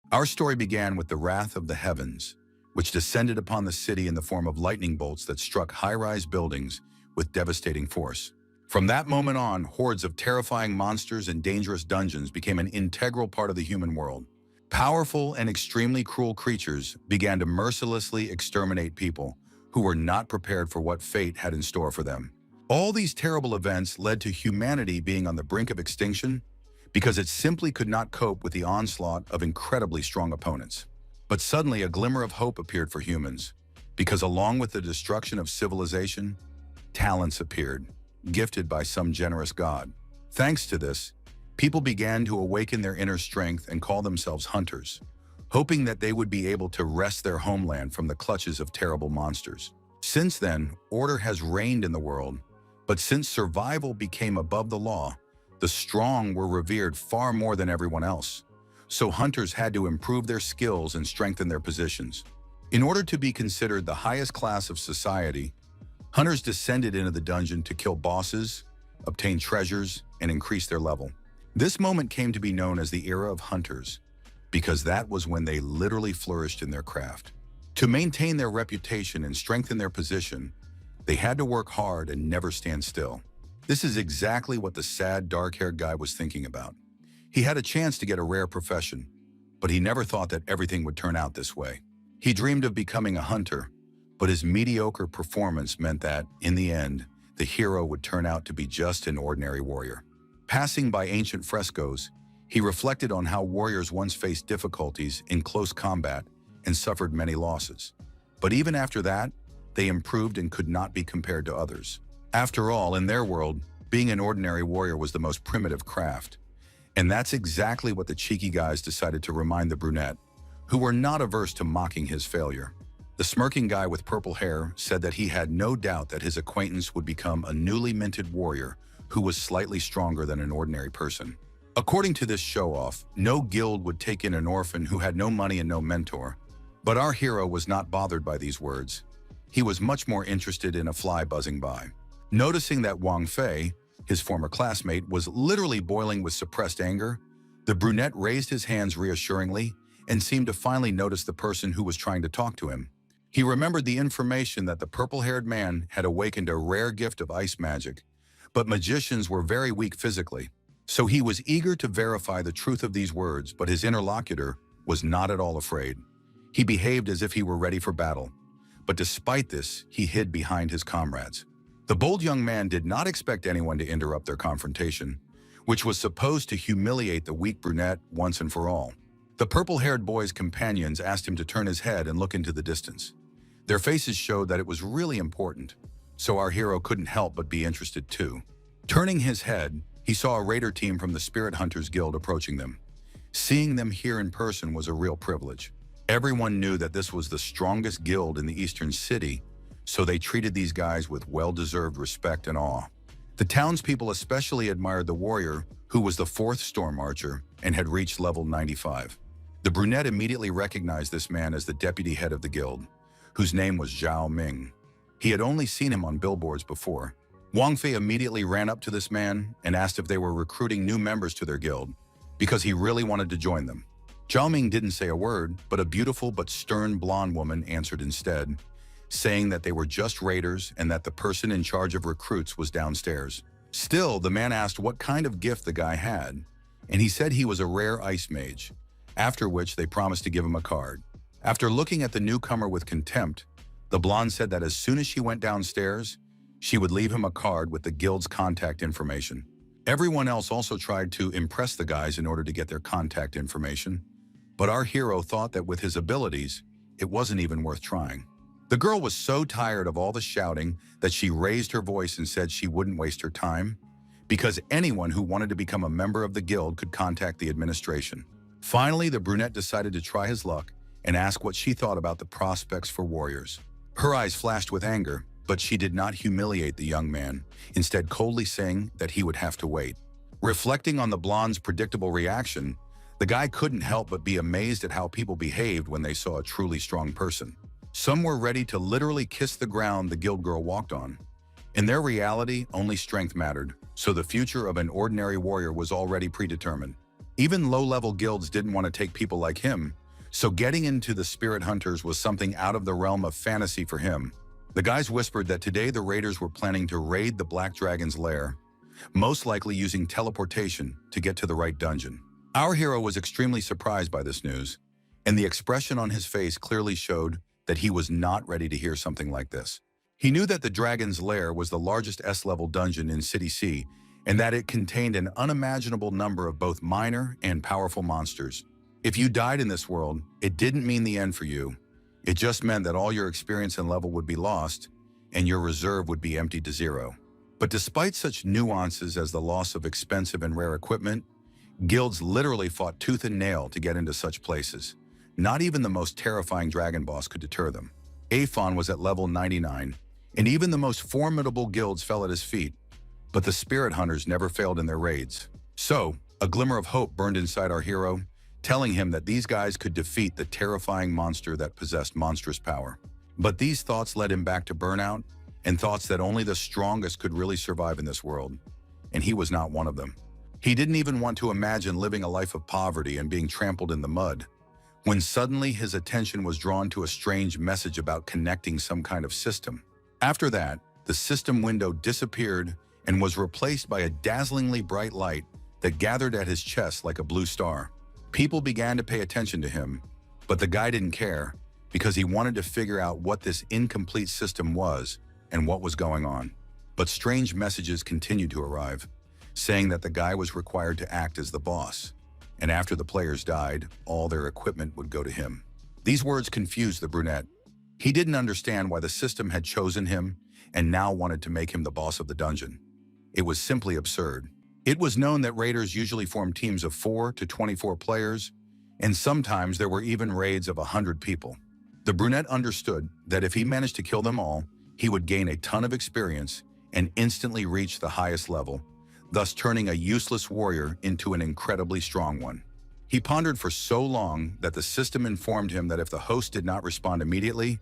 Our story began with the wrath of the heavens, which descended upon the city in the form of lightning bolts that struck high-rise buildings with devastating force. From that moment on, hordes of terrifying monsters and dangerous dungeons became an integral part of the human world. Powerful and extremely cruel creatures began to mercilessly exterminate people who were not prepared for what fate had in store for them. All these terrible events led to humanity being on the brink of extinction because it simply could not cope with the onslaught of incredibly strong opponents. But suddenly a glimmer of hope appeared for humans, because along with the destruction of civilization, talents appeared, gifted by some generous god. Thanks to this, people began to awaken their inner strength and call themselves hunters, hoping that they would be able to wrest their homeland from the clutches of terrible monsters. Since then, order has reigned in the world, but since survival became above the law, the strong were revered far more than everyone else. So hunters had to improve their skills and strengthen their positions. In order to be considered the highest class of society, hunters descended into the dungeon to kill bosses, obtain treasures, and increase their level. This moment came to be known as the era of hunters, because that was when they literally flourished in their craft. To maintain their reputation and strengthen their position, they had to work hard and never stand still. This is exactly what the sad, dark-haired guy was thinking about. He had a chance to get a rare profession, but he never thought that everything would turn out this way. He dreamed of becoming a hunter, but his mediocre performance meant that, in the end, the hero would turn out to be just an ordinary warrior. Passing by ancient frescoes, he reflected on how warriors once faced difficulties in close combat and suffered many losses. But even after that, they improved and could not be compared to others. After all, in their world, being an ordinary warrior was the most primitive craft. And that's exactly what the cheeky guys decided to remind the brunette, who were not averse to mocking his failure. The smirking guy with purple hair said that he had no doubt that his acquaintance would become a newly minted warrior who was slightly stronger than an ordinary person. According to this show-off, no guild would take in an orphan who had no money and no mentor. But our hero was not bothered by these words. He was much more interested in a fly buzzing by. Noticing that Wang Fei, his former classmate, was literally boiling with suppressed anger, the brunette raised his hands reassuringly and seemed to finally notice the person who was trying to talk to him. He remembered the information that the purple-haired man had awakened a rare gift of ice magic, but magicians were very weak physically. So he was eager to verify the truth of these words, but his interlocutor was not at all afraid. He behaved as if he were ready for battle, but despite this, he hid behind his comrades. The bold young man did not expect anyone to interrupt their confrontation, which was supposed to humiliate the weak brunette once and for all. The purple-haired boy's companions asked him to turn his head and look into the distance. Their faces showed that it was really important, so our hero couldn't help but be interested too. Turning his head, he saw a raider team from the Spirit Hunters Guild approaching them. Seeing them here in person was a real privilege. Everyone knew that this was the strongest guild in the Eastern City, so they treated these guys with well-deserved respect and awe. The townspeople especially admired the warrior, who was the fourth storm archer and had reached level 95. The brunette immediately recognized this man as the deputy head of the guild, whose name was Zhao Ming. He had only seen him on billboards before. Wang Fei immediately ran up to this man and asked if they were recruiting new members to their guild, because he really wanted to join them. Zhao Ming didn't say a word, but a beautiful but stern blonde woman answered instead, saying that they were just raiders and that the person in charge of recruits was downstairs. Still, the man asked what kind of gift the guy had, and he said he was a rare ice mage, after which they promised to give him a card. After looking at the newcomer with contempt, the blonde said that as soon as she went downstairs, she would leave him a card with the guild's contact information. Everyone else also tried to impress the guys in order to get their contact information, but our hero thought that with his abilities, it wasn't even worth trying. The girl was so tired of all the shouting that she raised her voice and said she wouldn't waste her time, because anyone who wanted to become a member of the guild could contact the administration. Finally, the brunette decided to try his luck and ask what she thought about the prospects for warriors. Her eyes flashed with anger, but she did not humiliate the young man, instead coldly saying that he would have to wait. Reflecting on the blonde's predictable reaction, the guy couldn't help but be amazed at how people behaved when they saw a truly strong person. Some were ready to literally kiss the ground the guild girl walked on. In their reality, only strength mattered, so the future of an ordinary warrior was already predetermined. Even low-level guilds didn't want to take people like him, so getting into the Spirit Hunters was something out of the realm of fantasy for him. The guys whispered that today the raiders were planning to raid the Black Dragon's lair, most likely using teleportation to get to the right dungeon. Our hero was extremely surprised by this news, and the expression on his face clearly showed that he was not ready to hear something like this. He knew that the Dragon's Lair was the largest S-level dungeon in City C, and that it contained an unimaginable number of both minor and powerful monsters. If you died in this world, it didn't mean the end for you. It just meant that all your experience and level would be lost, and your reserve would be emptied to zero. But despite such nuances as the loss of expensive and rare equipment, guilds literally fought tooth and nail to get into such places. Not even the most terrifying dragon boss could deter them. Aphon was at level 99, and even the most formidable guilds fell at his feet. But the Spirit Hunters never failed in their raids. So, a glimmer of hope burned inside our hero, telling him that these guys could defeat the terrifying monster that possessed monstrous power. But these thoughts led him back to burnout, and thoughts that only the strongest could really survive in this world. And he was not one of them. He didn't even want to imagine living a life of poverty and being trampled in the mud, when suddenly his attention was drawn to a strange message about connecting some kind of system. After that, the system window disappeared and was replaced by a dazzlingly bright light that gathered at his chest like a blue star. People began to pay attention to him, but the guy didn't care because he wanted to figure out what this incomplete system was and what was going on. But strange messages continued to arrive, saying that the guy was required to act as the boss, and after the players died, all their equipment would go to him. These words confused the brunette. He didn't understand why the system had chosen him and now wanted to make him the boss of the dungeon. It was simply absurd. It was known that raiders usually formed teams of 4 to 24 players, and sometimes there were even raids of 100 people. The brunette understood that if he managed to kill them all, he would gain a ton of experience and instantly reach the highest level, thus turning a useless warrior into an incredibly strong one. He pondered for so long that the system informed him that if the host did not respond immediately,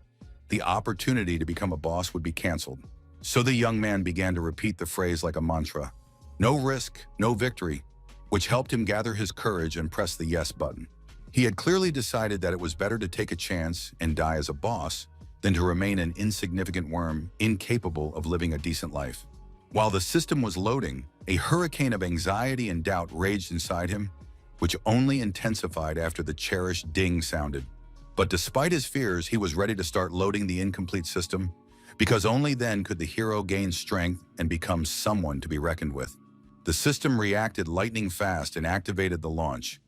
the opportunity to become a boss would be canceled. So the young man began to repeat the phrase like a mantra, "No risk, no victory," which helped him gather his courage and press the yes button. He had clearly decided that it was better to take a chance and die as a boss than to remain an insignificant worm incapable of living a decent life. While the system was loading, a hurricane of anxiety and doubt raged inside him, which only intensified after the cherished ding sounded. But despite his fears, he was ready to start loading the incomplete system, because only then could the hero gain strength and become someone to be reckoned with. The system reacted lightning fast and activated the launch,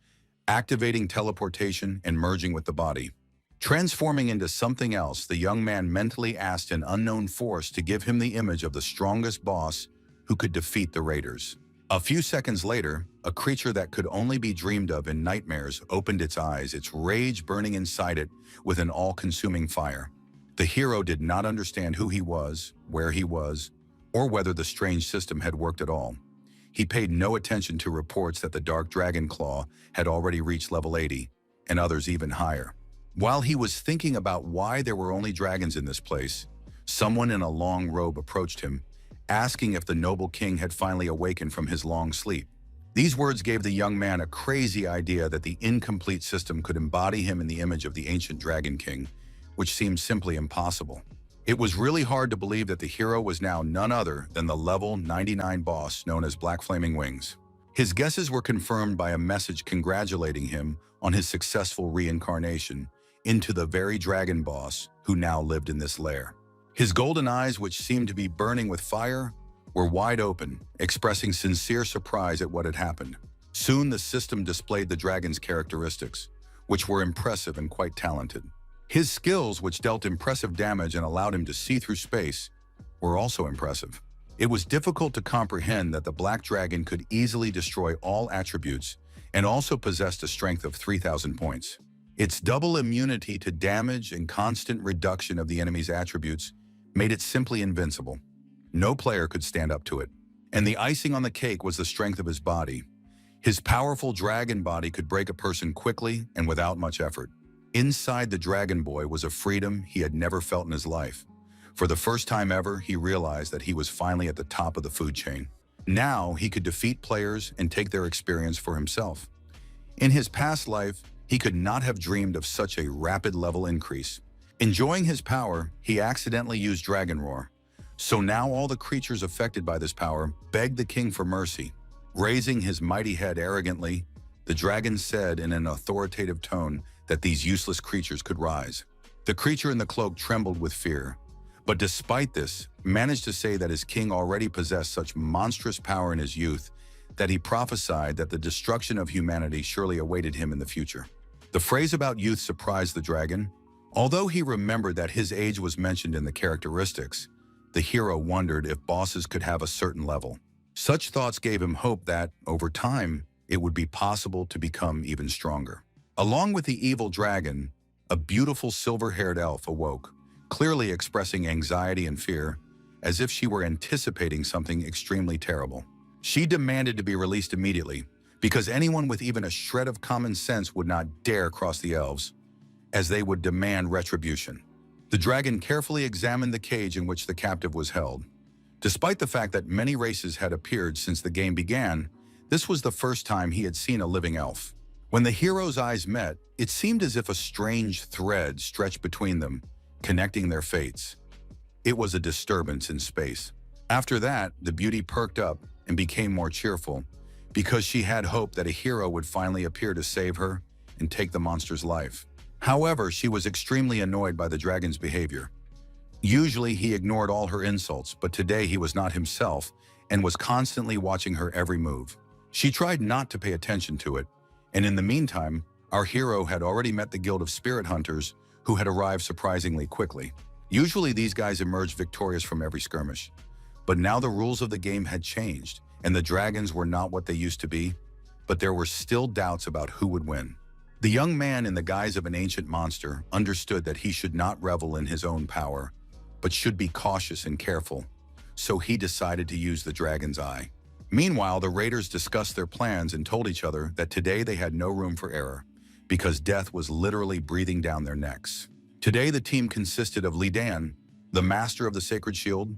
activating teleportation and merging with the body. Transforming into something else, the young man mentally asked an unknown force to give him the image of the strongest boss who could defeat the raiders. A few seconds later, a creature that could only be dreamed of in nightmares opened its eyes, its rage burning inside it with an all-consuming fire. The hero did not understand who he was, where he was, or whether the strange system had worked at all. He paid no attention to reports that the Dark Dragon Claw had already reached level 80, and others even higher. While he was thinking about why there were only dragons in this place, someone in a long robe approached him, asking if the noble king had finally awakened from his long sleep. These words gave the young man a crazy idea that the incomplete system could embody him in the image of the ancient Dragon King, which seemed simply impossible. It was really hard to believe that the hero was now none other than the level 99 boss known as Black Flaming Wings. His guesses were confirmed by a message congratulating him on his successful reincarnation into the very dragon boss who now lived in this lair. His golden eyes, which seemed to be burning with fire, were wide open, expressing sincere surprise at what had happened. Soon the system displayed the dragon's characteristics, which were impressive and quite talented. His skills, which dealt impressive damage and allowed him to see through space, were also impressive. It was difficult to comprehend that the Black Dragon could easily destroy all attributes and also possessed a strength of 3,000 points. Its double immunity to damage and constant reduction of the enemy's attributes made it simply invincible. No player could stand up to it. And the icing on the cake was the strength of his body. His powerful dragon body could break a person quickly and without much effort. Inside the Dragon Boy was a freedom he had never felt in his life. For the first time ever, he realized that he was finally at the top of the food chain. Now he could defeat players and take their experience for himself. In his past life, he could not have dreamed of such a rapid level increase. Enjoying his power, he accidentally used Dragon Roar. So now all the creatures affected by this power begged the king for mercy. Raising his mighty head arrogantly, the dragon said in an authoritative tone that these useless creatures could rise. The creature in the cloak trembled with fear, but despite this, managed to say that his king already possessed such monstrous power in his youth that he prophesied that the destruction of humanity surely awaited him in the future. The phrase about youth surprised the dragon. Although he remembered that his age was mentioned in the characteristics, the hero wondered if bosses could have a certain level. Such thoughts gave him hope that, over time, it would be possible to become even stronger. Along with the evil dragon, a beautiful silver-haired elf awoke, clearly expressing anxiety and fear, as if she were anticipating something extremely terrible. She demanded to be released immediately, because anyone with even a shred of common sense would not dare cross the elves, as they would demand retribution. The dragon carefully examined the cage in which the captive was held. Despite the fact that many races had appeared since the game began, this was the first time he had seen a living elf. When the hero's eyes met, it seemed as if a strange thread stretched between them, connecting their fates. It was a disturbance in space. After that, the beauty perked up and became more cheerful, because she had hope that a hero would finally appear to save her and take the monster's life. However, she was extremely annoyed by the dragon's behavior. Usually, he ignored all her insults, but today he was not himself and was constantly watching her every move. She tried not to pay attention to it, and in the meantime, our hero had already met the Guild of Spirit Hunters, who had arrived surprisingly quickly. Usually, these guys emerged victorious from every skirmish. But now the rules of the game had changed, and the dragons were not what they used to be, but there were still doubts about who would win. The young man in the guise of an ancient monster understood that he should not revel in his own power, but should be cautious and careful, so he decided to use the dragon's eye. Meanwhile, the raiders discussed their plans and told each other that today they had no room for error, because death was literally breathing down their necks. Today, the team consisted of Li Dan, the master of the sacred shield,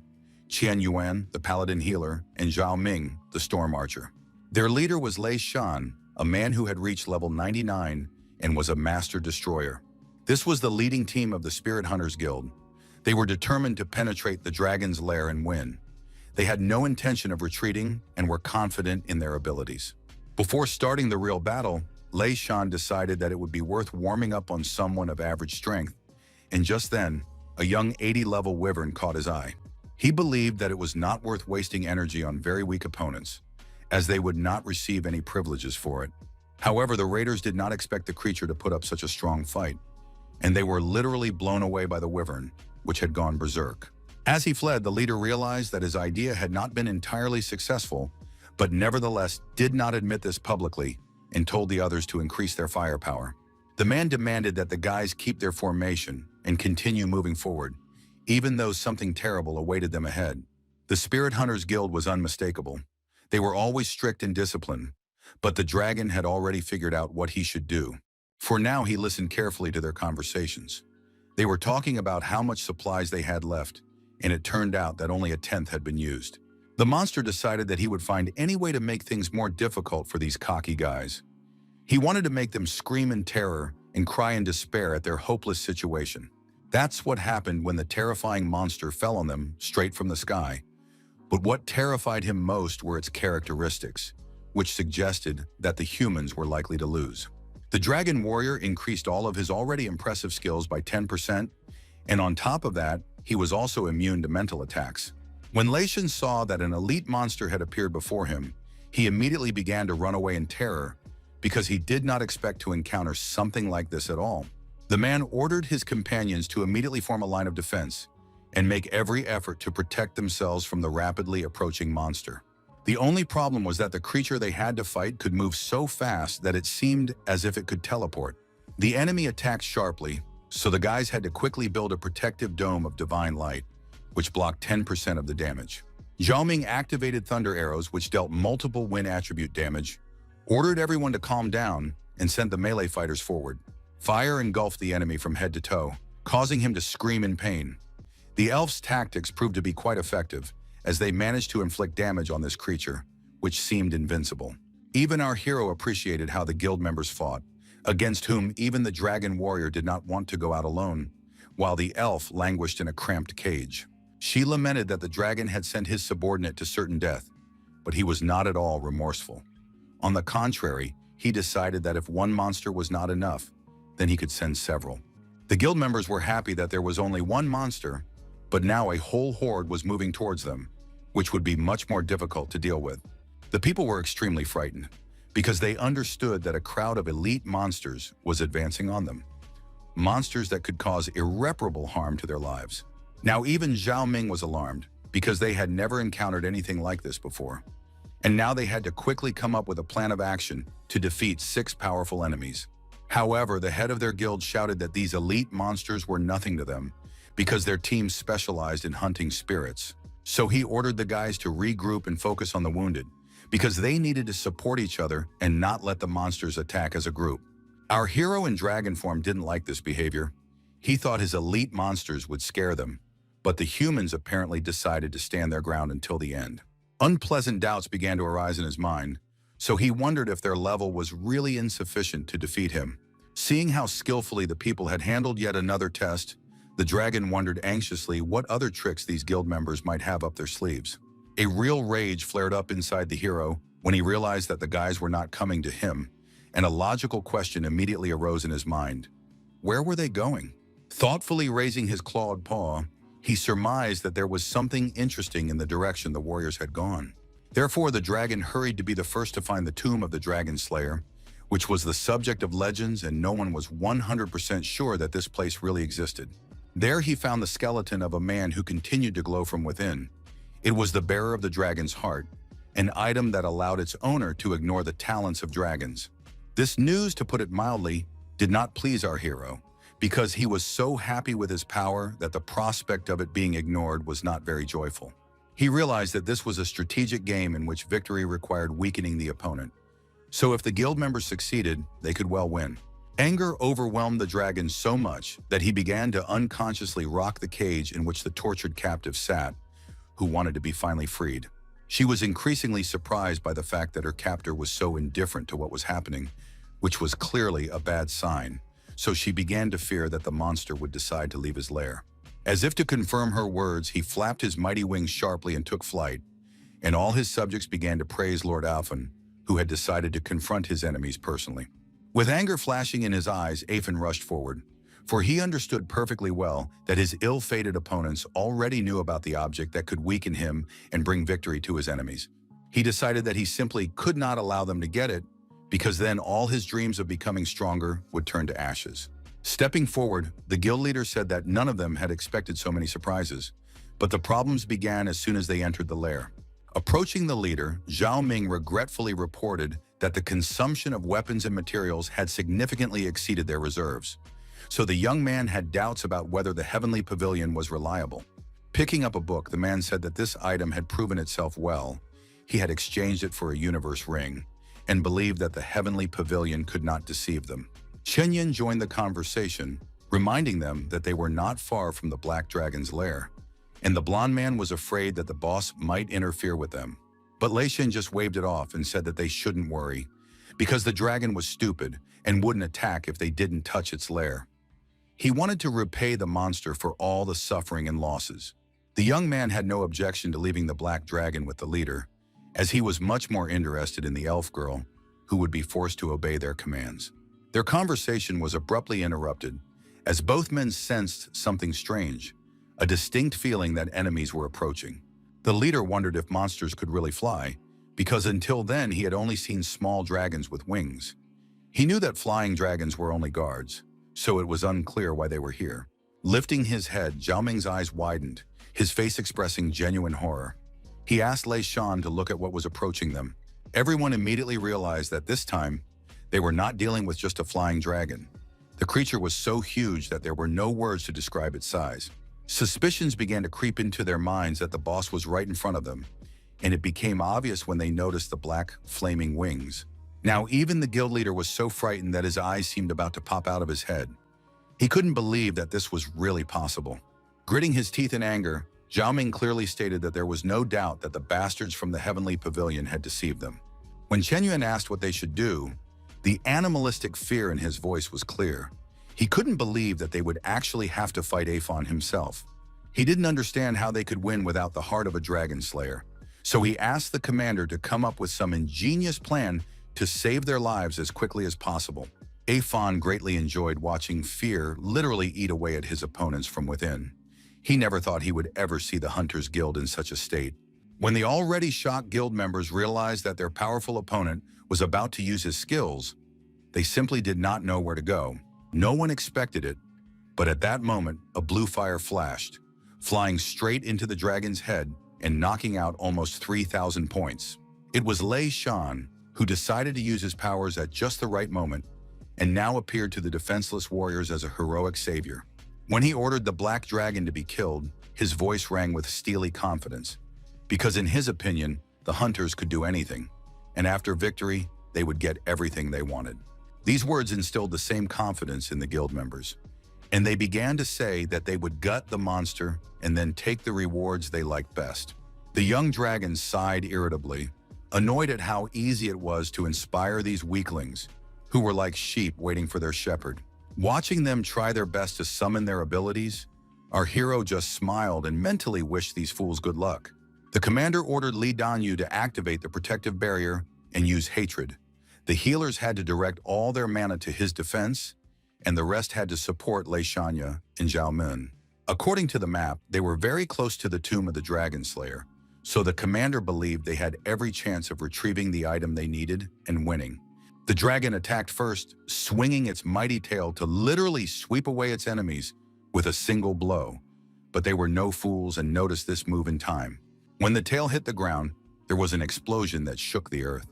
Qian Yuan, the paladin healer, and Zhao Ming, the storm archer. Their leader was Lei Shan, a man who had reached level 99 and was a master destroyer. This was the leading team of the Spirit Hunters Guild. They were determined to penetrate the dragon's lair and win. They had no intention of retreating and were confident in their abilities. Before starting the real battle, Lei Shan decided that it would be worth warming up on someone of average strength, and just then, a young 80-level wyvern caught his eye. He believed that it was not worth wasting energy on very weak opponents, as they would not receive any privileges for it. However, the raiders did not expect the creature to put up such a strong fight, and they were literally blown away by the wyvern, which had gone berserk. As he fled, the leader realized that his idea had not been entirely successful, but nevertheless did not admit this publicly and told the others to increase their firepower. The man demanded that the guys keep their formation and continue moving forward, even though something terrible awaited them ahead. The Spirit Hunters Guild was unmistakable. They were always strict and disciplined, but the dragon had already figured out what he should do. For now, he listened carefully to their conversations. They were talking about how much supplies they had left, and it turned out that only a tenth had been used. The monster decided that he would find any way to make things more difficult for these cocky guys. He wanted to make them scream in terror and cry in despair at their hopeless situation. That's what happened when the terrifying monster fell on them straight from the sky. But what terrified him most were its characteristics, which suggested that the humans were likely to lose. The Dragon Warrior increased all of his already impressive skills by 10%, and on top of that, he was also immune to mental attacks. When Lei Shan saw that an elite monster had appeared before him, he immediately began to run away in terror because he did not expect to encounter something like this at all. The man ordered his companions to immediately form a line of defense and make every effort to protect themselves from the rapidly approaching monster. The only problem was that the creature they had to fight could move so fast that it seemed as if it could teleport. The enemy attacked sharply, so the guys had to quickly build a protective dome of divine light, which blocked 10% of the damage. Zhao Ming activated thunder arrows, which dealt multiple wind attribute damage, ordered everyone to calm down, and sent the melee fighters forward. Fire engulfed the enemy from head to toe, causing him to scream in pain. The elves' tactics proved to be quite effective, as they managed to inflict damage on this creature, which seemed invincible. Even our hero appreciated how the guild members fought, against whom even the dragon warrior did not want to go out alone, while the elf languished in a cramped cage. She lamented that the dragon had sent his subordinate to certain death, but he was not at all remorseful. On the contrary, he decided that if one monster was not enough, then he could send several. The guild members were happy that there was only one monster, but now a whole horde was moving towards them, which would be much more difficult to deal with. The people were extremely frightened, because they understood that a crowd of elite monsters was advancing on them. Monsters that could cause irreparable harm to their lives. Now even Zhao Ming was alarmed, because they had never encountered anything like this before. And now they had to quickly come up with a plan of action to defeat 6 powerful enemies. However, the head of their guild shouted that these elite monsters were nothing to them, because their team specialized in hunting spirits. So he ordered the guys to regroup and focus on the wounded, because they needed to support each other and not let the monsters attack as a group. Our hero in dragon form didn't like this behavior. He thought his elite monsters would scare them, but the humans apparently decided to stand their ground until the end. Unpleasant doubts began to arise in his mind, so he wondered if their level was really insufficient to defeat him. Seeing how skillfully the people had handled yet another test, the dragon wondered anxiously what other tricks these guild members might have up their sleeves. A real rage flared up inside the hero when he realized that the guys were not coming to him, and a logical question immediately arose in his mind. Where were they going? Thoughtfully raising his clawed paw, he surmised that there was something interesting in the direction the warriors had gone. Therefore, the dragon hurried to be the first to find the tomb of the dragon slayer, which was the subject of legends, and no one was 100% sure that this place really existed. There he found the skeleton of a man who continued to glow from within. It was the bearer of the dragon's heart, an item that allowed its owner to ignore the talents of dragons. This news, to put it mildly, did not please our hero, because he was so happy with his power that the prospect of it being ignored was not very joyful. He realized that this was a strategic game in which victory required weakening the opponent. So if the guild members succeeded, they could well win. Anger overwhelmed the dragon so much that he began to unconsciously rock the cage in which the tortured captive sat, who wanted to be finally freed. She was increasingly surprised by the fact that her captor was so indifferent to what was happening, which was clearly a bad sign. So she began to fear that the monster would decide to leave his lair. As if to confirm her words, he flapped his mighty wings sharply and took flight, and all his subjects began to praise Lord Alphen, who had decided to confront his enemies personally. With anger flashing in his eyes, Aphen rushed forward, for he understood perfectly well that his ill-fated opponents already knew about the object that could weaken him and bring victory to his enemies. He decided that he simply could not allow them to get it, because then all his dreams of becoming stronger would turn to ashes. Stepping forward, the guild leader said that none of them had expected so many surprises, but the problems began as soon as they entered the lair. Approaching the leader, Zhao Ming regretfully reported that the consumption of weapons and materials had significantly exceeded their reserves, so the young man had doubts about whether the heavenly pavilion was reliable. Picking up a book, the man said that this item had proven itself well. He had exchanged it for a universe ring, and believed that the heavenly pavilion could not deceive them. Chen Yin joined the conversation, reminding them that they were not far from the Black Dragon's lair, and the blonde man was afraid that the boss might interfere with them. But Lei Shen just waved it off and said that they shouldn't worry, because the dragon was stupid and wouldn't attack if they didn't touch its lair. He wanted to repay the monster for all the suffering and losses. The young man had no objection to leaving the Black Dragon with the leader, as he was much more interested in the elf girl, who would be forced to obey their commands. Their conversation was abruptly interrupted, as both men sensed something strange, a distinct feeling that enemies were approaching. The leader wondered if monsters could really fly, because until then he had only seen small dragons with wings. He knew that flying dragons were only guards, so it was unclear why they were here. Lifting his head, Zhao Ming's eyes widened, his face expressing genuine horror. He asked Lei Shan to look at what was approaching them. Everyone immediately realized that this time, they were not dealing with just a flying dragon. The creature was so huge that there were no words to describe its size. Suspicions began to creep into their minds that the boss was right in front of them, and it became obvious when they noticed the black, flaming wings. Now even the guild leader was so frightened that his eyes seemed about to pop out of his head. He couldn't believe that this was really possible. Gritting his teeth in anger, Zhao Ming clearly stated that there was no doubt that the bastards from the heavenly pavilion had deceived them. When Chen Yuan asked what they should do, the animalistic fear in his voice was clear. He couldn't believe that they would actually have to fight Afon himself. He didn't understand how they could win without the heart of a dragon slayer. So he asked the commander to come up with some ingenious plan to save their lives as quickly as possible. Afon greatly enjoyed watching fear literally eat away at his opponents from within. He never thought he would ever see the Hunters Guild in such a state. When the already shocked guild members realized that their powerful opponent was about to use his skills, they simply did not know where to go. No one expected it, but at that moment, a blue fire flashed, flying straight into the dragon's head and knocking out almost 3,000 points. It was Lei Shan who decided to use his powers at just the right moment and now appeared to the defenseless warriors as a heroic savior. When he ordered the black dragon to be killed, his voice rang with steely confidence, because in his opinion, the hunters could do anything, and after victory, they would get everything they wanted. These words instilled the same confidence in the guild members, and they began to say that they would gut the monster and then take the rewards they liked best. The young dragon sighed irritably, annoyed at how easy it was to inspire these weaklings, who were like sheep waiting for their shepherd. Watching them try their best to summon their abilities, our hero just smiled and mentally wished these fools good luck. The commander ordered Li Danyu to activate the protective barrier and use hatred. The healers had to direct all their mana to his defense, and the rest had to support Lei Shanya and Zhao Min. According to the map, they were very close to the tomb of the Dragon Slayer, so the commander believed they had every chance of retrieving the item they needed and winning. The dragon attacked first, swinging its mighty tail to literally sweep away its enemies with a single blow. But they were no fools and noticed this move in time. When the tail hit the ground, there was an explosion that shook the earth.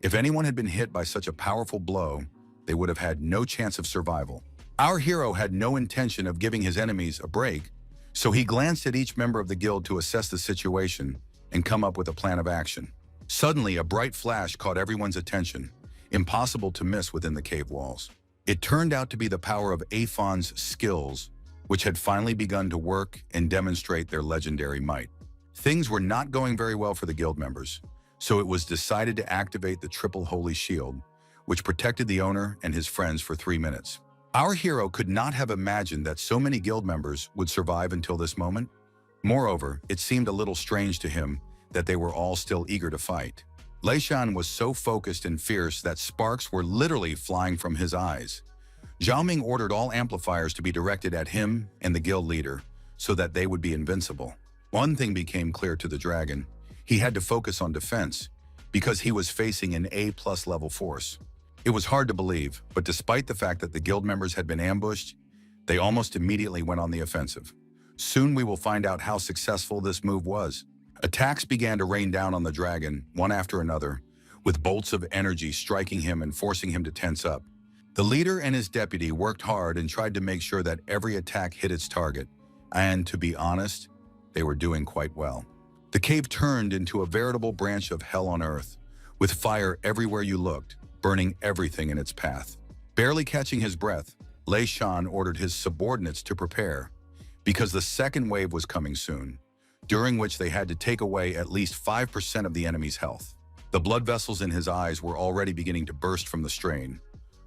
If anyone had been hit by such a powerful blow, they would have had no chance of survival. Our hero had no intention of giving his enemies a break, so he glanced at each member of the guild to assess the situation and come up with a plan of action. Suddenly, a bright flash caught everyone's attention, impossible to miss within the cave walls. It turned out to be the power of Afon's skills, which had finally begun to work and demonstrate their legendary might. Things were not going very well for the guild members, so it was decided to activate the Triple Holy Shield, which protected the owner and his friends for 3 minutes. Our hero could not have imagined that so many guild members would survive until this moment. Moreover, it seemed a little strange to him that they were all still eager to fight. Lei Shan was so focused and fierce that sparks were literally flying from his eyes. Zhao Ming ordered all amplifiers to be directed at him and the guild leader so that they would be invincible. One thing became clear to the dragon. He had to focus on defense because he was facing an A+ level force. It was hard to believe, but despite the fact that the guild members had been ambushed, they almost immediately went on the offensive. Soon we will find out how successful this move was. Attacks began to rain down on the dragon, one after another, with bolts of energy striking him and forcing him to tense up. The leader and his deputy worked hard and tried to make sure that every attack hit its target, and to be honest, they were doing quite well. The cave turned into a veritable branch of hell on earth, with fire everywhere you looked, burning everything in its path. Barely catching his breath, Lei Shan ordered his subordinates to prepare, because the second wave was coming soon, during which they had to take away at least 5% of the enemy's health. The blood vessels in his eyes were already beginning to burst from the strain.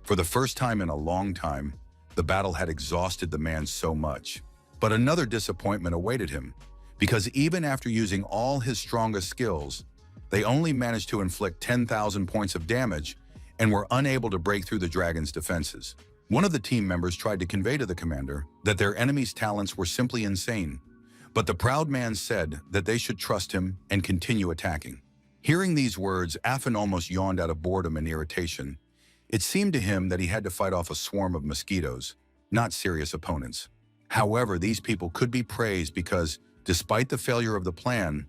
For the first time in a long time, the battle had exhausted the man so much. But another disappointment awaited him, because even after using all his strongest skills, they only managed to inflict 10,000 points of damage and were unable to break through the dragon's defenses. One of the team members tried to convey to the commander that their enemy's talents were simply insane, but the proud man said that they should trust him and continue attacking. Hearing these words, Afon almost yawned out of boredom and irritation. It seemed to him that he had to fight off a swarm of mosquitoes, not serious opponents. However, these people could be praised because, despite the failure of the plan,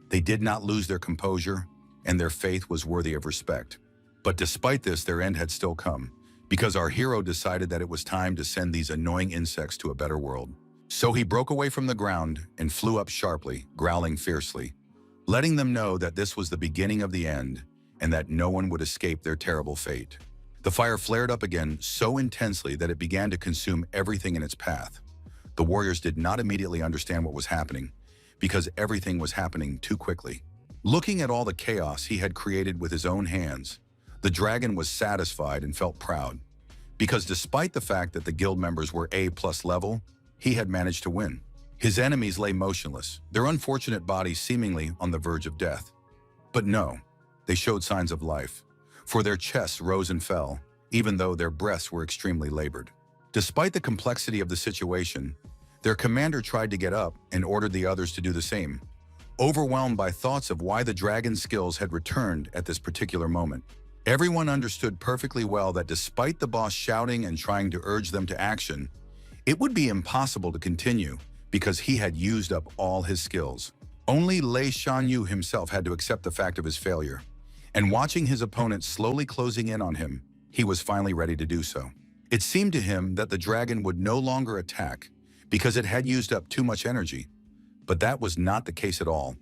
they did not lose their composure and their faith was worthy of respect. But despite this, their end had still come, because our hero decided that it was time to send these annoying insects to a better world. So he broke away from the ground and flew up sharply, growling fiercely, letting them know that this was the beginning of the end and that no one would escape their terrible fate. The fire flared up again so intensely that it began to consume everything in its path. The warriors did not immediately understand what was happening, because everything was happening too quickly. Looking at all the chaos he had created with his own hands, the dragon was satisfied and felt proud, because despite the fact that the guild members were A+ level, he had managed to win. His enemies lay motionless, their unfortunate bodies seemingly on the verge of death. But no, they showed signs of life, for their chests rose and fell, even though their breaths were extremely labored. Despite the complexity of the situation, their commander tried to get up and ordered the others to do the same, overwhelmed by thoughts of why the dragon's skills had returned at this particular moment. Everyone understood perfectly well that despite the boss shouting and trying to urge them to action, it would be impossible to continue because he had used up all his skills. Only Lei Shanyu himself had to accept the fact of his failure, and watching his opponent slowly closing in on him, he was finally ready to do so. It seemed to him that the dragon would no longer attack because it had used up too much energy, but that was not the case at all,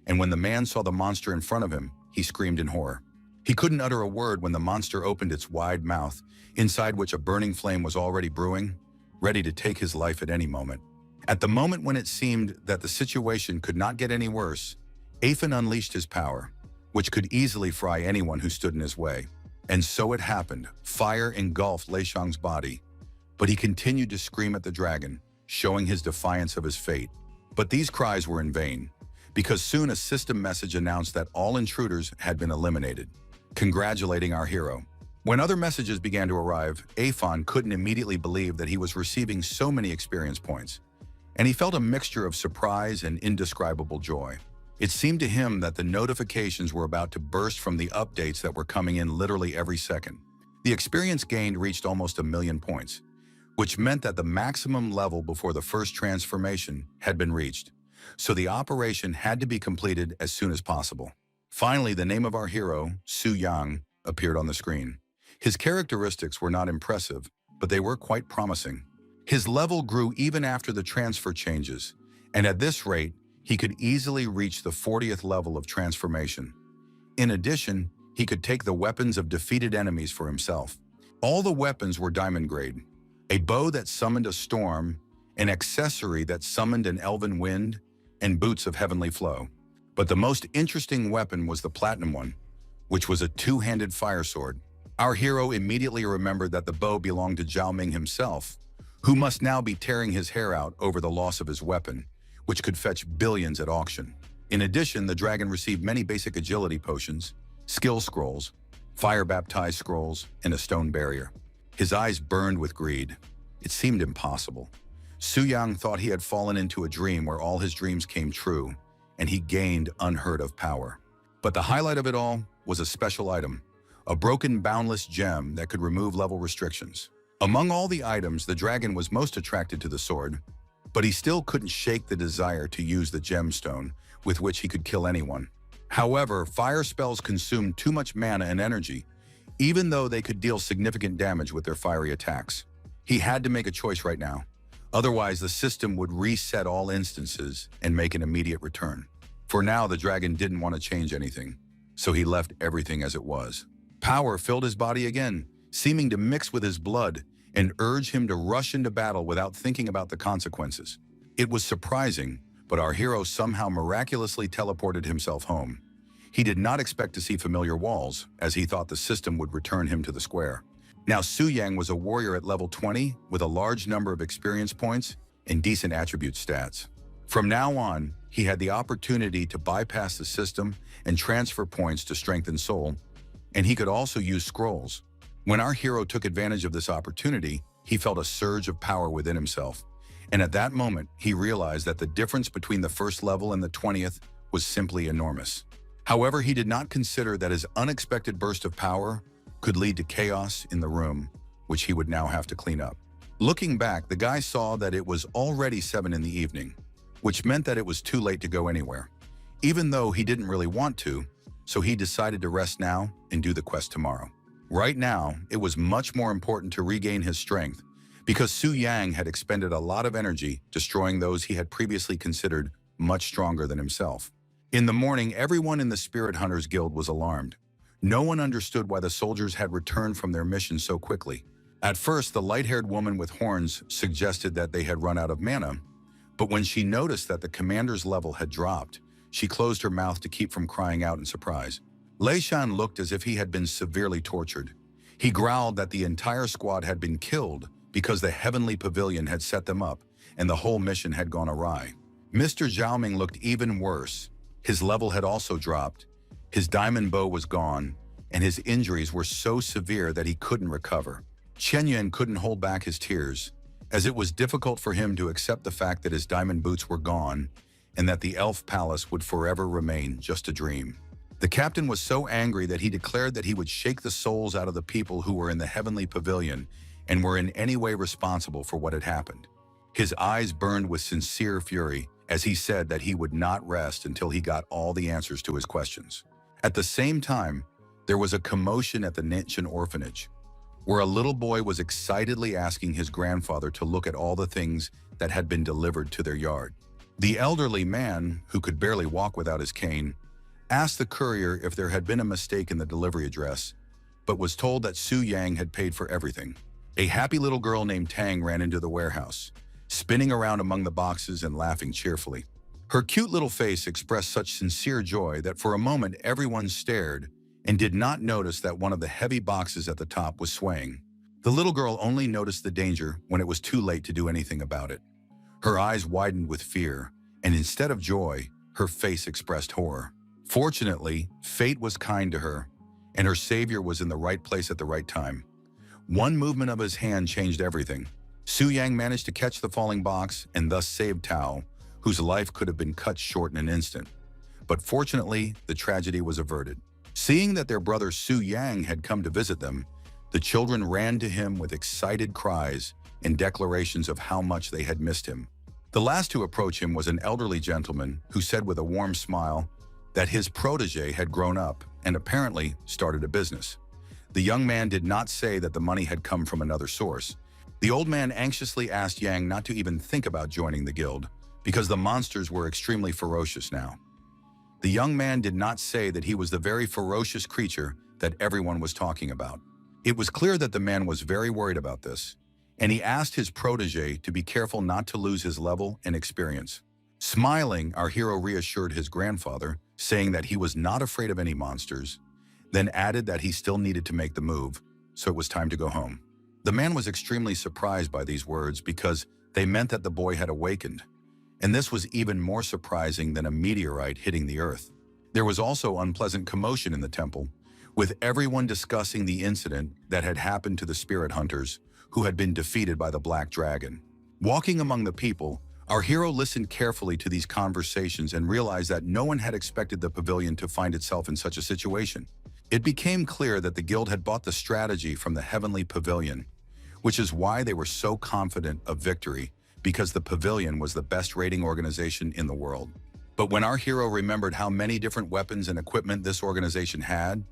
and when the man saw the monster in front of him, he screamed in horror. He couldn't utter a word when the monster opened its wide mouth, inside which a burning flame was already brewing, ready to take his life at any moment. At the moment when it seemed that the situation could not get any worse, Aphan unleashed his power, which could easily fry anyone who stood in his way. And so it happened. Fire engulfed Lei Shang's body, but he continued to scream at the dragon, showing his defiance of his fate. But these cries were in vain, because soon a system message announced that all intruders had been eliminated, congratulating our hero. When other messages began to arrive, Aphan couldn't immediately believe that he was receiving so many experience points, and he felt a mixture of surprise and indescribable joy. It seemed to him that the notifications were about to burst from the updates that were coming in literally every second. The experience gained reached almost 1,000,000 points, which meant that the maximum level before the first transformation had been reached, so the operation had to be completed as soon as possible. Finally, the name of our hero, Su Yang, appeared on the screen. His characteristics were not impressive, but they were quite promising. His level grew even after the transfer changes, and at this rate, he could easily reach the 40th level of transformation. In addition, he could take the weapons of defeated enemies for himself. All the weapons were diamond grade. A bow that summoned a storm, an accessory that summoned an elven wind, and boots of heavenly flow. But the most interesting weapon was the platinum one, which was a two-handed fire sword. Our hero immediately remembered that the bow belonged to Zhao Ming himself, who must now be tearing his hair out over the loss of his weapon, which could fetch billions at auction. In addition, the dragon received many basic agility potions, skill scrolls, fire-baptized scrolls, and a stone barrier. His eyes burned with greed. It seemed impossible. Su Yang thought he had fallen into a dream where all his dreams came true, and he gained unheard of power. But the highlight of it all was a special item, a broken boundless gem that could remove level restrictions. Among all the items, the dragon was most attracted to the sword, but he still couldn't shake the desire to use the gemstone with which he could kill anyone. However, fire spells consumed too much mana and energy, even though they could deal significant damage with their fiery attacks. He had to make a choice right now. Otherwise, the system would reset all instances and make an immediate return. For now, the dragon didn't want to change anything, so he left everything as it was. Power filled his body again, seeming to mix with his blood and urge him to rush into battle without thinking about the consequences. It was surprising, but our hero somehow miraculously teleported himself home. He did not expect to see familiar walls, as he thought the system would return him to the square. Now Su Yang was a warrior at level 20 with a large number of experience points and decent attribute stats. From now on, he had the opportunity to bypass the system and transfer points to strengthen soul, and he could also use scrolls. When our hero took advantage of this opportunity, he felt a surge of power within himself. And at that moment, he realized that the difference between the first level and the 20th was simply enormous. However, he did not consider that his unexpected burst of power could lead to chaos in the room, which he would now have to clean up. Looking back, the guy saw that it was already 7 in the evening, which meant that it was too late to go anywhere, even though he didn't really want to, so he decided to rest now and do the quest tomorrow. Right now, it was much more important to regain his strength because Su Yang had expended a lot of energy destroying those he had previously considered much stronger than himself. In the morning, everyone in the Spirit Hunters Guild was alarmed. No one understood why the soldiers had returned from their mission so quickly. At first, the light-haired woman with horns suggested that they had run out of mana, but when she noticed that the commander's level had dropped, she closed her mouth to keep from crying out in surprise. Lei Shan looked as if he had been severely tortured. He growled that the entire squad had been killed because the heavenly pavilion had set them up and the whole mission had gone awry. Mr. Zhaoming looked even worse. His level had also dropped, his diamond bow was gone, and his injuries were so severe that he couldn't recover. Chen Yuan couldn't hold back his tears, as it was difficult for him to accept the fact that his diamond boots were gone and that the elf palace would forever remain just a dream. The captain was so angry that he declared that he would shake the souls out of the people who were in the heavenly pavilion and were in any way responsible for what had happened. His eyes burned with sincere fury as he said that he would not rest until he got all the answers to his questions. At the same time, there was a commotion at the Ninchan orphanage, where a little boy was excitedly asking his grandfather to look at all the things that had been delivered to their yard. The elderly man, who could barely walk without his cane, asked the courier if there had been a mistake in the delivery address, but was told that Su Yang had paid for everything. A happy little girl named Tang ran into the warehouse, spinning around among the boxes and laughing cheerfully. Her cute little face expressed such sincere joy that for a moment everyone stared and did not notice that one of the heavy boxes at the top was swaying. The little girl only noticed the danger when it was too late to do anything about it. Her eyes widened with fear, and instead of joy, her face expressed horror. Fortunately, fate was kind to her, and her savior was in the right place at the right time. One movement of his hand changed everything. Su Yang managed to catch the falling box and thus saved Tao, whose life could have been cut short in an instant. But fortunately, the tragedy was averted. Seeing that their brother Su Yang had come to visit them, the children ran to him with excited cries and declarations of how much they had missed him. The last to approach him was an elderly gentleman who said with a warm smile that his protege had grown up and apparently started a business. The young man did not say that the money had come from another source. The old man anxiously asked Yang not to even think about joining the guild because the monsters were extremely ferocious now. The young man did not say that he was the very ferocious creature that everyone was talking about. It was clear that the man was very worried about this, and he asked his protege to be careful not to lose his level and experience. Smiling, our hero reassured his grandfather, saying that he was not afraid of any monsters, then added that he still needed to make the move, so it was time to go home. The man was extremely surprised by these words because they meant that the boy had awakened, and this was even more surprising than a meteorite hitting the earth. There was also unpleasant commotion in the temple, with everyone discussing the incident that had happened to the spirit hunters who had been defeated by the Black Dragon. Walking among the people, our hero listened carefully to these conversations and realized that no one had expected the pavilion to find itself in such a situation. It became clear that the guild had bought the strategy from the heavenly pavilion, which is why they were so confident of victory, because the pavilion was the best raiding organization in the world. But when our hero remembered how many different weapons and equipment this organization had,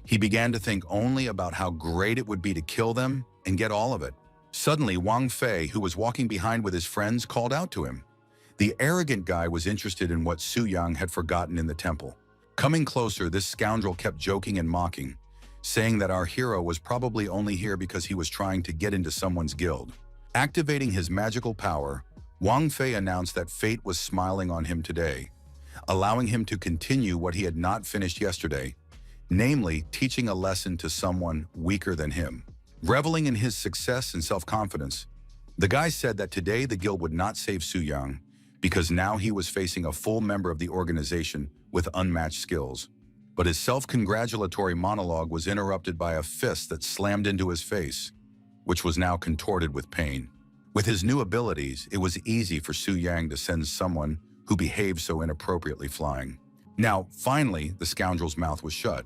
he began to think only about how great it would be to kill them and get all of it. Suddenly, Wang Fei, who was walking behind with his friends, called out to him. The arrogant guy was interested in what Su Yang had forgotten in the temple. Coming closer, this scoundrel kept joking and mocking, saying that our hero was probably only here because he was trying to get into someone's guild. Activating his magical power, Wang Fei announced that fate was smiling on him today, allowing him to continue what he had not finished yesterday, namely teaching a lesson to someone weaker than him. Reveling in his success and self-confidence, the guy said that today the guild would not save Su Yang because now he was facing a full member of the organization with unmatched skills. But his self-congratulatory monologue was interrupted by a fist that slammed into his face, which was now contorted with pain. With his new abilities, it was easy for Su Yang to send someone who behaved so inappropriately flying. Now, finally, the scoundrel's mouth was shut,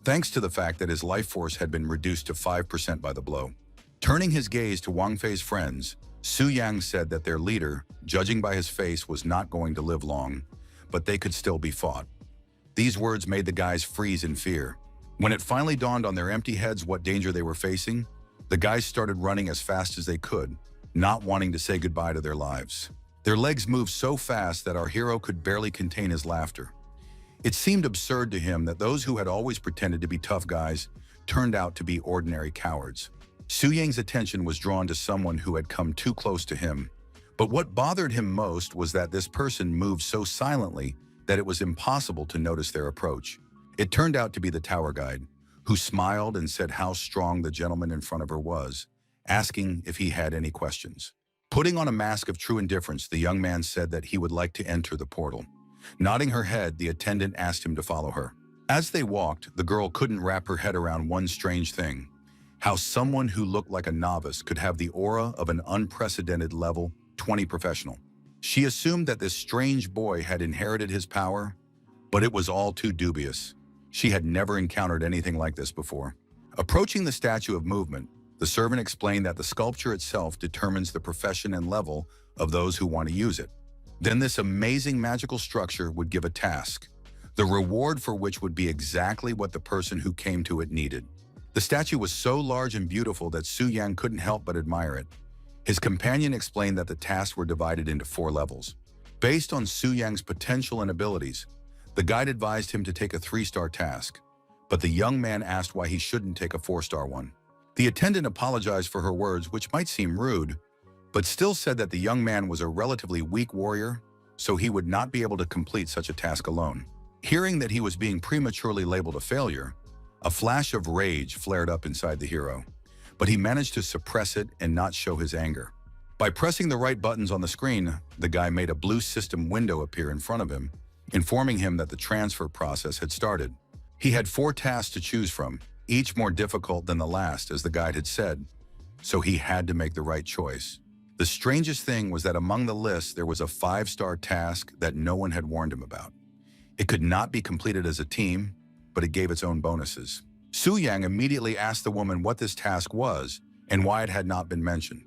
thanks to the fact that his life force had been reduced to 5% by the blow. Turning his gaze to Wang Fei's friends, Su Yang said that their leader, judging by his face, was not going to live long, but they could still be fought. These words made the guys freeze in fear. When it finally dawned on their empty heads what danger they were facing, the guys started running as fast as they could, not wanting to say goodbye to their lives. Their legs moved so fast that our hero could barely contain his laughter. It seemed absurd to him that those who had always pretended to be tough guys turned out to be ordinary cowards. Su Yang's attention was drawn to someone who had come too close to him, but what bothered him most was that this person moved so silently that it was impossible to notice their approach. It turned out to be the tower guide, who smiled and said how strong the gentleman in front of her was, asking if he had any questions. Putting on a mask of true indifference, the young man said that he would like to enter the portal. Nodding her head, the attendant asked him to follow her. As they walked, the girl couldn't wrap her head around one strange thing: how someone who looked like a novice could have the aura of an unprecedented level 20 professional. She assumed that this strange boy had inherited his power, but it was all too dubious. She had never encountered anything like this before. Approaching the statue of movement, the servant explained that the sculpture itself determines the profession and level of those who want to use it. Then this amazing magical structure would give a task, the reward for which would be exactly what the person who came to it needed. The statue was so large and beautiful that Su Yang couldn't help but admire it. His companion explained that the tasks were divided into 4 levels. Based on Su Yang's potential and abilities, the guide advised him to take a 3-star task, but the young man asked why he shouldn't take a 4-star one. The attendant apologized for her words, which might seem rude, but still said that the young man was a relatively weak warrior, so he would not be able to complete such a task alone. Hearing that he was being prematurely labeled a failure, a flash of rage flared up inside the hero, but he managed to suppress it and not show his anger. By pressing the right buttons on the screen, the guy made a blue system window appear in front of him, informing him that the transfer process had started. He had 4 tasks to choose from, each more difficult than the last, as the guide had said, so he had to make the right choice. The strangest thing was that among the lists there was a 5-star task that no one had warned him about. It could not be completed as a team, but it gave its own bonuses. Su Yang immediately asked the woman what this task was and why it had not been mentioned.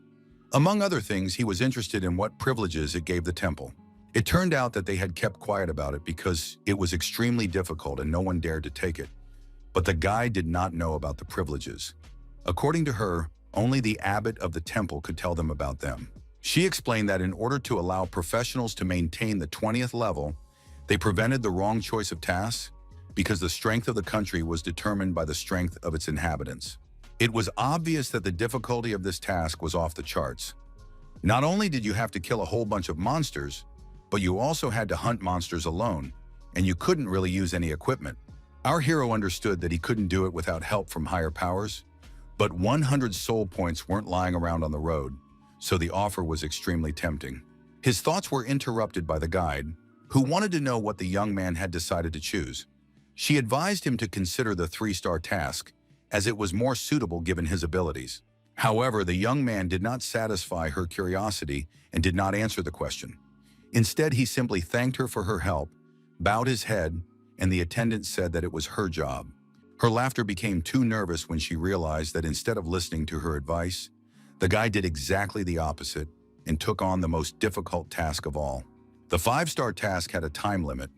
Among other things, he was interested in what privileges it gave the temple. It turned out that they had kept quiet about it because it was extremely difficult and no one dared to take it. But the guide did not know about the privileges. According to her, only the abbot of the temple could tell them about them. She explained that in order to allow professionals to maintain the 20th level, they prevented the wrong choice of tasks because the strength of the country was determined by the strength of its inhabitants. It was obvious that the difficulty of this task was off the charts. Not only did you have to kill a whole bunch of monsters, but you also had to hunt monsters alone, and you couldn't really use any equipment. Our hero understood that he couldn't do it without help from higher powers, but 100 soul points weren't lying around on the road, so the offer was extremely tempting. His thoughts were interrupted by the guide, who wanted to know what the young man had decided to choose. She advised him to consider the 3-star task, as it was more suitable given his abilities. However, the young man did not satisfy her curiosity and did not answer the question. Instead, he simply thanked her for her help, bowed his head, and the attendant said that it was her job. Her laughter became too nervous when she realized that instead of listening to her advice, the guy did exactly the opposite and took on the most difficult task of all. The 5-star task had a time limit.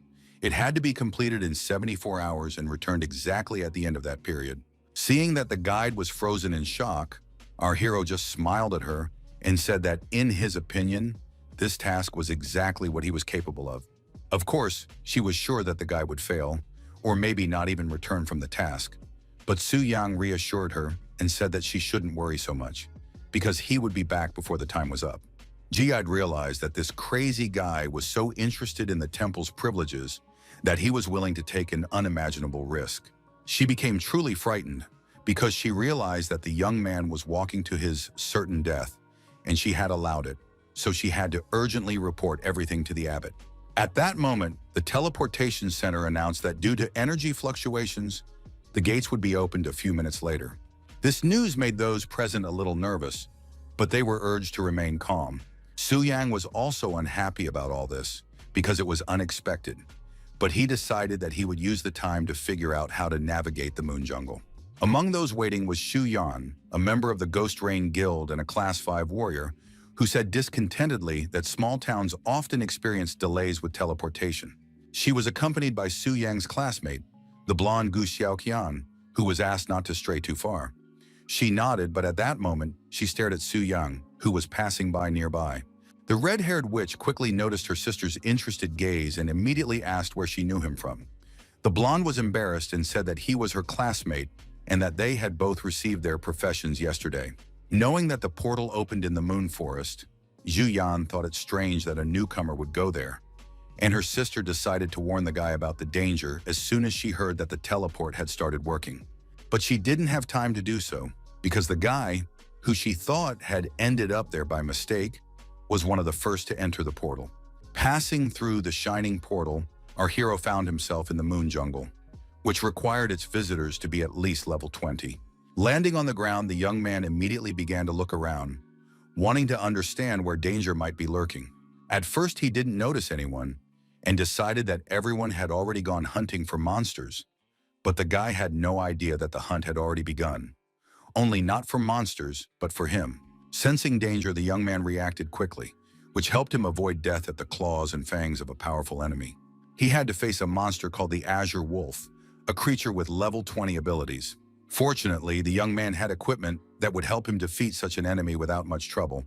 It had to be completed in 74 hours and returned exactly at the end of that period. Seeing that the guide was frozen in shock, our hero just smiled at her and said that, in his opinion, this task was exactly what he was capable of. Of course, she was sure that the guy would fail, or maybe not even return from the task. But Su Yang reassured her and said that she shouldn't worry so much, because he would be back before the time was up. Ji-I'd realized that this crazy guy was so interested in the temple's privileges that he was willing to take an unimaginable risk. She became truly frightened because she realized that the young man was walking to his certain death, and she had allowed it, so she had to urgently report everything to the abbot. At that moment, the teleportation center announced that due to energy fluctuations, the gates would be opened a few minutes later. This news made those present a little nervous, but they were urged to remain calm. Su Yang was also unhappy about all this because it was unexpected, but he decided that he would use the time to figure out how to navigate the moon jungle. Among those waiting was Shu Yan, a member of the Ghost Rain Guild and a Class 5 warrior, who said discontentedly that small towns often experience delays with teleportation. She was accompanied by Su Yang's classmate, the blonde Gu Xiaoqian, who was asked not to stray too far. She nodded, but at that moment, she stared at Su Yang, who was passing by nearby. The red-haired witch quickly noticed her sister's interested gaze and immediately asked where she knew him from. The blonde was embarrassed and said that he was her classmate and that they had both received their professions yesterday. Knowing that the portal opened in the moon forest, Zhu Yan thought it strange that a newcomer would go there. and her sister decided to warn the guy about the danger as soon as she heard that the teleport had started working. But she didn't have time to do so, because the guy, who she thought had ended up there by mistake, was one of the first to enter the portal. Passing through the shining portal, our hero found himself in the moon jungle, which required its visitors to be at least level 20. Landing on the ground, the young man immediately began to look around, wanting to understand where danger might be lurking. At first, he didn't notice anyone and decided that everyone had already gone hunting for monsters. But the guy had no idea that the hunt had already begun. Only not for monsters, but for him. Sensing danger, the young man reacted quickly, which helped him avoid death at the claws and fangs of a powerful enemy. He had to face a monster called the Azure Wolf, a creature with level 20 abilities. Fortunately, the young man had equipment that would help him defeat such an enemy without much trouble,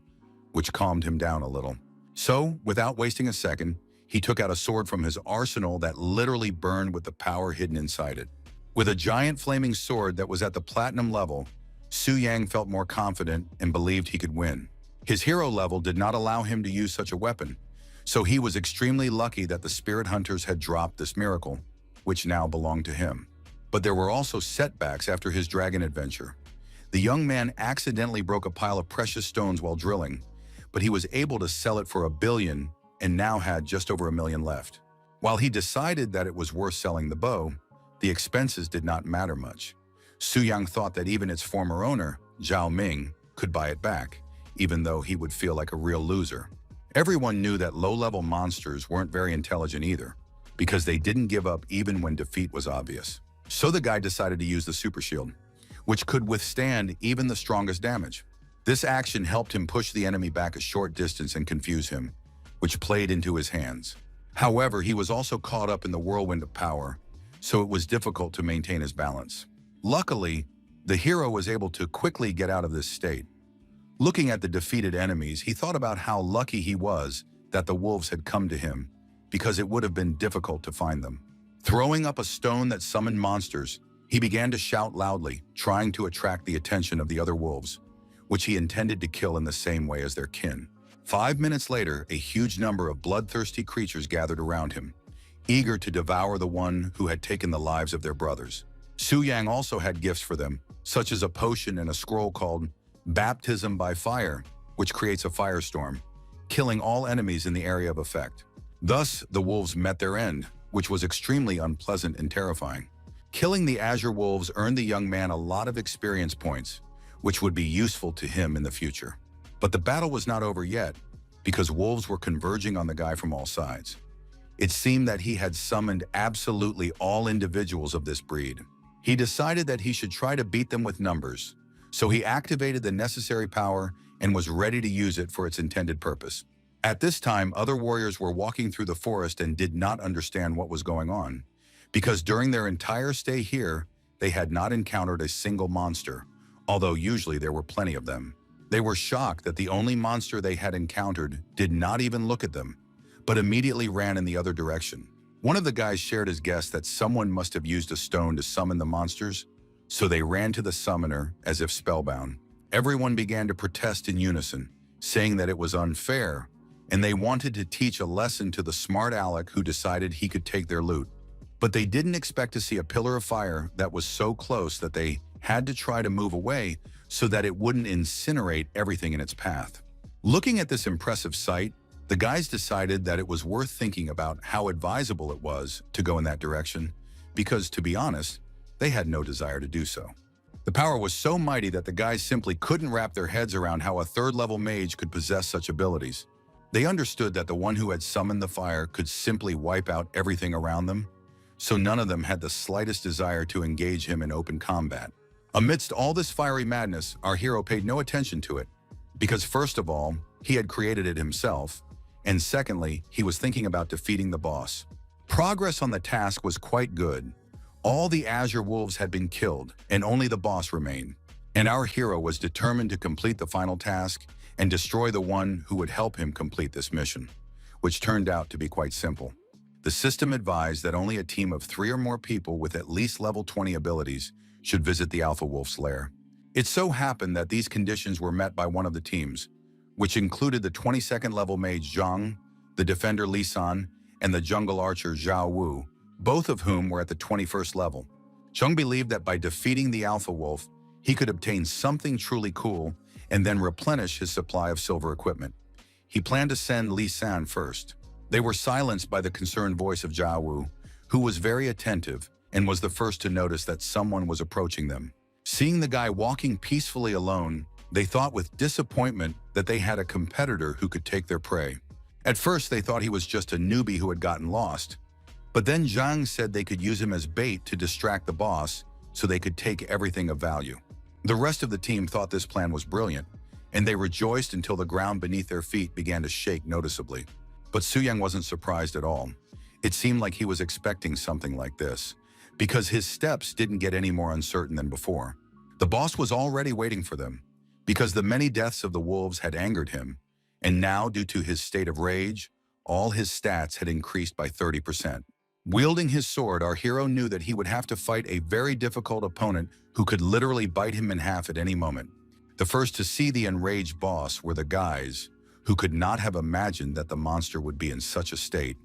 which calmed him down a little. So, without wasting a second, he took out a sword from his arsenal that literally burned with the power hidden inside it. With a giant flaming sword that was at the platinum level, Su Yang felt more confident and believed he could win. His hero level did not allow him to use such a weapon, so he was extremely lucky that the spirit hunters had dropped this miracle, which now belonged to him. But there were also setbacks after his dragon adventure. The young man accidentally broke a pile of precious stones while drilling, but he was able to sell it for 1 billion and now had just over 1 million left. While he decided that it was worth selling the bow, the expenses did not matter much. Su Yang thought that even its former owner, Zhao Ming, could buy it back, even though he would feel like a real loser. Everyone knew that low-level monsters weren't very intelligent either, because they didn't give up even when defeat was obvious. So the guy decided to use the super shield, which could withstand even the strongest damage. This action helped him push the enemy back a short distance and confuse him, which played into his hands. However, he was also caught up in the whirlwind of power, so it was difficult to maintain his balance. Luckily, the hero was able to quickly get out of this state. Looking at the defeated enemies, he thought about how lucky he was that the wolves had come to him, because it would have been difficult to find them. Throwing up a stone that summoned monsters, he began to shout loudly, trying to attract the attention of the other wolves, which he intended to kill in the same way as their kin. 5 minutes later, a huge number of bloodthirsty creatures gathered around him, eager to devour the one who had taken the lives of their brothers. Su Yang also had gifts for them, such as a potion and a scroll called Baptism by Fire, which creates a firestorm, killing all enemies in the area of effect. Thus, the wolves met their end, which was extremely unpleasant and terrifying. Killing the Azure Wolves earned the young man a lot of experience points, which would be useful to him in the future. But the battle was not over yet, because wolves were converging on the guy from all sides. It seemed that he had summoned absolutely all individuals of this breed. He decided that he should try to beat them with numbers, so he activated the necessary power and was ready to use it for its intended purpose. At this time, other warriors were walking through the forest and did not understand what was going on, because during their entire stay here, they had not encountered a single monster, although usually there were plenty of them. They were shocked that the only monster they had encountered did not even look at them, but immediately ran in the other direction. One of the guys shared his guess that someone must have used a stone to summon the monsters, so they ran to the summoner as if spellbound. Everyone began to protest in unison, saying that it was unfair, and they wanted to teach a lesson to the smart aleck who decided he could take their loot. But they didn't expect to see a pillar of fire that was so close that they had to try to move away so that it wouldn't incinerate everything in its path. Looking at this impressive sight, the guys decided that it was worth thinking about how advisable it was to go in that direction, because, to be honest, they had no desire to do so. The power was so mighty that the guys simply couldn't wrap their heads around how a third-level mage could possess such abilities. They understood that the one who had summoned the fire could simply wipe out everything around them, so none of them had the slightest desire to engage him in open combat. Amidst all this fiery madness, our hero paid no attention to it, because first of all, he had created it himself, and secondly, he was thinking about defeating the boss. Progress on the task was quite good. All the Azure Wolves had been killed, and only the boss remained. And our hero was determined to complete the final task and destroy the one who would help him complete this mission, which turned out to be quite simple. The system advised that only a team of 3 or more people with at least level 20 abilities should visit the Alpha Wolf's lair. It so happened that these conditions were met by one of the teams, which included the 22nd level mage Zhang, the defender Li San, and the jungle archer Zhao Wu, both of whom were at the 21st level. Zhang believed that by defeating the Alpha Wolf, he could obtain something truly cool and then replenish his supply of silver equipment. He planned to send Li San first. They were silenced by the concerned voice of Zhao Wu, who was very attentive and was the first to notice that someone was approaching them. Seeing the guy walking peacefully alone, they thought with disappointment that they had a competitor who could take their prey. At first, they thought he was just a newbie who had gotten lost. But then Zhang said they could use him as bait to distract the boss so they could take everything of value. The rest of the team thought this plan was brilliant, and they rejoiced until the ground beneath their feet began to shake noticeably. But Su Yang wasn't surprised at all. It seemed like he was expecting something like this, because his steps didn't get any more uncertain than before. The boss was already waiting for them, because the many deaths of the wolves had angered him, and now, due to his state of rage, all his stats had increased by 30%. Wielding his sword, our hero knew that he would have to fight a very difficult opponent who could literally bite him in half at any moment. The first to see the enraged boss were the guys, who could not have imagined that the monster would be in such a state.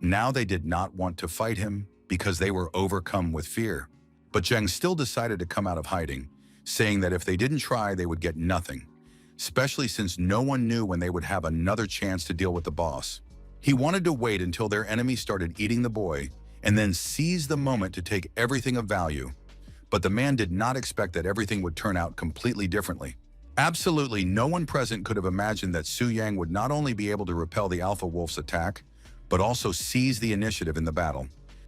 Now they did not want to fight him because they were overcome with fear. But Zheng still decided to come out of hiding, saying that if they didn't try, they would get nothing, especially since no one knew when they would have another chance to deal with the boss. He wanted to wait until their enemy started eating the boy and then seize the moment to take everything of value. But the man did not expect that everything would turn out completely differently. Absolutely no one present could have imagined that Su Yang would not only be able to repel the Alpha Wolf's attack, but also seize the initiative in the battle.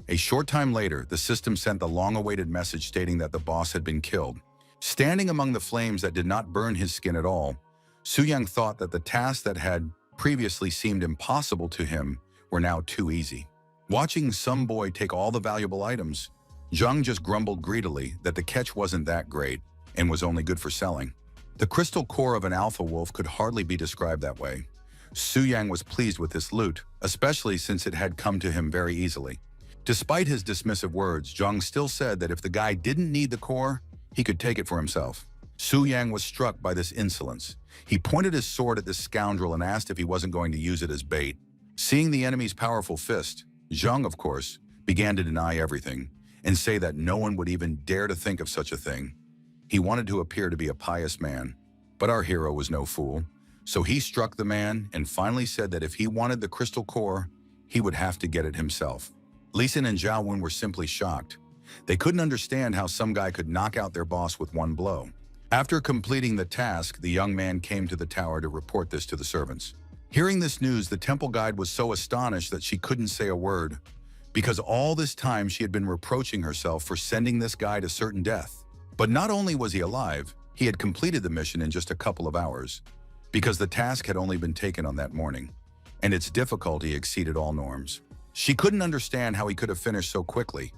A short time later, the system sent the long-awaited message stating that the boss had been killed. Standing among the flames that did not burn his skin at all, Su Yang thought that the tasks that had previously seemed impossible to him were now too easy. Watching some boy take all the valuable items, Zhang just grumbled greedily that the catch wasn't that great and was only good for selling. The crystal core of an alpha wolf could hardly be described that way. Su Yang was pleased with this loot, especially since it had come to him very easily. Despite his dismissive words, Zhang still said that if the guy didn't need the core, he could take it for himself. Su Yang was struck by this insolence. He pointed his sword at this scoundrel and asked if he wasn't going to use it as bait. Seeing the enemy's powerful fist, Zhang, of course, began to deny everything and say that no one would even dare to think of such a thing. He wanted to appear to be a pious man, but our hero was no fool. So he struck the man and finally said that if he wanted the crystal core, he would have to get it himself. Li San and Zhao Wen were simply shocked. They couldn't understand how some guy could knock out their boss with one blow. After completing the task, the young man came to the tower to report this to the servants. Hearing this news, the temple guide was so astonished that she couldn't say a word, because all this time she had been reproaching herself for sending this guy to certain death. But not only was he alive, he had completed the mission in just a couple of hours, because the task had only been taken on that morning, and its difficulty exceeded all norms. She couldn't understand how he could have finished so quickly.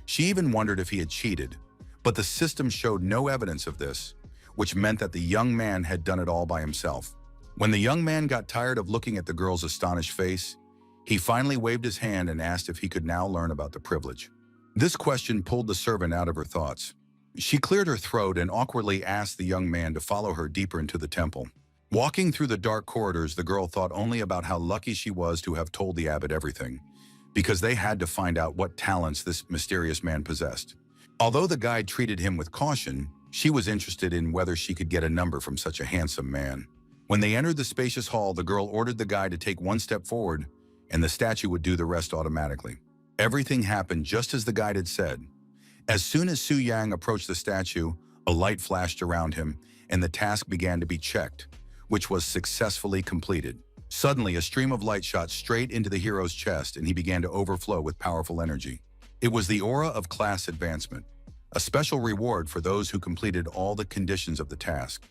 She even wondered if he had cheated, but the system showed no evidence of this, which meant that the young man had done it all by himself. When the young man got tired of looking at the girl's astonished face, he finally waved his hand and asked if he could now learn about the privilege. This question pulled the servant out of her thoughts. She cleared her throat and awkwardly asked the young man to follow her deeper into the temple. Walking through the dark corridors, the girl thought only about how lucky she was to have told the abbot everything, because they had to find out what talents this mysterious man possessed. Although the guide treated him with caution, she was interested in whether she could get a number from such a handsome man. When they entered the spacious hall, the girl ordered the guide to take one step forward, and the statue would do the rest automatically. Everything happened just as the guide had said. As soon as Su Yang approached the statue, a light flashed around him, and the task began to be checked, which was successfully completed. Suddenly, a stream of light shot straight into the hero's chest, and he began to overflow with powerful energy. It was the aura of class advancement, a special reward for those who completed all the conditions of the task.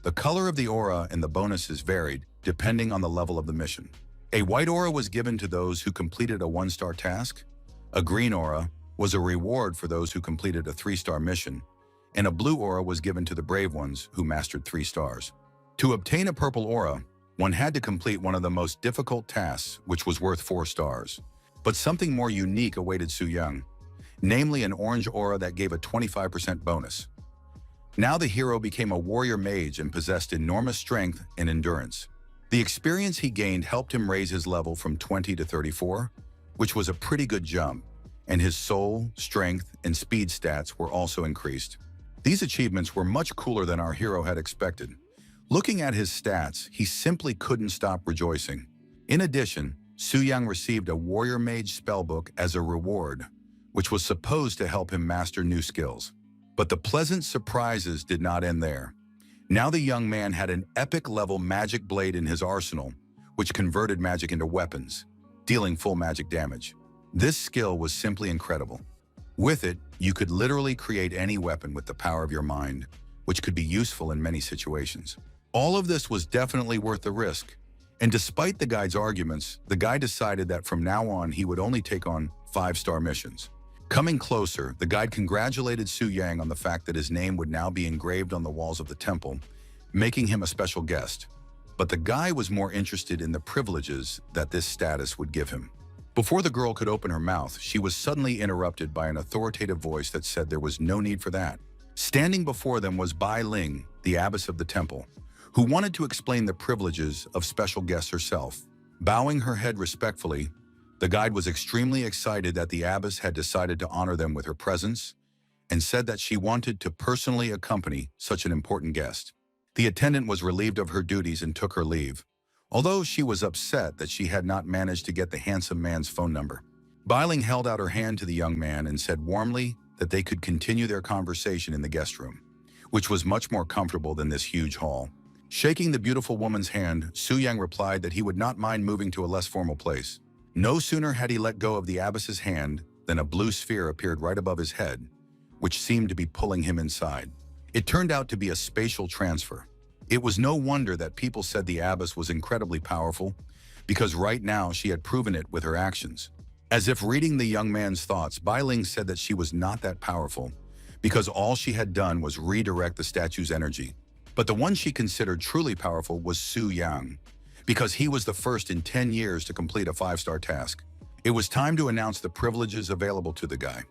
The color of the aura and the bonuses varied depending on the level of the mission. A white aura was given to those who completed a 1-star task, a green aura was a reward for those who completed a 3-star mission, and a blue aura was given to the brave ones who mastered 3 stars. To obtain a purple aura, one had to complete one of the most difficult tasks, which was worth 4 stars. But something more unique awaited Su Yang, namely an orange aura that gave a 25% bonus. Now the hero became a warrior mage and possessed enormous strength and endurance. The experience he gained helped him raise his level from 20 to 34, which was a pretty good jump, and his soul, strength, and speed stats were also increased. These achievements were much cooler than our hero had expected. Looking at his stats, he simply couldn't stop rejoicing. In addition, Su-yang received a warrior mage spellbook as a reward, which was supposed to help him master new skills. But the pleasant surprises did not end there. Now the young man had an epic-level magic blade in his arsenal, which converted magic into weapons, dealing full magic damage. This skill was simply incredible. With it, you could literally create any weapon with the power of your mind, which could be useful in many situations. All of this was definitely worth the risk, and despite the guide's arguments, the guy decided that from now on he would only take on 5-star missions. Coming closer, the guide congratulated Su-yang on the fact that his name would now be engraved on the walls of the temple, making him a special guest. But the guy was more interested in the privileges that this status would give him. Before the girl could open her mouth, she was suddenly interrupted by an authoritative voice that said there was no need for that. Standing before them was Bai Ling, the abbess of the temple, who wanted to explain the privileges of special guests herself. Bowing her head respectfully, the guide was extremely excited that the abbess had decided to honor them with her presence and said that she wanted to personally accompany such an important guest. The attendant was relieved of her duties and took her leave, although she was upset that she had not managed to get the handsome man's phone number. Bailing held out her hand to the young man and said warmly that they could continue their conversation in the guest room, which was much more comfortable than this huge hall. Shaking the beautiful woman's hand, Su-yang replied that he would not mind moving to a less formal place. No sooner had he let go of the abbess's hand than a blue sphere appeared right above his head, which seemed to be pulling him inside. It turned out to be a spatial transfer. It was no wonder that people said the abbess was incredibly powerful, because right now she had proven it with her actions. As if reading the young man's thoughts, Bai Ling said that she was not that powerful, because all she had done was redirect the statue's energy. But the one she considered truly powerful was Su-yang, because he was the first in 10 years to complete a 5-star task. It was time to announce the privileges available to the guy.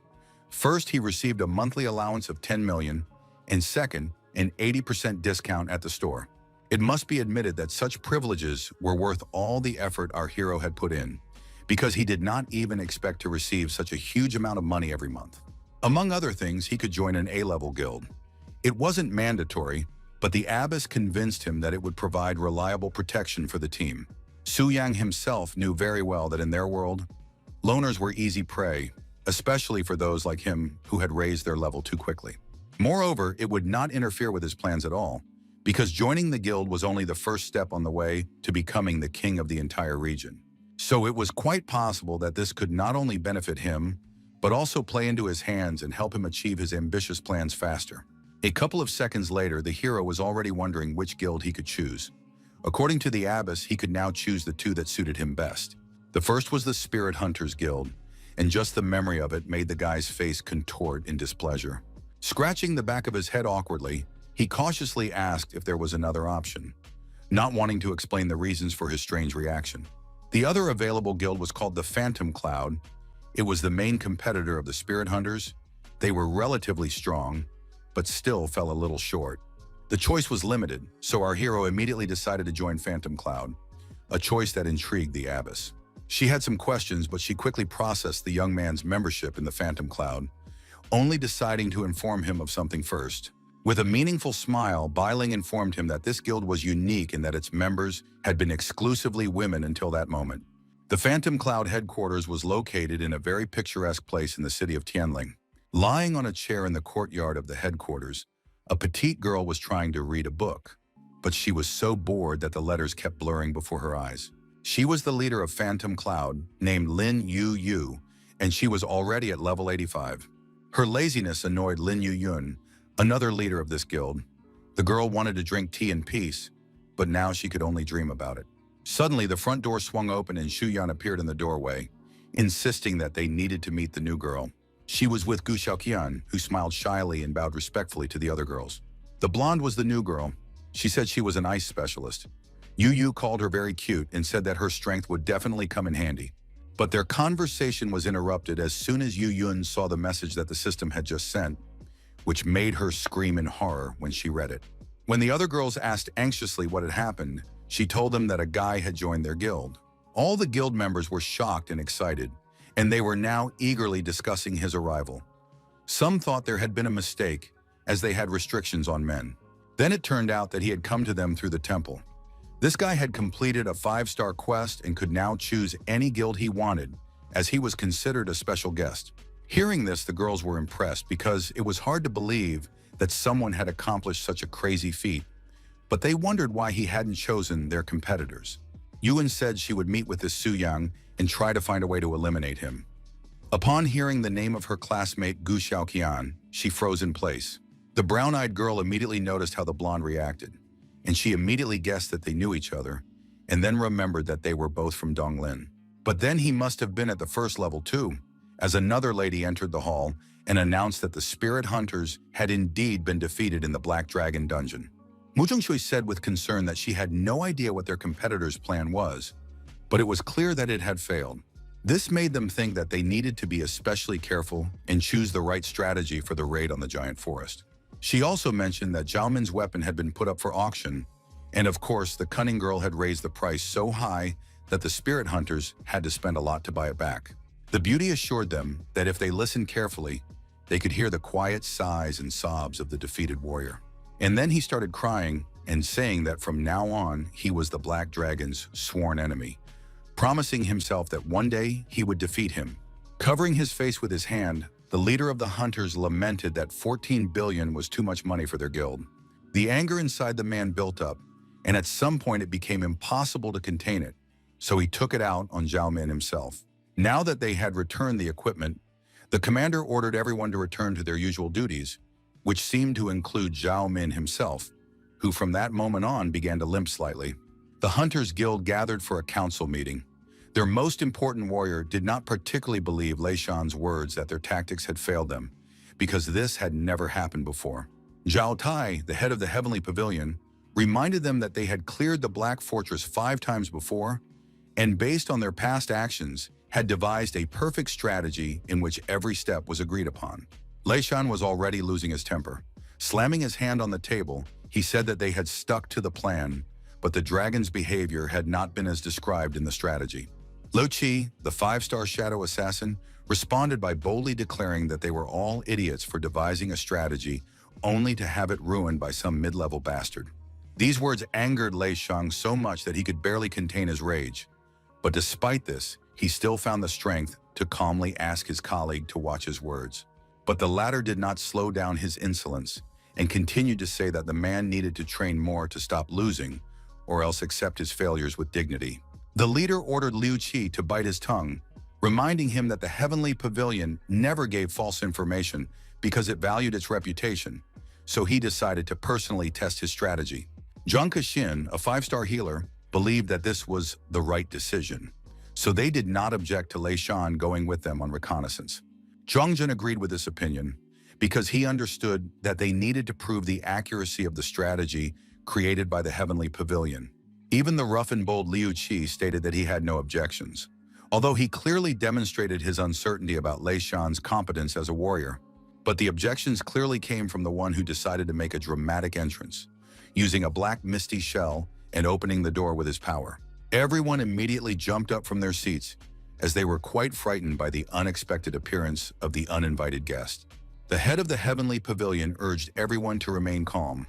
First, he received a monthly allowance of 10 million, and second, an 80% discount at the store. It must be admitted that such privileges were worth all the effort our hero had put in, because he did not even expect to receive such a huge amount of money every month. Among other things, he could join an A-level guild. It wasn't mandatory, but the abbess convinced him that it would provide reliable protection for the team. Su-yang himself knew very well that in their world, loners were easy prey, especially for those like him who had raised their level too quickly. Moreover, it would not interfere with his plans at all, because joining the guild was only the first step on the way to becoming the king of the entire region. So it was quite possible that this could not only benefit him, but also play into his hands and help him achieve his ambitious plans faster. A couple of seconds later, the hero was already wondering which guild he could choose. According to the abbess, he could now choose the two that suited him best. The first was the Spirit Hunters Guild, and just the memory of it made the guy's face contort in displeasure. Scratching the back of his head awkwardly, he cautiously asked if there was another option, not wanting to explain the reasons for his strange reaction. The other available guild was called the Phantom Cloud. It was the main competitor of the Spirit Hunters. They were relatively strong, but still fell a little short. The choice was limited, so our hero immediately decided to join Phantom Cloud, a choice that intrigued the abbess. She had some questions, but she quickly processed the young man's membership in the Phantom Cloud, only deciding to inform him of something first. With a meaningful smile, Bai Ling informed him that this guild was unique in that its members had been exclusively women until that moment. The Phantom Cloud headquarters was located in a very picturesque place in the city of Tianling. Lying on a chair in the courtyard of the headquarters, a petite girl was trying to read a book, but she was so bored that the letters kept blurring before her eyes. She was the leader of Phantom Cloud, named Lin Yu, and she was already at level 85. Her laziness annoyed Lin Yun, another leader of this guild. The girl wanted to drink tea in peace, but now she could only dream about it. Suddenly, the front door swung open and Shu Yan appeared in the doorway, insisting that they needed to meet the new girl. She was with Gu Xiaoqian, who smiled shyly and bowed respectfully to the other girls. The blonde was the new girl. She said she was an ice specialist. Yu called her very cute and said that her strength would definitely come in handy. But their conversation was interrupted as soon as Yun saw the message that the system had just sent, which made her scream in horror when she read it. When the other girls asked anxiously what had happened, She told them that a guy had joined their guild. All the guild members were shocked and excited, and they were now eagerly discussing his arrival. Some thought there had been a mistake, as they had restrictions on men. Then it turned out that he had come to them through the temple. This guy had completed a 5-star quest and could now choose any guild he wanted, as he was considered a special guest. Hearing this, the girls were impressed because it was hard to believe that someone had accomplished such a crazy feat, but they wondered why he hadn't chosen their competitors. Yuan said she would meet with this Su Yang and try to find a way to eliminate him. Upon hearing the name of her classmate Gu Xiaoqian, she froze in place. The brown-eyed girl immediately noticed how the blonde reacted, and she immediately guessed that they knew each other, and then remembered that they were both from Donglin. But then he must have been at the first level too, as another lady entered the hall and announced that the spirit hunters had indeed been defeated in the Black Dragon dungeon. Mu Zhongshui said with concern that she had no idea what their competitor's plan was, but it was clear that it had failed. This made them think that they needed to be especially careful and choose the right strategy for the raid on the giant forest. She also mentioned that Zhao Min's weapon had been put up for auction, and of course the cunning girl had raised the price so high that the spirit hunters had to spend a lot to buy it back. The beauty assured them that if they listened carefully, they could hear the quiet sighs and sobs of the defeated warrior. And then he started crying and saying that from now on he was the Black Dragon's sworn enemy, promising himself that one day he would defeat him. Covering his face with his hand, the leader of the hunters lamented that 14 billion was too much money for their guild. The anger inside the man built up, and at some point it became impossible to contain it, so he took it out on Zhao Min himself. Now that they had returned the equipment, the commander ordered everyone to return to their usual duties, which seemed to include Zhao Min himself, who from that moment on began to limp slightly. The Hunters Guild gathered for a council meeting. Their most important warrior did not particularly believe Lei Shan's words that their tactics had failed them, because this had never happened before. Zhao Tai, the head of the Heavenly Pavilion, reminded them that they had cleared the Black Fortress 5 times before, and based on their past actions, had devised a perfect strategy in which every step was agreed upon. Lei Shan was already losing his temper. Slamming his hand on the table, he said that they had stuck to the plan, but the dragon's behavior had not been as described in the strategy. Lo Qi, the 5-star shadow assassin, responded by boldly declaring that they were all idiots for devising a strategy only to have it ruined by some mid-level bastard. These words angered Lei Shan so much that he could barely contain his rage. But despite this, he still found the strength to calmly ask his colleague to watch his words. But the latter did not slow down his insolence and continued to say that the man needed to train more to stop losing, or else accept his failures with dignity. The leader ordered Liu Qi to bite his tongue, reminding him that the Heavenly Pavilion never gave false information because it valued its reputation, so he decided to personally test his strategy. Zhang Kexin, a 5-star healer, believed that this was the right decision, so they did not object to Lei Shan going with them on reconnaissance. Zhang Jun agreed with this opinion because he understood that they needed to prove the accuracy of the strategy created by the Heavenly Pavilion. Even the rough and bold Liu Qi stated that he had no objections, although he clearly demonstrated his uncertainty about Lei Shan's competence as a warrior. But the objections clearly came from the one who decided to make a dramatic entrance, using a black misty shell and opening the door with his power. Everyone immediately jumped up from their seats, as they were quite frightened by the unexpected appearance of the uninvited guest. The head of the Heavenly Pavilion urged everyone to remain calm,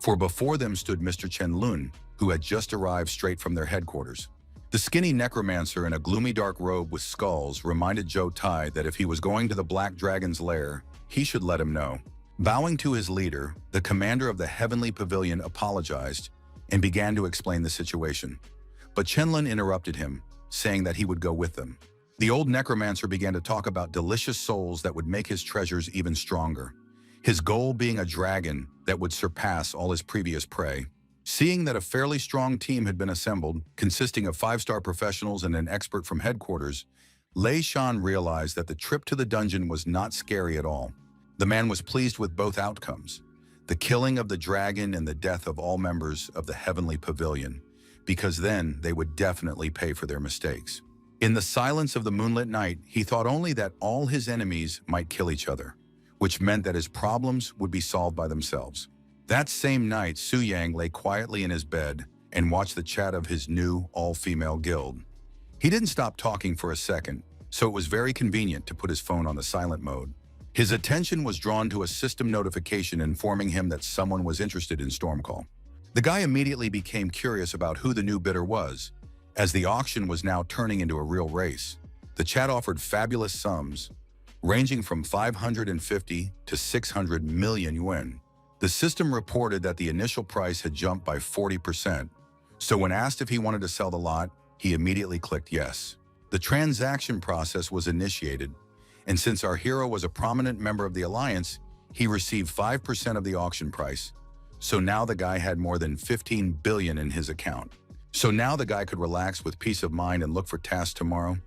for before them stood Mr. Chen Lun, who had just arrived straight from their headquarters. The skinny necromancer in a gloomy dark robe with skulls reminded Zhou Tai that if he was going to the Black Dragon's lair, he should let him know. Bowing to his leader, the commander of the Heavenly Pavilion apologized and began to explain the situation. But Chen Lun interrupted him, saying that he would go with them. The old necromancer began to talk about delicious souls that would make his treasures even stronger, his goal being a dragon that would surpass all his previous prey. Seeing that a fairly strong team had been assembled, consisting of 5-star professionals and an expert from headquarters, Lei Shan realized that the trip to the dungeon was not scary at all. The man was pleased with both outcomes, the killing of the dragon and the death of all members of the Heavenly Pavilion, because then they would definitely pay for their mistakes. In the silence of the moonlit night, he thought only that all his enemies might kill each other, which meant that his problems would be solved by themselves. That same night, Su Yang lay quietly in his bed and watched the chat of his new all-female guild. He didn't stop talking for a second, so it was very convenient to put his phone on the silent mode. His attention was drawn to a system notification informing him that someone was interested in Stormcall. The guy immediately became curious about who the new bidder was, as the auction was now turning into a real race. The chat offered fabulous sums, ranging from 550 to 600 million yuan. The system reported that the initial price had jumped by 40%, so when asked if he wanted to sell the lot, he immediately clicked yes. The transaction process was initiated, and since our hero was a prominent member of the alliance, he received 5% of the auction price. So now the guy had more than 15 billion in his account. So now the guy could relax with peace of mind and look for tasks tomorrow,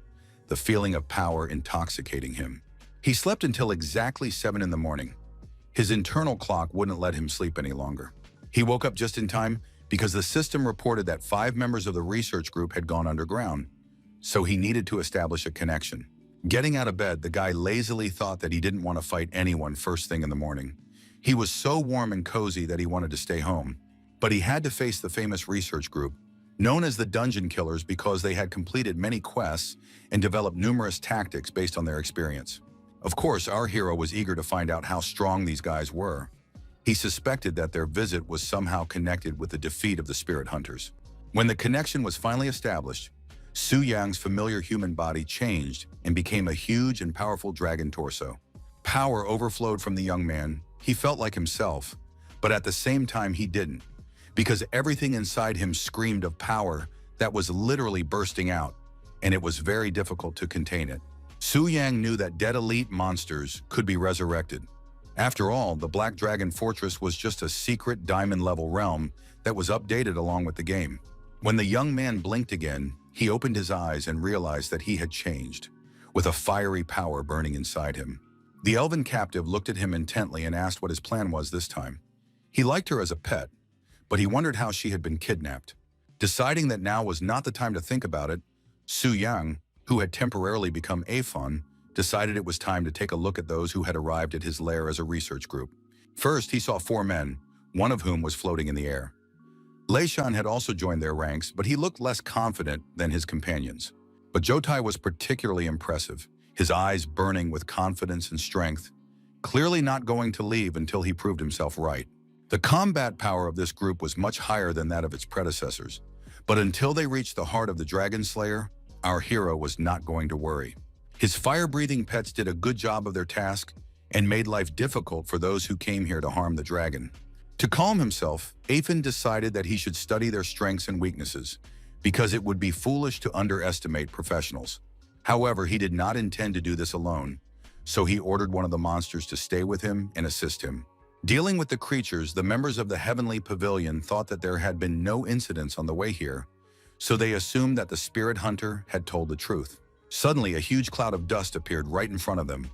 the feeling of power intoxicating him. He slept until exactly 7 in the morning. His internal clock wouldn't let him sleep any longer. He woke up just in time because the system reported that 5 members of the research group had gone underground, so he needed to establish a connection. Getting out of bed, the guy lazily thought that he didn't want to fight anyone first thing in the morning. He was so warm and cozy that he wanted to stay home. But he had to face the famous research group, known as the Dungeon Killers because they had completed many quests and developed numerous tactics based on their experience. Of course, our hero was eager to find out how strong these guys were. He suspected that their visit was somehow connected with the defeat of the spirit hunters. When the connection was finally established, Su Yang's familiar human body changed and became a huge and powerful dragon torso. Power overflowed from the young man. He felt like himself, but at the same time he didn't, because everything inside him screamed of power that was literally bursting out, and it was very difficult to contain it. Su Yang knew that dead elite monsters could be resurrected. After all, the Black Dragon Fortress was just a secret diamond-level realm that was updated along with the game. When the young man blinked again, he opened his eyes and realized that he had changed, with a fiery power burning inside him. The elven captive looked at him intently and asked what his plan was this time. He liked her as a pet, but he wondered how she had been kidnapped. Deciding that now was not the time to think about it, Su Yang, who had temporarily become Afon, decided it was time to take a look at those who had arrived at his lair as a research group. First, he saw 4 men, one of whom was floating in the air. Lei Shan had also joined their ranks, but he looked less confident than his companions. But Jotai was particularly impressive, his eyes burning with confidence and strength, clearly not going to leave until he proved himself right. The combat power of this group was much higher than that of its predecessors, but until they reached the heart of the Dragon Slayer, our hero was not going to worry. His fire-breathing pets did a good job of their task and made life difficult for those who came here to harm the dragon. To calm himself, Afon decided that he should study their strengths and weaknesses, because it would be foolish to underestimate professionals. However, he did not intend to do this alone, so he ordered one of the monsters to stay with him and assist him. Dealing with the creatures, the members of the Heavenly Pavilion thought that there had been no incidents on the way here, so they assumed that the spirit hunter had told the truth. Suddenly, a huge cloud of dust appeared right in front of them,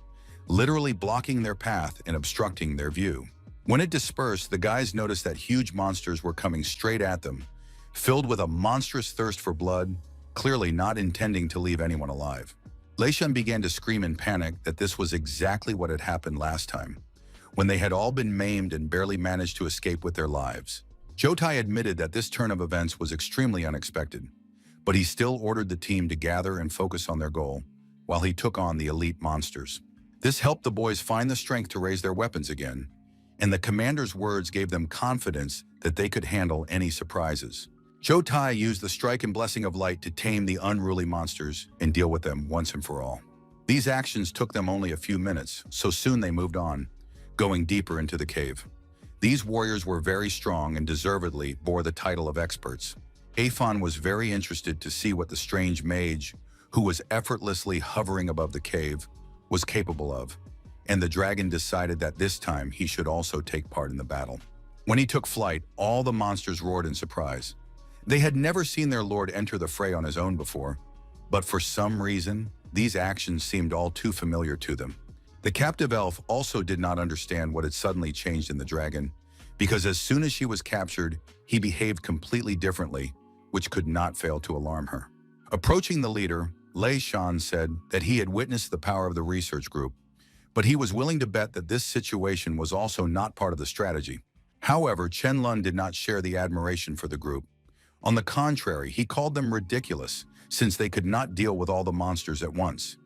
literally blocking their path and obstructing their view. When it dispersed, the guys noticed that huge monsters were coming straight at them, filled with a monstrous thirst for blood, clearly not intending to leave anyone alive. Lei Shan began to scream in panic that this was exactly what had happened last time, when they had all been maimed and barely managed to escape with their lives. Jotai admitted that this turn of events was extremely unexpected, but he still ordered the team to gather and focus on their goal, while he took on the elite monsters. This helped the boys find the strength to raise their weapons again, and the commander's words gave them confidence that they could handle any surprises. Jotai used the strike and blessing of light to tame the unruly monsters and deal with them once and for all. These actions took them only a few minutes, so soon they moved on, going deeper into the cave. These warriors were very strong and deservedly bore the title of experts. Afon was very interested to see what the strange mage, who was effortlessly hovering above the cave, was capable of, and the dragon decided that this time he should also take part in the battle. When he took flight, all the monsters roared in surprise. They had never seen their lord enter the fray on his own before, but for some reason, these actions seemed all too familiar to them. The captive elf also did not understand what had suddenly changed in the dragon, because as soon as she was captured, he behaved completely differently, which could not fail to alarm her. Approaching the leader, Lei Shan said that he had witnessed the power of the research group, but he was willing to bet that this situation was also not part of the strategy. However, Chen Lun did not share the admiration for the group. On the contrary, he called them ridiculous, since they could not deal with all the monsters at once.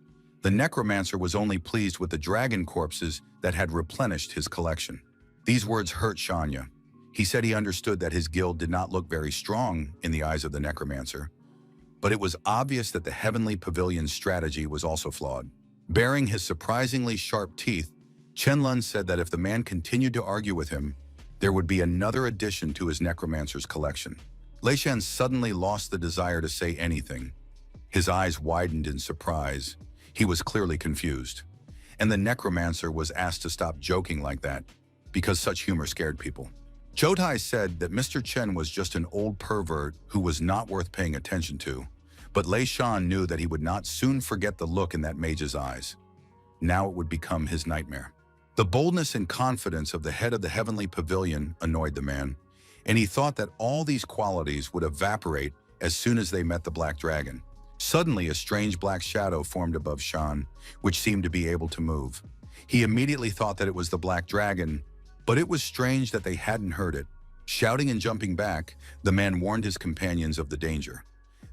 The necromancer was only pleased with the dragon corpses that had replenished his collection. These words hurt Shanya. He said he understood that his guild did not look very strong in the eyes of the necromancer, but it was obvious that the Heavenly Pavilion's strategy was also flawed. Baring his surprisingly sharp teeth, Qianlun said that if the man continued to argue with him, there would be another addition to his necromancer's collection. Lei Shan suddenly lost the desire to say anything. His eyes widened in surprise. He was clearly confused. And the necromancer was asked to stop joking like that, because such humor scared people. Chotai said that Mr. Chen was just an old pervert who was not worth paying attention to, but Lei Shan knew that he would not soon forget the look in that mage's eyes. Now it would become his nightmare. The boldness and confidence of the head of the Heavenly Pavilion annoyed the man, and he thought that all these qualities would evaporate as soon as they met the Black Dragon. Suddenly, a strange black shadow formed above Shan, which seemed to be able to move. He immediately thought that it was the Black Dragon, but it was strange that they hadn't heard it. Shouting and jumping back, the man warned his companions of the danger.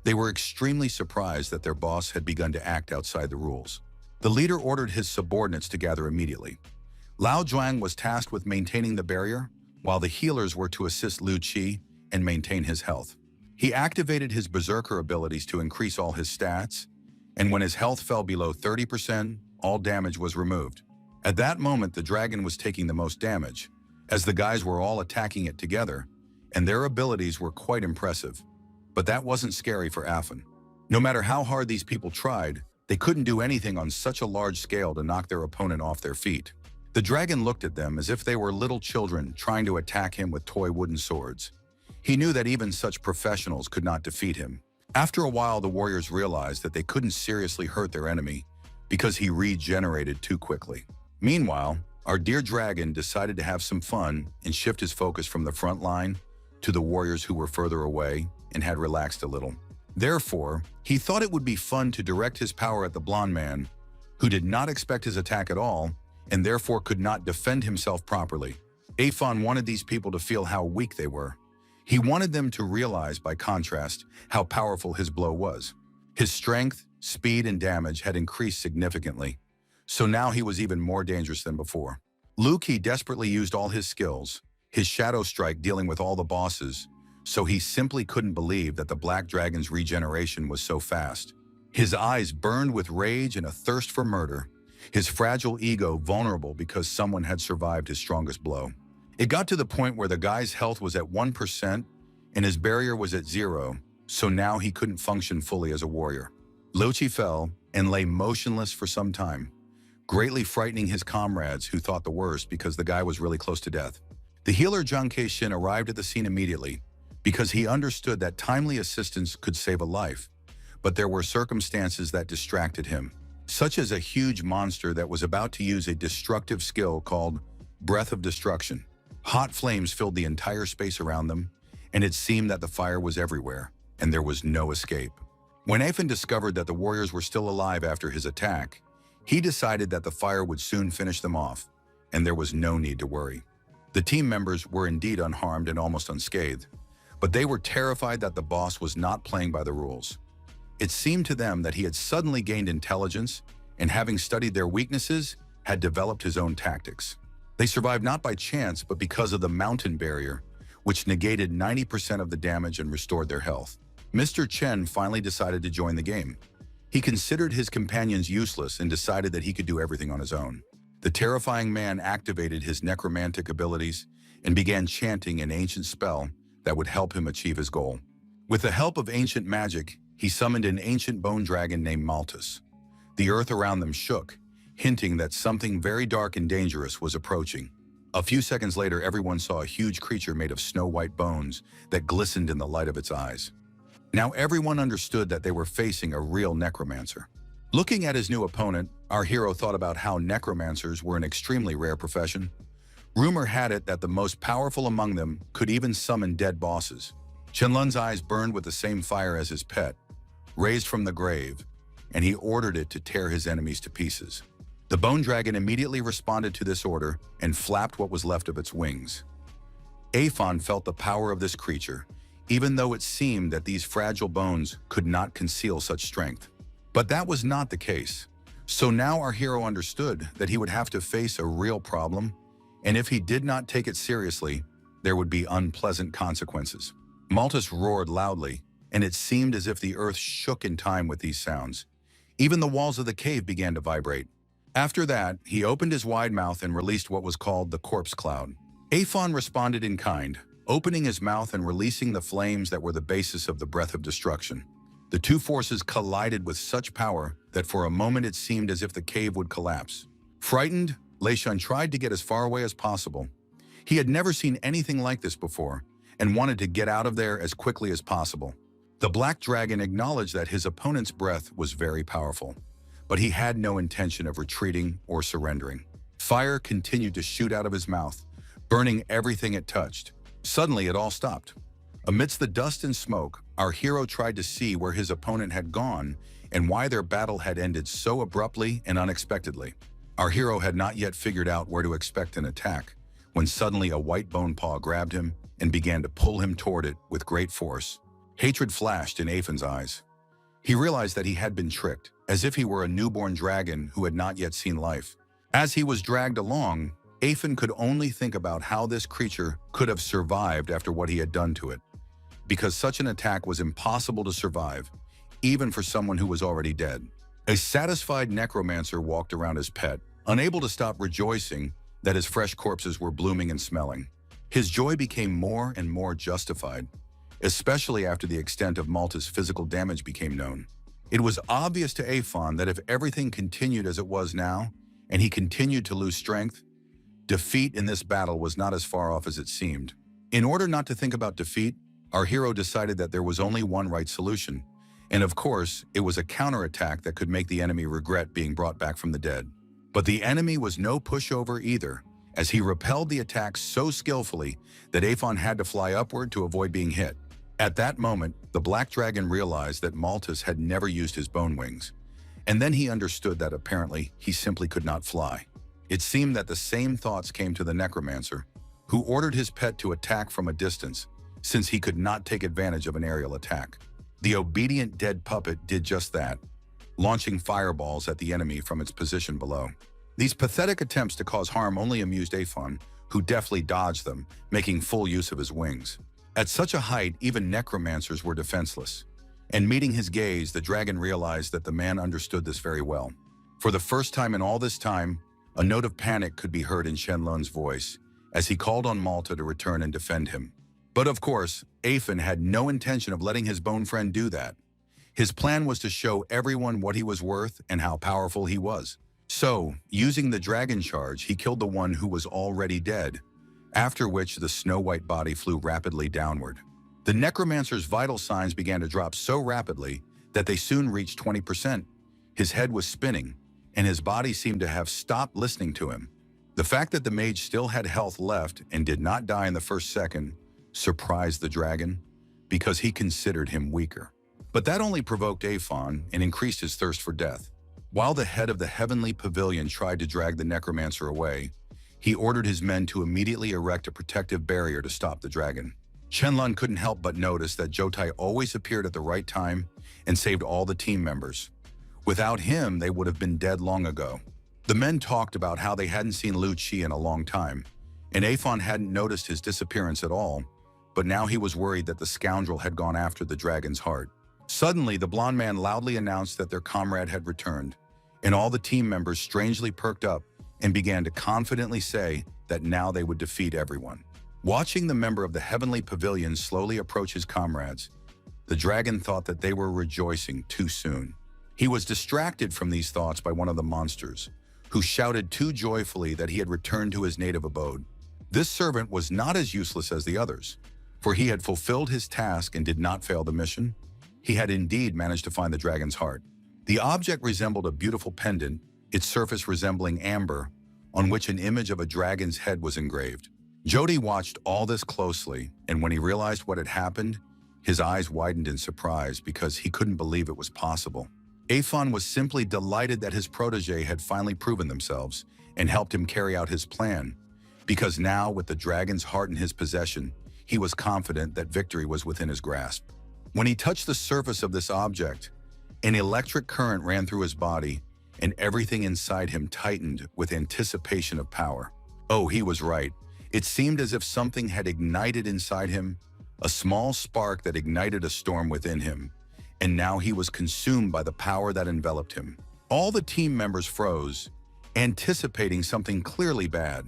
They were extremely surprised that their boss had begun to act outside the rules. The leader ordered his subordinates to gather immediately. Lao Zhuang was tasked with maintaining the barrier, while the healers were to assist Lu Qi and maintain his health. He activated his berserker abilities to increase all his stats, and when his health fell below 30%, all damage was removed. At that moment, the dragon was taking the most damage, as the guys were all attacking it together, and their abilities were quite impressive. But that wasn't scary for Afin. No matter how hard these people tried, they couldn't do anything on such a large scale to knock their opponent off their feet. The dragon looked at them as if they were little children trying to attack him with toy wooden swords. He knew that even such professionals could not defeat him. After a while, the warriors realized that they couldn't seriously hurt their enemy because he regenerated too quickly. Meanwhile, our dear dragon decided to have some fun and shift his focus from the front line to the warriors who were further away and had relaxed a little. Therefore, he thought it would be fun to direct his power at the blonde man, who did not expect his attack at all and therefore could not defend himself properly. Afon wanted these people to feel how weak they were. He wanted them to realize, by contrast, how powerful his blow was. His strength, speed, and damage had increased significantly, so now he was even more dangerous than before. Lu Qi desperately used all his skills, his shadow strike dealing with all the bosses, so he simply couldn't believe that the Black Dragon's regeneration was so fast. His eyes burned with rage and a thirst for murder, his fragile ego vulnerable because someone had survived his strongest blow. It got to the point where the guy's health was at 1% and his barrier was at 0, so now he couldn't function fully as a warrior. Lu Qi fell and lay motionless for some time, greatly frightening his comrades who thought the worst because the guy was really close to death. The healer Zhang Keishin arrived at the scene immediately because he understood that timely assistance could save a life, but there were circumstances that distracted him, such as a huge monster that was about to use a destructive skill called Breath of Destruction. Hot flames filled the entire space around them, and it seemed that the fire was everywhere, and there was no escape. When Afin discovered that the warriors were still alive after his attack, he decided that the fire would soon finish them off, and there was no need to worry. The team members were indeed unharmed and almost unscathed, but they were terrified that the boss was not playing by the rules. It seemed to them that he had suddenly gained intelligence and, having studied their weaknesses, had developed his own tactics. They survived not by chance, but because of the mountain barrier, which negated 90% of the damage and restored their health. Mr. Chen finally decided to join the game. He considered his companions useless and decided that he could do everything on his own. The terrifying man activated his necromantic abilities and began chanting an ancient spell that would help him achieve his goal. With the help of ancient magic, he summoned an ancient bone dragon named Malthus. The earth around them shook, hinting that something very dark and dangerous was approaching. A few seconds later, everyone saw a huge creature made of snow-white bones that glistened in the light of its eyes. Now everyone understood that they were facing a real necromancer. Looking at his new opponent, our hero thought about how necromancers were an extremely rare profession. Rumor had it that the most powerful among them could even summon dead bosses. Qianlun's eyes burned with the same fire as his pet, raised from the grave, and he ordered it to tear his enemies to pieces. The bone dragon immediately responded to this order and flapped what was left of its wings. Afon felt the power of this creature, even though it seemed that these fragile bones could not conceal such strength. But that was not the case. So now our hero understood that he would have to face a real problem, and if he did not take it seriously, there would be unpleasant consequences. Malthus roared loudly, and it seemed as if the earth shook in time with these sounds. Even the walls of the cave began to vibrate. After that, he opened his wide mouth and released what was called the corpse cloud. Aphon responded in kind, opening his mouth and releasing the flames that were the basis of the breath of destruction. The two forces collided with such power that for a moment it seemed as if the cave would collapse. Frightened, Leishun tried to get as far away as possible. He had never seen anything like this before and wanted to get out of there as quickly as possible. The black dragon acknowledged that his opponent's breath was very powerful, but he had no intention of retreating or surrendering. Fire continued to shoot out of his mouth, burning everything it touched. Suddenly, it all stopped. Amidst the dust and smoke, our hero tried to see where his opponent had gone and why their battle had ended so abruptly and unexpectedly. Our hero had not yet figured out where to expect an attack, when suddenly a white bone paw grabbed him and began to pull him toward it with great force. Hatred flashed in Aphon's eyes. He realized that he had been tricked, as if he were a newborn dragon who had not yet seen life. As he was dragged along, Aphon could only think about how this creature could have survived after what he had done to it, because such an attack was impossible to survive, even for someone who was already dead. A satisfied necromancer walked around his pet, unable to stop rejoicing that his fresh corpses were blooming and smelling. His joy became more and more justified, especially after the extent of Malta's physical damage became known. It was obvious to Aphon that if everything continued as it was now, and he continued to lose strength, defeat in this battle was not as far off as it seemed. In order not to think about defeat, our hero decided that there was only one right solution, and of course, it was a counterattack that could make the enemy regret being brought back from the dead. But the enemy was no pushover either, as he repelled the attack so skillfully that Aphon had to fly upward to avoid being hit. At that moment, the black dragon realized that Malthus had never used his bone wings, and then he understood that apparently he simply could not fly. It seemed that the same thoughts came to the necromancer, who ordered his pet to attack from a distance, since he could not take advantage of an aerial attack. The obedient dead puppet did just that, launching fireballs at the enemy from its position below. These pathetic attempts to cause harm only amused Aphon, who deftly dodged them, making full use of his wings. At such a height, even necromancers were defenseless. And meeting his gaze, the dragon realized that the man understood this very well. For the first time in all this time, a note of panic could be heard in Shenlun's voice, as he called on Malta to return and defend him. But of course, Aphon had no intention of letting his bone friend do that. His plan was to show everyone what he was worth and how powerful he was. So, using the dragon charge, he killed the one who was already dead, after which the snow-white body flew rapidly downward. The necromancer's vital signs began to drop so rapidly that they soon reached 20%. His head was spinning, and his body seemed to have stopped listening to him. The fact that the mage still had health left and did not die in the first second surprised the dragon, because he considered him weaker. But that only provoked Aphon and increased his thirst for death. While the head of the heavenly pavilion tried to drag the necromancer away, he ordered his men to immediately erect a protective barrier to stop the dragon. Shenlun couldn't help but notice that Jotai always appeared at the right time and saved all the team members. Without him, they would have been dead long ago. The men talked about how they hadn't seen Lu Qi in a long time, and Aphon hadn't noticed his disappearance at all, but now he was worried that the scoundrel had gone after the dragon's heart. Suddenly, the blond man loudly announced that their comrade had returned, and all the team members strangely perked up and began to confidently say that now they would defeat everyone. Watching the member of the heavenly pavilion slowly approach his comrades, the dragon thought that they were rejoicing too soon. He was distracted from these thoughts by one of the monsters, who shouted too joyfully that he had returned to his native abode. This servant was not as useless as the others, for he had fulfilled his task and did not fail the mission. He had indeed managed to find the dragon's heart. The object resembled a beautiful pendant, its surface resembling amber, on which an image of a dragon's head was engraved. Jody watched all this closely, and when he realized what had happened, his eyes widened in surprise because he couldn't believe it was possible. Aphon was simply delighted that his protege had finally proven themselves and helped him carry out his plan, because now, with the dragon's heart in his possession, he was confident that victory was within his grasp. When he touched the surface of this object, an electric current ran through his body, and everything inside him tightened with anticipation of power. Oh, he was right. It seemed as if something had ignited inside him, a small spark that ignited a storm within him, and now he was consumed by the power that enveloped him. All the team members froze, anticipating something clearly bad.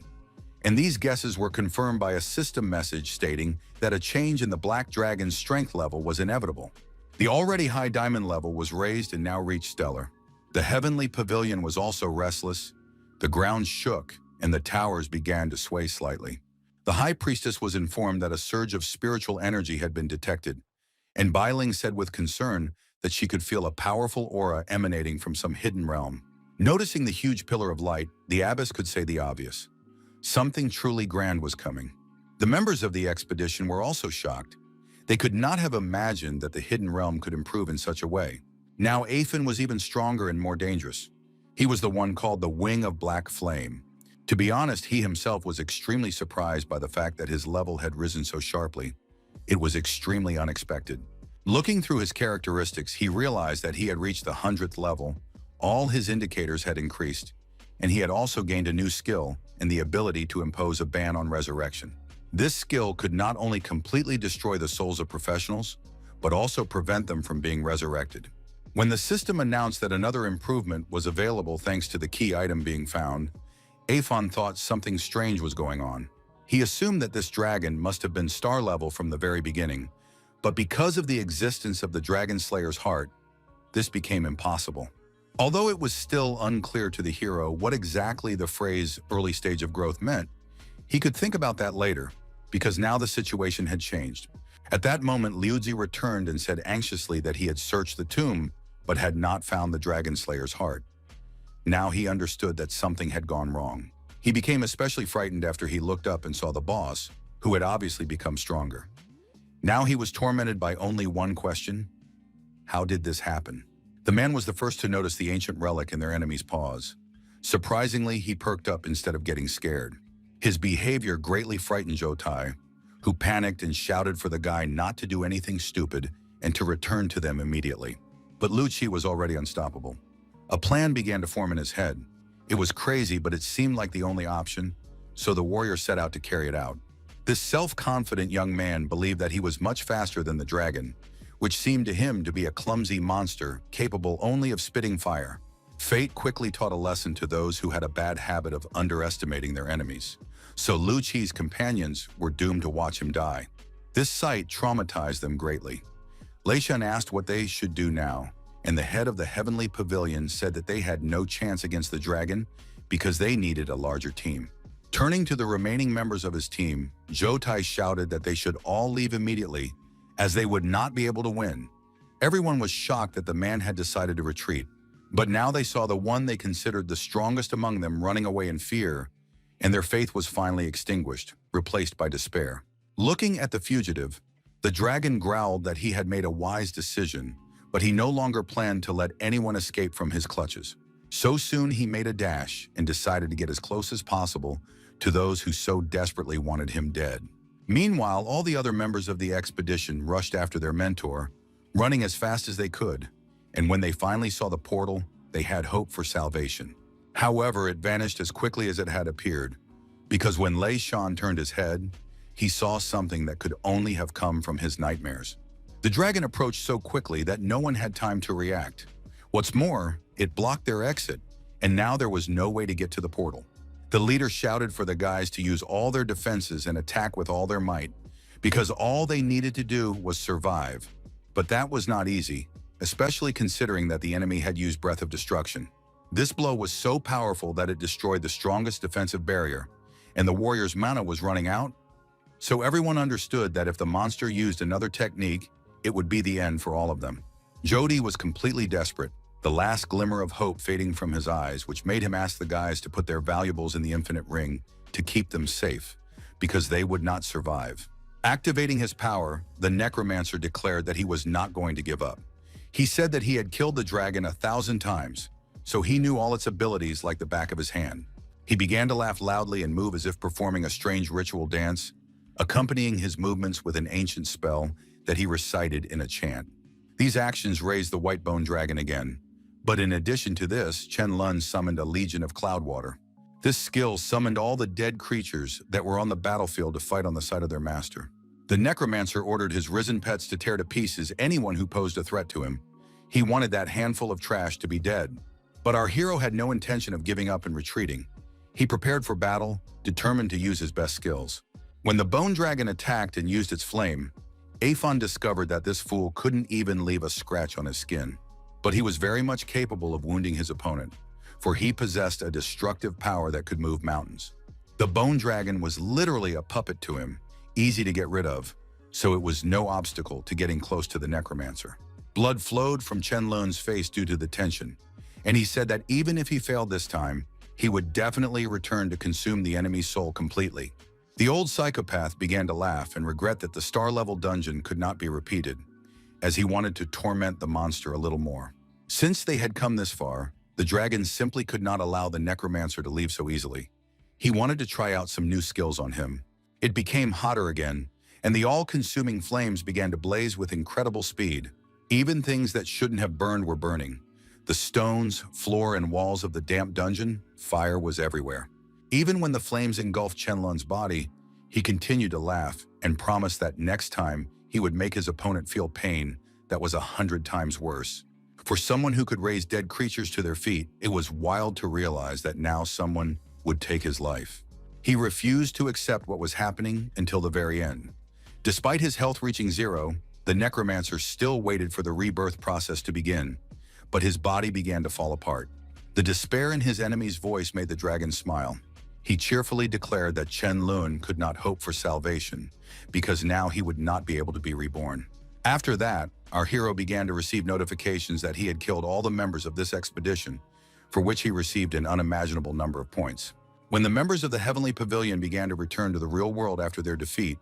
And these guesses were confirmed by a system message stating that a change in the Black Dragon's strength level was inevitable. The already high diamond level was raised and now reached stellar. The heavenly pavilion was also restless, the ground shook, and the towers began to sway slightly. The high priestess was informed that a surge of spiritual energy had been detected, and Bailing said with concern that she could feel a powerful aura emanating from some hidden realm. Noticing the huge pillar of light, the abbess could say the obvious. Something truly grand was coming. The members of the expedition were also shocked. They could not have imagined that the hidden realm could improve in such a way. Now Aphin was even stronger and more dangerous. He was the one called the Wing of Black Flame. To be honest, he himself was extremely surprised by the fact that his level had risen so sharply. It was extremely unexpected. Looking through his characteristics, he realized that he had reached the 100th level. All his indicators had increased, and he had also gained a new skill and the ability to impose a ban on resurrection. This skill could not only completely destroy the souls of professionals, but also prevent them from being resurrected. When the system announced that another improvement was available thanks to the key item being found, Aphin thought something strange was going on. He assumed that this dragon must have been star level from the very beginning, but because of the existence of the Dragon Slayer's heart, this became impossible. Although it was still unclear to the hero what exactly the phrase early stage of growth meant, he could think about that later, because now the situation had changed. At that moment, Liuzi returned and said anxiously that he had searched the tomb, but had not found the Dragon Slayer's heart. Now he understood that something had gone wrong. He became especially frightened after he looked up and saw the boss, who had obviously become stronger. Now he was tormented by only one question: how did this happen? The man was the first to notice the ancient relic in their enemy's paws. Surprisingly, he perked up instead of getting scared. His behavior greatly frightened Jotai, who panicked and shouted for the guy not to do anything stupid and to return to them immediately. But Lu Qi was already unstoppable. A plan began to form in his head. It was crazy, but it seemed like the only option, so the warrior set out to carry it out. This self-confident young man believed that he was much faster than the dragon, which seemed to him to be a clumsy monster capable only of spitting fire. Fate quickly taught a lesson to those who had a bad habit of underestimating their enemies. So Lu Qi's companions were doomed to watch him die. This sight traumatized them greatly. Lei Shun asked what they should do now, and the head of the heavenly pavilion said that they had no chance against the dragon because they needed a larger team. Turning to the remaining members of his team, Jotai shouted that they should all leave immediately, as they would not be able to win. Everyone was shocked that the man had decided to retreat, but now they saw the one they considered the strongest among them running away in fear, and their faith was finally extinguished, replaced by despair. Looking at the fugitive, the dragon growled that he had made a wise decision, but he no longer planned to let anyone escape from his clutches. So soon he made a dash and decided to get as close as possible to those who so desperately wanted him dead. Meanwhile, all the other members of the expedition rushed after their mentor, running as fast as they could, and when they finally saw the portal, they had hope for salvation. However, it vanished as quickly as it had appeared, because when Lei Shun turned his head, he saw something that could only have come from his nightmares. The dragon approached so quickly that no one had time to react. What's more, it blocked their exit, and now there was no way to get to the portal. The leader shouted for the guys to use all their defenses and attack with all their might, because all they needed to do was survive. But that was not easy, especially considering that the enemy had used Breath of Destruction. This blow was so powerful that it destroyed the strongest defensive barrier, and the warrior's mana was running out. So everyone understood that if the monster used another technique, it would be the end for all of them. Jody was completely desperate, the last glimmer of hope fading from his eyes, which made him ask the guys to put their valuables in the infinite ring to keep them safe, because they would not survive. Activating his power, the necromancer declared that he was not going to give up. He said that he had killed the dragon 1,000 times, so he knew all its abilities like the back of his hand. He began to laugh loudly and move as if performing a strange ritual dance, accompanying his movements with an ancient spell that he recited in a chant. These actions raised the white bone dragon again. But in addition to this, Chen Lun summoned a legion of cloudwater. This skill summoned all the dead creatures that were on the battlefield to fight on the side of their master. The necromancer ordered his risen pets to tear to pieces anyone who posed a threat to him. He wanted that handful of trash to be dead. But our hero had no intention of giving up and retreating. He prepared for battle, determined to use his best skills. When the bone dragon attacked and used its flame, Afon discovered that this fool couldn't even leave a scratch on his skin. But he was very much capable of wounding his opponent, for he possessed a destructive power that could move mountains. The bone dragon was literally a puppet to him, easy to get rid of, so it was no obstacle to getting close to the necromancer. Blood flowed from Chen Lun's face due to the tension, and he said that even if he failed this time, he would definitely return to consume the enemy's soul completely. The old psychopath began to laugh and regret that the star-level dungeon could not be repeated, as he wanted to torment the monster a little more. Since they had come this far, the dragon simply could not allow the necromancer to leave so easily. He wanted to try out some new skills on him. It became hotter again, and the all-consuming flames began to blaze with incredible speed. Even things that shouldn't have burned were burning. The stones, floor, and walls of the damp dungeon, fire was everywhere. Even when the flames engulfed Chen Lun's body, he continued to laugh and promised that next time he would make his opponent feel pain that was 100 times worse. For someone who could raise dead creatures to their feet, it was wild to realize that now someone would take his life. He refused to accept what was happening until the very end. Despite his health reaching zero, the necromancer still waited for the rebirth process to begin, but his body began to fall apart. The despair in his enemy's voice made the dragon smile. He cheerfully declared that Chen Lun could not hope for salvation, because now he would not be able to be reborn. After that, our hero began to receive notifications that he had killed all the members of this expedition, for which he received an unimaginable number of points. When the members of the Heavenly Pavilion began to return to the real world after their defeat,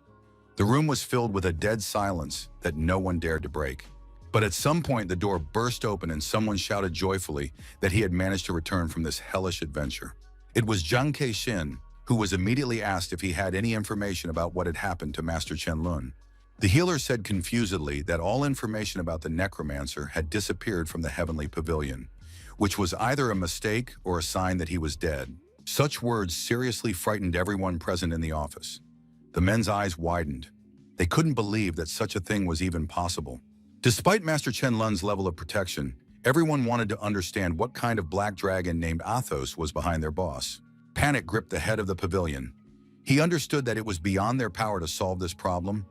the room was filled with a dead silence that no one dared to break. But at some point, the door burst open and someone shouted joyfully that he had managed to return from this hellish adventure. It was Zhang Keixin, who was immediately asked if he had any information about what had happened to Master Chen Lun. The healer said confusedly that all information about the necromancer had disappeared from the Heavenly Pavilion, which was either a mistake or a sign that he was dead. Such words seriously frightened everyone present in the office. The men's eyes widened. They couldn't believe that such a thing was even possible. Despite Master Chen Lun's level of protection, everyone wanted to understand what kind of black dragon named Athos was behind their boss. Panic gripped the head of the pavilion. He understood that it was beyond their power to solve this problem.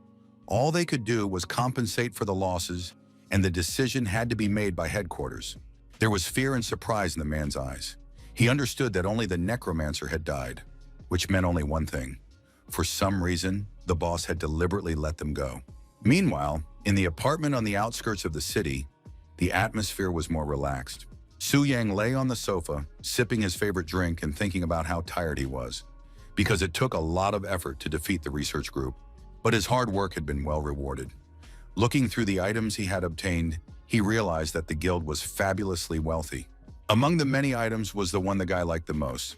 All they could do was compensate for the losses, and the decision had to be made by headquarters. There was fear and surprise in the man's eyes. He understood that only the necromancer had died, which meant only one thing. For some reason, the boss had deliberately let them go. Meanwhile, in the apartment on the outskirts of the city, the atmosphere was more relaxed. Su Yang lay on the sofa, sipping his favorite drink and thinking about how tired he was, because it took a lot of effort to defeat the research group. But his hard work had been well rewarded. Looking through the items he had obtained, he realized that the guild was fabulously wealthy. Among the many items was the one the guy liked the most.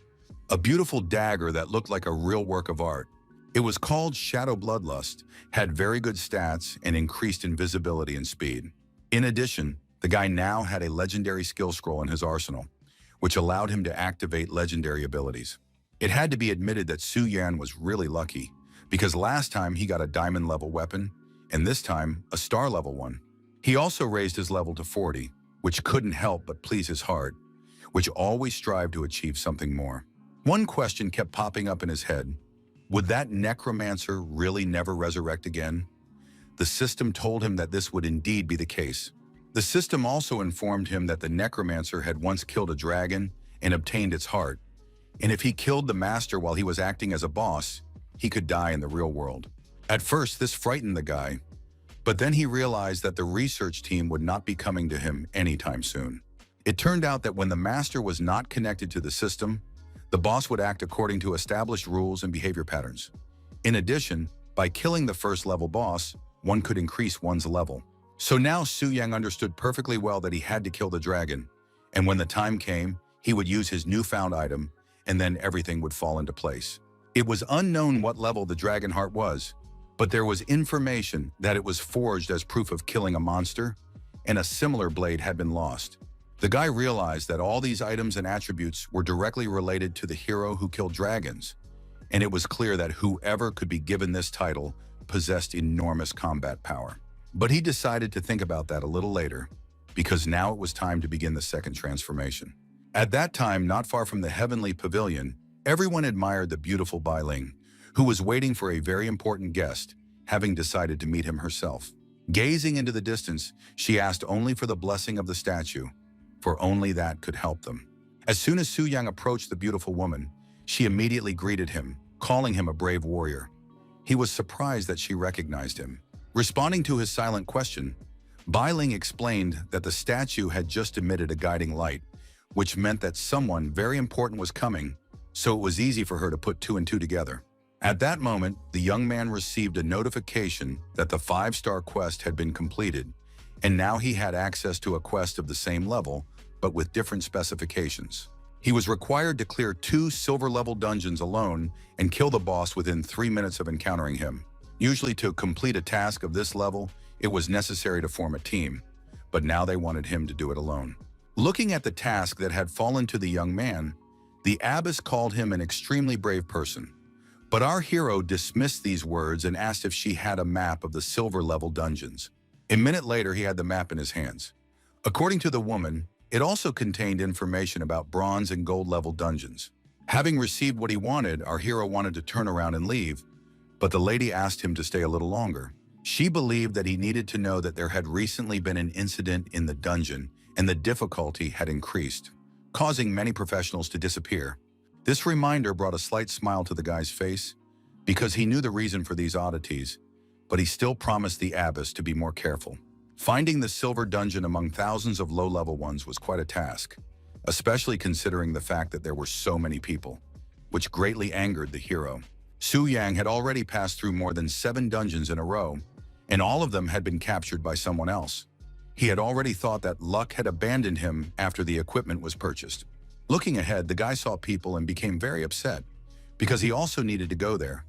A beautiful dagger that looked like a real work of art. It was called Shadow Bloodlust, had very good stats, and increased invisibility and speed. In addition, the guy now had a legendary skill scroll in his arsenal, which allowed him to activate legendary abilities. It had to be admitted that Su Yan was really lucky, because last time he got a diamond-level weapon, and this time a star-level one. He also raised his level to 40, which couldn't help but please his heart, which always strived to achieve something more. One question kept popping up in his head. Would that necromancer really never resurrect again? The system told him that this would indeed be the case. The system also informed him that the necromancer had once killed a dragon and obtained its heart, and if he killed the master while he was acting as a boss, he could die in the real world. At first, this frightened the guy, but then he realized that the research team would not be coming to him anytime soon. It turned out that when the master was not connected to the system, the boss would act according to established rules and behavior patterns. In addition, by killing the first-level boss, one could increase one's level. So now Su Yang understood perfectly well that he had to kill the dragon, and when the time came, he would use his newfound item, and then everything would fall into place. It was unknown what level the dragon heart was, but there was information that it was forged as proof of killing a monster, and a similar blade had been lost. The guy realized that all these items and attributes were directly related to the hero who killed dragons, and it was clear that whoever could be given this title possessed enormous combat power. But he decided to think about that a little later, because now it was time to begin the second transformation. At that time, not far from the heavenly pavilion, everyone admired the beautiful Bai Ling, who was waiting for a very important guest, having decided to meet him herself. Gazing into the distance, she asked only for the blessing of the statue, for only that could help them. As soon as Su Yang approached the beautiful woman, she immediately greeted him, calling him a brave warrior. He was surprised that she recognized him. Responding to his silent question, Bai Ling explained that the statue had just emitted a guiding light, which meant that someone very important was coming, so it was easy for her to put two and two together. At that moment, the young man received a notification that the 5-star quest had been completed, and now he had access to a quest of the same level, but with different specifications. He was required to clear 2 silver-level dungeons alone and kill the boss within 3 minutes of encountering him. Usually to complete a task of this level, it was necessary to form a team, but now they wanted him to do it alone. Looking at the task that had fallen to the young man, the abbess called him an extremely brave person. But our hero dismissed these words and asked if she had a map of the silver-level dungeons. A minute later, he had the map in his hands. According to the woman, it also contained information about bronze and gold-level dungeons. Having received what he wanted, our hero wanted to turn around and leave, but the lady asked him to stay a little longer. She believed that he needed to know that there had recently been an incident in the dungeon and the difficulty had increased, causing many professionals to disappear. This reminder brought a slight smile to the guy's face because he knew the reason for these oddities, but he still promised the abbess to be more careful. Finding the silver dungeon among thousands of low-level ones was quite a task, especially considering the fact that there were so many people, which greatly angered the hero. Su Yang had already passed through more than 7 dungeons in a row, and all of them had been captured by someone else. He had already thought that luck had abandoned him after the equipment was purchased. Looking ahead, the guy saw people and became very upset, because he also needed to go there,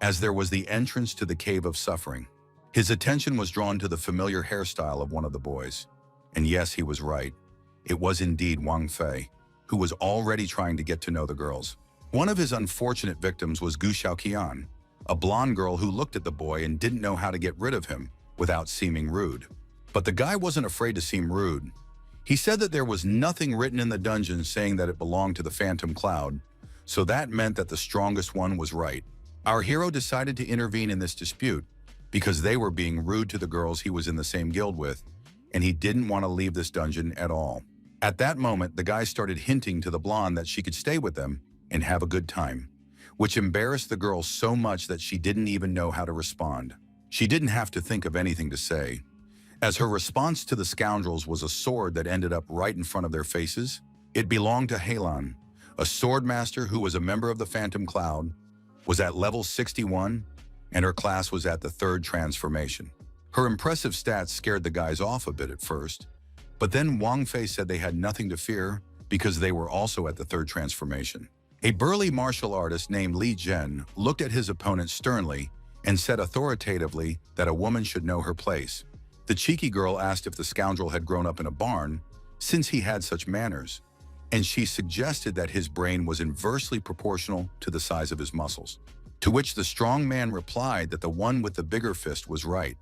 as there was the entrance to the Cave of Suffering. His attention was drawn to the familiar hairstyle of one of the boys. And yes, he was right. It was indeed Wang Fei, who was already trying to get to know the girls. One of his unfortunate victims was Gu Xiaoqian, a blonde girl who looked at the boy and didn't know how to get rid of him without seeming rude. But the guy wasn't afraid to seem rude. He said that there was nothing written in the dungeon saying that it belonged to the Phantom Cloud, so that meant that the strongest one was right. Our hero decided to intervene in this dispute because they were being rude to the girls he was in the same guild with, and he didn't want to leave this dungeon at all. At that moment, the guy started hinting to the blonde that she could stay with them and have a good time, which embarrassed the girl so much that she didn't even know how to respond. She didn't have to think of anything to say, as her response to the scoundrels was a sword that ended up right in front of their faces. It belonged to Helan, a sword master who was a member of the Phantom Cloud, was at level 61, and her class was at the 3rd transformation. Her impressive stats scared the guys off a bit at first, but then Wang Fei said they had nothing to fear because they were also at the 3rd transformation. A burly martial artist named Li Zhen looked at his opponent sternly and said authoritatively that a woman should know her place. The cheeky girl asked if the scoundrel had grown up in a barn, since he had such manners, and she suggested that his brain was inversely proportional to the size of his muscles, to which the strong man replied that the one with the bigger fist was right.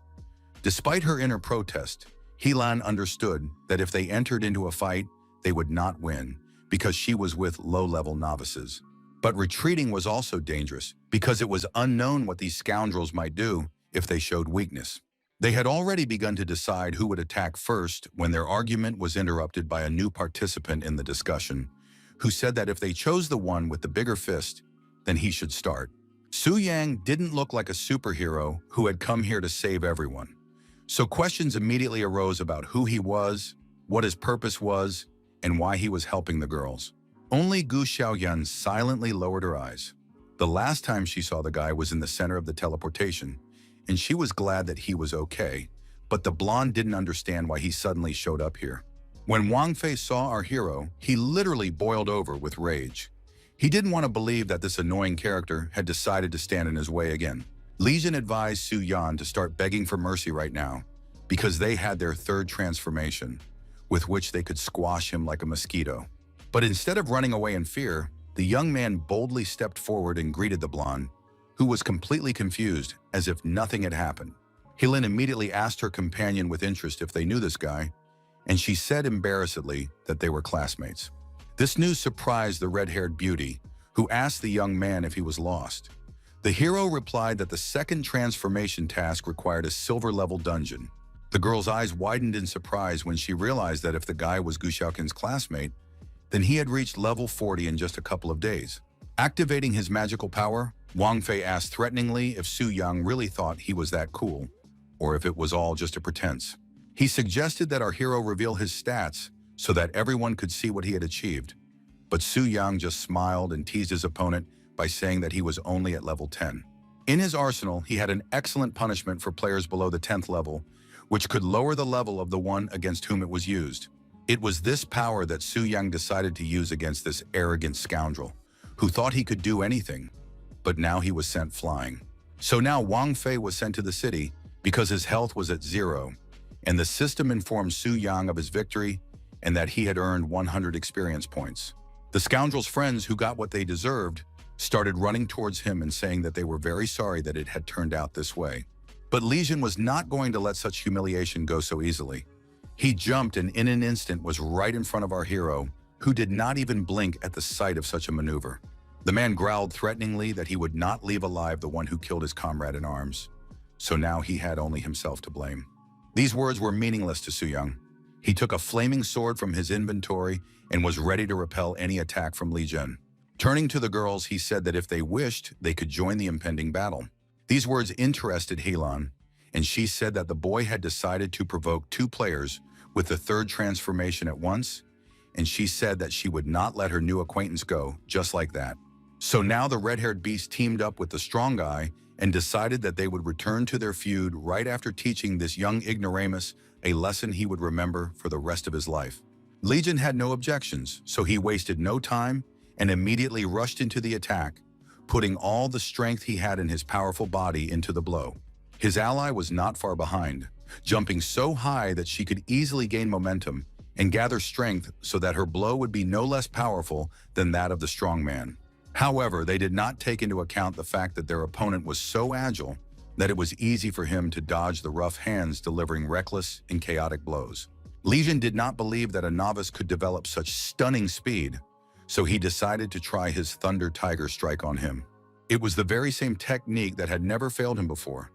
Despite her inner protest, Helan understood that if they entered into a fight, they would not win because she was with low-level novices. But retreating was also dangerous because it was unknown what these scoundrels might do if they showed weakness. They had already begun to decide who would attack first when their argument was interrupted by a new participant in the discussion, who said that if they chose the one with the bigger fist, then he should start. Su Yang didn't look like a superhero who had come here to save everyone. So questions immediately arose about who he was, what his purpose was, and why he was helping the girls. Only Gu Xiaoyan silently lowered her eyes. The last time she saw the guy was in the center of the teleportation, and she was glad that he was okay, but the blonde didn't understand why he suddenly showed up here. When Wang Fei saw our hero, he literally boiled over with rage. He didn't want to believe that this annoying character had decided to stand in his way again. Legion advised Su Yan to start begging for mercy right now, because they had their third transformation, with which they could squash him like a mosquito. But instead of running away in fear, the young man boldly stepped forward and greeted the blonde, who was completely confused, as if nothing had happened. Helen immediately asked her companion with interest if they knew this guy, and she said embarrassedly that they were classmates. This news surprised the red-haired beauty, who asked the young man if he was lost. The hero replied that the second transformation task required a silver-level dungeon. The girl's eyes widened in surprise when she realized that if the guy was Gu Xiaoqin's classmate, then he had reached level 40 in just a couple of days. Activating his magical power, Wang Fei asked threateningly if Su Yang really thought he was that cool, or if it was all just a pretense. He suggested that our hero reveal his stats so that everyone could see what he had achieved. But Su Yang just smiled and teased his opponent by saying that he was only at level 10. In his arsenal, he had an excellent punishment for players below the 10th level, which could lower the level of the one against whom it was used. It was this power that Su Yang decided to use against this arrogant scoundrel, who thought he could do anything, but now he was sent flying. So now Wang Fei was sent to the city because his health was at 0, and the system informed Su Yang of his victory and that he had earned 100 experience points. The scoundrel's friends, who got what they deserved, started running towards him and saying that they were very sorry that it had turned out this way. But Legion was not going to let such humiliation go so easily. He jumped and in an instant was right in front of our hero, who did not even blink at the sight of such a maneuver. The man growled threateningly that he would not leave alive the one who killed his comrade in arms. So now he had only himself to blame. These words were meaningless to Su Yang. He took a flaming sword from his inventory and was ready to repel any attack from Li Jun. Turning to the girls, he said that if they wished, they could join the impending battle. These words interested Helan, and she said that the boy had decided to provoke 2 players with the third transformation at once, and she said that she would not let her new acquaintance go just like that. So now the red-haired beast teamed up with the strong guy and decided that they would return to their feud right after teaching this young ignoramus a lesson he would remember for the rest of his life. Legion had no objections, so he wasted no time and immediately rushed into the attack, putting all the strength he had in his powerful body into the blow. His ally was not far behind, jumping so high that she could easily gain momentum and gather strength so that her blow would be no less powerful than that of the strong man. However, they did not take into account the fact that their opponent was so agile that it was easy for him to dodge the rough hands delivering reckless and chaotic blows. Legion did not believe that a novice could develop such stunning speed, so he decided to try his Thunder Tiger strike on him. It was the very same technique that had never failed him before.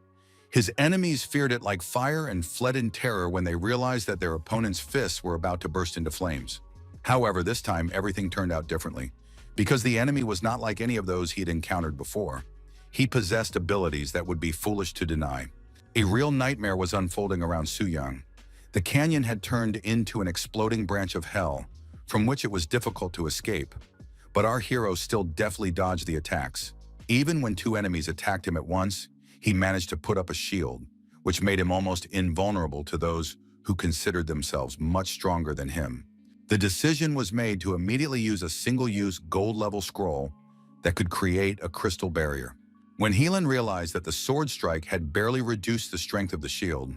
His enemies feared it like fire and fled in terror when they realized that their opponent's fists were about to burst into flames. However, this time everything turned out differently, because the enemy was not like any of those he had encountered before. He possessed abilities that would be foolish to deny. A real nightmare was unfolding around Su Yang. The canyon had turned into an exploding branch of hell, from which it was difficult to escape. But our hero still deftly dodged the attacks. Even when 2 enemies attacked him at once, he managed to put up a shield, which made him almost invulnerable to those who considered themselves much stronger than him. The decision was made to immediately use a single-use gold-level scroll that could create a crystal barrier. When Helan realized that the sword strike had barely reduced the strength of the shield,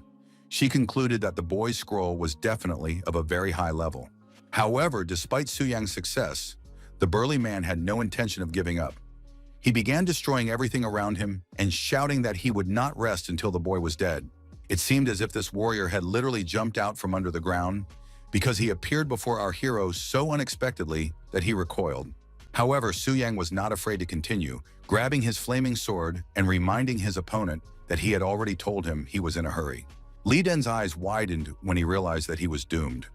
she concluded that the boy's scroll was definitely of a very high level. However, despite Su Yang's success, the burly man had no intention of giving up. He began destroying everything around him and shouting that he would not rest until the boy was dead. It seemed as if this warrior had literally jumped out from under the ground, because he appeared before our hero so unexpectedly that he recoiled. However, Su Yang was not afraid to continue, grabbing his flaming sword and reminding his opponent that he had already told him he was in a hurry. Li Den's eyes widened when he realized that he was doomed,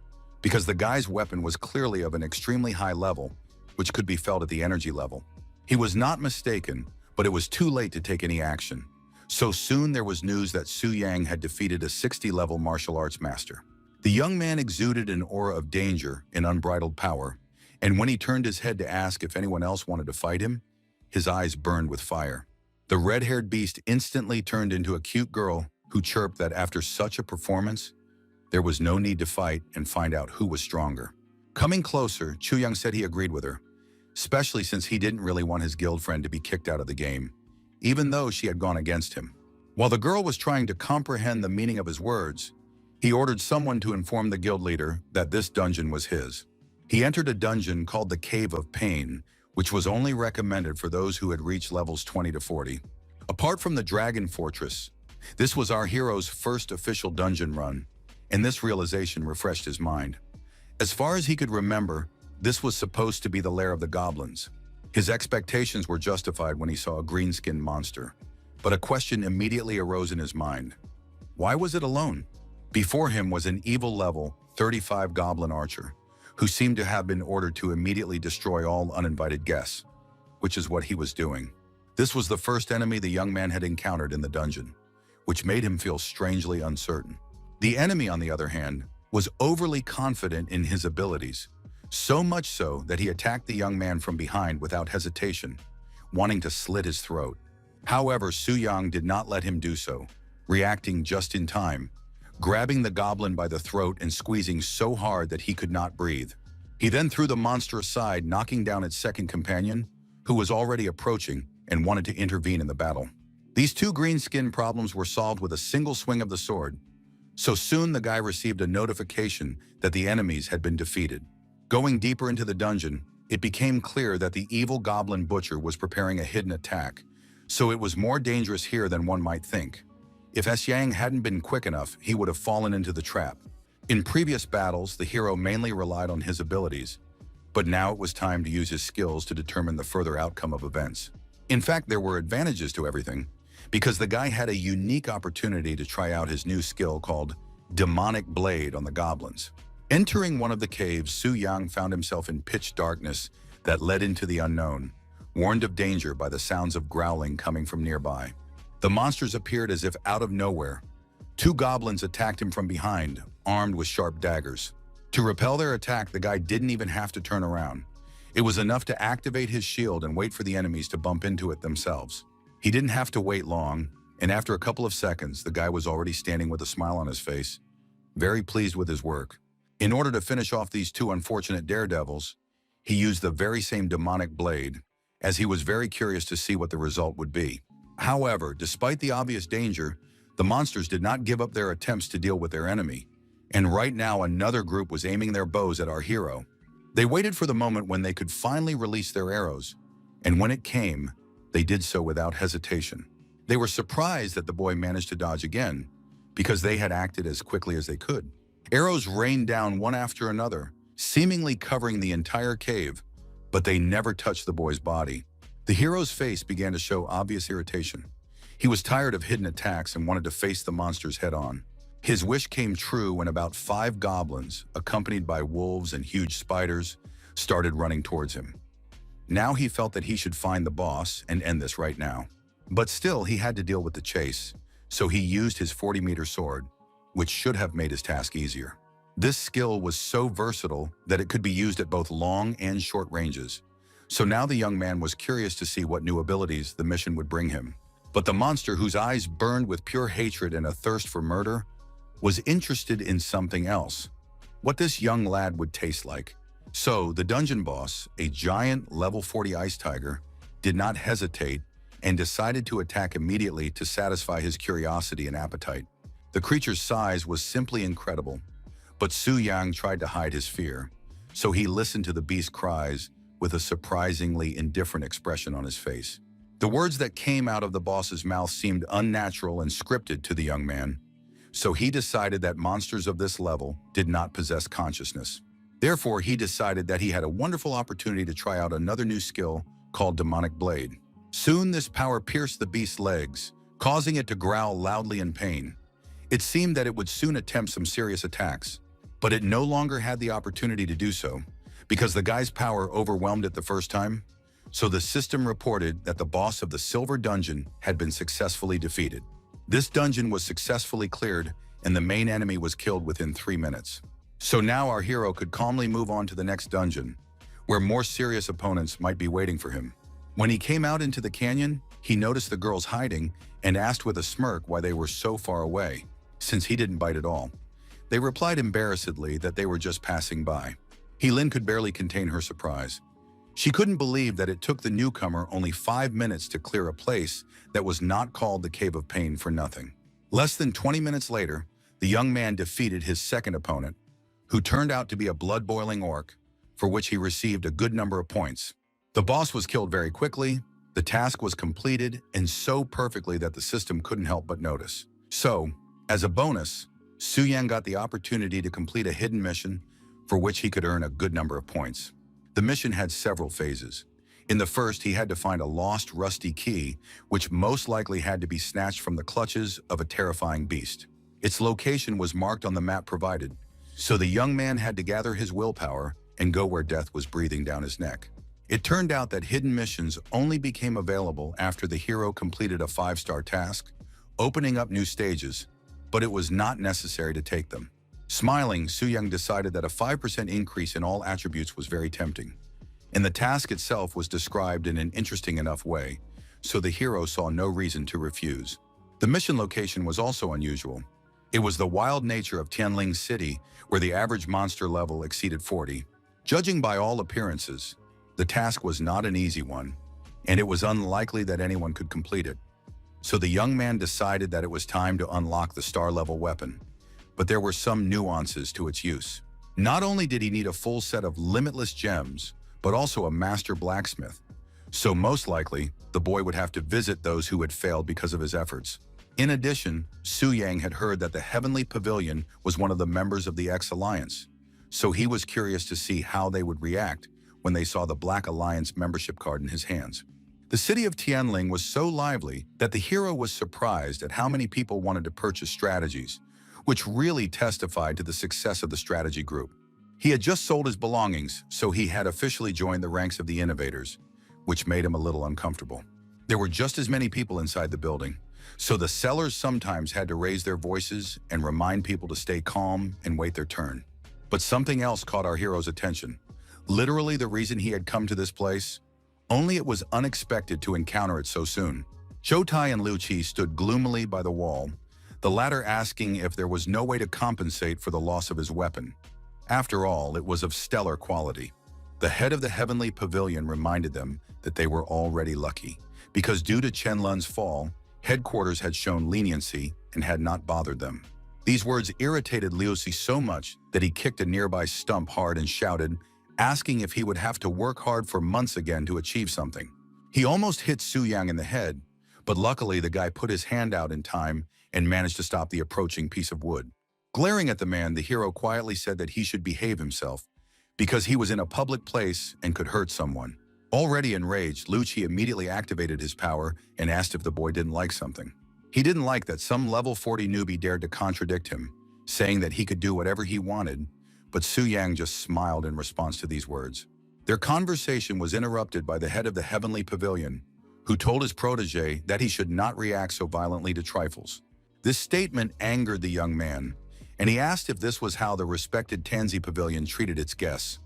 because the guy's weapon was clearly of an extremely high level, which could be felt at the energy level. He was not mistaken, but it was too late to take any action. So soon there was news that Su Yang had defeated a 60-level martial arts master. The young man exuded an aura of danger and unbridled power, and when he turned his head to ask if anyone else wanted to fight him, his eyes burned with fire. The red-haired beast instantly turned into a cute girl who chirped that after such a performance, there was no need to fight and find out who was stronger. Coming closer, Chu Yang said he agreed with her. especially since he didn't really want his guild friend to be kicked out of the game, even though she had gone against him. While the girl was trying to comprehend the meaning of his words, he ordered someone to inform the guild leader that this dungeon was his. He entered a dungeon called the Cave of Pain, which was only recommended for those who had reached levels 20 to 40. Apart from the Dragon Fortress, this was our hero's first official dungeon run, and this realization refreshed his mind. As far as he could remember, this was supposed to be the lair of the goblins. His expectations were justified when he saw a green-skinned monster, but a question immediately arose in his mind. Why was it alone? Before him was an evil level 35 goblin archer, who seemed to have been ordered to immediately destroy all uninvited guests, which is what he was doing. This was the first enemy the young man had encountered in the dungeon, which made him feel strangely uncertain. The enemy, on the other hand, was overly confident in his abilities, so much so that he attacked the young man from behind without hesitation, wanting to slit his throat. However, Su Yang did not let him do so, reacting just in time, grabbing the goblin by the throat and squeezing so hard that he could not breathe. He then threw the monster aside, knocking down its second companion, who was already approaching and wanted to intervene in the battle. These two green skin problems were solved with a single swing of the sword, so soon the guy received a notification that the enemies had been defeated. Going deeper into the dungeon, it became clear that the evil goblin butcher was preparing a hidden attack, so it was more dangerous here than one might think. If Xiang hadn't been quick enough, he would have fallen into the trap. In previous battles, the hero mainly relied on his abilities, but now it was time to use his skills to determine the further outcome of events. In fact, there were advantages to everything, because the guy had a unique opportunity to try out his new skill called Demonic Blade on the goblins. Entering one of the caves, Su Yang found himself in pitch darkness that led into the unknown, warned of danger by the sounds of growling coming from nearby. The monsters appeared as if out of nowhere. Two goblins attacked him from behind, armed with sharp daggers. To repel their attack, the guy didn't even have to turn around. It was enough to activate his shield and wait for the enemies to bump into it themselves. He didn't have to wait long, and after a couple of seconds, the guy was already standing with a smile on his face, very pleased with his work. In order to finish off these two unfortunate daredevils, he used the very same demonic blade, as he was very curious to see what the result would be. However, despite the obvious danger, the monsters did not give up their attempts to deal with their enemy, and right now another group was aiming their bows at our hero. They waited for the moment when they could finally release their arrows, and when it came, they did so without hesitation. They were surprised that the boy managed to dodge again, because they had acted as quickly as they could. Arrows rained down one after another, seemingly covering the entire cave, but they never touched the boy's body. The hero's face began to show obvious irritation. He was tired of hidden attacks and wanted to face the monsters head-on. His wish came true when about 5 goblins, accompanied by wolves and huge spiders, started running towards him. Now he felt that he should find the boss and end this right now. But still, he had to deal with the chase, so he used his 40-meter sword, which should have made his task easier. This skill was so versatile that it could be used at both long and short ranges. So now the young man was curious to see what new abilities the mission would bring him. But the monster, whose eyes burned with pure hatred and a thirst for murder, was interested in something else, what this young lad would taste like. So the dungeon boss, a giant level 40 ice tiger, did not hesitate and decided to attack immediately to satisfy his curiosity and appetite. The creature's size was simply incredible, but Su Yang tried to hide his fear, so he listened to the beast's cries with a surprisingly indifferent expression on his face. The words that came out of the boss's mouth seemed unnatural and scripted to the young man, so he decided that monsters of this level did not possess consciousness. Therefore, he decided that he had a wonderful opportunity to try out another new skill called Demonic Blade. Soon, this power pierced the beast's legs, causing it to growl loudly in pain. It seemed that it would soon attempt some serious attacks, but it no longer had the opportunity to do so, because the guy's power overwhelmed it the first time. So the system reported that the boss of the Silver Dungeon had been successfully defeated. This dungeon was successfully cleared, and the main enemy was killed within 3 minutes. So now our hero could calmly move on to the next dungeon, where more serious opponents might be waiting for him. When he came out into the canyon, he noticed the girls hiding and asked with a smirk why they were so far away, since he didn't bite at all. They replied embarrassedly that they were just passing by. Lin could barely contain her surprise. She couldn't believe that it took the newcomer only 5 minutes to clear a place that was not called the Cave of Pain for nothing. Less than 20 minutes later, the young man defeated his second opponent, who turned out to be a blood-boiling orc, for which he received a good number of points. The boss was killed very quickly, the task was completed, and so perfectly that the system couldn't help but notice. So, as a bonus, Su Yang got the opportunity to complete a hidden mission for which he could earn a good number of points. The mission had several phases. In the first, he had to find a lost, rusty key, which most likely had to be snatched from the clutches of a terrifying beast. Its location was marked on the map provided, so the young man had to gather his willpower and go where death was breathing down his neck. It turned out that hidden missions only became available after the hero completed a 5-star task, opening up new stages, but it was not necessary to take them. Smiling, Su Yang decided that a 5% increase in all attributes was very tempting. And the task itself was described in an interesting enough way, so the hero saw no reason to refuse. The mission location was also unusual. It was the wild nature of Tianling City, where the average monster level exceeded 40. Judging by all appearances, the task was not an easy one, and it was unlikely that anyone could complete it. So the young man decided that it was time to unlock the star-level weapon. But there were some nuances to its use. Not only did he need a full set of limitless gems, but also a master blacksmith. So most likely, the boy would have to visit those who had failed because of his efforts. In addition, Su Yang had heard that the Heavenly Pavilion was one of the members of the X Alliance, so he was curious to see how they would react when they saw the Black Alliance membership card in his hands. The city of Tianling was so lively that the hero was surprised at how many people wanted to purchase strategies, which really testified to the success of the strategy group. He had just sold his belongings, so he had officially joined the ranks of the innovators, which made him a little uncomfortable. There were just as many people inside the building, so the sellers sometimes had to raise their voices and remind people to stay calm and wait their turn. But something else caught our hero's attention. Literally the reason he had come to this place, only it was unexpected to encounter it so soon. Zhou Tai and Liu Qi stood gloomily by the wall, the latter asking if there was no way to compensate for the loss of his weapon. After all, it was of stellar quality. The head of the Heavenly Pavilion reminded them that they were already lucky, because due to Chen Lun's fall, headquarters had shown leniency and had not bothered them. These words irritated Liu Qi so much that he kicked a nearby stump hard and shouted, asking if he would have to work hard for months again to achieve something. He almost hit Su Yang in the head, but luckily the guy put his hand out in time and managed to stop the approaching piece of wood. Glaring at the man, the hero quietly said that he should behave himself because he was in a public place and could hurt someone. Already enraged, Liu Qi immediately activated his power and asked if the boy didn't like something. He didn't like that some level 40 newbie dared to contradict him, saying that he could do whatever he wanted, but Su Yang just smiled in response to these words. Their conversation was interrupted by the head of the Heavenly Pavilion, who told his protege that he should not react so violently to trifles. This statement angered the young man, and he asked if this was how the respected Tansy Pavilion treated its guests,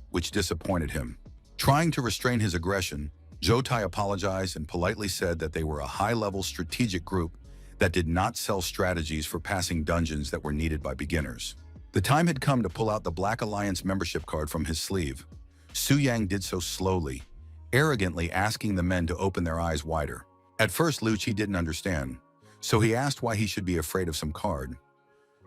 which disappointed him. Trying to restrain his aggression, Zhou Tai apologized and politely said that they were a high-level strategic group that did not sell strategies for passing dungeons that were needed by beginners. The time had come to pull out the Black Alliance membership card from his sleeve. Su Yang did so slowly, arrogantly asking the men to open their eyes wider. At first, Liu Qi didn't understand, so he asked why he should be afraid of some card.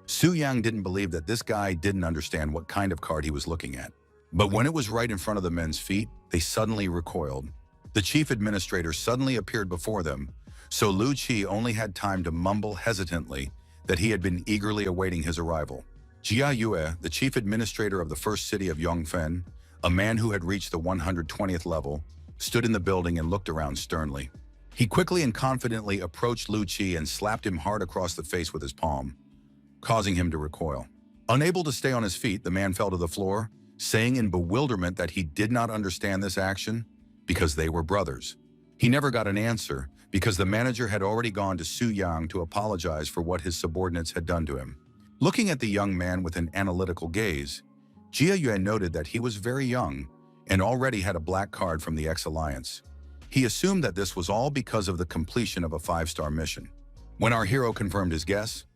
Su Yang didn't believe that this guy didn't understand what kind of card he was looking at. But when it was right in front of the men's feet, they suddenly recoiled. The chief administrator suddenly appeared before them, so Liu Qi only had time to mumble hesitantly that he had been eagerly awaiting his arrival. Jia Yue, the chief administrator of the first city of Yongfen, a man who had reached the 120th level, stood in the building and looked around sternly. He quickly and confidently approached Liu Qi and slapped him hard across the face with his palm, causing him to recoil. Unable to stay on his feet, the man fell to the floor, saying in bewilderment that he did not understand this action because they were brothers. He never got an answer because the manager had already gone to Su Yang to apologize for what his subordinates had done to him. Looking at the young man with an analytical gaze, Jia Yue noted that he was very young and already had a black card from the X Alliance. He assumed that this was all because of the completion of a 5-star mission. When our hero confirmed his guess,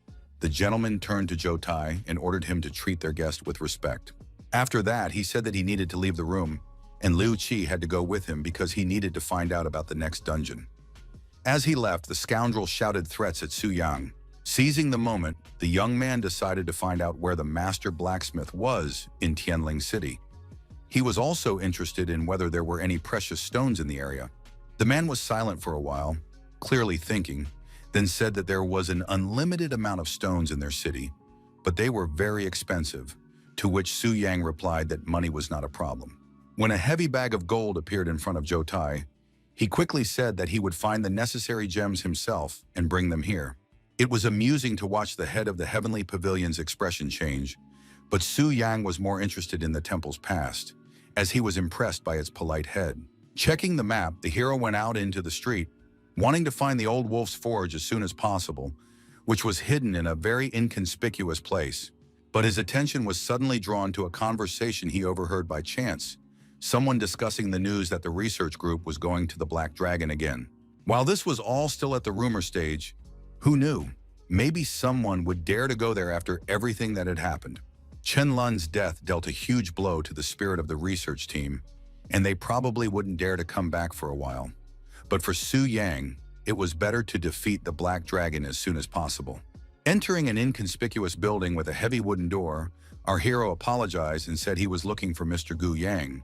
the gentleman turned to Zhou Tai and ordered him to treat their guest with respect. After that, he said that he needed to leave the room and Liu Qi had to go with him because he needed to find out about the next dungeon. As he left, the scoundrel shouted threats at Su Yang. Seizing the moment, the young man decided to find out where the master blacksmith was in Tianling City. He was also interested in whether there were any precious stones in the area. The man was silent for a while, clearly thinking, then said that there was an unlimited amount of stones in their city, but they were very expensive, to which Su Yang replied that money was not a problem. When a heavy bag of gold appeared in front of Zhou Tai, he quickly said that he would find the necessary gems himself and bring them here. It was amusing to watch the head of the Heavenly Pavilion's expression change, but Su Yang was more interested in the temple's past, as he was impressed by its polite head. Checking the map, the hero went out into the street, wanting to find the old wolf's forge as soon as possible, which was hidden in a very inconspicuous place. But his attention was suddenly drawn to a conversation he overheard by chance, someone discussing the news that the research group was going to the Black Dragon again. While this was all still at the rumor stage, who knew? Maybe someone would dare to go there after everything that had happened. Chen Lun's death dealt a huge blow to the spirit of the research team, and they probably wouldn't dare to come back for a while. But for Su Yang, it was better to defeat the Black Dragon as soon as possible. Entering an inconspicuous building with a heavy wooden door, our hero apologized and said he was looking for Mr. Gu Yang,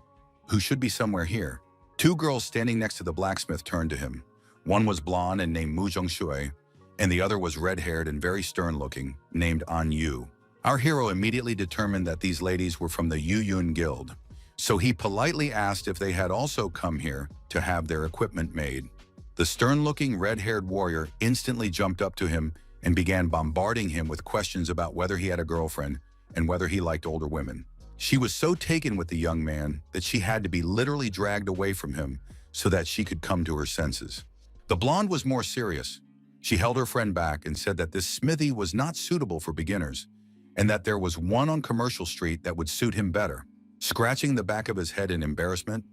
who should be somewhere here. Two girls standing next to the blacksmith turned to him. One was blonde and named Mu Zhongshui, and the other was red-haired and very stern-looking, named An Yu. Our hero immediately determined that these ladies were from the Yu Yun Guild, so he politely asked if they had also come here to have their equipment made. The stern-looking red-haired warrior instantly jumped up to him and began bombarding him with questions about whether he had a girlfriend and whether he liked older women. She was so taken with the young man that she had to be literally dragged away from him so that she could come to her senses. The blonde was more serious. She held her friend back and said that this smithy was not suitable for beginners and that there was one on Commercial Street that would suit him better. Scratching the back of his head in embarrassment,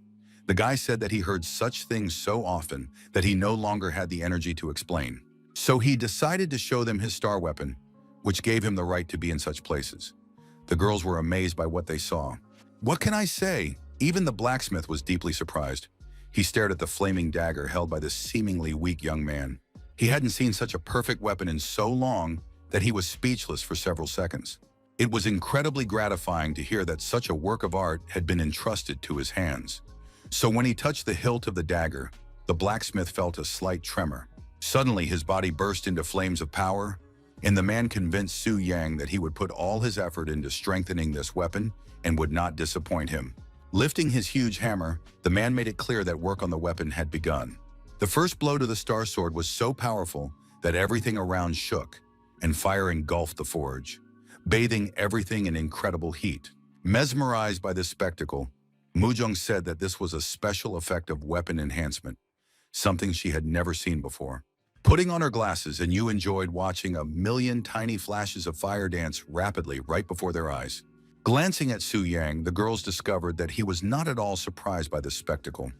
the guy said that he heard such things so often that he no longer had the energy to explain. So he decided to show them his star weapon, which gave him the right to be in such places. The girls were amazed by what they saw. What can I say? Even the blacksmith was deeply surprised. He stared at the flaming dagger held by this seemingly weak young man. He hadn't seen such a perfect weapon in so long that he was speechless for several seconds. It was incredibly gratifying to hear that such a work of art had been entrusted to his hands. So when he touched the hilt of the dagger, the blacksmith felt a slight tremor. Suddenly, his body burst into flames of power, and the man convinced Su Yang that he would put all his effort into strengthening this weapon and would not disappoint him. Lifting his huge hammer, the man made it clear that work on the weapon had begun. The first blow to the star sword was so powerful that everything around shook, and fire engulfed the forge, bathing everything in incredible heat. Mesmerized by this spectacle, Mujong said that this was a special effect of weapon enhancement, something she had never seen before. Putting on her glasses, and you enjoyed watching a million tiny flashes of fire dance rapidly right before their eyes. Glancing at Su Yang, the girls discovered that he was not at all surprised by this spectacle.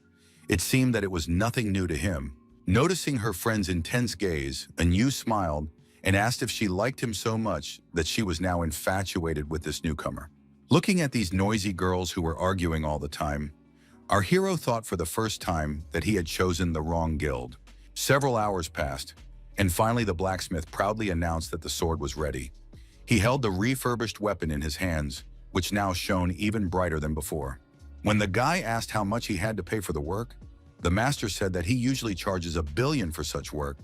It seemed that it was nothing new to him. Noticing her friend's intense gaze, Yu smiled and asked if she liked him so much that she was now infatuated with this newcomer. Looking at these noisy girls who were arguing all the time, our hero thought for the first time that he had chosen the wrong guild. Several hours passed, and finally the blacksmith proudly announced that the sword was ready. He held the refurbished weapon in his hands, which now shone even brighter than before. When the guy asked how much he had to pay for the work, the master said that he usually charges 1 billion for such work,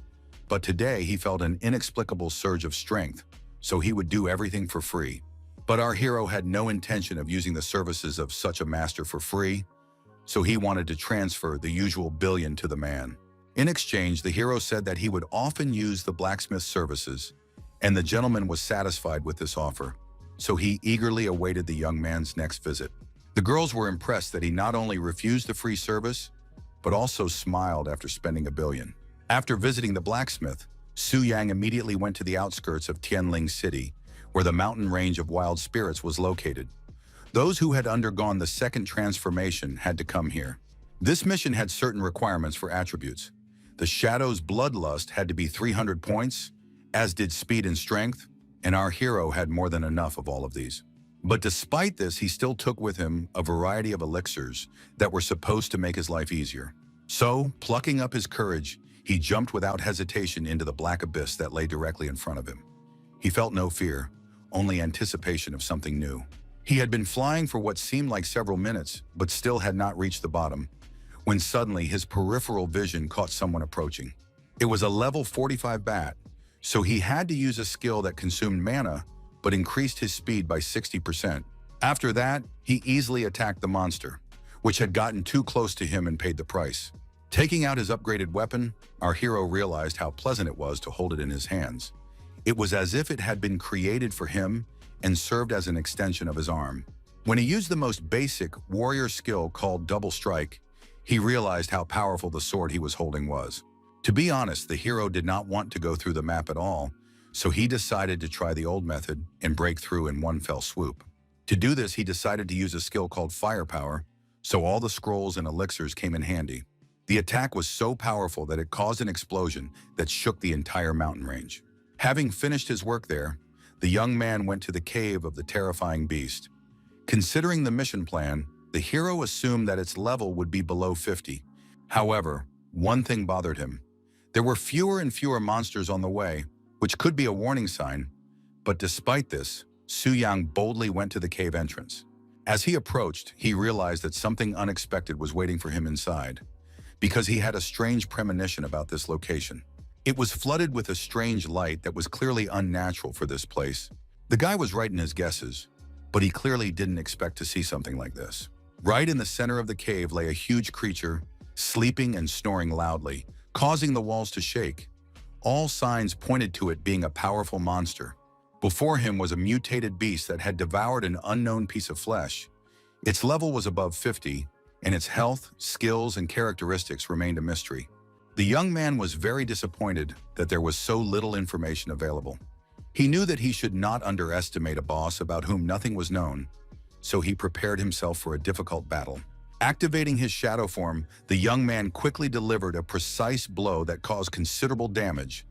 but today he felt an inexplicable surge of strength, so he would do everything for free. But our hero had no intention of using the services of such a master for free, so he wanted to transfer the usual 1 billion to the man. In exchange, the hero said that he would often use the blacksmith's services, and the gentleman was satisfied with this offer, so he eagerly awaited the young man's next visit. The girls were impressed that he not only refused the free service, but also smiled after spending 1 billion. After visiting the blacksmith, Su Yang immediately went to the outskirts of Tianling City, where the mountain range of wild spirits was located. Those who had undergone the second transformation had to come here. This mission had certain requirements for attributes. The Shadow's bloodlust had to be 300 points, as did speed and strength, and our hero had more than enough of all of these. But despite this, he still took with him a variety of elixirs that were supposed to make his life easier. So, plucking up his courage, he jumped without hesitation into the black abyss that lay directly in front of him. He felt no fear, only anticipation of something new. He had been flying for what seemed like several minutes, but still had not reached the bottom, when suddenly his peripheral vision caught someone approaching. It was a level 45 bat, so he had to use a skill that consumed mana, but increased his speed by 60%. After that, he easily attacked the monster, which had gotten too close to him and paid the price. Taking out his upgraded weapon, our hero realized how pleasant it was to hold it in his hands. It was as if it had been created for him and served as an extension of his arm. When he used the most basic warrior skill called Double Strike, he realized how powerful the sword he was holding was. To be honest, the hero did not want to go through the map at all, so he decided to try the old method and break through in one fell swoop. To do this, he decided to use a skill called Firepower, so all the scrolls and elixirs came in handy. The attack was so powerful that it caused an explosion that shook the entire mountain range. Having finished his work there, the young man went to the cave of the terrifying beast. Considering the mission plan, the hero assumed that its level would be below 50. However, one thing bothered him. There were fewer and fewer monsters on the way, which could be a warning sign, but despite this, Su-yang boldly went to the cave entrance. As he approached, he realized that something unexpected was waiting for him inside, because he had a strange premonition about this location. It was flooded with a strange light that was clearly unnatural for this place. The guy was right in his guesses, but he clearly didn't expect to see something like this. Right in the center of the cave lay a huge creature, sleeping and snoring loudly, causing the walls to shake. All signs pointed to it being a powerful monster. Before him was a mutated beast that had devoured an unknown piece of flesh. Its level was above 50, and its health, skills, and characteristics remained a mystery. The young man was very disappointed that there was so little information available. He knew that he should not underestimate a boss about whom nothing was known, so he prepared himself for a difficult battle. Activating his shadow form, the young man quickly delivered a precise blow that caused considerable damage,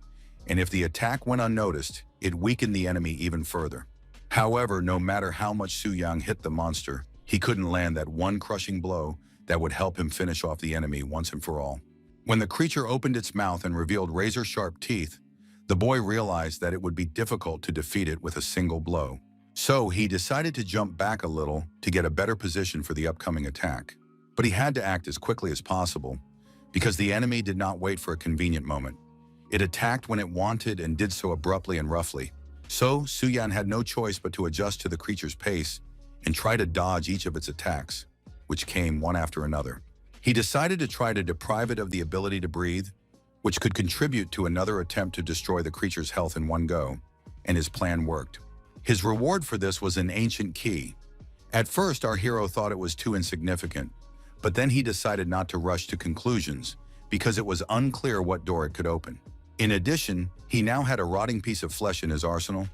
and if the attack went unnoticed, it weakened the enemy even further. However, no matter how much Su-yang hit the monster, he couldn't land that one crushing blow that would help him finish off the enemy once and for all. When the creature opened its mouth and revealed razor-sharp teeth, the boy realized that it would be difficult to defeat it with a single blow. So he decided to jump back a little to get a better position for the upcoming attack. But he had to act as quickly as possible, because the enemy did not wait for a convenient moment. It attacked when it wanted and did so abruptly and roughly. So Su-yang had no choice but to adjust to the creature's pace and try to dodge each of its attacks, which came one after another. He decided to try to deprive it of the ability to breathe, which could contribute to another attempt to destroy the creature's health in one go, and his plan worked. His reward for this was an ancient key. At first, our hero thought it was too insignificant, but then he decided not to rush to conclusions because it was unclear what door it could open. In addition, he now had a rotting piece of flesh in his arsenal.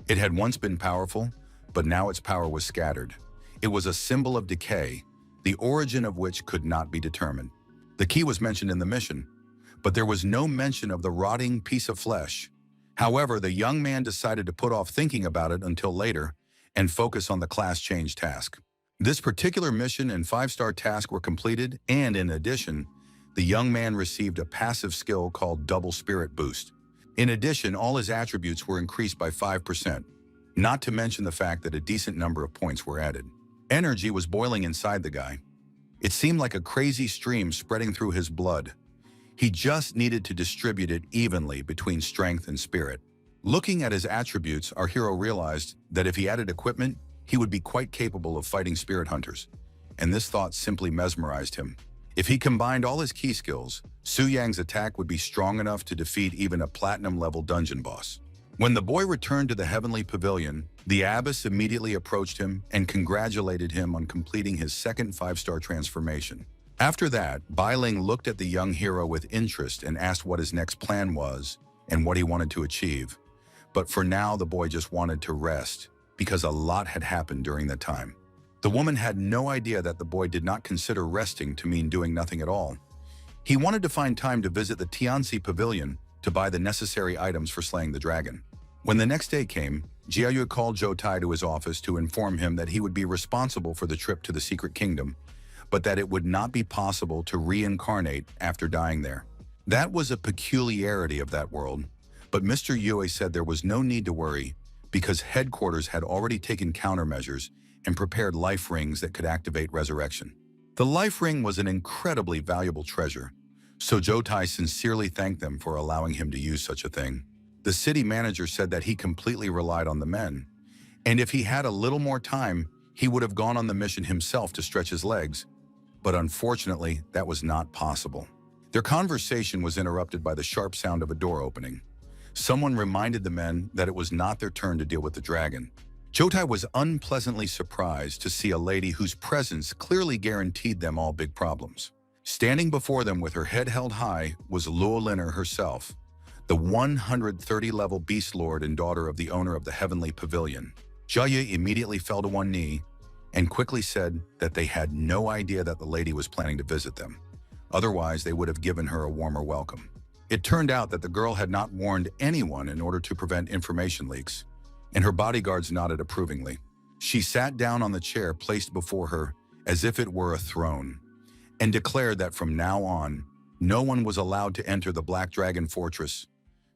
It had once been powerful, but now its power was scattered. It was a symbol of decay, the origin of which could not be determined. The key was mentioned in the mission, but there was no mention of the rotting piece of flesh. However, the young man decided to put off thinking about it until later and focus on the class change task. This particular mission and 5-star task were completed, and in addition, the young man received a passive skill called Double Spirit Boost. In addition, all his attributes were increased by 5%, not to mention the fact that a decent number of points were added. Energy was boiling inside the guy. It seemed like a crazy stream spreading through his blood. He just needed to distribute it evenly between strength and spirit. Looking at his attributes, our hero realized that if he added equipment, he would be quite capable of fighting spirit hunters, and this thought simply mesmerized him. If he combined all his key skills, Su-yang's attack would be strong enough to defeat even a platinum-level dungeon boss. When the boy returned to the heavenly pavilion, the abbess immediately approached him and congratulated him on completing his second 5-star transformation. After that, Bai Ling looked at the young hero with interest and asked what his next plan was and what he wanted to achieve. But for now, the boy just wanted to rest, because a lot had happened during that time. The woman had no idea that the boy did not consider resting to mean doing nothing at all. He wanted to find time to visit the Tianxi pavilion to buy the necessary items for slaying the dragon. When the next day came, Jiayu called Jotai to his office to inform him that he would be responsible for the trip to the secret kingdom, but that it would not be possible to reincarnate after dying there. That was a peculiarity of that world, but Mr. Yue said there was no need to worry because headquarters had already taken countermeasures and prepared life rings that could activate resurrection. The life ring was an incredibly valuable treasure, so Jotai sincerely thanked them for allowing him to use such a thing. The city manager said that he completely relied on the men, and if he had a little more time, he would have gone on the mission himself to stretch his legs, but unfortunately, that was not possible. Their conversation was interrupted by the sharp sound of a door opening. Someone reminded the men that it was not their turn to deal with the dragon. Jotai was unpleasantly surprised to see a lady whose presence clearly guaranteed them all big problems. Standing before them with her head held high was Luo Liner herself, the 130-level beast lord and daughter of the owner of the Heavenly Pavilion. Jiayu immediately fell to one knee and quickly said that they had no idea that the lady was planning to visit them. Otherwise, they would have given her a warmer welcome. It turned out that the girl had not warned anyone in order to prevent information leaks, and her bodyguards nodded approvingly. She sat down on the chair placed before her as if it were a throne, and declared that from now on, no one was allowed to enter the Black Dragon Fortress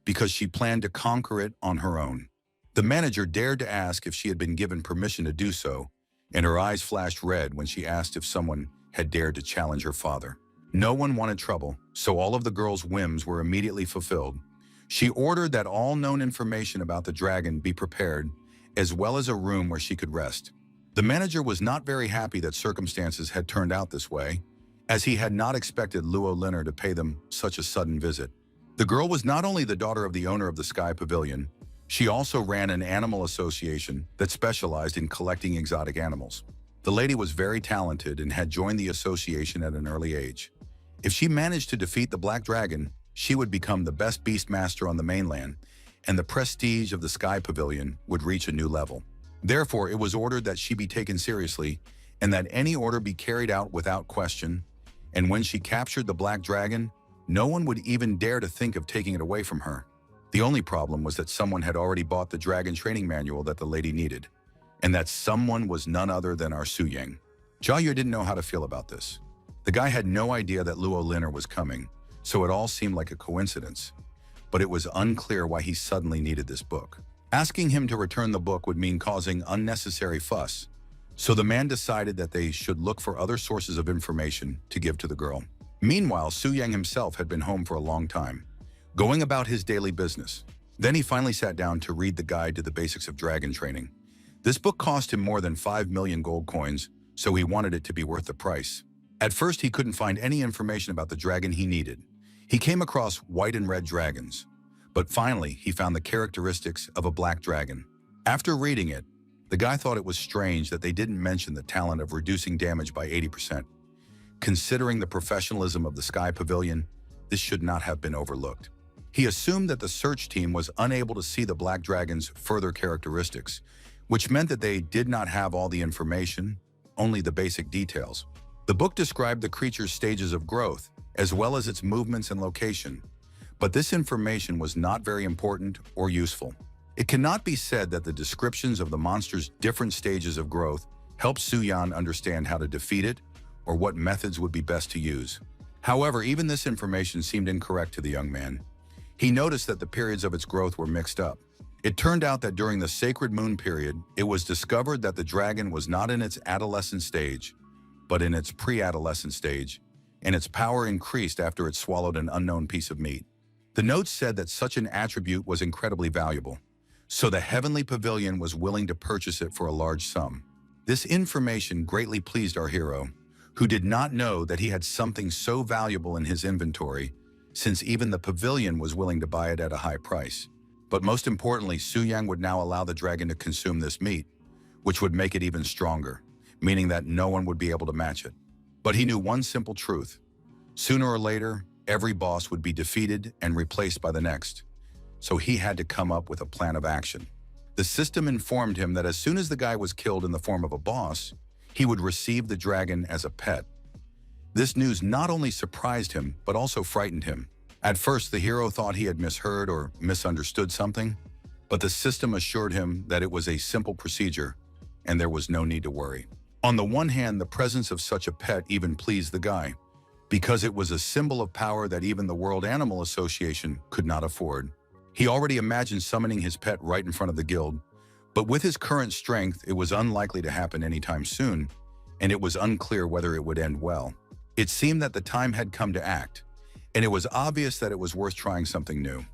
because she planned to conquer it on her own. The manager dared to ask if she had been given permission to do so, and her eyes flashed red when she asked if someone had dared to challenge her father. No one wanted trouble, so all of the girl's whims were immediately fulfilled. She ordered that all known information about the dragon be prepared, as well as a room where she could rest. The manager was not very happy that circumstances had turned out this way, as he had not expected Luo Liner to pay them such a sudden visit. The girl was not only the daughter of the owner of the Sky Pavilion, she also ran an animal association that specialized in collecting exotic animals. The lady was very talented and had joined the association at an early age. If she managed to defeat the Black Dragon, she would become the best beast master on the mainland, and the prestige of the Sky Pavilion would reach a new level. Therefore, it was ordered that she be taken seriously and that any order be carried out without question, and when she captured the Black Dragon, no one would even dare to think of taking it away from her. The only problem was that someone had already bought the dragon training manual that the lady needed, and that someone was none other than our Su Yang. Jiayu didn't know how to feel about this. The guy had no idea that Luo Liner was coming, so it all seemed like a coincidence, but it was unclear why he suddenly needed this book. Asking him to return the book would mean causing unnecessary fuss, so the man decided that they should look for other sources of information to give to the girl. Meanwhile, Su Yang himself had been home for a long time, going about his daily business. Then he finally sat down to read the guide to the basics of dragon training. This book cost him more than 5 million gold coins, so he wanted it to be worth the price. At first, he couldn't find any information about the dragon he needed. He came across white and red dragons, but finally he found the characteristics of a black dragon. After reading it, the guy thought it was strange that they didn't mention the talent of reducing damage by 80%. Considering the professionalism of the Sky Pavilion, this should not have been overlooked. He assumed that the search team was unable to see the black dragon's further characteristics, which meant that they did not have all the information, only the basic details. The book described the creature's stages of growth, as well as its movements and location, but this information was not very important or useful. It cannot be said that the descriptions of the monster's different stages of growth helped Su Yan understand how to defeat it or what methods would be best to use. However, even this information seemed incorrect to the young man. He noticed that the periods of its growth were mixed up. It turned out that during the sacred moon period, it was discovered that the dragon was not in its adolescent stage, but in its pre-adolescent stage, and its power increased after it swallowed an unknown piece of meat. The notes said that such an attribute was incredibly valuable, so the Heavenly Pavilion was willing to purchase it for a large sum. This information greatly pleased our hero, who did not know that he had something so valuable in his inventory, since even the pavilion was willing to buy it at a high price. But most importantly, Su Yang would now allow the dragon to consume this meat, which would make it even stronger, meaning that no one would be able to match it. But he knew one simple truth. Sooner or later, every boss would be defeated and replaced by the next, so he had to come up with a plan of action. The system informed him that as soon as the guy was killed in the form of a boss, he would receive the dragon as a pet. This news not only surprised him, but also frightened him. At first, the hero thought he had misheard or misunderstood something, but the system assured him that it was a simple procedure and there was no need to worry. On the one hand, the presence of such a pet even pleased the guy, because it was a symbol of power that even the World Animal Association could not afford. He already imagined summoning his pet right in front of the guild, but with his current strength, it was unlikely to happen anytime soon, and it was unclear whether it would end well. It seemed that the time had come to act, and it was obvious that it was worth trying something new.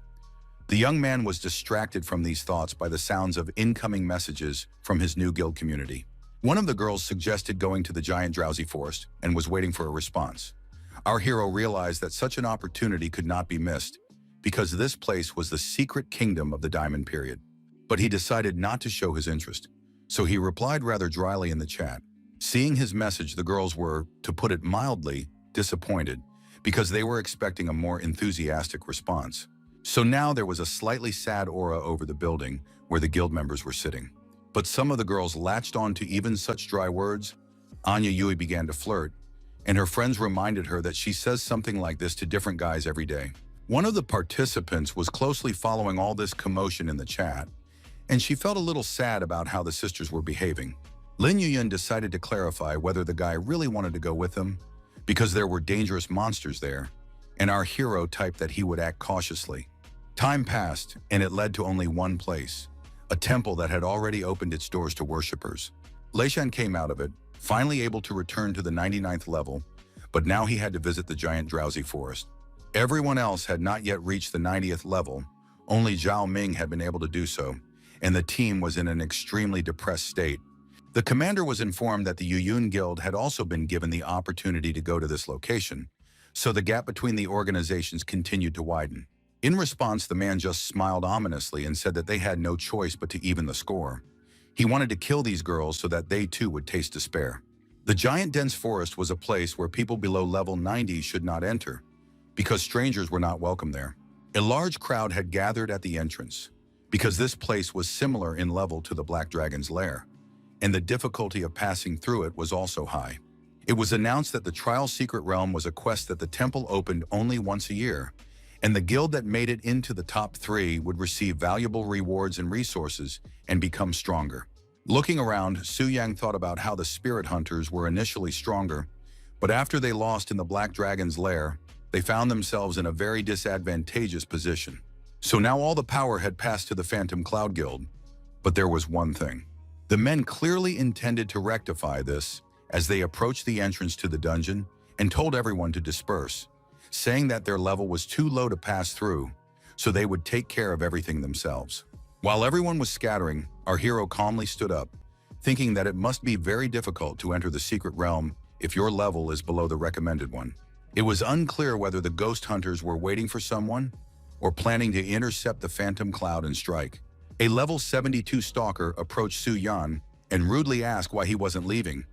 The young man was distracted from these thoughts by the sounds of incoming messages from his new guild community. One of the girls suggested going to the giant drowsy forest and was waiting for a response. Our hero realized that such an opportunity could not be missed, because this place was the secret kingdom of the Diamond Period. But he decided not to show his interest, so he replied rather dryly in the chat. Seeing his message, the girls were, to put it mildly, disappointed, because they were expecting a more enthusiastic response. So now there was a slightly sad aura over the building where the guild members were sitting. But some of the girls latched on to even such dry words. Anya Yui began to flirt, and her friends reminded her that she says something like this to different guys every day. One of the participants was closely following all this commotion in the chat, and she felt a little sad about how the sisters were behaving. Lin Yuyun decided to clarify whether the guy really wanted to go with them, because there were dangerous monsters there, and our hero typed that he would act cautiously. Time passed, and it led to only one place, a temple that had already opened its doors to worshippers. Leishan came out of it, finally able to return to the 99th level, but now he had to visit the giant drowsy forest. Everyone else had not yet reached the 90th level, only Zhao Ming had been able to do so, and the team was in an extremely depressed state. The commander was informed that the Yuyun Guild had also been given the opportunity to go to this location, so the gap between the organizations continued to widen. In response, the man just smiled ominously and said that they had no choice but to even the score. He wanted to kill these girls so that they too would taste despair. The giant dense forest was a place where people below level 90 should not enter, because strangers were not welcome there. A large crowd had gathered at the entrance, because this place was similar in level to the Black Dragon's lair, and the difficulty of passing through it was also high. It was announced that the Trial Secret Realm was a quest that the temple opened only once a year, and the guild that made it into the top 3 would receive valuable rewards and resources and become stronger. Looking around, Su Yang thought about how the spirit hunters were initially stronger, but after they lost in the Black Dragon's lair, they found themselves in a very disadvantageous position. So now all the power had passed to the Phantom Cloud Guild, but there was one thing. The men clearly intended to rectify this as they approached the entrance to the dungeon and told everyone to disperse, saying that their level was too low to pass through, so they would take care of everything themselves. While everyone was scattering, our hero calmly stood up, thinking that it must be very difficult to enter the secret realm if your level is below the recommended one. It was unclear whether the ghost hunters were waiting for someone or planning to intercept the phantom cloud and strike. A level 72 stalker approached Su Yan and rudely asked why he wasn't leaving,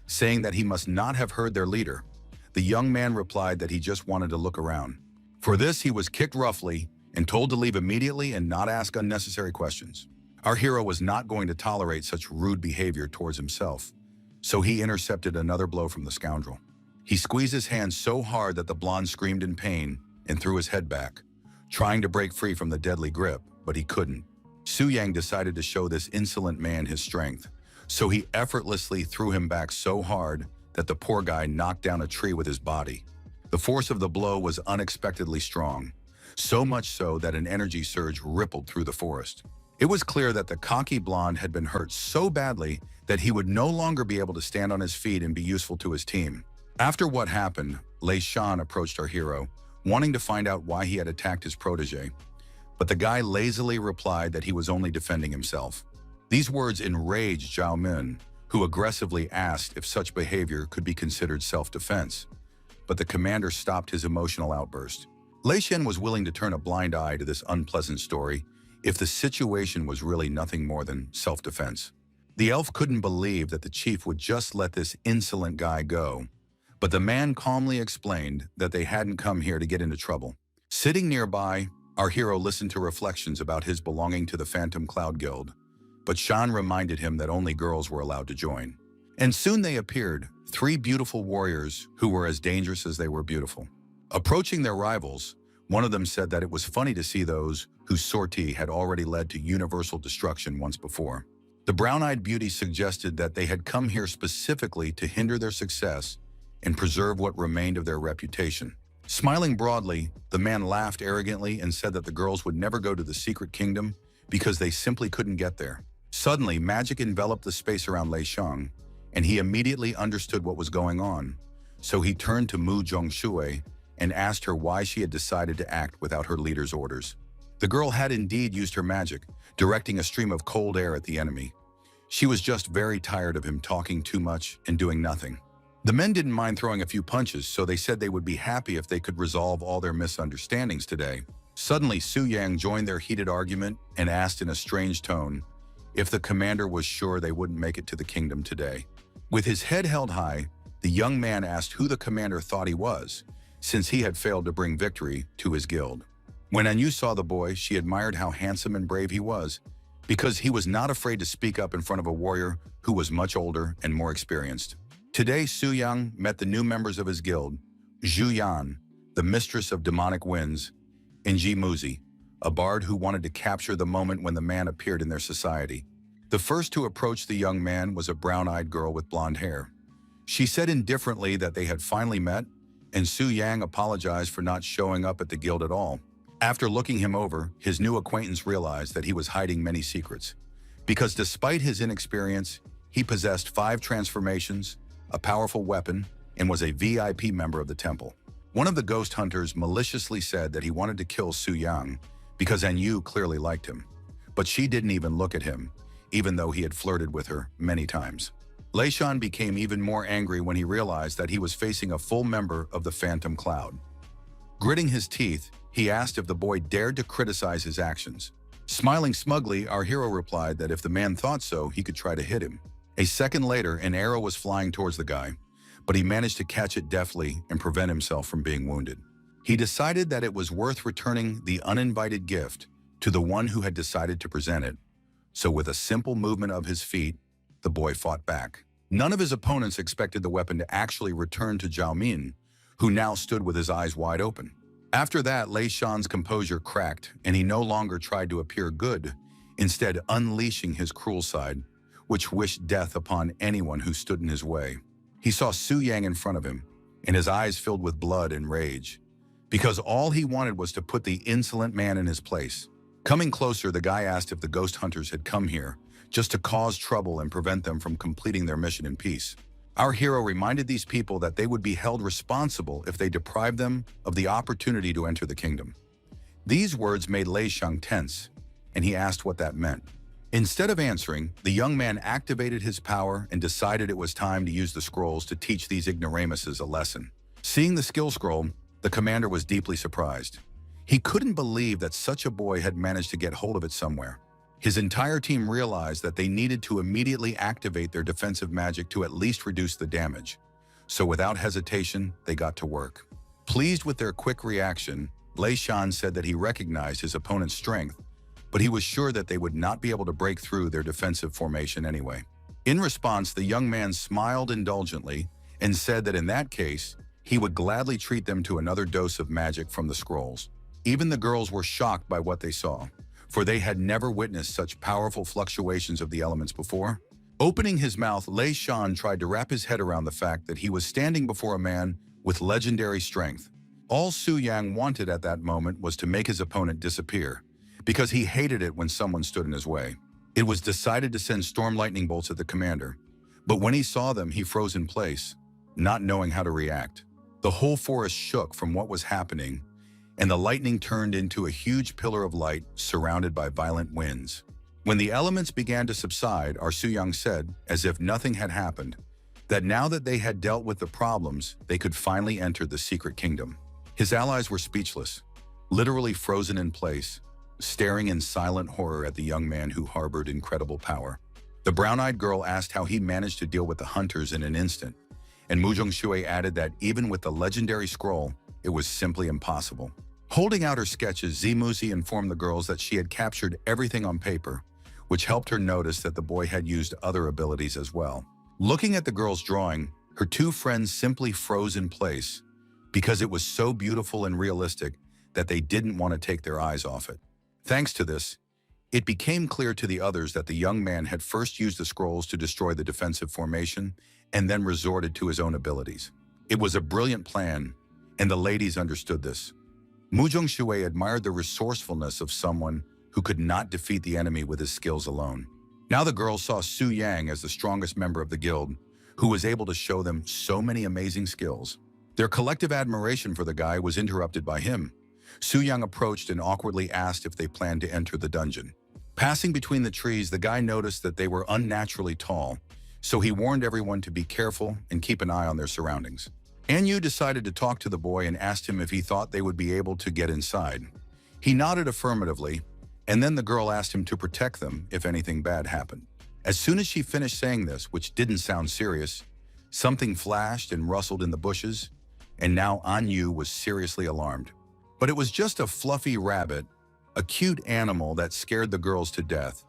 saying that he must not have heard their leader. The young man replied that he just wanted to look around. For this, he was kicked roughly and told to leave immediately and not ask unnecessary questions. Our hero was not going to tolerate such rude behavior towards himself, so he intercepted another blow from the scoundrel. He squeezed his hand so hard that the blonde screamed in pain and threw his head back, trying to break free from the deadly grip, but he couldn't. Su Yang decided to show this insolent man his strength, so he effortlessly threw him back so hard that the poor guy knocked down a tree with his body. The force of the blow was unexpectedly strong, so much so that an energy surge rippled through the forest. It was clear that the cocky blonde had been hurt so badly that he would no longer be able to stand on his feet and be useful to his team. After what happened, Lei Shan approached our hero, wanting to find out why he had attacked his protege, but the guy lazily replied that he was only defending himself. These words enraged Zhao Min, who aggressively asked if such behavior could be considered self-defense, but the commander stopped his emotional outburst. Lei Shen was willing to turn a blind eye to this unpleasant story if the situation was really nothing more than self-defense. The elf couldn't believe that the chief would just let this insolent guy go, but the man calmly explained that they hadn't come here to get into trouble. Sitting nearby, our hero listened to reflections about his belonging to the Phantom Cloud Guild, but Shan reminded him that only girls were allowed to join. And soon they appeared, 3 beautiful warriors who were as dangerous as they were beautiful. Approaching their rivals, one of them said that it was funny to see those whose sortie had already led to universal destruction once before. The brown-eyed beauty suggested that they had come here specifically to hinder their success and preserve what remained of their reputation. Smiling broadly, the man laughed arrogantly and said that the girls would never go to the secret kingdom because they simply couldn't get there. Suddenly, magic enveloped the space around Lei Xiang, and he immediately understood what was going on. So he turned to Mu Zhongshui and asked her why she had decided to act without her leader's orders. The girl had indeed used her magic, directing a stream of cold air at the enemy. She was just very tired of him talking too much and doing nothing. The men didn't mind throwing a few punches, so they said they would be happy if they could resolve all their misunderstandings today. Suddenly, Su Yang joined their heated argument and asked in a strange tone if the commander was sure they wouldn't make it to the kingdom today. With his head held high, the young man asked who the commander thought he was, since he had failed to bring victory to his guild. When Anu saw the boy, she admired how handsome and brave he was, because he was not afraid to speak up in front of a warrior who was much older and more experienced. Today, Su Yang met the new members of his guild, Zhu Yan, the mistress of demonic winds, and Ji Muzi, a bard who wanted to capture the moment when the man appeared in their society. The first to approach the young man was a brown-eyed girl with blonde hair. She said indifferently that they had finally met, and Su Yang apologized for not showing up at the guild at all. After looking him over, his new acquaintance realized that he was hiding many secrets, because despite his inexperience, he possessed 5 transformations, a powerful weapon, and was a VIP member of the temple. One of the ghost hunters maliciously said that he wanted to kill Su Yang because Anu clearly liked him, but she didn't even look at him, even though he had flirted with her many times. Lei Shan became even more angry when he realized that he was facing a full member of the Phantom Cloud. Gritting his teeth, he asked if the boy dared to criticize his actions. Smiling smugly, our hero replied that if the man thought so, he could try to hit him. A second later, an arrow was flying towards the guy, but he managed to catch it deftly and prevent himself from being wounded. He decided that it was worth returning the uninvited gift to the one who had decided to present it. So with a simple movement of his feet, the boy fought back. None of his opponents expected the weapon to actually return to Zhao Min, who now stood with his eyes wide open. After that, Lei Shan's composure cracked, and he no longer tried to appear good, instead unleashing his cruel side, which wished death upon anyone who stood in his way. He saw Su Yang in front of him, and his eyes filled with blood and rage, because all he wanted was to put the insolent man in his place. Coming closer, the guy asked if the ghost hunters had come here just to cause trouble and prevent them from completing their mission in peace. Our hero reminded these people that they would be held responsible if they deprived them of the opportunity to enter the kingdom. These words made Lei Xiang tense, and he asked what that meant. Instead of answering, the young man activated his power and decided it was time to use the scrolls to teach these ignoramuses a lesson. Seeing the skill scroll, the commander was deeply surprised. He couldn't believe that such a boy had managed to get hold of it somewhere. His entire team realized that they needed to immediately activate their defensive magic to at least reduce the damage. So without hesitation, they got to work. Pleased with their quick reaction, Lei Shan said that he recognized his opponent's strength, but he was sure that they would not be able to break through their defensive formation anyway. In response, the young man smiled indulgently and said that in that case, he would gladly treat them to another dose of magic from the scrolls. Even the girls were shocked by what they saw, for they had never witnessed such powerful fluctuations of the elements before. Opening his mouth, Lei Shan tried to wrap his head around the fact that he was standing before a man with legendary strength. All Su Yang wanted at that moment was to make his opponent disappear, because he hated it when someone stood in his way. It was decided to send storm lightning bolts at the commander, but when he saw them, he froze in place, not knowing how to react. The whole forest shook from what was happening, and the lightning turned into a huge pillar of light surrounded by violent winds. When the elements began to subside, our Su Yang said, as if nothing had happened, that now that they had dealt with the problems, they could finally enter the secret kingdom. His allies were speechless, literally frozen in place, staring in silent horror at the young man who harbored incredible power. The brown-eyed girl asked how he managed to deal with the hunters in an instant, and Mu Zhongshui added that even with the legendary scroll, it was simply impossible. Holding out her sketches, Zimuzi informed the girls that she had captured everything on paper, which helped her notice that the boy had used other abilities as well. Looking at the girl's drawing, her 2 friends simply froze in place because it was so beautiful and realistic that they didn't want to take their eyes off it. Thanks to this, it became clear to the others that the young man had first used the scrolls to destroy the defensive formation and then resorted to his own abilities. It was a brilliant plan, and the ladies understood this. Mu Shui admired the resourcefulness of someone who could not defeat the enemy with his skills alone. Now the girls saw Su Yang as the strongest member of the guild, who was able to show them so many amazing skills. Their collective admiration for the guy was interrupted by him. Su Yang approached and awkwardly asked if they planned to enter the dungeon. Passing between the trees, the guy noticed that they were unnaturally tall, so he warned everyone to be careful and keep an eye on their surroundings. Anyu decided to talk to the boy and asked him if he thought they would be able to get inside. He nodded affirmatively, and then the girl asked him to protect them if anything bad happened. As soon as she finished saying this, which didn't sound serious, something flashed and rustled in the bushes, and now Anyu was seriously alarmed. But it was just a fluffy rabbit, a cute animal that scared the girls to death,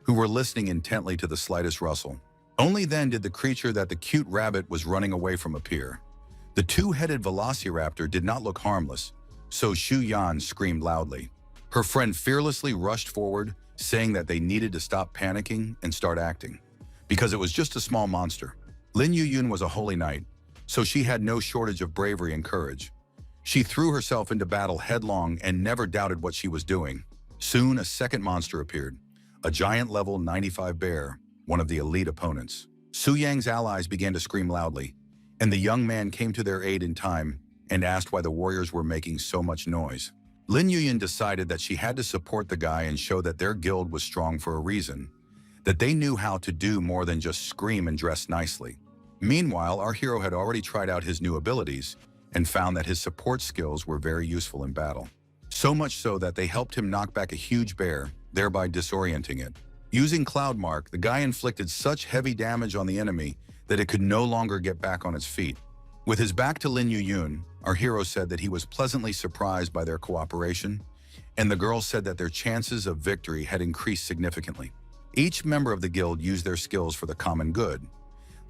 who were listening intently to the slightest rustle. Only then did the creature that the cute rabbit was running away from appear. The two-headed velociraptor did not look harmless, so Shu Yan screamed loudly. Her friend fearlessly rushed forward, saying that they needed to stop panicking and start acting, because it was just a small monster. Lin Yuyun was a holy knight, so she had no shortage of bravery and courage. She threw herself into battle headlong and never doubted what she was doing. Soon, a second monster appeared, a giant level 95 bear, one of the elite opponents. Su Yang's allies began to scream loudly, and the young man came to their aid in time and asked why the warriors were making so much noise. Lin Yuyun decided that she had to support the guy and show that their guild was strong for a reason, that they knew how to do more than just scream and dress nicely. Meanwhile, our hero had already tried out his new abilities and found that his support skills were very useful in battle. So much so that they helped him knock back a huge bear, thereby disorienting it. Using Cloud Mark, the guy inflicted such heavy damage on the enemy that it could no longer get back on its feet. With his back to Lin Yuyun, our hero said that he was pleasantly surprised by their cooperation, and the girl said that their chances of victory had increased significantly. Each member of the guild used their skills for the common good.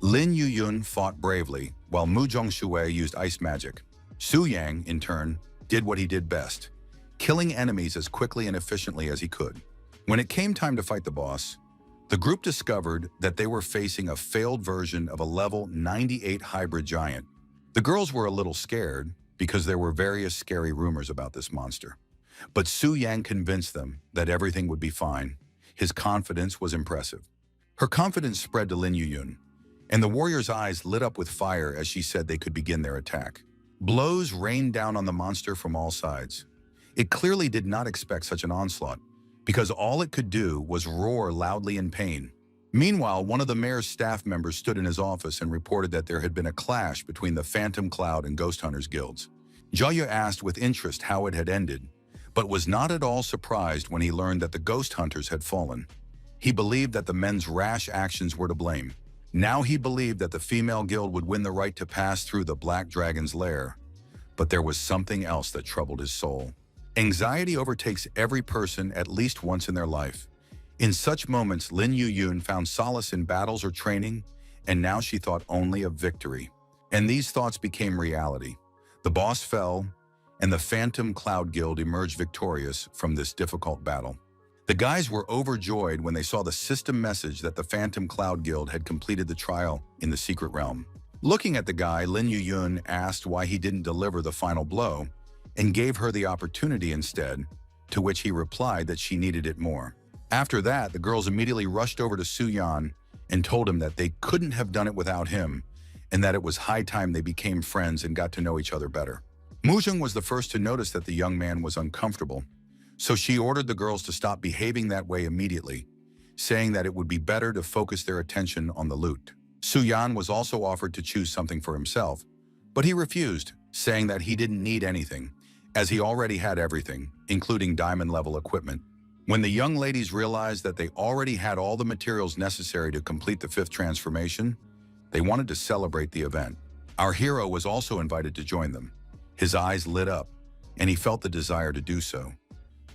Lin Yuyun fought bravely, while Mu Shui used ice magic. Su Yang, in turn, did what he did best, killing enemies as quickly and efficiently as he could. When it came time to fight the boss, the group discovered that they were facing a failed version of a level 98 hybrid giant. The girls were a little scared because there were various scary rumors about this monster. But Su Yang convinced them that everything would be fine. His confidence was impressive. Her confidence spread to Lin Yuyun, and the warrior's eyes lit up with fire as she said they could begin their attack. Blows rained down on the monster from all sides. It clearly did not expect such an onslaught, because all it could do was roar loudly in pain. Meanwhile, one of the mayor's staff members stood in his office and reported that there had been a clash between the Phantom Cloud and Ghost Hunters guilds. Jaya asked with interest how it had ended, but was not at all surprised when he learned that the Ghost Hunters had fallen. He believed that the men's rash actions were to blame. Now he believed that the female guild would win the right to pass through the Black Dragon's lair. But there was something else that troubled his soul. Anxiety overtakes every person at least once in their life. In such moments, Lin Yuyun found solace in battles or training, and now she thought only of victory. And these thoughts became reality. The boss fell, and the Phantom Cloud Guild emerged victorious from this difficult battle. The guys were overjoyed when they saw the system message that the Phantom Cloud Guild had completed the trial in the secret realm. Looking at the guy, Lin Yuyun asked why he didn't deliver the final blow, and gave her the opportunity instead, to which he replied that she needed it more. After that, the girls immediately rushed over to Su Yan and told him that they couldn't have done it without him, and that it was high time they became friends and got to know each other better. Muzheng was the first to notice that the young man was uncomfortable, so she ordered the girls to stop behaving that way immediately, saying that it would be better to focus their attention on the loot. Su Yan was also offered to choose something for himself, but he refused, saying that he didn't need anything, as he already had everything, including diamond-level equipment. When the young ladies realized that they already had all the materials necessary to complete the fifth transformation, they wanted to celebrate the event. Our hero was also invited to join them. His eyes lit up, and he felt the desire to do so.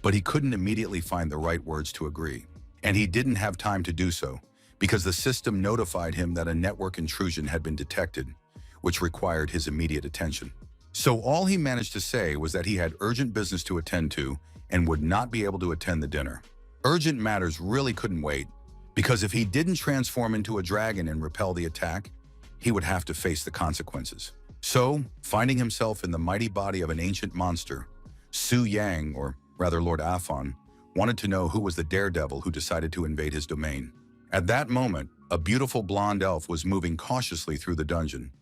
But he couldn't immediately find the right words to agree. And he didn't have time to do so, because the system notified him that a network intrusion had been detected, which required his immediate attention. So all he managed to say was that he had urgent business to attend to and would not be able to attend the dinner. Urgent matters really couldn't wait, because if he didn't transform into a dragon and repel the attack, he would have to face the consequences. So, finding himself in the mighty body of an ancient monster, Su Yang, or rather Lord Afon, wanted to know who was the daredevil who decided to invade his domain. At that moment, a beautiful blonde elf was moving cautiously through the dungeon,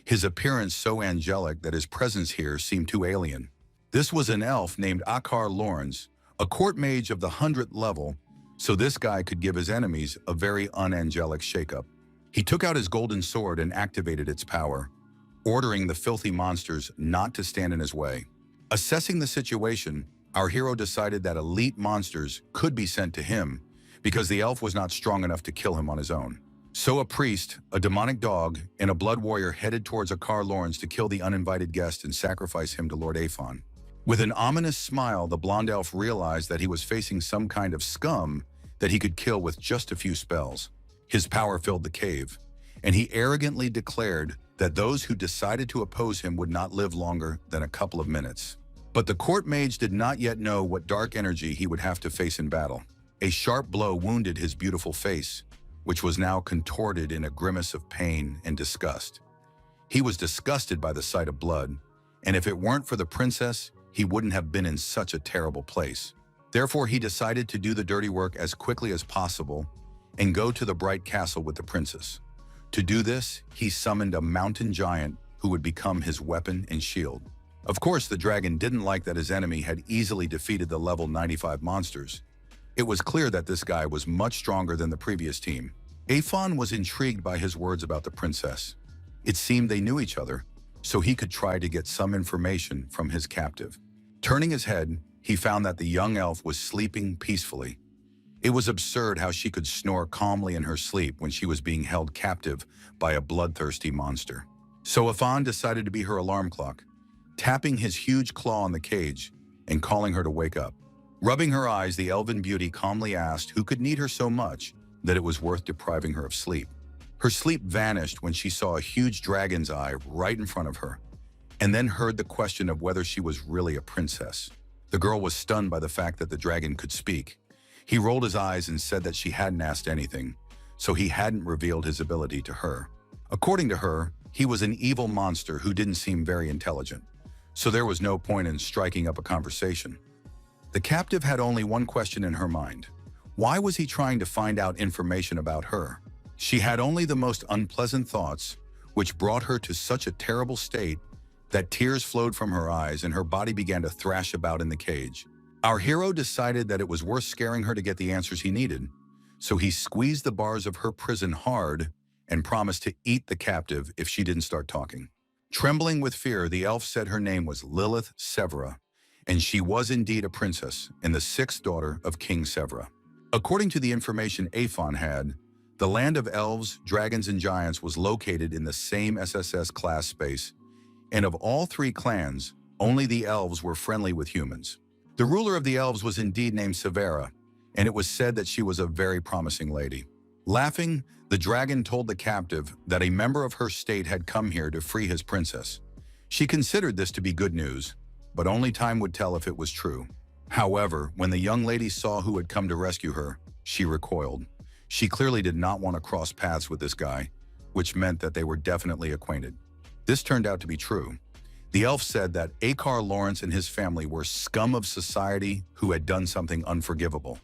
his appearance so angelic that his presence here seemed too alien. This was an elf named Akar Lawrence, a court mage of the 100th level, so this guy could give his enemies a very unangelic shakeup. He took out his golden sword and activated its power, ordering the filthy monsters not to stand in his way. Assessing the situation, our hero decided that elite monsters could be sent to him because the elf was not strong enough to kill him on his own. So a priest, a demonic dog, and a blood warrior headed towards Akar Lawrence to kill the uninvited guest and sacrifice him to Lord Afon. With an ominous smile, the blonde elf realized that he was facing some kind of scum that he could kill with just a few spells. His power filled the cave, and he arrogantly declared that those who decided to oppose him would not live longer than a couple of minutes. But the court mage did not yet know what dark energy he would have to face in battle. A sharp blow wounded his beautiful face, which was now contorted in a grimace of pain and disgust. He was disgusted by the sight of blood, and if it weren't for the princess, he wouldn't have been in such a terrible place. Therefore, he decided to do the dirty work as quickly as possible and go to the bright castle with the princess. To do this, he summoned a mountain giant who would become his weapon and shield. Of course, the dragon didn't like that his enemy had easily defeated the level 95 monsters. It was clear that this guy was much stronger than the previous team. Afon was intrigued by his words about the princess. It seemed they knew each other, so he could try to get some information from his captive. Turning his head, he found that the young elf was sleeping peacefully. It was absurd how she could snore calmly in her sleep when she was being held captive by a bloodthirsty monster. So Afon decided to be her alarm clock, tapping his huge claw on the cage and calling her to wake up. Rubbing her eyes, the elven beauty calmly asked who could need her so much that it was worth depriving her of sleep. Her sleep vanished when she saw a huge dragon's eye right in front of her, and then heard the question of whether she was really a princess. The girl was stunned by the fact that the dragon could speak. He rolled his eyes and said that she hadn't asked anything, so he hadn't revealed his ability to her. According to her, he was an evil monster who didn't seem very intelligent, so there was no point in striking up a conversation. The captive had only one question in her mind. Why was he trying to find out information about her? She had only the most unpleasant thoughts, which brought her to such a terrible state that tears flowed from her eyes and her body began to thrash about in the cage. Our hero decided that it was worth scaring her to get the answers he needed, so he squeezed the bars of her prison hard and promised to eat the captive if she didn't start talking. Trembling with fear, the elf said her name was Lilith Severa, and she was indeed a princess and the sixth daughter of King Severa. According to the information Afon had, the land of elves, dragons, and giants was located in the same SSS class space, and of all three clans, only the elves were friendly with humans. The ruler of the elves was indeed named Severa, and it was said that she was a very promising lady. Laughing, the dragon told the captive that a member of her state had come here to free his princess. She considered this to be good news, but only time would tell if it was true. However, when the young lady saw who had come to rescue her, she recoiled. She clearly did not want to cross paths with this guy, which meant that they were definitely acquainted. This turned out to be true. The elf said that Akar Lawrence and his family were scum of society who had done something unforgivable.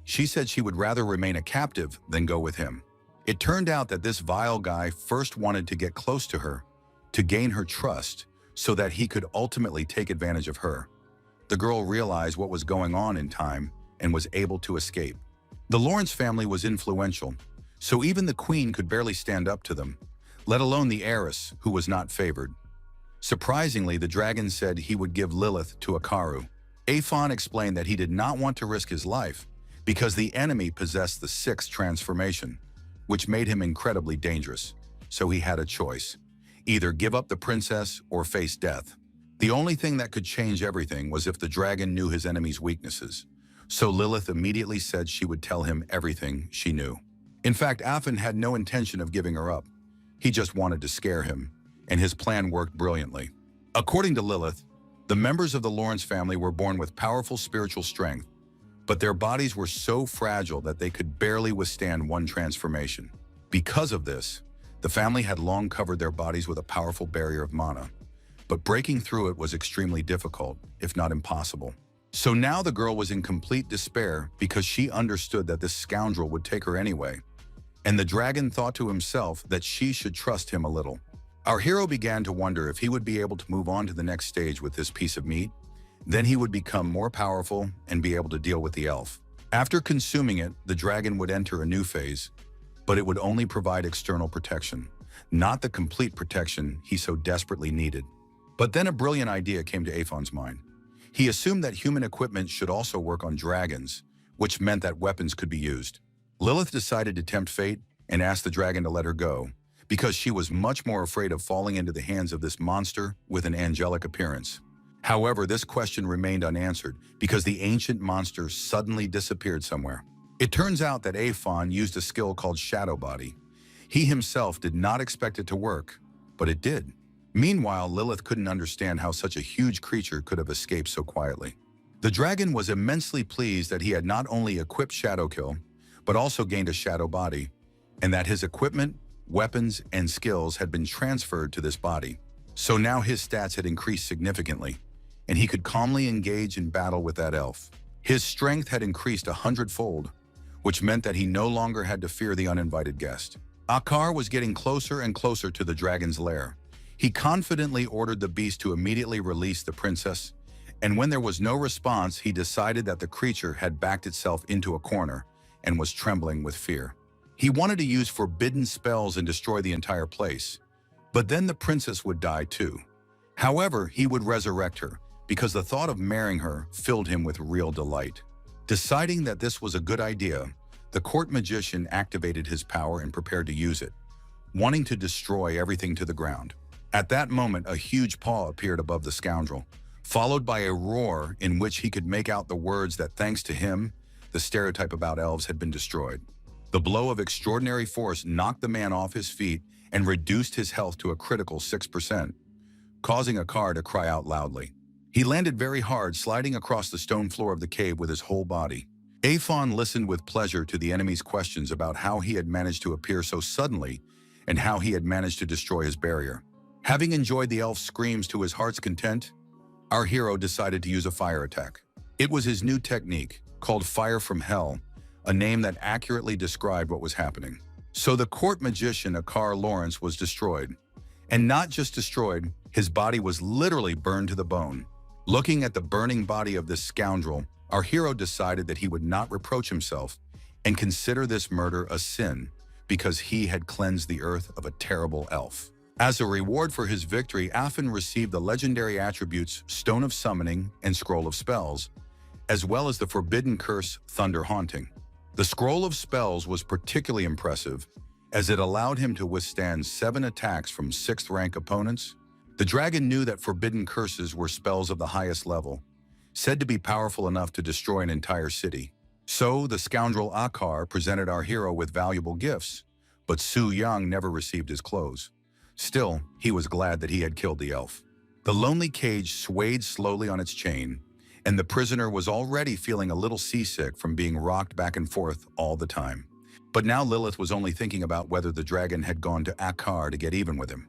She said she would rather remain a captive than go with him. It turned out that this vile guy first wanted to get close to her, to gain her trust, so that he could ultimately take advantage of her. The girl realized what was going on in time and was able to escape. The Lawrence family was influential, so even the queen could barely stand up to them, let alone the heiress, who was not favored. Surprisingly, the dragon said he would give Lilith to Akaru. Afon explained that he did not want to risk his life because the enemy possessed the sixth transformation, which made him incredibly dangerous. So he had a choice: either give up the princess or face death. The only thing that could change everything was if the dragon knew his enemy's weaknesses. So Lilith immediately said she would tell him everything she knew. In fact, Afon had no intention of giving her up. He just wanted to scare him, and his plan worked brilliantly. According to Lilith, the members of the Lawrence family were born with powerful spiritual strength, but their bodies were so fragile that they could barely withstand one transformation. Because of this, the family had long covered their bodies with a powerful barrier of mana, but breaking through it was extremely difficult, if not impossible. So now the girl was in complete despair because she understood that this scoundrel would take her anyway, and the dragon thought to himself that she should trust him a little. Our hero began to wonder if he would be able to move on to the next stage with this piece of meat. Then he would become more powerful and be able to deal with the elf. After consuming it, the dragon would enter a new phase, but it would only provide external protection, not the complete protection he so desperately needed. But then a brilliant idea came to Aphon's mind. He assumed that human equipment should also work on dragons, which meant that weapons could be used. Lilith decided to tempt fate and asked the dragon to let her go, because she was much more afraid of falling into the hands of this monster with an angelic appearance. However, this question remained unanswered because the ancient monster suddenly disappeared somewhere. It turns out that Aphon used a skill called Shadow Body. He himself did not expect it to work, but it did. Meanwhile, Lilith couldn't understand how such a huge creature could have escaped so quietly. The dragon was immensely pleased that he had not only equipped Shadow Kill, but also gained a shadow body, and that his equipment, weapons, and skills had been transferred to this body. So now his stats had increased significantly, and he could calmly engage in battle with that elf. His strength had increased 100-fold, which meant that he no longer had to fear the uninvited guest. Akar was getting closer and closer to the dragon's lair. He confidently ordered the beast to immediately release the princess, and when there was no response, he decided that the creature had backed itself into a corner and was trembling with fear. He wanted to use forbidden spells and destroy the entire place, but then the princess would die too. However, he would resurrect her, because the thought of marrying her filled him with real delight. Deciding that this was a good idea, the court magician activated his power and prepared to use it, wanting to destroy everything to the ground. At that moment, a huge paw appeared above the scoundrel, followed by a roar in which he could make out the words that thanks to him, the stereotype about elves had been destroyed. The blow of extraordinary force knocked the man off his feet and reduced his health to a critical 6%, causing Akar to cry out loudly. He landed very hard, sliding across the stone floor of the cave with his whole body. Aphon listened with pleasure to the enemy's questions about how he had managed to appear so suddenly and how he had managed to destroy his barrier. Having enjoyed the elf's screams to his heart's content, our hero decided to use a fire attack. It was his new technique, called Fire from Hell, a name that accurately described what was happening. So the court magician Akar Lawrence was destroyed. And not just destroyed, his body was literally burned to the bone. Looking at the burning body of this scoundrel, our hero decided that he would not reproach himself and consider this murder a sin because he had cleansed the earth of a terrible elf. As a reward for his victory, Aphon received the legendary attributes Stone of Summoning and Scroll of Spells, as well as the forbidden curse Thunder Haunting. The Scroll of Spells was particularly impressive, as it allowed him to withstand 7 attacks from 6th-rank opponents. The dragon knew that forbidden curses were spells of the highest level, said to be powerful enough to destroy an entire city. So the scoundrel Akar presented our hero with valuable gifts, but Su Yang never received his clothes. Still, he was glad that he had killed the elf. The lonely cage swayed slowly on its chain, and the prisoner was already feeling a little seasick from being rocked back and forth all the time. But now Lilith was only thinking about whether the dragon had gone to Akar to get even with him.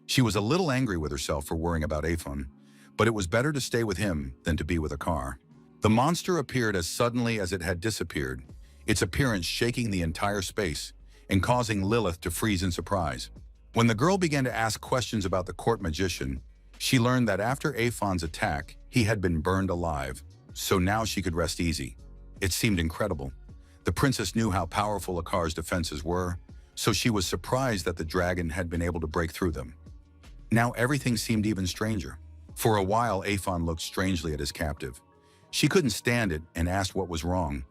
She was a little angry with herself for worrying about Aphon, but it was better to stay with him than to be with Akar. The monster appeared as suddenly as it had disappeared, its appearance shaking the entire space and causing Lilith to freeze in surprise. When the girl began to ask questions about the court magician, she learned that after Aphon's attack, he had been burned alive, so now she could rest easy. It seemed incredible. The princess knew how powerful Akar's defenses were, so she was surprised that the dragon had been able to break through them. Now everything seemed even stranger. For a while, Aphon looked strangely at his captive. She couldn't stand it and asked what was wrong,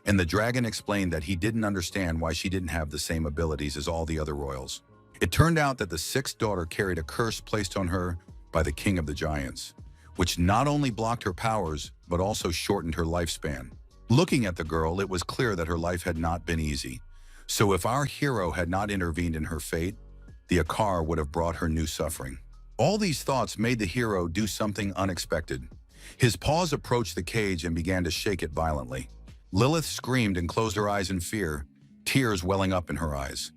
and the dragon explained that he didn't understand why she didn't have the same abilities as all the other royals. It turned out that the 6th daughter carried a curse placed on her by the king of the giants, which not only blocked her powers, but also shortened her lifespan. Looking at the girl, it was clear that her life had not been easy. So if our hero had not intervened in her fate, the Akar would have brought her new suffering. All these thoughts made the hero do something unexpected. His paws approached the cage and began to shake it violently. Lilith screamed and closed her eyes in fear, tears welling up in her eyes.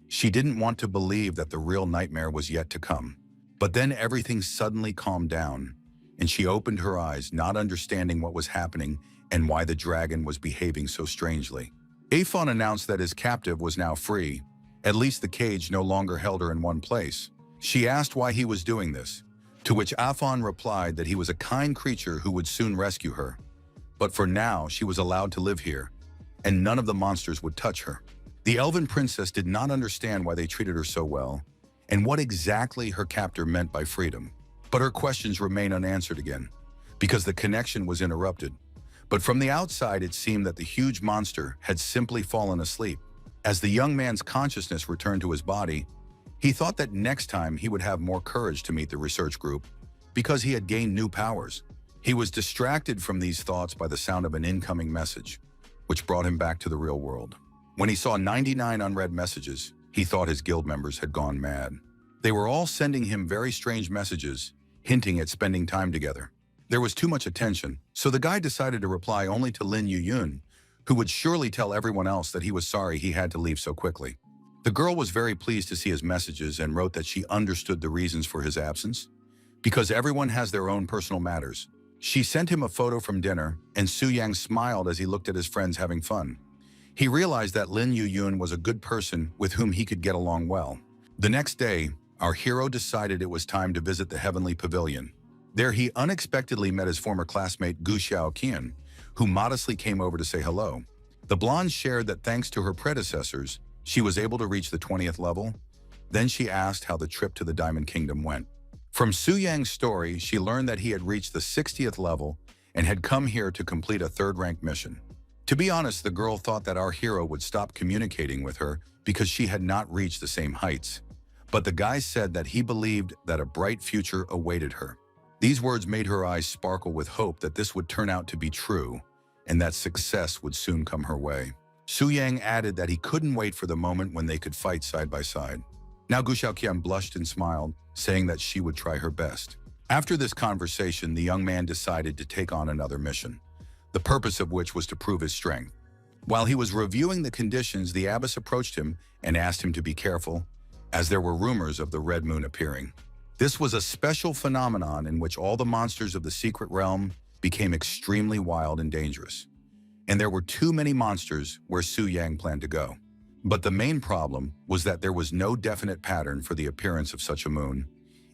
She didn't want to believe that the real nightmare was yet to come. But then everything suddenly calmed down, and she opened her eyes, not understanding what was happening and why the dragon was behaving so strangely. Aphon announced that his captive was now free. At least the cage no longer held her in one place. She asked why he was doing this, to which Aphon replied that he was a kind creature who would soon rescue her. But for now, she was allowed to live here, and none of the monsters would touch her. The elven princess did not understand why they treated her so well, and what exactly her captor meant by freedom. But her questions remain unanswered again, because the connection was interrupted. But from the outside, it seemed that the huge monster had simply fallen asleep. As the young man's consciousness returned to his body, he thought that next time he would have more courage to meet the research group, because he had gained new powers. He was distracted from these thoughts by the sound of an incoming message, which brought him back to the real world. When he saw 99 unread messages, he thought his guild members had gone mad. They were all sending him very strange messages, hinting at spending time together. There was too much attention, so the guy decided to reply only to Lin Yuyun, who would surely tell everyone else that he was sorry he had to leave so quickly. The girl was very pleased to see his messages and wrote that she understood the reasons for his absence, because everyone has their own personal matters. She sent him a photo from dinner, and Su Yang smiled as he looked at his friends having fun. He realized that Lin Yuyun was a good person with whom he could get along well. The next day, our hero decided it was time to visit the Heavenly Pavilion. There he unexpectedly met his former classmate Gu Xiaoqian, who modestly came over to say hello. The blonde shared that thanks to her predecessors, she was able to reach the 20th level. Then she asked how the trip to the Diamond Kingdom went. From Su Yang's story, she learned that he had reached the 60th level and had come here to complete a third-rank mission. To be honest, the girl thought that our hero would stop communicating with her because she had not reached the same heights. But the guy said that he believed that a bright future awaited her. These words made her eyes sparkle with hope that this would turn out to be true and that success would soon come her way. Su Yang added that he couldn't wait for the moment when they could fight side by side. Now Gu Xiaoqian blushed and smiled, saying that she would try her best. After this conversation, the young man decided to take on another mission, the purpose of which was to prove his strength. While he was reviewing the conditions, the abbess approached him and asked him to be careful, as there were rumors of the Red Moon appearing. This was a special phenomenon in which all the monsters of the secret realm became extremely wild and dangerous. And there were too many monsters where Su Yang planned to go. But the main problem was that there was no definite pattern for the appearance of such a moon.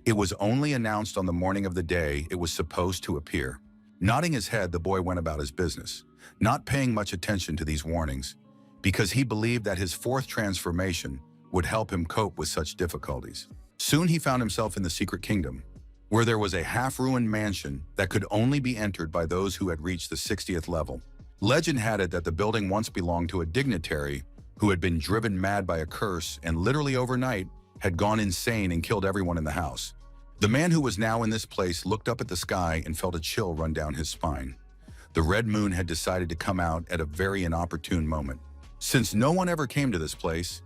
It was only announced on the morning of the day it was supposed to appear. Nodding his head, the boy went about his business, not paying much attention to these warnings, because he believed that his fourth transformation would help him cope with such difficulties. Soon he found himself in the secret kingdom, where there was a half-ruined mansion that could only be entered by those who had reached the 60th level. Legend had it that the building once belonged to a dignitary who had been driven mad by a curse and literally overnight had gone insane and killed everyone in the house. The man who was now in this place looked up at the sky and felt a chill run down his spine. The red moon had decided to come out at a very inopportune moment. Since no one ever came to this place,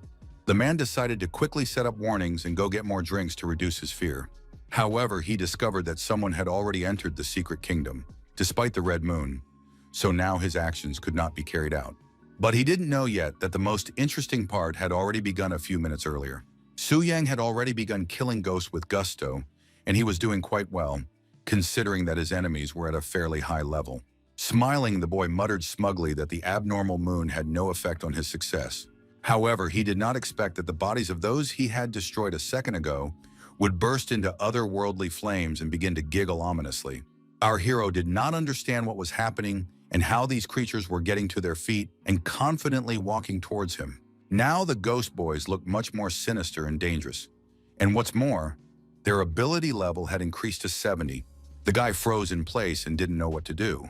the man decided to quickly set up warnings and go get more drinks to reduce his fear. However, he discovered that someone had already entered the secret kingdom, despite the red moon, so now his actions could not be carried out. But he didn't know yet that the most interesting part had already begun a few minutes earlier. Su Yang had already begun killing ghosts with gusto, and he was doing quite well, considering that his enemies were at a fairly high level. Smiling, the boy muttered smugly that the abnormal moon had no effect on his success. However, he did not expect that the bodies of those he had destroyed a second ago would burst into otherworldly flames and begin to giggle ominously. Our hero did not understand what was happening and how these creatures were getting to their feet and confidently walking towards him. Now the ghost boys looked much more sinister and dangerous. And what's more, their ability level had increased to 70. The guy froze in place and didn't know what to do.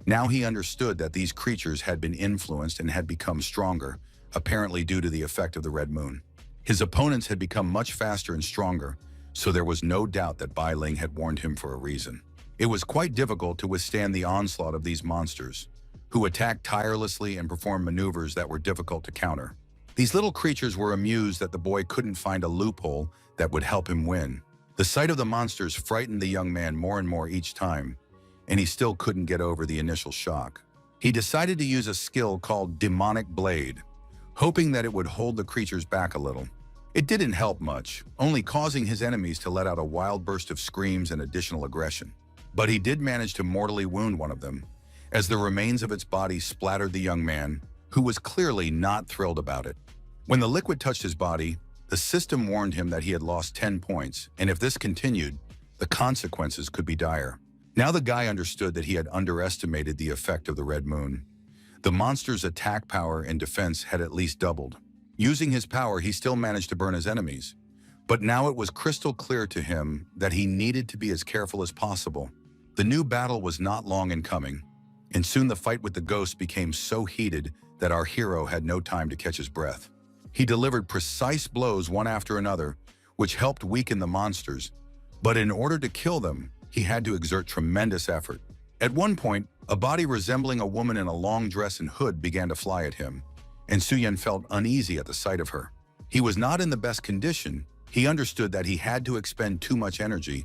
Now he understood that these creatures had been influenced and had become stronger, apparently due to the effect of the red moon. His opponents had become much faster and stronger, so there was no doubt that Bai Ling had warned him for a reason. It was quite difficult to withstand the onslaught of these monsters, who attacked tirelessly and performed maneuvers that were difficult to counter. These little creatures were amused that the boy couldn't find a loophole that would help him win. The sight of the monsters frightened the young man more and more each time, and he still couldn't get over the initial shock. He decided to use a skill called Demonic Blade, hoping that it would hold the creatures back a little. It didn't help much, only causing his enemies to let out a wild burst of screams and additional aggression. But he did manage to mortally wound one of them, as the remains of its body splattered the young man, who was clearly not thrilled about it. When the liquid touched his body, the system warned him that he had lost 10 points, and if this continued, the consequences could be dire. Now the guy understood that he had underestimated the effect of the red moon. The monster's attack power and defense had at least doubled. Using his power, he still managed to burn his enemies. But now it was crystal clear to him that he needed to be as careful as possible. The new battle was not long in coming, and soon the fight with the ghost became so heated that our hero had no time to catch his breath. He delivered precise blows one after another, which helped weaken the monsters. But in order to kill them, he had to exert tremendous effort. At one point, a body resembling a woman in a long dress and hood began to fly at him, and Suyan felt uneasy at the sight of her. He was not in the best condition. He understood that he had to expend too much energy,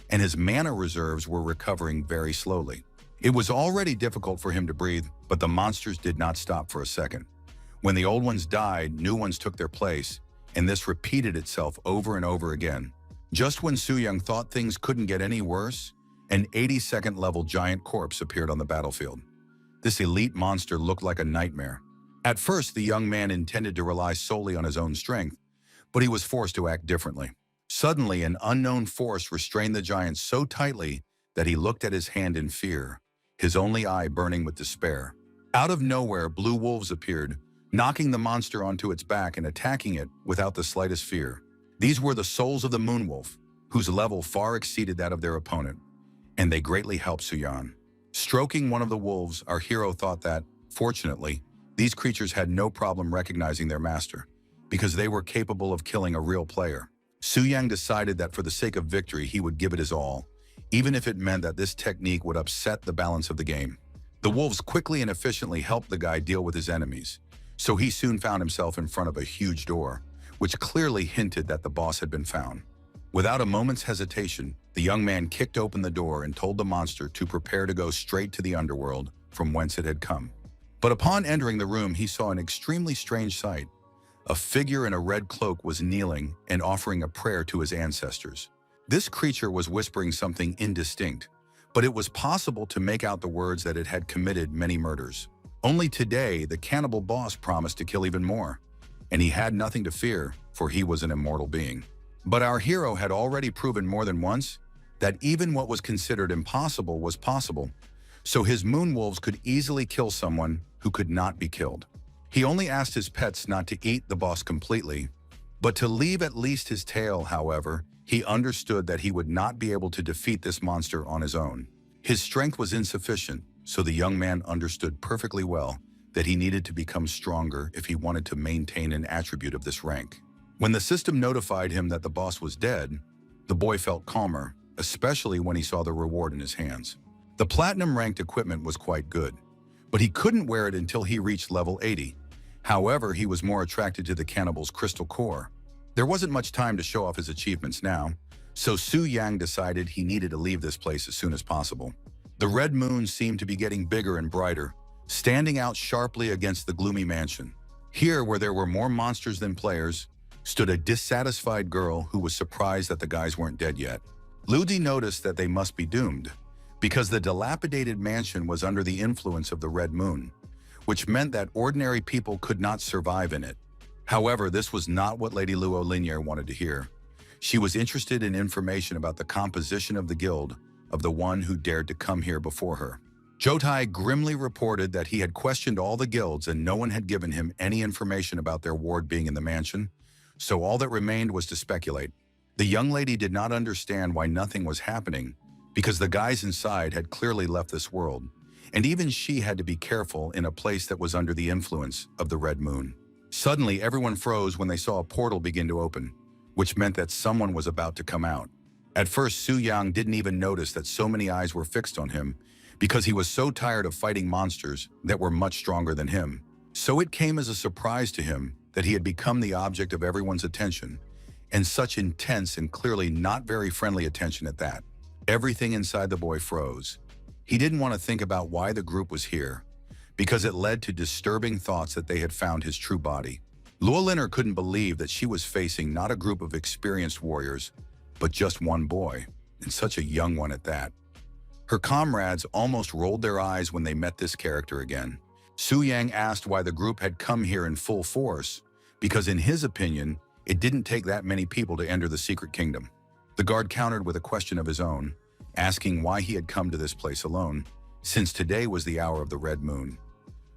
and his mana reserves were recovering very slowly. It was already difficult for him to breathe, but the monsters did not stop for a second. When the old ones died, new ones took their place, and this repeated itself over and over again. Just when Su-young thought things couldn't get any worse, an 82nd level giant corpse appeared on the battlefield. This elite monster looked like a nightmare. At first, the young man intended to rely solely on his own strength, but he was forced to act differently. Suddenly, an unknown force restrained the giant so tightly that he looked at his hand in fear, his only eye burning with despair. Out of nowhere, blue wolves appeared, knocking the monster onto its back and attacking it without the slightest fear. These were the souls of the moonwolf, whose level far exceeded that of their opponent, and they greatly helped Suyan. Stroking one of the wolves, our hero thought that, fortunately, these creatures had no problem recognizing their master, because they were capable of killing a real player. Su-yang decided that for the sake of victory, he would give it his all, even if it meant that this technique would upset the balance of the game. The wolves quickly and efficiently helped the guy deal with his enemies, so he soon found himself in front of a huge door, which clearly hinted that the boss had been found. Without a moment's hesitation, the young man kicked open the door and told the monster to prepare to go straight to the underworld from whence it had come. But upon entering the room, he saw an extremely strange sight. A figure in a red cloak was kneeling and offering a prayer to his ancestors. This creature was whispering something indistinct, but it was possible to make out the words that it had committed many murders. Only today, the cannibal boss promised to kill even more, and he had nothing to fear, for he was an immortal being. But our hero had already proven more than once that even what was considered impossible was possible, so his moonwolves could easily kill someone who could not be killed. He only asked his pets not to eat the boss completely, but to leave at least his tail. However, he understood that he would not be able to defeat this monster on his own. His strength was insufficient, so the young man understood perfectly well that he needed to become stronger if he wanted to maintain an attribute of this rank. When the system notified him that the boss was dead, the boy felt calmer, especially when he saw the reward in his hands. The platinum-ranked equipment was quite good, but he couldn't wear it until he reached level 80. However, he was more attracted to the cannibal's crystal core. There wasn't much time to show off his achievements now, so Su-yang decided he needed to leave this place as soon as possible. The red moon seemed to be getting bigger and brighter, standing out sharply against the gloomy mansion. Here, where there were more monsters than players, stood a dissatisfied girl who was surprised that the guys weren't dead yet. Ludi noticed that they must be doomed, because the dilapidated mansion was under the influence of the red moon, which meant that ordinary people could not survive in it. However, this was not what Lady Luo Linier wanted to hear. She was interested in information about the composition of the guild of the one who dared to come here before her. Jotai grimly reported that he had questioned all the guilds and no one had given him any information about their ward being in the mansion, so all that remained was to speculate. The young lady did not understand why nothing was happening, because the guys inside had clearly left this world, and even she had to be careful in a place that was under the influence of the red moon. Suddenly, everyone froze when they saw a portal begin to open, which meant that someone was about to come out. At first, Su-yang didn't even notice that so many eyes were fixed on him, because he was so tired of fighting monsters that were much stronger than him. So it came as a surprise to him that he had become the object of everyone's attention, and such intense and clearly not very friendly attention at that. Everything inside the boy froze. He didn't want to think about why the group was here, because it led to disturbing thoughts that they had found his true body. Luo Linner couldn't believe that she was facing not a group of experienced warriors, but just one boy, and such a young one at that. Her comrades almost rolled their eyes when they met this character again. Su Yang asked why the group had come here in full force, because in his opinion, it didn't take that many people to enter the secret kingdom. The guard countered with a question of his own, asking why he had come to this place alone, since today was the hour of the red moon.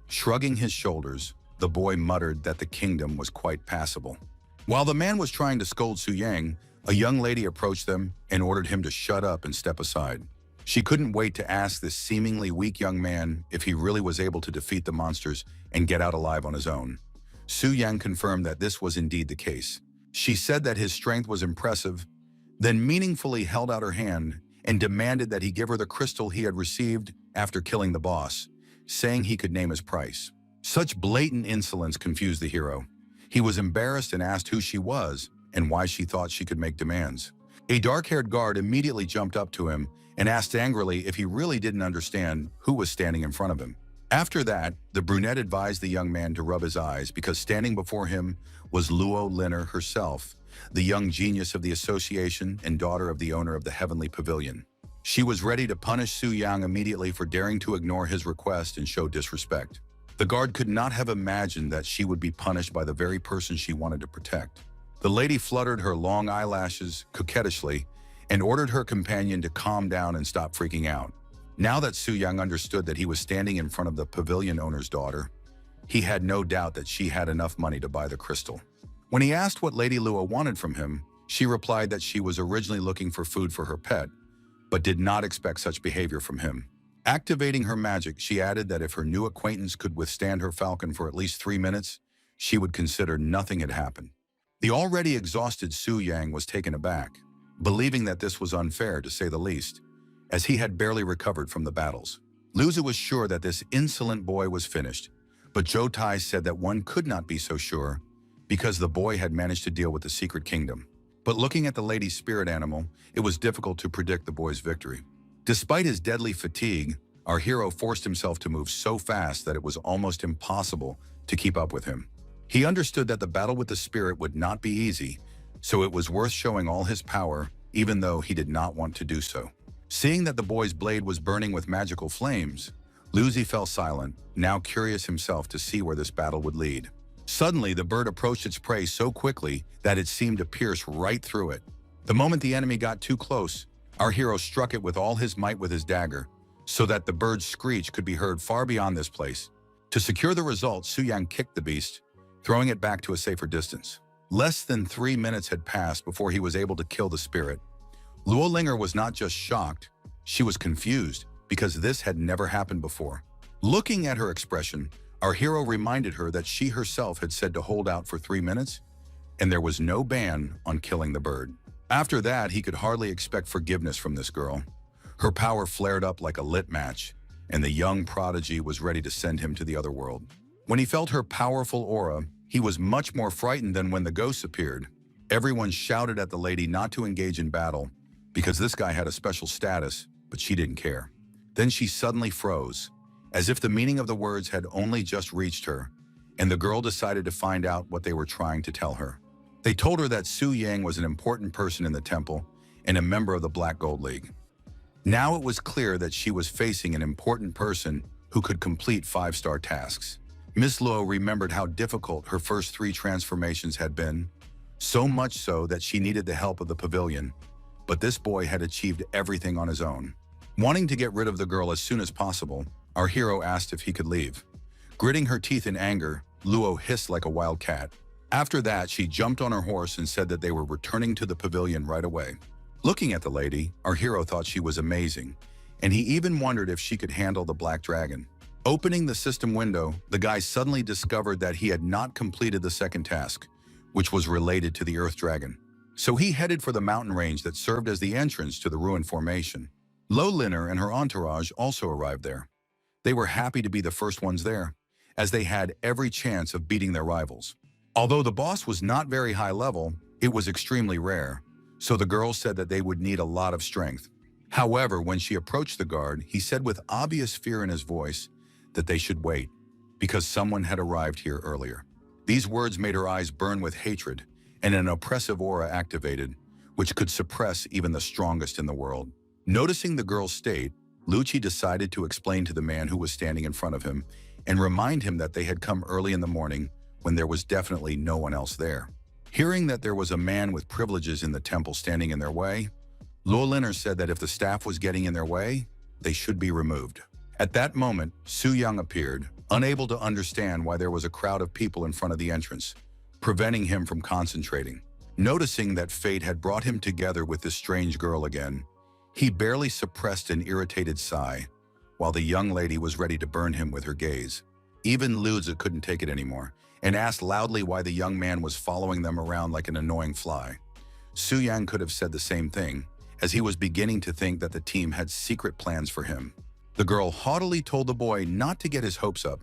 Shrugging his shoulders, the boy muttered that the kingdom was quite passable. While the man was trying to scold Su Yang, a young lady approached them and ordered him to shut up and step aside. She couldn't wait to ask this seemingly weak young man if he really was able to defeat the monsters and get out alive on his own. Su Yang confirmed that this was indeed the case. She said that his strength was impressive, then meaningfully held out her hand and demanded that he give her the crystal he had received after killing the boss, saying he could name his price. Such blatant insolence confused the hero. He was embarrassed and asked who she was and why she thought she could make demands. A dark-haired guard immediately jumped up to him and asked angrily if he really didn't understand who was standing in front of him. After that, the brunette advised the young man to rub his eyes because standing before him was Luo Linner herself, the young genius of the association and daughter of the owner of the Heavenly Pavilion. She was ready to punish Su Yang immediately for daring to ignore his request and show disrespect. The guard could not have imagined that she would be punished by the very person she wanted to protect. The lady fluttered her long eyelashes coquettishly and ordered her companion to calm down and stop freaking out. Now that Su Yang understood that he was standing in front of the pavilion owner's daughter, he had no doubt that she had enough money to buy the crystal. When he asked what Lady Luo wanted from him, she replied that she was originally looking for food for her pet, but did not expect such behavior from him. Activating her magic, she added that if her new acquaintance could withstand her falcon for at least 3 minutes, she would consider nothing had happened. The already exhausted Su Yang was taken aback, believing that this was unfair to say the least, as he had barely recovered from the battles. Luzu was sure that this insolent boy was finished, but Zhou Tai said that one could not be so sure because the boy had managed to deal with the secret kingdom. But looking at the lady's spirit animal, it was difficult to predict the boy's victory. Despite his deadly fatigue, our hero forced himself to move so fast that it was almost impossible to keep up with him. He understood that the battle with the spirit would not be easy, so it was worth showing all his power, even though he did not want to do so. Seeing that the boy's blade was burning with magical flames, Luzi fell silent, now curious himself to see where this battle would lead. Suddenly, the bird approached its prey so quickly that it seemed to pierce right through it. The moment the enemy got too close, our hero struck it with all his might with his dagger, so that the bird's screech could be heard far beyond this place. To secure the result, Su Yang kicked the beast, throwing it back to a safer distance. Less than 3 minutes had passed before he was able to kill the spirit. Luo Linger was not just shocked, she was confused, because this had never happened before. Looking at her expression, our hero reminded her that she herself had said to hold out for 3 minutes, and there was no ban on killing the bird. After that, he could hardly expect forgiveness from this girl. Her power flared up like a lit match, and the young prodigy was ready to send him to the other world. When he felt her powerful aura, he was much more frightened than when the ghosts appeared. Everyone shouted at the lady not to engage in battle, because this guy had a special status, but she didn't care. Then she suddenly froze, as if the meaning of the words had only just reached her, and the girl decided to find out what they were trying to tell her. They told her that Su Yang was an important person in the temple and a member of the Black Gold League. Now it was clear that she was facing an important person who could complete 5-star tasks. Miss Luo remembered how difficult her first 3 transformations had been, so much so that she needed the help of the pavilion. But this boy had achieved everything on his own. Wanting to get rid of the girl as soon as possible, our hero asked if he could leave. Gritting her teeth in anger, Luo hissed like a wild cat. After that, she jumped on her horse and said that they were returning to the pavilion right away. Looking at the lady, our hero thought she was amazing, and he even wondered if she could handle the black dragon. Opening the system window, the guy suddenly discovered that he had not completed the second task, which was related to the Earth Dragon. So he headed for the mountain range that served as the entrance to the ruined formation. Lo Linner and her entourage also arrived there. They were happy to be the first ones there, as they had every chance of beating their rivals. Although the boss was not very high level, It was extremely rare, so the girl said that they would need a lot of strength. However, when she approached the guard, he said with obvious fear in his voice that they should wait, because someone had arrived here earlier. These words made her eyes burn with hatred, and an oppressive aura activated, which could suppress even the strongest in the world. Noticing the girl's state, Lucci decided to explain to the man who was standing in front of him and remind him that they had come early in the morning when there was definitely no one else there. Hearing that there was a man with privileges in the temple standing in their way, Luoliner said that if the staff was getting in their way, they should be removed. At that moment, Su Yang appeared, unable to understand why there was a crowd of people in front of the entrance, preventing him from concentrating. Noticing that fate had brought him together with this strange girl again, he barely suppressed an irritated sigh, while the young lady was ready to burn him with her gaze. Even Luzi couldn't take it anymore, and asked loudly why the young man was following them around like an annoying fly. Su Yang could have said the same thing, as he was beginning to think that the team had secret plans for him. The girl haughtily told the boy not to get his hopes up,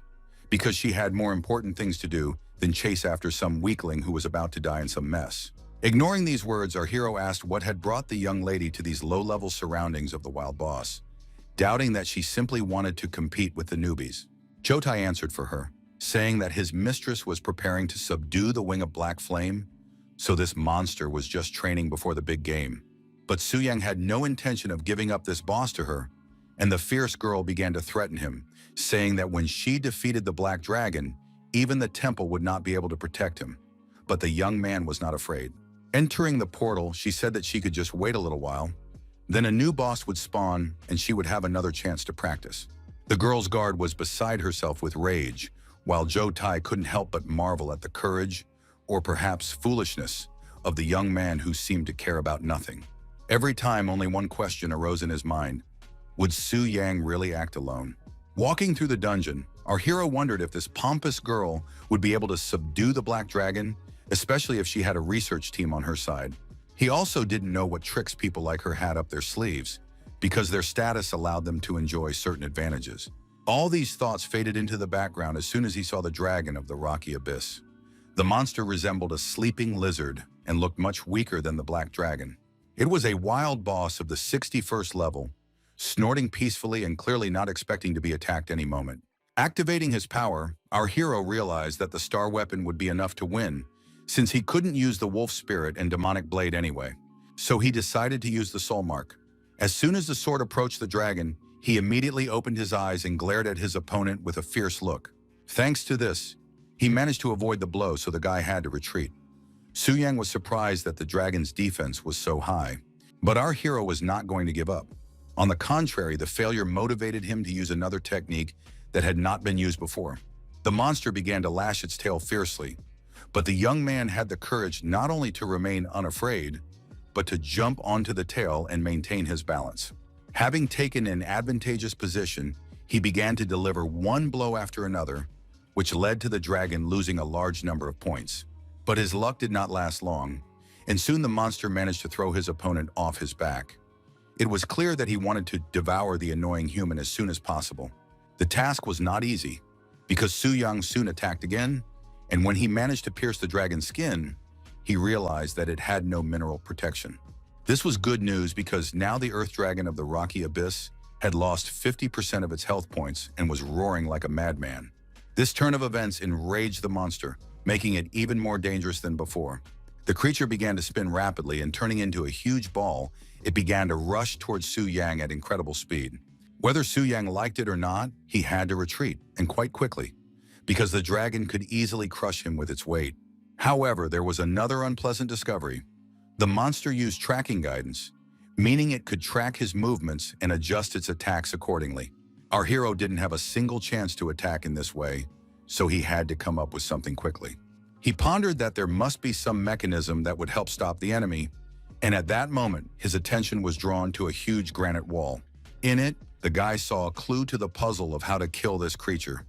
because she had more important things to do than chase after some weakling who was about to die in some mess. Ignoring these words, our hero asked what had brought the young lady to these low-level surroundings of the wild boss, doubting that she simply wanted to compete with the newbies. Chotai answered for her, saying that his mistress was preparing to subdue the wing of black flame, so this monster was just training before the big game. But Su Yang had no intention of giving up this boss to her, and the fierce girl began to threaten him, saying that when she defeated the black dragon, even the temple would not be able to protect him. But the young man was not afraid. Entering the portal, she said that she could just wait a little while, then a new boss would spawn and she would have another chance to practice. The girl's guard was beside herself with rage, while Zhou Tai couldn't help but marvel at the courage, or perhaps foolishness, of the young man who seemed to care about nothing. Every time only one question arose in his mind: would Su Yang really act alone? Walking through the dungeon, our hero wondered if this pompous girl would be able to subdue the black dragon, especially if she had a research team on her side. He also didn't know what tricks people like her had up their sleeves, because their status allowed them to enjoy certain advantages. All these thoughts faded into the background as soon as he saw the dragon of the rocky abyss. The monster resembled a sleeping lizard and looked much weaker than the black dragon. It was a wild boss of the 61st level, snorting peacefully and clearly not expecting to be attacked any moment. Activating his power, our hero realized that the star weapon would be enough to win, since he couldn't use the wolf spirit and demonic blade anyway. So he decided to use the soul mark. As soon as the sword approached the dragon, he immediately opened his eyes and glared at his opponent with a fierce look. Thanks to this, he managed to avoid the blow, so the guy had to retreat. Su Yang was surprised that the dragon's defense was so high, but our hero was not going to give up. On the contrary, the failure motivated him to use another technique that had not been used before. The monster began to lash its tail fiercely, but the young man had the courage not only to remain unafraid, but to jump onto the tail and maintain his balance. Having taken an advantageous position, he began to deliver one blow after another, which led to the dragon losing a large number of points. But his luck did not last long, and soon the monster managed to throw his opponent off his back. It was clear that he wanted to devour the annoying human as soon as possible. The task was not easy, because Su Yang soon attacked again, and when he managed to pierce the dragon's skin, he realized that it had no mineral protection. This was good news, because now the earth dragon of the rocky abyss had lost 50% of its health points and was roaring like a madman. This turn of events enraged the monster, making it even more dangerous than before. The creature began to spin rapidly, and turning into a huge ball, it began to rush towards Su Yang at incredible speed. Whether Su Yang liked it or not, he had to retreat, and quite quickly, because the dragon could easily crush him with its weight. However, there was another unpleasant discovery. The monster used tracking guidance, meaning it could track his movements and adjust its attacks accordingly. Our hero didn't have a single chance to attack in this way, so he had to come up with something quickly. He pondered that there must be some mechanism that would help stop the enemy, and at that moment, his attention was drawn to a huge granite wall. In it, the guy saw a clue to the puzzle of how to kill this creature,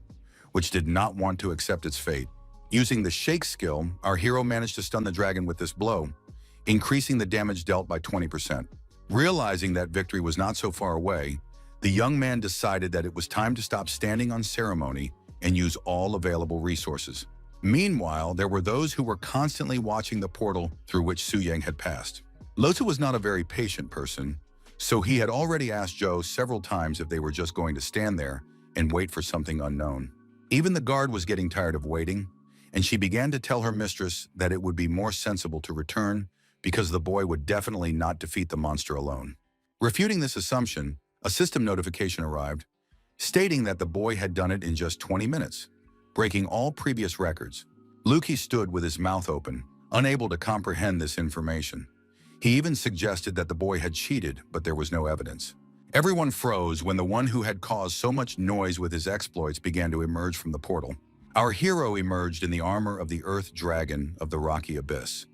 which did not want to accept its fate. Using the shake skill, our hero managed to stun the dragon with this blow, increasing the damage dealt by 20%. Realizing that victory was not so far away, the young man decided that it was time to stop standing on ceremony and use all available resources. Meanwhile, there were those who were constantly watching the portal through which Su Yang had passed. Lota was not a very patient person, so he had already asked Joe several times if they were just going to stand there and wait for something unknown. Even the guard was getting tired of waiting, and she began to tell her mistress that it would be more sensible to return because the boy would definitely not defeat the monster alone. Refuting this assumption, a system notification arrived, stating that the boy had done it in just 20 minutes, breaking all previous records. Luki stood with his mouth open, unable to comprehend this information. He even suggested that the boy had cheated, but there was no evidence. Everyone froze when the one who had caused so much noise with his exploits began to emerge from the portal. Our hero emerged in the armor of the Earth Dragon of the Rocky Abyss.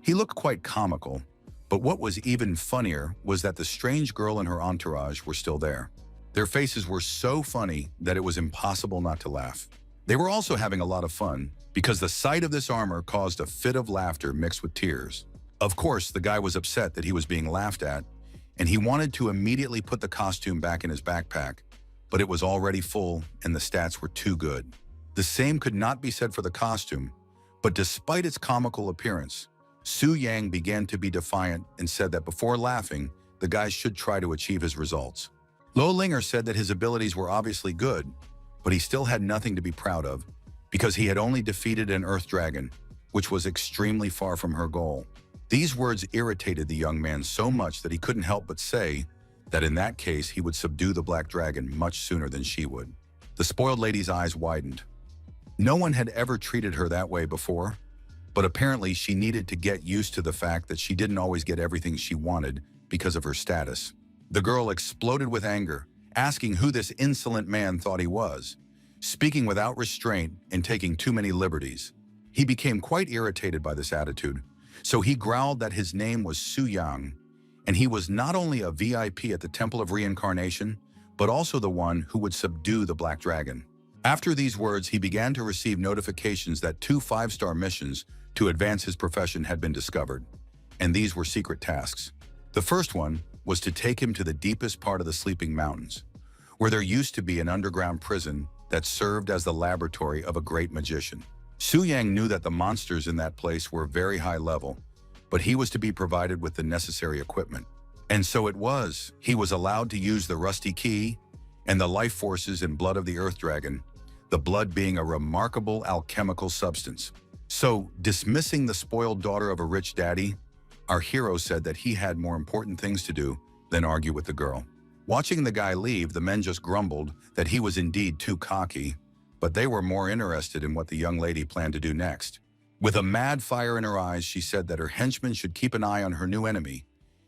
He looked quite comical, but what was even funnier was that the strange girl and her entourage were still there. Their faces were so funny that it was impossible not to laugh. They were also having a lot of fun because the sight of this armor caused a fit of laughter mixed with tears. Of course, the guy was upset that he was being laughed at, and he wanted to immediately put the costume back in his backpack, but it was already full and the stats were too good. The same could not be said for the costume, but despite its comical appearance, Su Yang began to be defiant and said that before laughing, the guy should try to achieve his results. Lo Linger said that his abilities were obviously good, but he still had nothing to be proud of because he had only defeated an Earth Dragon, which was extremely far from her goal. These words irritated the young man so much that he couldn't help but say that in that case he would subdue the Black Dragon much sooner than she would. The spoiled lady's eyes widened. No one had ever treated her that way before, but apparently she needed to get used to the fact that she didn't always get everything she wanted because of her status. The girl exploded with anger, asking who this insolent man thought he was, speaking without restraint and taking too many liberties. He became quite irritated by this attitude, so he growled that his name was Su Yang, and he was not only a VIP at the Temple of Reincarnation, but also the one who would subdue the Black Dragon. After these words, he began to receive notifications that 2 5-star missions to advance his profession had been discovered, and these were secret tasks. The first one was to take him to the deepest part of the Sleeping Mountains, where there used to be an underground prison that served as the laboratory of a great magician. Su Yang knew that the monsters in that place were very high level, but he was to be provided with the necessary equipment. And so it was, he was allowed to use the rusty key and the life forces and blood of the Earth Dragon, the blood being a remarkable alchemical substance. So, dismissing the spoiled daughter of a rich daddy, our hero said that he had more important things to do than argue with the girl. Watching the guy leave, the men just grumbled that he was indeed too cocky, but they were more interested in what the young lady planned to do next. With a mad fire in her eyes, she said that her henchmen should keep an eye on her new enemy,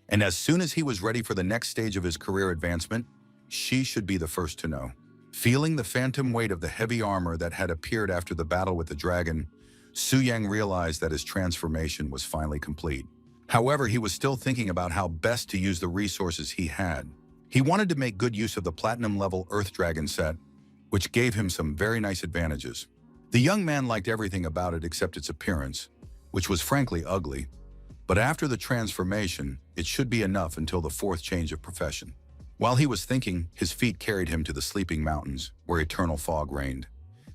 and as soon as he was ready for the next stage of his career advancement, she should be the first to know. Feeling the phantom weight of the heavy armor that had appeared after the battle with the dragon, Su Yang realized that his transformation was finally complete. However, he was still thinking about how best to use the resources he had. He wanted to make good use of the platinum-level Earth Dragon set, which gave him some very nice advantages. The young man liked everything about it except its appearance, which was frankly ugly. But after the transformation, it should be enough until the 4th change of profession. While he was thinking, his feet carried him to the Sleeping Mountains, where eternal fog reigned.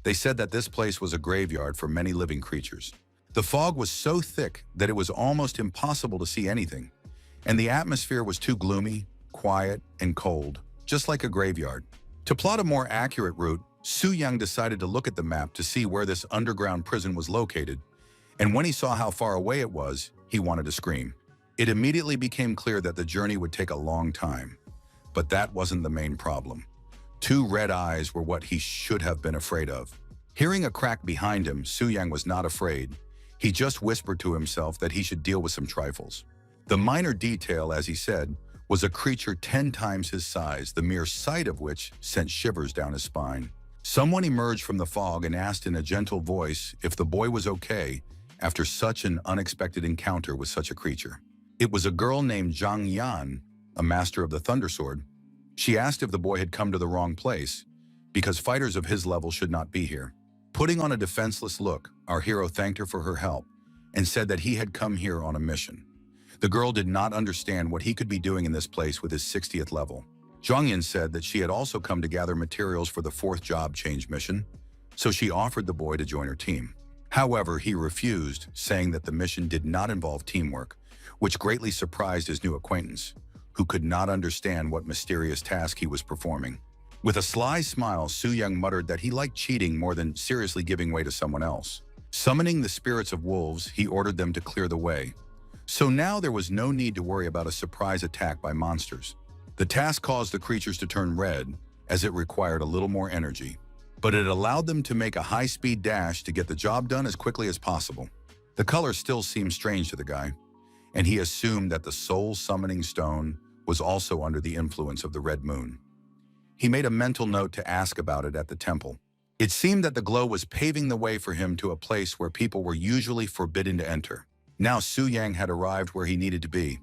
They said that this place was a graveyard for many living creatures. The fog was so thick that it was almost impossible to see anything, and the atmosphere was too gloomy, quiet, and cold, just like a graveyard. To plot a more accurate route, Su Yang decided to look at the map to see where this underground prison was located, and when he saw how far away it was, he wanted to scream. It immediately became clear that the journey would take a long time. But that wasn't the main problem. 2 red eyes were what he should have been afraid of. Hearing a crack behind him, Su Yang was not afraid. He just whispered to himself that he should deal with some trifles. The minor detail, as he said, was a creature 10 times his size, the mere sight of which sent shivers down his spine. Someone emerged from the fog and asked in a gentle voice if the boy was okay after such an unexpected encounter with such a creature. It was a girl named Zhang Yan, a master of the Thunder Sword. She asked if the boy had come to the wrong place, because fighters of his level should not be here. Putting on a defenseless look, our hero thanked her for her help and said that he had come here on a mission. The girl did not understand what he could be doing in this place with his 60th level. Zhangyan said that she had also come to gather materials for the 4th job change mission, so she offered the boy to join her team. However, he refused, saying that the mission did not involve teamwork, which greatly surprised his new acquaintance, who could not understand what mysterious task he was performing. With a sly smile, Su Young muttered that he liked cheating more than seriously giving way to someone else. Summoning the spirits of wolves, he ordered them to clear the way. So now there was no need to worry about a surprise attack by monsters. The task caused the creatures to turn red, as it required a little more energy, but it allowed them to make a high-speed dash to get the job done as quickly as possible. The color still seemed strange to the guy, and he assumed that the soul summoning stone was also under the influence of the red moon. He made a mental note to ask about it at the temple. It seemed that the glow was paving the way for him to a place where people were usually forbidden to enter. Now Su Yang had arrived where he needed to be,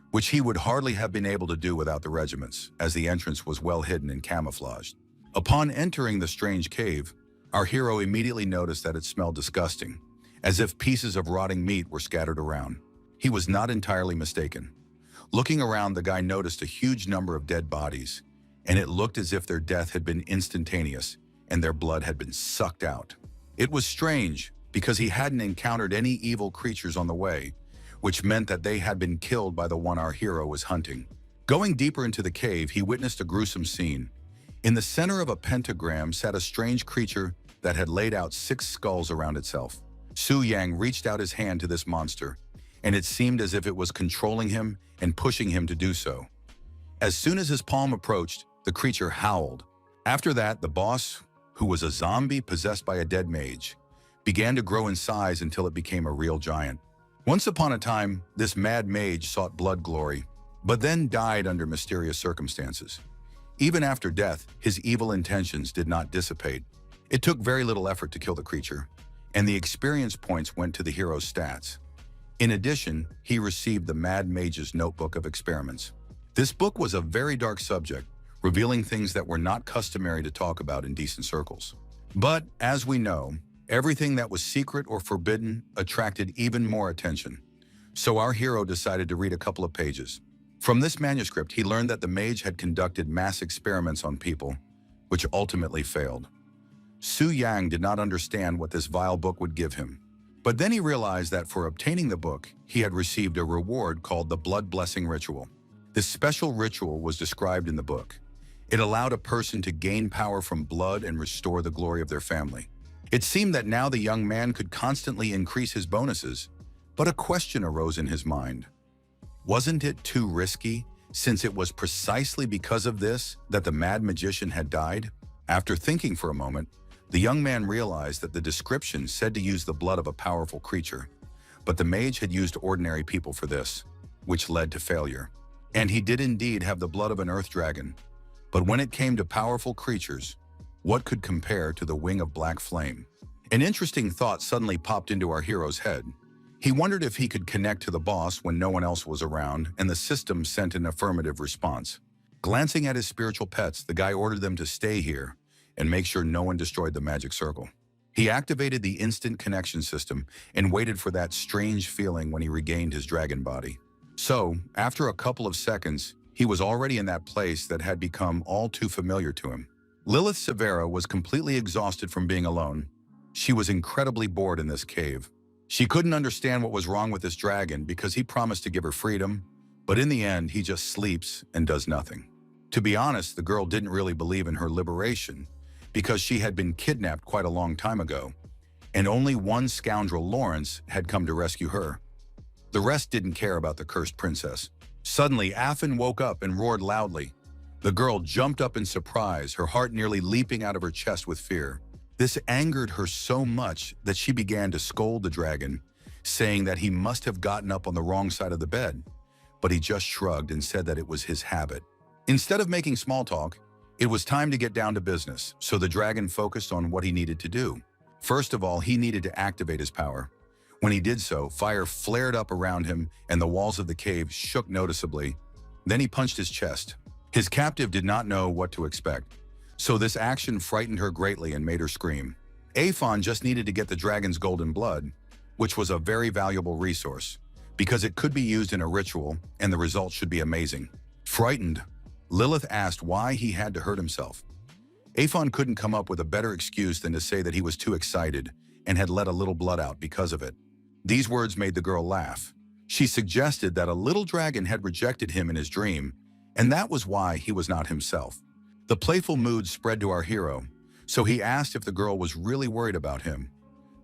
which he would hardly have been able to do without the regiments, as the entrance was well hidden and camouflaged. Upon entering the strange cave, our hero immediately noticed that it smelled disgusting, as if pieces of rotting meat were scattered around. He was not entirely mistaken. Looking around, the guy noticed a huge number of dead bodies, and it looked as if their death had been instantaneous and their blood had been sucked out. It was strange, because he hadn't encountered any evil creatures on the way, which meant that they had been killed by the one our hero was hunting. Going deeper into the cave, he witnessed a gruesome scene. In the center of a pentagram sat a strange creature that had laid out 6 skulls around itself. Su Yang reached out his hand to this monster, and it seemed as if it was controlling him and pushing him to do so. As soon as his palm approached, the creature howled. After that, the boss, who was a zombie possessed by a dead mage, began to grow in size until it became a real giant. Once upon a time, this mad mage sought blood glory, but then died under mysterious circumstances. Even after death, his evil intentions did not dissipate. It took very little effort to kill the creature, and the experience points went to the hero's stats. In addition, he received the Mad Mage's Notebook of Experiments. This book was a very dark subject, revealing things that were not customary to talk about in decent circles. But, as we know, everything that was secret or forbidden attracted even more attention. So our hero decided to read a couple of pages. From this manuscript, he learned that the mage had conducted mass experiments on people, which ultimately failed. Su Yang did not understand what this vile book would give him. But then he realized that for obtaining the book, he had received a reward called the Blood Blessing Ritual. This special ritual was described in the book. It allowed a person to gain power from blood and restore the glory of their family. It seemed that now the young man could constantly increase his bonuses, but a question arose in his mind. Wasn't it too risky, since it was precisely because of this that the mad magician had died? After thinking for a moment, the young man realized that the description said to use the blood of a powerful creature, but the mage had used ordinary people for this, which led to failure. And he did indeed have the blood of an earth dragon, but when it came to powerful creatures, what could compare to the wing of black flame? An interesting thought suddenly popped into our hero's head. He wondered if he could connect to the boss when no one else was around, and the system sent an affirmative response. Glancing at his spiritual pets, the guy ordered them to stay here and make sure no one destroyed the magic circle. He activated the instant connection system and waited for that strange feeling when he regained his dragon body. So, after a couple of seconds, he was already in that place that had become all too familiar to him. Lilith Severa was completely exhausted from being alone. She was incredibly bored in this cave. She couldn't understand what was wrong with this dragon because he promised to give her freedom, but in the end, he just sleeps and does nothing. To be honest, the girl didn't really believe in her liberation because she had been kidnapped quite a long time ago, and only one scoundrel, Lawrence, had come to rescue her. The rest didn't care about the cursed princess. Suddenly, Affin woke up and roared loudly. The girl jumped up in surprise, her heart nearly leaping out of her chest with fear. This angered her so much that she began to scold the dragon, saying that he must have gotten up on the wrong side of the bed, but he just shrugged and said that it was his habit. Instead of making small talk, it was time to get down to business, so the dragon focused on what he needed to do. First of all, he needed to activate his power. When he did so, fire flared up around him and the walls of the cave shook noticeably. Then he punched his chest. His captive did not know what to expect, so this action frightened her greatly and made her scream. Afon just needed to get the dragon's golden blood, which was a very valuable resource, because it could be used in a ritual and the result should be amazing. Frightened, Lilith asked why he had to hurt himself. Afon couldn't come up with a better excuse than to say that he was too excited and had let a little blood out because of it. These words made the girl laugh. She suggested that a little dragon had rejected him in his dream, and that was why he was not himself. The playful mood spread to our hero, so he asked if the girl was really worried about him.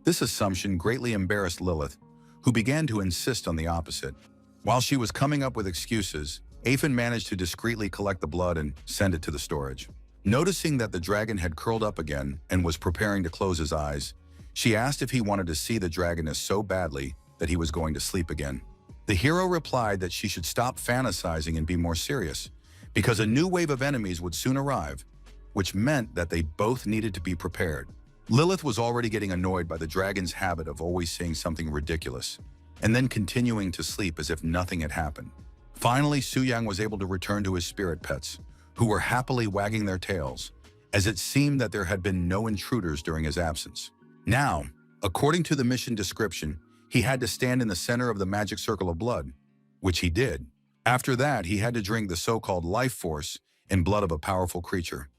This assumption greatly embarrassed Lilith, who began to insist on the opposite. While she was coming up with excuses, Aphan managed to discreetly collect the blood and send it to the storage. Noticing that the dragon had curled up again and was preparing to close his eyes, she asked if he wanted to see the dragoness so badly that he was going to sleep again. The hero replied that she should stop fantasizing and be more serious, because a new wave of enemies would soon arrive, which meant that they both needed to be prepared. Lilith was already getting annoyed by the dragon's habit of always saying something ridiculous, and then continuing to sleep as if nothing had happened. Finally, Suyang was able to return to his spirit pets, who were happily wagging their tails, as it seemed that there had been no intruders during his absence. Now, according to the mission description, he had to stand in the center of the magic circle of blood, which he did. After that, he had to drink the so-called life force and blood of a powerful creature.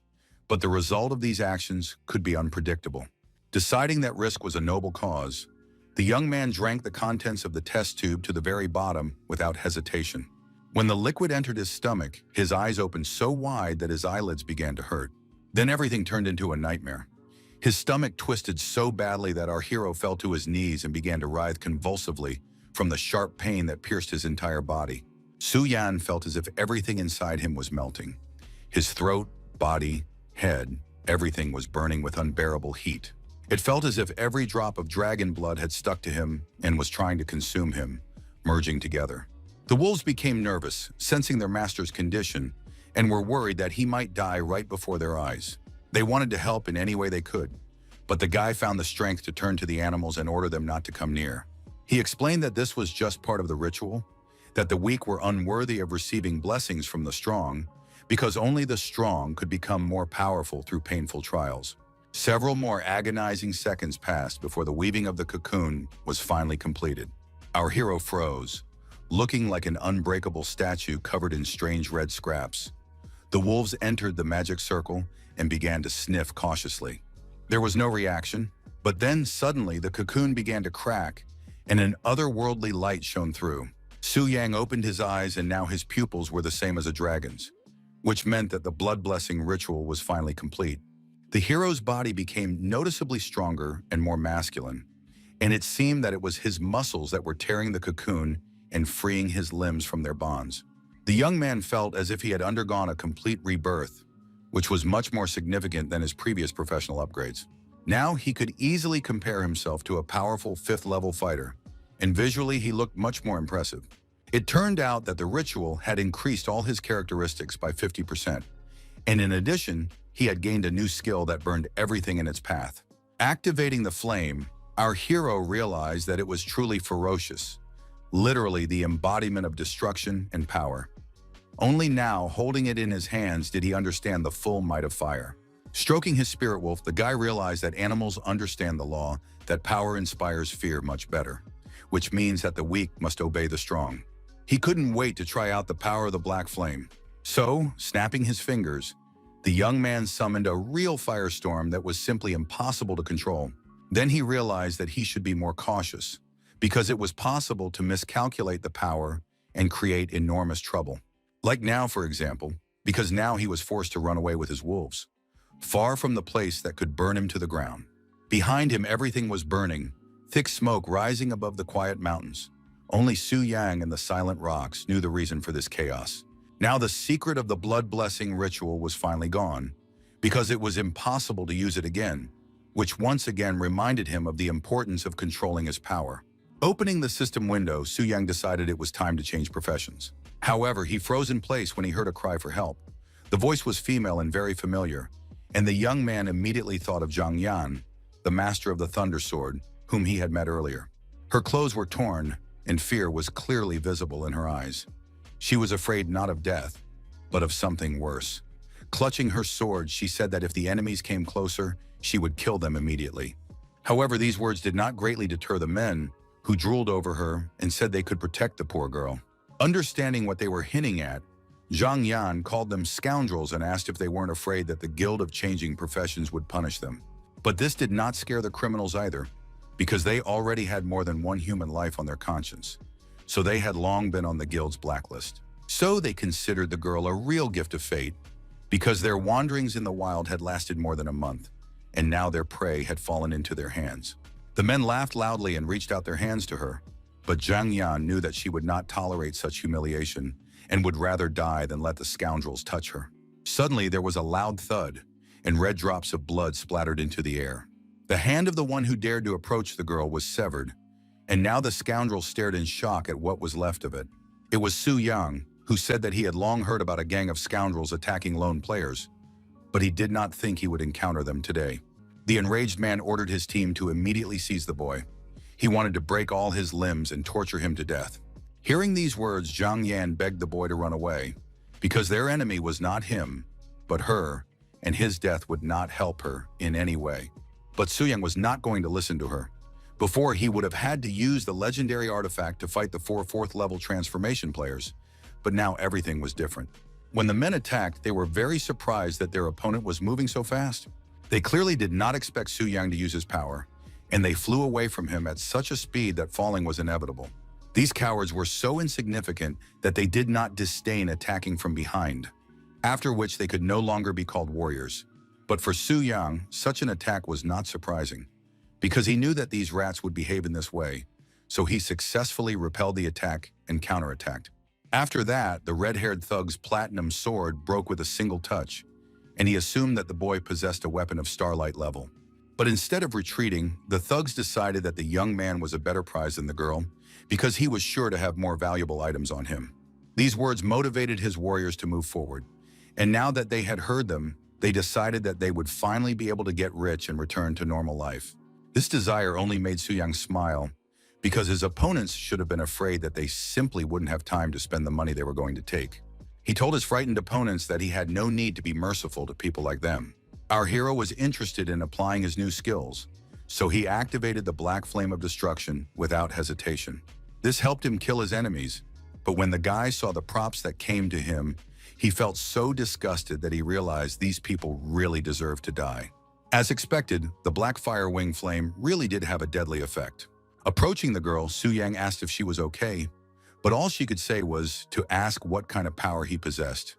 But the result of these actions could be unpredictable. Deciding that risk was a noble cause, the young man drank the contents of the test tube to the very bottom without hesitation. When the liquid entered his stomach, his eyes opened so wide that his eyelids began to hurt. Then everything turned into a nightmare. His stomach twisted so badly that our hero fell to his knees and began to writhe convulsively from the sharp pain that pierced his entire body. Su-yan felt as if everything inside him was melting. His throat, body, head, everything was burning with unbearable heat. It felt as if every drop of dragon blood had stuck to him and was trying to consume him, merging together. The wolves became nervous, sensing their master's condition, and were worried that he might die right before their eyes. They wanted to help in any way they could, but the guy found the strength to turn to the animals and order them not to come near. He explained that this was just part of the ritual, that the weak were unworthy of receiving blessings from the strong, because only the strong could become more powerful through painful trials. Several more agonizing seconds passed before the weaving of the cocoon was finally completed. Our hero froze, looking like an unbreakable statue covered in strange red scraps. The wolves entered the magic circle and began to sniff cautiously. There was no reaction, but then suddenly the cocoon began to crack and an otherworldly light shone through. Su-yang opened his eyes and now his pupils were the same as a dragon's, which meant that the blood blessing ritual was finally complete. The hero's body became noticeably stronger and more masculine, and it seemed that it was his muscles that were tearing the cocoon and freeing his limbs from their bonds. The young man felt as if he had undergone a complete rebirth, which was much more significant than his previous professional upgrades. Now he could easily compare himself to a powerful 5th-level fighter, and visually he looked much more impressive. It turned out that the ritual had increased all his characteristics by 50%, and in addition, he had gained a new skill that burned everything in its path. Activating the flame, our hero realized that it was truly ferocious, literally the embodiment of destruction and power. Only now, holding it in his hands, did he understand the full might of fire. Stroking his spirit wolf, the guy realized that animals understand the law, that power inspires fear much better, which means that the weak must obey the strong. He couldn't wait to try out the power of the black flame. So, snapping his fingers, the young man summoned a real firestorm that was simply impossible to control. Then he realized that he should be more cautious, because it was possible to miscalculate the power and create enormous trouble. Like now, for example, because now he was forced to run away with his wolves, far from the place that could burn him to the ground. Behind him, everything was burning, thick smoke rising above the quiet mountains. Only Su-yang and the silent rocks knew the reason for this chaos. Now the secret of the blood blessing ritual was finally gone, because it was impossible to use it again, which once again reminded him of the importance of controlling his power. Opening the system window, Su-yang decided it was time to change professions. However, he froze in place when he heard a cry for help. The voice was female and very familiar, and the young man immediately thought of Zhang Yan, the master of the Thunder Sword, whom he had met earlier. Her clothes were torn, and fear was clearly visible in her eyes. She was afraid not of death, but of something worse. Clutching her sword, she said that if the enemies came closer, she would kill them immediately. However, these words did not greatly deter the men, who drooled over her and said they could protect the poor girl. Understanding what they were hinting at, Zhang Yan called them scoundrels and asked if they weren't afraid that the Guild of Changing Professions would punish them. But this did not scare the criminals either. because they already had more than one human life on their conscience, so they had long been on the guild's blacklist. So they considered the girl a real gift of fate, because their wanderings in the wild had lasted more than a month, and now their prey had fallen into their hands. The men laughed loudly and reached out their hands to her, but Zhang Yan knew that she would not tolerate such humiliation and would rather die than let the scoundrels touch her. Suddenly, there was a loud thud, and red drops of blood splattered into the air. The hand of the one who dared to approach the girl was severed, and now the scoundrel stared in shock at what was left of it. It was Su Yang, who said that he had long heard about a gang of scoundrels attacking lone players, but he did not think he would encounter them today. The enraged man ordered his team to immediately seize the boy. He wanted to break all his limbs and torture him to death. Hearing these words, Zhang Yan begged the boy to run away, because their enemy was not him, but her, and his death would not help her in any way. But Su Yang was not going to listen to her. Before, he would have had to use the legendary artifact to fight the 4 4th-level transformation players, but now everything was different. When the men attacked, they were very surprised that their opponent was moving so fast. They clearly did not expect Su Yang to use his power, and they flew away from him at such a speed that falling was inevitable. These cowards were so insignificant that they did not disdain attacking from behind, after which they could no longer be called warriors. But for Su Yang, such an attack was not surprising, because he knew that these rats would behave in this way, so he successfully repelled the attack and counterattacked. After that, the red-haired thug's platinum sword broke with a single touch, and he assumed that the boy possessed a weapon of starlight level. But instead of retreating, the thugs decided that the young man was a better prize than the girl, because he was sure to have more valuable items on him. These words motivated his warriors to move forward, and now that they had heard them, they decided that they would finally be able to get rich and return to normal life. This desire only made Su Yang smile, because his opponents should have been afraid that they simply wouldn't have time to spend the money they were going to take. He told his frightened opponents that he had no need to be merciful to people like them. Our hero was interested in applying his new skills, so he activated the Black Flame of Destruction without hesitation. This helped him kill his enemies, but when the guy saw the props that came to him, he felt so disgusted that he realized these people really deserved to die. As expected, the Black Fire Wing Flame really did have a deadly effect. Approaching the girl, Su Yang asked if she was okay, but all she could say was to ask what kind of power he possessed.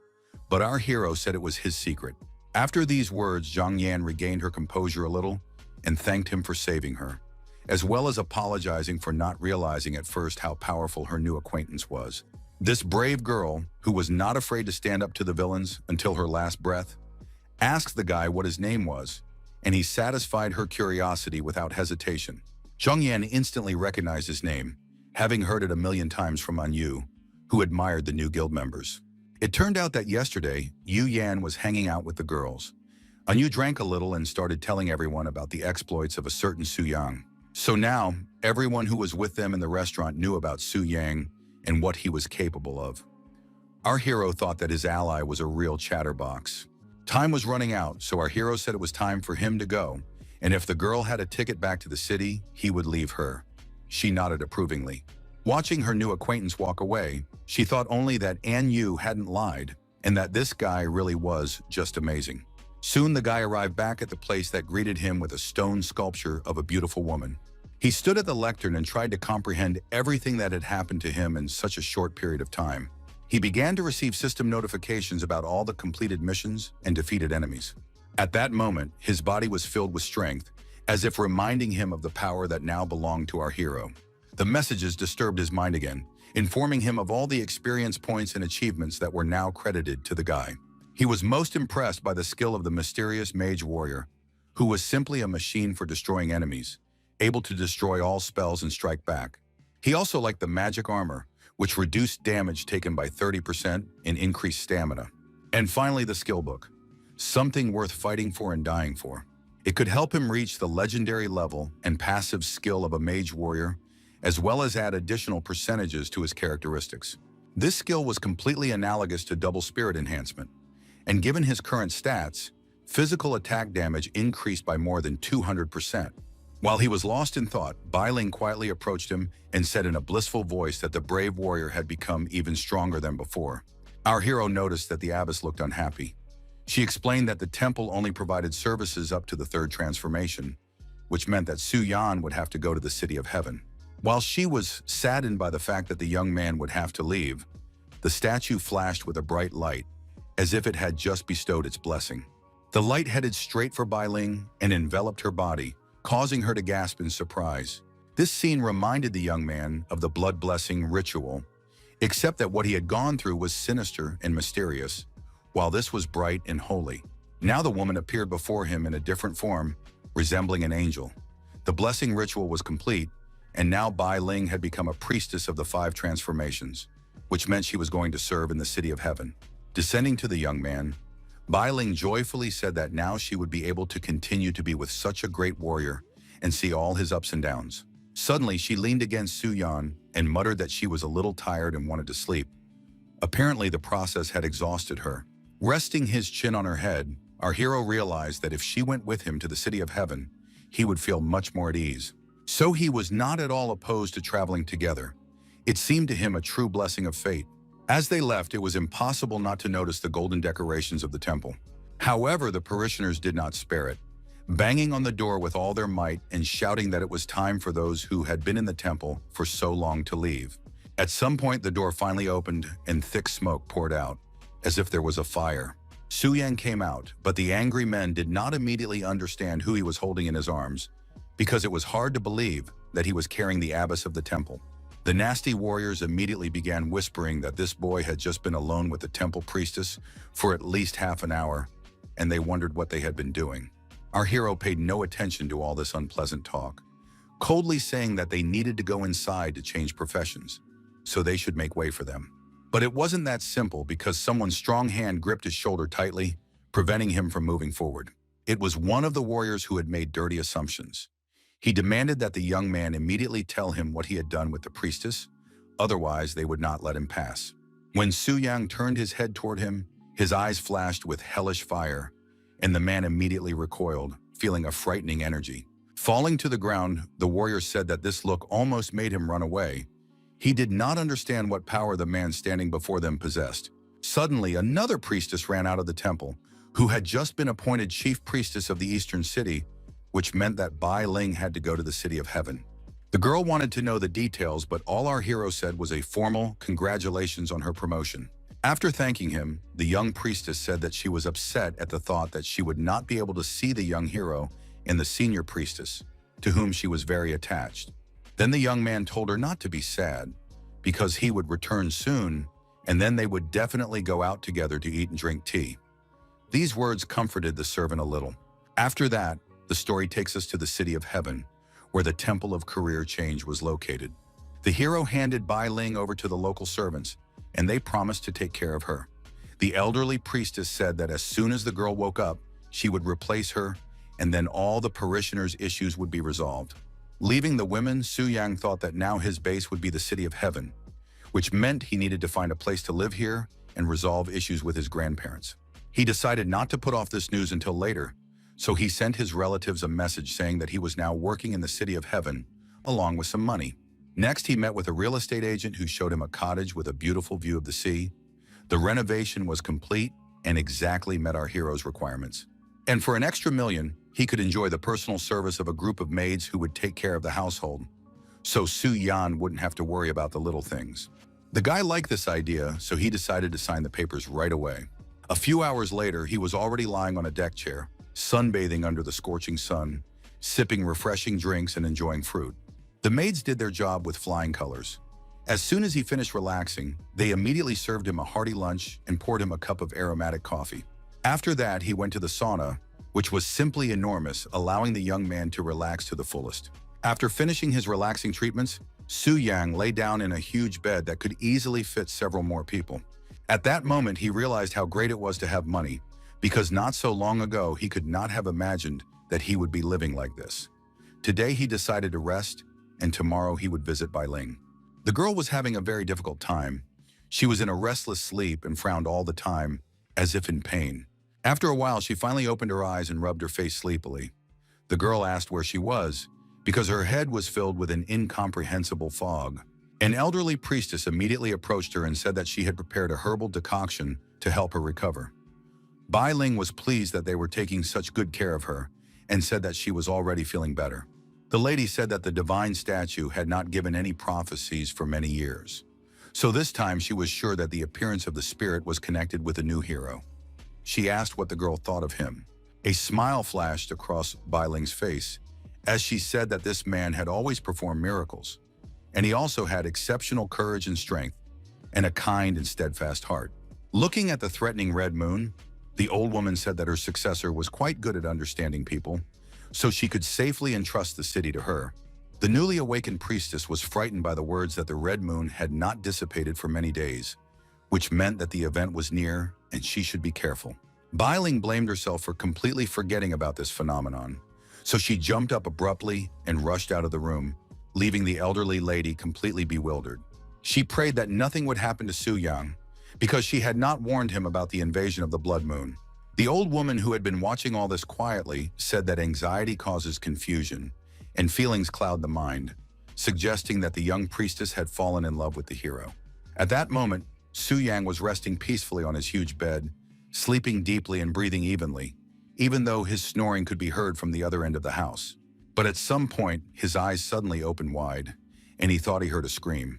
But our hero said it was his secret. After these words, Zhang Yan regained her composure a little and thanked him for saving her, as well as apologizing for not realizing at first how powerful her new acquaintance was. This brave girl, who was not afraid to stand up to the villains until her last breath, asked the guy what his name was, and he satisfied her curiosity without hesitation. Zhang Yan instantly recognized his name, having heard it 1,000,000 times from An Yu, who admired the new guild members. It turned out that yesterday, Yu Yan was hanging out with the girls. An Yu drank a little and started telling everyone about the exploits of a certain Su Yang. So now, everyone who was with them in the restaurant knew about Su Yang and what he was capable of. Our hero thought that his ally was a real chatterbox. Time was running out, so our hero said it was time for him to go, and if the girl had a ticket back to the city, he would leave her. She nodded approvingly. Watching her new acquaintance walk away, she thought only that An Yu hadn't lied, and that this guy really was just amazing. Soon the guy arrived back at the place that greeted him with a stone sculpture of a beautiful woman. He stood at the lectern and tried to comprehend everything that had happened to him in such a short period of time. He began to receive system notifications about all the completed missions and defeated enemies. At that moment, his body was filled with strength, as if reminding him of the power that now belonged to our hero. The messages disturbed his mind again, informing him of all the experience points and achievements that were now credited to the guy. He was most impressed by the skill of the mysterious mage warrior, who was simply a machine for destroying enemies, able to destroy all spells and strike back. He also liked the magic armor, which reduced damage taken by 30% and increased stamina. And finally, the skill book, something worth fighting for and dying for. It could help him reach the legendary level and passive skill of a mage warrior, as well as add additional percentages to his characteristics. This skill was completely analogous to double spirit enhancement, and given his current stats, physical attack damage increased by more than 200%. While he was lost in thought, Bai Ling quietly approached him and said in a blissful voice that the brave warrior had become even stronger than before. Our hero noticed that the abbess looked unhappy. She explained that the temple only provided services up to the 3rd transformation, which meant that Su Yan would have to go to the city of heaven. While she was saddened by the fact that the young man would have to leave, the statue flashed with a bright light, as if it had just bestowed its blessing. The light headed straight for Bai Ling and enveloped her body, causing her to gasp in surprise. This scene reminded the young man of the blood blessing ritual, except that what he had gone through was sinister and mysterious, while this was bright and holy. Now the woman appeared before him in a different form, resembling an angel. The blessing ritual was complete, and now Bai Ling had become a priestess of the 5 transformations, which meant she was going to serve in the city of heaven. Descending to the young man, Bai Ling joyfully said that now she would be able to continue to be with such a great warrior and see all his ups and downs. Suddenly, she leaned against Su Yan and muttered that she was a little tired and wanted to sleep. Apparently, the process had exhausted her. Resting his chin on her head, our hero realized that if she went with him to the city of heaven, he would feel much more at ease. So he was not at all opposed to traveling together. It seemed to him a true blessing of fate. As they left, it was impossible not to notice the golden decorations of the temple. However, the parishioners did not spare it, banging on the door with all their might and shouting that it was time for those who had been in the temple for so long to leave. At some point, the door finally opened and thick smoke poured out, as if there was a fire. Su Yan came out, but the angry men did not immediately understand who he was holding in his arms, because it was hard to believe that he was carrying the abbess of the temple. The nasty warriors immediately began whispering that this boy had just been alone with the temple priestess for at least half an hour, and they wondered what they had been doing. Our hero paid no attention to all this unpleasant talk, coldly saying that they needed to go inside to change professions, so they should make way for them. But it wasn't that simple because someone's strong hand gripped his shoulder tightly, preventing him from moving forward. It was one of the warriors who had made dirty assumptions. He demanded that the young man immediately tell him what he had done with the priestess, otherwise they would not let him pass. When Su Yang turned his head toward him, his eyes flashed with hellish fire, and the man immediately recoiled, feeling a frightening energy. Falling to the ground, the warrior said that this look almost made him run away. He did not understand what power the man standing before them possessed. Suddenly, another priestess ran out of the temple, who had just been appointed chief priestess of the eastern city, which meant that Bai Ling had to go to the city of heaven. The girl wanted to know the details, but all our hero said was a formal congratulations on her promotion. After thanking him, the young priestess said that she was upset at the thought that she would not be able to see the young hero and the senior priestess, to whom she was very attached. Then the young man told her not to be sad, because he would return soon, and then they would definitely go out together to eat and drink tea. These words comforted the servant a little. After that, the story takes us to the city of heaven, where the temple of career change was located. The hero handed Bai Ling over to the local servants, and they promised to take care of her. The elderly priestess said that as soon as the girl woke up, she would replace her, and then all the parishioners' issues would be resolved. Leaving the women, Su Yang thought that now his base would be the city of heaven, which meant he needed to find a place to live here and resolve issues with his grandparents. He decided not to put off this news until later, so he sent his relatives a message saying that he was now working in the city of heaven, along with some money. Next, he met with a real estate agent who showed him a cottage with a beautiful view of the sea. The renovation was complete and exactly met our hero's requirements. And for an extra $1 million, he could enjoy the personal service of a group of maids who would take care of the household, so Su Yan wouldn't have to worry about the little things. The guy liked this idea, so he decided to sign the papers right away. A few hours later, he was already lying on a deck chair, sunbathing under the scorching sun, sipping refreshing drinks and enjoying fruit. The maids did their job with flying colors. As soon as he finished relaxing, they immediately served him a hearty lunch and poured him a cup of aromatic coffee. After that, he went to the sauna, which was simply enormous, allowing the young man to relax to the fullest. After finishing his relaxing treatments, Su Yang lay down in a huge bed that could easily fit several more people. At that moment, he realized how great it was to have money, because not so long ago, he could not have imagined that he would be living like this. Today, he decided to rest, and tomorrow he would visit Bai Ling. The girl was having a very difficult time. She was in a restless sleep and frowned all the time, as if in pain. After a while, she finally opened her eyes and rubbed her face sleepily. The girl asked where she was, because her head was filled with an incomprehensible fog. An elderly priestess immediately approached her and said that she had prepared a herbal decoction to help her recover. Bai Ling was pleased that they were taking such good care of her, and said that she was already feeling better. The lady said that the divine statue had not given any prophecies for many years. So this time she was sure that the appearance of the spirit was connected with a new hero. She asked what the girl thought of him. A smile flashed across Bailing's face as she said that this man had always performed miracles, and he also had exceptional courage and strength, and a kind and steadfast heart. Looking at the threatening red moon, the old woman said that her successor was quite good at understanding people, so she could safely entrust the city to her. The newly awakened priestess was frightened by the words that the red moon had not dissipated for many days, which meant that the event was near and she should be careful. Bailing blamed herself for completely forgetting about this phenomenon, so she jumped up abruptly and rushed out of the room, leaving the elderly lady completely bewildered. She prayed that nothing would happen to Su Yang, because she had not warned him about the invasion of the blood moon. The old woman who had been watching all this quietly said that anxiety causes confusion and feelings cloud the mind, suggesting that the young priestess had fallen in love with the hero. At that moment, Su Yang was resting peacefully on his huge bed, sleeping deeply and breathing evenly, even though his snoring could be heard from the other end of the house. But at some point, his eyes suddenly opened wide, and he thought he heard a scream.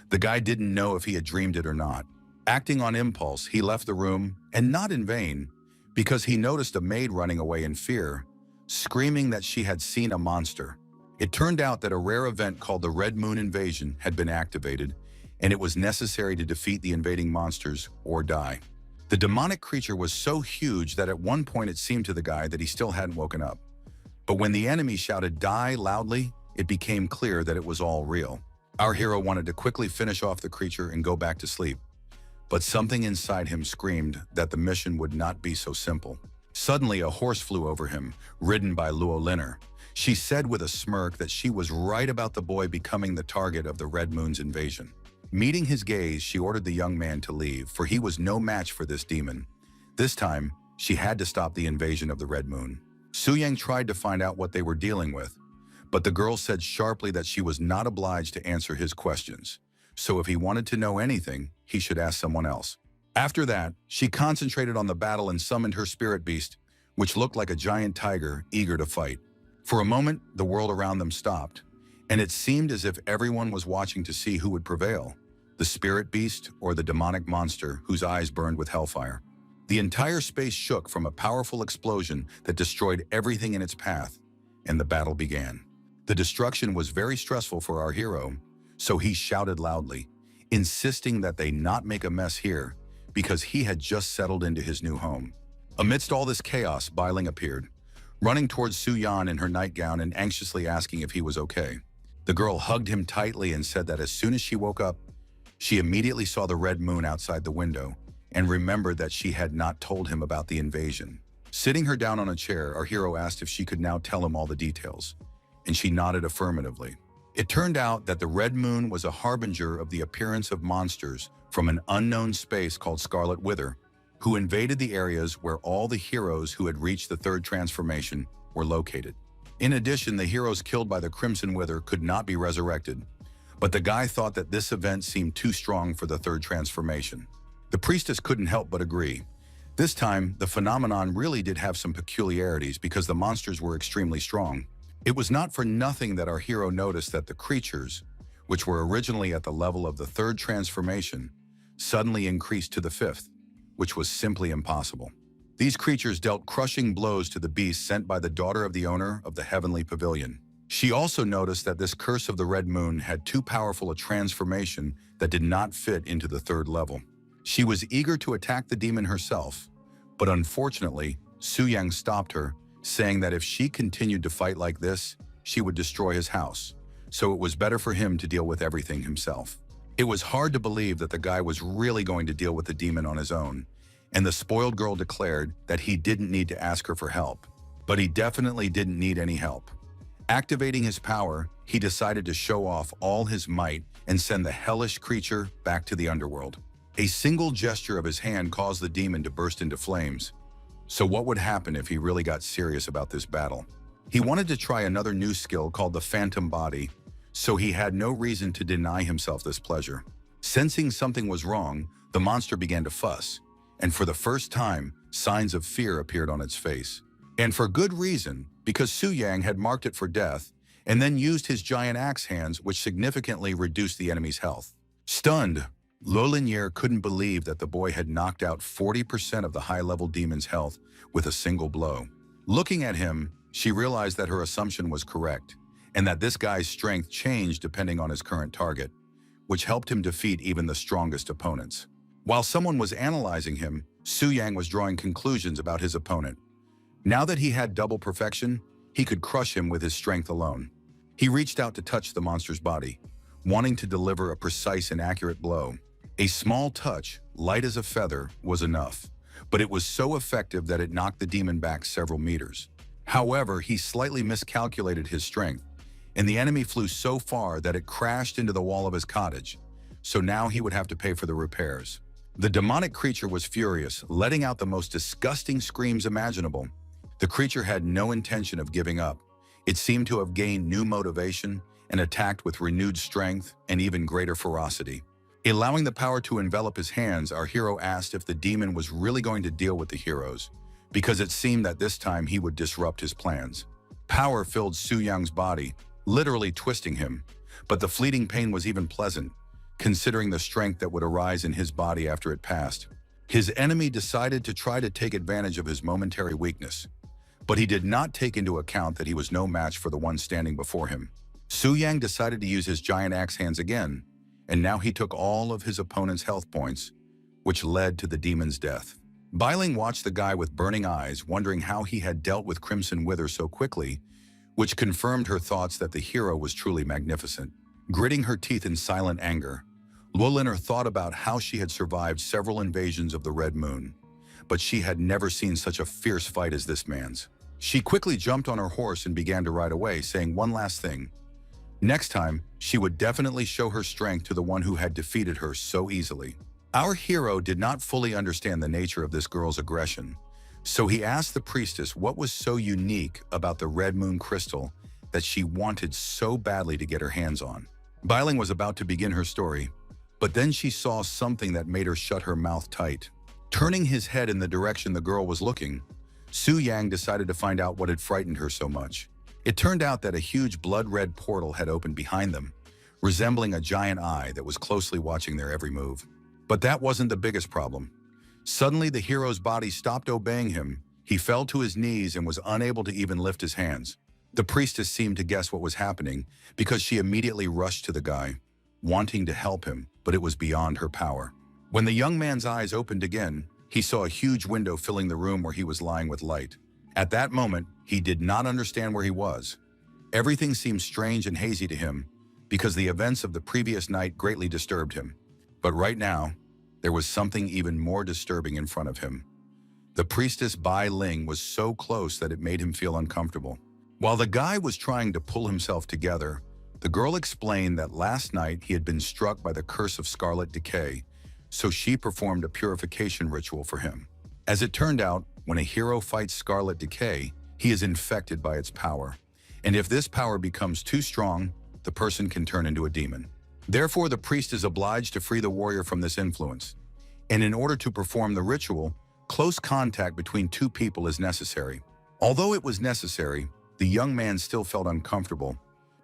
The guy didn't know if he had dreamed it or not. Acting on impulse, he left the room, and not in vain, because he noticed a maid running away in fear, screaming that she had seen a monster. It turned out that a rare event called the Red Moon Invasion had been activated, and it was necessary to defeat the invading monsters or die. The demonic creature was so huge that at one point it seemed to the guy that he still hadn't woken up. But when the enemy shouted "Die" loudly, it became clear that it was all real. Our hero wanted to quickly finish off the creature and go back to sleep. But something inside him screamed that the mission would not be so simple. Suddenly, a horse flew over him, ridden by Luo Linner. She said with a smirk that she was right about the boy becoming the target of the Red Moon's invasion. Meeting his gaze, she ordered the young man to leave, for he was no match for this demon. This time, she had to stop the invasion of the Red Moon. Su Yang tried to find out what they were dealing with, but the girl said sharply that she was not obliged to answer his questions. So if he wanted to know anything, he should ask someone else. After that, she concentrated on the battle and summoned her spirit beast, which looked like a giant tiger eager to fight. For a moment, the world around them stopped, and it seemed as if everyone was watching to see who would prevail, the spirit beast or the demonic monster whose eyes burned with hellfire. The entire space shook from a powerful explosion that destroyed everything in its path, and the battle began. The destruction was very stressful for our hero, so he shouted loudly, insisting that they not make a mess here because he had just settled into his new home. Amidst all this chaos, Bailing appeared, running towards Su Yan in her nightgown and anxiously asking if he was okay. The girl hugged him tightly and said that as soon as she woke up, she immediately saw the red moon outside the window and remembered that she had not told him about the invasion. Sitting her down on a chair, our hero asked if she could now tell him all the details, and she nodded affirmatively. It turned out that the red moon was a harbinger of the appearance of monsters from an unknown space called Scarlet Wither, who invaded the areas where all the heroes who had reached the third transformation were located. In addition, the heroes killed by the Crimson Wither could not be resurrected, but the guy thought that this event seemed too strong for the third transformation. The priestess couldn't help but agree. This time, the phenomenon really did have some peculiarities because the monsters were extremely strong. It was not for nothing that our hero noticed that the creatures, which were originally at the level of the third transformation, suddenly increased to the fifth, which was simply impossible. These creatures dealt crushing blows to the beast sent by the daughter of the owner of the Heavenly Pavilion. She also noticed that this curse of the Red Moon had too powerful a transformation that did not fit into the third level. She was eager to attack the demon herself, but unfortunately, Su Yang stopped her, saying that if she continued to fight like this, she would destroy his house, so it was better for him to deal with everything himself. It was hard to believe that the guy was really going to deal with the demon on his own, and the spoiled girl declared that he didn't need to ask her for help, but he definitely didn't need any help. Activating his power, he decided to show off all his might and send the hellish creature back to the underworld. A single gesture of his hand caused the demon to burst into flames. So what would happen if he really got serious about this battle? He wanted to try another new skill called the Phantom Body, so he had no reason to deny himself this pleasure. Sensing something was wrong, the monster began to fuss, and for the first time, signs of fear appeared on its face. And for good reason, because Su Yang had marked it for death and then used his giant axe hands, which significantly reduced the enemy's health. Stunned, Lo Linier couldn't believe that the boy had knocked out 40% of the high-level demon's health with a single blow. Looking at him, she realized that her assumption was correct, and that this guy's strength changed depending on his current target, which helped him defeat even the strongest opponents. While someone was analyzing him, Su Yang was drawing conclusions about his opponent. Now that he had double perfection, he could crush him with his strength alone. He reached out to touch the monster's body, wanting to deliver a precise and accurate blow. A small touch, light as a feather, was enough, but it was so effective that it knocked the demon back several meters. However, he slightly miscalculated his strength, and the enemy flew so far that it crashed into the wall of his cottage, so now he would have to pay for the repairs. The demonic creature was furious, letting out the most disgusting screams imaginable. The creature had no intention of giving up. It seemed to have gained new motivation and attacked with renewed strength and even greater ferocity. Allowing the power to envelop his hands, our hero asked if the demon was really going to deal with the heroes, because it seemed that this time he would disrupt his plans. Power filled Su Yang's body, literally twisting him, but the fleeting pain was even pleasant, considering the strength that would arise in his body after it passed. His enemy decided to try to take advantage of his momentary weakness, but he did not take into account that he was no match for the one standing before him. Su Yang decided to use his giant axe hands again, and now he took all of his opponent's health points, which led to the demon's death. Bailing watched the guy with burning eyes, wondering how he had dealt with Crimson Wither so quickly, which confirmed her thoughts that the hero was truly magnificent. Gritting her teeth in silent anger, Lo Linier thought about how she had survived several invasions of the Red Moon, but she had never seen such a fierce fight as this man's. She quickly jumped on her horse and began to ride away, saying one last thing. Next time, she would definitely show her strength to the one who had defeated her so easily. Our hero did not fully understand the nature of this girl's aggression, so he asked the priestess what was so unique about the Red Moon crystal that she wanted so badly to get her hands on. Bailing was about to begin her story, but then she saw something that made her shut her mouth tight. Turning his head in the direction the girl was looking, Su Yang decided to find out what had frightened her so much. It turned out that a huge blood-red portal had opened behind them, resembling a giant eye that was closely watching their every move. But that wasn't the biggest problem. Suddenly, the hero's body stopped obeying him. He fell to his knees and was unable to even lift his hands. The priestess seemed to guess what was happening because she immediately rushed to the guy, wanting to help him, but it was beyond her power. When the young man's eyes opened again, he saw a huge window filling the room where he was lying with light. At that moment, he did not understand where he was. Everything seemed strange and hazy to him because the events of the previous night greatly disturbed him. But right now, there was something even more disturbing in front of him. The priestess Bai Ling was so close that it made him feel uncomfortable. While the guy was trying to pull himself together, the girl explained that last night he had been struck by the curse of scarlet decay, so she performed a purification ritual for him. As it turned out, when a hero fights scarlet decay, he is infected by its power. And if this power becomes too strong, the person can turn into a demon. Therefore, the priest is obliged to free the warrior from this influence. And in order to perform the ritual, close contact between two people is necessary. Although it was necessary, the young man still felt uncomfortable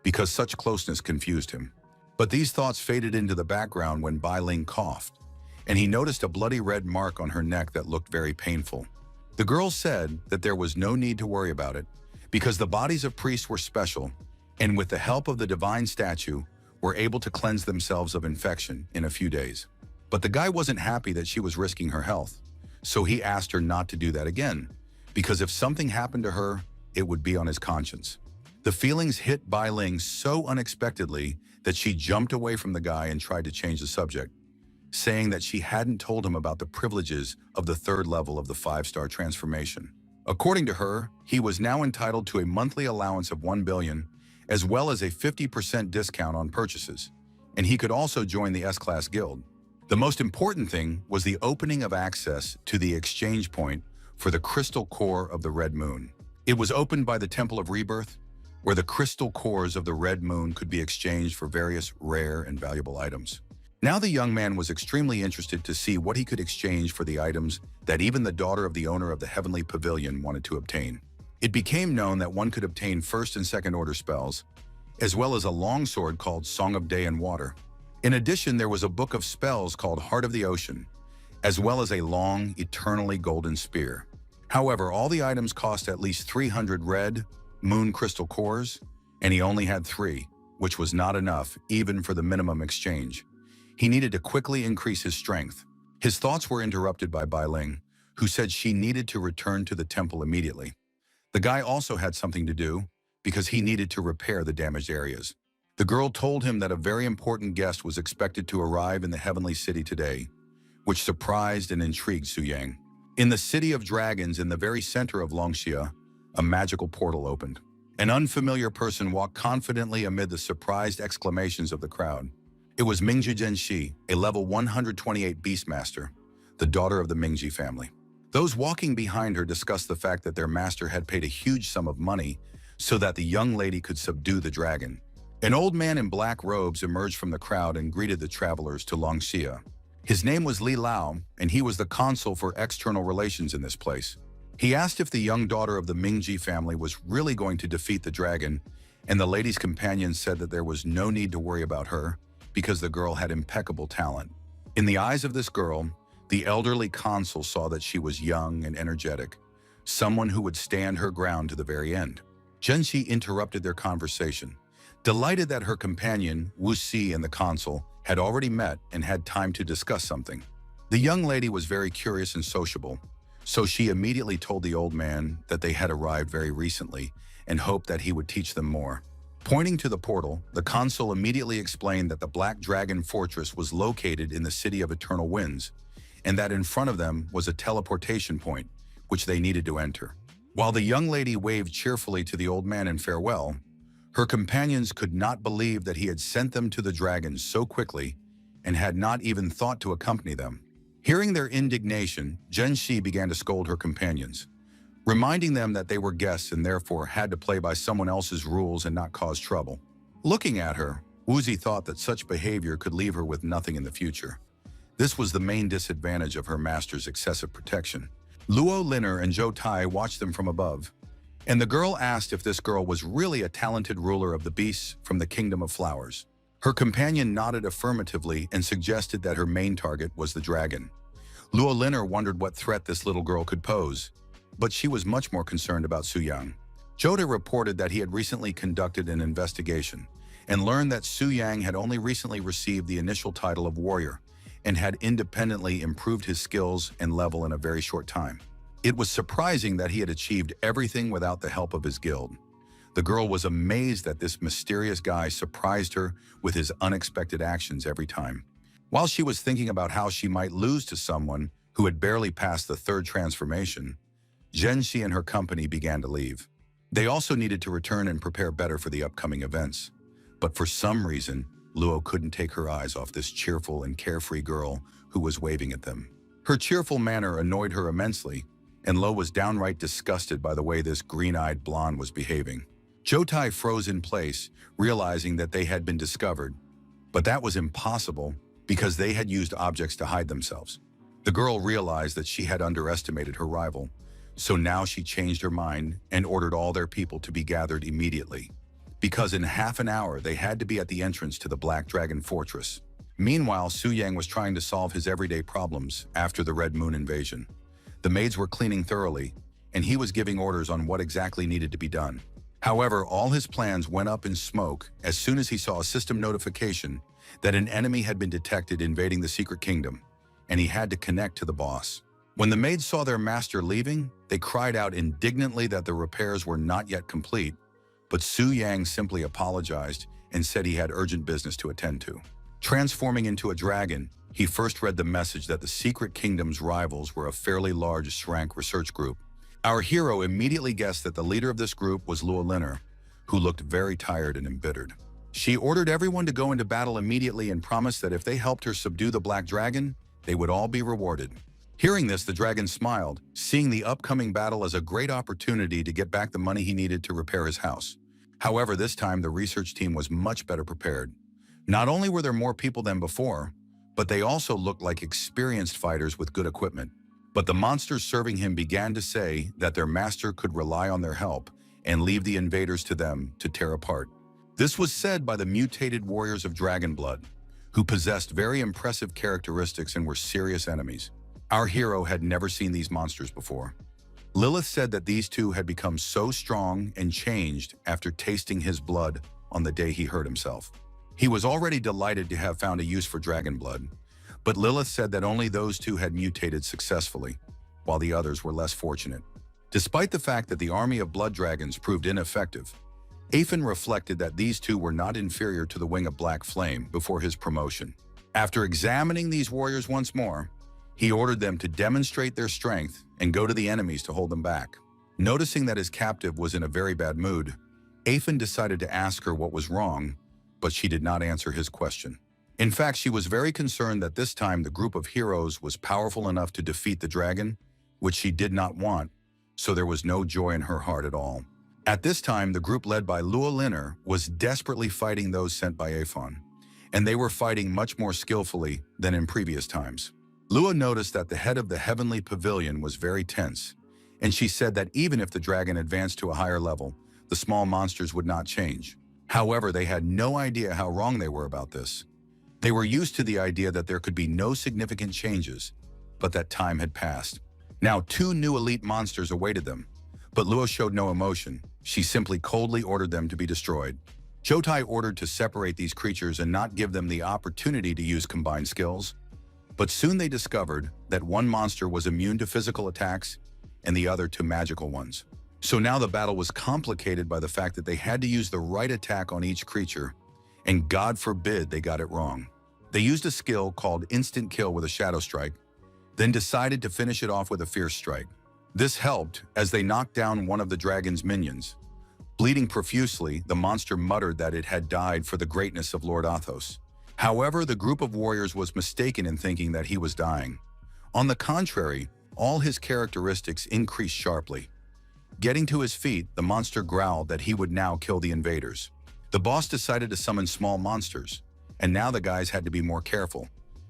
because such closeness confused him. But these thoughts faded into the background when Bai Ling coughed, and he noticed a bloody red mark on her neck that looked very painful. The girl said that there was no need to worry about it because the bodies of priests were special, and with the help of the divine statue, were able to cleanse themselves of infection in a few days. But the guy wasn't happy that she was risking her health, so he asked her not to do that again, because if something happened to her, it would be on his conscience. The feelings hit Bai Ling so unexpectedly that she jumped away from the guy and tried to change the subject, saying that she hadn't told him about the privileges of the third level of the 5-star transformation. According to her, he was now entitled to a monthly allowance of 1 billion, as well as a 50% discount on purchases, and he could also join the S-Class Guild. The most important thing was the opening of access to the exchange point for the crystal core of the Red Moon. It was opened by the Temple of Rebirth, where the crystal cores of the Red Moon could be exchanged for various rare and valuable items. Now the young man was extremely interested to see what he could exchange for the items that even the daughter of the owner of the Heavenly Pavilion wanted to obtain. It became known that one could obtain first and second order spells, as well as a longsword called Song of Day and Water. In addition, there was a book of spells called Heart of the Ocean, as well as a long, eternally golden spear. However, all the items cost at least 300 red, moon crystal cores, and he only had 3, which was not enough even for the minimum exchange. He needed to quickly increase his strength. His thoughts were interrupted by Bai Ling, who said she needed to return to the temple immediately. The guy also had something to do, because he needed to repair the damaged areas. The girl told him that a very important guest was expected to arrive in the heavenly city today, which surprised and intrigued Su Yang. In the city of dragons in the very center of Longxia, a magical portal opened. An unfamiliar person walked confidently amid the surprised exclamations of the crowd. It was Mingji Zhenxi, a level 128 Beastmaster, the daughter of the Mingji family. Those walking behind her discussed the fact that their master had paid a huge sum of money so that the young lady could subdue the dragon. An old man in black robes emerged from the crowd and greeted the travelers to Longxia. His name was Li Lao, and he was the consul for external relations in this place. He asked if the young daughter of the Mingji family was really going to defeat the dragon, and the lady's companion said that there was no need to worry about her because the girl had impeccable talent. In the eyes of this girl, the elderly consul saw that she was young and energetic, someone who would stand her ground to the very end. Zhenxi interrupted their conversation, delighted that her companion, Wu Si, and the consul had already met and had time to discuss something. The young lady was very curious and sociable, so she immediately told the old man that they had arrived very recently and hoped that he would teach them more. Pointing to the portal, the consul immediately explained that the Black Dragon Fortress was located in the City of Eternal Winds, and that in front of them was a teleportation point, which they needed to enter. While the young lady waved cheerfully to the old man in farewell, her companions could not believe that he had sent them to the dragons so quickly and had not even thought to accompany them. Hearing their indignation, Zhenxi began to scold her companions, reminding them that they were guests and therefore had to play by someone else's rules and not cause trouble. Looking at her, Wuzi thought that such behavior could leave her with nothing in the future. This was the main disadvantage of her master's excessive protection. Luo Linner and Zhou Tai watched them from above, and the girl asked if this girl was really a talented ruler of the beasts from the Kingdom of Flowers. Her companion nodded affirmatively and suggested that her main target was the dragon. Luo Linner wondered what threat this little girl could pose, but she was much more concerned about Su Yang. Zhou reported that he had recently conducted an investigation and learned that Su Yang had only recently received the initial title of warrior and had independently improved his skills and level in a very short time. It was surprising that he had achieved everything without the help of his guild. The girl was amazed that this mysterious guy surprised her with his unexpected actions every time. While she was thinking about how she might lose to someone who had barely passed the third transformation, Zhenxi and her company began to leave. They also needed to return and prepare better for the upcoming events. But for some reason, Luo couldn't take her eyes off this cheerful and carefree girl who was waving at them. Her cheerful manner annoyed her immensely, and Luo was downright disgusted by the way this green-eyed blonde was behaving. Zhou Tai froze in place, realizing that they had been discovered, but that was impossible because they had used objects to hide themselves. The girl realized that she had underestimated her rival, so now she changed her mind and ordered all their people to be gathered immediately, because in half an hour they had to be at the entrance to the Black Dragon Fortress. Meanwhile, Su Yang was trying to solve his everyday problems after the Red Moon invasion. The maids were cleaning thoroughly, and he was giving orders on what exactly needed to be done. However, all his plans went up in smoke as soon as he saw a system notification that an enemy had been detected invading the secret kingdom, and he had to connect to the boss. When the maids saw their master leaving, they cried out indignantly that the repairs were not yet complete, but Su Yang simply apologized and said he had urgent business to attend to. Transforming into a dragon, he first read the message that the secret kingdom's rivals were a fairly large Shrank research group. Our hero immediately guessed that the leader of this group was Luo Linner, who looked very tired and embittered. She ordered everyone to go into battle immediately and promised that if they helped her subdue the Black Dragon, they would all be rewarded. Hearing this, the dragon smiled, seeing the upcoming battle as a great opportunity to get back the money he needed to repair his house. However, this time the research team was much better prepared. Not only were there more people than before, but they also looked like experienced fighters with good equipment. But the monsters serving him began to say that their master could rely on their help and leave the invaders to them to tear apart. This was said by the mutated warriors of dragon blood, who possessed very impressive characteristics and were serious enemies. Our hero had never seen these monsters before. Lilith said that these two had become so strong and changed after tasting his blood on the day he hurt himself. He was already delighted to have found a use for dragon blood, but Lilith said that only those two had mutated successfully, while the others were less fortunate. Despite the fact that the army of blood dragons proved ineffective, Aphan reflected that these two were not inferior to the Wing of Black Flame before his promotion. After examining these warriors once more, he ordered them to demonstrate their strength and go to the enemies to hold them back. Noticing that his captive was in a very bad mood, Aphan decided to ask her what was wrong, but she did not answer his question. In fact, she was very concerned that this time the group of heroes was powerful enough to defeat the dragon, which she did not want, so there was no joy in her heart at all. At this time, the group led by Lua Linner was desperately fighting those sent by Aphan, and they were fighting much more skillfully than in previous times. Lua noticed that the head of the heavenly pavilion was very tense, and she said that even if the dragon advanced to a higher level, the small monsters would not change. However, they had no idea how wrong they were about this. They were used to the idea that there could be no significant changes, but that time had passed. Now 2 new elite monsters awaited them, but Lua showed no emotion. She simply coldly ordered them to be destroyed. Jotai ordered to separate these creatures and not give them the opportunity to use combined skills. But soon they discovered that one monster was immune to physical attacks and the other to magical ones. So now the battle was complicated by the fact that they had to use the right attack on each creature, and God forbid they got it wrong. They used a skill called Instant Kill with a Shadow Strike, then decided to finish it off with a Fierce Strike. This helped as they knocked down one of the dragon's minions. Bleeding profusely, the monster muttered that it had died for the greatness of Lord Athos. However, the group of warriors was mistaken in thinking that he was dying. On the contrary, all his characteristics increased sharply. Getting to his feet, the monster growled that he would now kill the invaders. The boss decided to summon small monsters, and now the guys had to be more careful,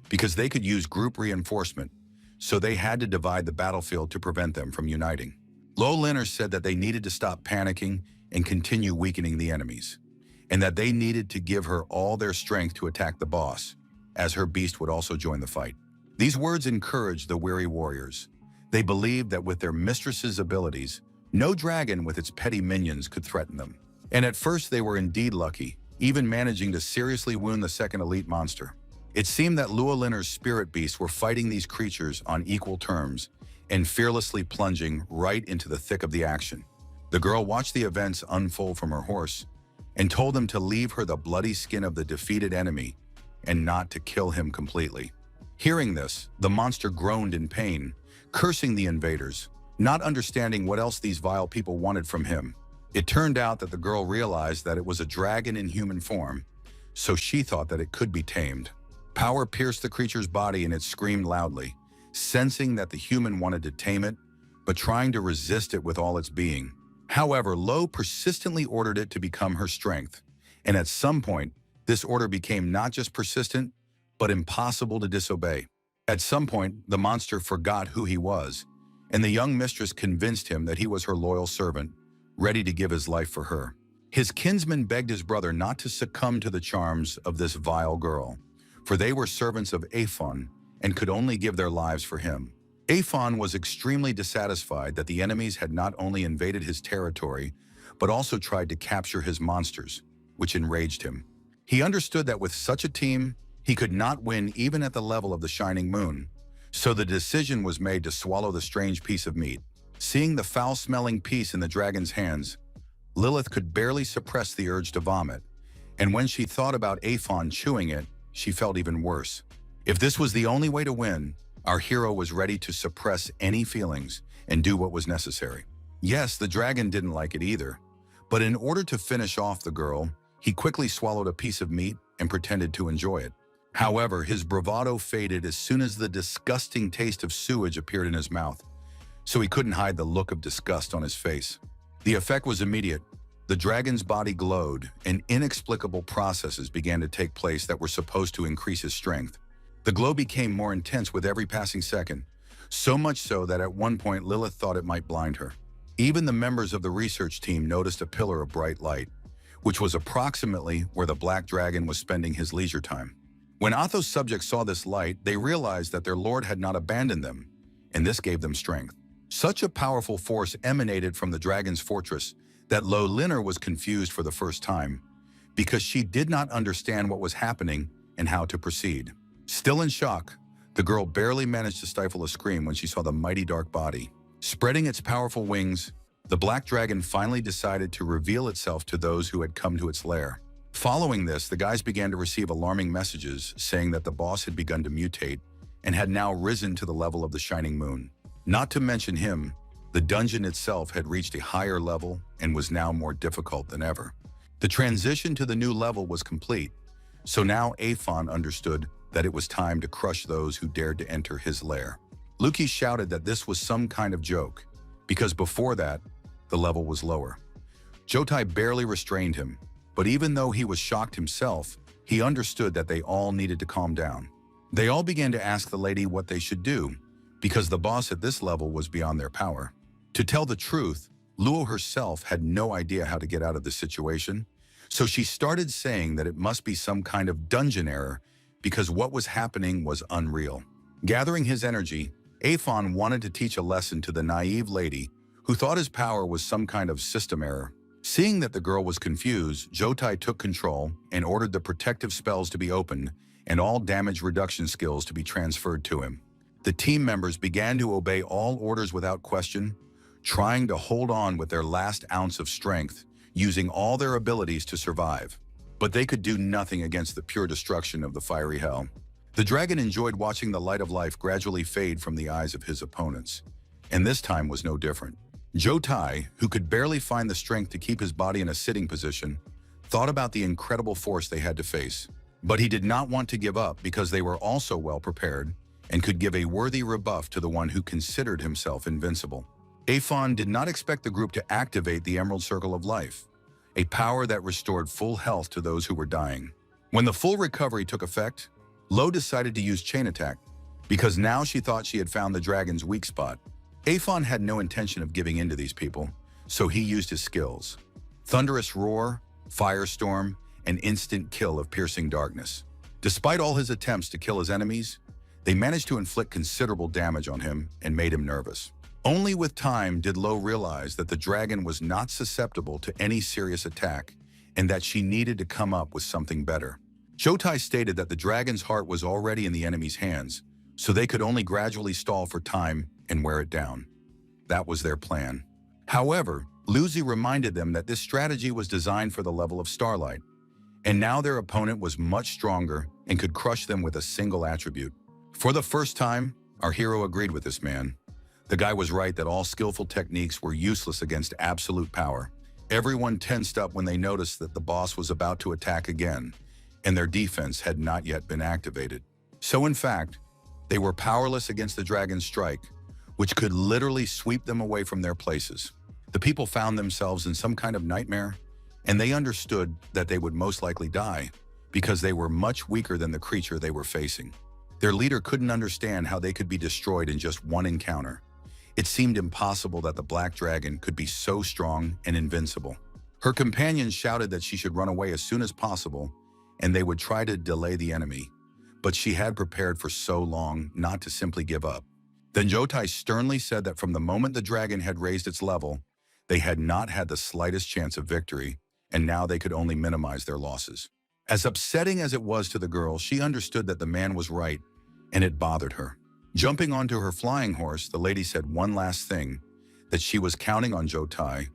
because they could use group reinforcement, so they had to divide the battlefield to prevent them from uniting. Lo Linner said that they needed to stop panicking and continue weakening the enemies, and that they needed to give her all their strength to attack the boss, as her beast would also join the fight. These words encouraged the weary warriors. They believed that with their mistress's abilities, no dragon with its petty minions could threaten them. And at first they were indeed lucky, even managing to seriously wound the second elite monster. It seemed that Lua Linner's spirit beasts were fighting these creatures on equal terms and fearlessly plunging right into the thick of the action. The girl watched the events unfold from her horse and told them to leave her the bloody skin of the defeated enemy and not to kill him completely. Hearing this, the monster groaned in pain, cursing the invaders, not understanding what else these vile people wanted from him. It turned out that the girl realized that it was a dragon in human form, so she thought that it could be tamed. Power pierced the creature's body and it screamed loudly, sensing that the human wanted to tame it, but trying to resist it with all its being. However, Lo persistently ordered it to become her strength, and at some point, this order became not just persistent, but impossible to disobey. At some point, the monster forgot who he was, and the young mistress convinced him that he was her loyal servant, ready to give his life for her. His kinsman begged his brother not to succumb to the charms of this vile girl, for they were servants of Aphan and could only give their lives for him. Aphan was extremely dissatisfied that the enemies had not only invaded his territory, but also tried to capture his monsters, which enraged him. He understood that with such a team, he could not win even at the level of the Shining Moon, so the decision was made to swallow the strange piece of meat. Seeing the foul-smelling piece in the dragon's hands, Lilith could barely suppress the urge to vomit, and when she thought about Aphan chewing it, she felt even worse. If this was the only way to win, our hero was ready to suppress any feelings and do what was necessary. Yes, the dragon didn't like it either, but in order to finish off the girl, he quickly swallowed a piece of meat and pretended to enjoy it. However, his bravado faded as soon as the disgusting taste of sewage appeared in his mouth, so he couldn't hide the look of disgust on his face. The effect was immediate. The dragon's body glowed, and inexplicable processes began to take place that were supposed to increase his strength. The glow became more intense with every passing second, So much so that at one point Lilith thought it might blind her. Even the members of the research team noticed a pillar of bright light, which was approximately where the Black Dragon was spending his leisure time. When Otho's subjects saw this light, they realized that their lord had not abandoned them, and this gave them strength. Such a powerful force emanated from the dragon's fortress that Lo Linner was confused for the first time, because she did not understand what was happening and how to proceed. Still in shock, the girl barely managed to stifle a scream when she saw the mighty dark body. Spreading its powerful wings, the Black Dragon finally decided to reveal itself to those who had come to its lair. Following this, the guys began to receive alarming messages saying that the boss had begun to mutate and had now risen to the level of the Shining Moon. Not to mention him, the dungeon itself had reached a higher level and was now more difficult than ever. The transition to the new level was complete, so now Aphon understood that it was time to crush those who dared to enter his lair. Luki shouted that this was some kind of joke, because before that, the level was lower. Jotai barely restrained him, but even though he was shocked himself, he understood that they all needed to calm down. They all began to ask the lady what they should do, because the boss at this level was beyond their power. To tell the truth, Luo herself had no idea how to get out of this situation, so she started saying that it must be some kind of dungeon error because what was happening was unreal. Gathering his energy, Aphon wanted to teach a lesson to the naive lady who thought his power was some kind of system error. Seeing that the girl was confused, Jotai took control and ordered the protective spells to be opened and all damage reduction skills to be transferred to him. The team members began to obey all orders without question, trying to hold on with their last ounce of strength, using all their abilities to survive. But they could do nothing against the pure destruction of the fiery hell. The dragon enjoyed watching the light of life gradually fade from the eyes of his opponents, and this time was no different. Jotai, who could barely find the strength to keep his body in a sitting position, thought about the incredible force they had to face. But he did not want to give up because they were also well prepared and could give a worthy rebuff to the one who considered himself invincible. Aphon did not expect the group to activate the Emerald Circle of Life, a power that restored full health to those who were dying. When the full recovery took effect, Lo decided to use Chain Attack, because now she thought she had found the dragon's weak spot. Aphon had no intention of giving in to these people, so he used his skills. Thunderous Roar, Firestorm, and instant kill of Piercing Darkness. Despite all his attempts to kill his enemies, they managed to inflict considerable damage on him and made him nervous. Only with time did Lo realize that the dragon was not susceptible to any serious attack and that she needed to come up with something better. Jotai stated that the dragon's heart was already in the enemy's hands, so they could only gradually stall for time and wear it down. That was their plan. However, Luzi reminded them that this strategy was designed for the level of Starlight, and now their opponent was much stronger and could crush them with a single attribute. For the first time, our hero agreed with this man. The guy was right that all skillful techniques were useless against absolute power. Everyone tensed up when they noticed that the boss was about to attack again, and their defense had not yet been activated. So in fact, they were powerless against the dragon's strike, which could literally sweep them away from their places. The people found themselves in some kind of nightmare, and they understood that they would most likely die because they were much weaker than the creature they were facing. Their leader couldn't understand how they could be destroyed in just one encounter. It seemed impossible that the Black Dragon could be so strong and invincible. Her companions shouted that she should run away as soon as possible, and they would try to delay the enemy, but she had prepared for so long not to simply give up. Then Jotai sternly said that from the moment the dragon had raised its level, they had not had the slightest chance of victory, and now they could only minimize their losses. As upsetting as it was to the girl, she understood that the man was right, and it bothered her. Jumping onto her flying horse, the lady said one last thing, that she was counting on Jotai,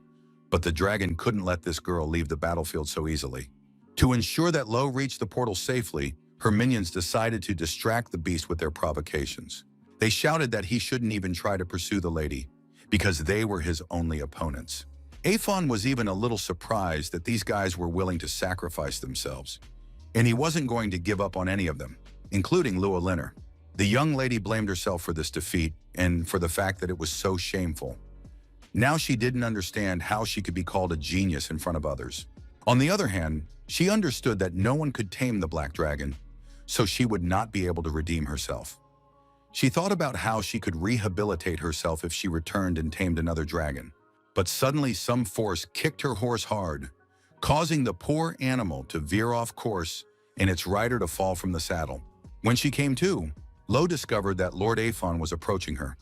but the dragon couldn't let this girl leave the battlefield so easily. To ensure that Lo reached the portal safely, her minions decided to distract the beast with their provocations. They shouted that he shouldn't even try to pursue the lady, because they were his only opponents. Aphon was even a little surprised that these guys were willing to sacrifice themselves, and he wasn't going to give up on any of them, including Luo Linner. The young lady blamed herself for this defeat and for the fact that it was so shameful. Now she didn't understand how she could be called a genius in front of others. On the other hand, she understood that no one could tame the Black Dragon, so she would not be able to redeem herself. She thought about how she could rehabilitate herself if she returned and tamed another dragon. But suddenly some force kicked her horse hard, causing the poor animal to veer off course and its rider to fall from the saddle. When she came to, Lo discovered that Lord Aphon was approaching her.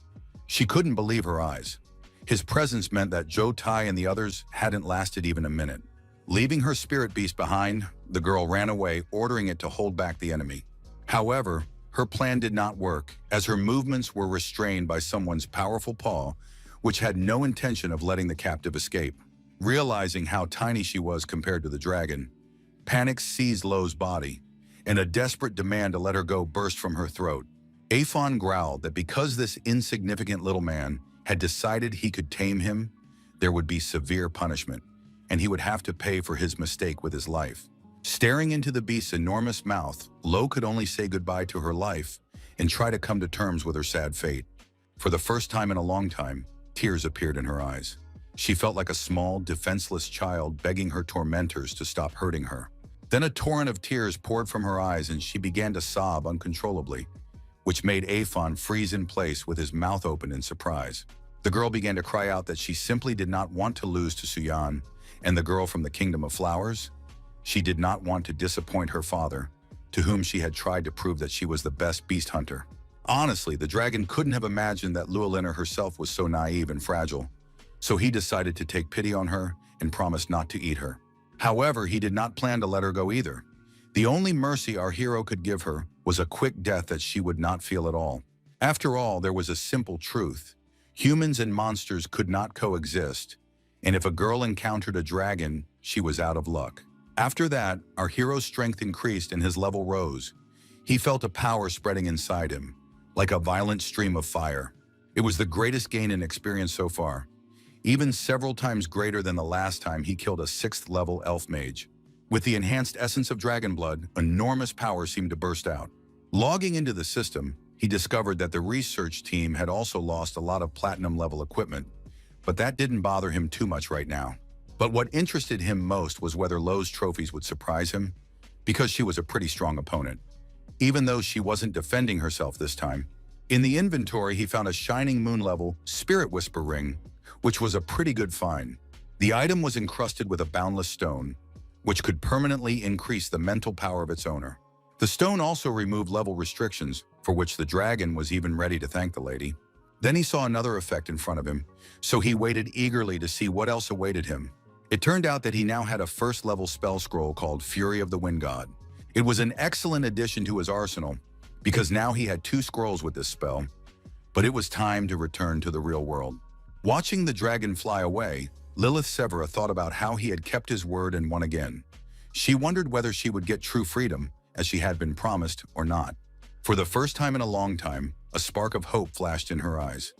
She couldn't believe her eyes. His presence meant that Zhou Tai and the others hadn't lasted even a minute. Leaving her spirit beast behind, the girl ran away, ordering it to hold back the enemy. However, her plan did not work, as her movements were restrained by someone's powerful paw, which had no intention of letting the captive escape. Realizing how tiny she was compared to the dragon, panic seized Lo's body, and a desperate demand to let her go burst from her throat. Aphon growled that because this insignificant little man had decided he could tame him, there would be severe punishment, and he would have to pay for his mistake with his life. Staring into the beast's enormous mouth, Lo could only say goodbye to her life and try to come to terms with her sad fate. For the first time in a long time, tears appeared in her eyes. She felt like a small, defenseless child begging her tormentors to stop hurting her. Then a torrent of tears poured from her eyes and she began to sob uncontrollably, which made Aphon freeze in place with his mouth open in surprise. The girl began to cry out that she simply did not want to lose to Suyan and the girl from the Kingdom of Flowers. She did not want to disappoint her father, to whom she had tried to prove that she was the best beast hunter. Honestly, the dragon couldn't have imagined that Lualina herself was so naive and fragile, so he decided to take pity on her and promised not to eat her. However, he did not plan to let her go either. The only mercy our hero could give her was a quick death that she would not feel at all. After all, there was a simple truth. Humans and monsters could not coexist, and if a girl encountered a dragon, she was out of luck. After that, our hero's strength increased and his level rose. He felt a power spreading inside him, like a violent stream of fire. It was the greatest gain in experience so far, even several times greater than the last time he killed a 6th-level elf mage. With the enhanced essence of dragon blood, enormous power seemed to burst out. Logging into the system, he discovered that the research team had also lost a lot of platinum-level equipment, but that didn't bother him too much right now. But what interested him most was whether Lo's trophies would surprise him, because she was a pretty strong opponent, even though she wasn't defending herself this time. In the inventory, he found a shining moon-level Spirit Whisper ring, which was a pretty good find. The item was encrusted with a boundless stone, which could permanently increase the mental power of its owner. The stone also removed level restrictions, for which the dragon was even ready to thank the lady. Then he saw another effect in front of him, so he waited eagerly to see what else awaited him. It turned out that he now had a 1st-level spell scroll called Fury of the Wind God. It was an excellent addition to his arsenal, because now he had 2 scrolls with this spell, but it was time to return to the real world. Watching the dragon fly away, Lilith Severa thought about how he had kept his word and won again. She wondered whether she would get true freedom, as she had been promised, or not. For the first time in a long time, a spark of hope flashed in her eyes.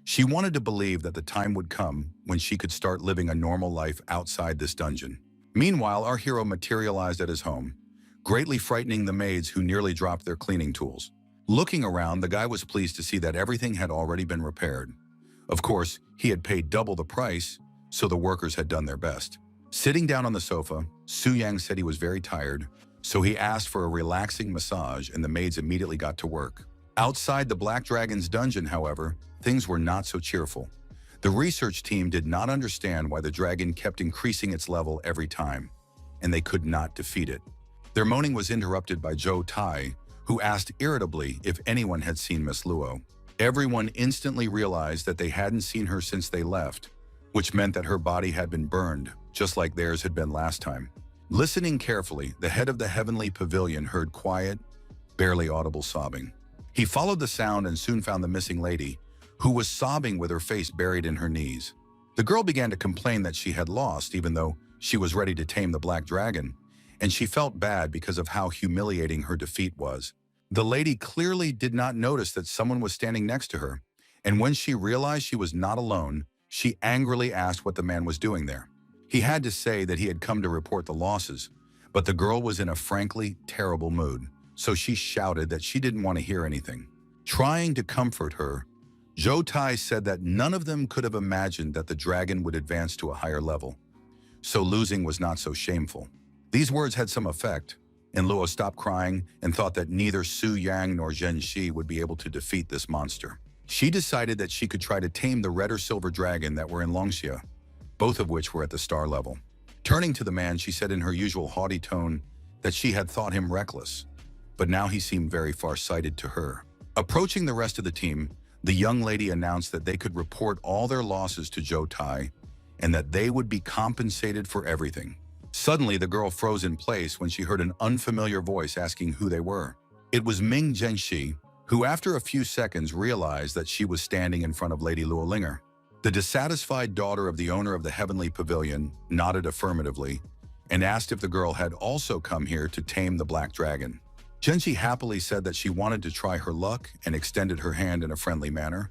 She wanted to believe that the time would come when she could start living a normal life outside this dungeon. Meanwhile, our hero materialized at his home, greatly frightening the maids who nearly dropped their cleaning tools. Looking around, the guy was pleased to see that everything had already been repaired. Of course, he had paid double the price, so the workers had done their best. Sitting down on the sofa, Su Yang said he was very tired, so he asked for a relaxing massage and the maids immediately got to work. Outside the Black Dragon's dungeon, however, things were not so cheerful. The research team did not understand why the dragon kept increasing its level every time, and they could not defeat it. Their moaning was interrupted by Zhou Tai, who asked irritably if anyone had seen Miss Luo. Everyone instantly realized that they hadn't seen her since they left, which meant that her body had been burned, just like theirs had been last time. Listening carefully, the head of the heavenly pavilion heard quiet, barely audible sobbing. He followed the sound and soon found the missing lady, who was sobbing with her face buried in her knees. The girl began to complain that she had lost, even though she was ready to tame the black dragon, and she felt bad because of how humiliating her defeat was. The lady clearly did not notice that someone was standing next to her, and when she realized she was not alone, she angrily asked what the man was doing there. He had to say that he had come to report the losses, but the girl was in a frankly terrible mood, so she shouted that she didn't want to hear anything. Trying to comfort her, Zhou Tai said that none of them could have imagined that the dragon would advance to a higher level, so losing was not so shameful. These words had some effect, and Luo stopped crying and thought that neither Su Yang nor Zhen Shi would be able to defeat this monster. She decided that she could try to tame the red or silver dragon that were in Longxia, both of which were at the star level. Turning to the man, she said in her usual haughty tone that she had thought him reckless, but now he seemed very far-sighted to her. Approaching the rest of the team, the young lady announced that they could report all their losses to Zhou Tai and that they would be compensated for everything. Suddenly, the girl froze in place when she heard an unfamiliar voice asking who they were. It was Ming Zhenxi, who after a few seconds realized that she was standing in front of Lady Luolinger. The dissatisfied daughter of the owner of the Heavenly Pavilion nodded affirmatively and asked if the girl had also come here to tame the Black Dragon. Zhenxi happily said that she wanted to try her luck and extended her hand in a friendly manner,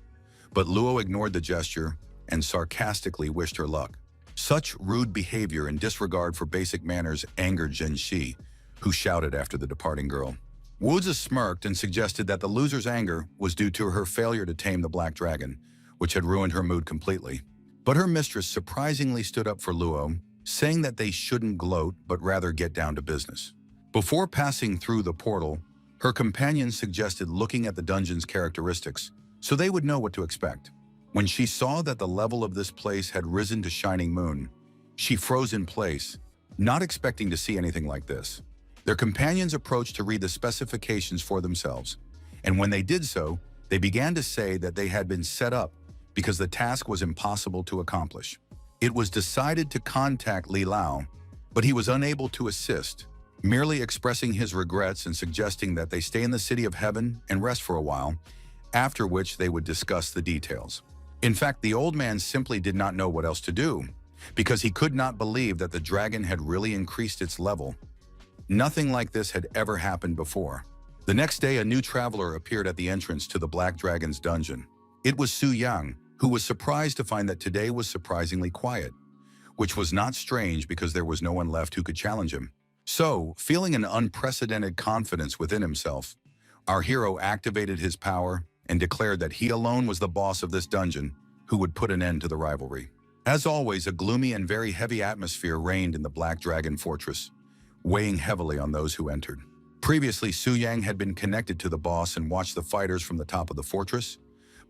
but Luo ignored the gesture and sarcastically wished her luck. Such rude behavior and disregard for basic manners angered Zhenxi, who shouted after the departing girl. Wuzi smirked and suggested that the loser's anger was due to her failure to tame the Black Dragon, which had ruined her mood completely. But her mistress surprisingly stood up for Luo, saying that they shouldn't gloat but rather get down to business. Before passing through the portal, her companion suggested looking at the dungeon's characteristics so they would know what to expect. When she saw that the level of this place had risen to Shining Moon, she froze in place, not expecting to see anything like this. Their companions approached to read the specifications for themselves, and when they did so, they began to say that they had been set up because the task was impossible to accomplish. It was decided to contact Li Lao, but he was unable to assist, merely expressing his regrets and suggesting that they stay in the City of Heaven and rest for a while, after which they would discuss the details. In fact, the old man simply did not know what else to do, because he could not believe that the dragon had really increased its level. Nothing like this had ever happened before. The next day, a new traveler appeared at the entrance to the Black Dragon's dungeon. It was Su Yang, who was surprised to find that today was surprisingly quiet, which was not strange because there was no one left who could challenge him. So, feeling an unprecedented confidence within himself, our hero activated his power and declared that he alone was the boss of this dungeon who would put an end to the rivalry. As always, a gloomy and very heavy atmosphere reigned in the Black Dragon Fortress, weighing heavily on those who entered. Previously, Su Yang had been connected to the boss and watched the fighters from the top of the fortress,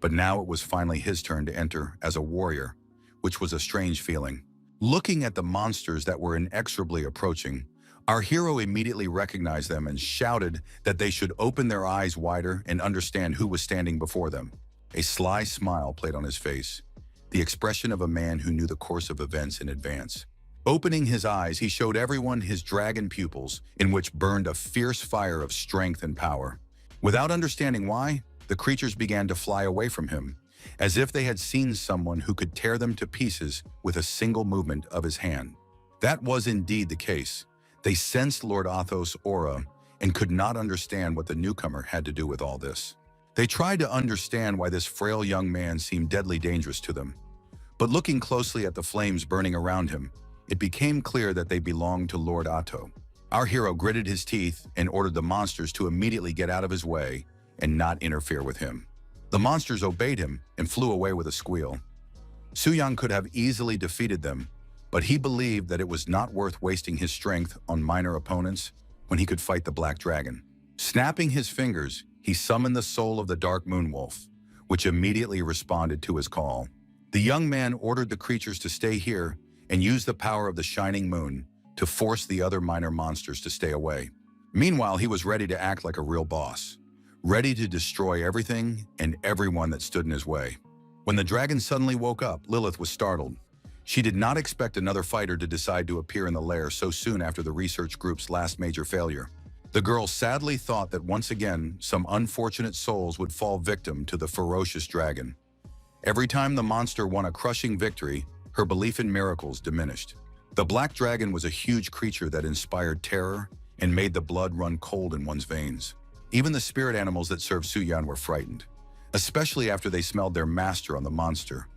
but now it was finally his turn to enter as a warrior, which was a strange feeling. Looking at the monsters that were inexorably approaching, our hero immediately recognized them and shouted that they should open their eyes wider and understand who was standing before them. A sly smile played on his face, the expression of a man who knew the course of events in advance. Opening his eyes, he showed everyone his dragon pupils, in which burned a fierce fire of strength and power. Without understanding why, the creatures began to fly away from him, as if they had seen someone who could tear them to pieces with a single movement of his hand. That was indeed the case. They sensed Lord Athos' aura and could not understand what the newcomer had to do with all this. They tried to understand why this frail young man seemed deadly dangerous to them. But looking closely at the flames burning around him, it became clear that they belonged to Lord Ato. Our hero gritted his teeth and ordered the monsters to immediately get out of his way and not interfere with him. The monsters obeyed him and flew away with a squeal. Su Yang could have easily defeated them, but he believed that it was not worth wasting his strength on minor opponents when he could fight the Black Dragon. Snapping his fingers, he summoned the soul of the Dark Moon Wolf, which immediately responded to his call. The young man ordered the creatures to stay here and use the power of the Shining Moon to force the other minor monsters to stay away. Meanwhile, he was ready to act like a real boss, ready to destroy everything and everyone that stood in his way. When the dragon suddenly woke up, Lilith was startled. She did not expect another fighter to decide to appear in the lair so soon after the research group's last major failure. The girl sadly thought that once again, some unfortunate souls would fall victim to the ferocious dragon. Every time the monster won a crushing victory, her belief in miracles diminished. The Black Dragon was a huge creature that inspired terror and made the blood run cold in one's veins. Even the spirit animals that served Su Yan were frightened, especially after they smelled their master on the monster.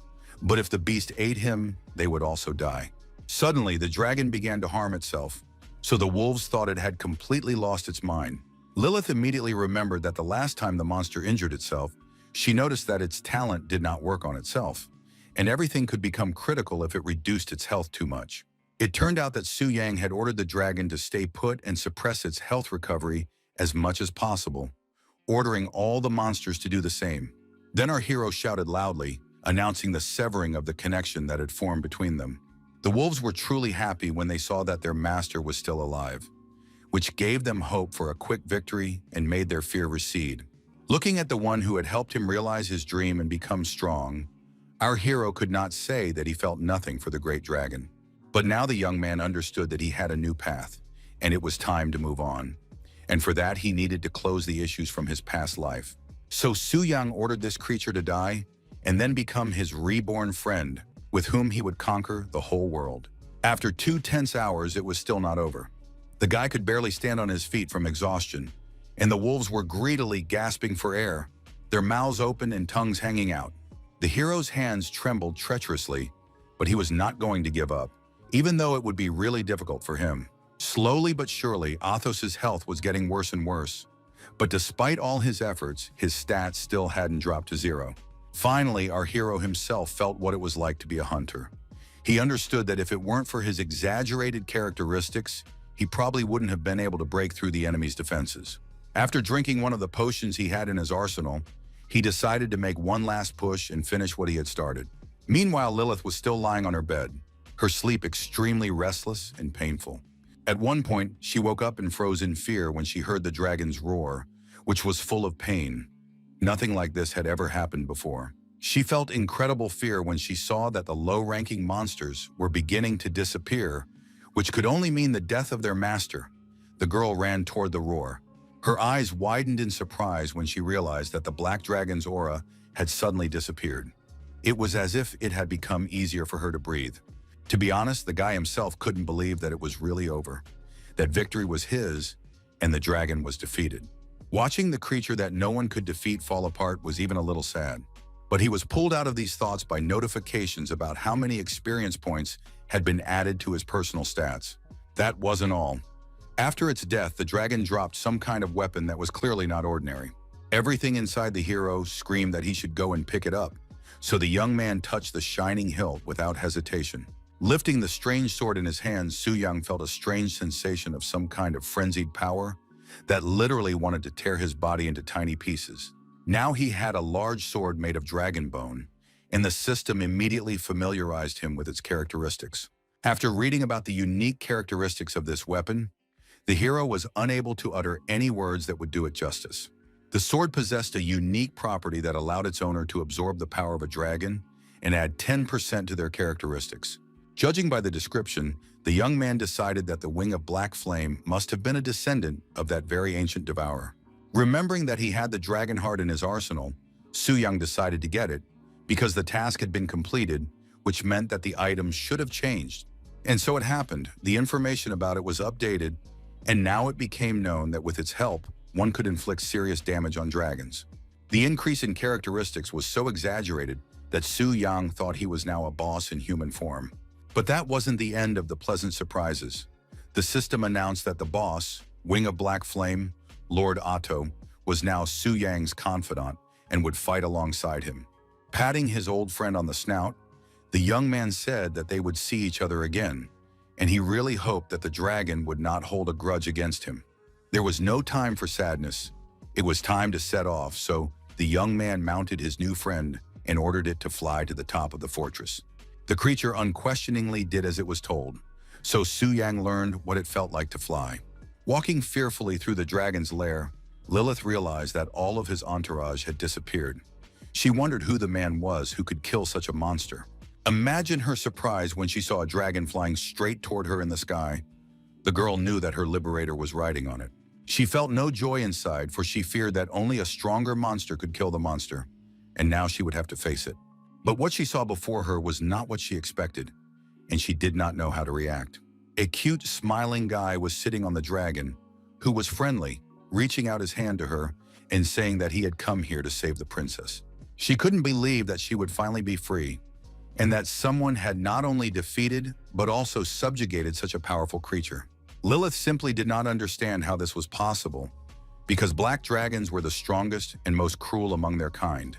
But if the beast ate him, they would also die. Suddenly, the dragon began to harm itself, so the wolves thought it had completely lost its mind. Lilith immediately remembered that the last time the monster injured itself, she noticed that its talent did not work on itself, and everything could become critical if it reduced its health too much. It turned out that Su Yang had ordered the dragon to stay put and suppress its health recovery as much as possible, ordering all the monsters to do the same. Then our hero shouted loudly, announcing the severing of the connection that had formed between them. The wolves were truly happy when they saw that their master was still alive, which gave them hope for a quick victory and made their fear recede. Looking at the one who had helped him realize his dream and become strong, our hero could not say that he felt nothing for the great dragon. But now the young man understood that he had a new path, and it was time to move on. And for that, he needed to close the issues from his past life. So Su Yang ordered this creature to die, and then become his reborn friend, with whom he would conquer the whole world. After 2 tense hours, it was still not over. The guy could barely stand on his feet from exhaustion, and the wolves were greedily gasping for air, their mouths open and tongues hanging out. The hero's hands trembled treacherously, but he was not going to give up, even though it would be really difficult for him. Slowly but surely, Athos's health was getting worse and worse. But despite all his efforts, his stats still hadn't dropped to 0. Finally, our hero himself felt what it was like to be a hunter. He understood that if it weren't for his exaggerated characteristics, he probably wouldn't have been able to break through the enemy's defenses. After drinking one of the potions he had in his arsenal, he decided to make one last push and finish what he had started. Meanwhile, Lilith was still lying on her bed, her sleep extremely restless and painful. At one point, she woke up and froze in fear when she heard the dragon's roar, which was full of pain. Nothing like this had ever happened before. She felt incredible fear when she saw that the low-ranking monsters were beginning to disappear, which could only mean the death of their master. The girl ran toward the roar. Her eyes widened in surprise when she realized that the black dragon's aura had suddenly disappeared. It was as if it had become easier for her to breathe. To be honest, the guy himself couldn't believe that it was really over, that victory was his, and the dragon was defeated. Watching the creature that no one could defeat fall apart was even a little sad. But he was pulled out of these thoughts by notifications about how many experience points had been added to his personal stats. That wasn't all. After its death, the dragon dropped some kind of weapon that was clearly not ordinary. Everything inside the hero screamed that he should go and pick it up, so the young man touched the shining hilt without hesitation. Lifting the strange sword in his hands, Su Yang felt a strange sensation of some kind of frenzied power that literally wanted to tear his body into tiny pieces. Now he had a large sword made of dragon bone, and the system immediately familiarized him with its characteristics. After reading about the unique characteristics of this weapon, the hero was unable to utter any words that would do it justice. The sword possessed a unique property that allowed its owner to absorb the power of a dragon and add 10% to their characteristics. Judging by the description, the young man decided that the wing of black flame must have been a descendant of that very ancient devourer. Remembering that he had the dragon heart in his arsenal, Su Yang decided to get it because the task had been completed, which meant that the item should have changed. And so it happened. The information about it was updated, and now it became known that with its help, one could inflict serious damage on dragons. The increase in characteristics was so exaggerated that Su Yang thought he was now a boss in human form. But that wasn't the end of the pleasant surprises. The system announced that the boss, Wing of Black Flame, Lord Otto, was now Su Yang's confidant and would fight alongside him. Patting his old friend on the snout, the young man said that they would see each other again, and he really hoped that the dragon would not hold a grudge against him. There was no time for sadness. It was time to set off, so the young man mounted his new friend and ordered it to fly to the top of the fortress. The creature unquestioningly did as it was told, so Su Yang learned what it felt like to fly. Walking fearfully through the dragon's lair, Lilith realized that all of his entourage had disappeared. She wondered who the man was who could kill such a monster. Imagine her surprise when she saw a dragon flying straight toward her in the sky. The girl knew that her liberator was riding on it. She felt no joy inside, for she feared that only a stronger monster could kill the monster, and now she would have to face it. But what she saw before her was not what she expected, and she did not know how to react. A cute, smiling guy was sitting on the dragon, who was friendly, reaching out his hand to her and saying that he had come here to save the princess. She couldn't believe that she would finally be free, and that someone had not only defeated, but also subjugated such a powerful creature. Lilith simply did not understand how this was possible, because black dragons were the strongest and most cruel among their kind,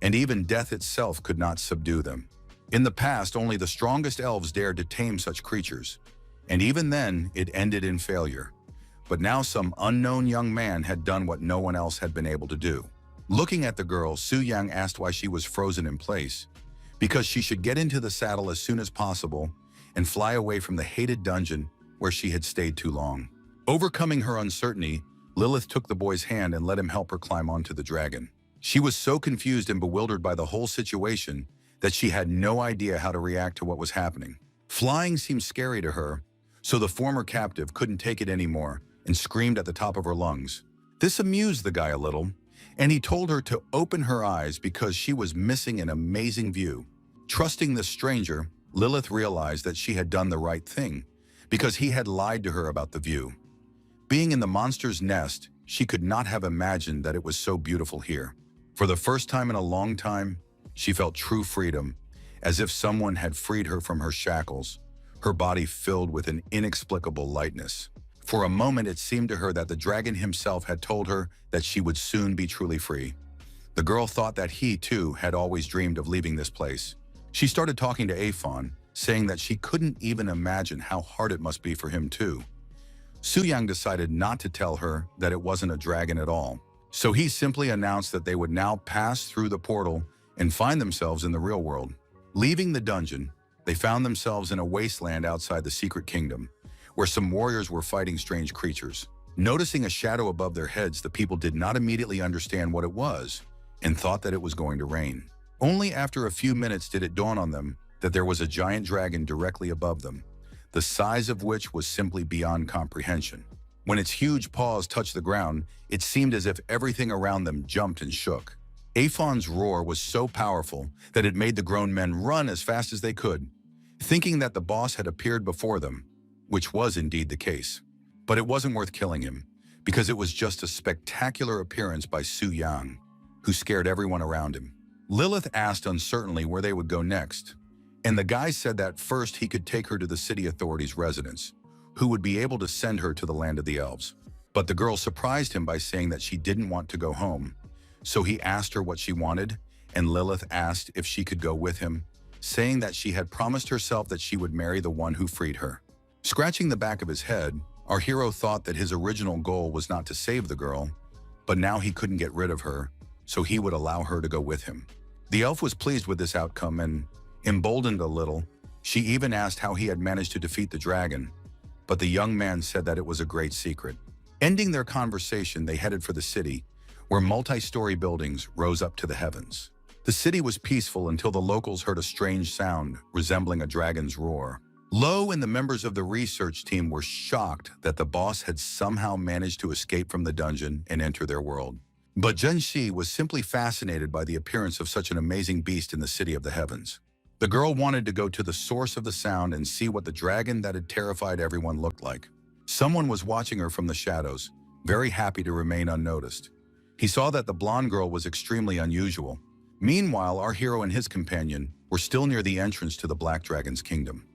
and even death itself could not subdue them. In the past, only the strongest elves dared to tame such creatures, and even then, it ended in failure. But now some unknown young man had done what no one else had been able to do. Looking at the girl, Su Yang asked why she was frozen in place, because she should get into the saddle as soon as possible and fly away from the hated dungeon where she had stayed too long. Overcoming her uncertainty, Lilith took the boy's hand and let him help her climb onto the dragon. She was so confused and bewildered by the whole situation that she had no idea how to react to what was happening. Flying seemed scary to her, so the former captive couldn't take it anymore and screamed at the top of her lungs. This amused the guy a little, and he told her to open her eyes because she was missing an amazing view. Trusting the stranger, Lilith realized that she had done the right thing because he had lied to her about the view. Being in the monster's nest, she could not have imagined that it was so beautiful here. For the first time in a long time, she felt true freedom, as if someone had freed her from her shackles, her body filled with an inexplicable lightness. For a moment, it seemed to her that the dragon himself had told her that she would soon be truly free. The girl thought that he, too, had always dreamed of leaving this place. She started talking to Aphon, saying that she couldn't even imagine how hard it must be for him, too. Su Yang decided not to tell her that it wasn't a dragon at all, so he simply announced that they would now pass through the portal and find themselves in the real world. Leaving the dungeon, they found themselves in a wasteland outside the secret kingdom, where some warriors were fighting strange creatures. Noticing a shadow above their heads, the people did not immediately understand what it was and thought that it was going to rain. Only after a few minutes did it dawn on them that there was a giant dragon directly above them, the size of which was simply beyond comprehension. When its huge paws touched the ground, it seemed as if everything around them jumped and shook. Aphon's roar was so powerful that it made the grown men run as fast as they could, thinking that the boss had appeared before them, which was indeed the case. But it wasn't worth killing him, because it was just a spectacular appearance by Su Yang, who scared everyone around him. Lilith asked uncertainly where they would go next, and the guy said that first he could take her to the city authorities' residence, who would be able to send her to the land of the elves. But the girl surprised him by saying that she didn't want to go home, so he asked her what she wanted, and Lilith asked if she could go with him, saying that she had promised herself that she would marry the one who freed her. Scratching the back of his head, our hero thought that his original goal was not to save the girl, but now he couldn't get rid of her, so he would allow her to go with him. The elf was pleased with this outcome and, emboldened a little, she even asked how he had managed to defeat the dragon, but the young man said that it was a great secret. Ending their conversation, they headed for the city, where multi-story buildings rose up to the heavens. The city was peaceful until the locals heard a strange sound resembling a dragon's roar. Lo and the members of the research team were shocked that the boss had somehow managed to escape from the dungeon and enter their world. But Zhenxi was simply fascinated by the appearance of such an amazing beast in the city of the heavens. The girl wanted to go to the source of the sound and see what the dragon that had terrified everyone looked like. Someone was watching her from the shadows, very happy to remain unnoticed. He saw that the blonde girl was extremely unusual. Meanwhile, our hero and his companion were still near the entrance to the Black Dragon's kingdom.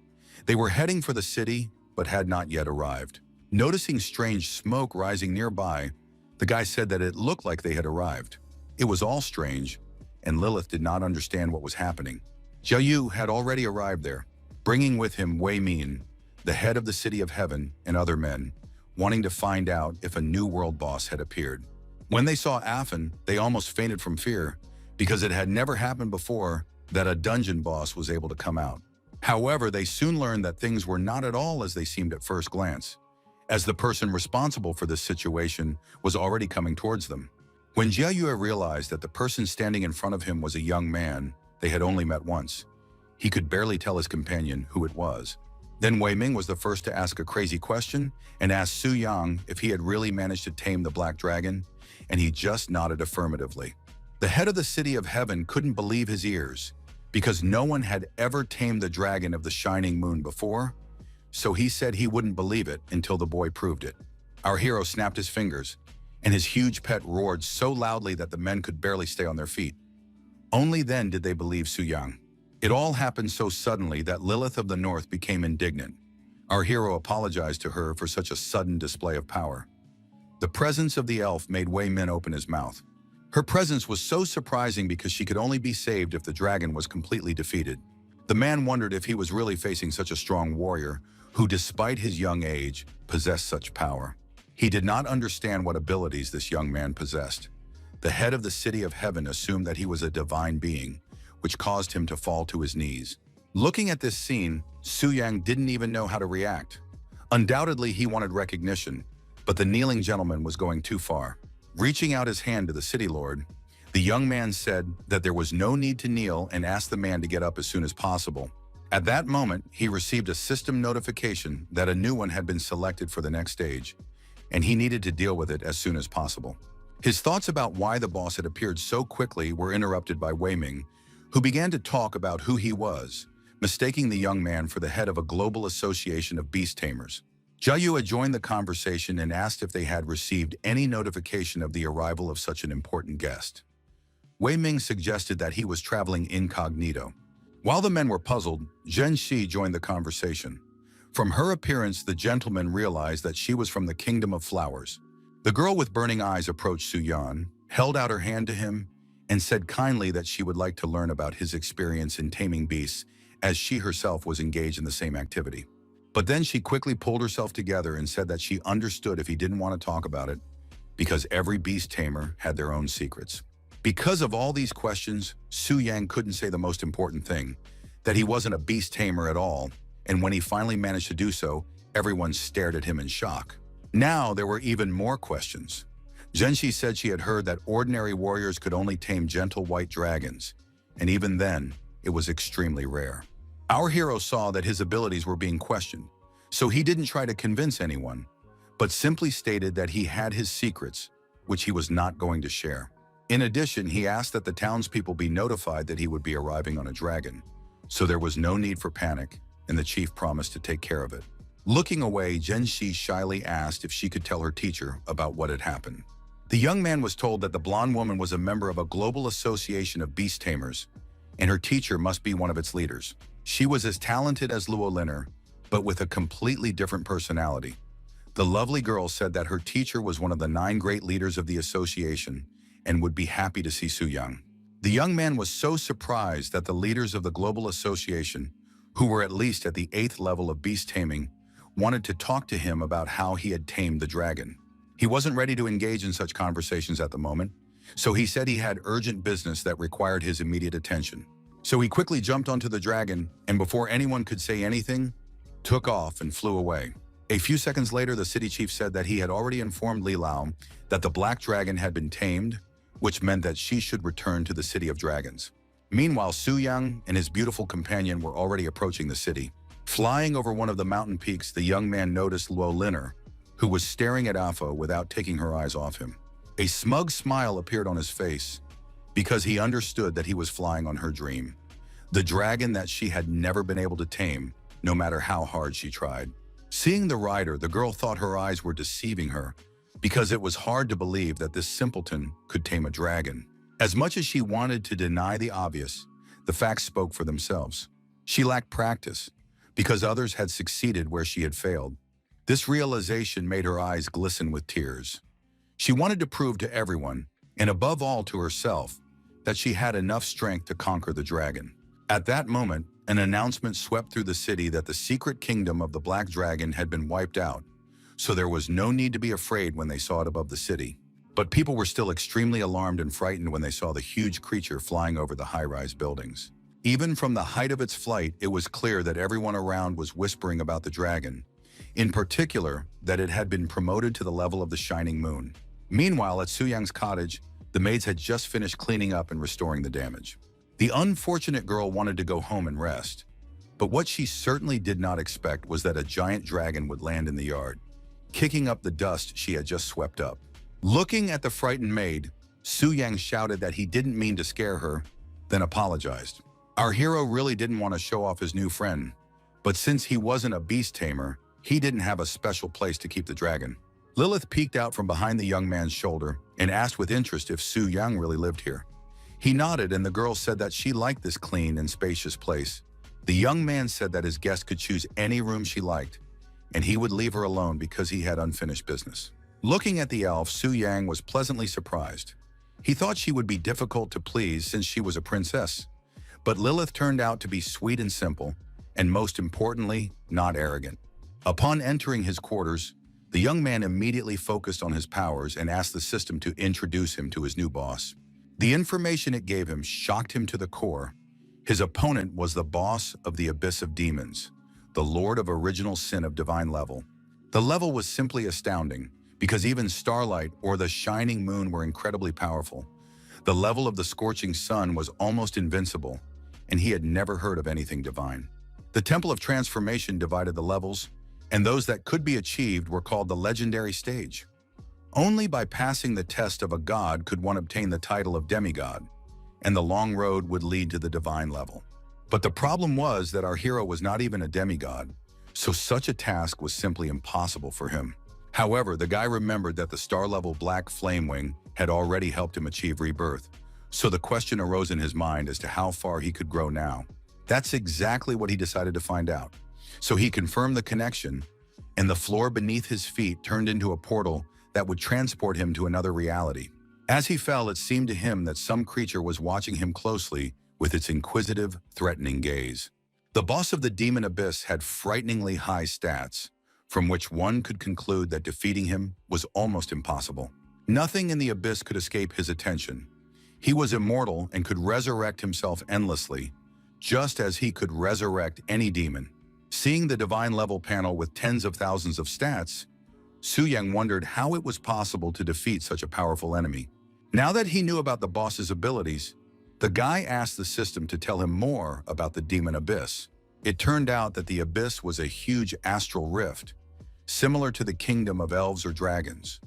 They were heading for the city, but had not yet arrived. Noticing strange smoke rising nearby, the guy said that it looked like they had arrived. It was all strange, and Lilith did not understand what was happening. Jiayu had already arrived there, bringing with him Wei Min, the head of the City of Heaven, and other men, wanting to find out if a new world boss had appeared. When they saw Aphon, they almost fainted from fear, because it had never happened before that a dungeon boss was able to come out. However, they soon learned that things were not at all as they seemed at first glance, as the person responsible for this situation was already coming towards them. When Jiayue realized that the person standing in front of him was a young man they had only met once, he could barely tell his companion who it was. Then Wei Ming was the first to ask a crazy question and asked Su Yang if he had really managed to tame the Black Dragon, and he just nodded affirmatively. The head of the City of Heaven couldn't believe his ears, because no one had ever tamed the dragon of the shining moon before, so he said he wouldn't believe it until the boy proved it. Our hero snapped his fingers, and his huge pet roared so loudly that the men could barely stay on their feet. Only then did they believe Su Yang. It all happened so suddenly that Lilith of the North became indignant. Our hero apologized to her for such a sudden display of power. The presence of the elf made Wei Min open his mouth. Her presence was so surprising because she could only be saved if the dragon was completely defeated. The man wondered if he was really facing such a strong warrior who, despite his young age, possessed such power. He did not understand what abilities this young man possessed. The head of the city of heaven assumed that he was a divine being, which caused him to fall to his knees. Looking at this scene, Su Yang didn't even know how to react. Undoubtedly, he wanted recognition, but the kneeling gentleman was going too far. Reaching out his hand to the city lord, the young man said that there was no need to kneel and asked the man to get up as soon as possible. At that moment, he received a system notification that a new one had been selected for the next stage, and he needed to deal with it as soon as possible. His thoughts about why the boss had appeared so quickly were interrupted by Wei Ming, who began to talk about who he was, mistaking the young man for the head of a global association of beast tamers. Jiayu had joined the conversation and asked if they had received any notification of the arrival of such an important guest. Wei Ming suggested that he was traveling incognito. While the men were puzzled, Zhen Shi joined the conversation. From her appearance, the gentleman realized that she was from the Kingdom of Flowers. The girl with burning eyes approached Su Yan, held out her hand to him, and said kindly that she would like to learn about his experience in taming beasts, as she herself was engaged in the same activity. But then she quickly pulled herself together and said that she understood if he didn't want to talk about it, because every beast tamer had their own secrets. Because of all these questions, Su Yang couldn't say the most important thing, that he wasn't a beast tamer at all, and when he finally managed to do so, everyone stared at him in shock. Now there were even more questions. Zhenshi said she had heard that ordinary warriors could only tame gentle white dragons, and even then, it was extremely rare. Our hero saw that his abilities were being questioned, so he didn't try to convince anyone, but simply stated that he had his secrets, which he was not going to share. In addition, he asked that the townspeople be notified that he would be arriving on a dragon, so there was no need for panic, and the chief promised to take care of it. Looking away, Zhenshi shyly asked if she could tell her teacher about what had happened. The young man was told that the blonde woman was a member of a global association of beast tamers, and her teacher must be one of its leaders. She was as talented as Luo Liner, but with a completely different personality. The lovely girl said that her teacher was one of the 9 great leaders of the association and would be happy to see Su Yang. The young man was so surprised that the leaders of the global association, who were at least at the 8th level of beast taming, wanted to talk to him about how he had tamed the dragon. He wasn't ready to engage in such conversations at the moment, so he said he had urgent business that required his immediate attention. So he quickly jumped onto the dragon, and before anyone could say anything, took off and flew away. A few seconds later, the city chief said that he had already informed Li Lao that the black dragon had been tamed, which meant that she should return to the city of dragons. Meanwhile, Su Yang and his beautiful companion were already approaching the city. Flying over one of the mountain peaks, the young man noticed Luo Liner, who was staring at Alpha without taking her eyes off him. A smug smile appeared on his face, because he understood that he was flying on her dream, the dragon that she had never been able to tame, no matter how hard she tried. Seeing the rider, the girl thought her eyes were deceiving her, because it was hard to believe that this simpleton could tame a dragon. As much as she wanted to deny the obvious, the facts spoke for themselves. She lacked practice, because others had succeeded where she had failed. This realization made her eyes glisten with tears. She wanted to prove to everyone, and above all to herself, that she had enough strength to conquer the dragon. At that moment, an announcement swept through the city that the secret kingdom of the Black Dragon had been wiped out, so there was no need to be afraid when they saw it above the city. But people were still extremely alarmed and frightened when they saw the huge creature flying over the high-rise buildings. Even from the height of its flight, it was clear that everyone around was whispering about the dragon, in particular, that it had been promoted to the level of the shining moon. Meanwhile, at Su Yang's cottage, the maids had just finished cleaning up and restoring the damage. The unfortunate girl wanted to go home and rest, but what she certainly did not expect was that a giant dragon would land in the yard, kicking up the dust she had just swept up. Looking at the frightened maid, Su Yang shouted that he didn't mean to scare her, then apologized. Our hero really didn't want to show off his new friend, but since he wasn't a beast tamer, he didn't have a special place to keep the dragon. Lilith peeked out from behind the young man's shoulder and asked with interest if Su Yang really lived here. He nodded, and the girl said that she liked this clean and spacious place. The young man said that his guest could choose any room she liked, and he would leave her alone because he had unfinished business. Looking at the elf, Su Yang was pleasantly surprised. He thought she would be difficult to please since she was a princess, But Lilith turned out to be sweet and simple, and most importantly, not arrogant. Upon entering his quarters, the young man immediately focused on his powers and asked the system to introduce him to his new boss. The information it gave him shocked him to the core. His opponent was the boss of the Abyss of Demons, the Lord of Original Sin of Divine Level. The level was simply astounding, because even Starlight or the Shining Moon were incredibly powerful. The level of the Scorching Sun was almost invincible, and he had never heard of anything divine. The Temple of Transformation divided the levels, and those that could be achieved were called the Legendary Stage. Only by passing the test of a god could one obtain the title of demigod, and the long road would lead to the divine level. But the problem was that our hero was not even a demigod, so such a task was simply impossible for him. However, the guy remembered that the star-level Black Flamewing had already helped him achieve rebirth, so the question arose in his mind as to how far he could grow now. That's exactly what he decided to find out. So he confirmed the connection, and the floor beneath his feet turned into a portal that would transport him to another reality. As he fell, it seemed to him that some creature was watching him closely with its inquisitive, threatening gaze. The boss of the Demon Abyss had frighteningly high stats, from which one could conclude that defeating him was almost impossible. Nothing in the Abyss could escape his attention. He was immortal and could resurrect himself endlessly, just as he could resurrect any demon. Seeing the divine level panel with tens of thousands of stats, Su Yang wondered how it was possible to defeat such a powerful enemy. Now that he knew about the boss's abilities, the guy asked the system to tell him more about the Demon Abyss. It turned out that the Abyss was a huge astral rift, similar to the kingdom of elves or dragons,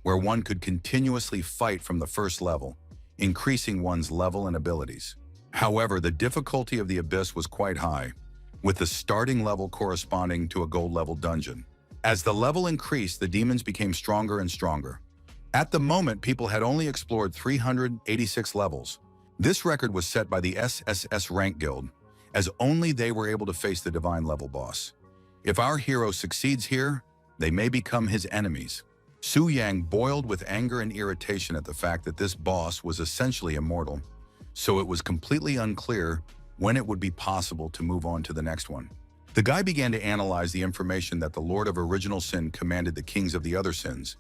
where one could continuously fight from the first level, increasing one's level and abilities. However, the difficulty of the Abyss was quite high, with the starting level corresponding to a gold-level dungeon. As the level increased, the demons became stronger and stronger. At the moment, people had only explored 386 levels. This record was set by the SSS Rank Guild, as only they were able to face the divine level boss. If our hero succeeds here, they may become his enemies. Su Yang boiled with anger and irritation at the fact that this boss was essentially immortal, so it was completely unclear when it would be possible to move on to the next one. The guy began to analyze the information that the Lord of Original Sin commanded the kings of the other sins,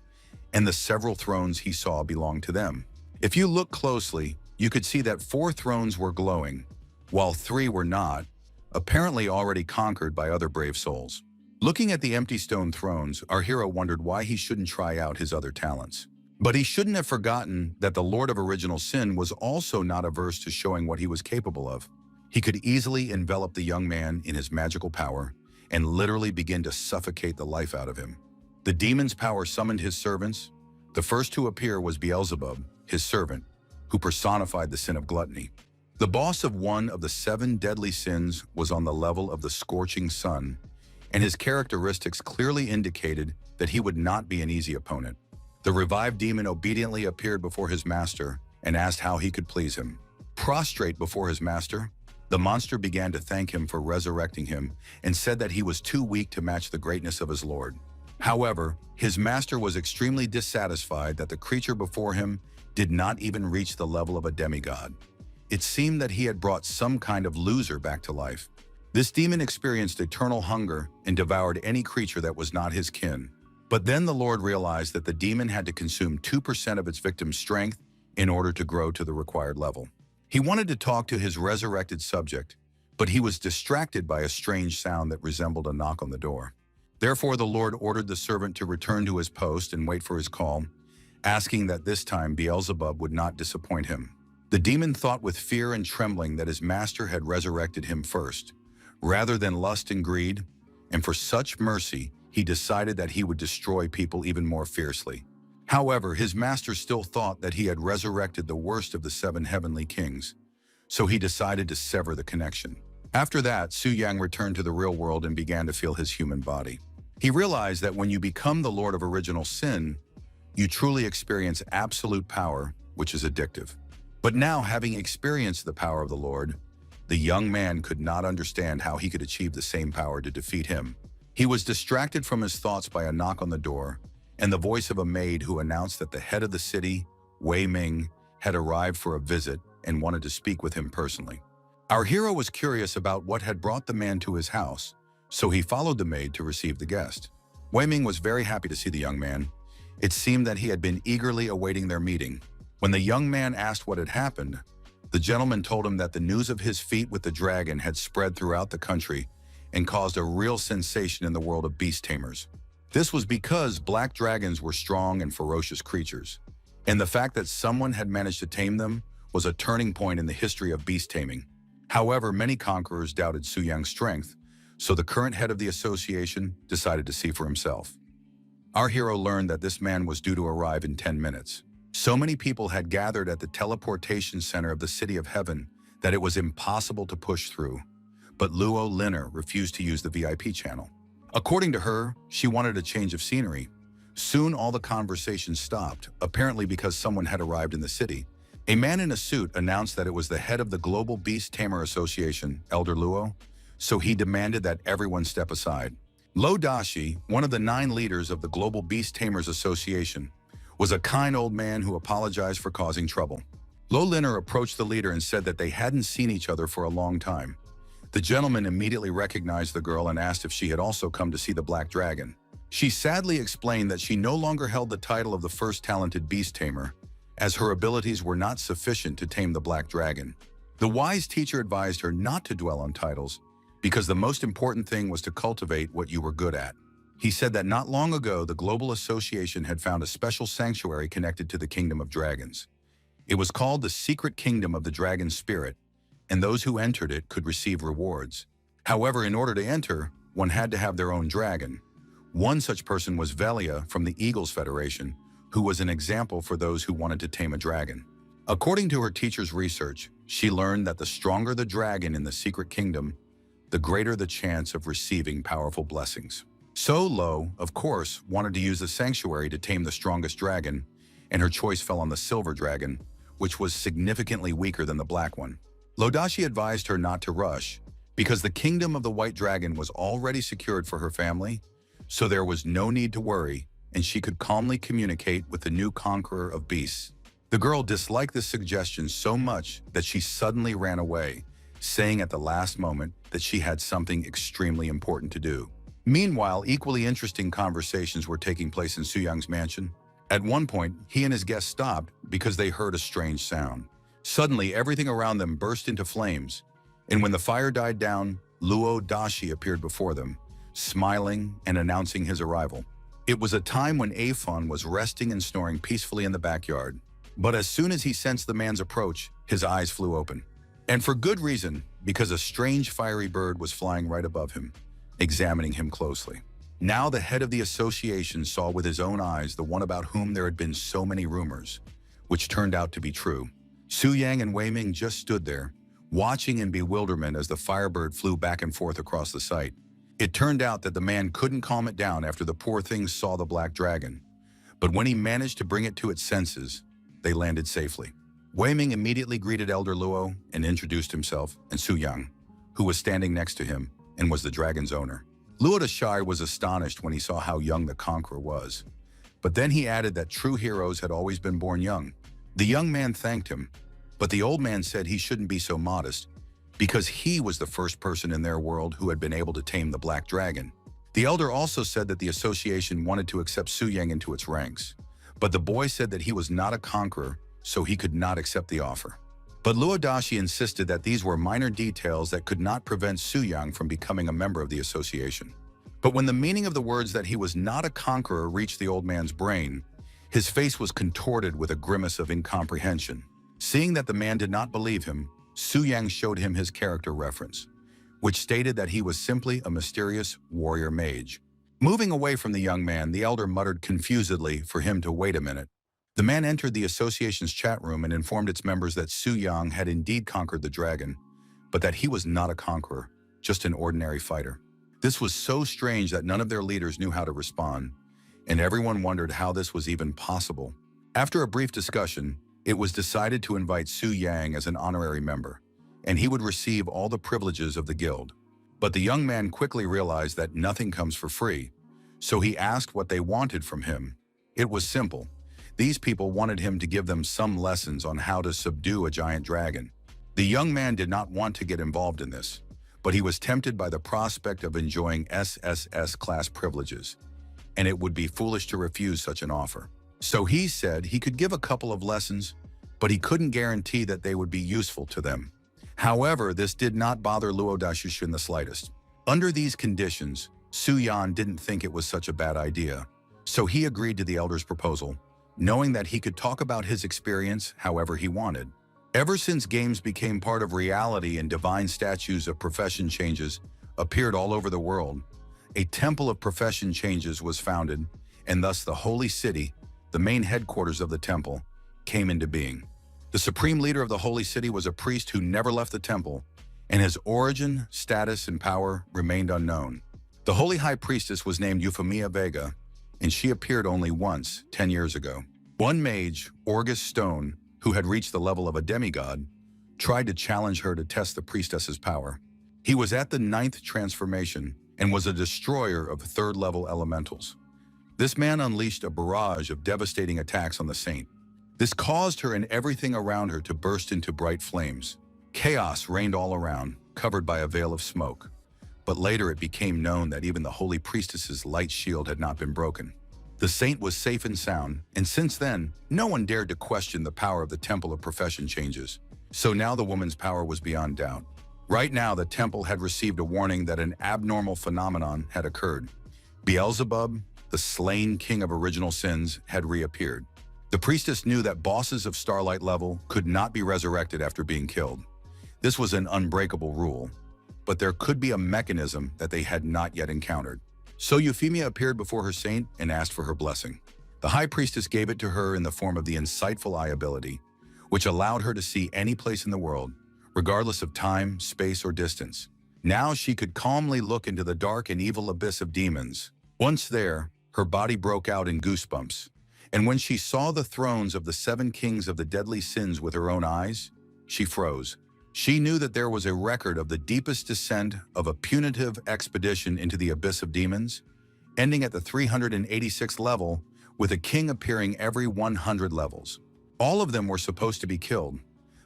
and the several thrones he saw belonged to them. If you look closely, you could see that 4 thrones were glowing, while 3 were not, apparently already conquered by other brave souls. Looking at the empty stone thrones, our hero wondered why he shouldn't try out his other talents. But he shouldn't have forgotten that the Lord of Original Sin was also not averse to showing what he was capable of. He could easily envelop the young man in his magical power and literally begin to suffocate the life out of him. The demon's power summoned his servants. The first to appear was Beelzebub, his servant, who personified the sin of gluttony. The boss of one of the 7 deadly sins was on the level of the Scorching Sun, and his characteristics clearly indicated that he would not be an easy opponent. The revived demon obediently appeared before his master and asked how he could please him. Prostrate before his master, the monster began to thank him for resurrecting him and said that he was too weak to match the greatness of his lord. However, his master was extremely dissatisfied that the creature before him did not even reach the level of a demigod. It seemed that he had brought some kind of loser back to life. This demon experienced eternal hunger and devoured any creature that was not his kin. But then the Lord realized that the demon had to consume 2% of its victim's strength in order to grow to the required level. He wanted to talk to his resurrected subject, but he was distracted by a strange sound that resembled a knock on the door. Therefore, the Lord ordered the servant to return to his post and wait for his call, asking that this time Beelzebub would not disappoint him. The demon thought with fear and trembling that his master had resurrected him first, rather than lust and greed, and for such mercy, he decided that he would destroy people even more fiercely. However, his master still thought that he had resurrected the worst of the 7 heavenly kings, so he decided to sever the connection. After that, Su Yang returned to the real world and began to feel his human body. He realized that when you become the Lord of Original Sin, you truly experience absolute power, which is addictive. But now, having experienced the power of the Lord, the young man could not understand how he could achieve the same power to defeat him. He was distracted from his thoughts by a knock on the door and the voice of a maid who announced that the head of the city, Wei Ming, had arrived for a visit and wanted to speak with him personally. Our hero was curious about what had brought the man to his house, so he followed the maid to receive the guest. Wei Ming was very happy to see the young man. It seemed that he had been eagerly awaiting their meeting. When the young man asked what had happened, the gentleman told him that the news of his feat with the dragon had spread throughout the country and caused a real sensation in the world of beast tamers. This was because black dragons were strong and ferocious creatures, and the fact that someone had managed to tame them was a turning point in the history of beast taming. However, many conquerors doubted Su Yang's strength, so the current head of the association decided to see for himself. Our hero learned that this man was due to arrive in 10 minutes. So many people had gathered at the teleportation center of the City of Heaven that it was impossible to push through. But Luo Linner refused to use the VIP channel. According to her, she wanted a change of scenery. Soon all the conversation stopped, apparently because someone had arrived in the city. A man in a suit announced that it was the head of the Global Beast Tamer Association, Elder Luo, so he demanded that everyone step aside. Lo Dashi, one of the 9 leaders of the Global Beast Tamers Association, was a kind old man who apologized for causing trouble. Lo Linner approached the leader and said that they hadn't seen each other for a long time. The gentleman immediately recognized the girl and asked if she had also come to see the Black Dragon. She sadly explained that she no longer held the title of the first talented beast tamer, as her abilities were not sufficient to tame the Black Dragon. The wise teacher advised her not to dwell on titles, because the most important thing was to cultivate what you were good at. He said that not long ago, the Global Association had found a special sanctuary connected to the Kingdom of Dragons. It was called the Secret Kingdom of the Dragon Spirit, and those who entered it could receive rewards. However, in order to enter, one had to have their own dragon. One such person was Velia from the Eagles Federation, who was an example for those who wanted to tame a dragon. According to her teacher's research, she learned that the stronger the dragon in the Secret Kingdom, the greater the chance of receiving powerful blessings. So Lo, of course, wanted to use the sanctuary to tame the strongest dragon, and her choice fell on the silver dragon, which was significantly weaker than the black one. Lodashi advised her not to rush, because the kingdom of the white dragon was already secured for her family, so there was no need to worry, and she could calmly communicate with the new conqueror of beasts. The girl disliked this suggestion so much that she suddenly ran away, saying at the last moment that she had something extremely important to do. Meanwhile, equally interesting conversations were taking place in Su Yang's mansion. At one point, he and his guests stopped because they heard a strange sound. Suddenly, everything around them burst into flames, and when the fire died down, Luo Dashi appeared before them, smiling and announcing his arrival. It was a time when Afon was resting and snoring peacefully in the backyard. But as soon as he sensed the man's approach, his eyes flew open. And for good reason, because a strange fiery bird was flying right above him, examining him closely. Now the head of the association saw with his own eyes the one about whom there had been so many rumors, which turned out to be true. Su Yang and Wei Ming just stood there, watching in bewilderment as the firebird flew back and forth across the site. It turned out that the man couldn't calm it down after the poor thing saw the black dragon. But when he managed to bring it to its senses, they landed safely. Wei Ming immediately greeted Elder Luo and introduced himself, and Su Yang, who was standing next to him and was the dragon's owner. Luo Dashai was astonished when he saw how young the conqueror was. But then he added that true heroes had always been born young. The young man thanked him, but the old man said he shouldn't be so modest, because he was the first person in their world who had been able to tame the black dragon. The elder also said that the association wanted to accept Su Yang into its ranks, but the boy said that he was not a conqueror, so he could not accept the offer. But Luodashi insisted that these were minor details that could not prevent Su Yang from becoming a member of the association. But when the meaning of the words that he was not a conqueror reached the old man's brain, his face was contorted with a grimace of incomprehension. Seeing that the man did not believe him, Su Yang showed him his character reference, which stated that he was simply a mysterious warrior mage. Moving away from the young man, the elder muttered confusedly for him to wait a minute. The man entered the association's chat room and informed its members that Su Yang had indeed conquered the dragon, but that he was not a conqueror, just an ordinary fighter. This was so strange that none of their leaders knew how to respond, and everyone wondered how this was even possible. After a brief discussion, it was decided to invite Su Yang as an honorary member, and he would receive all the privileges of the guild. But the young man quickly realized that nothing comes for free, so he asked what they wanted from him. It was simple. These people wanted him to give them some lessons on how to subdue a giant dragon. The young man did not want to get involved in this, but he was tempted by the prospect of enjoying SSS class privileges, and it would be foolish to refuse such an offer. So he said he could give a couple of lessons, but he couldn't guarantee that they would be useful to them. However, this did not bother Luo Daishu in the slightest. Under these conditions, Su Yan didn't think it was such a bad idea, so he agreed to the elder's proposal, knowing that he could talk about his experience however he wanted. Ever since games became part of reality and divine statues of profession changes appeared all over the world, a temple of profession changes was founded, and thus the holy city, the main headquarters of the temple, came into being. The supreme leader of the holy city was a priest who never left the temple, and his origin, status, and power remained unknown. The holy high priestess was named Euphemia Vega, and she appeared only once, 10 years ago. One mage, Orgus Stone, who had reached the level of a demigod, tried to challenge her to test the priestess's power. He was at the 9th transformation and was a destroyer of 3rd-level elementals. This man unleashed a barrage of devastating attacks on the saint. This caused her and everything around her to burst into bright flames. Chaos reigned all around, covered by a veil of smoke. But later it became known that even the holy priestess's light shield had not been broken. The saint was safe and sound, and since then, no one dared to question the power of the Temple of Profession Changes. So now the woman's power was beyond doubt. Right now, the temple had received a warning that an abnormal phenomenon had occurred. Beelzebub, the slain king of original sins, had reappeared. The priestess knew that bosses of Starlight level could not be resurrected after being killed. This was an unbreakable rule, but there could be a mechanism that they had not yet encountered. So Euphemia appeared before her saint and asked for her blessing. The high priestess gave it to her in the form of the insightful eye ability, which allowed her to see any place in the world, regardless of time, space, or distance. Now she could calmly look into the dark and evil abyss of demons. Once there, her body broke out in goosebumps, and when she saw the thrones of the 7 kings of the deadly sins with her own eyes, she froze. She knew that there was a record of the deepest descent of a punitive expedition into the abyss of demons, ending at the 386th level, with a king appearing every 100 levels. All of them were supposed to be killed,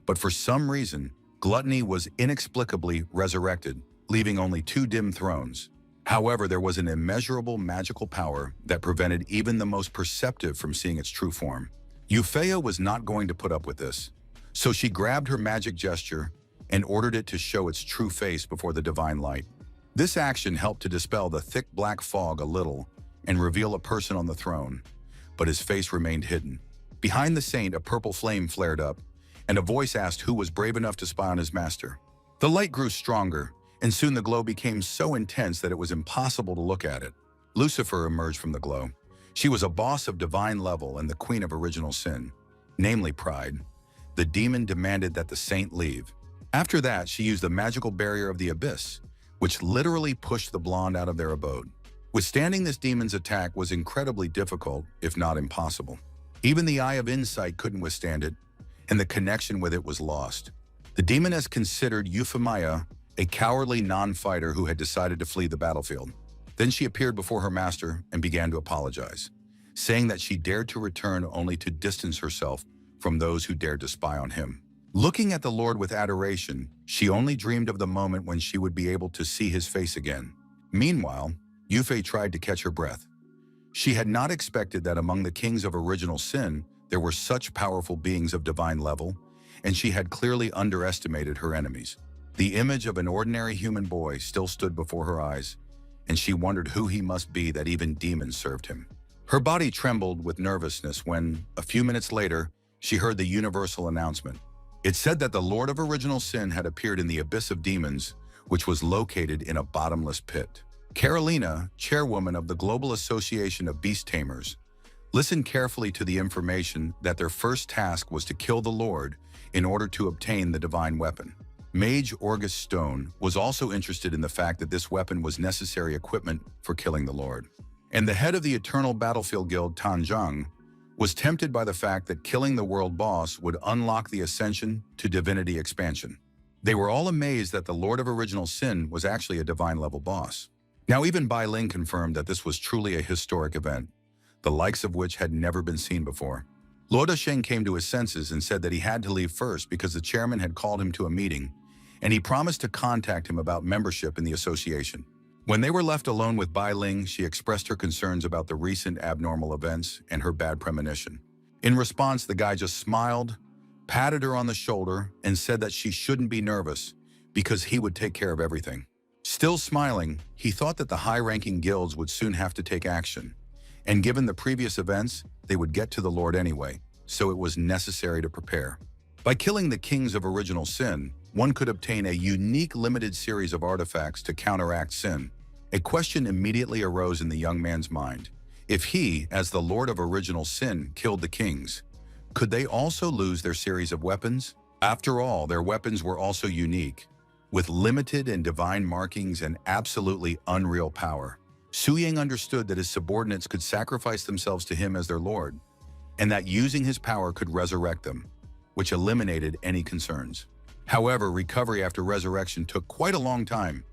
but for some reason, Gluttony was inexplicably resurrected, leaving only 2 dim thrones. However, there was an immeasurable magical power that prevented even the most perceptive from seeing its true form. Euphemia was not going to put up with this, so she grabbed her magic gesture and ordered it to show its true face before the divine light. This action helped to dispel the thick black fog a little and reveal a person on the throne, but his face remained hidden. Behind the saint, a purple flame flared up, and a voice asked who was brave enough to spy on his master. The light grew stronger, and soon the glow became so intense that it was impossible to look at it. Lucifer emerged from the glow. She was a boss of divine level and the queen of original sin, namely pride. The demon demanded that the saint leave. After that, she used the magical barrier of the abyss, which literally pushed the blonde out of their abode. Withstanding this demon's attack was incredibly difficult, if not impossible. Even the Eye of Insight couldn't withstand it, and the connection with it was lost. The demoness considered Euphemia a cowardly non-fighter who had decided to flee the battlefield. Then she appeared before her master and began to apologize, saying that she dared to return only to distance herself from those who dared to spy on him. Looking at the Lord with adoration, she only dreamed of the moment when she would be able to see his face again. Meanwhile, Euphemia tried to catch her breath. She had not expected that among the kings of original sin, there were such powerful beings of divine level, and she had clearly underestimated her enemies. The image of an ordinary human boy still stood before her eyes, and she wondered who he must be that even demons served him. Her body trembled with nervousness when, a few minutes later, she heard the universal announcement. It said that the Lord of Original Sin had appeared in the abyss of demons, which was located in a bottomless pit. Carolina, chairwoman of the Global Association of Beast Tamers, listened carefully to the information that their first task was to kill the Lord in order to obtain the divine weapon. Mage Orgus Stone was also interested in the fact that this weapon was necessary equipment for killing the Lord. And the head of the Eternal Battlefield Guild, Tanjung, was tempted by the fact that killing the world boss would unlock the ascension to divinity expansion. They were all amazed that the Lord of Original Sin was actually a divine level boss. Now even Bai Ling confirmed that this was truly a historic event, the likes of which had never been seen before. Lord Sheng came to his senses and said that he had to leave first because the chairman had called him to a meeting, and he promised to contact him about membership in the association. When they were left alone with Bai Ling, she expressed her concerns about the recent abnormal events and her bad premonition. In response, the guy just smiled, patted her on the shoulder, and said that she shouldn't be nervous because he would take care of everything. Still smiling, he thought that the high-ranking guilds would soon have to take action, and given the previous events, they would get to the Lord anyway, so it was necessary to prepare. By killing the kings of original sin, one could obtain a unique limited series of artifacts to counteract sin. A question immediately arose in the young man's mind. If he, as the Lord of original sin, killed the kings, could they also lose their series of weapons? After all, their weapons were also unique, with limited and divine markings and absolutely unreal power. Su Yang understood that his subordinates could sacrifice themselves to him as their lord, and that using his power could resurrect them, which eliminated any concerns. However, recovery after resurrection took quite a long time,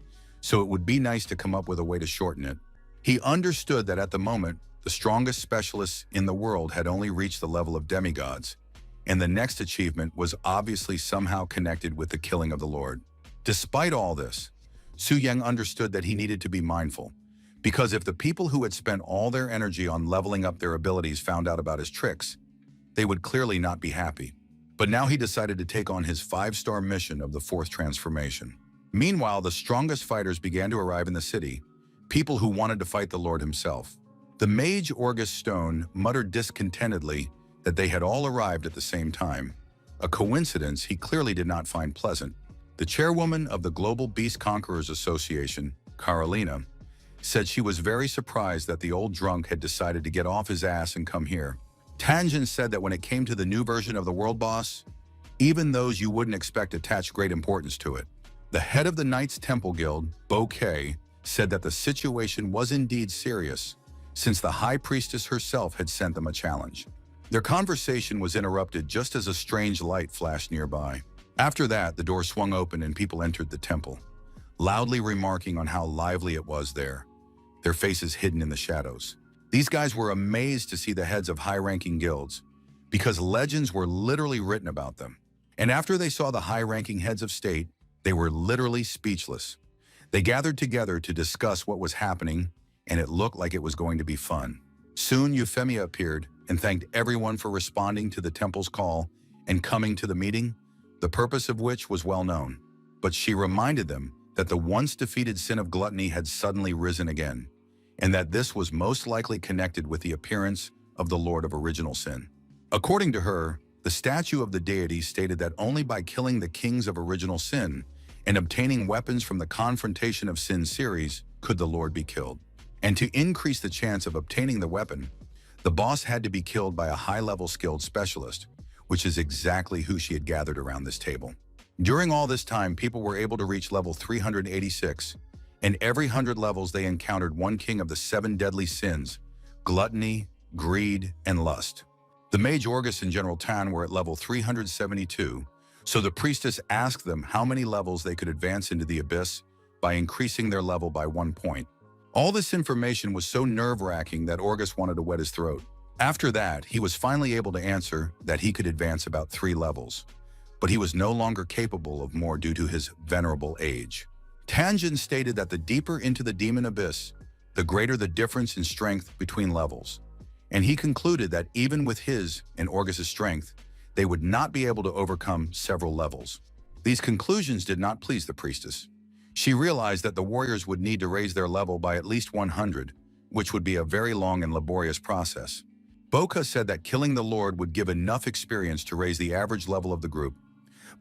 so it would be nice to come up with a way to shorten it. He understood that at the moment, the strongest specialists in the world had only reached the level of demigods, and the next achievement was obviously somehow connected with the killing of the Lord. Despite all this, Su Yang understood that he needed to be mindful, because if the people who had spent all their energy on leveling up their abilities found out about his tricks, they would clearly not be happy. But now he decided to take on his 5-star mission of the 4th transformation. Meanwhile, the strongest fighters began to arrive in the city, people who wanted to fight the Lord himself. The mage Orgus Stone muttered discontentedly that they had all arrived at the same time, a coincidence he clearly did not find pleasant. The chairwoman of the Global Beast Conquerors Association, Carolina, said she was very surprised that the old drunk had decided to get off his ass and come here. Tanjin said that when it came to the new version of the world boss, even those you wouldn't expect attached great importance to it. The head of the Knights Temple Guild, Bouquet, said that the situation was indeed serious, since the High Priestess herself had sent them a challenge. Their conversation was interrupted just as a strange light flashed nearby. After that, the door swung open and people entered the temple, loudly remarking on how lively it was there, their faces hidden in the shadows. These guys were amazed to see the heads of high-ranking guilds, because legends were literally written about them. And after they saw the high-ranking heads of state, they were literally speechless. They gathered together to discuss what was happening, and it looked like it was going to be fun. Soon Euphemia appeared and thanked everyone for responding to the temple's call and coming to the meeting, the purpose of which was well known. But she reminded them that the once defeated sin of gluttony had suddenly risen again, and that this was most likely connected with the appearance of the Lord of original sin. According to her, the statue of the deity stated that only by killing the kings of original sin and obtaining weapons from the Confrontation of Sin series could the Lord be killed. And to increase the chance of obtaining the weapon, the boss had to be killed by a high-level skilled specialist, which is exactly who she had gathered around this table. During all this time, people were able to reach level 386, and every 100 levels they encountered one king of the 7 deadly sins, gluttony, greed, and lust. The mage Orgus and General Tan were at level 372, so the priestess asked them how many levels they could advance into the abyss by increasing their level by 1 point. All this information was so nerve-wracking that Orgus wanted to wet his throat. After that, he was finally able to answer that he could advance about 3 levels, but he was no longer capable of more due to his venerable age. Tanjin stated that the deeper into the demon abyss, the greater the difference in strength between levels, and he concluded that even with his and Orgus's strength, they would not be able to overcome several levels. These conclusions did not please the priestess. She realized that the warriors would need to raise their level by at least 100, which would be a very long and laborious process. Boka said that killing the Lord would give enough experience to raise the average level of the group,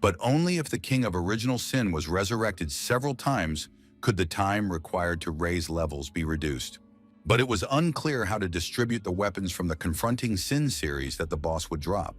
but only if the king of original sin was resurrected several times could the time required to raise levels be reduced. But it was unclear how to distribute the weapons from the Confronting Sin series that the boss would drop.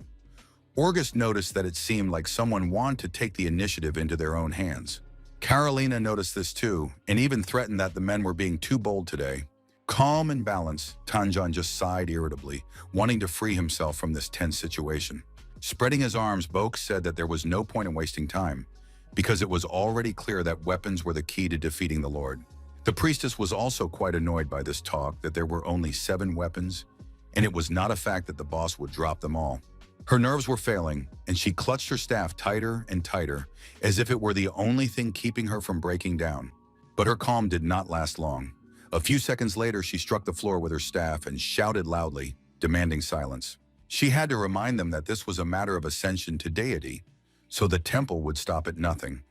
Orgus noticed that it seemed like someone wanted to take the initiative into their own hands. Carolina noticed this too, and even threatened that the men were being too bold today. Calm and balanced, Tanjin just sighed irritably, wanting to free himself from this tense situation. Spreading his arms, Boke said that there was no point in wasting time, because it was already clear that weapons were the key to defeating the Lord. The priestess was also quite annoyed by this talk that there were only 7 weapons, and it was not a fact that the boss would drop them all. Her nerves were failing, and she clutched her staff tighter and tighter, as if it were the only thing keeping her from breaking down. But her calm did not last long. A few seconds later, she struck the floor with her staff and shouted loudly, demanding silence. She had to remind them that this was a matter of ascension to deity, so the temple would stop at nothing.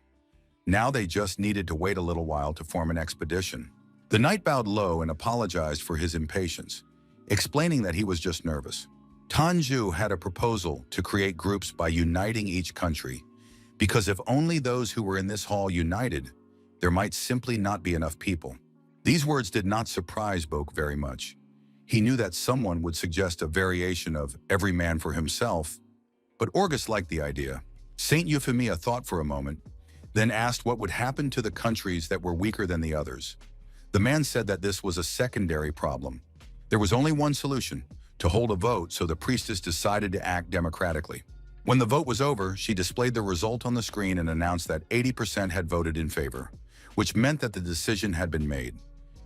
Now they just needed to wait a little while to form an expedition. The knight bowed low and apologized for his impatience, explaining that he was just nervous. Tanju had a proposal to create groups by uniting each country, because if only those who were in this hall united, there might simply not be enough people. These words did not surprise Bok very much. He knew that someone would suggest a variation of every man for himself, but Orgus liked the idea. Saint Euphemia thought for a moment, then asked what would happen to the countries that were weaker than the others. The man said that this was a secondary problem. There was only one solution: to hold a vote, so the priestess decided to act democratically. When the vote was over, she displayed the result on the screen and announced that 80% had voted in favor, which meant that the decision had been made.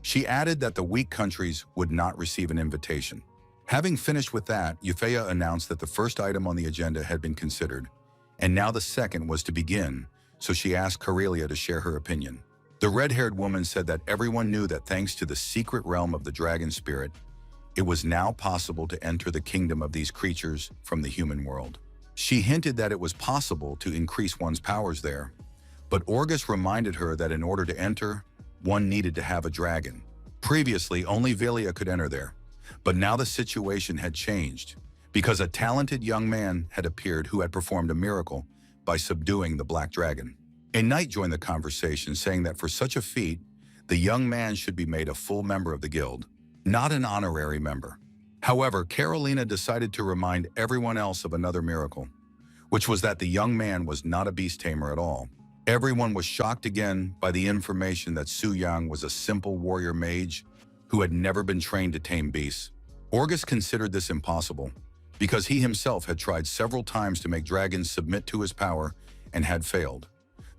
She added that the weak countries would not receive an invitation. Having finished with that, Euphemia announced that the first item on the agenda had been considered, and now the second was to begin, so she asked Karelia to share her opinion. The red-haired woman said that everyone knew that thanks to the secret realm of the dragon spirit, it was now possible to enter the kingdom of these creatures from the human world. She hinted that it was possible to increase one's powers there, but Orgus reminded her that in order to enter, one needed to have a dragon. Previously, only Velia could enter there, but now the situation had changed, because a talented young man had appeared who had performed a miracle by subduing the black dragon. A knight joined the conversation, saying that for such a feat, the young man should be made a full member of the guild, not an honorary member. However, Carolina decided to remind everyone else of another miracle, which was that the young man was not a beast tamer at all. Everyone was shocked again by the information that Su Yang was a simple warrior mage who had never been trained to tame beasts. Orgus considered this impossible, because he himself had tried several times to make dragons submit to his power and had failed.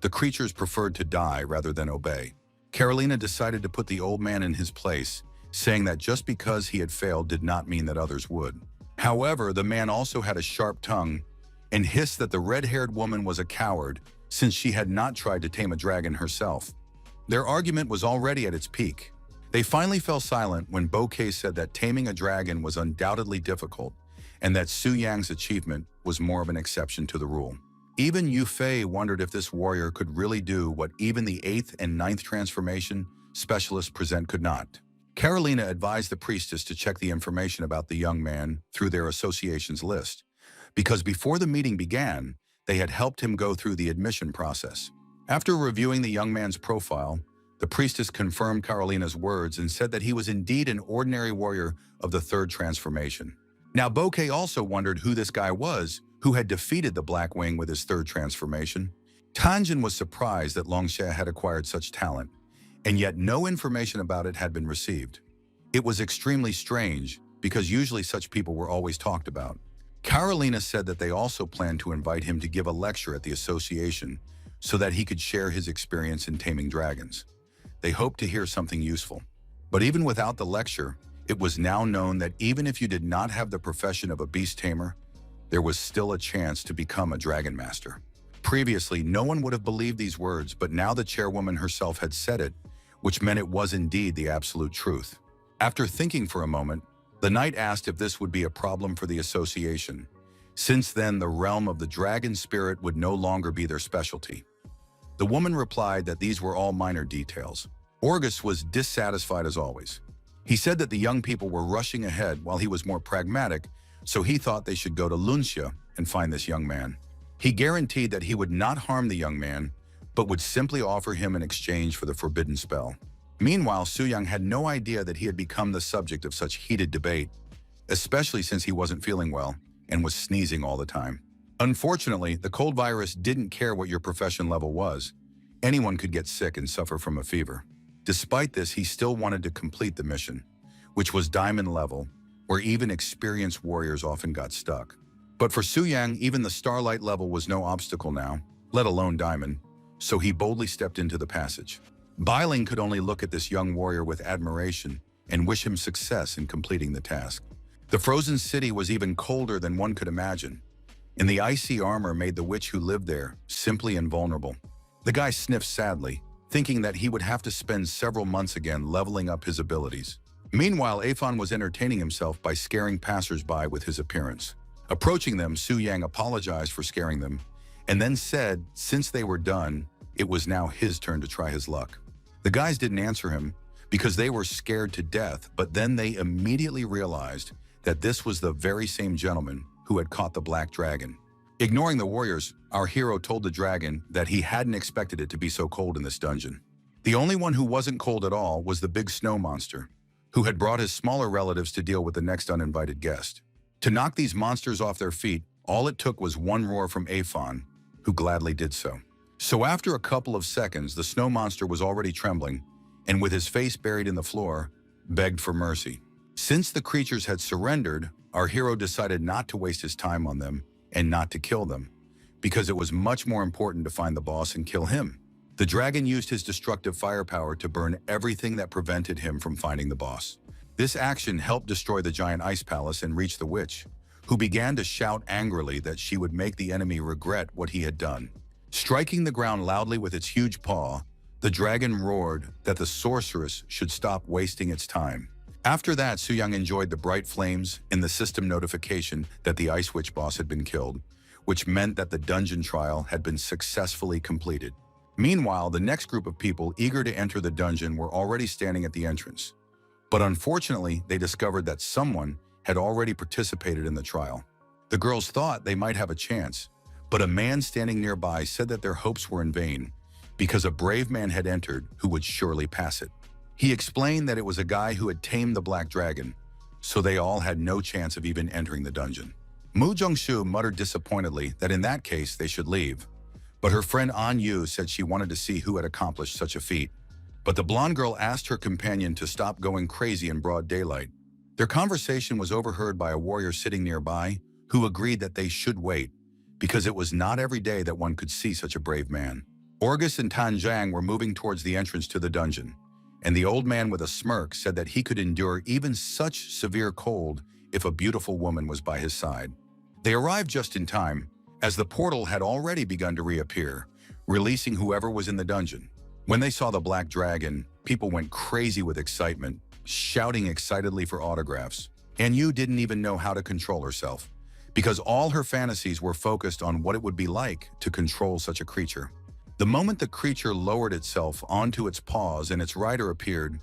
The creatures preferred to die rather than obey. Carolina decided to put the old man in his place, saying that just because he had failed did not mean that others would. However, the man also had a sharp tongue and hissed that the red-haired woman was a coward since she had not tried to tame a dragon herself. Their argument was already at its peak. They finally fell silent when Bouquet said that taming a dragon was undoubtedly difficult and that Su Yang's achievement was more of an exception to the rule. Even Yu Fei wondered if this warrior could really do what even the 8th and 9th transformation specialists present could not. Carolina advised the priestess to check the information about the young man through their association's list, because before the meeting began, they had helped him go through the admission process. After reviewing the young man's profile, the priestess confirmed Carolina's words and said that he was indeed an ordinary warrior of the 3rd transformation. Now Bouquet also wondered who this guy was who had defeated the Black Wing with his 3rd transformation. Tanjin was surprised that Longxia had acquired such talent, and yet no information about it had been received. It was extremely strange, because usually such people were always talked about. Carolina said that they also planned to invite him to give a lecture at the association so that he could share his experience in taming dragons. They hoped to hear something useful. But even without the lecture, it was now known that even if you did not have the profession of a beast tamer, there was still a chance to become a dragon master. Previously, no one would have believed these words, but now the chairwoman herself had said it, which meant it was indeed the absolute truth. After thinking for a moment, the knight asked if this would be a problem for the association. Since then, the realm of the dragon spirit would no longer be their specialty. The woman replied that these were all minor details. Orgus was dissatisfied as always. He said that the young people were rushing ahead while he was more pragmatic, so he thought they should go to Luncia and find this young man. He guaranteed that he would not harm the young man, but would simply offer him in exchange for the forbidden spell. Meanwhile, Su Yang had no idea that he had become the subject of such heated debate, especially since he wasn't feeling well and was sneezing all the time. Unfortunately, the cold virus didn't care what your profession level was. Anyone could get sick and suffer from a fever. Despite this, he still wanted to complete the mission, which was diamond level, where even experienced warriors often got stuck. But for Su Yang, even the starlight level was no obstacle now, let alone diamond, so he boldly stepped into the passage. Bailing could only look at this young warrior with admiration and wish him success in completing the task. The frozen city was even colder than one could imagine, and the icy armor made the witch who lived there simply invulnerable. The guy sniffed sadly, thinking that he would have to spend several months again leveling up his abilities. Meanwhile, Afon was entertaining himself by scaring passers-by with his appearance. Approaching them, Su Yang apologized for scaring them, and then said since they were done, it was now his turn to try his luck. The guys didn't answer him because they were scared to death, but then they immediately realized that this was the very same gentleman who had caught the black dragon. Ignoring the warriors, our hero told the dragon that he hadn't expected it to be so cold in this dungeon. The only one who wasn't cold at all was the big snow monster, who had brought his smaller relatives to deal with the next uninvited guest. To knock these monsters off their feet, all it took was one roar from Afon, who gladly did so. So after a couple of seconds, the snow monster was already trembling, and with his face buried in the floor, begged for mercy. Since the creatures had surrendered, our hero decided not to waste his time on them and not to kill them, because it was much more important to find the boss and kill him. The dragon used his destructive firepower to burn everything that prevented him from finding the boss. This action helped destroy the giant ice palace and reach the witch, who began to shout angrily that she would make the enemy regret what he had done. Striking the ground loudly with its huge paw, the dragon roared that the sorceress should stop wasting its time. After that, Su Yang enjoyed the bright flames and the system notification that the Ice Witch boss had been killed, which meant that the dungeon trial had been successfully completed. Meanwhile, the next group of people eager to enter the dungeon were already standing at the entrance. But unfortunately, they discovered that someone had already participated in the trial. The girls thought they might have a chance, but a man standing nearby said that their hopes were in vain because a brave man had entered who would surely pass it. He explained that it was a guy who had tamed the black dragon, so they all had no chance of even entering the dungeon. Mu Jongshu muttered disappointedly that in that case they should leave, but her friend An Yu said she wanted to see who had accomplished such a feat. But the blonde girl asked her companion to stop going crazy in broad daylight. Their conversation was overheard by a warrior sitting nearby who agreed that they should wait, because it was not every day that one could see such a brave man. Orgus and Tanjiang were moving towards the entrance to the dungeon, and the old man with a smirk said that he could endure even such severe cold if a beautiful woman was by his side. They arrived just in time, as the portal had already begun to reappear, releasing whoever was in the dungeon. When they saw the black dragon, people went crazy with excitement, shouting excitedly for autographs. And Yu didn't even know how to control herself, because all her fantasies were focused on what it would be like to control such a creature. The moment the creature lowered itself onto its paws and its rider appeared,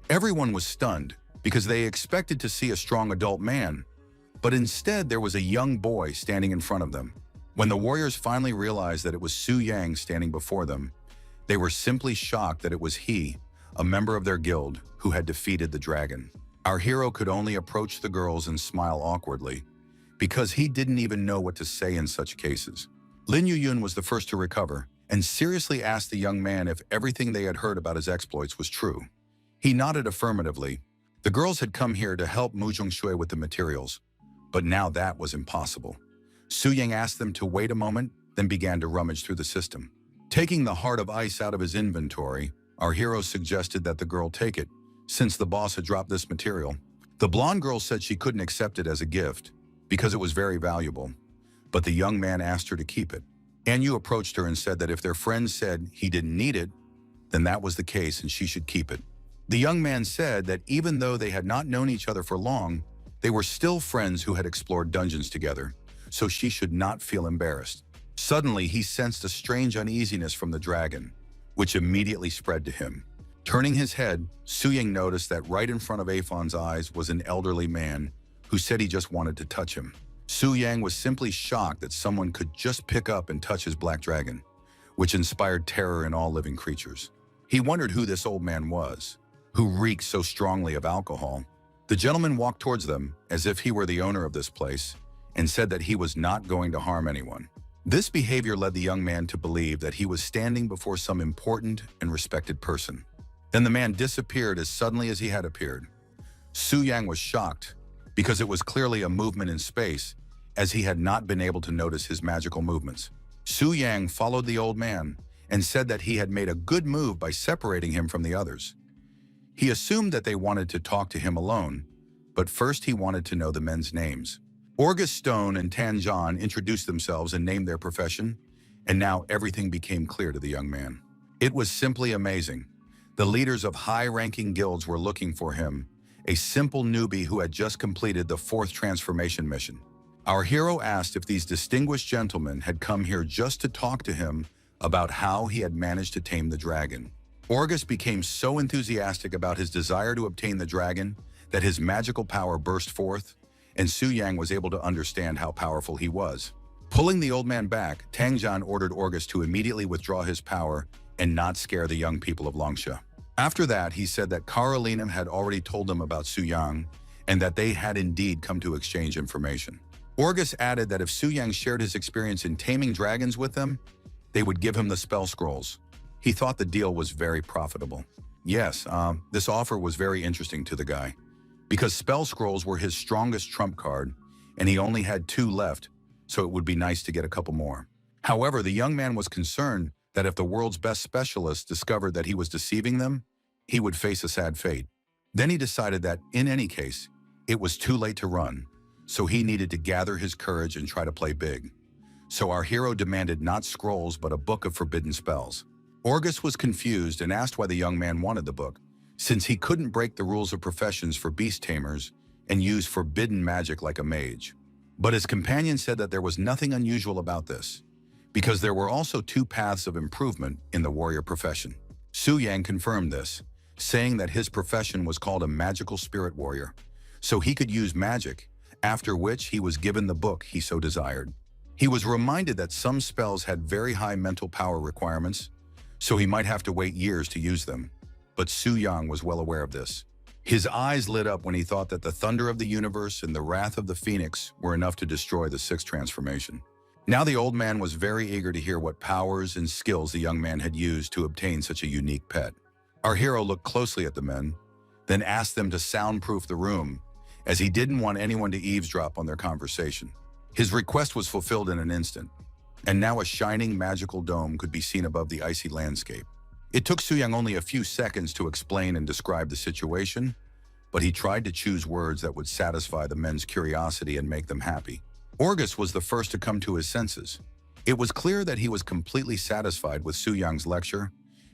everyone was stunned because they expected to see a strong adult man, but instead there was a young boy standing in front of them. When the warriors finally realized that it was Su Yang standing before them, they were simply shocked that it was he, a member of their guild, who had defeated the dragon. Our hero could only approach the girls and smile awkwardly, because he didn't even know what to say in such cases. Lin Yuyun was the first to recover, and seriously asked the young man if everything they had heard about his exploits was true. He nodded affirmatively. The girls had come here to help Mu Zhongshui with the materials, but now that was impossible. Su Yang asked them to wait a moment, then began to rummage through the system. Taking the heart of ice out of his inventory, our hero suggested that the girl take it, since the boss had dropped this material. The blonde girl said she couldn't accept it as a gift, because it was very valuable, but the young man asked her to keep it. Anyu approached her and said that if their friend said he didn't need it, then that was the case and she should keep it. The young man said that even though they had not known each other for long, they were still friends who had explored dungeons together, so she should not feel embarrassed. Suddenly, he sensed a strange uneasiness from the dragon, which immediately spread to him. Turning his head, Su Yang noticed that right in front of Afon's eyes was an elderly man who said he just wanted to touch him. Su Yang was simply shocked that someone could just pick up and touch his black dragon, which inspired terror in all living creatures. He wondered who this old man was, who reeked so strongly of alcohol. The gentleman walked towards them as if he were the owner of this place and said that he was not going to harm anyone. This behavior led the young man to believe that he was standing before some important and respected person. Then the man disappeared as suddenly as he had appeared. Su Yang was shocked because it was clearly a movement in space, as he had not been able to notice his magical movements. Su Yang followed the old man and said that he had made a good move by separating him from the others. He assumed that they wanted to talk to him alone, but first he wanted to know the men's names. August Stone and Tanjan introduced themselves and named their profession, and now everything became clear to the young man. It was simply amazing. The leaders of high-ranking guilds were looking for him, a simple newbie who had just completed the 4th transformation mission. Our hero asked if these distinguished gentlemen had come here just to talk to him about how he had managed to tame the dragon. August became so enthusiastic about his desire to obtain the dragon that his magical power burst forth, and Su Yang was able to understand how powerful he was. Pulling the old man back, Tangjan ordered August to immediately withdraw his power and not scare the young people of Longsha. After that, he said that Carolina had already told them about Su Yang and that they had indeed come to exchange information. August added that if Su Yang shared his experience in taming dragons with them, they would give him the spell scrolls. He thought the deal was very profitable. Yes, this offer was very interesting to the guy, because spell scrolls were his strongest trump card, and he only had 2 left, so it would be nice to get a couple more. However, the young man was concerned that if the world's best specialists discovered that he was deceiving them, he would face a sad fate. Then he decided that, in any case, it was too late to run, so he needed to gather his courage and try to play big. So our hero demanded not scrolls but a book of forbidden spells. August was confused and asked why the young man wanted the book, since he couldn't break the rules of professions for beast tamers and use forbidden magic like a mage. But his companion said that there was nothing unusual about this, because there were also 2 paths of improvement in the warrior profession. Su Yang confirmed this, saying that his profession was called a magical spirit warrior, so he could use magic, after which he was given the book he so desired. He was reminded that some spells had very high mental power requirements, so he might have to wait years to use them. But Su Yang was well aware of this. His eyes lit up when he thought that the thunder of the universe and the wrath of the phoenix were enough to destroy the 6th transformation. Now the old man was very eager to hear what powers and skills the young man had used to obtain such a unique pet. Our hero looked closely at the men, then asked them to soundproof the room, as he didn't want anyone to eavesdrop on their conversation. His request was fulfilled in an instant, and now a shining magical dome could be seen above the icy landscape. It took Su Yang only a few seconds to explain and describe the situation, but he tried to choose words that would satisfy the men's curiosity and make them happy. August was the first to come to his senses. It was clear that he was completely satisfied with Su Yang's lecture,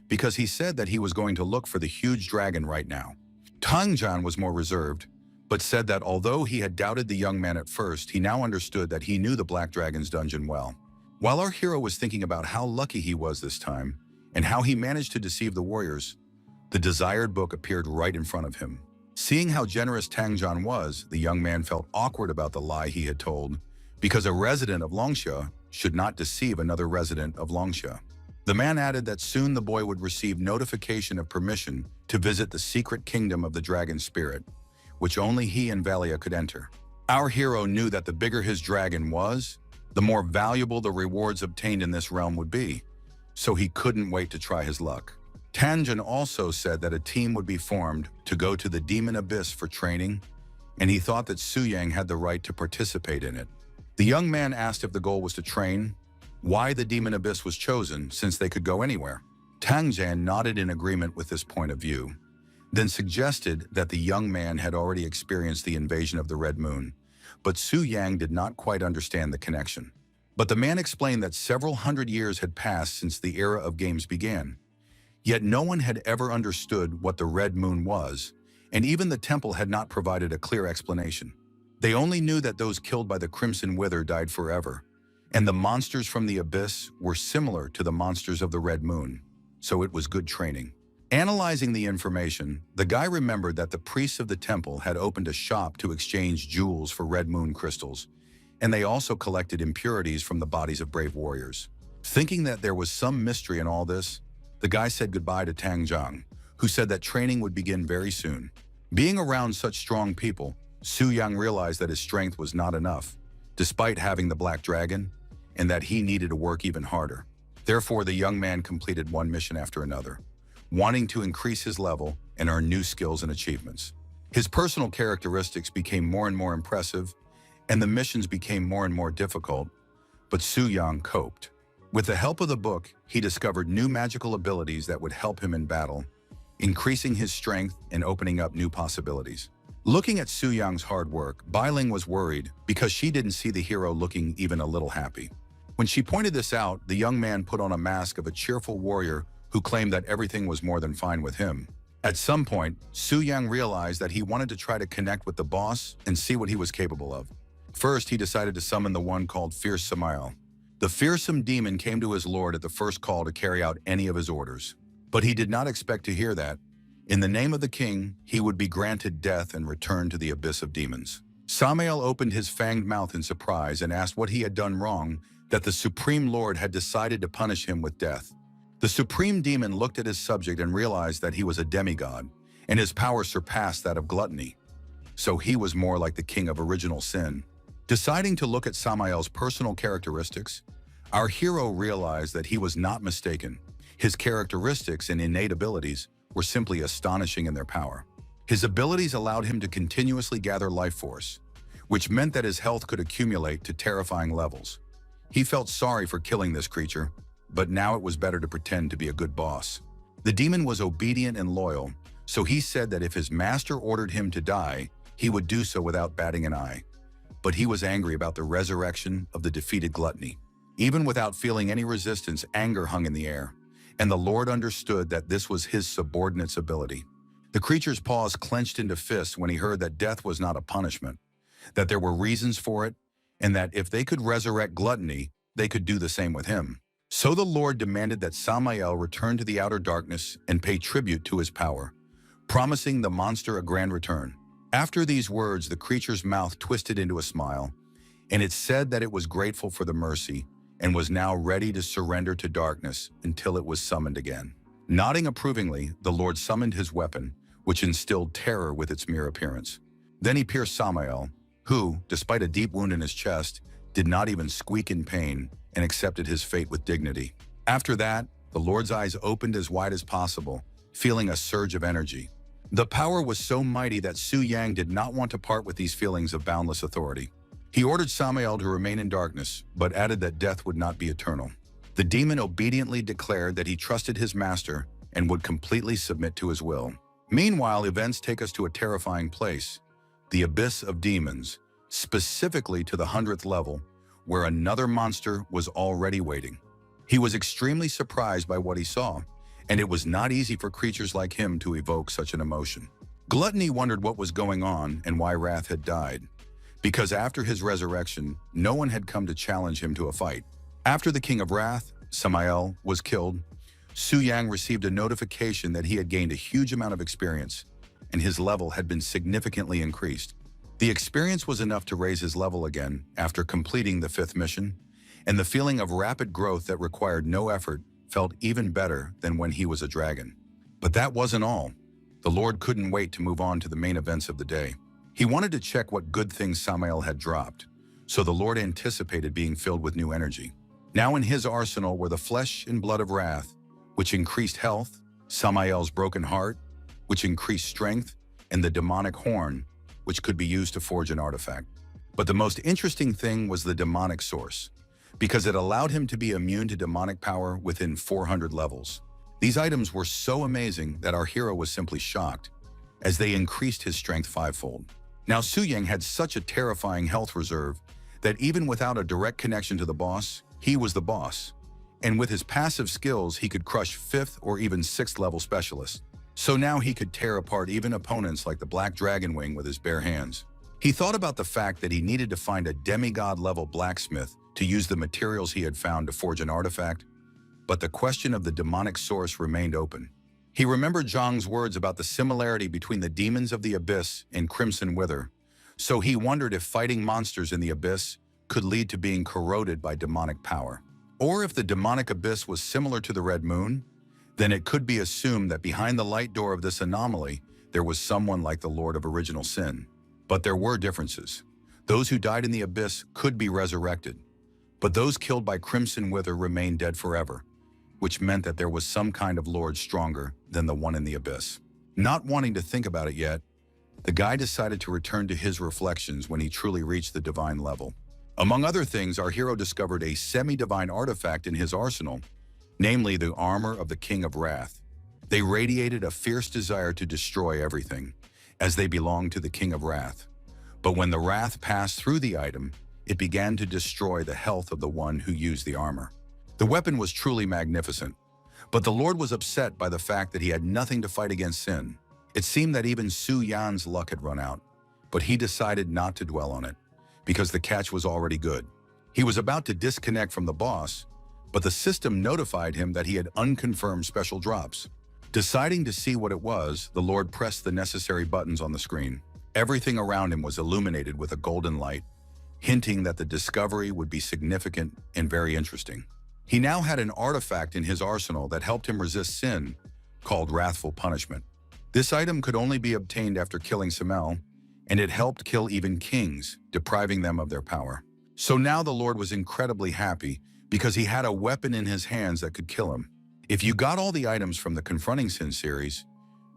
because he said that he was going to look for the huge dragon right now. Tangjan was more reserved, but said that although he had doubted the young man at first, he now understood that he knew the Black Dragon's dungeon well. While our hero was thinking about how lucky he was this time, and how he managed to deceive the warriors, the desired book appeared right in front of him. Seeing how generous Tangjan was, the young man felt awkward about the lie he had told, because a resident of Longsha should not deceive another resident of Longsha. The man added that soon the boy would receive notification of permission to visit the secret kingdom of the dragon spirit, which only he and Valia could enter. Our hero knew that the bigger his dragon was, the more valuable the rewards obtained in this realm would be, so he couldn't wait to try his luck. Tanjan also said that a team would be formed to go to the Demon Abyss for training, and he thought that Su Yang had the right to participate in it. The young man asked if the goal was to train, why the Demon Abyss was chosen since they could go anywhere. Tangjan nodded in agreement with this point of view, then suggested that the young man had already experienced the invasion of the Red Moon, but Su Yang did not quite understand the connection. But the man explained that several hundred years had passed since the era of games began. Yet no one had ever understood what the Red Moon was, and even the temple had not provided a clear explanation. They only knew that those killed by the Crimson Wither died forever, and the monsters from the Abyss were similar to the monsters of the Red Moon, so it was good training. Analyzing the information, the guy remembered that the priests of the temple had opened a shop to exchange jewels for Red Moon crystals, and they also collected impurities from the bodies of brave warriors. Thinking that there was some mystery in all this, the guy said goodbye to Tang Zhang, who said that training would begin very soon. Being around such strong people, Su Yang realized that his strength was not enough, despite having the Black Dragon, and that he needed to work even harder. Therefore, the young man completed one mission after another, wanting to increase his level and earn new skills and achievements. His personal characteristics became more and more impressive, and the missions became more and more difficult, but Su Yang coped. With the help of the book, he discovered new magical abilities that would help him in battle, increasing his strength and opening up new possibilities. Looking at Su Yang's hard work, Bai Ling was worried because she didn't see the hero looking even a little happy. When she pointed this out, the young man put on a mask of a cheerful warrior who claimed that everything was more than fine with him. At some point, Su Yang realized that he wanted to try to connect with the boss and see what he was capable of. First, he decided to summon the one called Fierce Samael. The fearsome demon came to his lord at the first call to carry out any of his orders. But he did not expect to hear that. In the name of the king, he would be granted death and return to the abyss of demons. Samael opened his fanged mouth in surprise and asked what he had done wrong that the Supreme Lord had decided to punish him with death. The Supreme Demon looked at his subject and realized that he was a demigod, and his power surpassed that of gluttony. So he was more like the king of original sin. Deciding to look at Samael's personal characteristics, our hero realized that he was not mistaken. His characteristics and innate abilities were simply astonishing in their power. His abilities allowed him to continuously gather life force, which meant that his health could accumulate to terrifying levels. He felt sorry for killing this creature, but now it was better to pretend to be a good boss. The demon was obedient and loyal, so he said that if his master ordered him to die, he would do so without batting an eye. But he was angry about the resurrection of the defeated gluttony. Even without feeling any resistance, anger hung in the air, and the Lord understood that this was his subordinate's ability. The creature's paws clenched into fists when he heard that death was not a punishment, that there were reasons for it, and that if they could resurrect gluttony, they could do the same with him. So the Lord demanded that Samael return to the outer darkness and pay tribute to his power, promising the monster a grand return. After these words, the creature's mouth twisted into a smile, and it said that it was grateful for the mercy and was now ready to surrender to darkness until it was summoned again. Nodding approvingly, the Lord summoned his weapon, which instilled terror with its mere appearance. Then he pierced Samael, who, despite a deep wound in his chest, did not even squeak in pain and accepted his fate with dignity. After that, the Lord's eyes opened as wide as possible, feeling a surge of energy. The power was so mighty that Su Yang did not want to part with these feelings of boundless authority. He ordered Samael to remain in darkness, but added that death would not be eternal. The demon obediently declared that he trusted his master and would completely submit to his will. Meanwhile, events take us to a terrifying place, the abyss of demons, specifically to the 100th level, where another monster was already waiting. He was extremely surprised by what he saw, and it was not easy for creatures like him to evoke such an emotion. Gluttony wondered what was going on and why Wrath had died, because after his resurrection, no one had come to challenge him to a fight. After the King of Wrath, Samael, was killed, Su Yang received a notification that he had gained a huge amount of experience, and his level had been significantly increased. The experience was enough to raise his level again after completing the 5th mission, and the feeling of rapid growth that required no effort felt even better than when he was a dragon. But that wasn't all. The Lord couldn't wait to move on to the main events of the day. He wanted to check what good things Samael had dropped, so the Lord anticipated being filled with new energy. Now in his arsenal were the flesh and blood of Wrath, which increased health, Samael's broken heart, which increased strength, and the demonic horn, which could be used to forge an artifact. But the most interesting thing was the demonic source, because it allowed him to be immune to demonic power within 400 levels. These items were so amazing that our hero was simply shocked, as they increased his strength 5-fold. Now Su Yang had such a terrifying health reserve that even without a direct connection to the boss, he was the boss. And with his passive skills, he could crush 5th or even 6th level specialists. So now he could tear apart even opponents like the Black Dragon Wing with his bare hands. He thought about the fact that he needed to find a demigod-level blacksmith to use the materials he had found to forge an artifact, but the question of the demonic source remained open. He remembered Zhang's words about the similarity between the demons of the Abyss and Crimson Wither, so he wondered if fighting monsters in the Abyss could lead to being corroded by demonic power. Or if the demonic abyss was similar to the Red Moon, then it could be assumed that behind the light door of this anomaly, there was someone like the Lord of Original Sin. But there were differences. Those who died in the abyss could be resurrected, but those killed by Crimson Wither remained dead forever, which meant that there was some kind of Lord stronger than the one in the abyss. Not wanting to think about it yet, the guy decided to return to his reflections when he truly reached the divine level. Among other things, our hero discovered a semi-divine artifact in his arsenal, namely the armor of the King of Wrath. They radiated a fierce desire to destroy everything, as they belonged to the King of Wrath. But when the wrath passed through the item, it began to destroy the health of the one who used the armor. The weapon was truly magnificent, but the Lord was upset by the fact that he had nothing to fight against sin. It seemed that even Su Yan's luck had run out, but he decided not to dwell on it, because the catch was already good. He was about to disconnect from the boss, but the system notified him that he had unconfirmed special drops. Deciding to see what it was, the Lord pressed the necessary buttons on the screen. Everything around him was illuminated with a golden light, hinting that the discovery would be significant and very interesting. He now had an artifact in his arsenal that helped him resist sin, called Wrathful Punishment. This item could only be obtained after killing Samel, and it helped kill even kings, depriving them of their power. So now the Lord was incredibly happy because he had a weapon in his hands that could kill him. If you got all the items from the Confronting Sin series,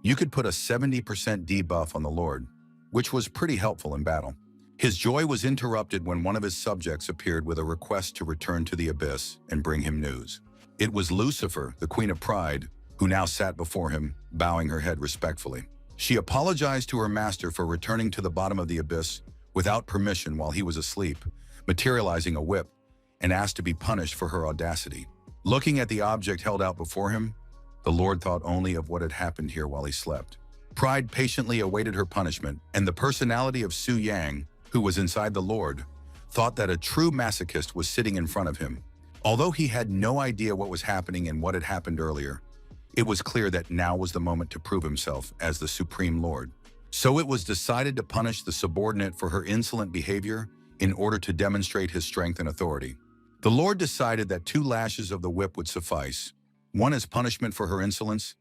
you could put a 70% debuff on the Lord, which was pretty helpful in battle. His joy was interrupted when one of his subjects appeared with a request to return to the abyss and bring him news. It was Lucifer, the Queen of Pride, who now sat before him, bowing her head respectfully. She apologized to her master for returning to the bottom of the abyss without permission while he was asleep, materializing a whip, and asked to be punished for her audacity. Looking at the object held out before him, the Lord thought only of what had happened here while he slept. Pride patiently awaited her punishment, and the personality of Su Yang, who was inside the Lord, thought that a true masochist was sitting in front of him. Although he had no idea what was happening and what had happened earlier, it was clear that now was the moment to prove himself as the Supreme Lord. So it was decided to punish the subordinate for her insolent behavior in order to demonstrate his strength and authority. The Lord decided that 2 lashes of the whip would suffice, one as punishment for her insolence,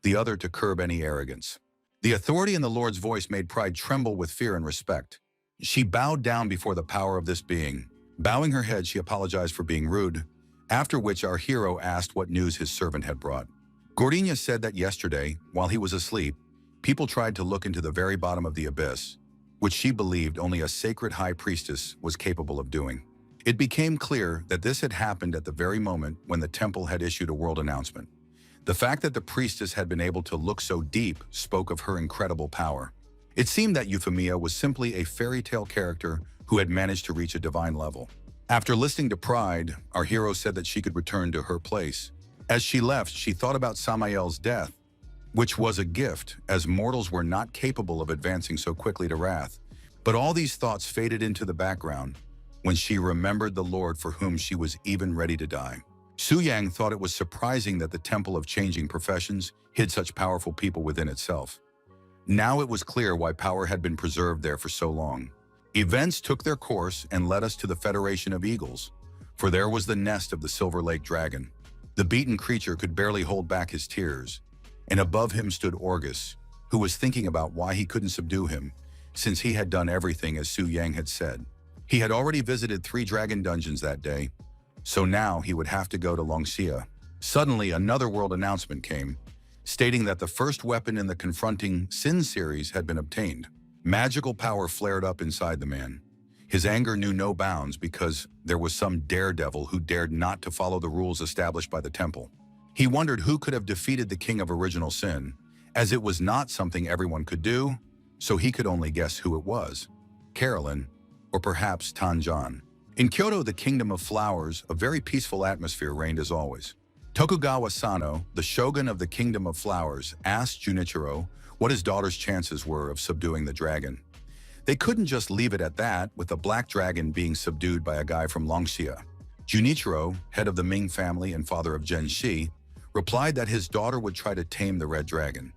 the other to curb any arrogance. The authority in the Lord's voice made Pride tremble with fear and respect. She bowed down before the power of this being. Bowing her head, she apologized for being rude, after which our hero asked what news his servant had brought. Gordinia said that yesterday, while he was asleep, people tried to look into the very bottom of the abyss, which she believed only a sacred high priestess was capable of doing. It became clear that this had happened at the very moment when the temple had issued a world announcement. The fact that the priestess had been able to look so deep spoke of her incredible power. It seemed that Euphemia was simply a fairy tale character who had managed to reach a divine level. After listening to Pride, our hero said that she could return to her place. As she left, she thought about Samael's death, which was a gift, as mortals were not capable of advancing so quickly to wrath. But all these thoughts faded into the background when she remembered the Lord for whom she was even ready to die. Su Yang thought it was surprising that the Temple of Changing Professions hid such powerful people within itself. Now it was clear why power had been preserved there for so long. Events took their course and led us to the Federation of Eagles, for there was the nest of the Silver Lake Dragon. The beaten creature could barely hold back his tears, and above him stood Orgus, who was thinking about why he couldn't subdue him, since he had done everything as Su Yang had said. He had already visited 3 dragon dungeons that day, so now he would have to go to Longxia. Suddenly, another world announcement came, stating that the first weapon in the Confronting Sin series had been obtained. Magical power flared up inside the man. His anger knew no bounds because there was some daredevil who dared not to follow the rules established by the temple. He wondered who could have defeated the King of Original Sin, as it was not something everyone could do, so he could only guess who it was. Carolyn, or perhaps Tanjan. In Kyoto, the Kingdom of Flowers, a very peaceful atmosphere reigned as always. Tokugawa Sano, the shogun of the Kingdom of Flowers, asked Junichiro what his daughter's chances were of subduing the dragon. They couldn't just leave it at that, with the black dragon being subdued by a guy from Longxia. Junichiro, head of the Ming family and father of Genshi, replied that his daughter would try to tame the red dragon.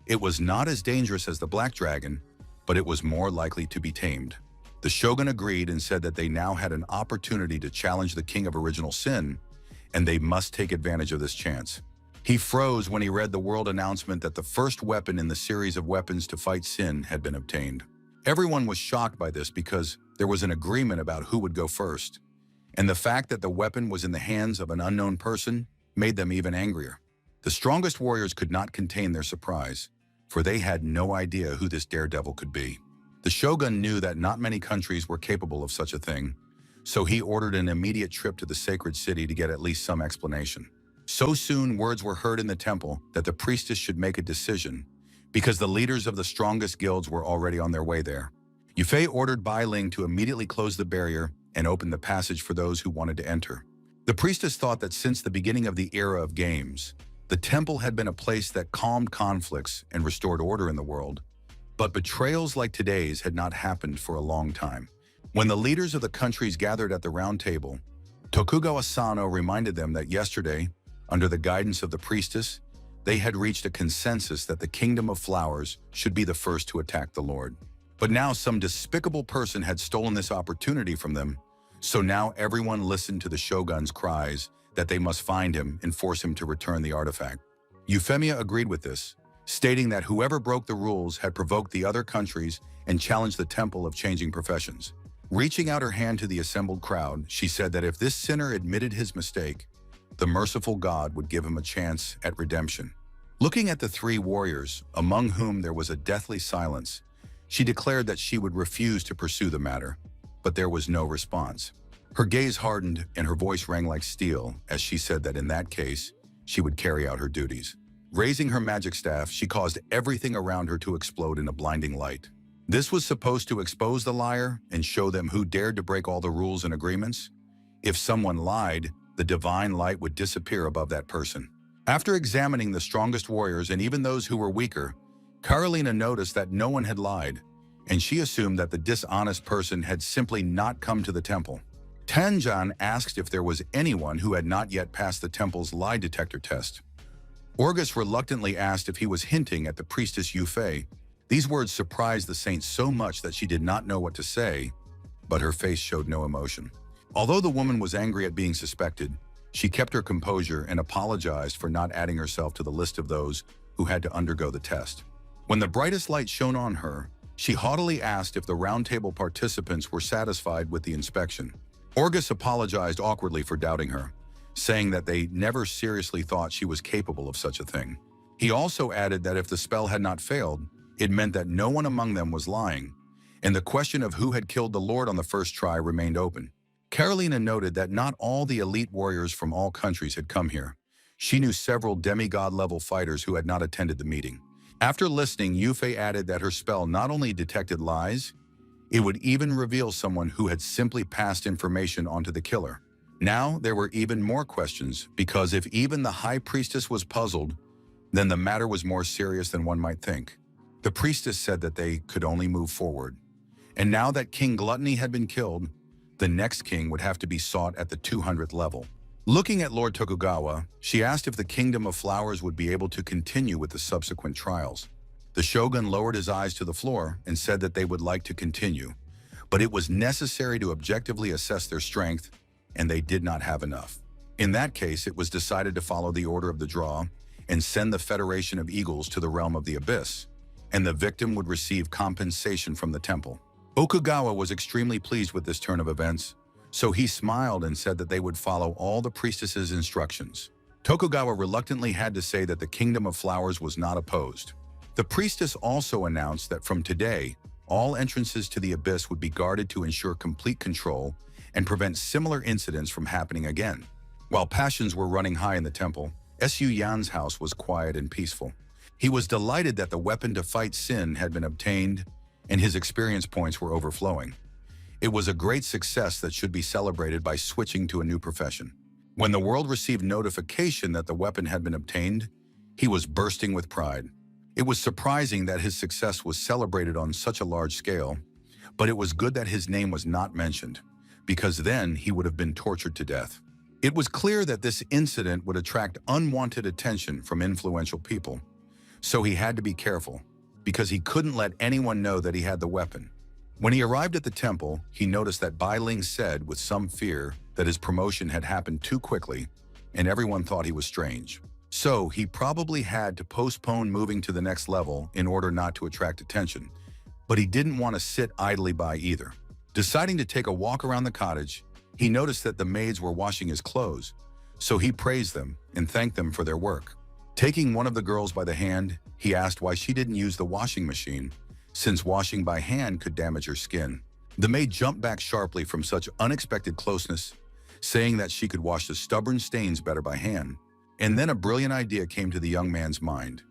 It was not as dangerous as the black dragon, but it was more likely to be tamed. The shogun agreed and said that they now had an opportunity to challenge the King of Original Sin, and they must take advantage of this chance. He froze when he read the world announcement that the first weapon in the series of weapons to fight sin had been obtained. Everyone was shocked by this because there was an agreement about who would go first, and the fact that the weapon was in the hands of an unknown person made them even angrier. The strongest warriors could not contain their surprise, for they had no idea who this daredevil could be. The shogun knew that not many countries were capable of such a thing, so he ordered an immediate trip to the sacred city to get at least some explanation. So soon words were heard in the temple that the priestess should make a decision because the leaders of the strongest guilds were already on their way there. Yufei ordered Bai Ling to immediately close the barrier and open the passage for those who wanted to enter. The priestess thought that since the beginning of the era of games, the temple had been a place that calmed conflicts and restored order in the world, but betrayals like today's had not happened for a long time. When the leaders of the countries gathered at the round table, Tokugawa Sano reminded them that yesterday, under the guidance of the priestess, they had reached a consensus that the Kingdom of Flowers should be the first to attack the Lord. But now some despicable person had stolen this opportunity from them, so now everyone listened to the shogun's cries that they must find him and force him to return the artifact. Euphemia agreed with this, stating that whoever broke the rules had provoked the other countries and challenged the temple of changing professions. Reaching out her hand to the assembled crowd, she said that if this sinner admitted his mistake, the merciful God would give him a chance at redemption. Looking at the three warriors, among whom there was a deathly silence, she declared that she would refuse to pursue the matter, but there was no response. Her gaze hardened and her voice rang like steel as she said that in that case, she would carry out her duties. Raising her magic staff, she caused everything around her to explode in a blinding light. This was supposed to expose the liar and show them who dared to break all the rules and agreements. If someone lied, the divine light would disappear above that person. After examining the strongest warriors and even those who were weaker, Carolina noticed that no one had lied, and she assumed that the dishonest person had simply not come to the temple. Tanjan asked if there was anyone who had not yet passed the temple's lie detector test. Orgus reluctantly asked if he was hinting at the priestess Yufei. These words surprised the saint so much that she did not know what to say, but her face showed no emotion. Although the woman was angry at being suspected, she kept her composure and apologized for not adding herself to the list of those who had to undergo the test. When the brightest light shone on her, she haughtily asked if the roundtable participants were satisfied with the inspection. Orgus apologized awkwardly for doubting her, saying that they never seriously thought she was capable of such a thing. He also added that if the spell had not failed, it meant that no one among them was lying, and the question of who had killed the Lord on the first try remained open. Carolina noted that not all the elite warriors from all countries had come here. She knew several demigod-level fighters who had not attended the meeting. After listening, Yufei added that her spell not only detected lies, it would even reveal someone who had simply passed information onto the killer. Now there were even more questions, because if even the high priestess was puzzled, then the matter was more serious than one might think. The priestess said that they could only move forward. And now that King Gluttony had been killed, the next king would have to be sought at the 200th level. Looking at Lord Tokugawa, she asked if the Kingdom of Flowers would be able to continue with the subsequent trials. The shogun lowered his eyes to the floor and said that they would like to continue, but it was necessary to objectively assess their strength, and they did not have enough. In that case, it was decided to follow the order of the draw and send the Federation of Eagles to the realm of the abyss, and the victim would receive compensation from the temple. Okugawa was extremely pleased with this turn of events, so he smiled and said that they would follow all the priestess's instructions. Tokugawa reluctantly had to say that the Kingdom of Flowers was not opposed. The priestess also announced that from today, all entrances to the abyss would be guarded to ensure complete control and prevent similar incidents from happening again. While passions were running high in the temple, Su Yan's house was quiet and peaceful. He was delighted that the weapon to fight sin had been obtained, and his experience points were overflowing. It was a great success that should be celebrated by switching to a new profession. When the world received notification that the weapon had been obtained, he was bursting with pride. It was surprising that his success was celebrated on such a large scale, but it was good that his name was not mentioned, because then he would have been tortured to death. It was clear that this incident would attract unwanted attention from influential people, so he had to be careful, because he couldn't let anyone know that he had the weapon. When he arrived at the temple, he noticed that Bai Ling said with some fear that his promotion had happened too quickly, and everyone thought he was strange. So he probably had to postpone moving to the next level in order not to attract attention, but he didn't want to sit idly by either. Deciding to take a walk around the cottage, he noticed that the maids were washing his clothes, so he praised them and thanked them for their work. Taking one of the girls by the hand, he asked why she didn't use the washing machine, since washing by hand could damage her skin. The maid jumped back sharply from such unexpected closeness, saying that she could wash the stubborn stains better by hand. And then a brilliant idea came to the young man's mind.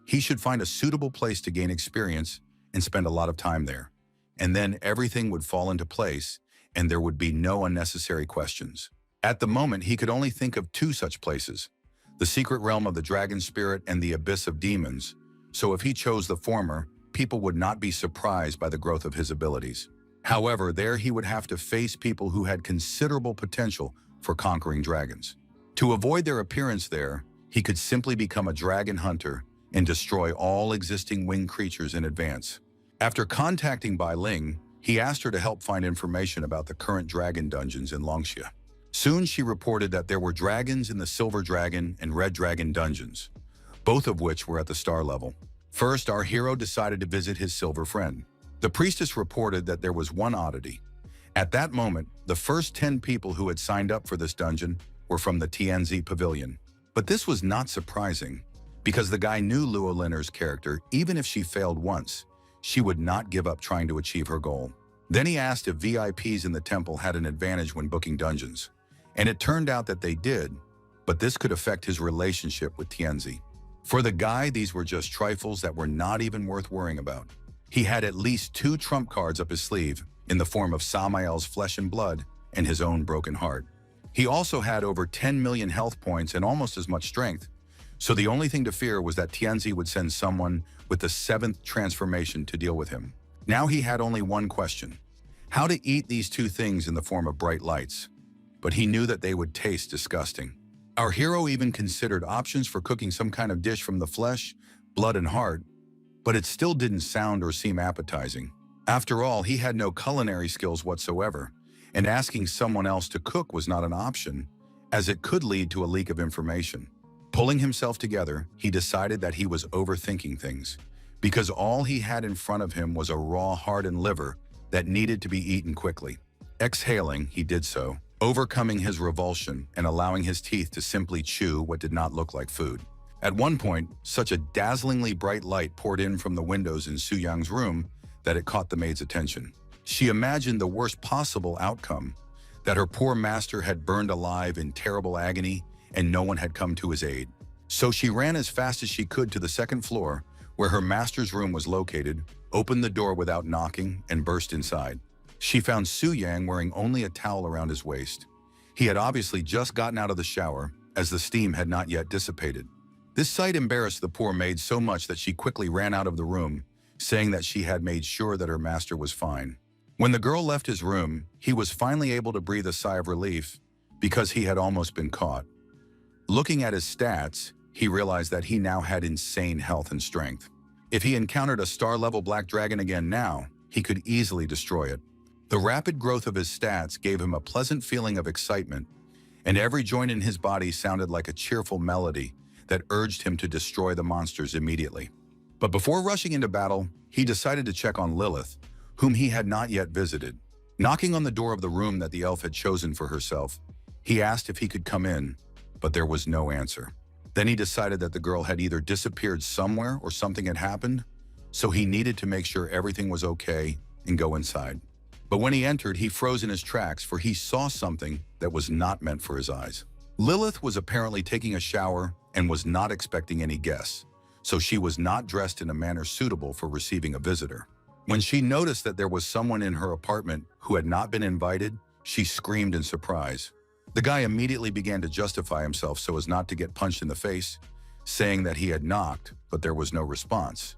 He should find a suitable place to gain experience and spend a lot of time there. And then everything would fall into place, and there would be no unnecessary questions. At the moment, he could only think of two such places: the secret realm of the dragon spirit and the abyss of demons. So if he chose the former, people would not be surprised by the growth of his abilities. However, there he would have to face people who had considerable potential for conquering dragons. To avoid their appearance there, he could simply become a dragon hunter and destroy all existing winged creatures in advance. After contacting Bai Ling, he asked her to help find information about the current dragon dungeons in Longxia. Soon she reported that there were dragons in the Silver Dragon and Red Dragon dungeons, both of which were at the star level. First, our hero decided to visit his silver friend. The priestess reported that there was one oddity. At that moment, the first 10 people who had signed up for this dungeon were from the TNZ Pavilion. But this was not surprising, because the guy knew Luo Linner's character. Even if she failed once, she would not give up trying to achieve her goal. Then he asked if VIPs in the temple had an advantage when booking dungeons. And it turned out that they did, but this could affect his relationship with Tianzi. For the guy, these were just trifles that were not even worth worrying about. He had at least 2 trump cards up his sleeve in the form of Samael's flesh and blood and his own broken heart. He also had over 10 million health points and almost as much strength, so the only thing to fear was that Tianzi would send someone with the 7th transformation to deal with him. Now he had only one question: how to eat these 2 things in the form of bright lights. But he knew that they would taste disgusting. Our hero even considered options for cooking some kind of dish from the flesh, blood, and heart, but it still didn't sound or seem appetizing. After all, he had no culinary skills whatsoever, and asking someone else to cook was not an option, as it could lead to a leak of information. Pulling himself together, he decided that he was overthinking things, because all he had in front of him was a raw heart and liver that needed to be eaten quickly. Exhaling, he did so, overcoming his revulsion and allowing his teeth to simply chew what did not look like food. At one point, such a dazzlingly bright light poured in from the windows in Su Yang's room that it caught the maid's attention. She imagined the worst possible outcome, that her poor master had burned alive in terrible agony and no one had come to his aid. So she ran as fast as she could to the 2nd floor, where her master's room was located, opened the door without knocking, and burst inside. She found Su Yang wearing only a towel around his waist. He had obviously just gotten out of the shower, as the steam had not yet dissipated. This sight embarrassed the poor maid so much that she quickly ran out of the room, saying that she had made sure that her master was fine. When the girl left his room, he was finally able to breathe a sigh of relief, because he had almost been caught. Looking at his stats, he realized that he now had insane health and strength. If he encountered a star-level black dragon again now, he could easily destroy it. The rapid growth of his stats gave him a pleasant feeling of excitement, and every joint in his body sounded like a cheerful melody that urged him to destroy the monsters immediately. But before rushing into battle, he decided to check on Lilith, whom he had not yet visited. Knocking on the door of the room that the elf had chosen for herself, he asked if he could come in, but there was no answer. Then he decided that the girl had either disappeared somewhere or something had happened, so he needed to make sure everything was okay and go inside. But when he entered, he froze in his tracks, for he saw something that was not meant for his eyes. Lilith was apparently taking a shower and was not expecting any guests, so she was not dressed in a manner suitable for receiving a visitor. When she noticed that there was someone in her apartment who had not been invited, she screamed in surprise. The guy immediately began to justify himself so as not to get punched in the face, saying that he had knocked, but there was no response.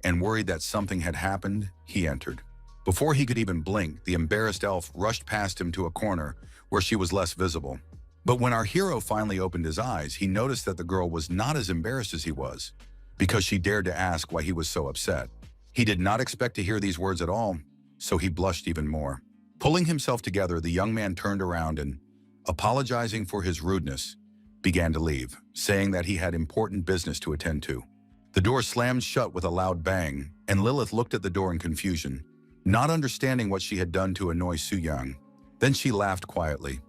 And worried that something had happened, he entered. Before he could even blink, the embarrassed elf rushed past him to a corner where she was less visible. But when our hero finally opened his eyes, he noticed that the girl was not as embarrassed as he was, because she dared to ask why he was so upset. He did not expect to hear these words at all, so he blushed even more. Pulling himself together, the young man turned around and, apologizing for his rudeness, began to leave, saying that he had important business to attend to. The door slammed shut with a loud bang, and Lilith looked at the door in confusion, not understanding what she had done to annoy Su Yang. Then she laughed quietly,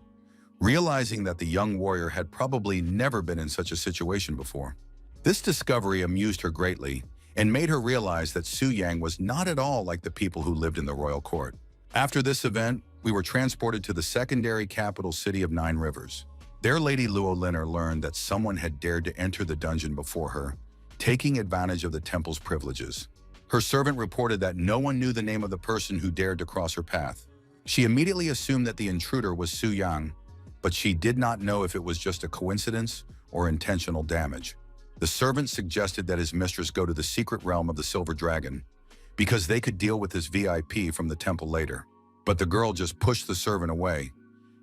realizing that the young warrior had probably never been in such a situation before. This discovery amused her greatly and made her realize that Su Yang was not at all like the people who lived in the royal court. After this event, we were transported to the secondary capital city of 9 Rivers. There, Lady Luo Linner learned that someone had dared to enter the dungeon before her, taking advantage of the temple's privileges. Her servant reported that no one knew the name of the person who dared to cross her path. She immediately assumed that the intruder was Su Yang, but she did not know if it was just a coincidence or intentional damage. The servant suggested that his mistress go to the secret realm of the Silver Dragon because they could deal with this VIP from the temple later. But the girl just pushed the servant away,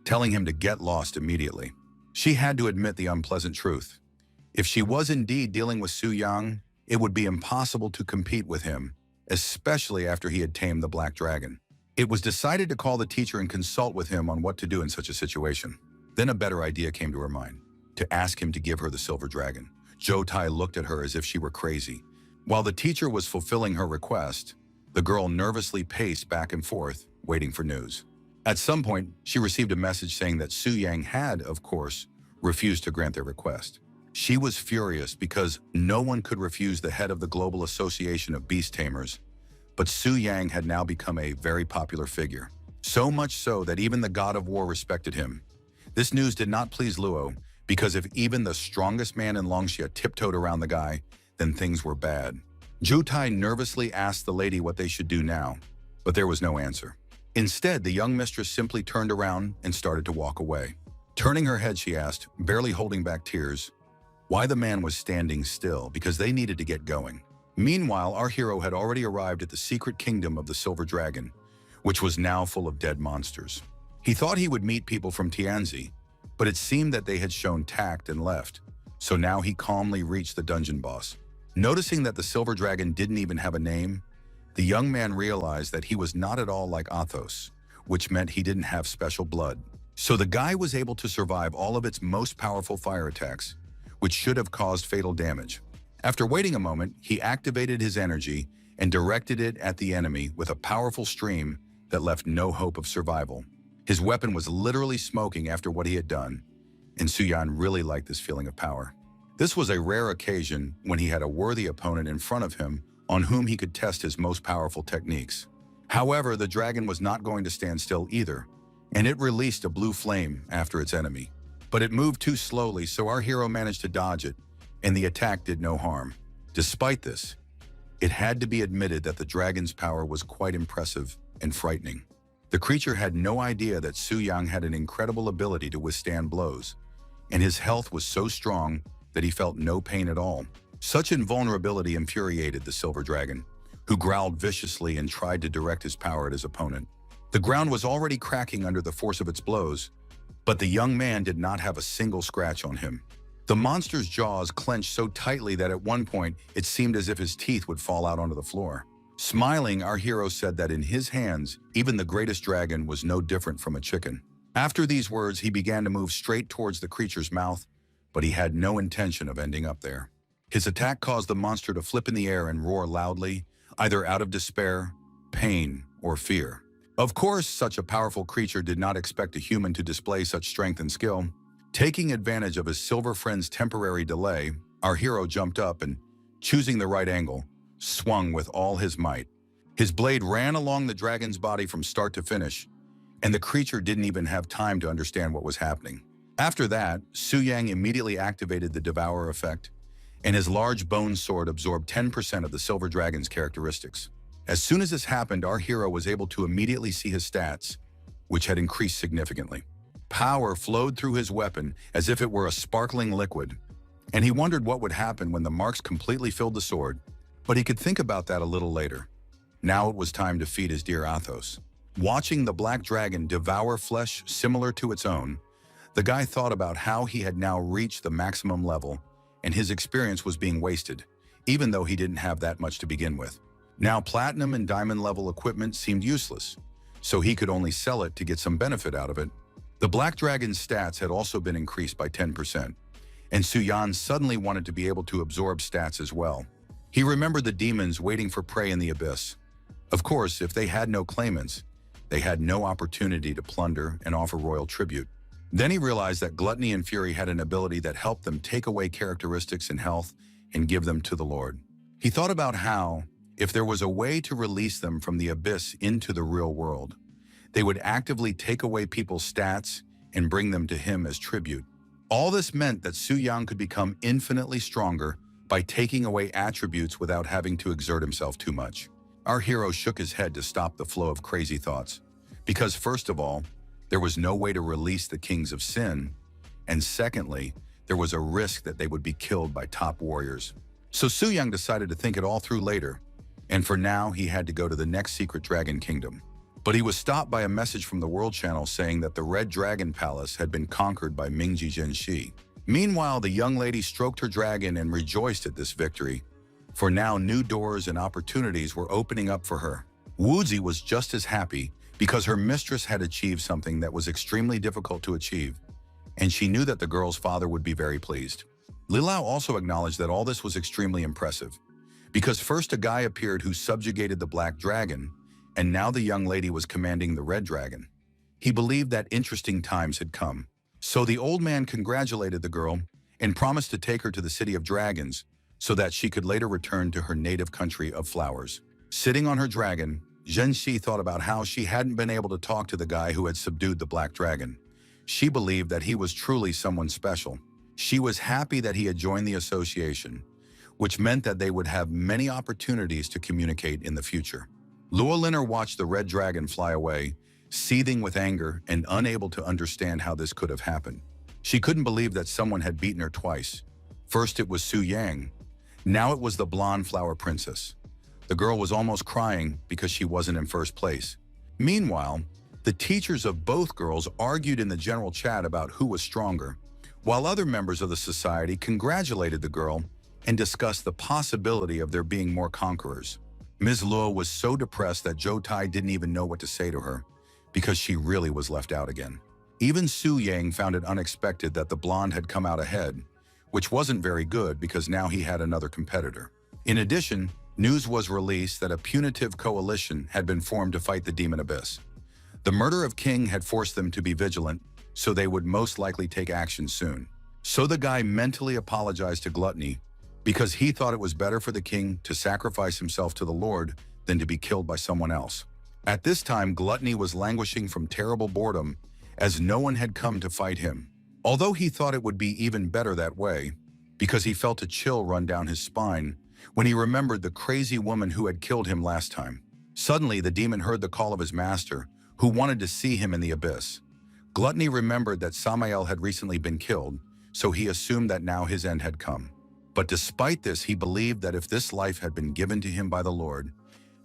telling him to get lost immediately. She had to admit the unpleasant truth. If she was indeed dealing with Su Yang, it would be impossible to compete with him, especially after he had tamed the Black Dragon. It was decided to call the teacher and consult with him on what to do in such a situation. Then a better idea came to her mind, to ask him to give her the Silver Dragon. Zhou Tai looked at her as if she were crazy. While the teacher was fulfilling her request, the girl nervously paced back and forth, waiting for news. At some point, she received a message saying that Su Yang had, of course, refused to grant their request. She was furious because no one could refuse the head of the Global Association of Beast Tamers, but Su Yang had now become a very popular figure. So much so that even the god of war respected him. This news did not please Luo, because if even the strongest man in Longxia tiptoed around the guy, then things were bad. Zhu Tai nervously asked the lady what they should do now, but there was no answer. Instead, the young mistress simply turned around and started to walk away. Turning her head, she asked, barely holding back tears, why the man was standing still, because they needed to get going. Meanwhile, our hero had already arrived at the secret kingdom of the Silver Dragon, which was now full of dead monsters. He thought he would meet people from Tianzi, but it seemed that they had shown tact and left, so now he calmly reached the dungeon boss. Noticing that the Silver Dragon didn't even have a name, the young man realized that he was not at all like Athos, which meant he didn't have special blood. So the guy was able to survive all of its most powerful fire attacks, which should have caused fatal damage. After waiting a moment, he activated his energy and directed it at the enemy with a powerful stream that left no hope of survival. His weapon was literally smoking after what he had done, and Su Yan really liked this feeling of power. This was a rare occasion when he had a worthy opponent in front of him on whom he could test his most powerful techniques. However, the dragon was not going to stand still either, and it released a blue flame after its enemy. But it moved too slowly, so our hero managed to dodge it, and the attack did no harm. Despite this, it had to be admitted that the dragon's power was quite impressive and frightening. The creature had no idea that Su Yang had an incredible ability to withstand blows, and his health was so strong that he felt no pain at all. Such invulnerability infuriated the Silver Dragon, who growled viciously and tried to direct his power at his opponent. The ground was already cracking under the force of its blows, but the young man did not have a single scratch on him. The monster's jaws clenched so tightly that at one point it seemed as if his teeth would fall out onto the floor. Smiling, our hero said that in his hands, even the greatest dragon was no different from a chicken. After these words, he began to move straight towards the creature's mouth, but he had no intention of ending up there. His attack caused the monster to flip in the air and roar loudly, either out of despair, pain, or fear. Of course, such a powerful creature did not expect a human to display such strength and skill. Taking advantage of his silver friend's temporary delay, our hero jumped up and, choosing the right angle, swung with all his might. His blade ran along the dragon's body from start to finish, and the creature didn't even have time to understand what was happening. After that, Su Yang immediately activated the Devour effect, and his large bone sword absorbed 10% of the Silver Dragon's characteristics. As soon as this happened, our hero was able to immediately see his stats, which had increased significantly. Power flowed through his weapon as if it were a sparkling liquid, and he wondered what would happen when the marks completely filled the sword, but he could think about that a little later. Now it was time to feed his dear Athos. Watching the black dragon devour flesh similar to its own, the guy thought about how he had now reached the maximum level, and his experience was being wasted, even though he didn't have that much to begin with. Now platinum and diamond level equipment seemed useless, so he could only sell it to get some benefit out of it. The Black Dragon's stats had also been increased by 10%, and Su Yan suddenly wanted to be able to absorb stats as well. He remembered the demons waiting for prey in the abyss. Of course, if they had no claimants, they had no opportunity to plunder and offer royal tribute. Then he realized that Gluttony and Fury had an ability that helped them take away characteristics and health and give them to the Lord. He thought about how, if there was a way to release them from the abyss into the real world, they would actively take away people's stats and bring them to him as tribute. All this meant that Su Yang could become infinitely stronger, by taking away attributes without having to exert himself too much. Our hero shook his head to stop the flow of crazy thoughts, because first of all, there was no way to release the kings of sin, and secondly, there was a risk that they would be killed by top warriors. So Su Yang decided to think it all through later, and for now he had to go to the next secret dragon kingdom. But he was stopped by a message from the World Channel saying that the Red Dragon Palace had been conquered by Mingji Zhenxi. Meanwhile, the young lady stroked her dragon and rejoiced at this victory, for now new doors and opportunities were opening up for her. Wuzi was just as happy because her mistress had achieved something that was extremely difficult to achieve, and she knew that the girl's father would be very pleased. Lilao also acknowledged that all this was extremely impressive, because first a guy appeared who subjugated the Black Dragon, and now the young lady was commanding the Red Dragon. He believed that interesting times had come. So the old man congratulated the girl and promised to take her to the City of Dragons so that she could later return to her native country of flowers. Sitting on her dragon, Zhenxi thought about how she hadn't been able to talk to the guy who had subdued the Black Dragon. She believed that he was truly someone special. She was happy that he had joined the association, which meant that they would have many opportunities to communicate in the future. Luoliner watched the Red Dragon fly away, seething with anger and unable to understand how this could have happened. She couldn't believe that someone had beaten her twice. First it was Su Yang, now it was the blonde flower princess. The girl was almost crying because she wasn't in first place. Meanwhile, the teachers of both girls argued in the general chat about who was stronger, while other members of the society congratulated the girl and discussed the possibility of there being more conquerors. Ms. Luo was so depressed that Zhou Tai didn't even know what to say to her, because she really was left out again. Even Su Yang found it unexpected that the blonde had come out ahead, which wasn't very good because now he had another competitor. In addition, news was released that a punitive coalition had been formed to fight the Demon Abyss. The murder of King had forced them to be vigilant, so they would most likely take action soon. So the guy mentally apologized to Gluttony because he thought it was better for the king to sacrifice himself to the Lord than to be killed by someone else. At this time, Gluttony was languishing from terrible boredom as no one had come to fight him. Although he thought it would be even better that way, because he felt a chill run down his spine when he remembered the crazy woman who had killed him last time. Suddenly, the demon heard the call of his master, who wanted to see him in the abyss. Gluttony remembered that Samael had recently been killed, so he assumed that now his end had come. But despite this, he believed that if this life had been given to him by the Lord,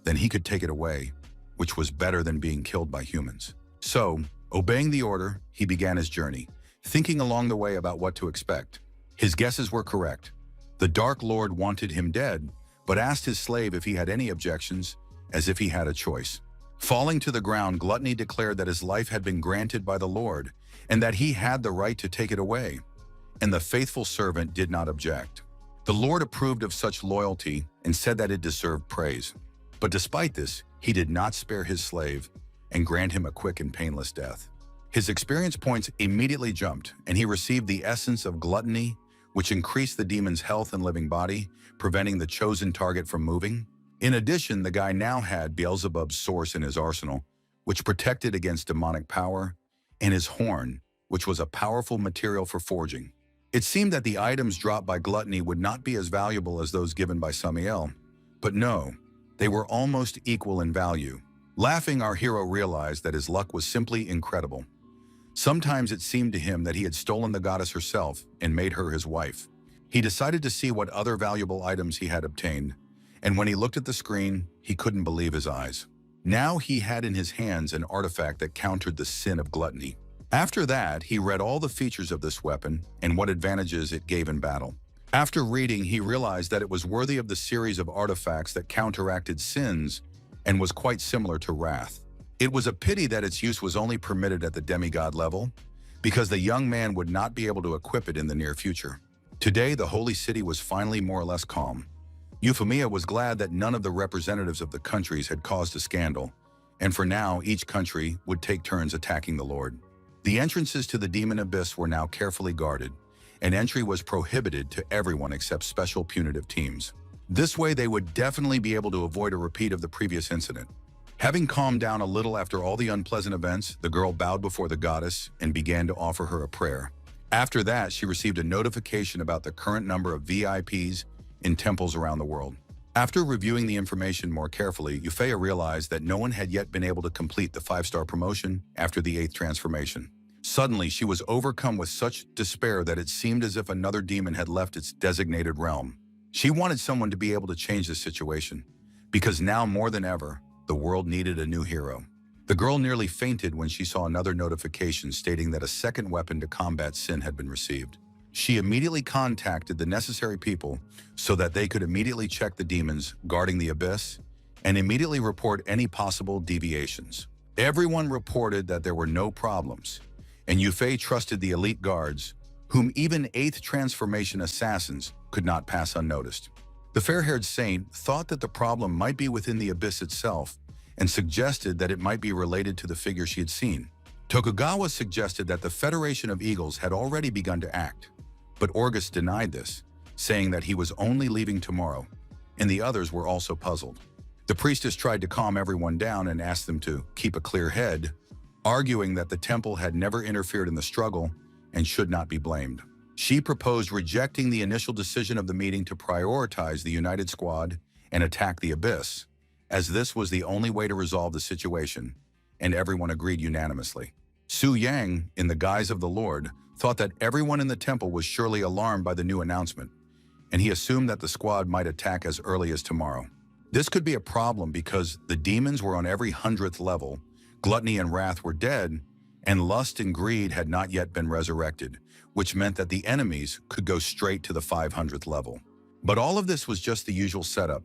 then he could take it away, which was better than being killed by humans. So, obeying the order, he began his journey, thinking along the way about what to expect. His guesses were correct. The Dark Lord wanted him dead, but asked his slave if he had any objections, as if he had a choice. Falling to the ground, Gluttony declared that his life had been granted by the Lord, and that he had the right to take it away. And the faithful servant did not object. The Lord approved of such loyalty and said that it deserved praise. But despite this, he did not spare his slave and grant him a quick and painless death. His experience points immediately jumped, and he received the essence of gluttony, which increased the demon's health and living body, preventing the chosen target from moving. In addition, the guy now had Beelzebub's source in his arsenal, which protected against demonic power, and his horn, which was a powerful material for forging. It seemed that the items dropped by Gluttony would not be as valuable as those given by Samael, but no, they were almost equal in value. Laughing, our hero realized that his luck was simply incredible. Sometimes it seemed to him that he had stolen the goddess herself and made her his wife. He decided to see what other valuable items he had obtained, and when he looked at the screen, he couldn't believe his eyes. Now he had in his hands an artifact that countered the sin of gluttony. After that, he read all the features of this weapon and what advantages it gave in battle. After reading, he realized that it was worthy of the series of artifacts that counteracted sins and was quite similar to wrath. It was a pity that its use was only permitted at the demigod level, because the young man would not be able to equip it in the near future. Today, the holy city was finally more or less calm. Euphemia was glad that none of the representatives of the countries had caused a scandal, and for now, each country would take turns attacking the Lord. The entrances to the demon abyss were now carefully guarded, and entry was prohibited to everyone except special punitive teams. This way, they would definitely be able to avoid a repeat of the previous incident. Having calmed down a little after all the unpleasant events, the girl bowed before the goddess and began to offer her a prayer. After that, she received a notification about the current number of VIPs in temples around the world. After reviewing the information more carefully, Euphea realized that no one had yet been able to complete the 5-star promotion after the 8th transformation. Suddenly, she was overcome with such despair that it seemed as if another demon had left its designated realm. She wanted someone to be able to change the situation, because now more than ever, the world needed a new hero. The girl nearly fainted when she saw another notification stating that a second weapon to combat sin had been received. She immediately contacted the necessary people so that they could immediately check the demons guarding the abyss and immediately report any possible deviations. Everyone reported that there were no problems, and Yufei trusted the elite guards, whom even 8th transformation assassins could not pass unnoticed. The fair-haired saint thought that the problem might be within the abyss itself and suggested that it might be related to the figure she had seen. Tokugawa suggested that the Federation of Eagles had already begun to act, but Orgus denied this, saying that he was only leaving tomorrow, and the others were also puzzled. The priestess tried to calm everyone down and asked them to keep a clear head, arguing that the temple had never interfered in the struggle and should not be blamed. She proposed rejecting the initial decision of the meeting to prioritize the United Squad and attack the abyss, as this was the only way to resolve the situation, and everyone agreed unanimously. Su Yang, in the guise of the Lord, thought that everyone in the temple was surely alarmed by the new announcement, and he assumed that the squad might attack as early as tomorrow. This could be a problem because the demons were on every 100th level, gluttony and wrath were dead, and lust and greed had not yet been resurrected, which meant that the enemies could go straight to the 500th level. But all of this was just the usual setup,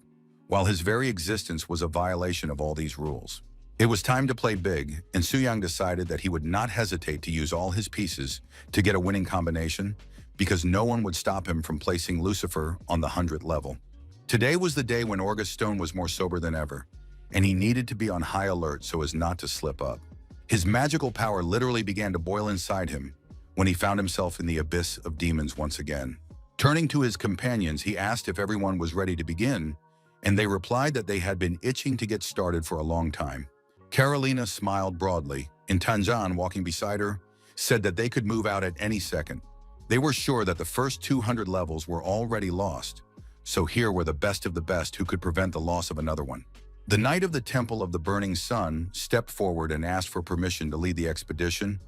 while his very existence was a violation of all these rules. It was time to play big, and Su Yang decided that he would not hesitate to use all his pieces to get a winning combination, because no one would stop him from placing Lucifer on the 100th level. Today was the day when Orgus Stone was more sober than ever, and he needed to be on high alert so as not to slip up. His magical power literally began to boil inside him when he found himself in the abyss of demons once again. Turning to his companions, he asked if everyone was ready to begin, and they replied that they had been itching to get started for a long time. Carolina smiled broadly, and Tanjan, walking beside her, said that they could move out at any second. They were sure that the first 200 levels were already lost, so here were the best of the best who could prevent the loss of another one. The Knight of the Temple of the Burning Sun stepped forward and asked for permission to lead the expedition,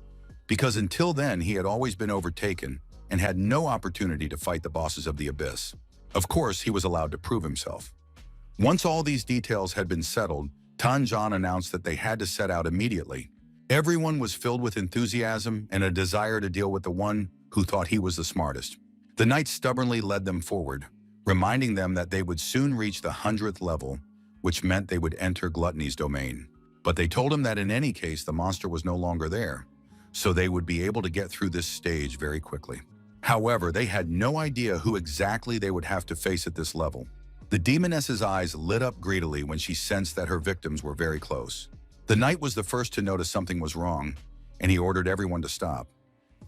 because until then he had always been overtaken and had no opportunity to fight the bosses of the Abyss. Of course, he was allowed to prove himself. Once all these details had been settled, Tanjan announced that they had to set out immediately. Everyone was filled with enthusiasm and a desire to deal with the one who thought he was the smartest. The knight stubbornly led them forward, reminding them that they would soon reach the 100th level, which meant they would enter Gluttony's domain. But they told him that in any case the monster was no longer there, so they would be able to get through this stage very quickly. However, they had no idea who exactly they would have to face at this level. The demoness's eyes lit up greedily when she sensed that her victims were very close. The knight was the first to notice something was wrong, and he ordered everyone to stop.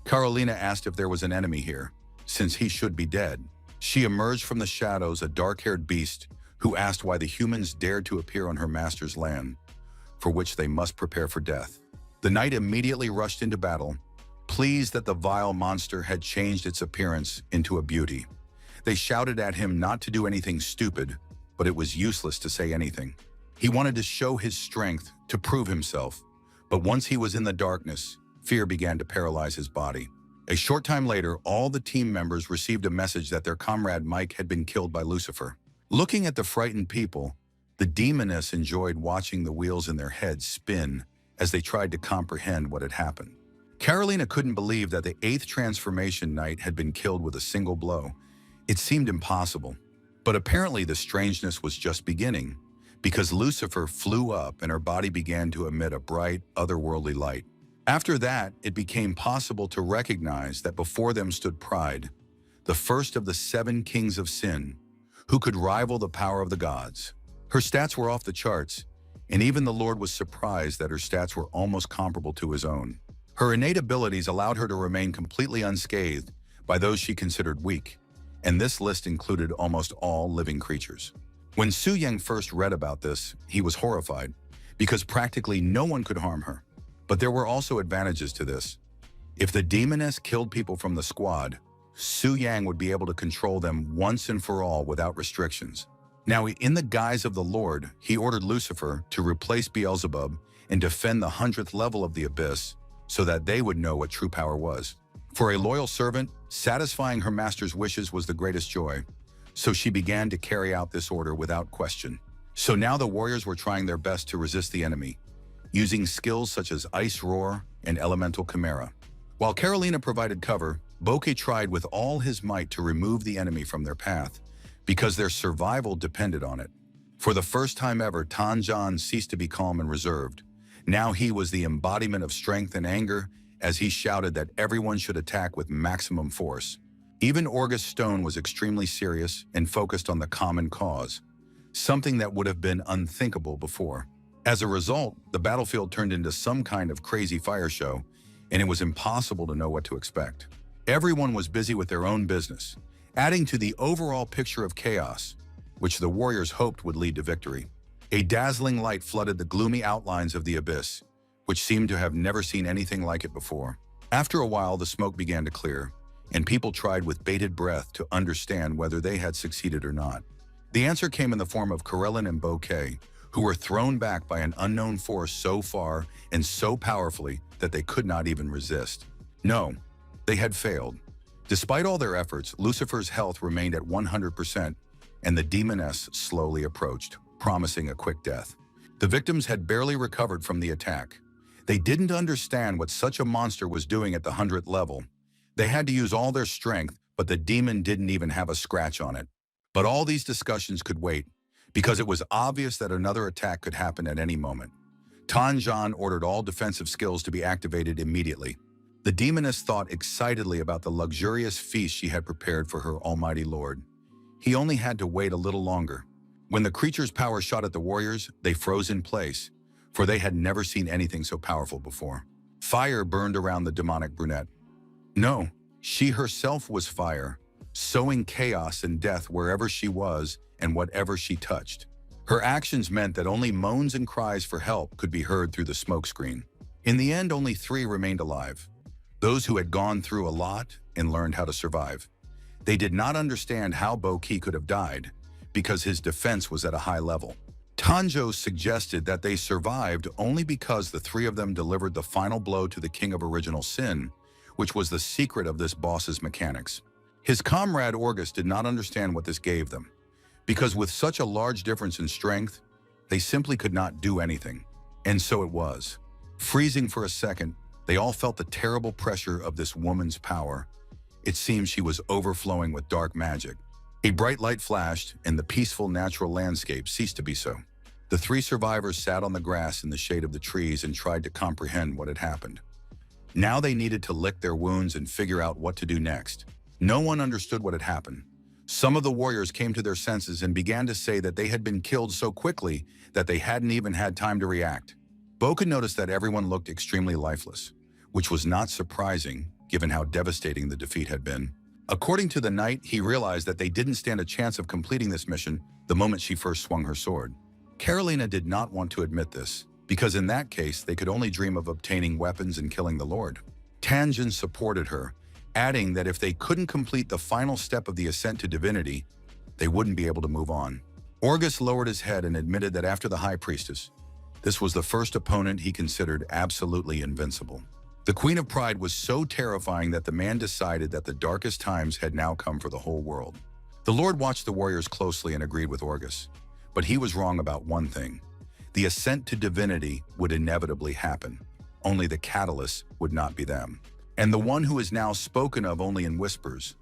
Carolina asked if there was an enemy here, since he should be dead. She emerged from the shadows, a dark-haired beast, who asked why the humans dared to appear on her master's land, for which they must prepare for death. The knight immediately rushed into battle, pleased that the vile monster had changed its appearance into a beauty. They shouted at him not to do anything stupid, but it was useless to say anything. He wanted to show his strength, to prove himself, but once he was in the darkness, fear began to paralyze his body. A short time later, all the team members received a message that their comrade Mike had been killed by Lucifer. Looking at the frightened people, the demoness enjoyed watching the wheels in their heads spin as they tried to comprehend what had happened. Carolina couldn't believe that the 8th transformation knight had been killed with a single blow. It seemed impossible, but apparently the strangeness was just beginning, because Lucifer flew up and her body began to emit a bright, otherworldly light. After that, it became possible to recognize that before them stood Pride, the first of the 7 kings of sin, who could rival the power of the gods. Her stats were off the charts, and even the Lord was surprised that her stats were almost comparable to his own. Her innate abilities allowed her to remain completely unscathed by those she considered weak, and this list included almost all living creatures. When Su Yang first read about this, he was horrified, because practically no one could harm her. But there were also advantages to this. If the demoness killed people from the squad, Su Yang would be able to control them once and for all without restrictions. Now, in the guise of the Lord, he ordered Lucifer to replace Beelzebub and defend the 100th level of the abyss so that they would know what true power was. For a loyal servant, satisfying her master's wishes was the greatest joy, so she began to carry out this order without question. So now the warriors were trying their best to resist the enemy, using skills such as Ice Roar and Elemental Chimera. While Carolina provided cover, Bokeh tried with all his might to remove the enemy from their path, because their survival depended on it. For the first time ever, Tanjan ceased to be calm and reserved. Now he was the embodiment of strength and anger as he shouted that everyone should attack with maximum force. Even Orgus Stone was extremely serious and focused on the common cause, something that would have been unthinkable before. As a result, the battlefield turned into some kind of crazy fire show, and it was impossible to know what to expect. Everyone was busy with their own business, adding to the overall picture of chaos, which the warriors hoped would lead to victory. A dazzling light flooded the gloomy outlines of the abyss, which seemed to have never seen anything like it before. After a while, the smoke began to clear, and people tried with bated breath to understand whether they had succeeded or not. The answer came in the form of Karelin and Bokeh, who were thrown back by an unknown force so far and so powerfully that they could not even resist. No, they had failed. Despite all their efforts, Lucifer's health remained at 100%, and the demoness slowly approached, promising a quick death. The victims had barely recovered from the attack. They didn't understand what such a monster was doing at the 100th level. They had to use all their strength, but the demon didn't even have a scratch on it. But all these discussions could wait, because it was obvious that another attack could happen at any moment. Tanjan ordered all defensive skills to be activated immediately. The demoness thought excitedly about the luxurious feast she had prepared for her almighty lord. He only had to wait a little longer. When the creature's power shot at the warriors, they froze in place, for they had never seen anything so powerful before. Fire burned around the demonic brunette. No, she herself was fire, sowing chaos and death wherever she was and whatever she touched. Her actions meant that only moans and cries for help could be heard through the smokescreen. In the end, only 3 remained alive. Those who had gone through a lot and learned how to survive. They did not understand how Bokeh could have died, because his defense was at a high level. Tanjo suggested that they survived only because the 3 of them delivered the final blow to the King of Original Sin, which was the secret of this boss's mechanics. His comrade Orgus did not understand what this gave them, because with such a large difference in strength, they simply could not do anything. And so it was. Freezing for a second, they all felt the terrible pressure of this woman's power. It seemed she was overflowing with dark magic. A bright light flashed, and the peaceful natural landscape ceased to be so. The 3 survivors sat on the grass in the shade of the trees and tried to comprehend what had happened. Now they needed to lick their wounds and figure out what to do next. No one understood what had happened. Some of the warriors came to their senses and began to say that they had been killed so quickly that they hadn't even had time to react. Bokeh noticed that everyone looked extremely lifeless, which was not surprising given how devastating the defeat had been. According to the knight, he realized that they didn't stand a chance of completing this mission the moment she first swung her sword. Carolina did not want to admit this, because in that case they could only dream of obtaining weapons and killing the Lord. Tanjin supported her, adding that if they couldn't complete the final step of the ascent to divinity, they wouldn't be able to move on. Orgus lowered his head and admitted that after the High Priestess, this was the first opponent he considered absolutely invincible. The Queen of Pride was so terrifying that the man decided that the darkest times had now come for the whole world. The Lord watched the warriors closely and agreed with Orgus, but he was wrong about one thing. The ascent to divinity would inevitably happen. Only the catalyst would not be them. And the one who is now spoken of only in whispers,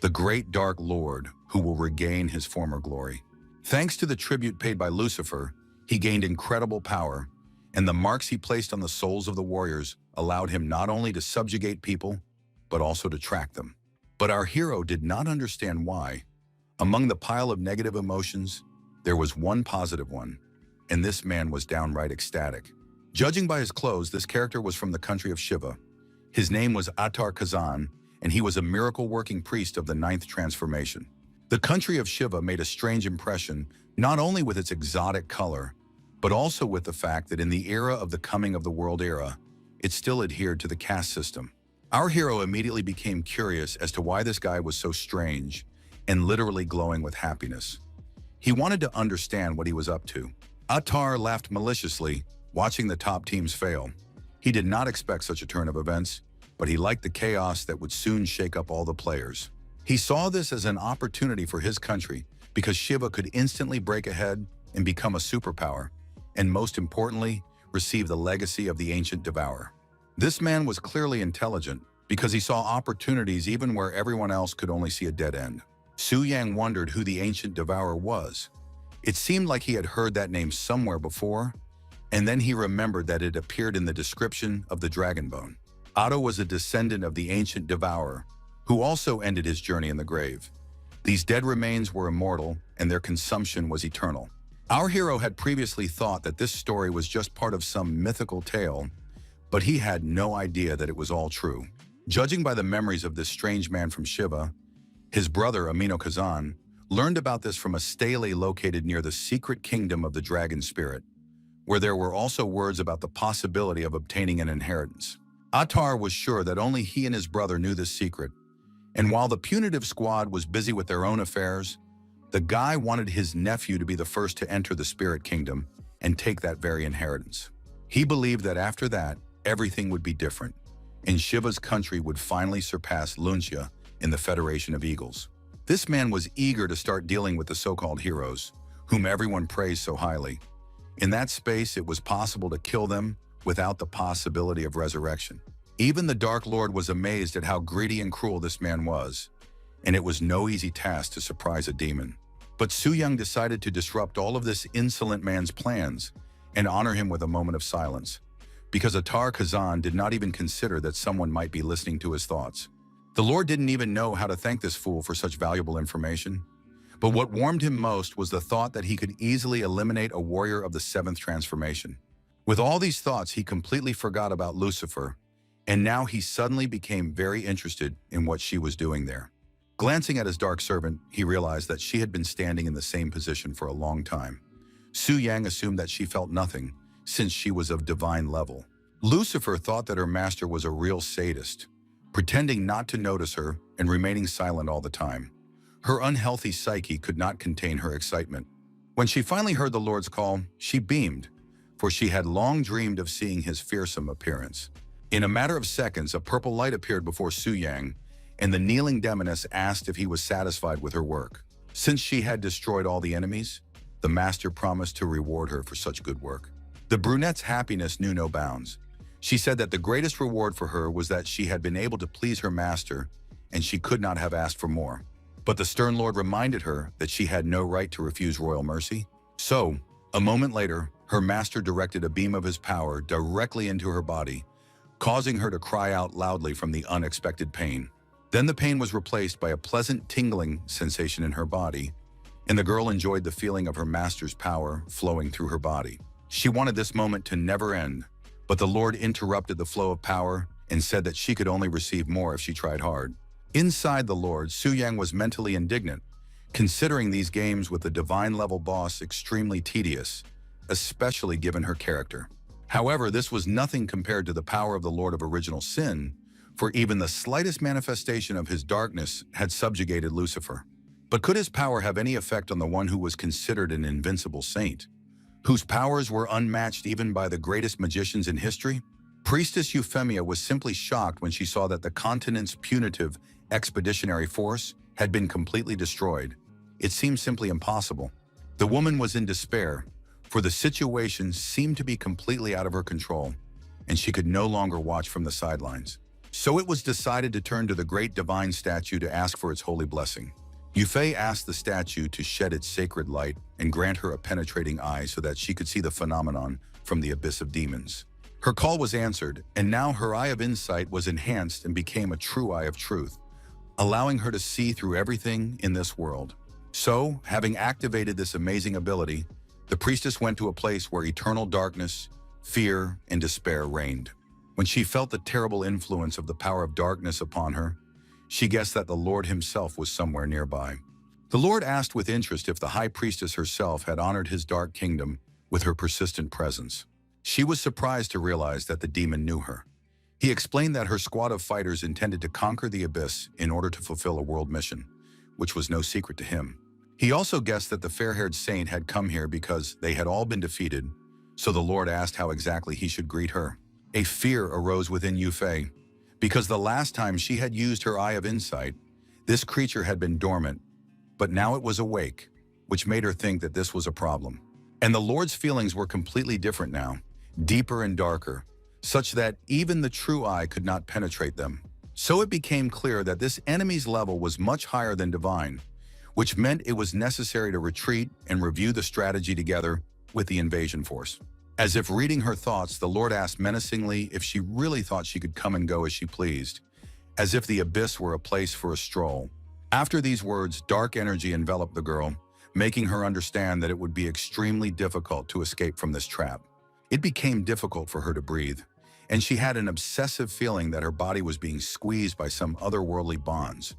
the great dark Lord who will regain his former glory. Thanks to the tribute paid by Lucifer, he gained incredible power, and the marks he placed on the souls of the warriors allowed him not only to subjugate people, but also to track them. But our hero did not understand why. Among the pile of negative emotions, there was one positive one, and this man was downright ecstatic. Judging by his clothes, this character was from the country of Shiva. His name was Attar Kazan, and he was a miracle-working priest of the 9th transformation. The country of Shiva made a strange impression, not only with its exotic color, but also with the fact that in the era of the coming of the world era, it still adhered to the caste system. Our hero immediately became curious as to why this guy was so strange and literally glowing with happiness. He wanted to understand what he was up to. Attar laughed maliciously, watching the top teams fail. He did not expect such a turn of events, but he liked the chaos that would soon shake up all the players. He saw this as an opportunity for his country because Shiva could instantly break ahead and become a superpower, and most importantly, receive the legacy of the ancient devourer. This man was clearly intelligent because he saw opportunities even where everyone else could only see a dead end. Su Yang wondered who the ancient devourer was. It seemed like he had heard that name somewhere before, and then he remembered that it appeared in the description of the dragon bone. Otto was a descendant of the ancient devourer, who also ended his journey in the grave. These dead remains were immortal, and their consumption was eternal. Our hero had previously thought that this story was just part of some mythical tale, but he had no idea that it was all true. Judging by the memories of this strange man from Shiva, his brother Amino Kazan learned about this from a stele located near the secret kingdom of the dragon spirit, where there were also words about the possibility of obtaining an inheritance. Attar was sure that only he and his brother knew this secret, and while the punitive squad was busy with their own affairs, the guy wanted his nephew to be the first to enter the spirit kingdom and take that very inheritance. He believed that after that, everything would be different, and Shiva's country would finally surpass Luncia in the Federation of Eagles. This man was eager to start dealing with the so-called heroes, whom everyone praised so highly. In that space, it was possible to kill them without the possibility of resurrection. Even the Dark Lord was amazed at how greedy and cruel this man was, and it was no easy task to surprise a demon. But Su Yung decided to disrupt all of this insolent man's plans and honor him with a moment of silence, because Attar Kazan did not even consider that someone might be listening to his thoughts. The Lord didn't even know how to thank this fool for such valuable information. But what warmed him most was the thought that he could easily eliminate a warrior of the seventh transformation. With all these thoughts, he completely forgot about Lucifer, and now he suddenly became very interested in what she was doing there. Glancing at his dark servant, he realized that she had been standing in the same position for a long time. Su Yang assumed that she felt nothing, since she was of divine level. Lucifer thought that her master was a real sadist, pretending not to notice her and remaining silent all the time. Her unhealthy psyche could not contain her excitement. When she finally heard the Lord's call, she beamed, for she had long dreamed of seeing his fearsome appearance. In a matter of seconds, a purple light appeared before Su Yang, and the kneeling demoness asked if he was satisfied with her work. Since she had destroyed all the enemies, the master promised to reward her for such good work. The brunette's happiness knew no bounds. She said that the greatest reward for her was that she had been able to please her master, and she could not have asked for more. But the stern lord reminded her that she had no right to refuse royal mercy. So, a moment later, her master directed a beam of his power directly into her body, causing her to cry out loudly from the unexpected pain. Then the pain was replaced by a pleasant tingling sensation in her body, and the girl enjoyed the feeling of her master's power flowing through her body. She wanted this moment to never end, but the Lord interrupted the flow of power and said that she could only receive more if she tried hard. Inside the Lord, Su Yang was mentally indignant, considering these games with the divine-level boss extremely tedious, especially given her character. However, this was nothing compared to the power of the Lord of Original Sin, for even the slightest manifestation of his darkness had subjugated Lucifer. But could his power have any effect on the one who was considered an invincible saint, whose powers were unmatched even by the greatest magicians in history? Priestess Euphemia was simply shocked when she saw that the continent's punitive expeditionary force had been completely destroyed. It seemed simply impossible. The woman was in despair, for the situation seemed to be completely out of her control, and she could no longer watch from the sidelines. So it was decided to turn to the great divine statue to ask for its holy blessing. Yufei asked the statue to shed its sacred light and grant her a penetrating eye so that she could see the phenomenon from the abyss of demons. Her call was answered, and now her eye of insight was enhanced and became a true eye of truth, allowing her to see through everything in this world. So, having activated this amazing ability, the priestess went to a place where eternal darkness, fear, and despair reigned. When she felt the terrible influence of the power of darkness upon her, she guessed that the Lord himself was somewhere nearby. The Lord asked with interest if the high priestess herself had honored his dark kingdom with her persistent presence. She was surprised to realize that the demon knew her. He explained that her squad of fighters intended to conquer the abyss in order to fulfill a world mission, which was no secret to him. He also guessed that the fair-haired saint had come here because they had all been defeated, so the Lord asked how exactly he should greet her. A fear arose within Yufei, because the last time she had used her eye of insight, this creature had been dormant, but now it was awake, which made her think that this was a problem. And the Lord's feelings were completely different now, deeper and darker, such that even the true eye could not penetrate them. So it became clear that this enemy's level was much higher than divine, which meant it was necessary to retreat and review the strategy together with the invasion force. As if reading her thoughts, the Lord asked menacingly if she really thought she could come and go as she pleased, as if the abyss were a place for a stroll. After these words, dark energy enveloped the girl, making her understand that it would be extremely difficult to escape from this trap. It became difficult for her to breathe, and she had an obsessive feeling that her body was being squeezed by some otherworldly bonds,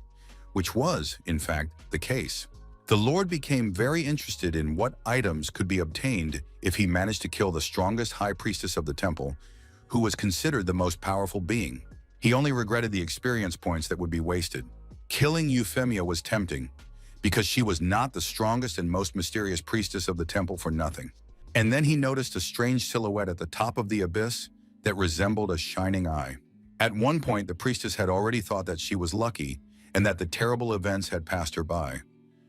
which was, in fact, the case. The Lord became very interested in what items could be obtained if he managed to kill the strongest high priestess of the temple, who was considered the most powerful being. He only regretted the experience points that would be wasted. Killing Euphemia was tempting, because she was not the strongest and most mysterious priestess of the temple for nothing. And then he noticed a strange silhouette at the top of the abyss that resembled a shining eye. At one point, the priestess had already thought that she was lucky and that the terrible events had passed her by.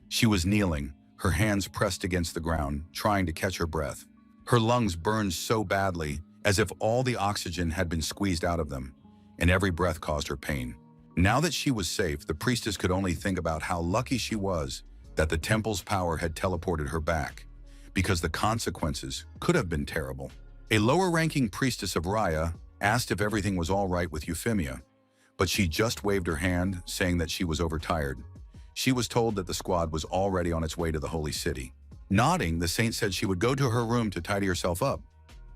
She was kneeling, her hands pressed against the ground, trying to catch her breath. Her lungs burned so badly, as if all the oxygen had been squeezed out of them, and every breath caused her pain. Now that she was safe, the priestess could only think about how lucky she was that the temple's power had teleported her back, because the consequences could have been terrible. A lower-ranking priestess of Raya asked if everything was all right with Euphemia, but she just waved her hand, saying that she was overtired. She was told that the squad was already on its way to the holy city. Nodding, the saint said she would go to her room to tidy herself up,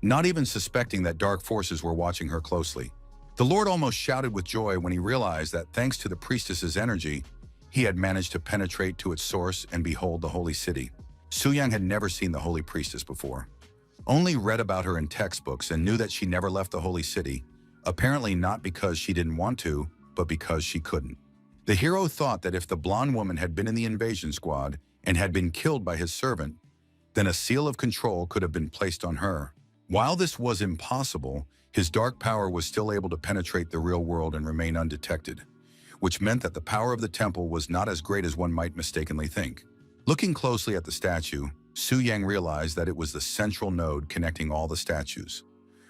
not even suspecting that dark forces were watching her closely. The Lord almost shouted with joy when he realized that thanks to the priestess's energy, he had managed to penetrate to its source and behold the holy city. Suyang had never seen the holy priestess before, only read about her in textbooks and knew that she never left the holy city, apparently not because she didn't want to, but because she couldn't. The hero thought that if the blonde woman had been in the invasion squad and had been killed by his servant, then a seal of control could have been placed on her. While this was impossible, his dark power was still able to penetrate the real world and remain undetected, which meant that the power of the temple was not as great as one might mistakenly think. Looking closely at the statue, Su Yang realized that it was the central node connecting all the statues,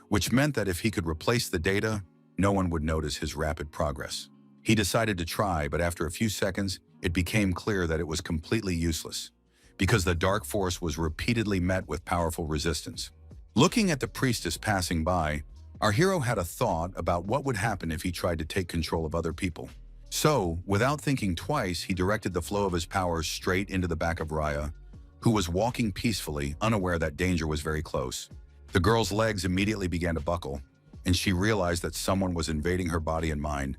which meant that if he could replace the data, no one would notice his rapid progress. He decided to try, but after a few seconds, it became clear that it was completely useless, because the dark force was repeatedly met with powerful resistance. Looking at the priestess passing by, our hero had a thought about what would happen if he tried to take control of other people. So, without thinking twice, he directed the flow of his powers straight into the back of Raya, who was walking peacefully, unaware that danger was very close. The girl's legs immediately began to buckle, and she realized that someone was invading her body and mind,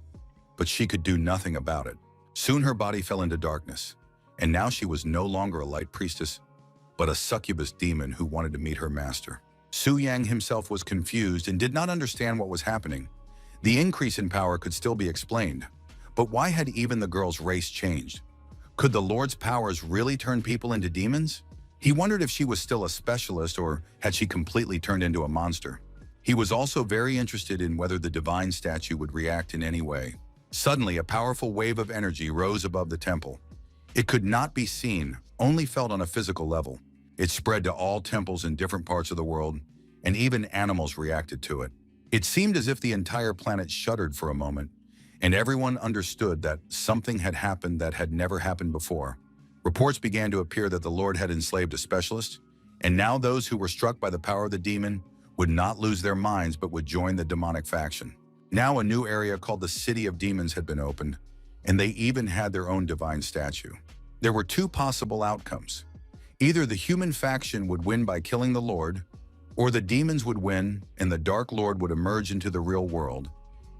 but she could do nothing about it. Soon her body fell into darkness, and now she was no longer a light priestess, but a succubus demon who wanted to meet her master. Su Yang himself was confused and did not understand what was happening. The increase in power could still be explained, but why had even the girl's race changed? Could the Lord's powers really turn people into demons? He wondered if she was still a specialist or had she completely turned into a monster. He was also very interested in whether the divine statue would react in any way. Suddenly, a powerful wave of energy rose above the temple. It could not be seen, only felt on a physical level. It spread to all temples in different parts of the world, and even animals reacted to it. It seemed as if the entire planet shuddered for a moment, and everyone understood that something had happened that had never happened before. Reports began to appear that the Lord had enslaved a specialist, and now those who were struck by the power of the demon would not lose their minds but would join the demonic faction. Now a new area called the City of Demons had been opened, and they even had their own divine statue. There were two possible outcomes. Either the human faction would win by killing the Lord, or the demons would win and the Dark Lord would emerge into the real world,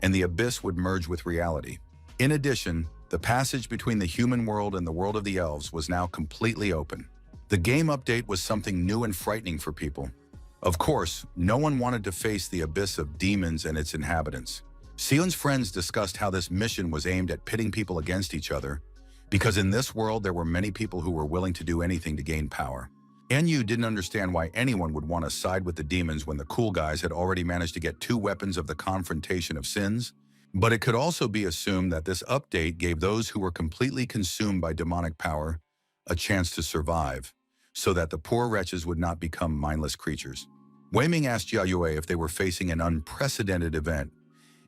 and the abyss would merge with reality. In addition, the passage between the human world and the world of the elves was now completely open. The game update was something new and frightening for people. Of course, no one wanted to face the abyss of demons and its inhabitants. Seon's friends discussed how this mission was aimed at pitting people against each other, because in this world there were many people who were willing to do anything to gain power. NU didn't understand why anyone would want to side with the demons when the cool guys had already managed to get two weapons of the confrontation of sins, but it could also be assumed that this update gave those who were completely consumed by demonic power a chance to survive, so that the poor wretches would not become mindless creatures. Wei Ming asked Jia Yue if they were facing an unprecedented event,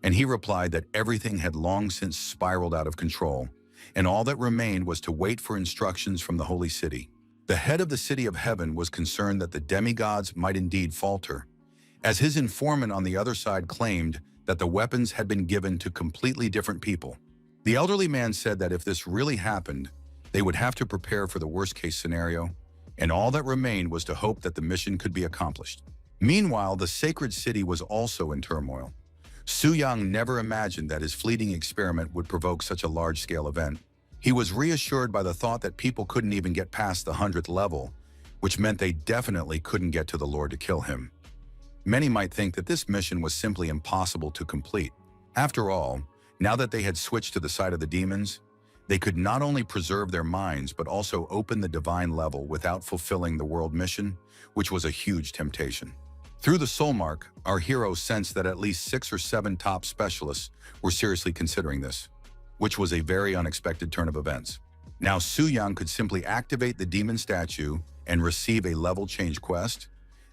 and he replied that everything had long since spiraled out of control, and all that remained was to wait for instructions from the holy city. The head of the city of heaven was concerned that the demigods might indeed falter, as his informant on the other side claimed that the weapons had been given to completely different people. The elderly man said that if this really happened, they would have to prepare for the worst-case scenario, and all that remained was to hope that the mission could be accomplished. Meanwhile, the sacred city was also in turmoil. Su Yang never imagined that his fleeting experiment would provoke such a large-scale event. He was reassured by the thought that people couldn't even get past the 100th level, which meant they definitely couldn't get to the Lord to kill him. Many might think that this mission was simply impossible to complete. After all, now that they had switched to the side of the demons, they could not only preserve their minds but also open the divine level without fulfilling the world mission, which was a huge temptation. Through the soul mark, our hero sensed that at least 6 or 7 top specialists were seriously considering this, which was a very unexpected turn of events. Now Su Yang could simply activate the demon statue and receive a level change quest.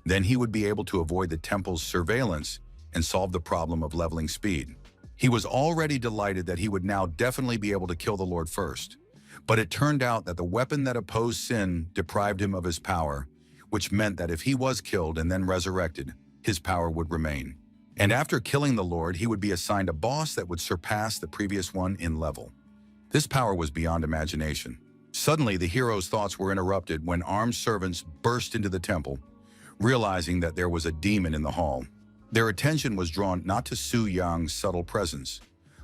Then he would be able to avoid the temple's surveillance and solve the problem of leveling speed. He was already delighted that he would now definitely be able to kill the Lord first. But it turned out that the weapon that opposed sin deprived him of his power, which meant that if he was killed and then resurrected, his power would remain. And after killing the Lord, he would be assigned a boss that would surpass the previous one in level. This power was beyond imagination. Suddenly, the hero's thoughts were interrupted when armed servants burst into the temple, realizing that there was a demon in the hall. Their attention was drawn not to Su Yang's subtle presence,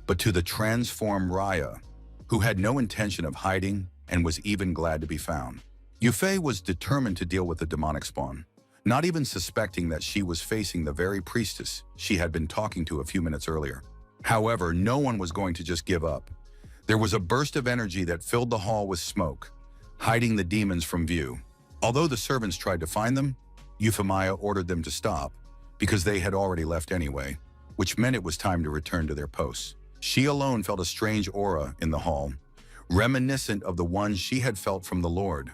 but to the transformed Raya, who had no intention of hiding and was even glad to be found. Yufei was determined to deal with the demonic spawn, not even suspecting that she was facing the very priestess she had been talking to a few minutes earlier. However, no one was going to just give up. There was a burst of energy that filled the hall with smoke, hiding the demons from view. Although the servants tried to find them, Euphemia ordered them to stop, because they had already left anyway, which meant it was time to return to their posts. She alone felt a strange aura in the hall, reminiscent of the one she had felt from the Lord,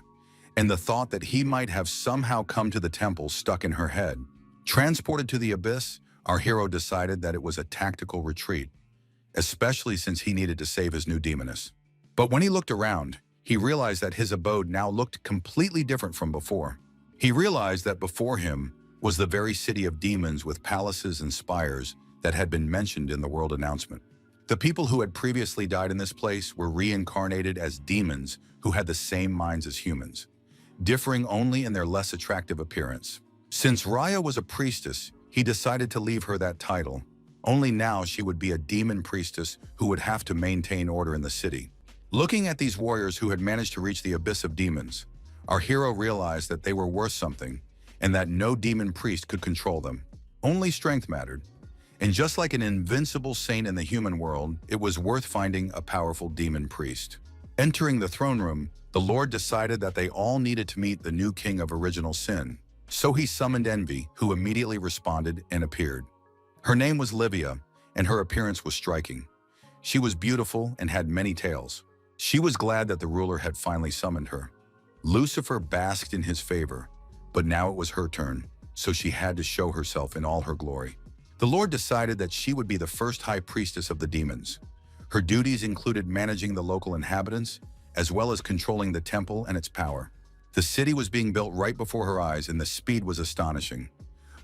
and the thought that he might have somehow come to the temple stuck in her head. Transported to the abyss, our hero decided that it was a tactical retreat, especially since he needed to save his new demoness. But when he looked around, he realized that his abode now looked completely different from before. He realized that before him was the very city of demons with palaces and spires that had been mentioned in the world announcement. The people who had previously died in this place were reincarnated as demons who had the same minds as humans, differing only in their less attractive appearance. Since Raya was a priestess, he decided to leave her that title. Only now she would be a demon priestess who would have to maintain order in the city. Looking at these warriors who had managed to reach the abyss of demons, our hero realized that they were worth something and that no demon priest could control them. Only strength mattered. And just like an invincible saint in the human world, it was worth finding a powerful demon priest. Entering the throne room, the Lord decided that they all needed to meet the new king of original sin. So he summoned Envy, who immediately responded and appeared. Her name was Livia, and her appearance was striking. She was beautiful and had many tails. She was glad that the ruler had finally summoned her. Lucifer basked in his favor, but now it was her turn, so she had to show herself in all her glory. The Lord decided that she would be the first high priestess of the demons. Her duties included managing the local inhabitants, as well as controlling the temple and its power. The city was being built right before her eyes, and the speed was astonishing.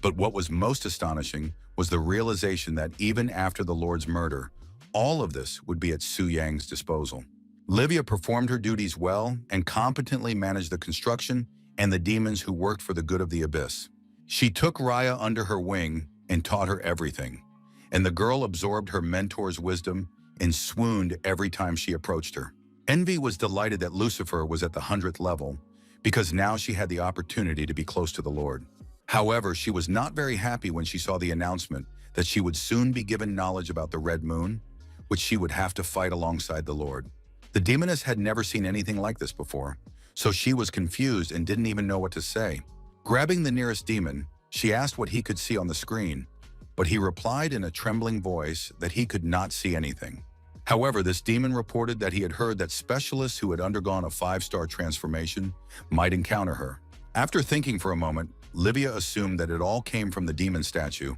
But what was most astonishing was the realization that even after the Lord's murder, all of this would be at Su Yang's disposal. Livia performed her duties well and competently managed the construction and the demons who worked for the good of the abyss. She took Raya under her wing and taught her everything, and the girl absorbed her mentor's wisdom and swooned every time she approached her. Envy was delighted that Lucifer was at the 100th level, because now she had the opportunity to be close to the Lord. However, she was not very happy when she saw the announcement that she would soon be given knowledge about the Red Moon, which she would have to fight alongside the Lord. The demoness had never seen anything like this before, so she was confused and didn't even know what to say. Grabbing the nearest demon, she asked what he could see on the screen, but he replied in a trembling voice that he could not see anything. However, this demon reported that he had heard that specialists who had undergone a 5-star transformation might encounter her. After thinking for a moment, Livia assumed that it all came from the demon statue,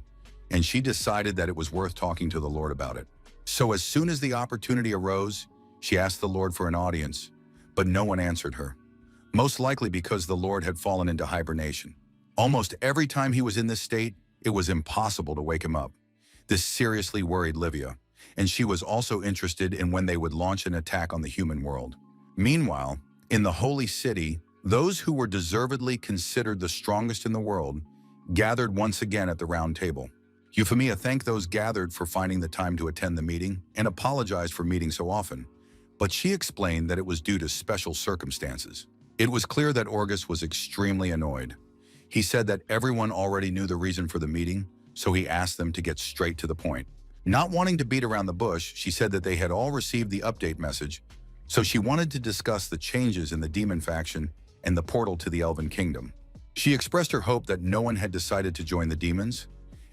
and she decided that it was worth talking to the Lord about it. So as soon as the opportunity arose, she asked the Lord for an audience, but no one answered her. Most likely because the Lord had fallen into hibernation. Almost every time he was in this state, it was impossible to wake him up. This seriously worried Livia, and she was also interested in when they would launch an attack on the human world. Meanwhile, in the holy city, those who were deservedly considered the strongest in the world gathered once again at the round table. Euphemia thanked those gathered for finding the time to attend the meeting and apologized for meeting so often, but she explained that it was due to special circumstances. It was clear that Orgus was extremely annoyed. He said that everyone already knew the reason for the meeting, so he asked them to get straight to the point. Not wanting to beat around the bush, she said that they had all received the update message, so she wanted to discuss the changes in the demon faction and the portal to the Elven Kingdom. She expressed her hope that no one had decided to join the demons,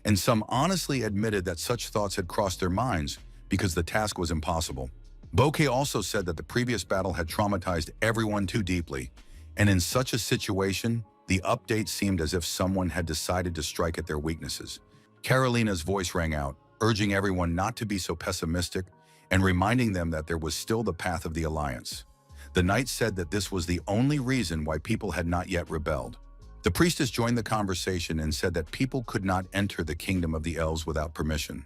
and some honestly admitted that such thoughts had crossed their minds because the task was impossible. Bouquet also said that the previous battle had traumatized everyone too deeply, and in such a situation, the update seemed as if someone had decided to strike at their weaknesses. Carolina's voice rang out, urging everyone not to be so pessimistic and reminding them that there was still the path of the Alliance. The knight said that this was the only reason why people had not yet rebelled. The priestess joined the conversation and said that people could not enter the kingdom of the elves without permission,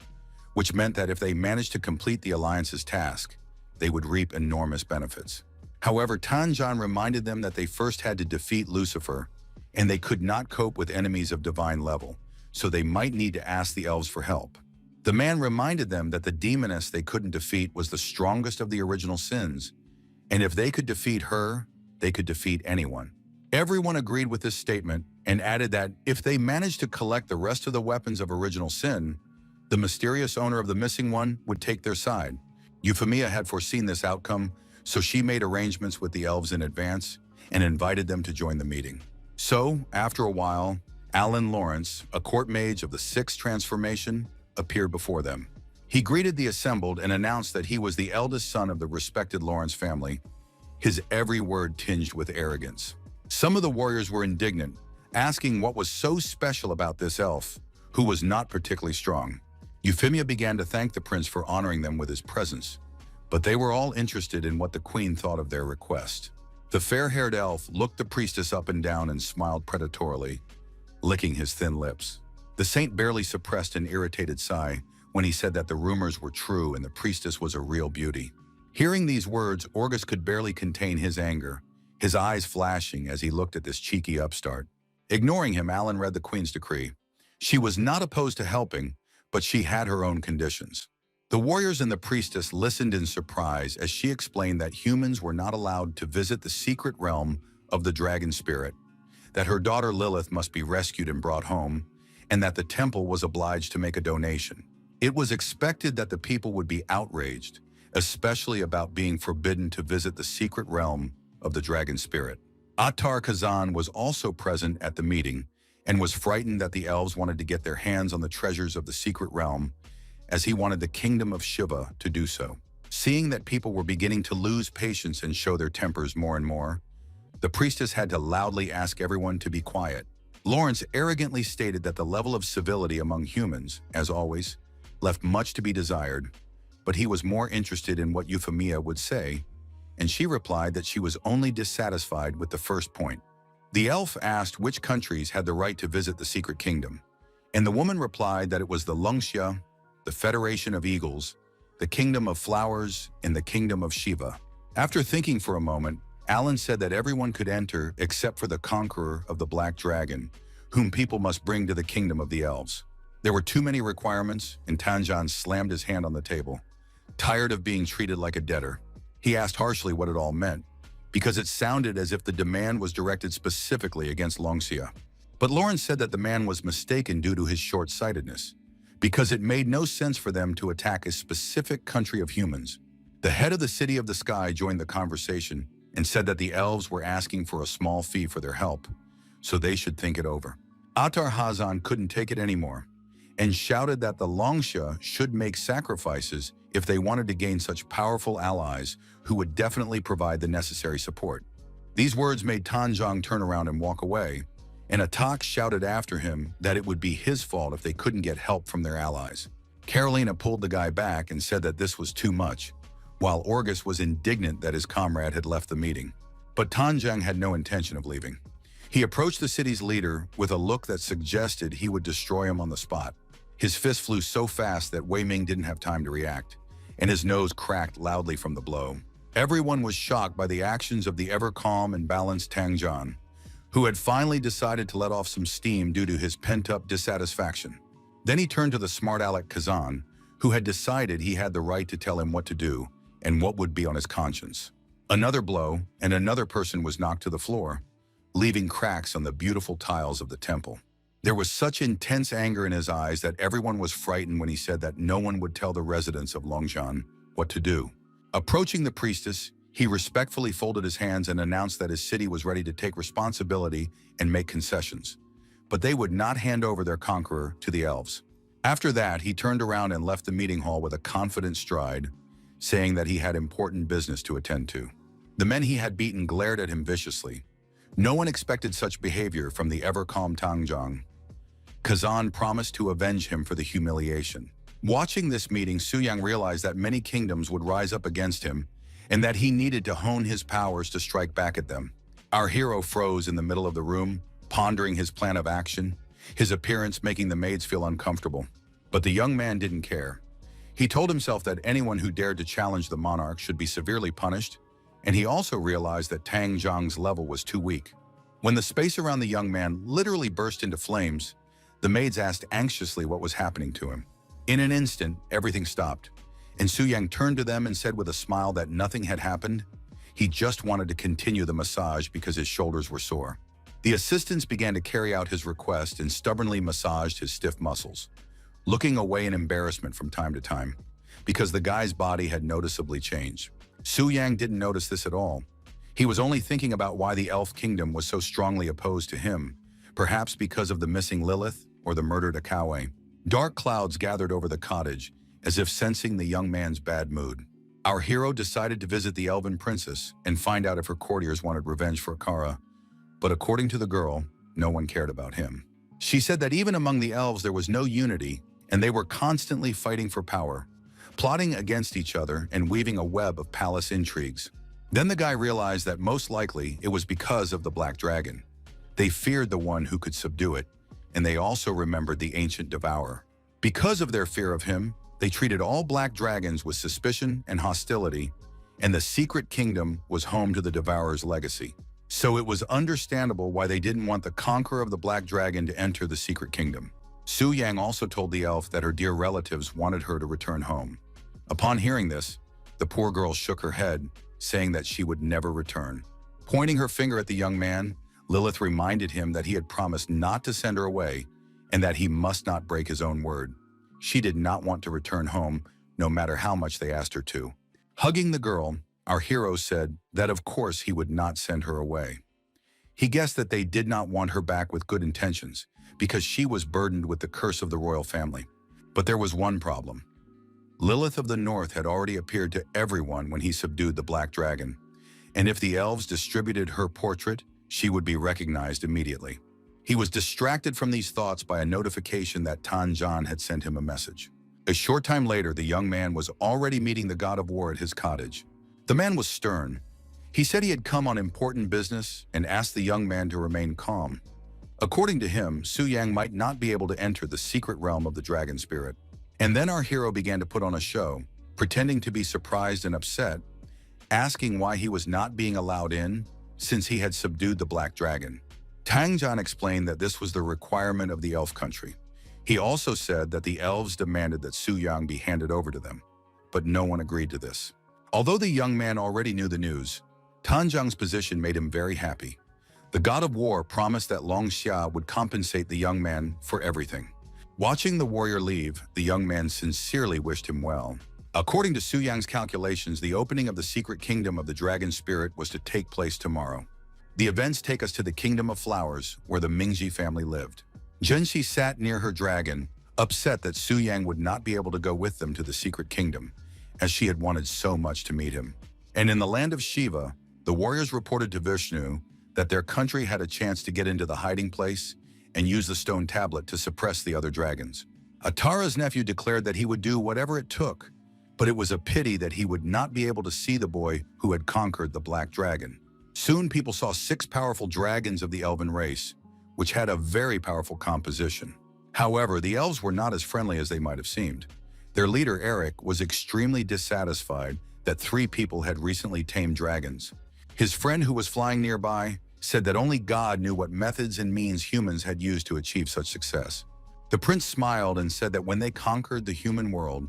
which meant that if they managed to complete the Alliance's task, they would reap enormous benefits. However, Tanjan reminded them that they first had to defeat Lucifer, and they could not cope with enemies of divine level, so they might need to ask the elves for help. The man reminded them that the demoness they couldn't defeat was the strongest of the original sins, and if they could defeat her, they could defeat anyone. Everyone agreed with this statement and added that if they managed to collect the rest of the weapons of original sin, the mysterious owner of the missing one would take their side. Euphemia had foreseen this outcome, so she made arrangements with the elves in advance and invited them to join the meeting. So, after a while, Alan Lawrence, a court mage of the 6th transformation, appeared before them. He greeted the assembled and announced that he was the eldest son of the respected Lawrence family, his every word tinged with arrogance. Some of the warriors were indignant, asking what was so special about this elf, who was not particularly strong. Euphemia began to thank the prince for honoring them with his presence, but they were all interested in what the queen thought of their request. The fair-haired elf looked the priestess up and down and smiled predatorily, licking his thin lips. The saint barely suppressed an irritated sigh when he said that the rumors were true and the priestess was a real beauty. Hearing these words, Orgus could barely contain his anger, his eyes flashing as he looked at this cheeky upstart. Ignoring him, Alan read the queen's decree. She was not opposed to helping, but she had her own conditions. The warriors and the priestess listened in surprise as she explained that humans were not allowed to visit the secret realm of the dragon spirit, that her daughter Lilith must be rescued and brought home, and that the temple was obliged to make a donation. It was expected that the people would be outraged, especially about being forbidden to visit the secret realm of the dragon spirit. Attar Kazan was also present at the meeting and was frightened that the elves wanted to get their hands on the treasures of the secret realm, as he wanted the kingdom of Shiva to do so. Seeing that people were beginning to lose patience and show their tempers more and more, the priestess had to loudly ask everyone to be quiet. Lawrence arrogantly stated that the level of civility among humans, as always, left much to be desired, but he was more interested in what Euphemia would say, and she replied that she was only dissatisfied with the first point. The elf asked which countries had the right to visit the secret kingdom, and the woman replied that it was the Lungxia, the Federation of Eagles, the Kingdom of Flowers, and the Kingdom of Shiva. After thinking for a moment, Alan said that everyone could enter except for the conqueror of the Black Dragon, whom people must bring to the kingdom of the elves. There were too many requirements, and Tanjan slammed his hand on the table. Tired of being treated like a debtor, he asked harshly what it all meant, because it sounded as if the demand was directed specifically against Longxia. But Lawrence said that the man was mistaken due to his short-sightedness. because it made no sense for them to attack a specific country of humans. The head of the City of the Sky joined the conversation and said that the elves were asking for a small fee for their help, so they should think it over. Atar Hazan couldn't take it anymore and shouted that the Longsha should make sacrifices if they wanted to gain such powerful allies who would definitely provide the necessary support. These words made Tanjong turn around and walk away, and Atak shouted after him that it would be his fault if they couldn't get help from their allies. Carolina pulled the guy back and said that this was too much, while Orgus was indignant that his comrade had left the meeting. But Tanjong had no intention of leaving. He approached the city's leader with a look that suggested he would destroy him on the spot. His fist flew so fast that Wei Ming didn't have time to react, and his nose cracked loudly from the blow. Everyone was shocked by the actions of the ever-calm and balanced Tanjong, who had finally decided to let off some steam due to his pent-up dissatisfaction. Then he turned to the smart aleck Kazan, who had decided he had the right to tell him what to do and what would be on his conscience. Another blow, and another person was knocked to the floor, leaving cracks on the beautiful tiles of the temple. There was such intense anger in his eyes that everyone was frightened when he said that no one would tell the residents of Longshan what to do. Approaching the priestess, he respectfully folded his hands and announced that his city was ready to take responsibility and make concessions, but they would not hand over their conqueror to the elves. After that, he turned around and left the meeting hall with a confident stride, saying that he had important business to attend to. The men he had beaten glared at him viciously. No one expected such behavior from the ever-calm Tanjong. Kazan promised to avenge him for the humiliation. Watching this meeting, Suyang realized that many kingdoms would rise up against him and that he needed to hone his powers to strike back at them. Our hero froze in the middle of the room, pondering his plan of action, his appearance making the maids feel uncomfortable. But the young man didn't care. He told himself that anyone who dared to challenge the monarch should be severely punished, and he also realized that Tang Zhang's level was too weak. When the space around the young man literally burst into flames, the maids asked anxiously what was happening to him. In an instant, everything stopped, and Su Yang turned to them and said with a smile that nothing had happened. He just wanted to continue the massage because his shoulders were sore. The assistants began to carry out his request and stubbornly massaged his stiff muscles, looking away in embarrassment from time to time, because the guy's body had noticeably changed. Su Yang didn't notice this at all. He was only thinking about why the elf kingdom was so strongly opposed to him, perhaps because of the missing Lilith or the murdered Akawe. Dark clouds gathered over the cottage, as if sensing the young man's bad mood. Our hero decided to visit the elven princess and find out if her courtiers wanted revenge for Kara, but according to the girl, no one cared about him. She said that even among the elves there was no unity, and they were constantly fighting for power, plotting against each other and weaving a web of palace intrigues. Then the guy realized that most likely it was because of the Black Dragon. They feared the one who could subdue it, and they also remembered the ancient devourer. Because of their fear of him, they treated all black dragons with suspicion and hostility, and the secret kingdom was home to the devourer's legacy. So it was understandable why they didn't want the conqueror of the Black Dragon to enter the secret kingdom. Su Yang also told the elf that her dear relatives wanted her to return home. Upon hearing this, the poor girl shook her head, saying that she would never return. Pointing her finger at the young man, Lilith reminded him that he had promised not to send her away and that he must not break his own word. She did not want to return home, no matter how much they asked her to. Hugging the girl, our hero said that of course he would not send her away. He guessed that they did not want her back with good intentions, because she was burdened with the curse of the royal family. But there was one problem. Lilith of the North had already appeared to everyone when he subdued the Black Dragon, and if the elves distributed her portrait, she would be recognized immediately. He was distracted from these thoughts by a notification that Tanjan had sent him a message. A short time later, the young man was already meeting the god of war at his cottage. The man was stern. He said he had come on important business and asked the young man to remain calm. According to him, Su Yang might not be able to enter the secret realm of the dragon spirit. And then our hero began to put on a show, pretending to be surprised and upset, asking why he was not being allowed in since he had subdued the Black Dragon. Tangjan explained that this was the requirement of the elf country. He also said that the elves demanded that Su Yang be handed over to them, but no one agreed to this. Although the young man already knew the news, Tanjang's position made him very happy. The god of war promised that Long Xia would compensate the young man for everything. Watching the warrior leave, the young man sincerely wished him well. According to Su Yang's calculations, the opening of the secret kingdom of the dragon spirit was to take place tomorrow. The events take us to the Kingdom of Flowers, where the Mingji family lived. Zhenxi sat near her dragon, upset that Su Yang would not be able to go with them to the secret kingdom, as she had wanted so much to meet him. And in the land of Shiva, the warriors reported to Vishnu that their country had a chance to get into the hiding place and use the stone tablet to suppress the other dragons. Atara's nephew declared that he would do whatever it took, but it was a pity that he would not be able to see the boy who had conquered the black dragon. Soon people saw 6 powerful dragons of the elven race, which had a very powerful composition. However, the elves were not as friendly as they might have seemed. Their leader, Eric, was extremely dissatisfied that 3 people had recently tamed dragons. His friend who was flying nearby said that only God knew what methods and means humans had used to achieve such success. The prince smiled and said that when they conquered the human world,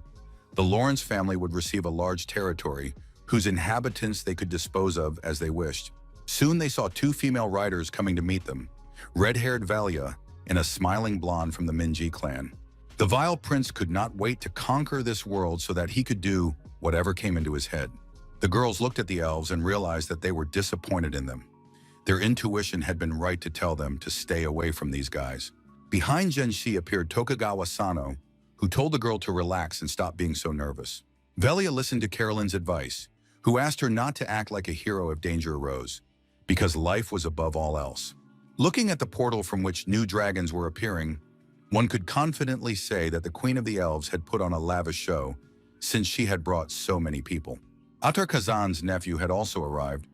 the Lawrence family would receive a large territory whose inhabitants they could dispose of as they wished. Soon they saw 2 female riders coming to meet them, red-haired Valia and a smiling blonde from the Minji clan. The vile prince could not wait to conquer this world so that he could do whatever came into his head. The girls looked at the elves and realized that they were disappointed in them. Their intuition had been right to tell them to stay away from these guys. Behind Zhenxi appeared Tokugawa Sano, who told the girl to relax and stop being so nervous. Velia listened to Carolyn's advice, who asked her not to act like a hero if danger arose, because life was above all else. Looking at the portal from which new dragons were appearing, one could confidently say that the Queen of the Elves had put on a lavish show, since she had brought so many people. Atar Kazan's nephew had also arrived,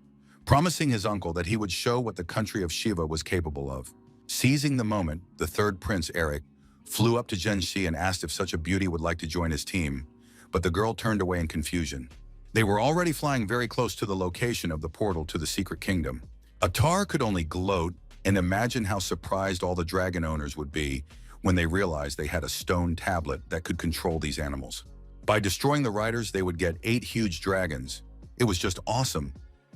promising his uncle that he would show what the country of Shiva was capable of. Seizing the moment, the third prince, Eric, flew up to Zhenxi and asked if such a beauty would like to join his team, but the girl turned away in confusion. They were already flying very close to the location of the portal to the secret kingdom. Atar could only gloat and imagine how surprised all the dragon owners would be when they realized they had a stone tablet that could control these animals. By destroying the riders, they would get 8 huge dragons. It was just awesome,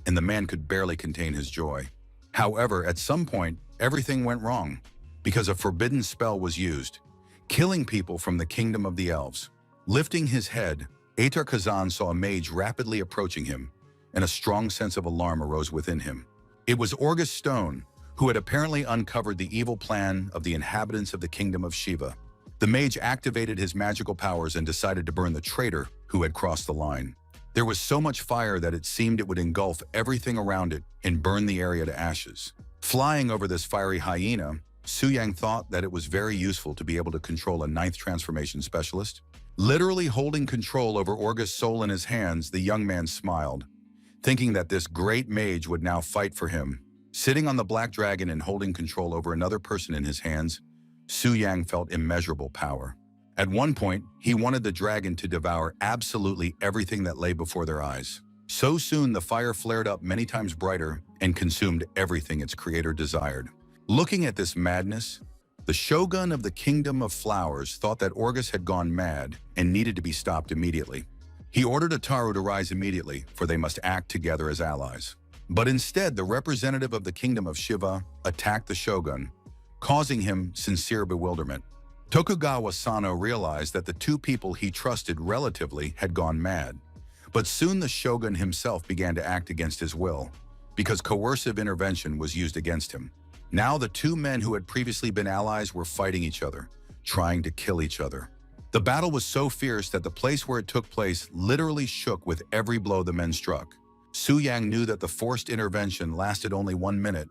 and the man could barely contain his joy. However, at some point, everything went wrong, because a forbidden spell was used, killing people from the kingdom of the elves. Lifting his head, Atar Kazan saw a mage rapidly approaching him, and a strong sense of alarm arose within him. It was Orgus Stone, who had apparently uncovered the evil plan of the inhabitants of the kingdom of Shiva. The mage activated his magical powers and decided to burn the traitor who had crossed the line. There was so much fire that it seemed it would engulf everything around it and burn the area to ashes. Flying over this fiery hyena, Su Yang thought that it was very useful to be able to control a 9th transformation specialist. Literally holding control over Orgus' soul in his hands, the young man smiled, thinking that this great mage would now fight for him. Sitting on the black dragon and holding control over another person in his hands, Su Yang felt immeasurable power. At one point, he wanted the dragon to devour absolutely everything that lay before their eyes. So soon, the fire flared up many times brighter and consumed everything its creator desired. Looking at this madness, the shogun of the Kingdom of Flowers thought that Orgus had gone mad and needed to be stopped immediately. He ordered Ataru to rise immediately, for they must act together as allies. But instead, the representative of the Kingdom of Shiva attacked the shogun, causing him sincere bewilderment. Tokugawa Sano realized that the 2 people he trusted relatively had gone mad. But soon the shogun himself began to act against his will, because coercive intervention was used against him. Now the 2 men who had previously been allies were fighting each other, trying to kill each other. The battle was so fierce that the place where it took place literally shook with every blow the men struck. Su Yang knew that the forced intervention lasted only 1 minute,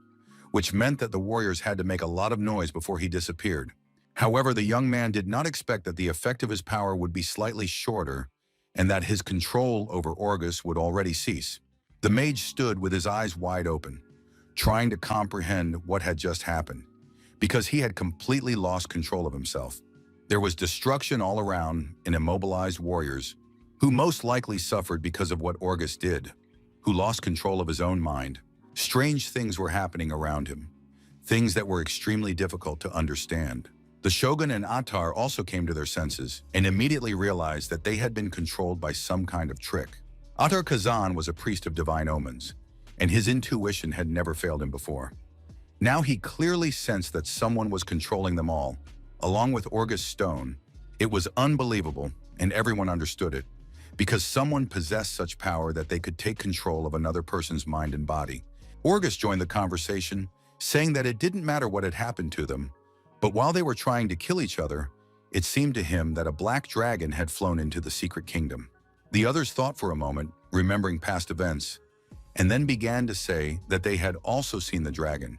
which meant that the warriors had to make a lot of noise before he disappeared. However, the young man did not expect that the effect of his power would be slightly shorter and that his control over Orgus would already cease. The mage stood with his eyes wide open, trying to comprehend what had just happened, because he had completely lost control of himself. There was destruction all around and immobilized warriors, who most likely suffered because of what Orgus did, who lost control of his own mind. Strange things were happening around him, things that were extremely difficult to understand. The shogun and Atar also came to their senses and immediately realized that they had been controlled by some kind of trick. Atar Kazan was a priest of divine omens, and his intuition had never failed him before. Now he clearly sensed that someone was controlling them all, along with Orgus Stone. It was unbelievable, and everyone understood it, because someone possessed such power that they could take control of another person's mind and body. Orgus joined the conversation, saying that it didn't matter what had happened to them, but while they were trying to kill each other, it seemed to him that a black dragon had flown into the secret kingdom. The others thought for a moment, remembering past events, and then began to say that they had also seen the dragon.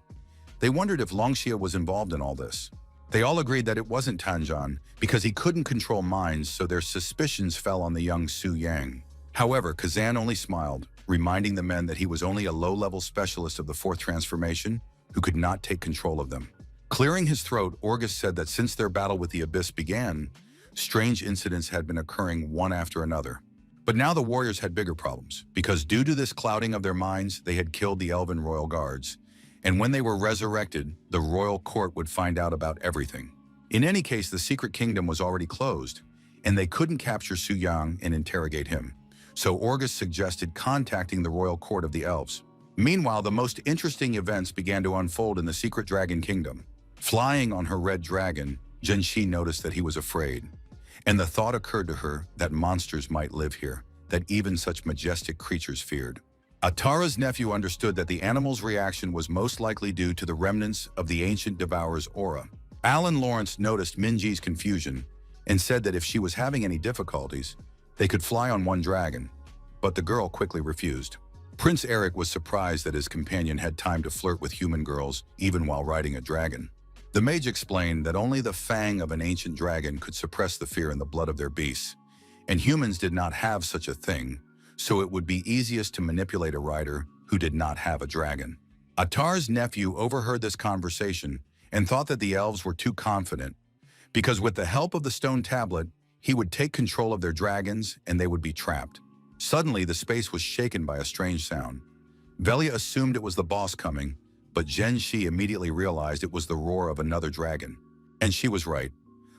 They wondered if Longxia was involved in all this. They all agreed that it wasn't Tanjan because he couldn't control minds, so their suspicions fell on the young Su Yang. However, Kazan only smiled, reminding the men that he was only a low-level specialist of the fourth transformation who could not take control of them. Clearing his throat, Orgus said that since their battle with the Abyss began, strange incidents had been occurring one after another. But now the warriors had bigger problems, because due to this clouding of their minds, they had killed the elven royal guards. And when they were resurrected, the royal court would find out about everything. In any case, the secret kingdom was already closed, and they couldn't capture Su Yang and interrogate him. So Orgus suggested contacting the royal court of the elves. Meanwhile, the most interesting events began to unfold in the secret dragon kingdom. Flying on her red dragon, Zhenxi noticed that he was afraid. And the thought occurred to her that monsters might live here, that even such majestic creatures feared. Atara's nephew understood that the animal's reaction was most likely due to the remnants of the ancient devourer's aura. Alan Lawrence noticed Minji's confusion and said that if she was having any difficulties, they could fly on one dragon, but the girl quickly refused. Prince Eric was surprised that his companion had time to flirt with human girls even while riding a dragon. The mage explained that only the fang of an ancient dragon could suppress the fear in the blood of their beasts, and humans did not have such a thing, so it would be easiest to manipulate a rider who did not have a dragon. Atar's nephew overheard this conversation and thought that the elves were too confident, because with the help of the stone tablet, he would take control of their dragons and they would be trapped. Suddenly, the space was shaken by a strange sound. Velia assumed it was the boss coming, but Zhenxi immediately realized it was the roar of another dragon. And she was right.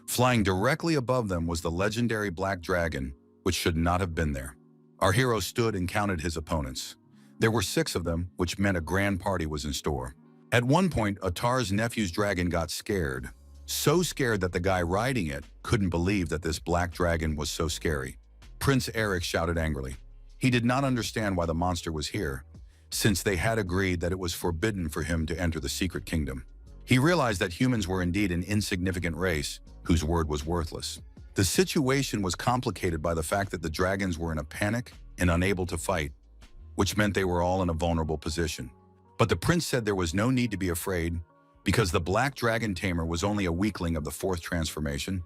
Flying directly above them was the legendary black dragon, which should not have been there. Our hero stood and counted his opponents. There were 6 of them, which meant a grand party was in store. At one point, Atar's nephew's dragon got scared. So scared that the guy riding it couldn't believe that this black dragon was so scary. Prince Eric shouted angrily. He did not understand why the monster was here, since they had agreed that it was forbidden for him to enter the secret kingdom. He realized that humans were indeed an insignificant race whose word was worthless. The situation was complicated by the fact that the dragons were in a panic and unable to fight, which meant they were all in a vulnerable position. But the prince said there was no need to be afraid because the black dragon tamer was only a weakling of the fourth transformation,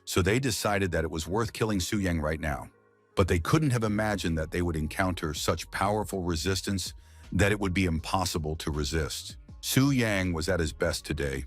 so they decided that it was worth killing Su Yang right now. But they couldn't have imagined that they would encounter such powerful resistance that it would be impossible to resist. Su Yang was at his best today,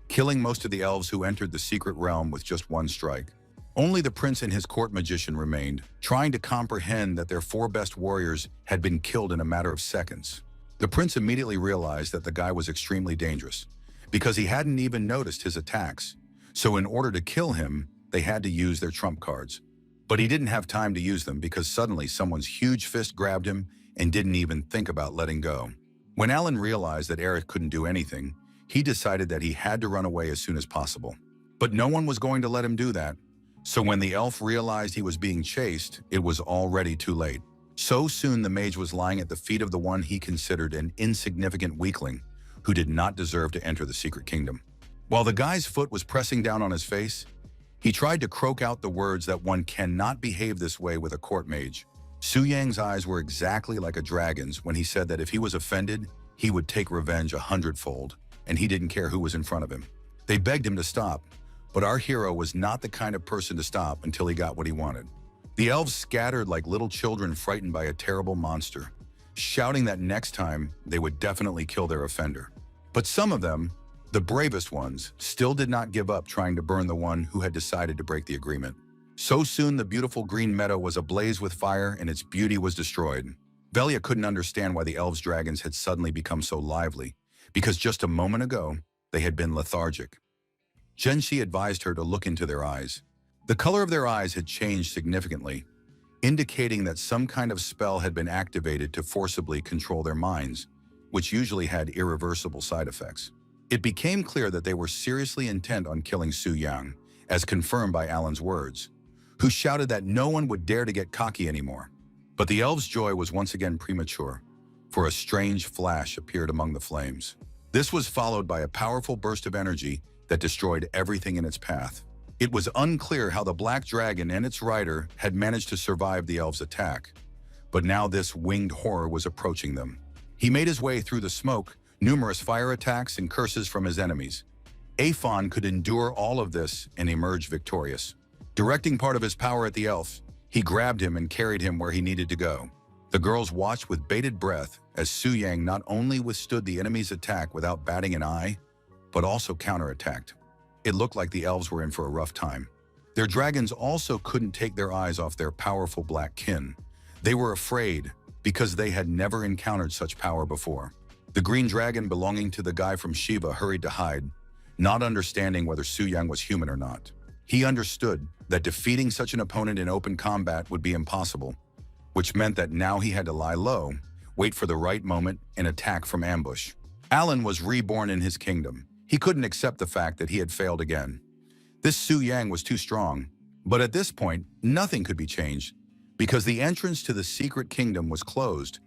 killing most of the elves who entered the secret realm with just one strike. Only the prince and his court magician remained, trying to comprehend that their 4 best warriors had been killed in a matter of seconds. The prince immediately realized that the guy was extremely dangerous, because he hadn't even noticed his attacks. So in order to kill him, they had to use their trump cards. But he didn't have time to use them because suddenly someone's huge fist grabbed him and didn't even think about letting go. When Alan realized that Eric couldn't do anything, he decided that he had to run away as soon as possible. But no one was going to let him do that. So when the elf realized he was being chased, it was already too late. So soon the mage was lying at the feet of the one he considered an insignificant weakling who did not deserve to enter the secret kingdom. While the guy's foot was pressing down on his face, he tried to croak out the words that one cannot behave this way with a court mage. Su Yang's eyes were exactly like a dragon's when he said that if he was offended, he would take revenge 100-fold, and he didn't care who was in front of him. They begged him to stop, but our hero was not the kind of person to stop until he got what he wanted. The elves scattered like little children frightened by a terrible monster, shouting that next time they would definitely kill their offender. But some of them, the bravest ones, still did not give up trying to burn the one who had decided to break the agreement. So soon the beautiful green meadow was ablaze with fire and its beauty was destroyed. Velia couldn't understand why the elves' dragons had suddenly become so lively, because just a moment ago, they had been lethargic. Zhenxi advised her to look into their eyes. The color of their eyes had changed significantly, indicating that some kind of spell had been activated to forcibly control their minds, which usually had irreversible side effects. It became clear that they were seriously intent on killing Su Yang, as confirmed by Alan's words, who shouted that no one would dare to get cocky anymore. But the elves' joy was once again premature, for a strange flash appeared among the flames. This was followed by a powerful burst of energy that destroyed everything in its path. It was unclear how the black dragon and its rider had managed to survive the elves' attack, but now this winged horror was approaching them. He made his way through the smoke, numerous fire attacks and curses from his enemies. Aphon could endure all of this and emerge victorious. Directing part of his power at the elf, he grabbed him and carried him where he needed to go. The girls watched with bated breath as Su Yang not only withstood the enemy's attack without batting an eye, but also counterattacked. It looked like the elves were in for a rough time. Their dragons also couldn't take their eyes off their powerful black kin. They were afraid because they had never encountered such power before. The green dragon belonging to the guy from Shiva hurried to hide, not understanding whether Su Yang was human or not. He understood that defeating such an opponent in open combat would be impossible, which meant that now he had to lie low, wait for the right moment, and attack from ambush. Alan was reborn in his kingdom. He couldn't accept the fact that he had failed again. This Su Yang was too strong, but at this point, nothing could be changed because the entrance to the secret kingdom was closed,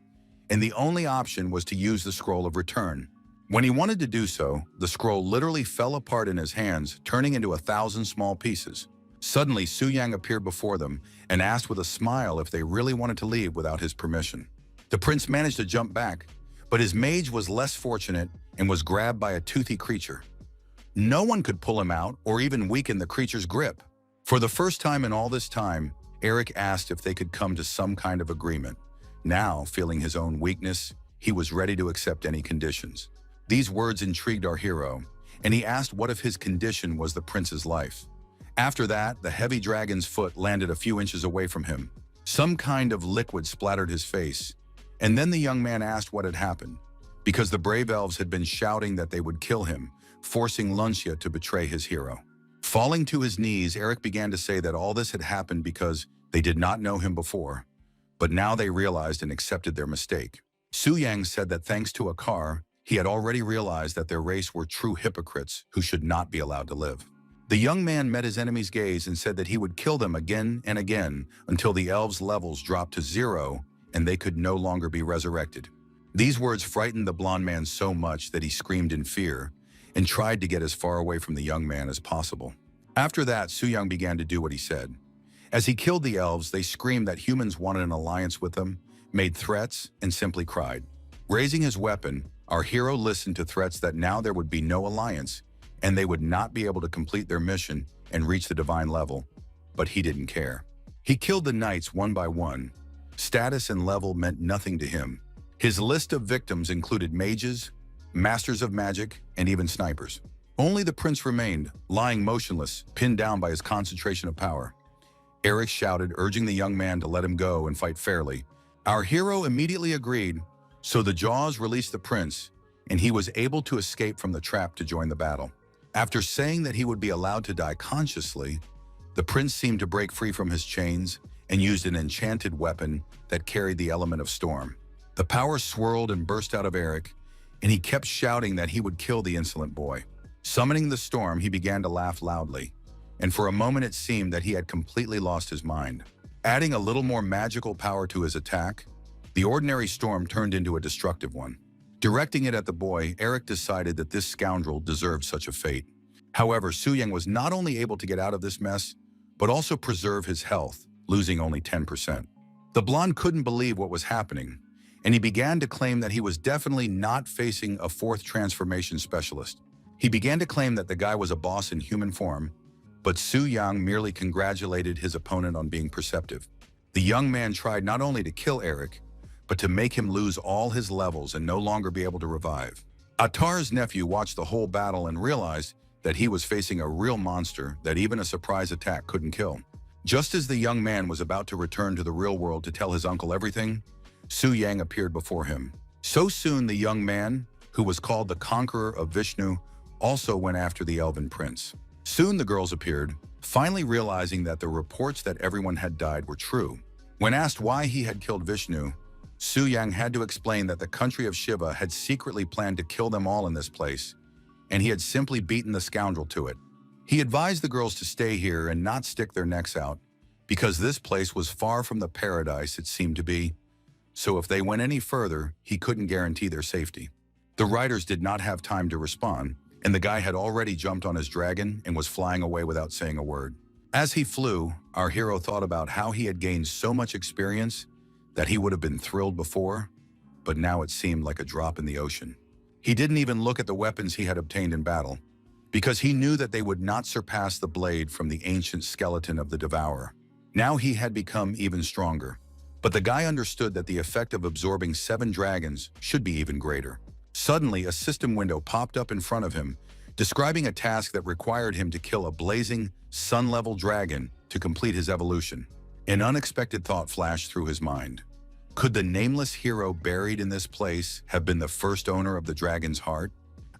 and the only option was to use the scroll of return. When he wanted to do so, the scroll literally fell apart in his hands, turning into 1,000 small pieces. Suddenly, Su Yang appeared before them and asked with a smile if they really wanted to leave without his permission. The prince managed to jump back, but his mage was less fortunate and was grabbed by a toothy creature. No one could pull him out or even weaken the creature's grip. For the first time in all this time, Eric asked if they could come to some kind of agreement. Now, feeling his own weakness, he was ready to accept any conditions. These words intrigued our hero, and he asked what if his condition was the prince's life. After that, the heavy dragon's foot landed a few inches away from him. Some kind of liquid splattered his face, and then the young man asked what had happened, because the brave elves had been shouting that they would kill him, forcing Luncia to betray his hero. Falling to his knees, Eric began to say that all this had happened because they did not know him before, but now they realized and accepted their mistake. Su Yang said that thanks to Akar, he had already realized that their race were true hypocrites who should not be allowed to live. The young man met his enemy's gaze and said that he would kill them again and again until the elves' levels dropped to 0 and they could no longer be resurrected. These words frightened the blond man so much that he screamed in fear and tried to get as far away from the young man as possible. After that, Su Yang began to do what he said. As he killed the elves, they screamed that humans wanted an alliance with them, made threats, and simply cried. Raising his weapon, our hero listened to threats that now there would be no alliance, and they would not be able to complete their mission and reach the divine level. But he didn't care. He killed the knights one by one. Status and level meant nothing to him. His list of victims included mages, masters of magic, and even snipers. Only the prince remained, lying motionless, pinned down by his concentration of power. Eric shouted, urging the young man to let him go and fight fairly. Our hero immediately agreed, so the jaws released the prince, and he was able to escape from the trap to join the battle. After saying that he would be allowed to die consciously, the prince seemed to break free from his chains and used an enchanted weapon that carried the element of storm. The power swirled and burst out of Eric, and he kept shouting that he would kill the insolent boy. Summoning the storm, he began to laugh loudly, and for a moment it seemed that he had completely lost his mind. Adding a little more magical power to his attack, the ordinary storm turned into a destructive one. Directing it at the boy, Eric decided that this scoundrel deserved such a fate. However, Su Yang was not only able to get out of this mess, but also preserve his health, losing only 10%. The blonde couldn't believe what was happening, and he began to claim that he was definitely not facing a fourth transformation specialist. He began to claim that the guy was a boss in human form, but Su Yang merely congratulated his opponent on being perceptive. The young man tried not only to kill Eric, but to make him lose all his levels and no longer be able to revive. Atar's nephew watched the whole battle and realized that he was facing a real monster that even a surprise attack couldn't kill. Just as the young man was about to return to the real world to tell his uncle everything, Su Yang appeared before him. So soon the young man, who was called the Conqueror of Vishnu, also went after the elven prince. Soon the girls appeared, finally realizing that the reports that everyone had died were true. When asked why he had killed Vishnu, Su Yang had to explain that the country of Shiva had secretly planned to kill them all in this place, and he had simply beaten the scoundrel to it. He advised the girls to stay here and not stick their necks out, because this place was far from the paradise it seemed to be, so if they went any further, he couldn't guarantee their safety. The riders did not have time to respond, and the guy had already jumped on his dragon and was flying away without saying a word. As he flew, our hero thought about how he had gained so much experience that he would have been thrilled before, but now it seemed like a drop in the ocean. He didn't even look at the weapons he had obtained in battle, because he knew that they would not surpass the blade from the ancient skeleton of the Devourer. Now he had become even stronger, but the guy understood that the effect of absorbing 7 dragons should be even greater. Suddenly, a system window popped up in front of him, describing a task that required him to kill a blazing, sun-level dragon to complete his evolution. An unexpected thought flashed through his mind. Could the nameless hero buried in this place have been the first owner of the dragon's heart?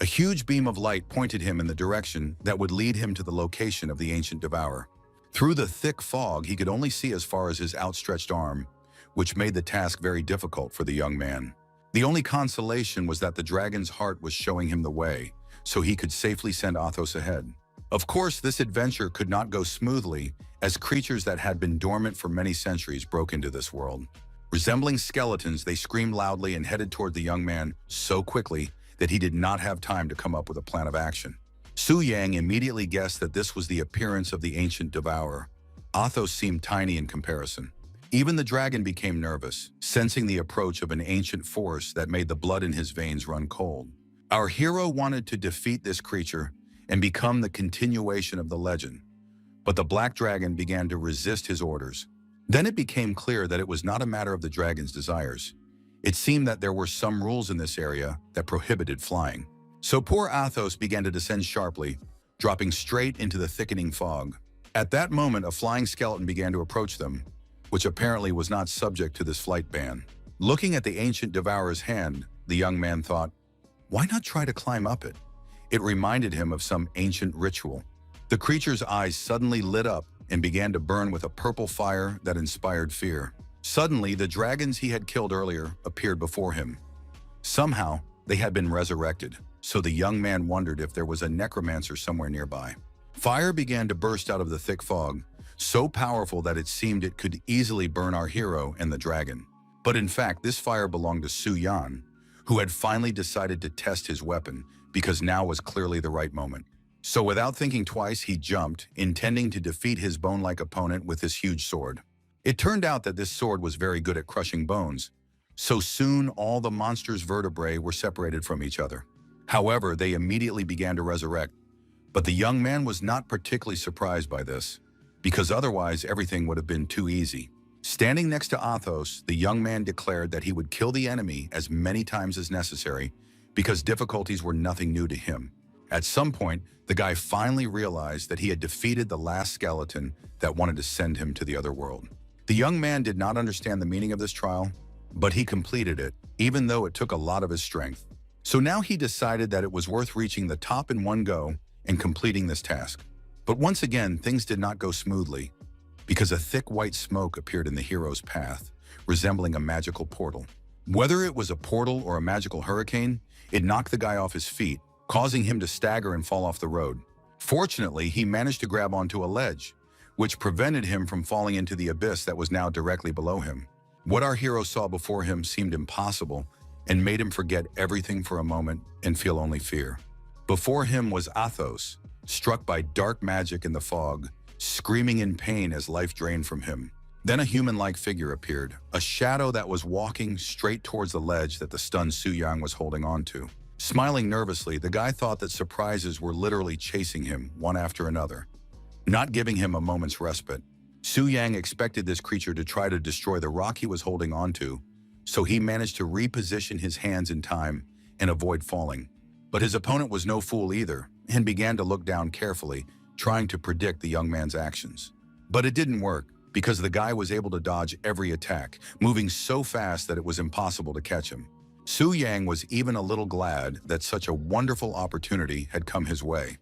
A huge beam of light pointed him in the direction that would lead him to the location of the ancient Devourer. Through the thick fog, he could only see as far as his outstretched arm, which made the task very difficult for the young man. The only consolation was that the dragon's heart was showing him the way, so he could safely send Athos ahead. Of course, this adventure could not go smoothly, as creatures that had been dormant for many centuries broke into this world. Resembling skeletons, they screamed loudly and headed toward the young man so quickly that he did not have time to come up with a plan of action. Su Yang immediately guessed that this was the appearance of the ancient Devourer. Athos seemed tiny in comparison. Even the dragon became nervous, sensing the approach of an ancient force that made the blood in his veins run cold. Our hero wanted to defeat this creature and become the continuation of the legend, but the black dragon began to resist his orders. Then it became clear that it was not a matter of the dragon's desires. It seemed that there were some rules in this area that prohibited flying. So poor Athos began to descend sharply, dropping straight into the thickening fog. At that moment, a flying skeleton began to approach them, which apparently was not subject to this flight ban. Looking at the ancient Devourer's hand, the young man thought, why not try to climb up it? It reminded him of some ancient ritual. The creature's eyes suddenly lit up and began to burn with a purple fire that inspired fear. Suddenly, the dragons he had killed earlier appeared before him. Somehow, they had been resurrected, so the young man wondered if there was a necromancer somewhere nearby. Fire began to burst out of the thick fog, so powerful that it seemed it could easily burn our hero and the dragon. But in fact, this fire belonged to Su Yan, who had finally decided to test his weapon because now was clearly the right moment. So without thinking twice, he jumped, intending to defeat his bone-like opponent with his huge sword. It turned out that this sword was very good at crushing bones, so soon all the monster's vertebrae were separated from each other. However, they immediately began to resurrect, but the young man was not particularly surprised by this, because otherwise everything would have been too easy. Standing next to Athos, the young man declared that he would kill the enemy as many times as necessary because difficulties were nothing new to him. At some point, the guy finally realized that he had defeated the last skeleton that wanted to send him to the other world. The young man did not understand the meaning of this trial, but he completed it, even though it took a lot of his strength. So now he decided that it was worth reaching the top in one go and completing this task. But once again, things did not go smoothly, because a thick white smoke appeared in the hero's path, resembling a magical portal. Whether it was a portal or a magical hurricane, it knocked the guy off his feet, causing him to stagger and fall off the road. Fortunately, he managed to grab onto a ledge, which prevented him from falling into the abyss that was now directly below him. What our hero saw before him seemed impossible and made him forget everything for a moment and feel only fear. Before him was Athos, struck by dark magic in the fog, screaming in pain as life drained from him. Then a human-like figure appeared, a shadow that was walking straight towards the ledge that the stunned Su Yang was holding on to. Smiling nervously, the guy thought that surprises were literally chasing him, one after another, not giving him a moment's respite. Su Yang expected this creature to try to destroy the rock he was holding onto, so he managed to reposition his hands in time and avoid falling. But his opponent was no fool either, and began to look down carefully, trying to predict the young man's actions. But it didn't work, because the guy was able to dodge every attack, moving so fast that it was impossible to catch him. Su Yang was even a little glad that such a wonderful opportunity had come his way,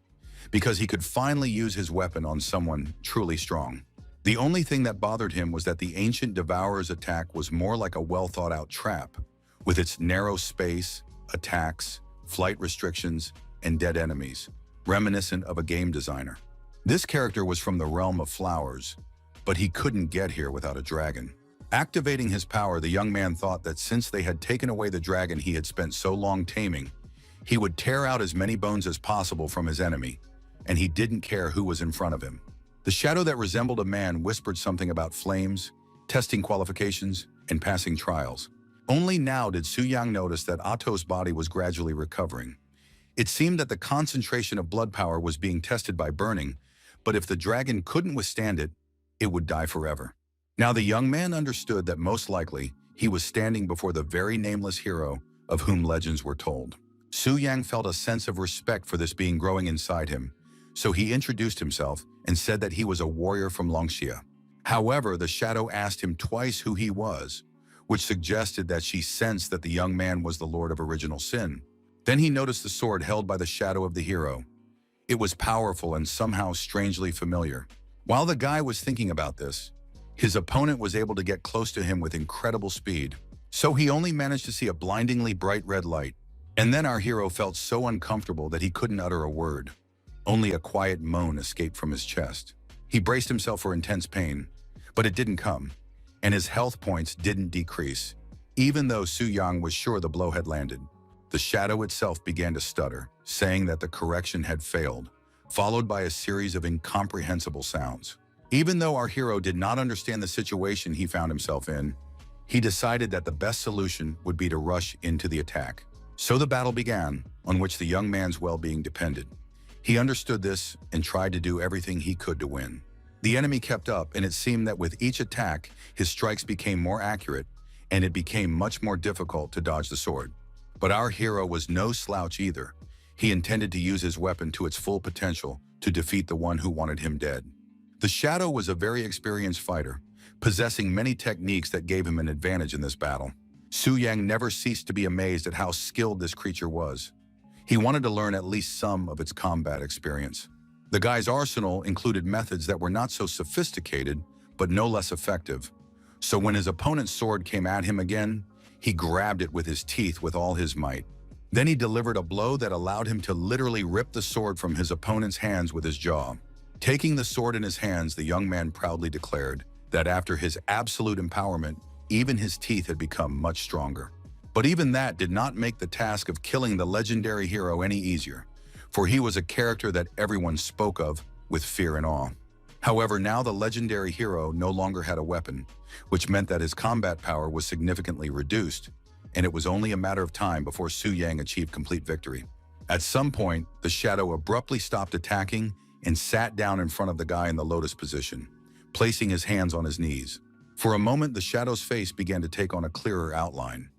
because he could finally use his weapon on someone truly strong. The only thing that bothered him was that the ancient Devourer's attack was more like a well-thought-out trap, with its narrow space, attacks, flight restrictions, and dead enemies, reminiscent of a game designer. This character was from the realm of flowers, but he couldn't get here without a dragon. Activating his power, the young man thought that since they had taken away the dragon he had spent so long taming, he would tear out as many bones as possible from his enemy, and he didn't care who was in front of him. The shadow that resembled a man whispered something about flames, testing qualifications, and passing trials. Only now did Su-yang notice that Ato's body was gradually recovering. It seemed that the concentration of blood power was being tested by burning, but if the dragon couldn't withstand it, it would die forever. Now the young man understood that most likely he was standing before the very nameless hero of whom legends were told. Su-yang felt a sense of respect for this being growing inside him, so he introduced himself and said that he was a warrior from Longxia. However, the shadow asked him twice who he was, which suggested that she sensed that the young man was the Lord of Original Sin. Then he noticed the sword held by the shadow of the hero. It was powerful and somehow strangely familiar. While the guy was thinking about this, his opponent was able to get close to him with incredible speed, so he only managed to see a blindingly bright red light. And then our hero felt so uncomfortable that he couldn't utter a word. Only a quiet moan escaped from his chest. He braced himself for intense pain, but it didn't come, and his health points didn't decrease, even though Su-yang was sure the blow had landed. The shadow itself began to stutter, saying that the correction had failed, followed by a series of incomprehensible sounds. Even though our hero did not understand the situation he found himself in, he decided that the best solution would be to rush into the attack. So the battle began, on which the young man's well-being depended. He understood this and tried to do everything he could to win. The enemy kept up, and it seemed that with each attack, his strikes became more accurate, and it became much more difficult to dodge the sword. But our hero was no slouch either. He intended to use his weapon to its full potential to defeat the one who wanted him dead. The shadow was a very experienced fighter, possessing many techniques that gave him an advantage in this battle. Su-yang never ceased to be amazed at how skilled this creature was. He wanted to learn at least some of its combat experience. The guy's arsenal included methods that were not so sophisticated, but no less effective. So when his opponent's sword came at him again, he grabbed it with his teeth with all his might. Then he delivered a blow that allowed him to literally rip the sword from his opponent's hands with his jaw. Taking the sword in his hands, the young man proudly declared that after his absolute empowerment, even his teeth had become much stronger. But even that did not make the task of killing the legendary hero any easier, for he was a character that everyone spoke of with fear and awe. However, now the legendary hero no longer had a weapon, which meant that his combat power was significantly reduced, and it was only a matter of time before Su-yang achieved complete victory. At some point, the shadow abruptly stopped attacking and sat down in front of the guy in the lotus position, placing his hands on his knees. For a moment, the shadow's face began to take on a clearer outline,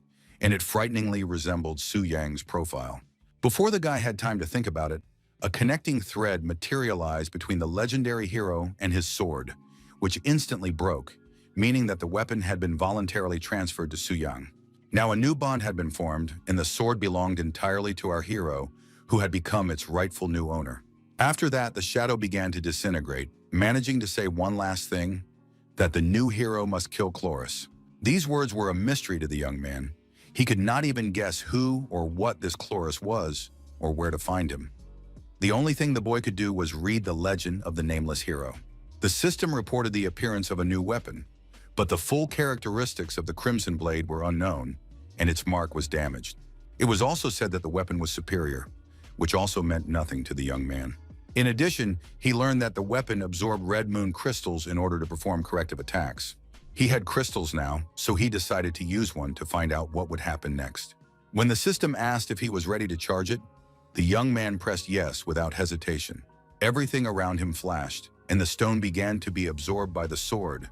and it frighteningly resembled Su-yang's profile. Before the guy had time to think about it, a connecting thread materialized between the legendary hero and his sword, which instantly broke, meaning that the weapon had been voluntarily transferred to Su-yang. Now a new bond had been formed, and the sword belonged entirely to our hero, who had become its rightful new owner. After that, the shadow began to disintegrate, managing to say one last thing, that the new hero must kill Chloris. These words were a mystery to the young man. He could not even guess who or what this Chloris was, or where to find him. The only thing the boy could do was read the legend of the nameless hero. The system reported the appearance of a new weapon, but the full characteristics of the Crimson Blade were unknown, and its mark was damaged. It was also said that the weapon was superior, which also meant nothing to the young man. In addition, he learned that the weapon absorbed red moon crystals in order to perform corrective attacks. He had crystals now, so he decided to use one to find out what would happen next. When the system asked if he was ready to charge it, the young man pressed yes without hesitation. Everything around him flashed, and the stone began to be absorbed by the sword,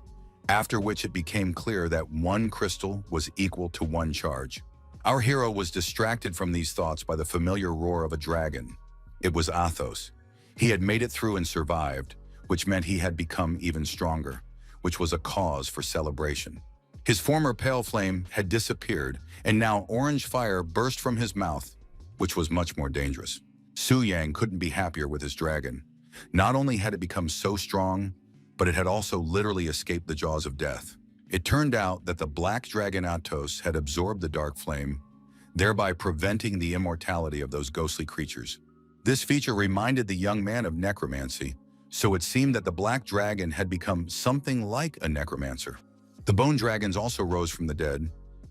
after which it became clear that one crystal was equal to one charge. Our hero was distracted from these thoughts by the familiar roar of a dragon. It was Athos. He had made it through and survived, which meant he had become even stronger, which was a cause for celebration. His former pale flame had disappeared, and now orange fire burst from his mouth, which was much more dangerous. Su-yang couldn't be happier with his dragon. Not only had it become so strong, but it had also literally escaped the jaws of death. It turned out that the black dragon Athos had absorbed the dark flame, thereby preventing the immortality of those ghostly creatures. This feature reminded the young man of necromancy, so it seemed that the black dragon had become something like a necromancer. The bone dragons also rose from the dead,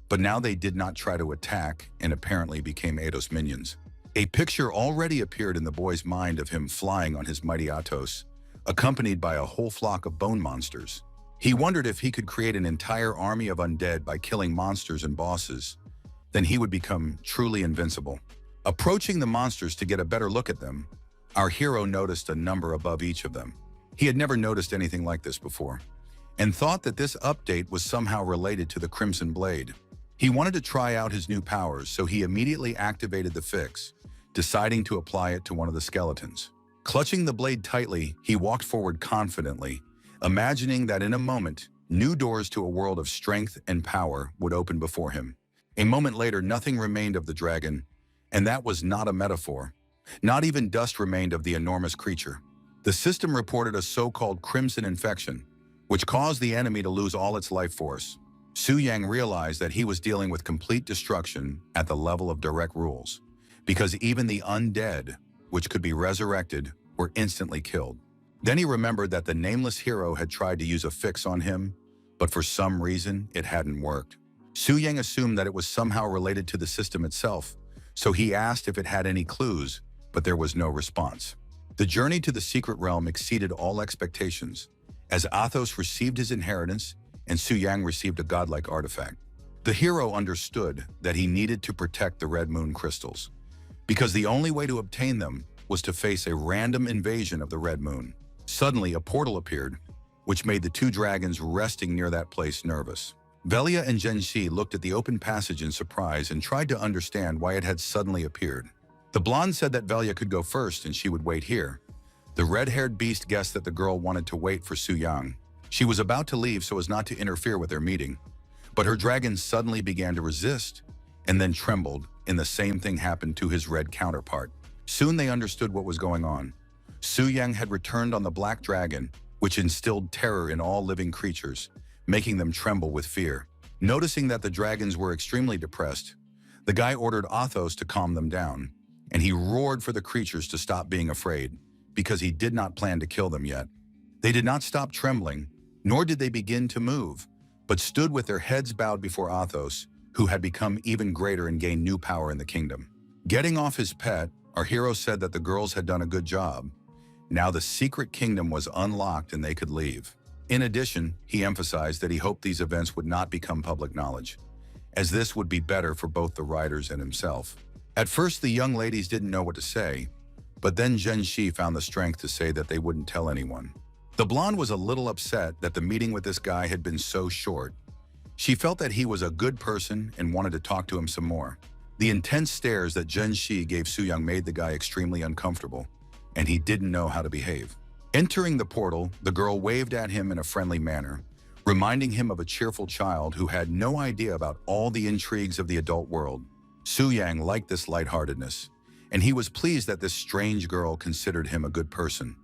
but now they did not try to attack and apparently became Atos minions. A picture already appeared in the boy's mind of him flying on his mighty Atos, accompanied by a whole flock of bone monsters. He wondered if he could create an entire army of undead by killing monsters and bosses. Then he would become truly invincible. Approaching the monsters to get a better look at them, our hero noticed a number above each of them. He had never noticed anything like this before, and thought that this update was somehow related to the Crimson Blade. He wanted to try out his new powers, so he immediately activated the fix, deciding to apply it to one of the skeletons. Clutching the blade tightly, he walked forward confidently, imagining that in a moment, new doors to a world of strength and power would open before him. A moment later, nothing remained of the dragon, and that was not a metaphor. Not even dust remained of the enormous creature. The system reported a so-called crimson infection, which caused the enemy to lose all its life force. Su Yang realized that he was dealing with complete destruction at the level of direct rules, because even the undead, which could be resurrected, were instantly killed. Then he remembered that the nameless hero had tried to use a fix on him, but for some reason it hadn't worked. Su Yang assumed that it was somehow related to the system itself, so he asked if it had any clues, but there was no response. The journey to the secret realm exceeded all expectations, as Athos received his inheritance and Su Yang received a godlike artifact. The hero understood that he needed to protect the Red Moon crystals, because the only way to obtain them was to face a random invasion of the Red Moon. Suddenly, a portal appeared, which made the two dragons resting near that place nervous. Velia and Zhenxi looked at the open passage in surprise and tried to understand why it had suddenly appeared. The blonde said that Velia could go first and she would wait here. The red-haired beast guessed that the girl wanted to wait for Su Yang. She was about to leave so as not to interfere with their meeting, but her dragon suddenly began to resist and then trembled, and the same thing happened to his red counterpart. Soon they understood what was going on. Su Yang had returned on the black dragon, which instilled terror in all living creatures, making them tremble with fear. Noticing that the dragons were extremely depressed, the guy ordered Athos to calm them down, and he roared for the creatures to stop being afraid, because he did not plan to kill them yet. They did not stop trembling, nor did they begin to move, but stood with their heads bowed before Athos, who had become even greater and gained new power in the kingdom. Getting off his pet, our hero said that the girls had done a good job. Now the secret kingdom was unlocked and they could leave. In addition, he emphasized that he hoped these events would not become public knowledge, as this would be better for both the riders and himself. At first, the young ladies didn't know what to say, but then Zhenxi found the strength to say that they wouldn't tell anyone. The blonde was a little upset that the meeting with this guy had been so short. She felt that he was a good person and wanted to talk to him some more. The intense stares that Zhenxi gave Su Yang made the guy extremely uncomfortable, and he didn't know how to behave. Entering the portal, the girl waved at him in a friendly manner, reminding him of a cheerful child who had no idea about all the intrigues of the adult world. Su Yang liked this lightheartedness, and he was pleased that this strange girl considered him a good person,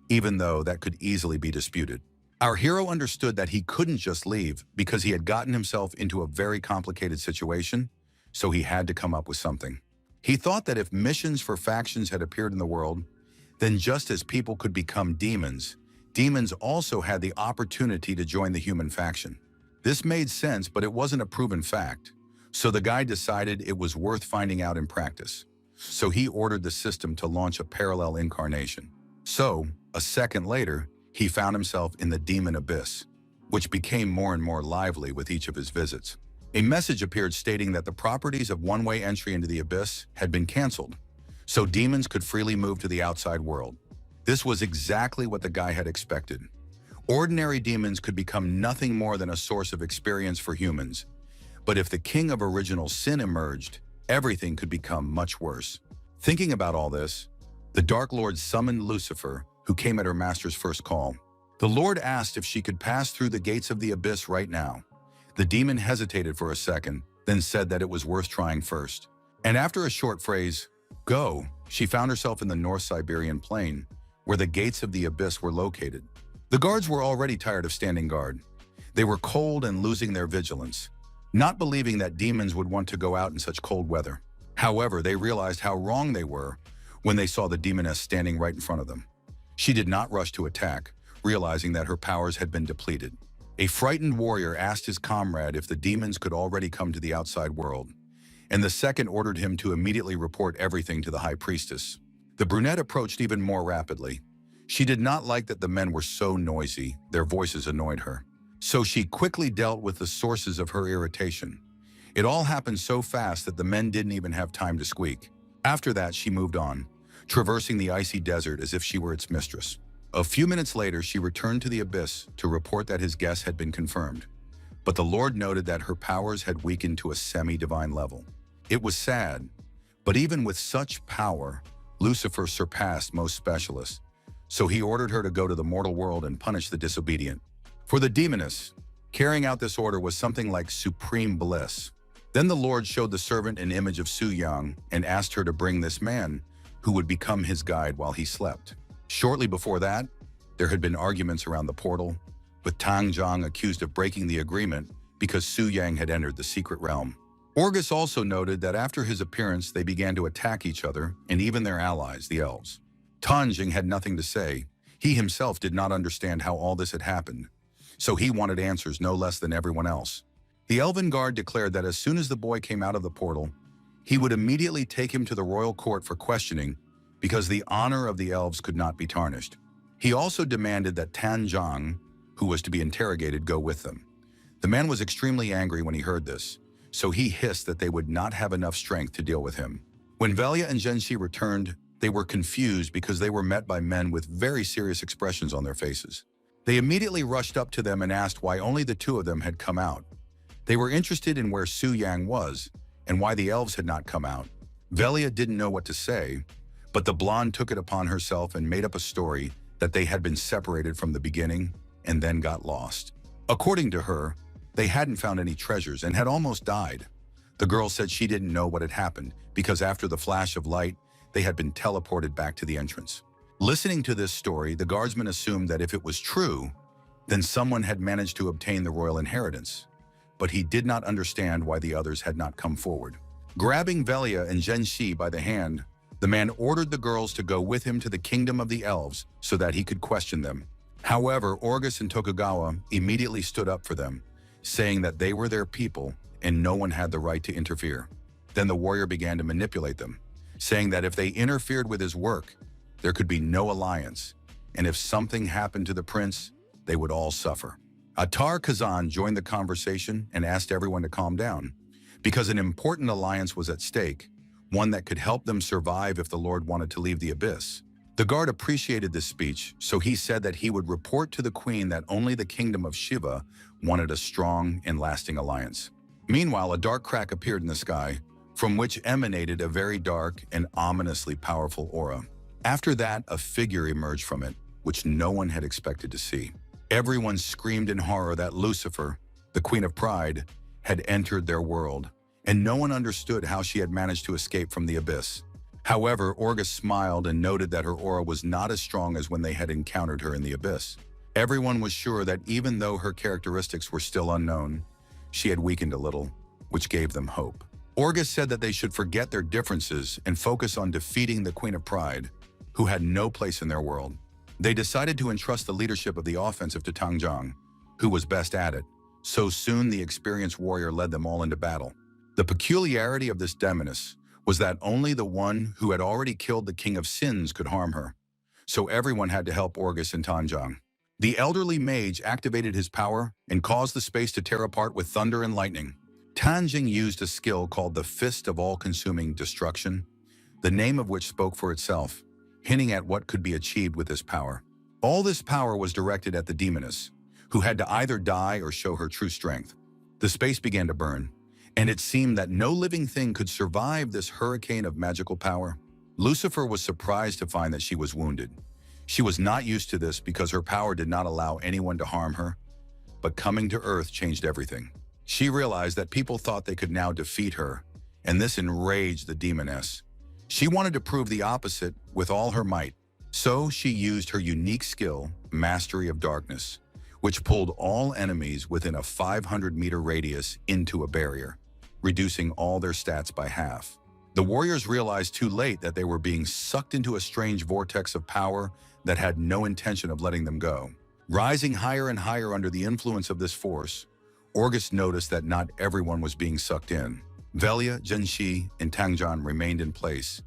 even though that could easily be disputed. Our hero understood that he couldn't just leave because he had gotten himself into a very complicated situation, so he had to come up with something. He thought that if missions for factions had appeared in the world, then just as people could become demons, demons also had the opportunity to join the human faction. This made sense, but it wasn't a proven fact, so the guy decided it was worth finding out in practice. So he ordered the system to launch a parallel incarnation. So, a second later, he found himself in the demon abyss, which became more and more lively with each of his visits. A message appeared stating that the properties of one-way entry into the abyss had been canceled, so demons could freely move to the outside world. This was exactly what the guy had expected. Ordinary demons could become nothing more than a source of experience for humans, but if the king of original sin emerged, everything could become much worse. Thinking about all this, the Dark Lord summoned Lucifer, who came at her master's first call. The Lord asked if she could pass through the gates of the abyss right now. The demon hesitated for a second, then said that it was worth trying first. And after a short phrase, "Go," she found herself in the North Siberian plain, where the gates of the abyss were located. The guards were already tired of standing guard. They were cold and losing their vigilance, not believing that demons would want to go out in such cold weather. However, they realized how wrong they were when they saw the demoness standing right in front of them. She did not rush to attack, realizing that her powers had been depleted. A frightened warrior asked his comrade if the demons could already come to the outside world, and the second ordered him to immediately report everything to the high priestess. The brunette approached even more rapidly. She did not like that the men were so noisy, their voices annoyed her. So she quickly dealt with the sources of her irritation. It all happened so fast that the men didn't even have time to squeak. After that, she moved on, traversing the icy desert as if she were its mistress. A few minutes later, she returned to the abyss to report that his guess had been confirmed. But the Lord noted that her powers had weakened to a semi-divine level. It was sad, but even with such power, Lucifer surpassed most specialists. So he ordered her to go to the mortal world and punish the disobedient. For the demoness, carrying out this order was something like supreme bliss. Then the Lord showed the servant an image of Su Yang and asked her to bring this man, who would become his guide while he slept. Shortly before that, there had been arguments around the portal, with Tang Zhang accused of breaking the agreement because Su Yang had entered the secret realm. Orgus also noted that after his appearance, they began to attack each other and even their allies, the elves. Tanjing had nothing to say. He himself did not understand how all this had happened, so he wanted answers no less than everyone else. The elven guard declared that as soon as the boy came out of the portal, he would immediately take him to the royal court for questioning because the honor of the elves could not be tarnished. He also demanded that Tan Zhang, who was to be interrogated, go with them. The man was extremely angry when he heard this, so he hissed that they would not have enough strength to deal with him. When Velia and Zhenxi returned, they were confused because they were met by men with very serious expressions on their faces. They immediately rushed up to them and asked why only the two of them had come out. They were interested in where Su Yang was and why the elves had not come out. Velia didn't know what to say, but the blonde took it upon herself and made up a story that they had been separated from the beginning and then got lost. According to her, they hadn't found any treasures and had almost died. The girl said she didn't know what had happened because after the flash of light, they had been teleported back to the entrance. Listening to this story, the guardsman assumed that if it was true, then someone had managed to obtain the royal inheritance, but he did not understand why the others had not come forward. Grabbing Velia and Zhenxi by the hand, the man ordered the girls to go with him to the kingdom of the elves so that he could question them. However, Orgus and Tokugawa immediately stood up for them, saying that they were their people and no one had the right to interfere. Then the warrior began to manipulate them, saying that if they interfered with his work, there could be no alliance, and if something happened to the prince, they would all suffer. Atar Kazan joined the conversation and asked everyone to calm down, because an important alliance was at stake, one that could help them survive if the Lord wanted to leave the abyss. The guard appreciated this speech, so he said that he would report to the queen that only the kingdom of Shiva wanted a strong and lasting alliance. Meanwhile, a dark crack appeared in the sky, from which emanated a very dark and ominously powerful aura. After that, a figure emerged from it, which no one had expected to see. Everyone screamed in horror that Lucifer, the Queen of Pride, had entered their world, and no one understood how she had managed to escape from the abyss. However, Orgus smiled and noted that her aura was not as strong as when they had encountered her in the abyss. Everyone was sure that even though her characteristics were still unknown, she had weakened a little, which gave them hope. Orgus said that they should forget their differences and focus on defeating the Queen of Pride, who had no place in their world. They decided to entrust the leadership of the offensive to Tang Zhang, who was best at it, so soon the experienced warrior led them all into battle. The peculiarity of this demoness was that only the one who had already killed the King of Sins could harm her, so everyone had to help Orgus and Tang Zhang. The elderly mage activated his power and caused the space to tear apart with thunder and lightning. Tanjing used a skill called the Fist of All-Consuming Destruction, the name of which spoke for itself, hinting at what could be achieved with this power. All this power was directed at the demoness, who had to either die or show her true strength. The space began to burn, and it seemed that no living thing could survive this hurricane of magical power. Lucifer was surprised to find that she was wounded. She was not used to this because her power did not allow anyone to harm her, but coming to Earth changed everything. She realized that people thought they could now defeat her, and this enraged the demoness. She wanted to prove the opposite with all her might, so she used her unique skill, Mastery of Darkness, which pulled all enemies within a 500-meter radius into a barrier, reducing all their stats by half. The warriors realized too late that they were being sucked into a strange vortex of power that had no intention of letting them go. Rising higher and higher under the influence of this force, Orgus noticed that not everyone was being sucked in. Velia, Zhenxi, and Tangzhan remained in place,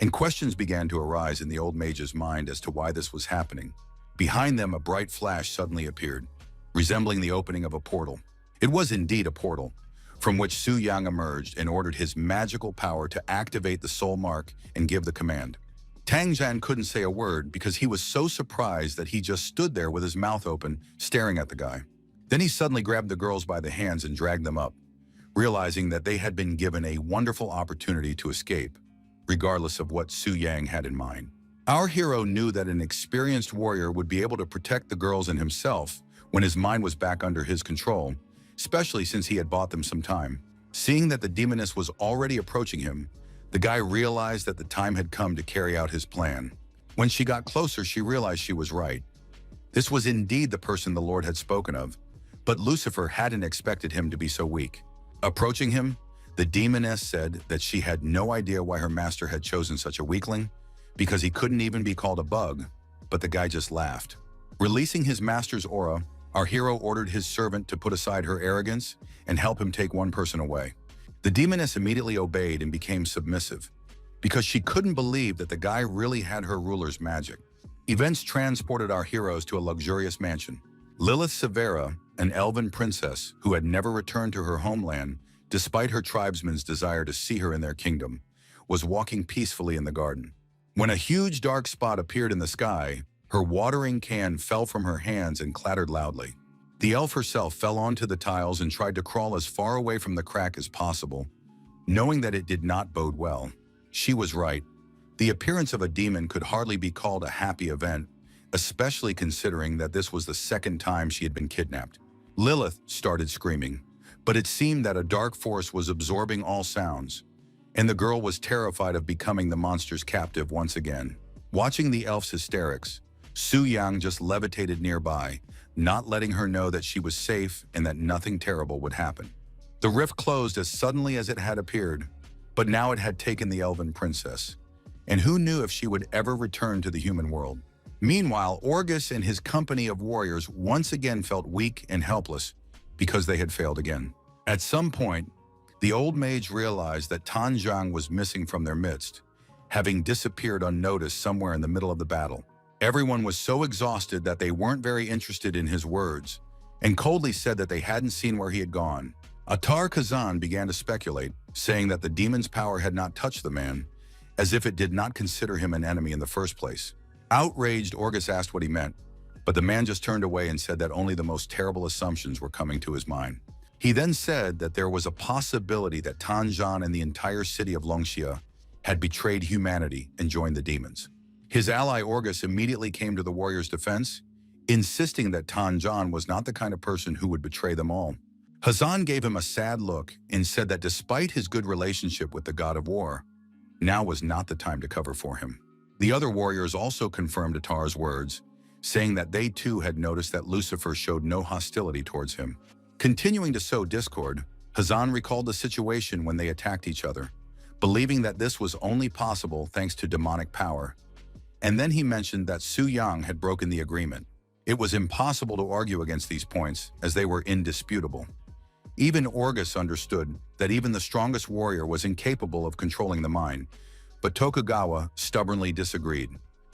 and questions began to arise in the old mage's mind as to why this was happening. Behind them, a bright flash suddenly appeared, resembling the opening of a portal. It was indeed a portal, from which Su Yang emerged and ordered his magical power to activate the soul mark and give the command. Tang Zhan couldn't say a word because he was so surprised that he just stood there with his mouth open, staring at the guy. Then he suddenly grabbed the girls by the hands and dragged them up, realizing that they had been given a wonderful opportunity to escape, regardless of what Su Yang had in mind. Our hero knew that an experienced warrior would be able to protect the girls and himself when his mind was back under his control, especially since he had bought them some time. Seeing that the demoness was already approaching him, the guy realized that the time had come to carry out his plan. When she got closer, she realized she was right. This was indeed the person the Lord had spoken of, but Lucifer hadn't expected him to be so weak. Approaching him, the demoness said that she had no idea why her master had chosen such a weakling, because he couldn't even be called a bug, but the guy just laughed. Releasing his master's aura, our hero ordered his servant to put aside her arrogance and help him take one person away. The demoness immediately obeyed and became submissive, because she couldn't believe that the guy really had her ruler's magic. Events transported our heroes to a luxurious mansion. Lilith Severa, an elven princess who had never returned to her homeland, despite her tribesmen's desire to see her in their kingdom, was walking peacefully in the garden. When a huge dark spot appeared in the sky, her watering can fell from her hands and clattered loudly. The elf herself fell onto the tiles and tried to crawl as far away from the crack as possible, knowing that it did not bode well. She was right. The appearance of a demon could hardly be called a happy event, especially considering that this was the second time she had been kidnapped. Lilith started screaming, but it seemed that a dark force was absorbing all sounds, and the girl was terrified of becoming the monster's captive once again. Watching the elf's hysterics, Su Yang just levitated nearby, not letting her know that she was safe and that nothing terrible would happen. The rift closed as suddenly as it had appeared, but now it had taken the elven princess, and who knew if she would ever return to the human world. Meanwhile, Orgus and his company of warriors once again felt weak and helpless because they had failed again. At some point, the old mage realized that Tan Zhang was missing from their midst, having disappeared unnoticed somewhere in the middle of the battle. Everyone was so exhausted that they weren't very interested in his words, and coldly said that they hadn't seen where he had gone. Atar Kazan began to speculate, saying that the demon's power had not touched the man, as if it did not consider him an enemy in the first place. Outraged, Orgus asked what he meant, but the man just turned away and said that only the most terrible assumptions were coming to his mind. He then said that there was a possibility that Tan Zhan and the entire city of Longxia had betrayed humanity and joined the demons. His ally Orgus immediately came to the warriors' defense, insisting that Tan Zhan was not the kind of person who would betray them all. Hazan gave him a sad look and said that despite his good relationship with the god of war, now was not the time to cover for him. The other warriors also confirmed Atar's words, saying that they too had noticed that Lucifer showed no hostility towards him. Continuing to sow discord, Hazan recalled the situation when they attacked each other, believing that this was only possible thanks to demonic power. And then he mentioned that Su Yang had broken the agreement. It was impossible to argue against these points, as they were indisputable. Even Orgus understood that even the strongest warrior was incapable of controlling the mind, but Tokugawa stubbornly disagreed.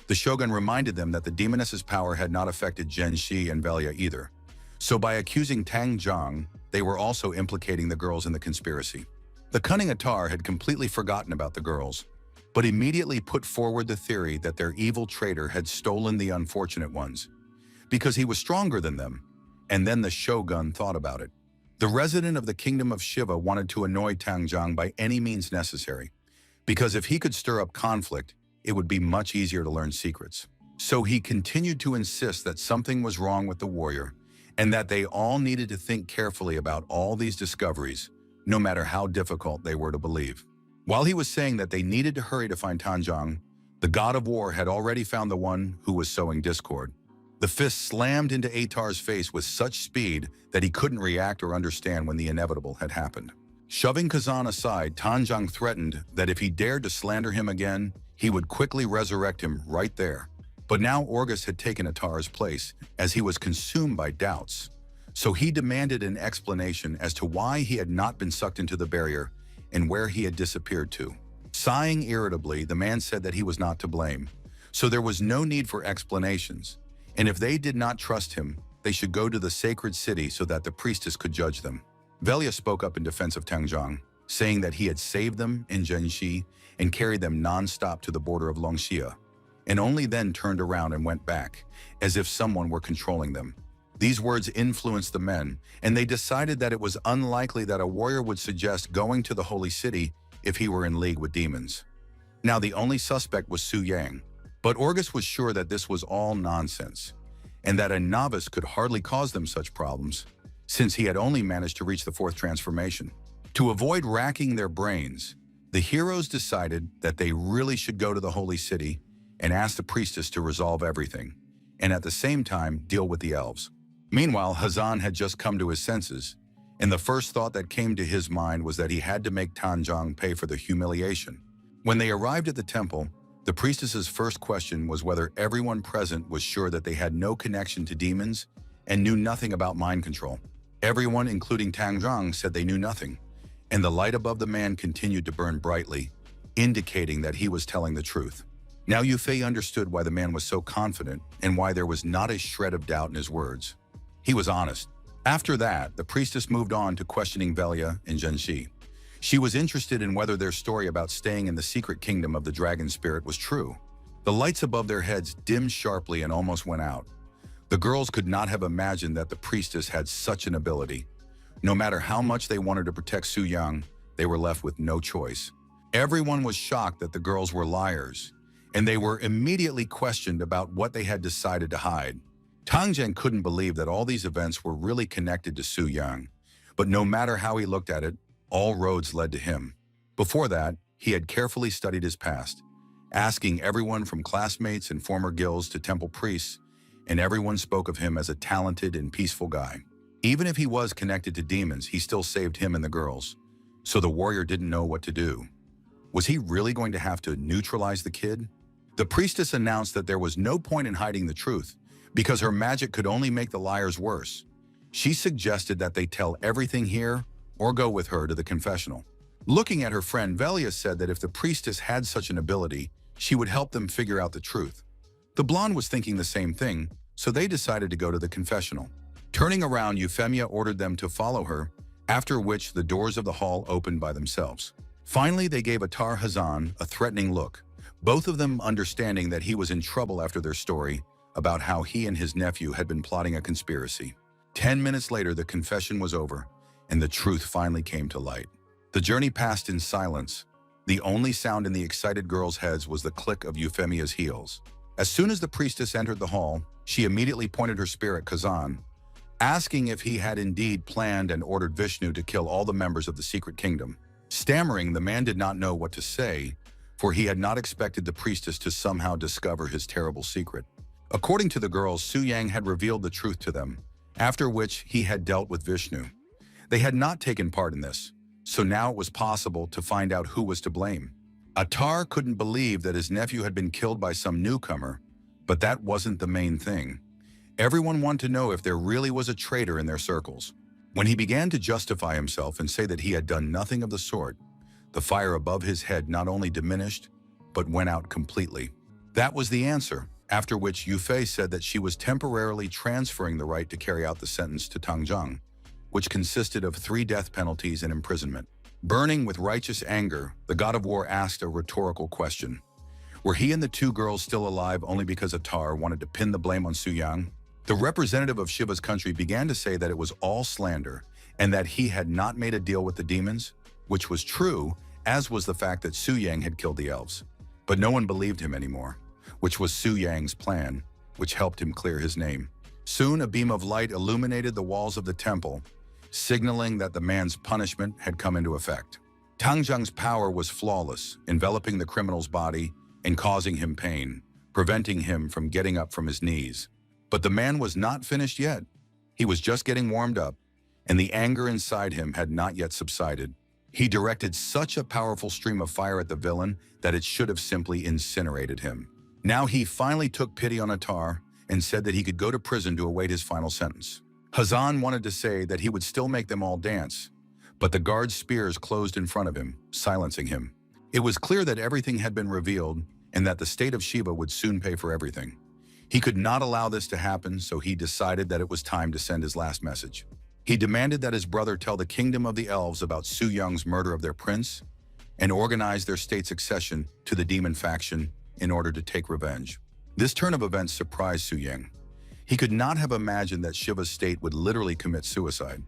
The shogun reminded them that the demoness's power had not affected Zhenxi and Velia either. So by accusing Tang Zhang, they were also implicating the girls in the conspiracy. The cunning Atar had completely forgotten about the girls, but immediately put forward the theory that their evil traitor had stolen the unfortunate ones, because he was stronger than them, and then the shogun thought about it. The resident of the kingdom of Shiva wanted to annoy Tang Zhang by any means necessary, because if he could stir up conflict, it would be much easier to learn secrets. So he continued to insist that something was wrong with the warrior, and that they all needed to think carefully about all these discoveries, no matter how difficult they were to believe. While he was saying that they needed to hurry to find Tan Zhang, the god of war had already found the one who was sowing discord. The fist slammed into Atar's face with such speed that he couldn't react or understand when the inevitable had happened. Shoving Kazan aside, Tanjong threatened that if he dared to slander him again, he would quickly resurrect him right there. But now Orgus had taken Atar's place, as he was consumed by doubts. So he demanded an explanation as to why he had not been sucked into the barrier and where he had disappeared to. Sighing irritably, the man said that he was not to blame, so there was no need for explanations, and if they did not trust him, they should go to the sacred city so that the priestess could judge them. Velia spoke up in defense of Tanjong, saying that he had saved them in Zhenxi and carried them non-stop to the border of Longxia, and only then turned around and went back, as if someone were controlling them. These words influenced the men, and they decided that it was unlikely that a warrior would suggest going to the holy city if he were in league with demons. Now the only suspect was Su Yang, but Orgus was sure that this was all nonsense, and that a novice could hardly cause them such problems, since he had only managed to reach the fourth transformation. To avoid racking their brains, the heroes decided that they really should go to the holy city and ask the priestess to resolve everything, and at the same time deal with the elves. Meanwhile, Hazan had just come to his senses, and the first thought that came to his mind was that he had to make Tanjong pay for the humiliation. When they arrived at the temple, the priestess's first question was whether everyone present was sure that they had no connection to demons and knew nothing about mind control. Everyone, including Tanjong, said they knew nothing, and the light above the man continued to burn brightly, indicating that he was telling the truth. Now Yufei understood why the man was so confident and why there was not a shred of doubt in his words. He was honest. After that, the priestess moved on to questioning Velia and Zhenxi. She was interested in whether their story about staying in the secret kingdom of the dragon spirit was true. The lights above their heads dimmed sharply and almost went out. The girls could not have imagined that the priestess had such an ability. No matter how much they wanted to protect Su Yang, they were left with no choice. Everyone was shocked that the girls were liars, and they were immediately questioned about what they had decided to hide. Tang Zhen couldn't believe that all these events were really connected to Su Yang, but no matter how he looked at it, all roads led to him. Before that, he had carefully studied his past, asking everyone from classmates and former guilds to temple priests, and everyone spoke of him as a talented and peaceful guy. Even if he was connected to demons, he still saved him and the girls, so the warrior didn't know what to do. Was he really going to have to neutralize the kid? The priestess announced that there was no point in hiding the truth, because her magic could only make the liars worse. She suggested that they tell everything here or go with her to the confessional. Looking at her friend, Velia said that if the priestess had such an ability, she would help them figure out the truth. The blonde was thinking the same thing, so they decided to go to the confessional. Turning around, Euphemia ordered them to follow her, after which the doors of the hall opened by themselves. Finally, they gave Atar Hazan a threatening look, both of them understanding that he was in trouble after their story about how he and his nephew had been plotting a conspiracy. 10 minutes later, the confession was over, and the truth finally came to light. The journey passed in silence. The only sound in the excited girls' heads was the click of Euphemia's heels. As soon as the priestess entered the hall, she immediately pointed her spear at Kazan, asking if he had indeed planned and ordered Vishnu to kill all the members of the secret kingdom. Stammering, the man did not know what to say, for he had not expected the priestess to somehow discover his terrible secret. According to the girls, Su Yang had revealed the truth to them, after which he had dealt with Vishnu. They had not taken part in this, so now it was possible to find out who was to blame. Atar couldn't believe that his nephew had been killed by some newcomer, but that wasn't the main thing. Everyone wanted to know if there really was a traitor in their circles. When he began to justify himself and say that he had done nothing of the sort, the fire above his head not only diminished, but went out completely. That was the answer, after which Yufei said that she was temporarily transferring the right to carry out the sentence to Tangjong, which consisted of 3 death penalties and imprisonment. Burning with righteous anger, the god of war asked a rhetorical question. Were he and the 2 girls still alive only because Atar wanted to pin the blame on Su Yang? The representative of Shiva's country began to say that it was all slander and that he had not made a deal with the demons, which was true, as was the fact that Su Yang had killed the elves. But no one believed him anymore, which was Su Yang's plan, which helped him clear his name. Soon a beam of light illuminated the walls of the temple, signaling that the man's punishment had come into effect. Tangjong's power was flawless, enveloping the criminal's body and causing him pain, preventing him from getting up from his knees. But the man was not finished yet. He was just getting warmed up, and the anger inside him had not yet subsided. He directed such a powerful stream of fire at the villain that it should have simply incinerated him. Now he finally took pity on Atar and said that he could go to prison to await his final sentence. Hazan wanted to say that he would still make them all dance, but the guard's spears closed in front of him, silencing him. It was clear that everything had been revealed and that the state of Shiva would soon pay for everything. He could not allow this to happen, so he decided that it was time to send his last message. He demanded that his brother tell the kingdom of the elves about Su Yang's murder of their prince and organize their state succession to the demon faction in order to take revenge. This turn of events surprised Su Yang. He could not have imagined that Shiva's state would literally commit suicide.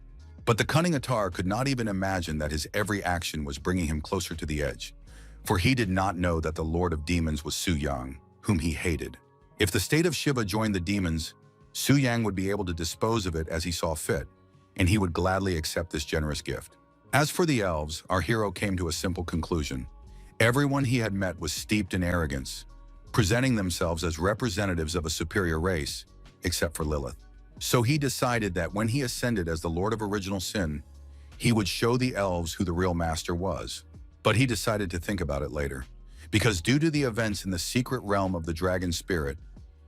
But the cunning Atar could not even imagine that his every action was bringing him closer to the edge, for he did not know that the Lord of Demons was Su Yang, whom he hated. If the state of Shiva joined the demons, Su Yang would be able to dispose of it as he saw fit, and he would gladly accept this generous gift. As for the elves, our hero came to a simple conclusion. Everyone he had met was steeped in arrogance, presenting themselves as representatives of a superior race, except for Lilith. So he decided that when he ascended as the Lord of Original Sin, he would show the elves who the real master was. But he decided to think about it later, because due to the events in the secret realm of the dragon spirit,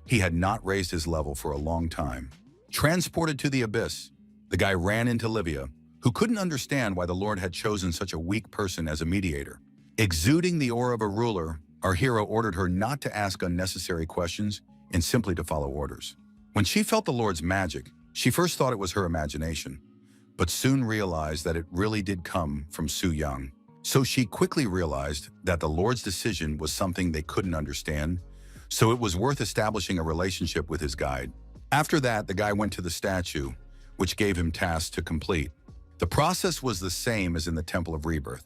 he had not raised his level for a long time. Transported to the abyss, the guy ran into Livia, who couldn't understand why the Lord had chosen such a weak person as a mediator. Exuding the aura of a ruler, our hero ordered her not to ask unnecessary questions and simply to follow orders. When she felt the Lord's magic, she first thought it was her imagination, but soon realized that it really did come from Su Yang. So she quickly realized that the Lord's decision was something they couldn't understand, so it was worth establishing a relationship with his guide. After that, the guy went to the statue, which gave him tasks to complete. The process was the same as in the Temple of Rebirth,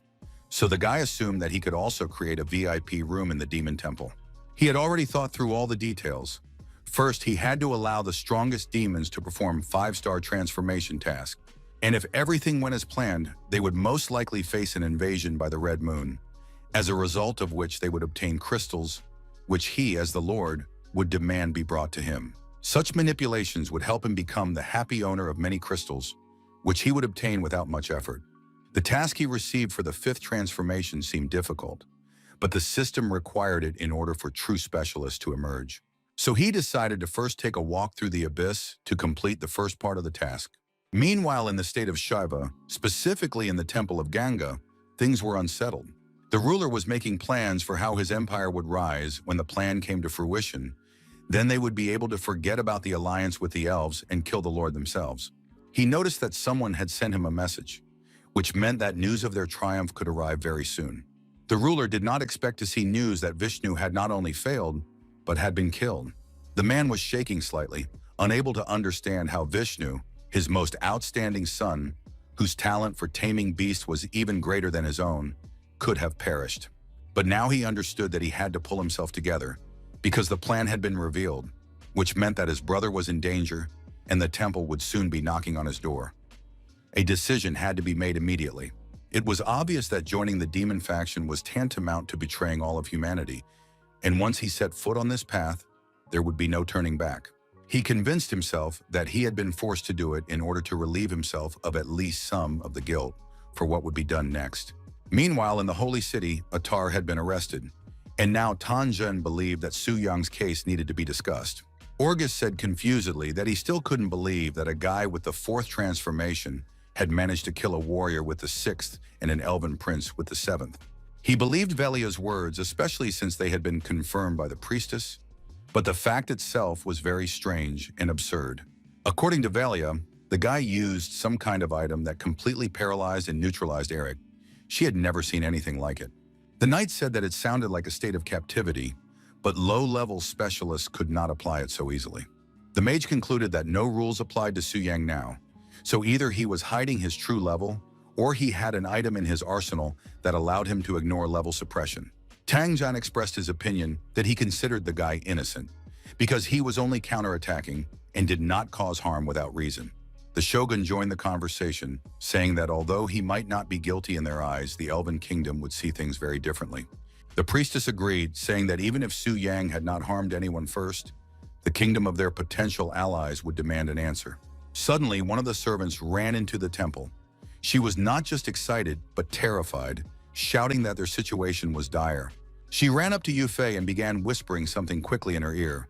so the guy assumed that he could also create a VIP room in the Demon Temple. He had already thought through all the details. First, he had to allow the strongest demons to perform 5-star transformation tasks, and if everything went as planned, they would most likely face an invasion by the Red Moon, as a result of which they would obtain crystals, which he, as the Lord, would demand be brought to him. Such manipulations would help him become the happy owner of many crystals, which he would obtain without much effort. The task he received for the 5th transformation seemed difficult, but the system required it in order for true specialists to emerge. So he decided to first take a walk through the abyss to complete the first part of the task. Meanwhile, in the state of Shiva, specifically in the temple of Ganga, things were unsettled. The ruler was making plans for how his empire would rise when the plan came to fruition. Then they would be able to forget about the alliance with the elves and kill the Lord themselves. He noticed that someone had sent him a message, which meant that news of their triumph could arrive very soon. The ruler did not expect to see news that Vishnu had not only failed, but had been killed. The man was shaking slightly, unable to understand how Vishnu, his most outstanding son, whose talent for taming beasts was even greater than his own, could have perished. But now he understood that he had to pull himself together, because the plan had been revealed, which meant that his brother was in danger and the temple would soon be knocking on his door. A decision had to be made immediately. It was obvious that joining the demon faction was tantamount to betraying all of humanity, and once he set foot on this path, there would be no turning back. He convinced himself that he had been forced to do it in order to relieve himself of at least some of the guilt for what would be done next. Meanwhile, in the holy city, Atar had been arrested, and now Tanjun believed that Su Yang's case needed to be discussed. Orgus said confusedly that he still couldn't believe that a guy with the 4th transformation had managed to kill a warrior with the 6th and an elven prince with the 7th. He believed Velia's words, especially since they had been confirmed by the priestess, but the fact itself was very strange and absurd. According to Velia, the guy used some kind of item that completely paralyzed and neutralized Eric. She had never seen anything like it. The knight said that it sounded like a state of captivity, but low-level specialists could not apply it so easily. The mage concluded that no rules applied to Su Yang now, so either he was hiding his true level, or he had an item in his arsenal that allowed him to ignore level suppression. Tang Jian expressed his opinion that he considered the guy innocent, because he was only counterattacking and did not cause harm without reason. The shogun joined the conversation, saying that although he might not be guilty in their eyes, the Elven Kingdom would see things very differently. The priestess agreed, saying that even if Su Yang had not harmed anyone first, the kingdom of their potential allies would demand an answer. Suddenly, one of the servants ran into the temple. She was not just excited, but terrified, shouting that their situation was dire. She ran up to Yufei and began whispering something quickly in her ear,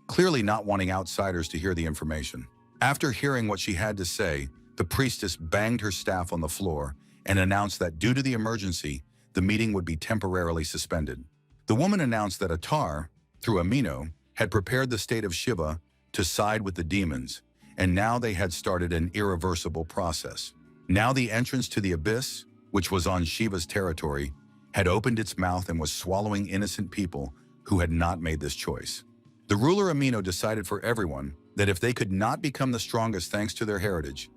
clearly not wanting outsiders to hear the information. After hearing what she had to say, the priestess banged her staff on the floor and announced that due to the emergency, the meeting would be temporarily suspended. The woman announced that Atar, through Amino, had prepared the state of Shiva to side with the demons, and now they had started an irreversible process. Now the entrance to the abyss, which was on Shiva's territory, had opened its mouth and was swallowing innocent people who had not made this choice. The ruler Amino decided for everyone that if they could not become the strongest thanks to their heritage,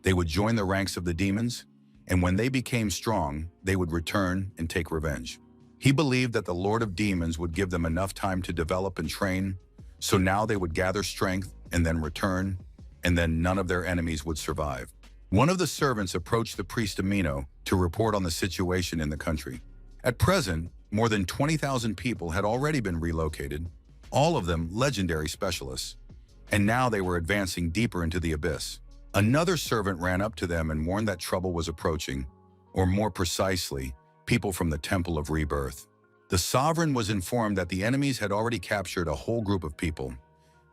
they would join the ranks of the demons, and when they became strong, they would return and take revenge. He believed that the Lord of Demons would give them enough time to develop and train, so now they would gather strength and then return, and then none of their enemies would survive. One of the servants approached the priest Amino to report on the situation in the country. At present, more than 20,000 people had already been relocated, all of them legendary specialists, and now they were advancing deeper into the abyss. Another servant ran up to them and warned that trouble was approaching, or more precisely, people from the Temple of Rebirth. The sovereign was informed that the enemies had already captured a whole group of people,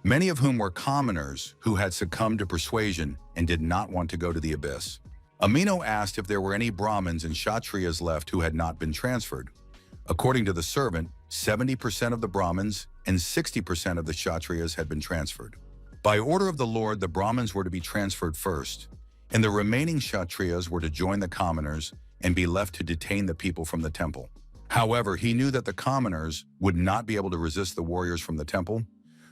many of whom were commoners who had succumbed to persuasion and did not want to go to the abyss. Amino asked if there were any Brahmins and Kshatriyas left who had not been transferred. According to the servant, 70% of the Brahmins and 60% of the Kshatriyas had been transferred. By order of the Lord, the Brahmins were to be transferred first, and the remaining Kshatriyas were to join the commoners and be left to detain the people from the temple. However, he knew that the commoners would not be able to resist the warriors from the temple,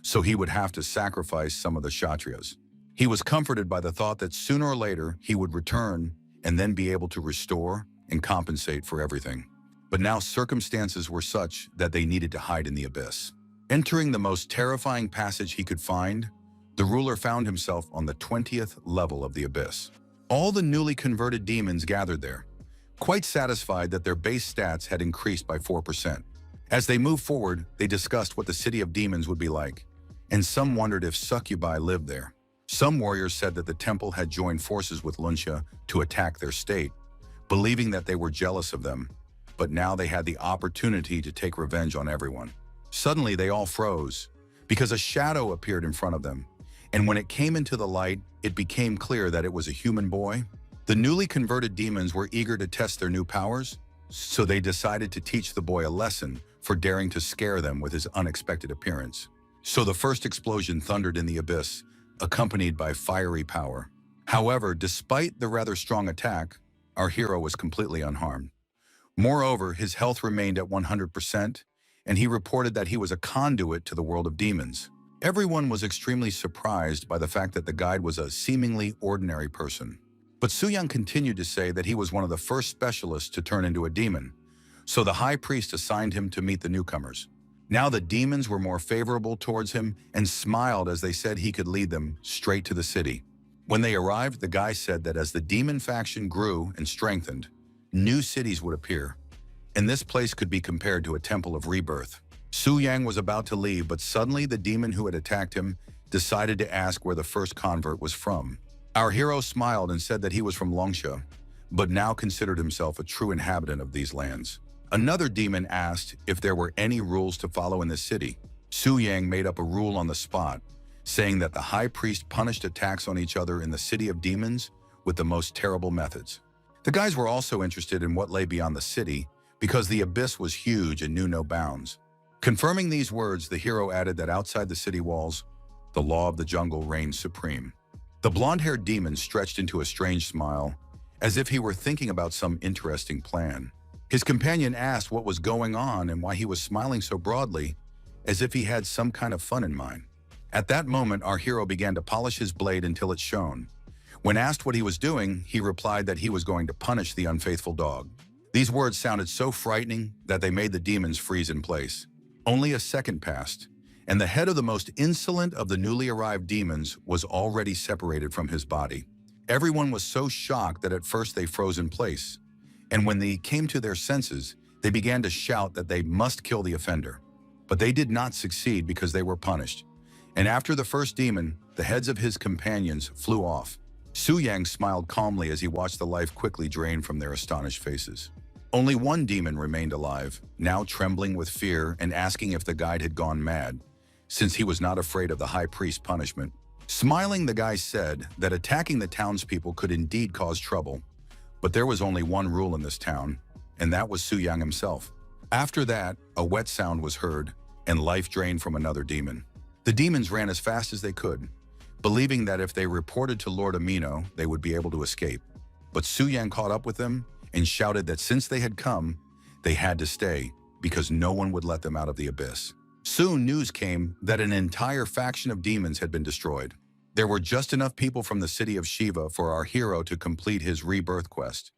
so he would have to sacrifice some of the Kshatriyas. He was comforted by the thought that sooner or later he would return and then be able to restore and compensate for everything. But now circumstances were such that they needed to hide in the abyss. Entering the most terrifying passage he could find, the ruler found himself on the 20th level of the abyss. All the newly converted demons gathered there, quite satisfied that their base stats had increased by 4%. As they moved forward, they discussed what the city of demons would be like, and some wondered if succubi lived there. Some warriors said that the temple had joined forces with Lunsha to attack their state, believing that they were jealous of them, but now they had the opportunity to take revenge on everyone. Suddenly, they all froze, because a shadow appeared in front of them, and when it came into the light, it became clear that it was a human boy. The newly converted demons were eager to test their new powers, so they decided to teach the boy a lesson for daring to scare them with his unexpected appearance. So the first explosion thundered in the abyss, accompanied by fiery power. However, despite the rather strong attack, our hero was completely unharmed. Moreover, his health remained at 100%, and he reported that he was a conduit to the world of demons. Everyone was extremely surprised by the fact that the guide was a seemingly ordinary person. But Suyang continued to say that he was one of the first specialists to turn into a demon, so the high priest assigned him to meet the newcomers. Now the demons were more favorable towards him and smiled as they said he could lead them straight to the city. When they arrived, the guy said that as the demon faction grew and strengthened, new cities would appear, and this place could be compared to a temple of rebirth. Su Yang was about to leave, but suddenly the demon who had attacked him decided to ask where the first convert was from. Our hero smiled and said that he was from Longsha, but now considered himself a true inhabitant of these lands. Another demon asked if there were any rules to follow in the city. Su Yang made up a rule on the spot, saying that the high priest punished attacks on each other in the city of demons with the most terrible methods. The guys were also interested in what lay beyond the city, because the abyss was huge and knew no bounds. Confirming these words, the hero added that outside the city walls, the law of the jungle reigned supreme. The blonde-haired demon stretched into a strange smile, as if he were thinking about some interesting plan. His companion asked what was going on and why he was smiling so broadly, as if he had some kind of fun in mind. At that moment, our hero began to polish his blade until it shone. When asked what he was doing, he replied that he was going to punish the unfaithful dog. These words sounded so frightening that they made the demons freeze in place. Only a second passed, and the head of the most insolent of the newly arrived demons was already separated from his body. Everyone was so shocked that at first they froze in place, and when they came to their senses, they began to shout that they must kill the offender. But they did not succeed because they were punished. And after the first demon, the heads of his companions flew off. Su Yang smiled calmly as he watched the life quickly drain from their astonished faces. Only one demon remained alive, now trembling with fear and asking if the guide had gone mad, since he was not afraid of the high priest's punishment. Smiling, the guy said that attacking the townspeople could indeed cause trouble, but there was only one rule in this town, and that was Su Yang himself. After that, a wet sound was heard, and life drained from another demon. The demons ran as fast as they could, believing that if they reported to Lord Amino, they would be able to escape. But Su Yang caught up with them and shouted that since they had come, they had to stay, because no one would let them out of the abyss. Soon news came that an entire faction of demons had been destroyed. There were just enough people from the city of Shiva for our hero to complete his rebirth quest,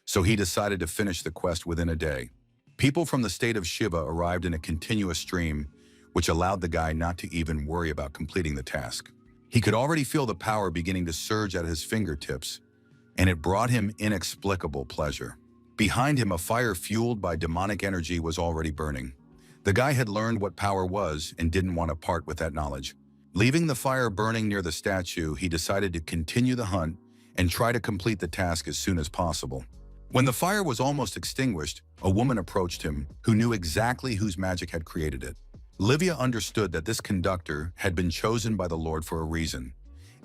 so he decided to finish the quest within a day. People from the state of Shiva arrived in a continuous stream, which allowed the guy not to even worry about completing the task. He could already feel the power beginning to surge at his fingertips, and it brought him inexplicable pleasure. Behind him, a fire fueled by demonic energy was already burning. The guy had learned what power was and didn't want to part with that knowledge. Leaving the fire burning near the statue, he decided to continue the hunt and try to complete the task as soon as possible. When the fire was almost extinguished, a woman approached him who knew exactly whose magic had created it. Livia understood that this conductor had been chosen by the Lord for a reason,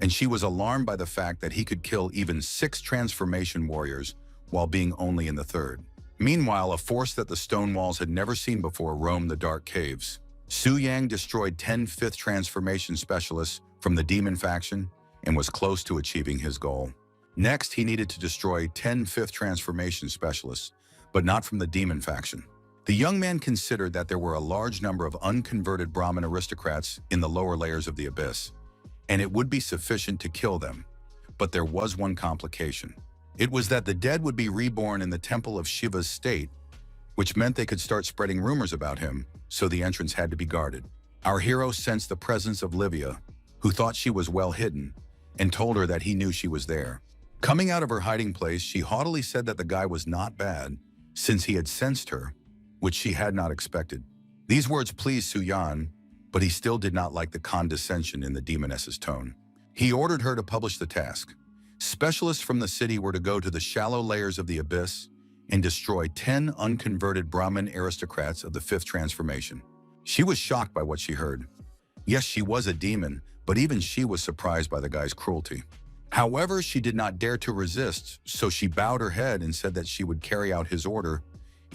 and she was alarmed by the fact that he could kill even 6 transformation warriors while being only in the 3rd. Meanwhile, a force that the stone walls had never seen before roamed the dark caves. Su Yang destroyed 10 5th transformation specialists from the demon faction and was close to achieving his goal. Next, he needed to destroy 10 5th transformation specialists, but not from the demon faction. The young man considered that there were a large number of unconverted Brahmin aristocrats in the lower layers of the abyss, and it would be sufficient to kill them. But there was one complication. It was that the dead would be reborn in the temple of Shiva's state, which meant they could start spreading rumors about him, so the entrance had to be guarded. Our hero sensed the presence of Livia, who thought she was well hidden, and told her that he knew she was there. Coming out of her hiding place, she haughtily said that the guy was not bad, since he had sensed her, which she had not expected. These words pleased Su Yan, but he still did not like the condescension in the demoness's tone. He ordered her to publish the task. Specialists from the city were to go to the shallow layers of the abyss and destroy 10 unconverted Brahmin aristocrats of the 5th transformation. She was shocked by what she heard. Yes, she was a demon, but even she was surprised by the guy's cruelty. However, she did not dare to resist, so she bowed her head and said that she would carry out his order,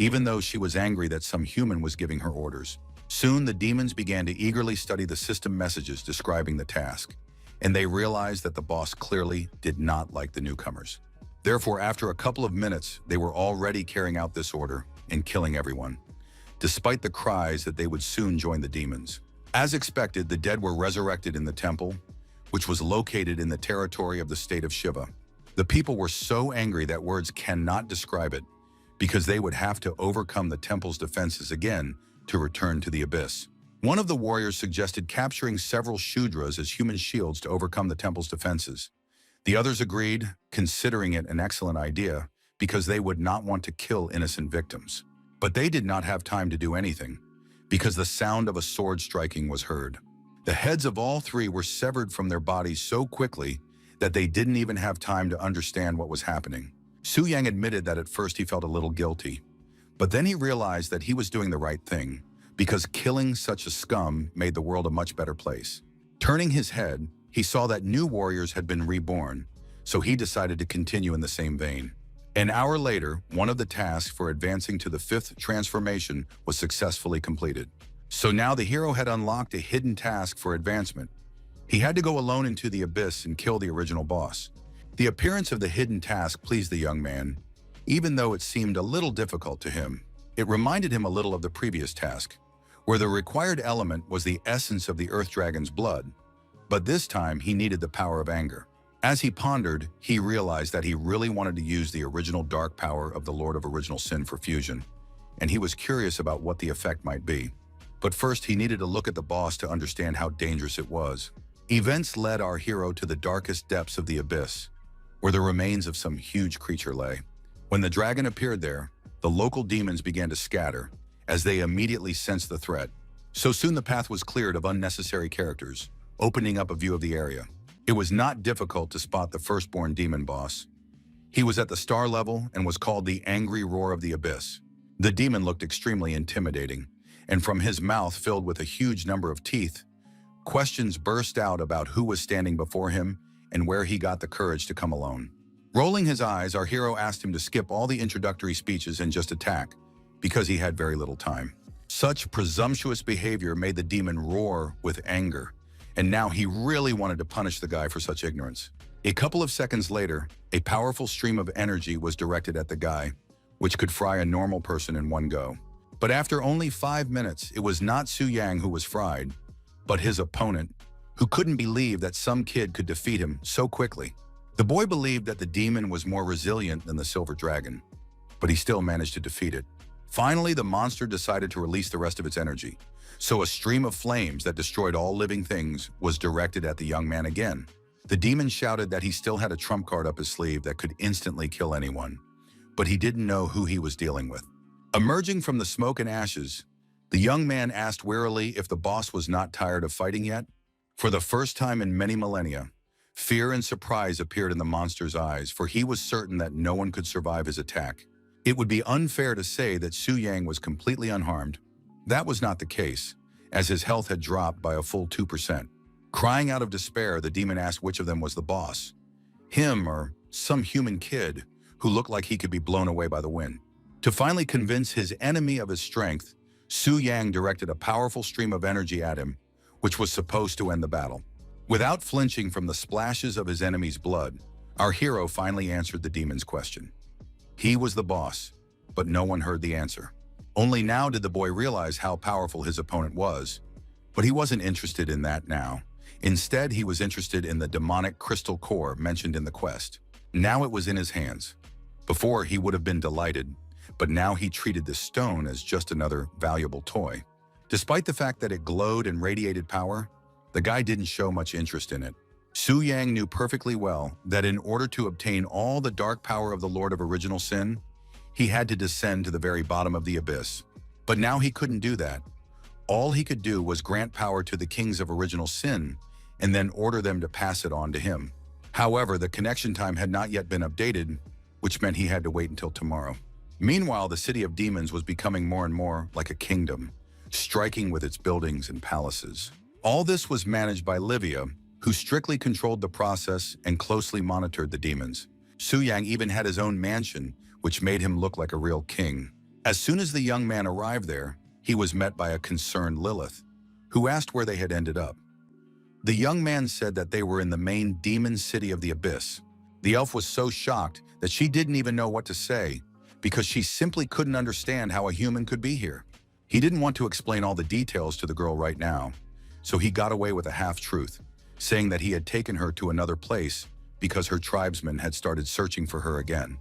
even though she was angry that some human was giving her orders. Soon, the demons began to eagerly study the system messages describing the task, and they realized that the boss clearly did not like the newcomers. Therefore, after a couple of minutes, they were already carrying out this order and killing everyone, despite the cries that they would soon join the demons. As expected, the dead were resurrected in the temple, which was located in the territory of the state of Shiva. The people were so angry that words cannot describe it, because they would have to overcome the temple's defenses again to return to the abyss. One of the warriors suggested capturing several Shudras as human shields to overcome the temple's defenses. The others agreed, considering it an excellent idea, because they would not want to kill innocent victims. But they did not have time to do anything, because the sound of a sword striking was heard. The heads of all 3 were severed from their bodies so quickly that they didn't even have time to understand what was happening. Su Yang admitted that at first he felt a little guilty, but then he realized that he was doing the right thing, because killing such a scum made the world a much better place. Turning his head, he saw that new warriors had been reborn, so he decided to continue in the same vein. An hour later, one of the tasks for advancing to the 5th transformation was successfully completed. So now the hero had unlocked a hidden task for advancement. He had to go alone into the abyss and kill the original boss. The appearance of the hidden task pleased the young man, even though it seemed a little difficult to him. It reminded him a little of the previous task, where the required element was the essence of the Earth Dragon's blood, but this time he needed the power of anger. As he pondered, he realized that he really wanted to use the original dark power of the Lord of Original Sin for fusion, and he was curious about what the effect might be. But first, he needed to look at the boss to understand how dangerous it was. Events led our hero to the darkest depths of the abyss, where the remains of some huge creature lay. When the dragon appeared there, the local demons began to scatter, as they immediately sensed the threat. So soon the path was cleared of unnecessary characters, opening up a view of the area. It was not difficult to spot the firstborn demon boss. He was at the star level and was called the Angry Roar of the Abyss. The demon looked extremely intimidating, and from his mouth filled with a huge number of teeth, questions burst out about who was standing before him and where he got the courage to come alone. Rolling his eyes, our hero asked him to skip all the introductory speeches and just attack, because he had very little time. Such presumptuous behavior made the demon roar with anger, and now he really wanted to punish the guy for such ignorance. A couple of seconds later, a powerful stream of energy was directed at the guy, which could fry a normal person in one go. But after only 5 minutes, it was not Su Yang who was fried, but his opponent, who couldn't believe that some kid could defeat him so quickly. The boy believed that the demon was more resilient than the silver dragon, but he still managed to defeat it. Finally, the monster decided to release the rest of its energy, so a stream of flames that destroyed all living things was directed at the young man again. The demon shouted that he still had a trump card up his sleeve that could instantly kill anyone, but he didn't know who he was dealing with. Emerging from the smoke and ashes, the young man asked wearily if the boss was not tired of fighting yet. For the first time in many millennia, fear and surprise appeared in the monster's eyes, for he was certain that no one could survive his attack. It would be unfair to say that Su Yang was completely unharmed. That was not the case, as his health had dropped by a full 2%. Crying out of despair, the demon asked which of them was the boss, him or some human kid who looked like he could be blown away by the wind. To finally convince his enemy of his strength, Su Yang directed a powerful stream of energy at him, which was supposed to end the battle. Without flinching from the splashes of his enemy's blood, our hero finally answered the demon's question. He was the boss, but no one heard the answer. Only now did the boy realize how powerful his opponent was, but he wasn't interested in that now. Instead, he was interested in the demonic crystal core mentioned in the quest. Now it was in his hands. Before, he would have been delighted, but now he treated the stone as just another valuable toy. Despite the fact that it glowed and radiated power, the guy didn't show much interest in it. Su Yang knew perfectly well that in order to obtain all the dark power of the Lord of Original Sin, he had to descend to the very bottom of the abyss. But now he couldn't do that. All he could do was grant power to the kings of Original Sin and then order them to pass it on to him. However, the connection time had not yet been updated, which meant he had to wait until tomorrow. Meanwhile, the city of demons was becoming more and more like a kingdom, striking with its buildings and palaces. All this was managed by Livia, who strictly controlled the process and closely monitored the demons. Su Yang even had his own mansion, which made him look like a real king. As soon as the young man arrived there, he was met by a concerned Lilith, who asked where they had ended up. The young man said that they were in the main demon city of the abyss. The elf was so shocked that she didn't even know what to say, because she simply couldn't understand how a human could be here. He didn't want to explain all the details to the girl right now, so he got away with a half-truth, saying that he had taken her to another place because her tribesmen had started searching for her again,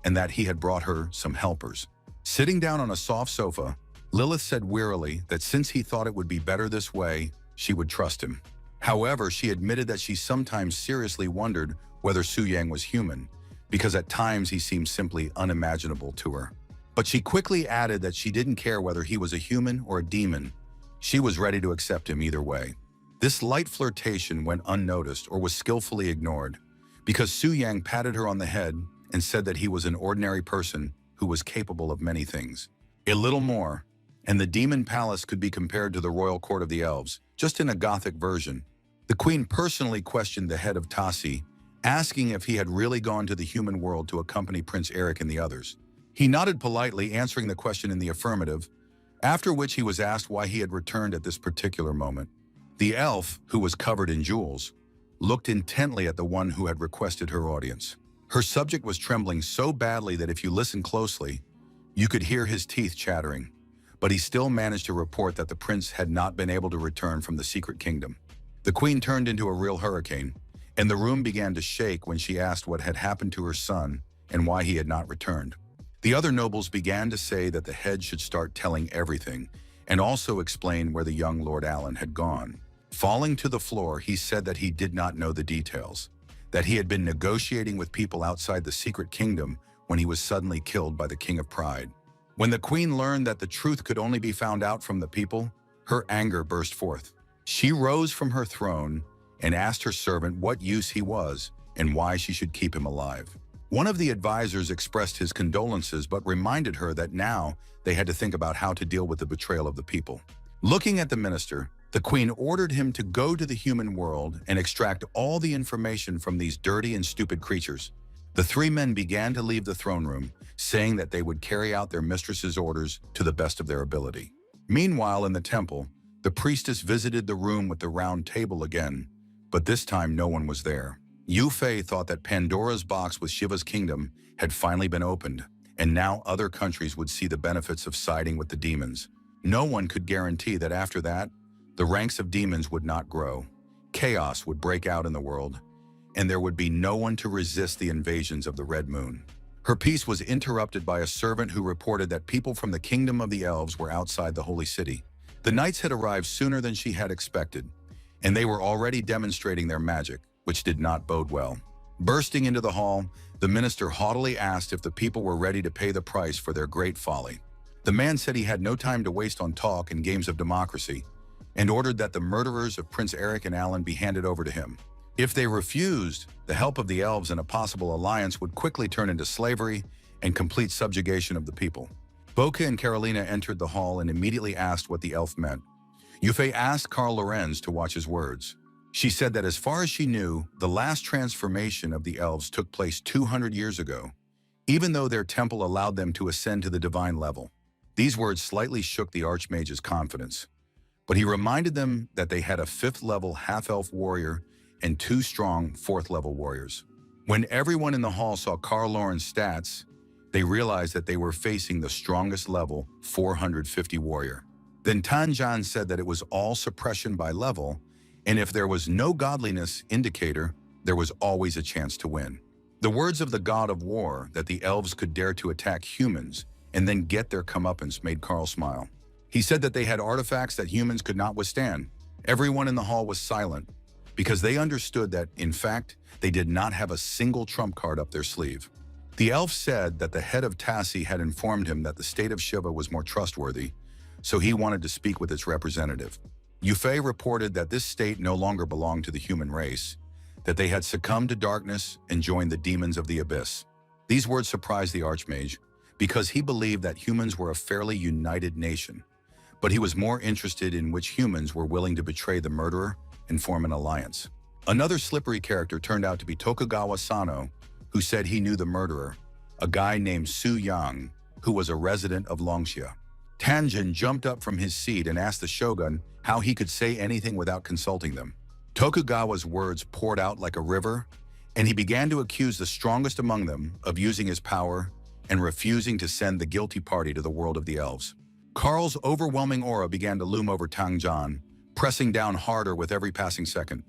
and that he had brought her some helpers. Sitting down on a soft sofa, Lilith said wearily that since he thought it would be better this way, she would trust him. However, she admitted that she sometimes seriously wondered whether Su Yang was human, because at times he seemed simply unimaginable to her. But she quickly added that she didn't care whether he was a human or a demon. She was ready to accept him either way. This light flirtation went unnoticed or was skillfully ignored, because Su Yang patted her on the head and said that he was an ordinary person who was capable of many things. A little more, and the demon palace could be compared to the royal court of the elves, just in a gothic version. The queen personally questioned the head of Tassi, asking if he had really gone to the human world to accompany Prince Eric and the others. He nodded politely, answering the question in the affirmative, after which he was asked why he had returned at this particular moment. The elf, who was covered in jewels, looked intently at the one who had requested her audience. Her subject was trembling so badly that if you listened closely, you could hear his teeth chattering, but he still managed to report that the prince had not been able to return from the secret kingdom. The queen turned into a real hurricane, and the room began to shake when she asked what had happened to her son and why he had not returned. The other nobles began to say that the head should start telling everything, and also explain where the young Lord Alan had gone. Falling to the floor, he said that he did not know the details, that he had been negotiating with people outside the secret kingdom when he was suddenly killed by the King of Pride. When the queen learned that the truth could only be found out from the people, her anger burst forth. She rose from her throne, and asked her servant what use he was and why she should keep him alive. One of the advisors expressed his condolences but reminded her that now they had to think about how to deal with the betrayal of the people. Looking at the minister, the queen ordered him to go to the human world and extract all the information from these dirty and stupid creatures. The three men began to leave the throne room, saying that they would carry out their mistress's orders to the best of their ability. Meanwhile, in the temple, the priestess visited the room with the round table again, but this time no one was there. Yu Fei thought that Pandora's box with Shiva's kingdom had finally been opened, and now other countries would see the benefits of siding with the demons. No one could guarantee that after that, the ranks of demons would not grow. Chaos would break out in the world, and there would be no one to resist the invasions of the Red Moon. Her peace was interrupted by a servant who reported that people from the kingdom of the elves were outside the holy city. The knights had arrived sooner than she had expected, and they were already demonstrating their magic, which did not bode well. Bursting into the hall, the minister haughtily asked if the people were ready to pay the price for their great folly. The man said he had no time to waste on talk and games of democracy, and ordered that the murderers of Prince Eric and Alan be handed over to him. If they refused, the help of the elves and a possible alliance would quickly turn into slavery and complete subjugation of the people. Boca and Carolina entered the hall and immediately asked what the elf meant. Yufei asked Karl Lorenz to watch his words. She said that as far as she knew, the last transformation of the elves took place 200 years ago, even though their temple allowed them to ascend to the divine level. These words slightly shook the Archmage's confidence, but he reminded them that they had a 5th-level half-elf warrior and 2 strong 4th-level warriors. When everyone in the hall saw Karl Loren's stats, they realized that they were facing the strongest level 450 warrior. Then Tanjan said that it was all suppression by level, and if there was no godliness indicator, there was always a chance to win. The words of the god of war that the elves could dare to attack humans and then get their comeuppance made Karl smile. He said that they had artifacts that humans could not withstand. Everyone in the hall was silent, because they understood that, in fact, they did not have a single trump card up their sleeve. The elf said that the head of Tassi had informed him that the state of Shiva was more trustworthy, so he wanted to speak with its representative. Yufei reported that this state no longer belonged to the human race, that they had succumbed to darkness and joined the demons of the abyss. These words surprised the Archmage, because he believed that humans were a fairly united nation, but he was more interested in which humans were willing to betray the murderer and form an alliance. Another slippery character turned out to be Tokugawa Sano, who said he knew the murderer, a guy named Su Yang, who was a resident of Longxia. Tanjin jumped up from his seat and asked the shogun how he could say anything without consulting them. Tokugawa's words poured out like a river, and he began to accuse the strongest among them of using his power and refusing to send the guilty party to the world of the elves. Karl's overwhelming aura began to loom over Tangjan, pressing down harder with every passing second.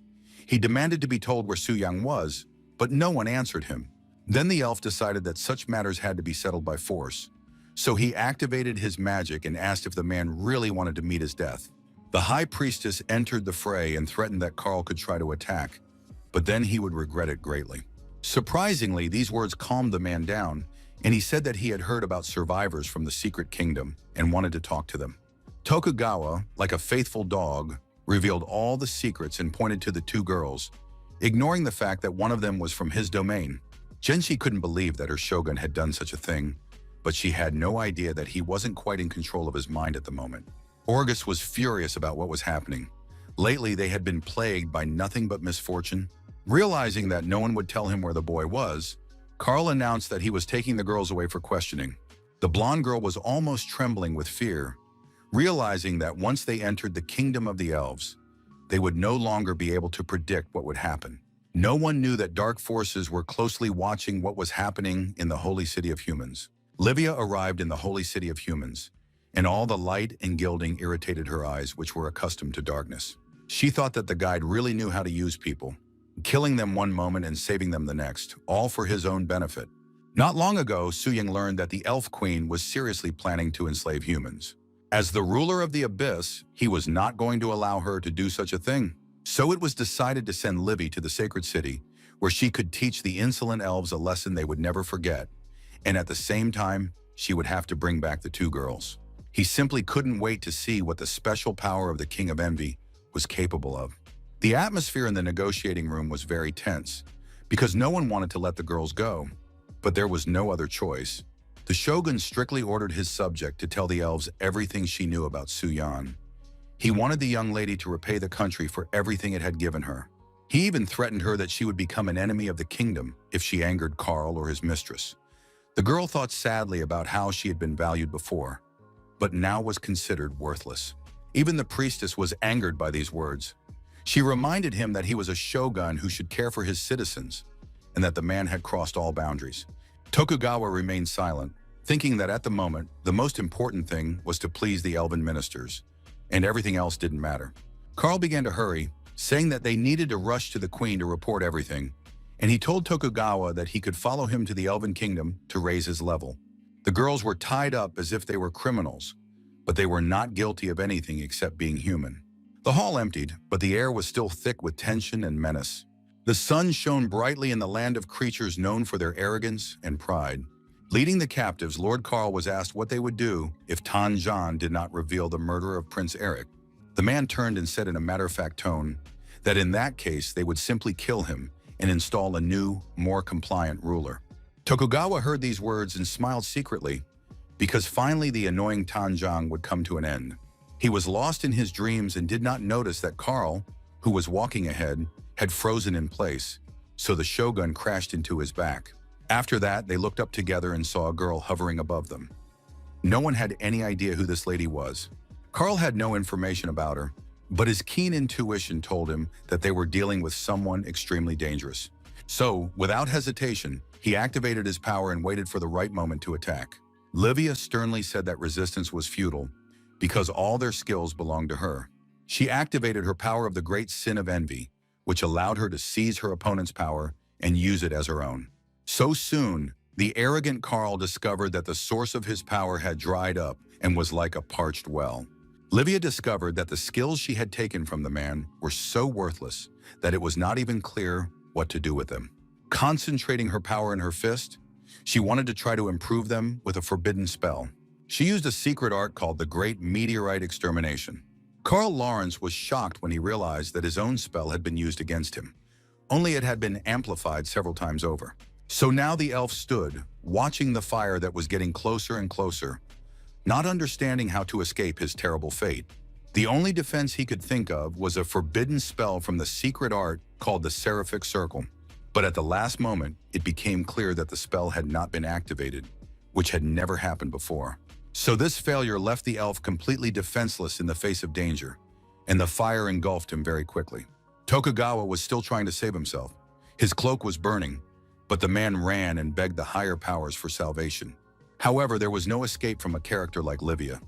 He demanded to be told where Su Yang was, but no one answered him. Then the elf decided that such matters had to be settled by force, so he activated his magic and asked if the man really wanted to meet his death. The high priestess entered the fray and threatened that Karl could try to attack, but then he would regret it greatly. Surprisingly, these words calmed the man down, and he said that he had heard about survivors from the secret kingdom and wanted to talk to them. Tokugawa, like a faithful dog, revealed all the secrets and pointed to the 2 girls, ignoring the fact that one of them was from his domain. Genshi couldn't believe that her shogun had done such a thing, but she had no idea that he wasn't quite in control of his mind at the moment. Orgus was furious about what was happening. Lately, they had been plagued by nothing but misfortune. Realizing that no one would tell him where the boy was, Karl announced that he was taking the girls away for questioning. The blonde girl was almost trembling with fear, realizing that once they entered the kingdom of the elves, they would no longer be able to predict what would happen. No one knew that dark forces were closely watching what was happening in the holy city of humans. Livia arrived in the holy city of humans, and all the light and gilding irritated her eyes, which were accustomed to darkness. She thought that the guide really knew how to use people, killing them one moment and saving them the next, all for his own benefit. Not long ago, Su Ying learned that the Elf Queen was seriously planning to enslave humans. As the ruler of the Abyss, he was not going to allow her to do such a thing. So it was decided to send Livy to the sacred city, where she could teach the insolent elves a lesson they would never forget, and at the same time, she would have to bring back the 2 girls. He simply couldn't wait to see what the special power of the King of Envy was capable of. The atmosphere in the negotiating room was very tense, because no one wanted to let the girls go. But there was no other choice. The shogun strictly ordered his subject to tell the elves everything she knew about Suyan. He wanted the young lady to repay the country for everything it had given her. He even threatened her that she would become an enemy of the kingdom if she angered Karl or his mistress. The girl thought sadly about how she had been valued before, but now was considered worthless. Even the priestess was angered by these words. She reminded him that he was a shogun who should care for his citizens, and that the man had crossed all boundaries. Tokugawa remained silent, thinking that at the moment, the most important thing was to please the elven ministers, and everything else didn't matter. Karl began to hurry, saying that they needed to rush to the queen to report everything, and he told Tokugawa that he could follow him to the elven kingdom to raise his level. The girls were tied up as if they were criminals, but they were not guilty of anything except being human. The hall emptied, but the air was still thick with tension and menace. The sun shone brightly in the land of creatures known for their arrogance and pride. Leading the captives, Lord Karl was asked what they would do if Tanjan did not reveal the murder of Prince Eric. The man turned and said in a matter-of-fact tone that in that case they would simply kill him and install a new, more compliant ruler. Tokugawa heard these words and smiled secretly, because finally the annoying Tanjang would come to an end. He was lost in his dreams and did not notice that Karl, who was walking ahead, had frozen in place, so the shogun crashed into his back. After that, they looked up together and saw a girl hovering above them. No one had any idea who this lady was. Karl had no information about her, but his keen intuition told him that they were dealing with someone extremely dangerous. So, without hesitation, he activated his power and waited for the right moment to attack. Livia sternly said that resistance was futile, because all their skills belonged to her. She activated her power of the great sin of envy, which allowed her to seize her opponent's power and use it as her own. So soon, the arrogant Karl discovered that the source of his power had dried up and was like a parched well. Livia discovered that the skills she had taken from the man were so worthless that it was not even clear what to do with them. Concentrating her power in her fist, she wanted to try to improve them with a forbidden spell. She used a secret art called the Great Meteorite Extermination. Karl Lawrence was shocked when he realized that his own spell had been used against him, only it had been amplified several times over. So now the elf stood, watching the fire that was getting closer and closer, not understanding how to escape his terrible fate. The only defense he could think of was a forbidden spell from the secret art called the Seraphic Circle. But at the last moment, it became clear that the spell had not been activated, which had never happened before. So this failure left the elf completely defenseless in the face of danger, and the fire engulfed him very quickly. Tokugawa was still trying to save himself. His cloak was burning, but the man ran and begged the higher powers for salvation. However, there was no escape from a character like Livia.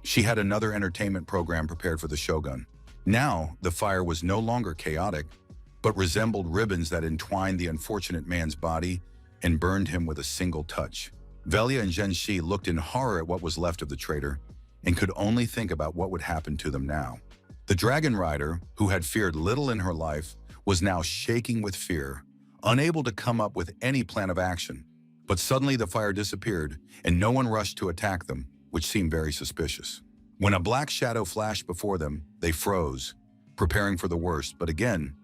She had another entertainment program prepared for the shogun. Now, the fire was no longer chaotic, but resembled ribbons that entwined the unfortunate man's body and burned him with a single touch. Velia and Genshi looked in horror at what was left of the traitor and could only think about what would happen to them now. The dragon rider, who had feared little in her life, was now shaking with fear, unable to come up with any plan of action. But suddenly the fire disappeared and no one rushed to attack them, which seemed very suspicious. When a black shadow flashed before them, they froze, preparing for the worst, but again,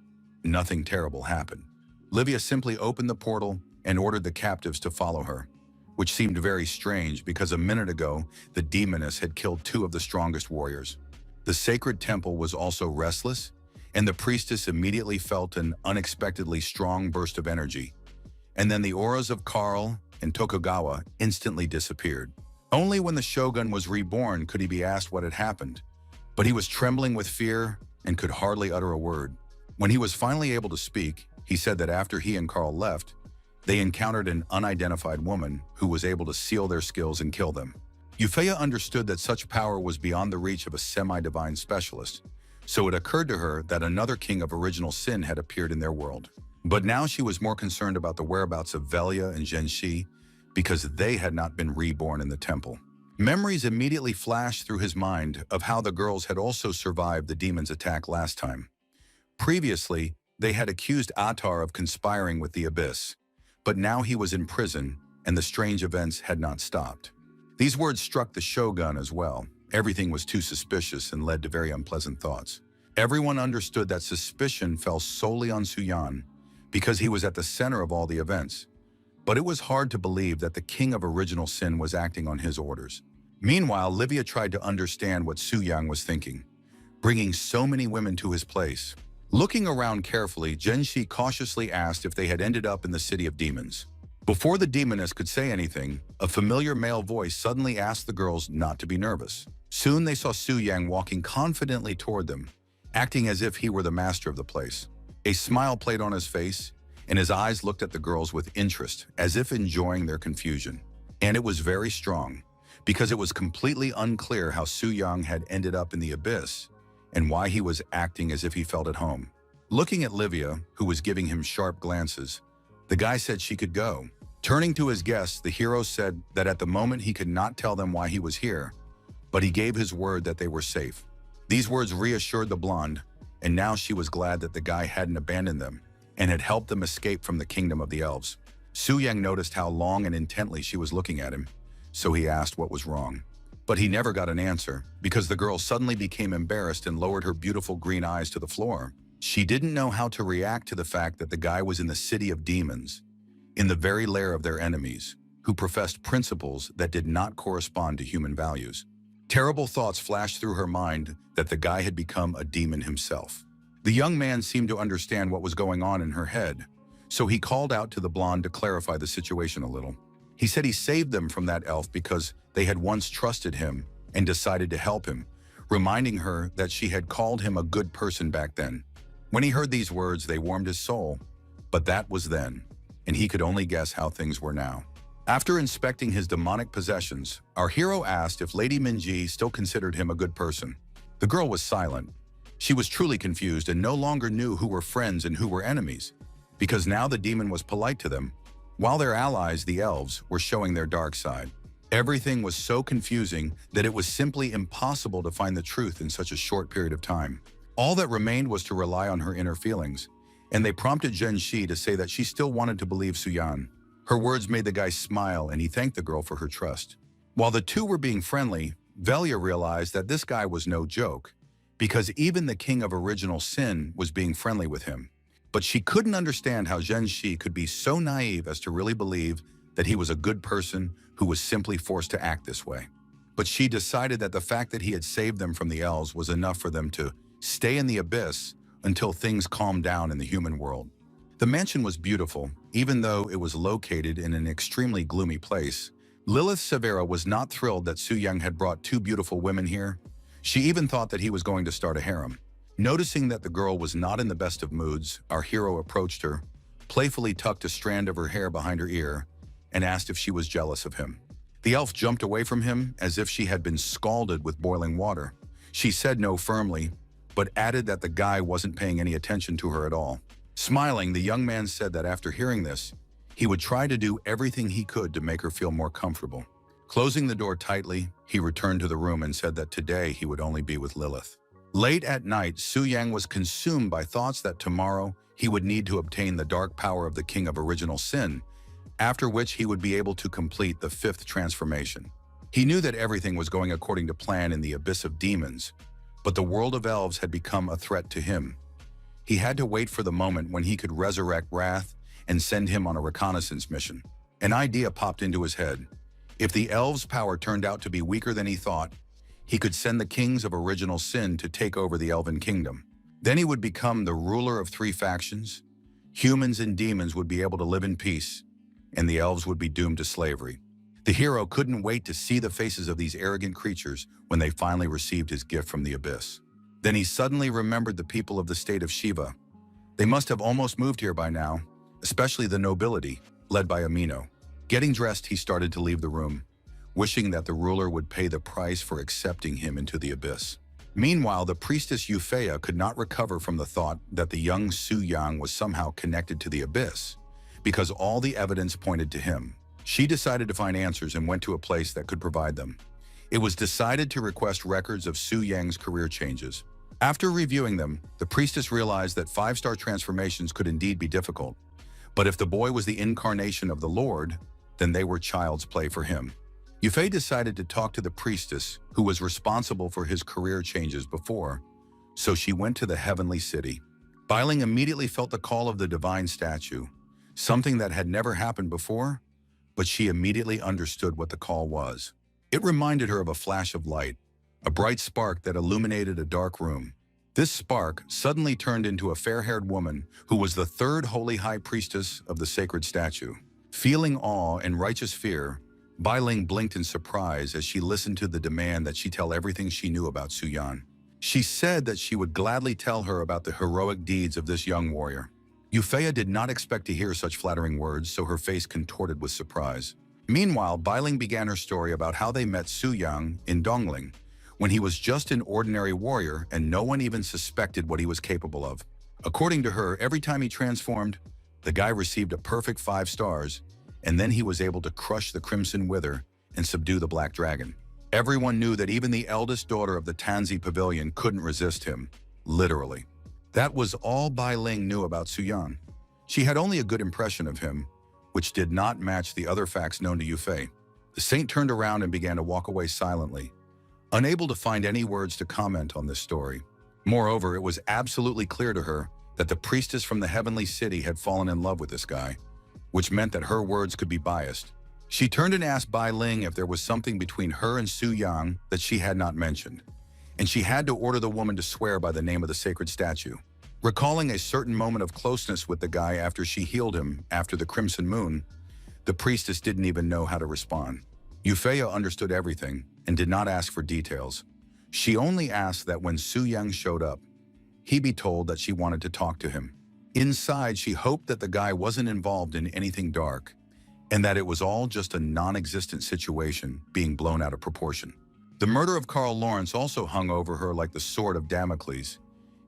nothing terrible happened. Livia simply opened the portal and ordered the captives to follow her, which seemed very strange because a minute ago, the demoness had killed 2 of the strongest warriors. The sacred temple was also restless, and the priestess immediately felt an unexpectedly strong burst of energy. And then the auras of Karl and Tokugawa instantly disappeared. Only when the shogun was reborn could he be asked what had happened, but he was trembling with fear and could hardly utter a word. When he was finally able to speak, he said that after he and Karl left, they encountered an unidentified woman who was able to seal their skills and kill them. Euphea understood that such power was beyond the reach of a semi-divine specialist, so it occurred to her that another king of original sin had appeared in their world. But now she was more concerned about the whereabouts of Velia and Genshi because they had not been reborn in the temple. Memories immediately flashed through his mind of how the girls had also survived the demon's attack last time. Previously, they had accused Attar of conspiring with the Abyss, but now he was in prison and the strange events had not stopped. These words struck the shogun as well. Everything was too suspicious and led to very unpleasant thoughts. Everyone understood that suspicion fell solely on Suyan because he was at the center of all the events. But it was hard to believe that the king of original sin was acting on his orders. Meanwhile, Livia tried to understand what Su Yang was thinking, bringing so many women to his place. Looking around carefully, Zhenxi cautiously asked if they had ended up in the city of demons. Before the demoness could say anything, a familiar male voice suddenly asked the girls not to be nervous. Soon they saw Su Yang walking confidently toward them, acting as if he were the master of the place. A smile played on his face, and his eyes looked at the girls with interest, as if enjoying their confusion. And it was very strong, because it was completely unclear how Su Yang had ended up in the abyss, and why he was acting as if he felt at home. Looking at Livia, who was giving him sharp glances, the guy said she could go. Turning to his guests, the hero said that at the moment he could not tell them why he was here, but he gave his word that they were safe. These words reassured the blonde, and now she was glad that the guy hadn't abandoned them and had helped them escape from the kingdom of the elves. Su Yang noticed how long and intently she was looking at him, so he asked what was wrong. But he never got an answer, because the girl suddenly became embarrassed and lowered her beautiful green eyes to the floor. She didn't know how to react to the fact that the guy was in the city of demons, in the very lair of their enemies, who professed principles that did not correspond to human values. Terrible thoughts flashed through her mind that the guy had become a demon himself. The young man seemed to understand what was going on in her head, so he called out to the blonde to clarify the situation a little. He said he saved them from that elf because they had once trusted him and decided to help him, reminding her that she had called him a good person back then. When he heard these words, they warmed his soul, but that was then, and he could only guess how things were now. After inspecting his demonic possessions, our hero asked if Lady Minji still considered him a good person. The girl was silent. She was truly confused and no longer knew who were friends and who were enemies, because now the demon was polite to them, while their allies, the elves, were showing their dark side. Everything was so confusing that it was simply impossible to find the truth in such a short period of time. All that remained was to rely on her inner feelings, and they prompted Zhenxi to say that she still wanted to believe Suyan. Her words made the guy smile, and he thanked the girl for her trust. While the two were being friendly, Velia realized that this guy was no joke, because even the king of original sin was being friendly with him. But she couldn't understand how Zhenxi could be so naive as to really believe that he was a good person who was simply forced to act this way. But she decided that the fact that he had saved them from the elves was enough for them to stay in the abyss until things calmed down in the human world. The mansion was beautiful, even though it was located in an extremely gloomy place. Lilith Severa was not thrilled that Su Yang had brought two beautiful women here. She even thought that he was going to start a harem. Noticing that the girl was not in the best of moods, our hero approached her, playfully tucked a strand of her hair behind her ear, and asked if she was jealous of him. The elf jumped away from him as if she had been scalded with boiling water. She said no firmly, but added that the guy wasn't paying any attention to her at all. Smiling, the young man said that after hearing this, he would try to do everything he could to make her feel more comfortable. Closing the door tightly, he returned to the room and said that today he would only be with Lilith. Late at night, Su Yang was consumed by thoughts that tomorrow he would need to obtain the dark power of the king of original sin, after which he would be able to complete the fifth transformation. He knew that everything was going according to plan in the abyss of demons, but the world of elves had become a threat to him. He had to wait for the moment when he could resurrect Wrath and send him on a reconnaissance mission. An idea popped into his head. If the elves' power turned out to be weaker than he thought, he could send the kings of original sin to take over the elven kingdom. Then he would become the ruler of three factions. Humans and demons would be able to live in peace, and the elves would be doomed to slavery. The hero couldn't wait to see the faces of these arrogant creatures when they finally received his gift from the abyss. Then he suddenly remembered the people of the state of Shiva. They must have almost moved here by now, especially the nobility, led by Amino. Getting dressed, he started to leave the room, wishing that the ruler would pay the price for accepting him into the abyss. Meanwhile, the priestess Euphea could not recover from the thought that the young Su Yang was somehow connected to the abyss, because all the evidence pointed to him. She decided to find answers and went to a place that could provide them. It was decided to request records of Su Yang's career changes. After reviewing them, the priestess realized that 5-star transformations could indeed be difficult. But if the boy was the incarnation of the Lord, then they were child's play for him. Yufei decided to talk to the priestess, who was responsible for his career changes before, So she went to the heavenly city. Bailing immediately felt the call of the divine statue, something that had never happened before, but she immediately understood what the call was. It reminded her of a flash of light, a bright spark that illuminated a dark room. This spark suddenly turned into a fair-haired woman who was the third holy high priestess of the sacred statue. Feeling awe and righteous fear, Bai Ling blinked in surprise as she listened to the demand that she tell everything she knew about Su Yan. She said that she would gladly tell her about the heroic deeds of this young warrior. Yufei did not expect to hear such flattering words, so her face contorted with surprise. Meanwhile, Bai Ling began her story about how they met Su Yang in Dongling, when he was just an ordinary warrior and no one even suspected what he was capable of. According to her, every time he transformed, the guy received a perfect 5 stars, and then he was able to crush the Crimson Wither and subdue the Black Dragon. Everyone knew that even the eldest daughter of the Tanzi Pavilion couldn't resist him, literally. That was all Bai Ling knew about Su Yan. She had only a good impression of him, which did not match the other facts known to Yufei. The saint turned around and began to walk away silently, unable to find any words to comment on this story. Moreover, it was absolutely clear to her that the priestess from the heavenly city had fallen in love with this guy, which meant that her words could be biased. She turned and asked Bai Ling if there was something between her and Su Yang that she had not mentioned, and she had to order the woman to swear by the name of the sacred statue. Recalling a certain moment of closeness with the guy after she healed him after the Crimson Moon, the priestess didn't even know how to respond. Yufei understood everything and did not ask for details. She only asked that when Su Yang showed up, he be told that she wanted to talk to him. Inside, she hoped that the guy wasn't involved in anything dark, and that it was all just a non-existent situation being blown out of proportion. The murder of Carl Lawrence also hung over her like the sword of Damocles,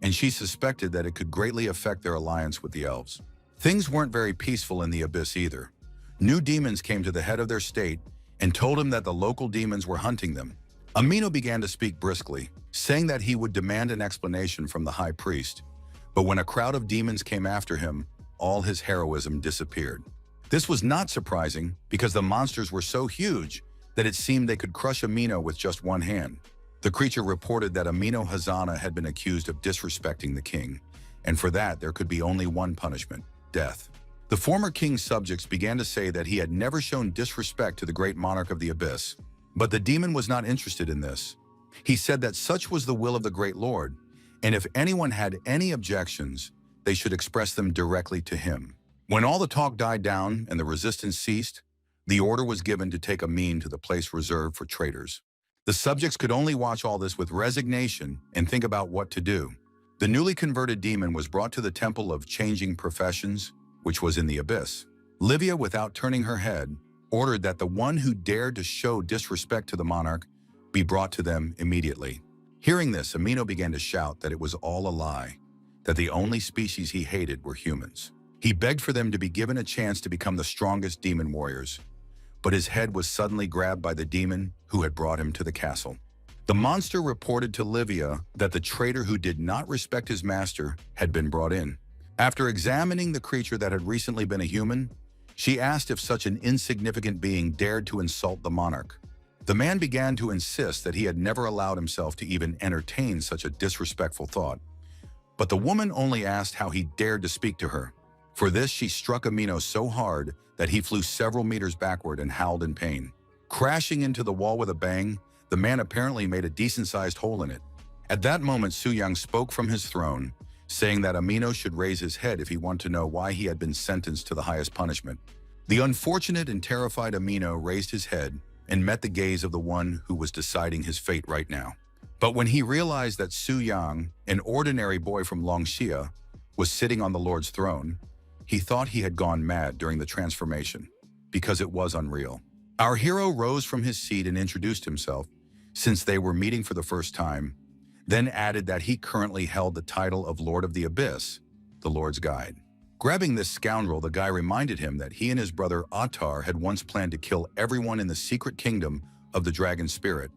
and she suspected that it could greatly affect their alliance with the elves. Things weren't very peaceful in the Abyss either. New demons came to the head of their state and told him that the local demons were hunting them. Amino began to speak briskly, saying that he would demand an explanation from the high priest, but when a crowd of demons came after him, all his heroism disappeared. This was not surprising because the monsters were so huge that it seemed they could crush Amino with just one hand. The creature reported that Amino Hazana had been accused of disrespecting the king, and for that there could be only one punishment: death. The former king's subjects began to say that he had never shown disrespect to the great monarch of the Abyss, but the demon was not interested in this. He said that such was the will of the great lord, and if anyone had any objections, they should express them directly to him. When all the talk died down and the resistance ceased, the order was given to take Amin to the place reserved for traitors. The subjects could only watch all this with resignation and think about what to do. The newly converted demon was brought to the Temple of Changing Professions, which was in the Abyss. Livia, without turning her head, ordered that the one who dared to show disrespect to the monarch be brought to them immediately. Hearing this, Amino began to shout that it was all a lie, that the only species he hated were humans. He begged for them to be given a chance to become the strongest demon warriors, but his head was suddenly grabbed by the demon who had brought him to the castle. The monster reported to Livia that the traitor who did not respect his master had been brought in. After examining the creature that had recently been a human, she asked if such an insignificant being dared to insult the monarch. The man began to insist that he had never allowed himself to even entertain such a disrespectful thought, but the woman only asked how he dared to speak to her. For this, she struck Amino so hard that he flew several meters backward and howled in pain. Crashing into the wall with a bang, the man apparently made a decent-sized hole in it. At that moment, Su Yang spoke from his throne, saying that Amino should raise his head if he wanted to know why he had been sentenced to the highest punishment. The unfortunate and terrified Amino raised his head and met the gaze of the one who was deciding his fate right now. But when he realized that Su Yang, an ordinary boy from Longxia, was sitting on the Lord's throne, he thought he had gone mad during the transformation, because it was unreal. Our hero rose from his seat and introduced himself, since they were meeting for the first time, then added that he currently held the title of Lord of the Abyss, the Lord's Guide. Grabbing this scoundrel, the guy reminded him that he and his brother Attar had once planned to kill everyone in the secret kingdom of the Dragon Spirit,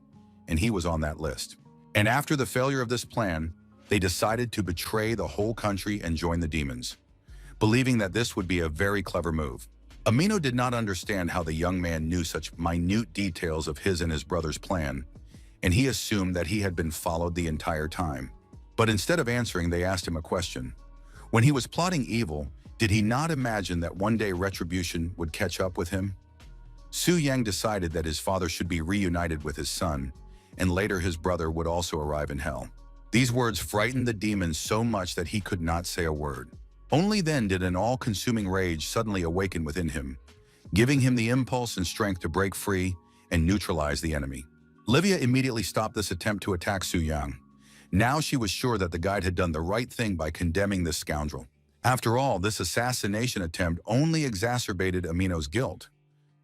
and he was on that list. And after the failure of this plan, they decided to betray the whole country and join the demons, believing that this would be a very clever move. Amino did not understand how the young man knew such minute details of his and his brother's plan, and he assumed that he had been followed the entire time. But instead of answering, they asked him a question. When he was plotting evil, did he not imagine that one day retribution would catch up with him? Su Yang decided that his father should be reunited with his son, and later his brother would also arrive in hell. These words frightened the demon so much that he could not say a word. Only then did an all-consuming rage suddenly awaken within him, giving him the impulse and strength to break free and neutralize the enemy. Livia immediately stopped this attempt to attack Su Yang. Now she was sure that the guide had done the right thing by condemning this scoundrel. After all, this assassination attempt only exacerbated Amino's guilt.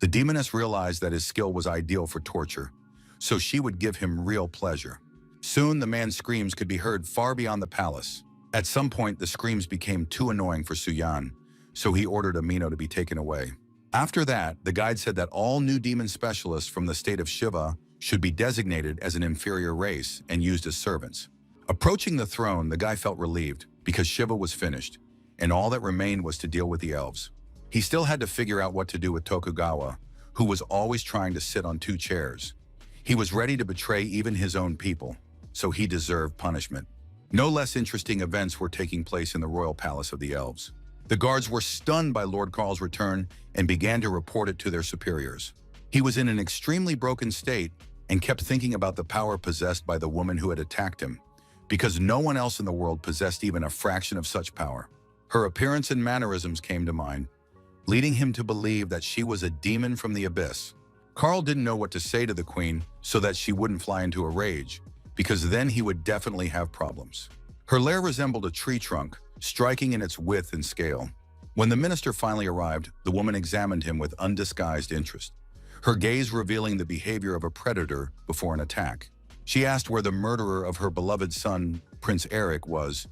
The demoness realized that his skill was ideal for torture, so she would give him real pleasure. Soon, the man's screams could be heard far beyond the palace. At some point, the screams became too annoying for Su Yan, so he ordered Amino to be taken away. After that, the guide said that all new demon specialists from the state of Shiva should be designated as an inferior race and used as servants. Approaching the throne, the guy felt relieved because Shiva was finished, and all that remained was to deal with the elves. He still had to figure out what to do with Tokugawa, who was always trying to sit on two chairs. He was ready to betray even his own people, so he deserved punishment. No less interesting events were taking place in the royal palace of the elves. The guards were stunned by Lord Karl's return and began to report it to their superiors. He was in an extremely broken state and kept thinking about the power possessed by the woman who had attacked him, because no one else in the world possessed even a fraction of such power. Her appearance and mannerisms came to mind, leading him to believe that she was a demon from the abyss. Karl didn't know what to say to the queen so that she wouldn't fly into a rage, because then he would definitely have problems. Her lair resembled a tree trunk, striking in its width and scale. When the minister finally arrived, the woman examined him with undisguised interest, her gaze revealing the behavior of a predator before an attack. She asked where the murderer of her beloved son, Prince Eric, was,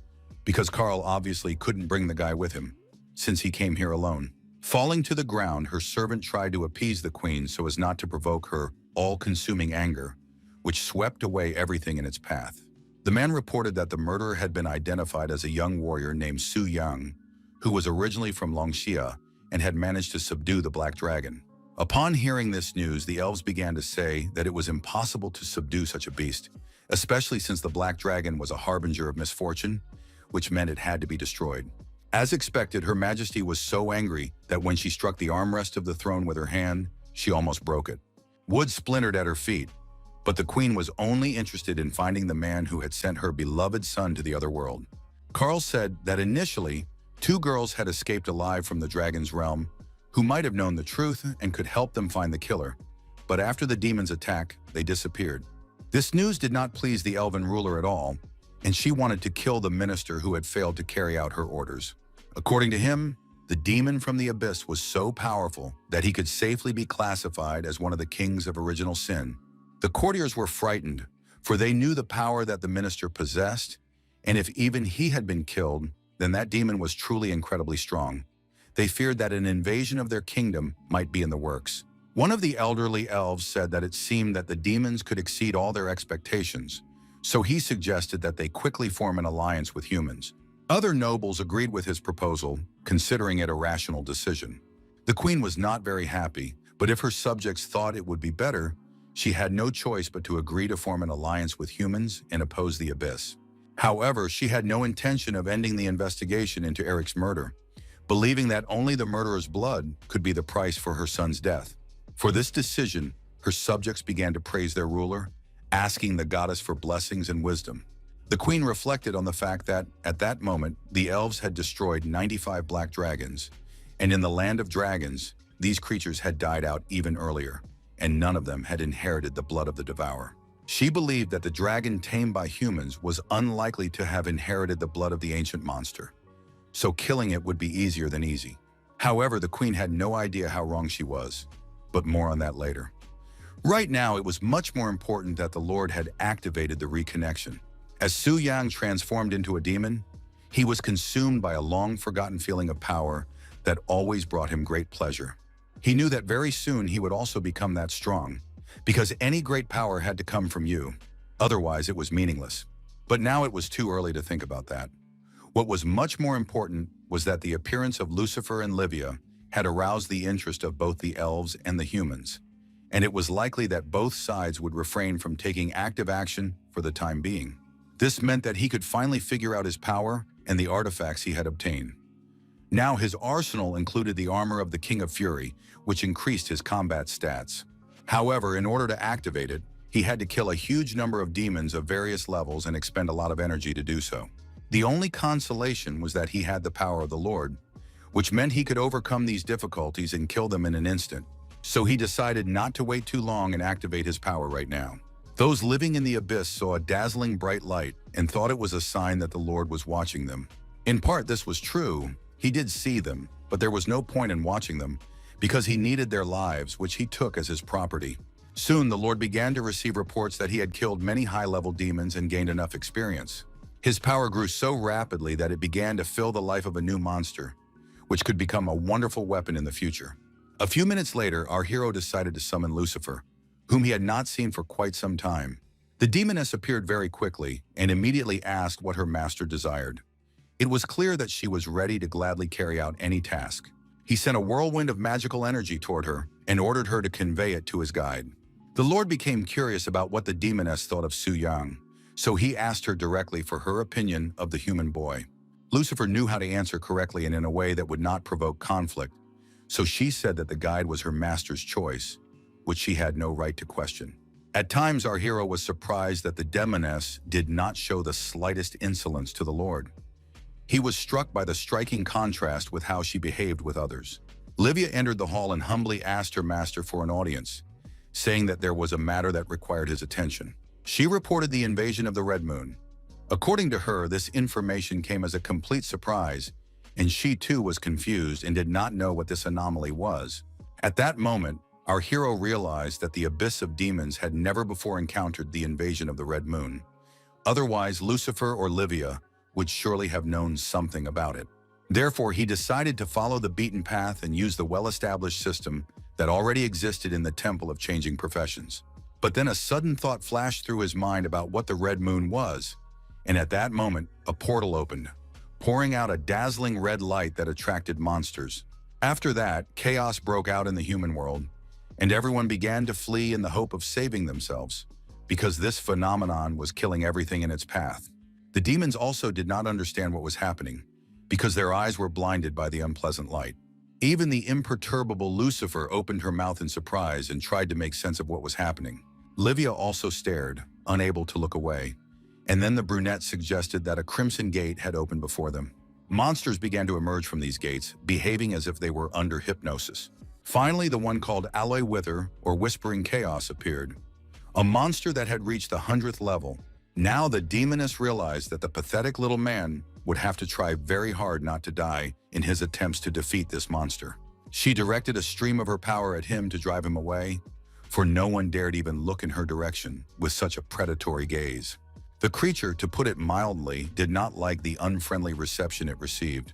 because Karl obviously couldn't bring the guy with him, since he came here alone. Falling to the ground, her servant tried to appease the queen so as not to provoke her all-consuming anger, which swept away everything in its path. The man reported that the murderer had been identified as a young warrior named Su Yang, who was originally from Longxia and had managed to subdue the Black Dragon. Upon hearing this news, the elves began to say that it was impossible to subdue such a beast, especially since the Black Dragon was a harbinger of misfortune, which meant it had to be destroyed. As expected, Her Majesty was so angry that when she struck the armrest of the throne with her hand, she almost broke it. Wood splintered at her feet, but the queen was only interested in finding the man who had sent her beloved son to the other world. Karl said that initially, two girls had escaped alive from the dragon's realm who might have known the truth and could help them find the killer, but after the demon's attack, they disappeared. This news did not please the elven ruler at all, and she wanted to kill the minister who had failed to carry out her orders. According to him, the demon from the abyss was so powerful that he could safely be classified as one of the kings of original sin. The courtiers were frightened, for they knew the power that the minister possessed, and if even he had been killed, then that demon was truly incredibly strong. They feared that an invasion of their kingdom might be in the works. One of the elderly elves said that it seemed that the demons could exceed all their expectations, so he suggested that they quickly form an alliance with humans. Other nobles agreed with his proposal, considering it a rational decision. The queen was not very happy, but if her subjects thought it would be better, she had no choice but to agree to form an alliance with humans and oppose the abyss. However, she had no intention of ending the investigation into Eric's murder, believing that only the murderer's blood could be the price for her son's death. For this decision, her subjects began to praise their ruler, asking the goddess for blessings and wisdom. The queen reflected on the fact that, at that moment, the elves had destroyed 95 black dragons, and in the land of dragons, these creatures had died out even earlier, and none of them had inherited the blood of the devourer. She believed that the dragon tamed by humans was unlikely to have inherited the blood of the ancient monster, so killing it would be easier than easy. However, the queen had no idea how wrong she was, but more on that later. Right now, it was much more important that the Lord had activated the reconnection. As Su Yang transformed into a demon, he was consumed by a long-forgotten feeling of power that always brought him great pleasure. He knew that very soon he would also become that strong, because any great power had to come from you. Otherwise, it was meaningless. But now it was too early to think about that. What was much more important was that the appearance of Lucifer and Livia had aroused the interest of both the elves and the humans, and it was likely that both sides would refrain from taking active action for the time being. This meant that he could finally figure out his power and the artifacts he had obtained. Now his arsenal included the armor of the King of Fury, which increased his combat stats. However, in order to activate it, he had to kill a huge number of demons of various levels and expend a lot of energy to do so. The only consolation was that he had the power of the Lord, which meant he could overcome these difficulties and kill them in an instant. So he decided not to wait too long and activate his power right now. Those living in the abyss saw a dazzling bright light and thought it was a sign that the Lord was watching them. In part, this was true. He did see them, but there was no point in watching them because he needed their lives, which he took as his property. Soon, the Lord began to receive reports that he had killed many high-level demons and gained enough experience. His power grew so rapidly that it began to fill the life of a new monster, which could become a wonderful weapon in the future. A few minutes later, our hero decided to summon Lucifer, whom he had not seen for quite some time. The demoness appeared very quickly and immediately asked what her master desired. It was clear that she was ready to gladly carry out any task. He sent a whirlwind of magical energy toward her and ordered her to convey it to his guide. The Lord became curious about what the demoness thought of Su Yang, so he asked her directly for her opinion of the human boy. Lucifer knew how to answer correctly and in a way that would not provoke conflict, so she said that the guide was her master's choice, which she had no right to question. At times, our hero was surprised that the demoness did not show the slightest insolence to the Lord. He was struck by the striking contrast with how she behaved with others. Livia entered the hall and humbly asked her master for an audience, saying that there was a matter that required his attention. She reported the invasion of the Red Moon. According to her, this information came as a complete surprise, and she too was confused and did not know what this anomaly was. At that moment, our hero realized that the abyss of demons had never before encountered the invasion of the Red Moon. Otherwise, Lucifer or Livia would surely have known something about it. Therefore, he decided to follow the beaten path and use the well-established system that already existed in the Temple of Changing Professions. But then a sudden thought flashed through his mind about what the Red Moon was, and at that moment, a portal opened, pouring out a dazzling red light that attracted monsters. After that, chaos broke out in the human world, and everyone began to flee in the hope of saving themselves, because this phenomenon was killing everything in its path. The demons also did not understand what was happening, because their eyes were blinded by the unpleasant light. Even the imperturbable Lucifer opened her mouth in surprise and tried to make sense of what was happening. Livia also stared, unable to look away, and then the brunette suggested that a crimson gate had opened before them. Monsters began to emerge from these gates, behaving as if they were under hypnosis. Finally, the one called Alloy Wither, or Whispering Chaos, appeared, a monster that had reached the 100th level. Now the demoness realized that the pathetic little man would have to try very hard not to die in his attempts to defeat this monster. She directed a stream of her power at him to drive him away, for no one dared even look in her direction with such a predatory gaze. The creature, to put it mildly, did not like the unfriendly reception it received,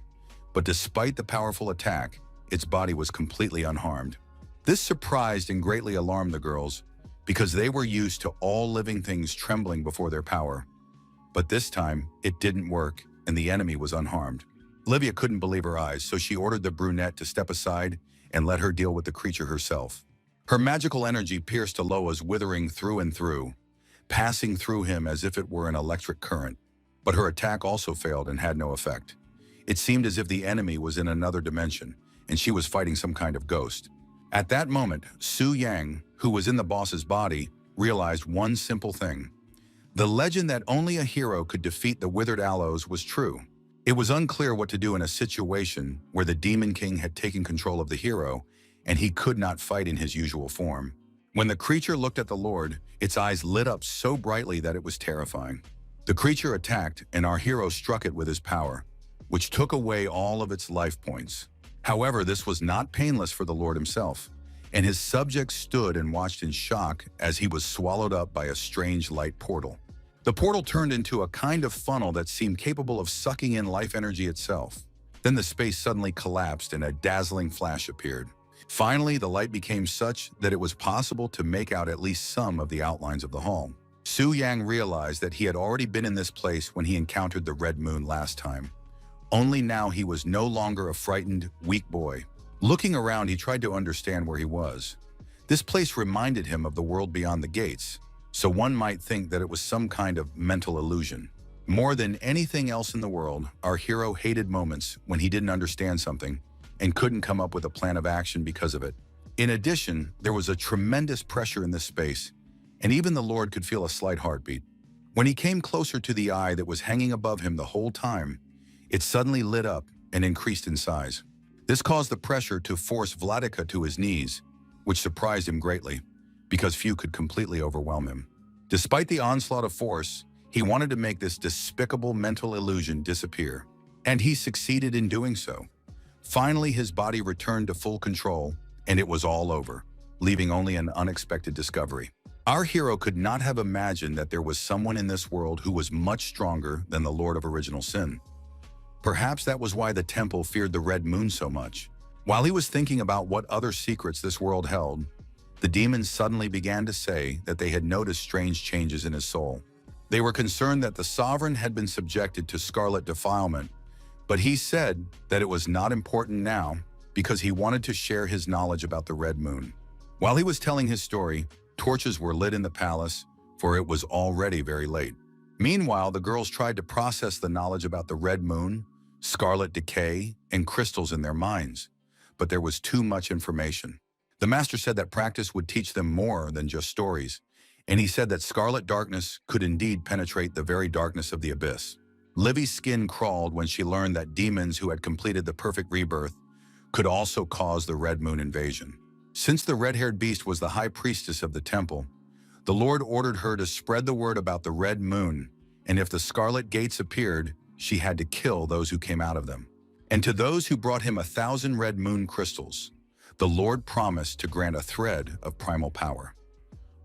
but despite the powerful attack, its body was completely unharmed. This surprised and greatly alarmed the girls, because they were used to all living things trembling before their power. But this time, it didn't work, and the enemy was unharmed. Livia couldn't believe her eyes, so she ordered the brunette to step aside and let her deal with the creature herself. Her magical energy pierced Aloa's withering through and through, passing through him as if it were an electric current. But her attack also failed and had no effect. It seemed as if the enemy was in another dimension, and she was fighting some kind of ghost. At that moment, Su Yang, who was in the boss's body, realized one simple thing. The legend that only a hero could defeat the withered aloes was true. It was unclear what to do in a situation where the Demon King had taken control of the hero, and he could not fight in his usual form. When the creature looked at the Lord, its eyes lit up so brightly that it was terrifying. The creature attacked, and our hero struck it with his power, which took away all of its life points. However, this was not painless for the Lord himself, and his subjects stood and watched in shock as he was swallowed up by a strange light portal. The portal turned into a kind of funnel that seemed capable of sucking in life energy itself. Then the space suddenly collapsed and a dazzling flash appeared. Finally, the light became such that it was possible to make out at least some of the outlines of the hall. Su Yang realized that he had already been in this place when he encountered the Red Moon last time. Only now he was no longer a frightened, weak boy. Looking around, he tried to understand where he was. This place reminded him of the world beyond the gates, so one might think that it was some kind of mental illusion. More than anything else in the world, our hero hated moments when he didn't understand something and couldn't come up with a plan of action because of it. In addition, there was a tremendous pressure in this space, and even the Lord could feel a slight heartbeat. When he came closer to the eye that was hanging above him the whole time, it suddenly lit up and increased in size. This caused the pressure to force Vladika to his knees, which surprised him greatly, because few could completely overwhelm him. Despite the onslaught of force, he wanted to make this despicable mental illusion disappear, and he succeeded in doing so. Finally, his body returned to full control, and it was all over, leaving only an unexpected discovery. Our hero could not have imagined that there was someone in this world who was much stronger than the Lord of Original Sin. Perhaps that was why the temple feared the Red Moon so much. While he was thinking about what other secrets this world held, the demons suddenly began to say that they had noticed strange changes in his soul. They were concerned that the sovereign had been subjected to scarlet defilement, but he said that it was not important now because he wanted to share his knowledge about the Red Moon. While he was telling his story, torches were lit in the palace, for it was already very late. Meanwhile, the girls tried to process the knowledge about the Red Moon, scarlet decay, and crystals in their minds, but there was too much information. The master said that practice would teach them more than just stories, and he said that scarlet darkness could indeed penetrate the very darkness of the abyss. Livy's skin crawled when she learned that demons who had completed the perfect rebirth could also cause the Red Moon invasion. Since the red-haired beast was the high priestess of the temple, the Lord ordered her to spread the word about the Red Moon, and if the scarlet gates appeared, she had to kill those who came out of them. And to those who brought him 1,000 Red Moon crystals, the Lord promised to grant a thread of primal power.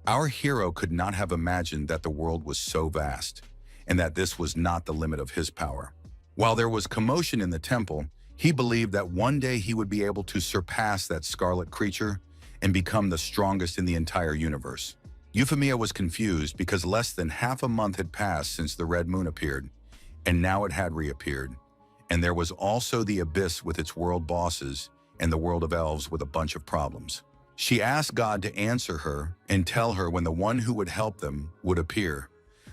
Our hero could not have imagined that the world was so vast, and that this was not the limit of his power. While there was commotion in the temple, he believed that one day he would be able to surpass that scarlet creature and become the strongest in the entire universe. Euphemia was confused because less than half a month had passed since the Red Moon appeared, and now it had reappeared. And there was also the abyss with its world bosses and the world of elves with a bunch of problems. She asked God to answer her and tell her when the one who would help them would appear,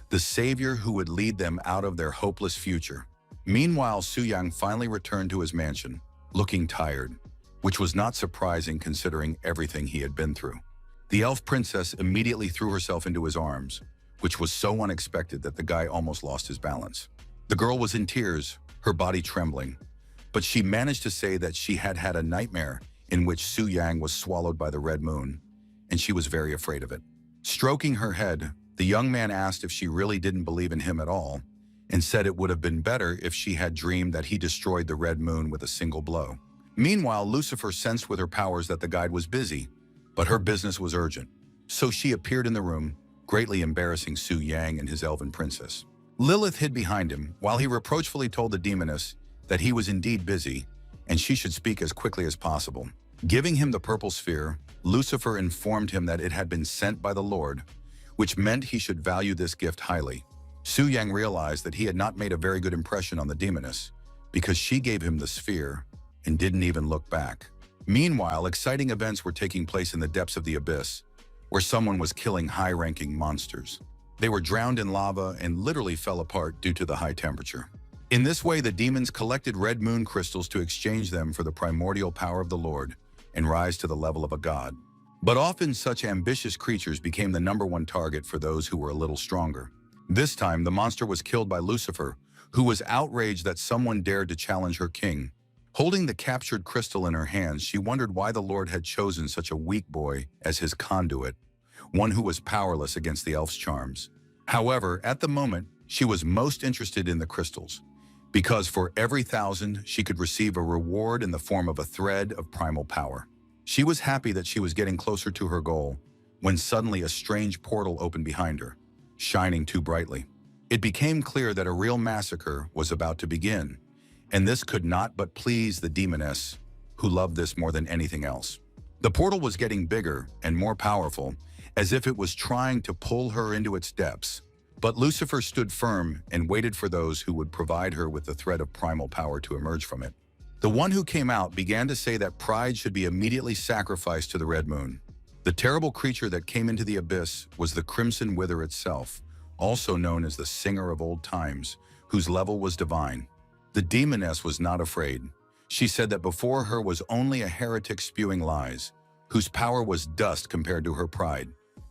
the savior who would lead them out of their hopeless future. Meanwhile, Su Yang finally returned to his mansion, looking tired, which was not surprising considering everything he had been through. The elf princess immediately threw herself into his arms, which was so unexpected that the guy almost lost his balance. The girl was in tears, her body trembling, but she managed to say that she had had a nightmare in which Su Yang was swallowed by the Red Moon, and she was very afraid of it. Stroking her head, the young man asked if she really didn't believe in him at all, and said it would have been better if she had dreamed that he destroyed the Red Moon with a single blow. Meanwhile, Lucifer sensed with her powers that the guide was busy, but her business was urgent, so she appeared in the room, greatly embarrassing Su Yang and his elven princess. Lilith hid behind him while he reproachfully told the demoness that he was indeed busy and she should speak as quickly as possible. Giving him the purple sphere, Lucifer informed him that it had been sent by the Lord, which meant he should value this gift highly. Su Yang realized that he had not made a very good impression on the demoness because she gave him the sphere and didn't even look back. Meanwhile, exciting events were taking place in the depths of the abyss, where someone was killing high-ranking monsters. They were drowned in lava and literally fell apart due to the high temperature. In this way, the demons collected Red Moon crystals to exchange them for the primordial power of the Lord and rise to the level of a god. But often such ambitious creatures became the #1 target for those who were a little stronger. This time, the monster was killed by Lucifer, who was outraged that someone dared to challenge her king. Holding the captured crystal in her hands, she wondered why the Lord had chosen such a weak boy as his conduit, one who was powerless against the elf's charms. However, at the moment, she was most interested in the crystals, because for every 1,000, she could receive a reward in the form of a thread of primal power. She was happy that she was getting closer to her goal, when suddenly a strange portal opened behind her, shining too brightly. It became clear that a real massacre was about to begin, and this could not but please the demoness, who loved this more than anything else. The portal was getting bigger and more powerful, as if it was trying to pull her into its depths. But Lucifer stood firm and waited for those who would provide her with the thread of primal power to emerge from it. The one who came out began to say that pride should be immediately sacrificed to the Red Moon. The terrible creature that came into the abyss was the Crimson Wither itself, also known as the Singer of Old Times, whose level was divine. The demoness was not afraid. She said that before her was only a heretic spewing lies, whose power was dust compared to her pride.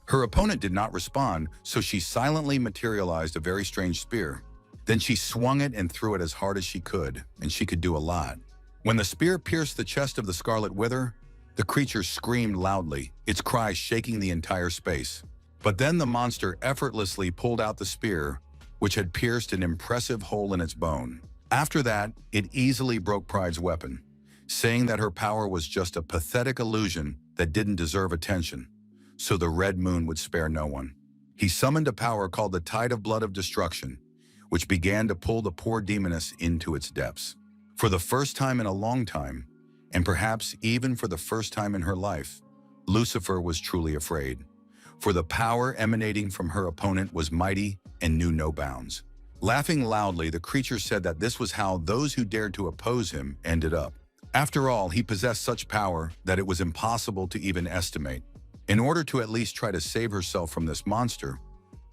Her opponent did not respond, so she silently materialized a very strange spear. Then she swung it and threw it as hard as she could, and she could do a lot. When the spear pierced the chest of the Scarlet Wither, the creature screamed loudly, its cries shaking the entire space. But then the monster effortlessly pulled out the spear, which had pierced an impressive hole in its bone. After that, it easily broke Pride's weapon, saying that her power was just a pathetic illusion that didn't deserve attention, so the Red Moon would spare no one. He summoned a power called the Tide of Blood of Destruction, which began to pull the poor demoness into its depths. For the first time in a long time, and perhaps even for the first time in her life, Lucifer was truly afraid, for the power emanating from her opponent was mighty and knew no bounds. Laughing loudly, the creature said that this was how those who dared to oppose him ended up. After all, he possessed such power that it was impossible to even estimate. In order to at least try to save herself from this monster,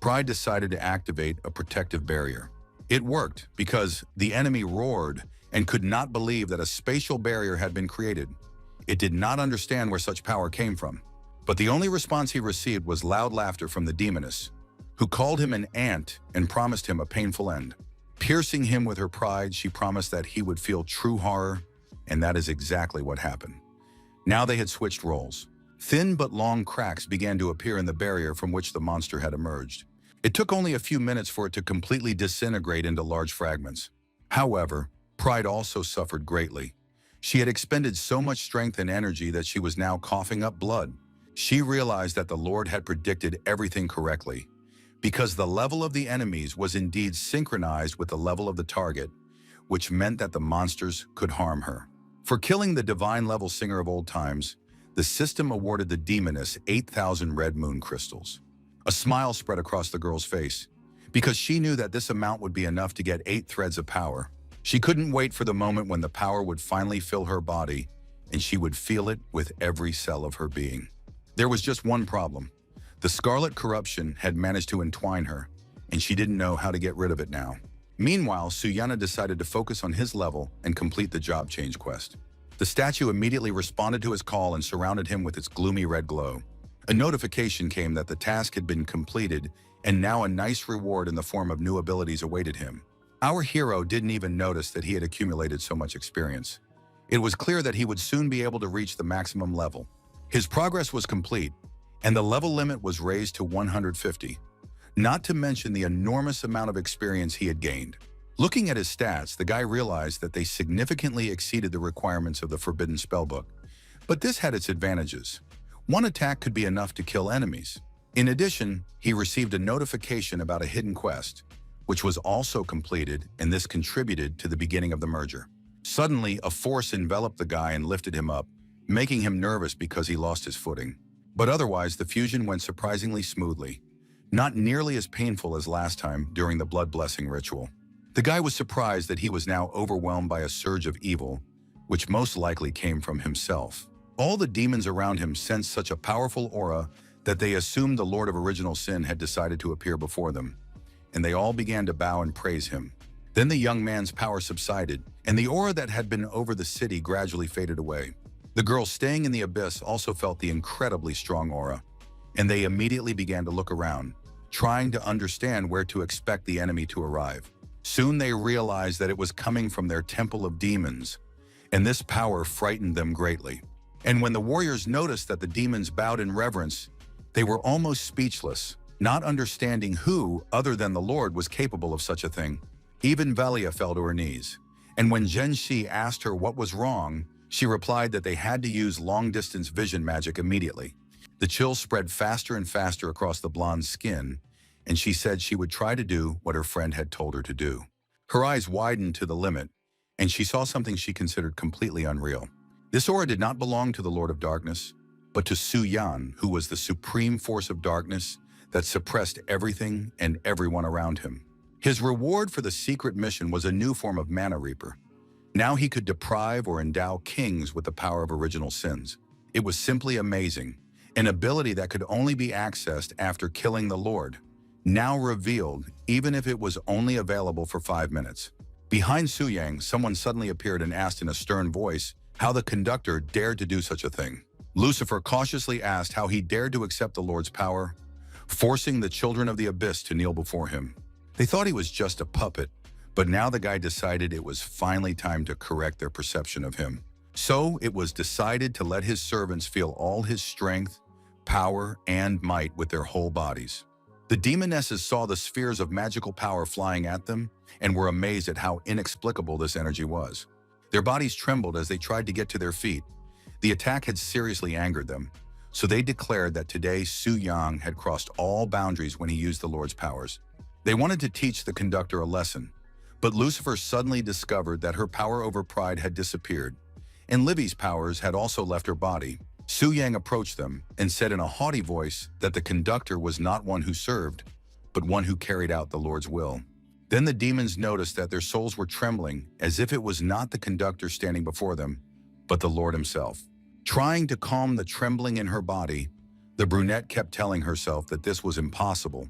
Pride decided to activate a protective barrier. It worked because the enemy roared and could not believe that a spatial barrier had been created. It did not understand where such power came from. But the only response he received was loud laughter from the demoness, who called him an ant and promised him a painful end. Piercing him with her pride, she promised that he would feel true horror, and that is exactly what happened. Now they had switched roles. Thin but long cracks began to appear in the barrier from which the monster had emerged. It took only a few minutes for it to completely disintegrate into large fragments. However, Pride also suffered greatly. She had expended so much strength and energy that she was now coughing up blood. She realized that the Lord had predicted everything correctly, because the level of the enemies was indeed synchronized with the level of the target, which meant that the monsters could harm her. For killing the divine level Singer of Old Times, the system awarded the demoness 8,000 red moon crystals. A smile spread across the girl's face, because she knew that this amount would be enough to get 8 threads of power. She couldn't wait for the moment when the power would finally fill her body, and she would feel it with every cell of her being. There was just one problem. The scarlet corruption had managed to entwine her, and she didn't know how to get rid of it now. Meanwhile, Suyana decided to focus on his level and complete the job change quest. The statue immediately responded to his call and surrounded him with its gloomy red glow. A notification came that the task had been completed, and now a nice reward in the form of new abilities awaited him. Our hero didn't even notice that he had accumulated so much experience. It was clear that he would soon be able to reach the maximum level. His progress was complete, and the level limit was raised to 150, not to mention the enormous amount of experience he had gained. Looking at his stats, the guy realized that they significantly exceeded the requirements of the Forbidden Spellbook. But this had its advantages. One attack could be enough to kill enemies. In addition, he received a notification about a hidden quest, which was also completed, and this contributed to the beginning of the merger. Suddenly, a force enveloped the guy and lifted him up, making him nervous because he lost his footing. But otherwise, the fusion went surprisingly smoothly, not nearly as painful as last time during the blood blessing ritual. The guy was surprised that he was now overwhelmed by a surge of evil, which most likely came from himself. All the demons around him sensed such a powerful aura that they assumed the Lord of Original Sin had decided to appear before them, and they all began to bow and praise him. Then the young man's power subsided, and the aura that had been over the city gradually faded away. The girl staying in the abyss also felt the incredibly strong aura, and they immediately began to look around, trying to understand where to expect the enemy to arrive. Soon they realized that it was coming from their temple of demons, and this power frightened them greatly. And when the warriors noticed that the demons bowed in reverence, they were almost speechless, not understanding who, other than the Lord, was capable of such a thing. Even Velia fell to her knees, and when Genshi asked her what was wrong, she replied that they had to use long-distance vision magic immediately. The chills spread faster and faster across the blonde's skin, and she said she would try to do what her friend had told her to do. Her eyes widened to the limit, and she saw something she considered completely unreal. This aura did not belong to the Lord of Darkness, but to Su Yan, who was the supreme force of darkness that suppressed everything and everyone around him. His reward for the secret mission was a new form of Mana Reaper. Now he could deprive or endow kings with the power of original sins. It was simply amazing, an ability that could only be accessed after killing the Lord, now revealed even if it was only available for 5 minutes. Behind Su Yang, someone suddenly appeared and asked in a stern voice how the conductor dared to do such a thing. Lucifer cautiously asked how he dared to accept the Lord's power, forcing the children of the abyss to kneel before him. They thought he was just a puppet, but now the guy decided it was finally time to correct their perception of him. So it was decided to let his servants feel all his strength, power, and might with their whole bodies. The demonesses saw the spheres of magical power flying at them and were amazed at how inexplicable this energy was. Their bodies trembled as they tried to get to their feet. The attack had seriously angered them, so they declared that today Su Yang had crossed all boundaries when he used the Lord's powers. They wanted to teach the conductor a lesson, but Lucifer suddenly discovered that her power over pride had disappeared, and Livy's powers had also left her body. Su Yang approached them and said in a haughty voice that the conductor was not one who served, but one who carried out the Lord's will. Then the demons noticed that their souls were trembling as if it was not the conductor standing before them, but the Lord himself. Trying to calm the trembling in her body, the brunette kept telling herself that this was impossible,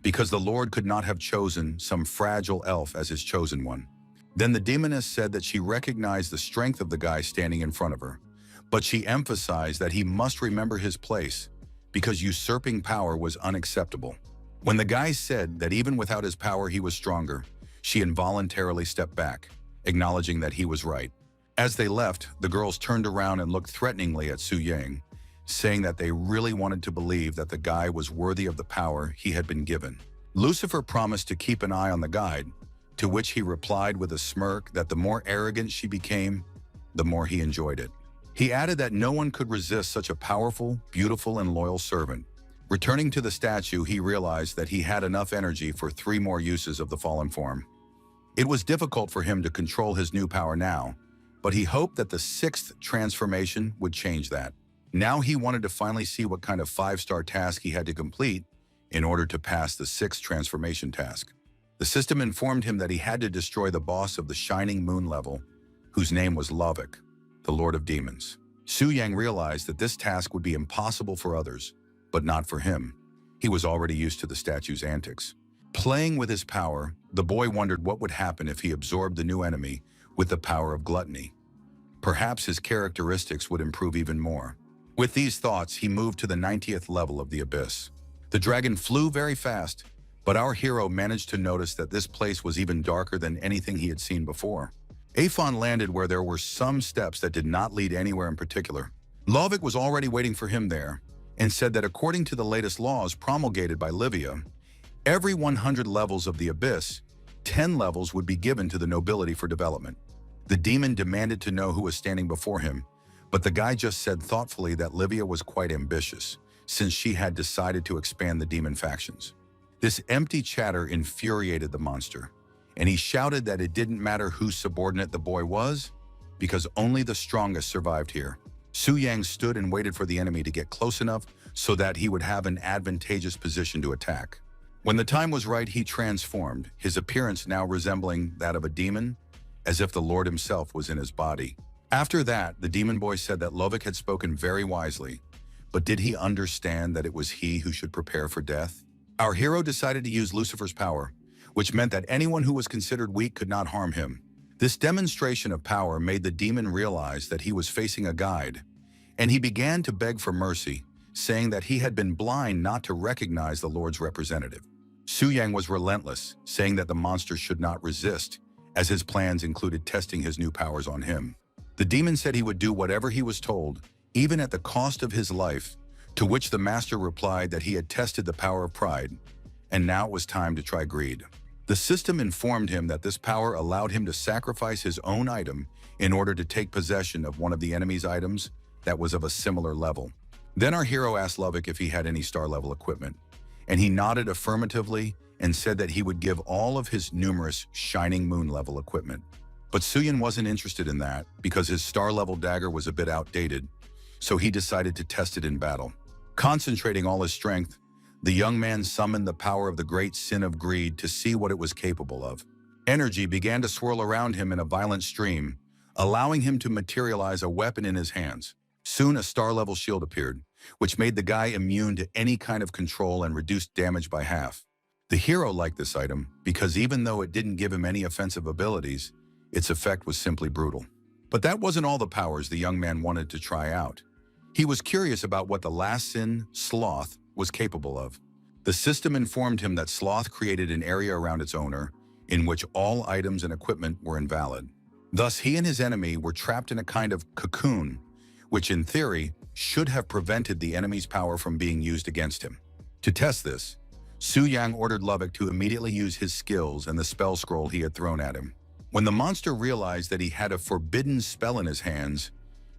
because the Lord could not have chosen some fragile elf as his chosen one. Then the demoness said that she recognized the strength of the guy standing in front of her, but she emphasized that he must remember his place because usurping power was unacceptable. When the guy said that even without his power he was stronger, she involuntarily stepped back, acknowledging that he was right. As they left, the girls turned around and looked threateningly at Su Yang, saying that they really wanted to believe that the guy was worthy of the power he had been given. Lucifer promised to keep an eye on the guide, to which he replied with a smirk that the more arrogant she became, the more he enjoyed it. He added that no one could resist such a powerful, beautiful, and loyal servant. Returning to the statue, he realized that he had enough energy for 3 more uses of the fallen form. It was difficult for him to control his new power now, but he hoped that the 6th transformation would change that. Now he wanted to finally see what kind of 5-star task he had to complete in order to pass the 6th transformation task. The system informed him that he had to destroy the boss of the Shining Moon level, whose name was Lovik, the Lord of Demons. Su Yang realized that this task would be impossible for others, but not for him. He was already used to the statue's antics. Playing with his power, the boy wondered what would happen if he absorbed the new enemy with the power of gluttony. Perhaps his characteristics would improve even more. With these thoughts, he moved to the 90th level of the abyss. The dragon flew very fast, but our hero managed to notice that this place was even darker than anything he had seen before. Aphon landed where there were some steps that did not lead anywhere in particular. Lovik was already waiting for him there and said that according to the latest laws promulgated by Livia, every 100 levels of the abyss, 10 levels would be given to the nobility for development. The demon demanded to know who was standing before him, but the guy just said thoughtfully that Livia was quite ambitious, since she had decided to expand the demon factions. This empty chatter infuriated the monster, and he shouted that it didn't matter whose subordinate the boy was, because only the strongest survived here. Su Yang stood and waited for the enemy to get close enough so that he would have an advantageous position to attack. When the time was right, he transformed, his appearance now resembling that of a demon, as if the Lord himself was in his body. After that, the demon boy said that Lovik had spoken very wisely, but did he understand that it was he who should prepare for death? Our hero decided to use Lucifer's power, which meant that anyone who was considered weak could not harm him. This demonstration of power made the demon realize that he was facing a guide, and he began to beg for mercy, saying that he had been blind not to recognize the Lord's representative. Su Yang was relentless, saying that the monster should not resist, as his plans included testing his new powers on him. The demon said he would do whatever he was told, even at the cost of his life, to which the master replied that he had tested the power of pride, and now it was time to try greed. The system informed him that this power allowed him to sacrifice his own item in order to take possession of one of the enemy's items that was of a similar level. Then our hero asked Lovik if he had any star-level equipment, and he nodded affirmatively and said that he would give all of his numerous Shining Moon-level equipment. But Su Yang wasn't interested in that because his star-level dagger was a bit outdated, so he decided to test it in battle. Concentrating all his strength, the young man summoned the power of the great sin of greed to see what it was capable of. Energy began to swirl around him in a violent stream, allowing him to materialize a weapon in his hands. Soon a star-level shield appeared, which made the guy immune to any kind of control and reduced damage by half. The hero liked this item because even though it didn't give him any offensive abilities, its effect was simply brutal. But that wasn't all the powers the young man wanted to try out. He was curious about what the last sin, sloth, was capable of. The system informed him that sloth created an area around its owner in which all items and equipment were invalid. Thus, he and his enemy were trapped in a kind of cocoon, which in theory should have prevented the enemy's power from being used against him. To test this, Su Yang ordered Lubbock to immediately use his skills and the spell scroll he had thrown at him. When the monster realized that he had a forbidden spell in his hands,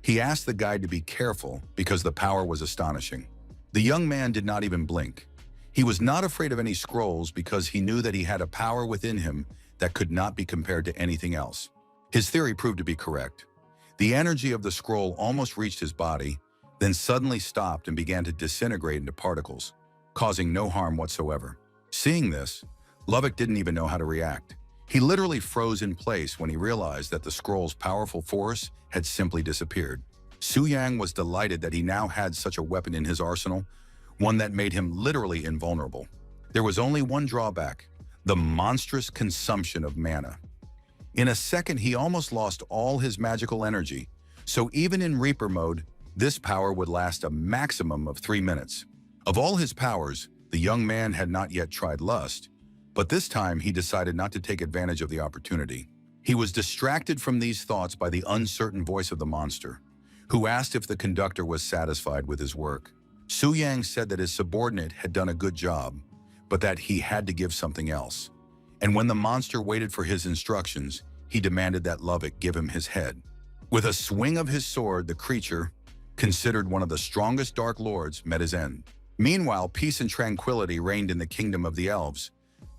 he asked the guide to be careful because the power was astonishing. The young man did not even blink. He was not afraid of any scrolls because he knew that he had a power within him that could not be compared to anything else. His theory proved to be correct. The energy of the scroll almost reached his body, then suddenly stopped and began to disintegrate into particles, causing no harm whatsoever. Seeing this, Lubbock didn't even know how to react. He literally froze in place when he realized that the scroll's powerful force had simply disappeared. Su Yang was delighted that he now had such a weapon in his arsenal, one that made him literally invulnerable. There was only one drawback: the monstrous consumption of mana. In a second, he almost lost all his magical energy, so even in Reaper mode, this power would last a maximum of 3 minutes. Of all his powers, the young man had not yet tried lust, but this time he decided not to take advantage of the opportunity. He was distracted from these thoughts by the uncertain voice of the monster, who asked if the conductor was satisfied with his work. Su Yang said that his subordinate had done a good job, but that he had to give something else. And when the monster waited for his instructions, he demanded that Lubbock give him his head. With a swing of his sword, the creature, considered one of the strongest Dark Lords, met his end. Meanwhile, peace and tranquility reigned in the kingdom of the elves,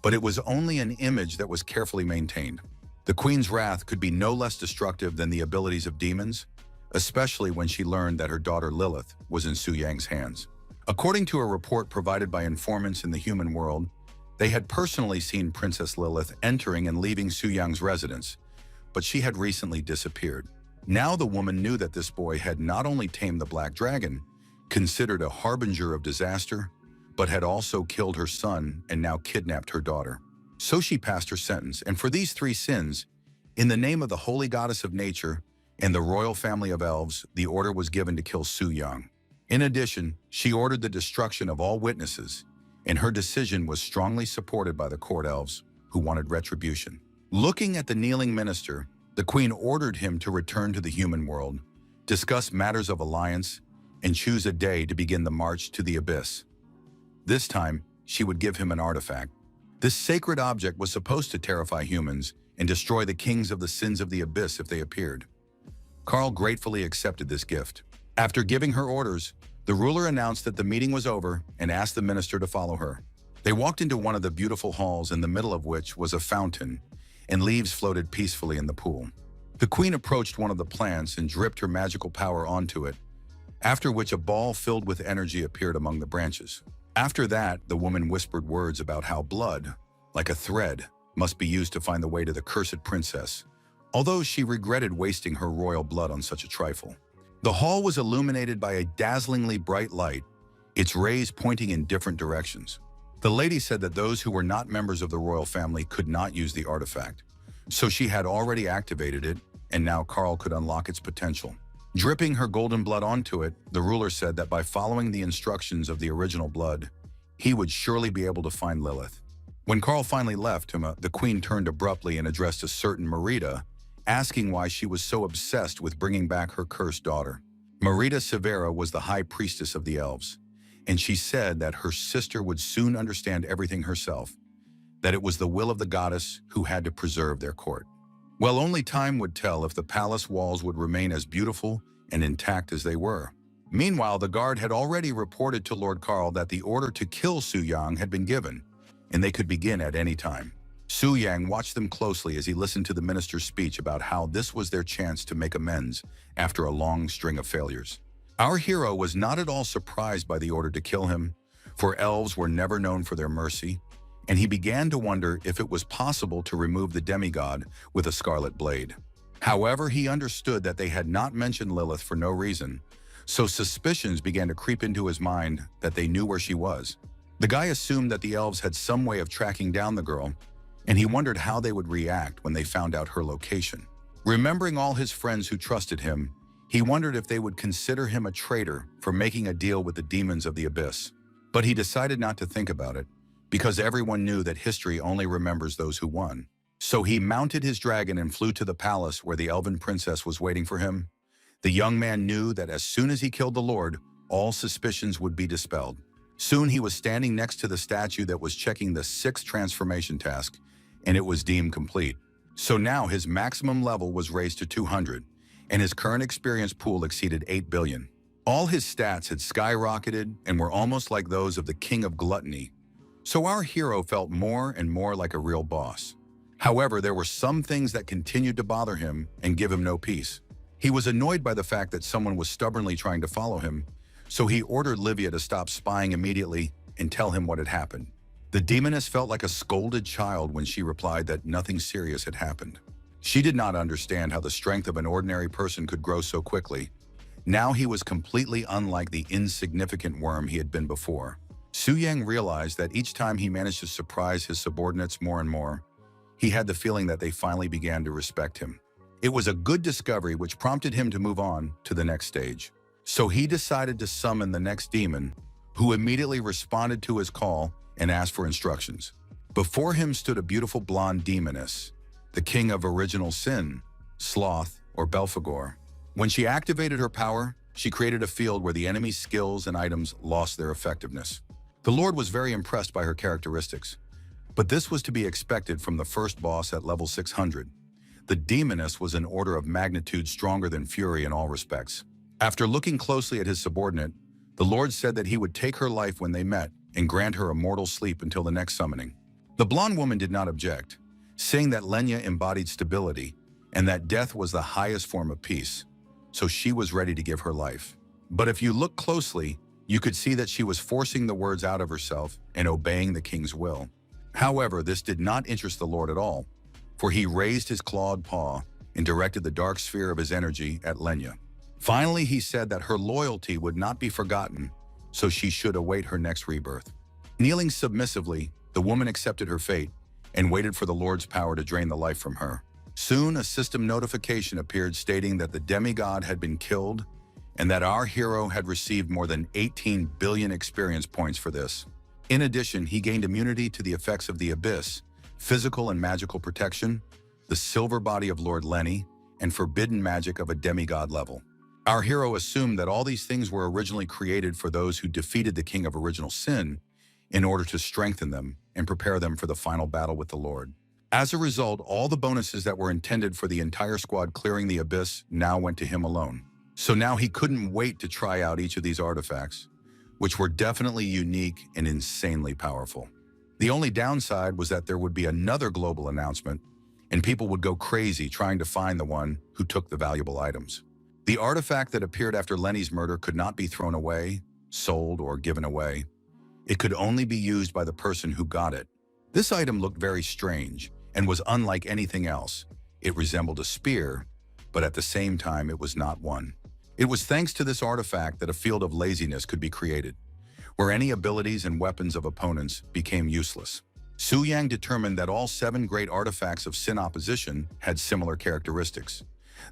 but it was only an image that was carefully maintained. The queen's wrath could be no less destructive than the abilities of demons, especially when she learned that her daughter Lilith was in Su Yang's hands. According to a report provided by informants in the human world, they had personally seen Princess Lilith entering and leaving Su Yang's residence, but she had recently disappeared. Now the woman knew that this boy had not only tamed the Black Dragon, considered a harbinger of disaster, but had also killed her son and now kidnapped her daughter. So she passed her sentence, and for these 3 sins, in the name of the holy goddess of nature and the royal family of elves, the order was given to kill Su Yang. In addition, she ordered the destruction of all witnesses, and her decision was strongly supported by the court elves, who wanted retribution. Looking at the kneeling minister, the queen ordered him to return to the human world, discuss matters of alliance, and choose a day to begin the march to the abyss. This time, she would give him an artifact. This sacred object was supposed to terrify humans and destroy the kings of the sins of the abyss if they appeared. Carl gratefully accepted this gift. After giving her orders, the ruler announced that the meeting was over and asked the minister to follow her. They walked into one of the beautiful halls, in the middle of which was a fountain, and leaves floated peacefully in the pool. The queen approached one of the plants and dripped her magical power onto it, after which a ball filled with energy appeared among the branches. After that, the woman whispered words about how blood, like a thread, must be used to find the way to the cursed princess, although she regretted wasting her royal blood on such a trifle. The hall was illuminated by a dazzlingly bright light, its rays pointing in different directions. The lady said that those who were not members of the royal family could not use the artifact, so she had already activated it, and now Carl could unlock its potential. Dripping her golden blood onto it, the ruler said that by following the instructions of the original blood, he would surely be able to find Lilith. When Carl finally left him, the queen turned abruptly and addressed a certain Merida, asking why she was so obsessed with bringing back her cursed daughter. Merida Severa was the high priestess of the elves, and she said that her sister would soon understand everything herself, that it was the will of the goddess who had to preserve their court. Well, only time would tell if the palace walls would remain as beautiful and intact as they were. Meanwhile, the guard had already reported to Lord Carl that the order to kill Su Yang had been given, and they could begin at any time. Su Yang watched them closely as he listened to the minister's speech about how this was their chance to make amends after a long string of failures. Our hero was not at all surprised by the order to kill him, for elves were never known for their mercy, and he began to wonder if it was possible to remove the demigod with a scarlet blade. However, he understood that they had not mentioned Lilith for no reason, So suspicions began to creep into his mind that they knew where she was. The guy assumed that the elves had some way of tracking down the girl, and he wondered how they would react when they found out her location. Remembering all his friends who trusted him, he wondered if they would consider him a traitor for making a deal with the demons of the abyss. But he decided not to think about it, because everyone knew that history only remembers those who won. So he mounted his dragon and flew to the palace where the elven princess was waiting for him. The young man knew that as soon as he killed the Lord, all suspicions would be dispelled. Soon he was standing next to the statue that was checking the 6th transformation task, and it was deemed complete. So now his maximum level was raised to 200, and his current experience pool exceeded 8 billion. All his stats had skyrocketed and were almost like those of the king of gluttony. So our hero felt more and more like a real boss. However, there were some things that continued to bother him and give him no peace. He was annoyed by the fact that someone was stubbornly trying to follow him, so he ordered Livia to stop spying immediately and tell him what had happened. The demoness felt like a scolded child when she replied that nothing serious had happened. She did not understand how the strength of an ordinary person could grow so quickly. Now he was completely unlike the insignificant worm he had been before. Su Yang realized that each time he managed to surprise his subordinates more and more, he had the feeling that they finally began to respect him. It was a good discovery which prompted him to move on to the next stage. So he decided to summon the next demon, who immediately responded to his call and asked for instructions. Before him stood a beautiful blonde demoness, the king of original sin, Sloth or Belphegor. When she activated her power, she created a field where the enemy's skills and items lost their effectiveness. The Lord was very impressed by her characteristics, but this was to be expected from the first boss at level 600. The demoness was an order of magnitude stronger than Fury in all respects. After looking closely at his subordinate, the Lord said that he would take her life when they met and grant her immortal sleep until the next summoning. The blonde woman did not object, saying that Lenya embodied stability and that death was the highest form of peace, so she was ready to give her life. But if you look closely, you could see that she was forcing the words out of herself and obeying the king's will. However, this did not interest the Lord at all, for he raised his clawed paw and directed the dark sphere of his energy at Lenya. Finally, he said that her loyalty would not be forgotten, so she should await her next rebirth. Kneeling submissively, the woman accepted her fate and waited for the Lord's power to drain the life from her. Soon, a system notification appeared stating that the demigod had been killed and that our hero had received more than 18 billion experience points for this. In addition, he gained immunity to the effects of the abyss, physical and magical protection, the silver body of Lord Lenny, and forbidden magic of a demigod level. Our hero assumed that all these things were originally created for those who defeated the King of Original Sin in order to strengthen them and prepare them for the final battle with the Lord. As a result, all the bonuses that were intended for the entire squad clearing the abyss now went to him alone. So now he couldn't wait to try out each of these artifacts, which were definitely unique and insanely powerful. The only downside was that there would be another global announcement, and people would go crazy trying to find the one who took the valuable items. The artifact that appeared after Lenny's murder could not be thrown away, sold, or given away. It could only be used by the person who got it. This item looked very strange and was unlike anything else. It resembled a spear, but at the same time it was not one. It was thanks to this artifact that a field of laziness could be created, where any abilities and weapons of opponents became useless. Su Yang determined that all 7 great artifacts of sin opposition had similar characteristics.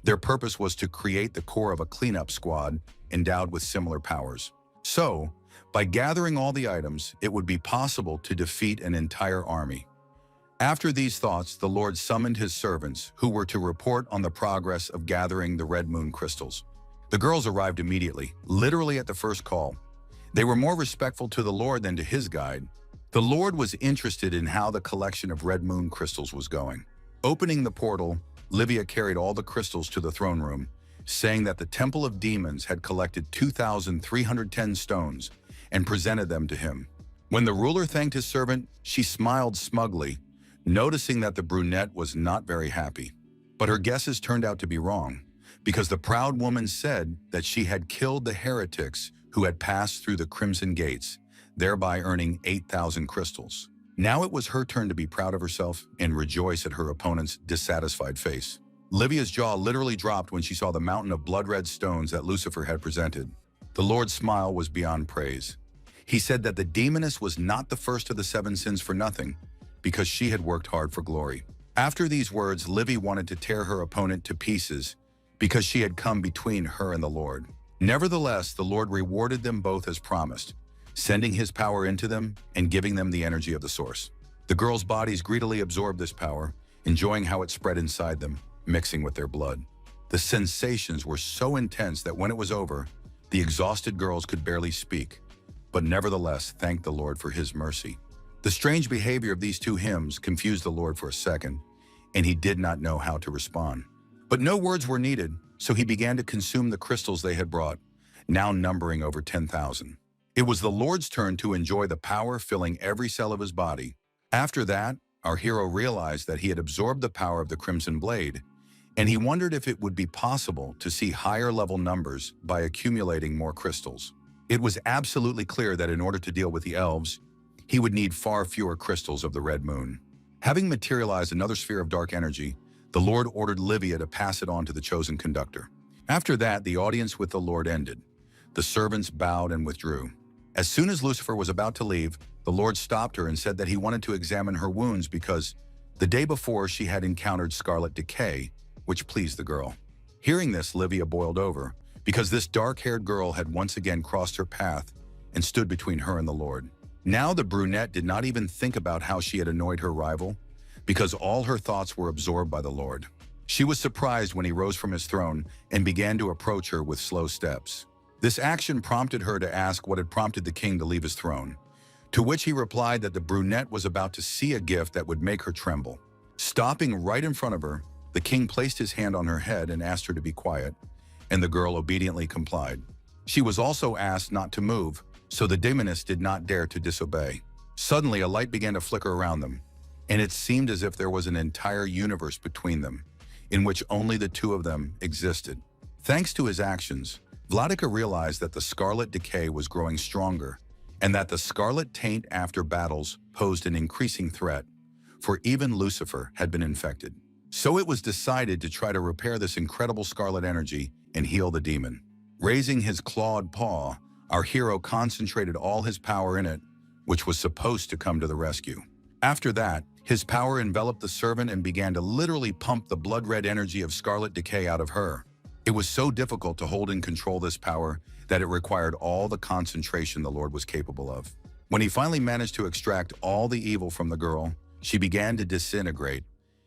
Their purpose was to create the core of a cleanup squad endowed with similar powers. So, by gathering all the items, it would be possible to defeat an entire army. After these thoughts, the Lord summoned his servants, who were to report on the progress of gathering the Red Moon crystals. The girls arrived immediately, literally at the first call. They were more respectful to the Lord than to his guide. The Lord was interested in how the collection of Red Moon crystals was going. Opening the portal, Livia carried all the crystals to the throne room, saying that the Temple of Demons had collected 2,310 stones and presented them to him. When the ruler thanked his servant, she smiled smugly, noticing that the brunette was not very happy. But her guesses turned out to be wrong, because the proud woman said that she had killed the heretics who had passed through the Crimson Gates, thereby earning 8,000 crystals. Now it was her turn to be proud of herself and rejoice at her opponent's dissatisfied face. Livia's jaw literally dropped when she saw the mountain of blood-red stones that Lucifer had presented. The Lord's smile was beyond praise. He said that the demoness was not the first of the 7 sins for nothing, because she had worked hard for glory. After these words, Livy wanted to tear her opponent to pieces because she had come between her and the Lord. Nevertheless, the Lord rewarded them both as promised, sending his power into them and giving them the energy of the source. The girls' bodies greedily absorbed this power, enjoying how it spread inside them, mixing with their blood. The sensations were so intense that when it was over, the exhausted girls could barely speak, but nevertheless thanked the Lord for his mercy. The strange behavior of these two hymns confused the Lord for a second, and he did not know how to respond. But no words were needed, so he began to consume the crystals they had brought, now numbering over 10,000. It was the Lord's turn to enjoy the power filling every cell of his body. After that, our hero realized that he had absorbed the power of the Crimson Blade, and he wondered if it would be possible to see higher level numbers by accumulating more crystals. It was absolutely clear that in order to deal with the elves, he would need far fewer crystals of the red moon. Having materialized another sphere of dark energy, the Lord ordered Livia to pass it on to the chosen conductor. After that, the audience with the Lord ended. The servants bowed and withdrew. As soon as Lucifer was about to leave, the Lord stopped her and said that he wanted to examine her wounds because the day before she had encountered scarlet decay, which pleased the girl. Hearing this, Livia boiled over, because this dark-haired girl had once again crossed her path and stood between her and the Lord. Now the brunette did not even think about how she had annoyed her rival, because all her thoughts were absorbed by the Lord. She was surprised when he rose from his throne and began to approach her with slow steps. This action prompted her to ask what had prompted the king to leave his throne, to which he replied that the brunette was about to see a gift that would make her tremble. Stopping right in front of her, the king placed his hand on her head and asked her to be quiet, and the girl obediently complied. She was also asked not to move, so the demoness did not dare to disobey. Suddenly, a light began to flicker around them, and it seemed as if there was an entire universe between them, in which only the two of them existed. Thanks to his actions, Vladika realized that the scarlet decay was growing stronger, and that the scarlet taint after battles posed an increasing threat, for even Lucifer had been infected. So it was decided to try to repair this incredible scarlet energy and heal the demon. Raising his clawed paw, our hero concentrated all his power in it, which was supposed to come to the rescue. After that, his power enveloped the servant and began to literally pump the blood-red energy of scarlet decay out of her. It was so difficult to hold and control this power that it required all the concentration the Lord was capable of. When he finally managed to extract all the evil from the girl, she began to disintegrate,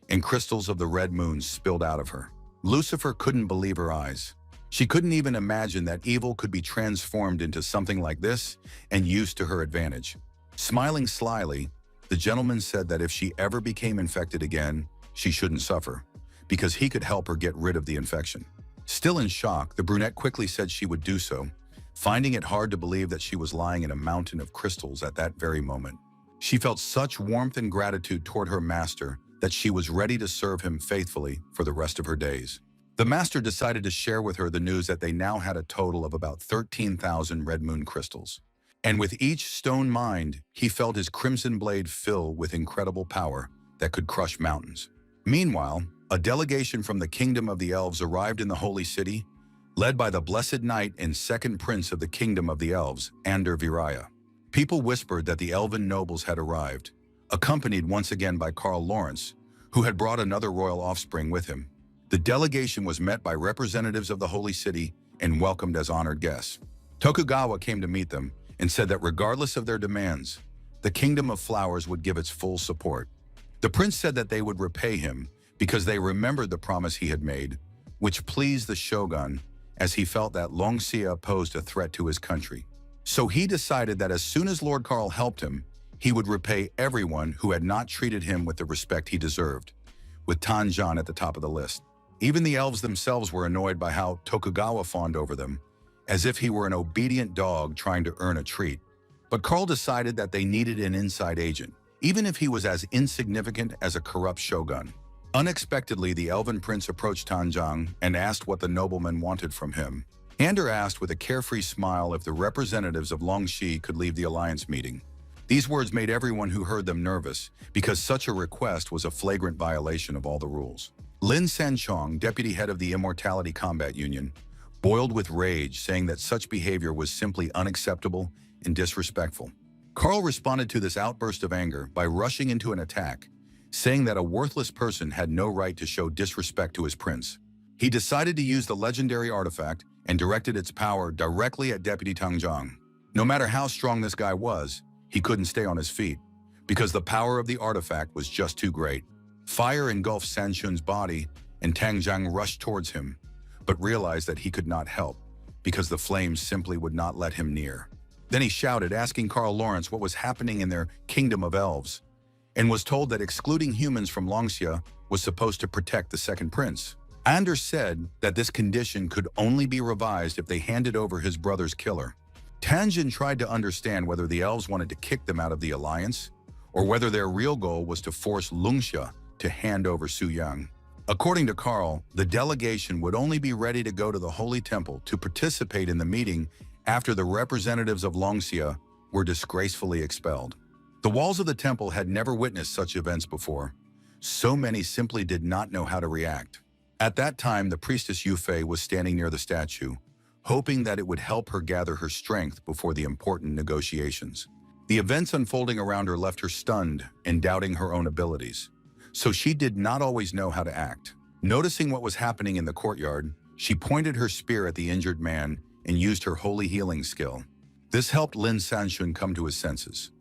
and crystals of the red moon spilled out of her. Lucifer couldn't believe her eyes. She couldn't even imagine that evil could be transformed into something like this and used to her advantage. Smiling slyly, the gentleman said that if she ever became infected again, she shouldn't suffer, because he could help her get rid of the infection. Still in shock, the brunette quickly said she would do so, finding it hard to believe that she was lying in a mountain of crystals at that very moment. She felt such warmth and gratitude toward her master that she was ready to serve him faithfully for the rest of her days. The master decided to share with her the news that they now had a total of about 13,000 red moon crystals. And with each stone mined, he felt his crimson blade fill with incredible power that could crush mountains. Meanwhile, a delegation from the kingdom of the elves arrived in the holy city, led by the blessed knight and second prince of the kingdom of the elves, Viraya. People whispered that the elven nobles had arrived, accompanied once again by Karl Lawrence, who had brought another royal offspring with him. The delegation was met by representatives of the holy city and welcomed as honored guests. Tokugawa came to meet them and said that regardless of their demands, the Kingdom of Flowers would give its full support. The prince said that they would repay him because they remembered the promise he had made, which pleased the shogun as he felt that Longxia posed a threat to his country. So he decided that as soon as Lord Karl helped him, he would repay everyone who had not treated him with the respect he deserved, with Tanjan at the top of the list. Even the elves themselves were annoyed by how Tokugawa fawned over them, as if he were an obedient dog trying to earn a treat. But Karl decided that they needed an inside agent, even if he was as insignificant as a corrupt shogun. Unexpectedly, the elven prince approached Tanjang and asked what the nobleman wanted from him. Ander asked with a carefree smile if the representatives of Longxi could leave the alliance meeting. These words made everyone who heard them nervous, because such a request was a flagrant violation of all the rules. Lin Sanchong, deputy head of the Immortality Combat Union, boiled with rage, saying that such behavior was simply unacceptable and disrespectful. Carl responded to this outburst of anger by rushing into an attack, saying that a worthless person had no right to show disrespect to his prince. He decided to use the legendary artifact and directed its power directly at Deputy Tang Zhang. No matter how strong this guy was, he couldn't stay on his feet, because the power of the artifact was just too great. Fire engulfed Sanshun's body, and Tang Zhang rushed towards him, but realized that he could not help, because the flames simply would not let him near. Then he shouted, asking Carl Lawrence what was happening in their kingdom of elves, and was told that excluding humans from Longxia was supposed to protect the second prince. Anders said that this condition could only be revised if they handed over his brother's killer. Tanjin tried to understand whether the elves wanted to kick them out of the alliance, or whether their real goal was to force Longxia to hand over Su Yang. According to Carl, the delegation would only be ready to go to the Holy Temple to participate in the meeting after the representatives of Longxia were disgracefully expelled. The walls of the temple had never witnessed such events before. So many simply did not know how to react. At that time, the priestess Yufei was standing near the statue, hoping that it would help her gather her strength before the important negotiations. The events unfolding around her left her stunned and doubting her own abilities, so she did not always know how to act. Noticing what was happening in the courtyard, she pointed her spear at the injured man and used her holy healing skill. This helped Lin Sanshun come to his senses.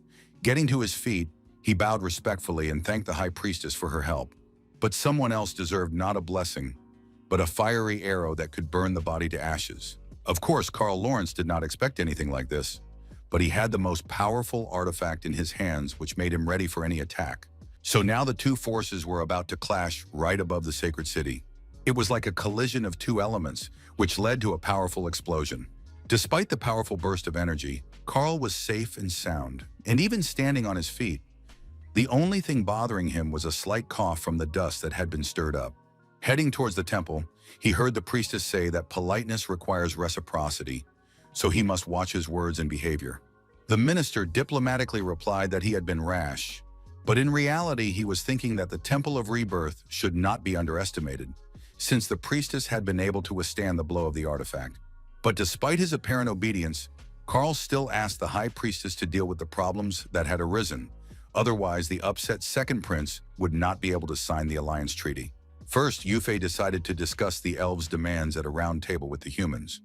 Getting to his feet, he bowed respectfully and thanked the high priestess for her help. But someone else deserved not a blessing, but a fiery arrow that could burn the body to ashes. Of course, Carl Lawrence did not expect anything like this, but he had the most powerful artifact in his hands, which made him ready for any attack. So now the two forces were about to clash right above the sacred city. It was like a collision of two elements, which led to a powerful explosion. Despite the powerful burst of energy, Carl was safe and sound, and even standing on his feet. The only thing bothering him was a slight cough from the dust that had been stirred up. Heading towards the temple, he heard the priestess say that politeness requires reciprocity, so he must watch his words and behavior. The minister diplomatically replied that he had been rash, but in reality he was thinking that the Temple of Rebirth should not be underestimated, since the priestess had been able to withstand the blow of the artifact. But despite his apparent obedience, Carl still asked the high priestess to deal with the problems that had arisen. Otherwise, the upset second prince would not be able to sign the alliance treaty. First, Yufei decided to discuss the elves' demands at a round table with the humans.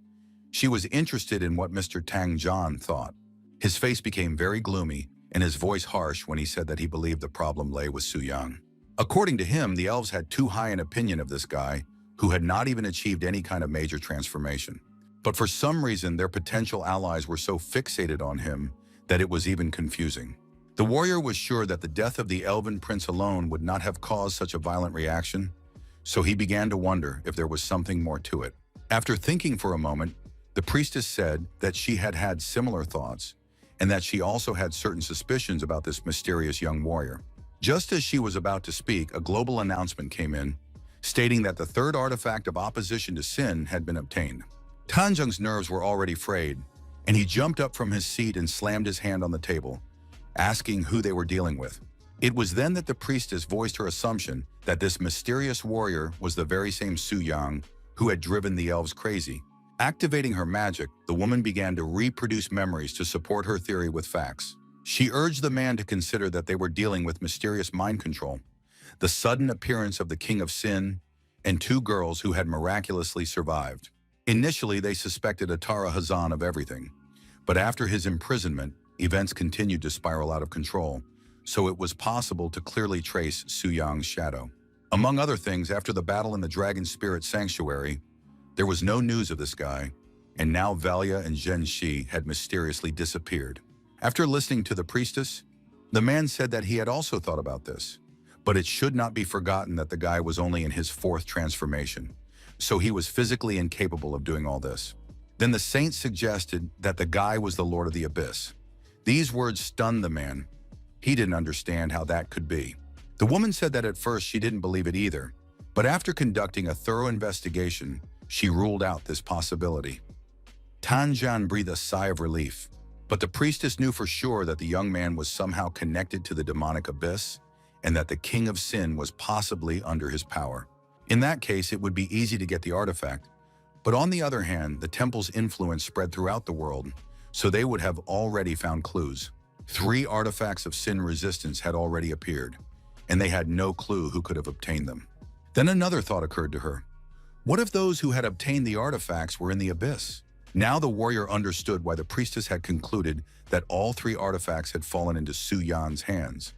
She was interested in what Mr. Tang Zhan thought. His face became very gloomy and his voice harsh when he said that he believed the problem lay with Su Yang. According to him, the elves had too high an opinion of this guy, who had not even achieved any kind of major transformation. But for some reason, their potential allies were so fixated on him that it was even confusing. The warrior was sure that the death of the elven prince alone would not have caused such a violent reaction, so he began to wonder if there was something more to it. After thinking for a moment, the priestess said that she had had similar thoughts, and that she also had certain suspicions about this mysterious young warrior. Just as she was about to speak, a global announcement came in, stating that the third artifact of opposition to sin had been obtained. Tanjung's nerves were already frayed, and he jumped up from his seat and slammed his hand on the table, asking who they were dealing with. It was then that the priestess voiced her assumption that this mysterious warrior was the very same Su Yang who had driven the elves crazy. Activating her magic, the woman began to reproduce memories to support her theory with facts. She urged the man to consider that they were dealing with mysterious mind control, the sudden appearance of the King of Sin, and two girls who had miraculously survived. Initially, they suspected Atara Hazan of everything, but after his imprisonment, events continued to spiral out of control, so it was possible to clearly trace Su Yang's shadow. Among other things, after the battle in the Dragon Spirit Sanctuary, there was no news of this guy, and now Valia and Zhen Shi had mysteriously disappeared. After listening to the priestess, the man said that he had also thought about this, but it should not be forgotten that the guy was only in his fourth transformation, so he was physically incapable of doing all this. Then the saint suggested that the guy was the Lord of the Abyss. These words stunned the man. He didn't understand how that could be. The woman said that at first she didn't believe it either, but after conducting a thorough investigation, she ruled out this possibility. Tanjan breathed a sigh of relief, but the priestess knew for sure that the young man was somehow connected to the demonic abyss and that the King of Sin was possibly under his power. In that case, it would be easy to get the artifact, But on the other hand, the temple's influence spread throughout the world, so they would have already found clues. 3 artifacts of sin resistance had already appeared, and they had no clue who could have obtained them. Then another thought occurred to her. What if those who had obtained the artifacts were in the abyss? Now the warrior understood why the priestess had concluded that all 3 artifacts had fallen into Su Yan's hands.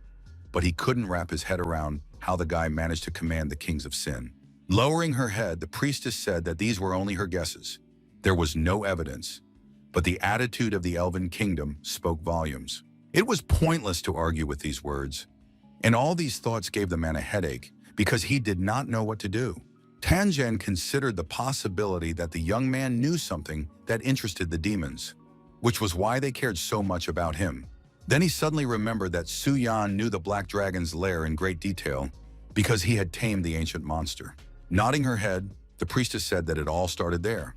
But he couldn't wrap his head around how the guy managed to command the kings of sin. Lowering her head, the priestess said that these were only her guesses. There was no evidence, but the attitude of the elven kingdom spoke volumes. It was pointless to argue with these words, and all these thoughts gave the man a headache because he did not know what to do. Tangen considered the possibility that the young man knew something that interested the demons, which was why they cared so much about him. Then he suddenly remembered that Su Yan knew the Black Dragon's lair in great detail because he had tamed the ancient monster. Nodding her head, the priestess said that it all started there.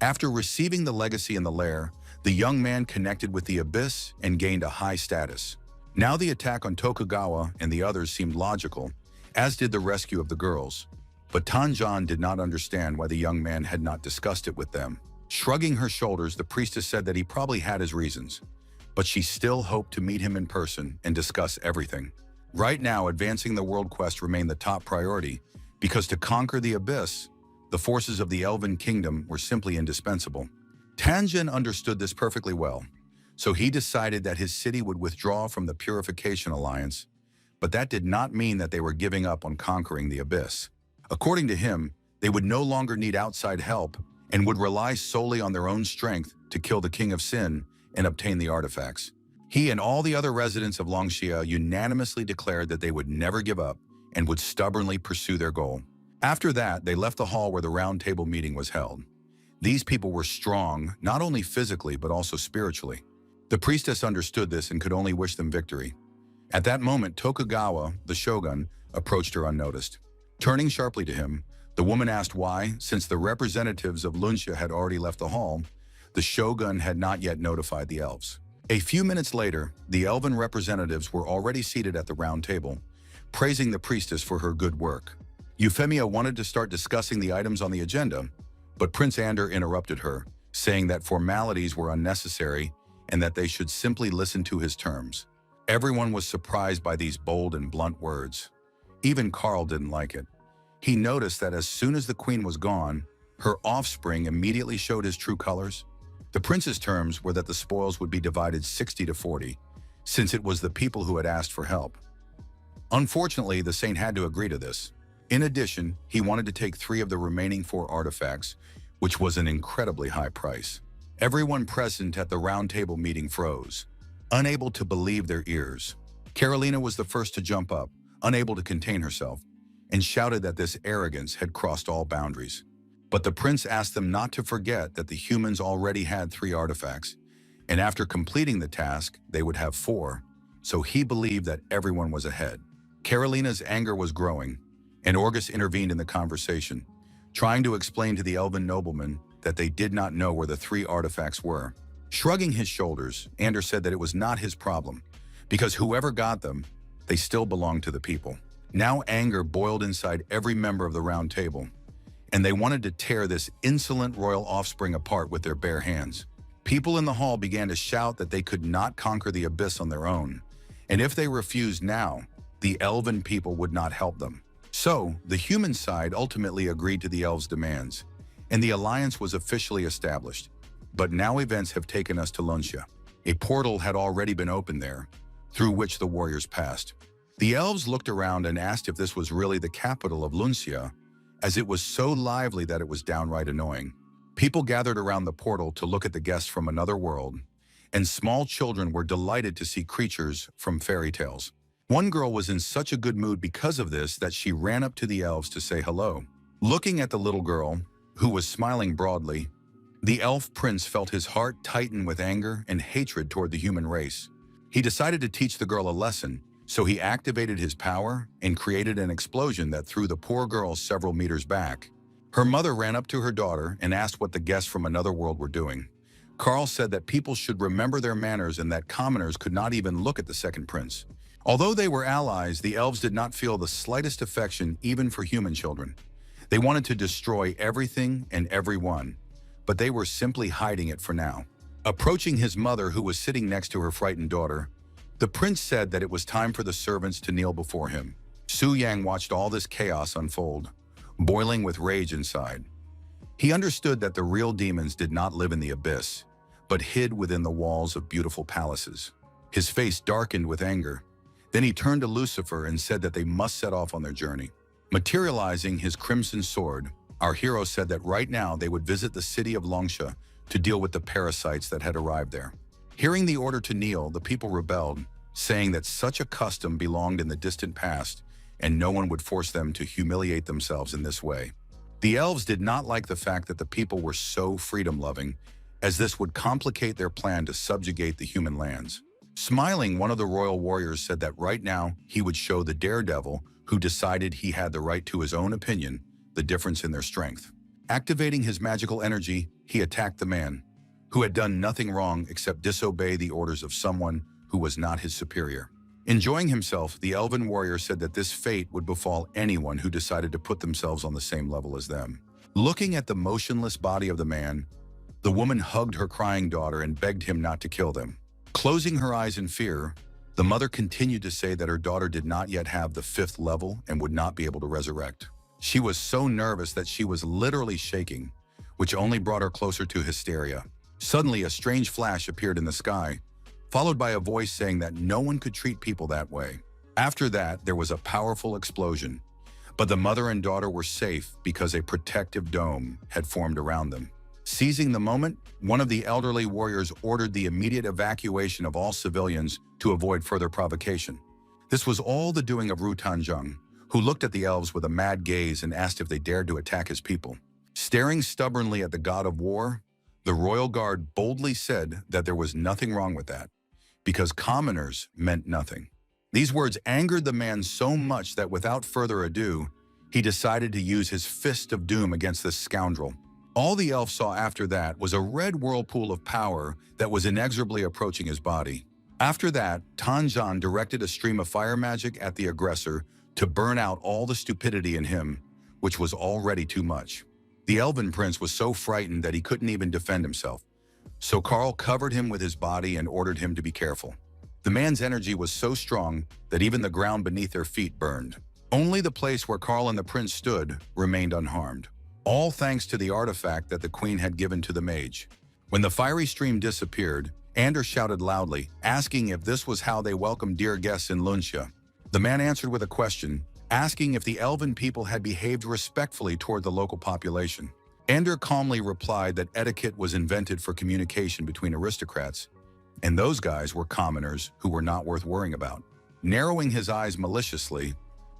After receiving the legacy in the lair, the young man connected with the abyss and gained a high status. Now the attack on Tokugawa and the others seemed logical, as did the rescue of the girls. But Tanjan did not understand why the young man had not discussed it with them. Shrugging her shoulders, the priestess said that he probably had his reasons, but she still hoped to meet him in person and discuss everything. Right now, advancing the world quest remained the top priority, because to conquer the abyss, the forces of the Elven Kingdom were simply indispensable. Tanjin understood this perfectly well, so he decided that his city would withdraw from the Purification Alliance, but that did not mean that they were giving up on conquering the abyss. According to him, they would no longer need outside help and would rely solely on their own strength to kill the King of Sin and obtain the artifacts. He and all the other residents of Longxia unanimously declared that they would never give up and would stubbornly pursue their goal. After that, they left the hall where the round table meeting was held. These people were strong, not only physically but also spiritually. The priestess understood this and could only wish them victory. At that moment, Tokugawa, the shogun, approached her unnoticed. Turning sharply to him, the woman asked why, since the representatives of Longxia had already left the hall, the shogun had not yet notified the elves. A few minutes later, the elven representatives were already seated at the round table, praising the priestess for her good work. Euphemia wanted to start discussing the items on the agenda, but Prince Ander interrupted her, saying that formalities were unnecessary and that they should simply listen to his terms. Everyone was surprised by these bold and blunt words. Even Carl didn't like it. He noticed that as soon as the queen was gone, her offspring immediately showed his true colors. The prince's terms were that the spoils would be divided 60-40, since it was the people who had asked for help. Unfortunately, the saint had to agree to this. In addition, he wanted to take 3 of the remaining 4 artifacts, which was an incredibly high price. Everyone present at the round table meeting froze, unable to believe their ears. Carolina was the first to jump up, unable to contain herself, and shouted that this arrogance had crossed all boundaries. But the prince asked them not to forget that the humans already had 3 artifacts, and after completing the task, they would have 4, so he believed that everyone was ahead. Carolina's anger was growing, and Orgus intervened in the conversation, trying to explain to the elven nobleman that they did not know where the 3 artifacts were. Shrugging his shoulders, Ander said that it was not his problem, because whoever got them, they still belonged to the people. Now anger boiled inside every member of the round table, and they wanted to tear this insolent royal offspring apart with their bare hands. People in the hall began to shout that they could not conquer the abyss on their own, and if they refused now, the elven people would not help them. So, the human side ultimately agreed to the elves' demands, and the alliance was officially established. But now events have taken us to Longxia. A portal had already been opened there, through which the warriors passed. The elves looked around and asked if this was really the capital of Longxia, as it was so lively that it was downright annoying. People gathered around the portal to look at the guests from another world, and small children were delighted to see creatures from fairy tales. One girl was in such a good mood because of this that she ran up to the elves to say hello. Looking at the little girl, who was smiling broadly, the elf prince felt his heart tighten with anger and hatred toward the human race. He decided to teach the girl a lesson, so he activated his power and created an explosion that threw the poor girl several meters back. Her mother ran up to her daughter and asked what the guests from another world were doing. Carl said that people should remember their manners and that commoners could not even look at the second prince. Although they were allies, the elves did not feel the slightest affection even for human children. They wanted to destroy everything and everyone, but they were simply hiding it for now. Approaching his mother, who was sitting next to her frightened daughter, the prince said that it was time for the servants to kneel before him. Su Yang watched all this chaos unfold, boiling with rage inside. He understood that the real demons did not live in the abyss, but hid within the walls of beautiful palaces. His face darkened with anger. Then he turned to Lucifer and said that they must set off on their journey. Materializing his crimson sword, our hero said that right now they would visit the city of Longsha to deal with the parasites that had arrived there. Hearing the order to kneel, the people rebelled, saying that such a custom belonged in the distant past and no one would force them to humiliate themselves in this way. The elves did not like the fact that the people were so freedom-loving, as this would complicate their plan to subjugate the human lands. Smiling, one of the royal warriors said that right now he would show the daredevil who decided he had the right to his own opinion the difference in their strength. Activating his magical energy, he attacked the man, who had done nothing wrong except disobey the orders of someone who was not his superior. Enjoying himself, the elven warrior said that this fate would befall anyone who decided to put themselves on the same level as them. Looking at the motionless body of the man, the woman hugged her crying daughter and begged him not to kill them. Closing her eyes in fear, the mother continued to say that her daughter did not yet have the 5th level and would not be able to resurrect. She was so nervous that she was literally shaking, which only brought her closer to hysteria. Suddenly, a strange flash appeared in the sky, followed by a voice saying that no one could treat people that way. After that, there was a powerful explosion, but the mother and daughter were safe because a protective dome had formed around them. Seizing the moment, one of the elderly warriors ordered the immediate evacuation of all civilians to avoid further provocation. This was all the doing of Ru Tanzheng, who looked at the elves with a mad gaze and asked if they dared to attack his people. Staring stubbornly at the god of war, the royal guard boldly said that there was nothing wrong with that, because commoners meant nothing. These words angered the man so much that without further ado, he decided to use his fist of doom against this scoundrel. All the elf saw after that was a red whirlpool of power that was inexorably approaching his body. After that, Tanzhan directed a stream of fire magic at the aggressor to burn out all the stupidity in him, which was already too much. The elven prince was so frightened that he couldn't even defend himself, so Karl covered him with his body and ordered him to be careful. The man's energy was so strong that even the ground beneath their feet burned. Only the place where Karl and the prince stood remained unharmed, all thanks to the artifact that the queen had given to the mage. When the fiery stream disappeared, Anders shouted loudly, asking if this was how they welcomed dear guests in Lunsha. The man answered with a question, asking if the elven people had behaved respectfully toward the local population. Ander calmly replied that etiquette was invented for communication between aristocrats, and those guys were commoners who were not worth worrying about. Narrowing his eyes maliciously,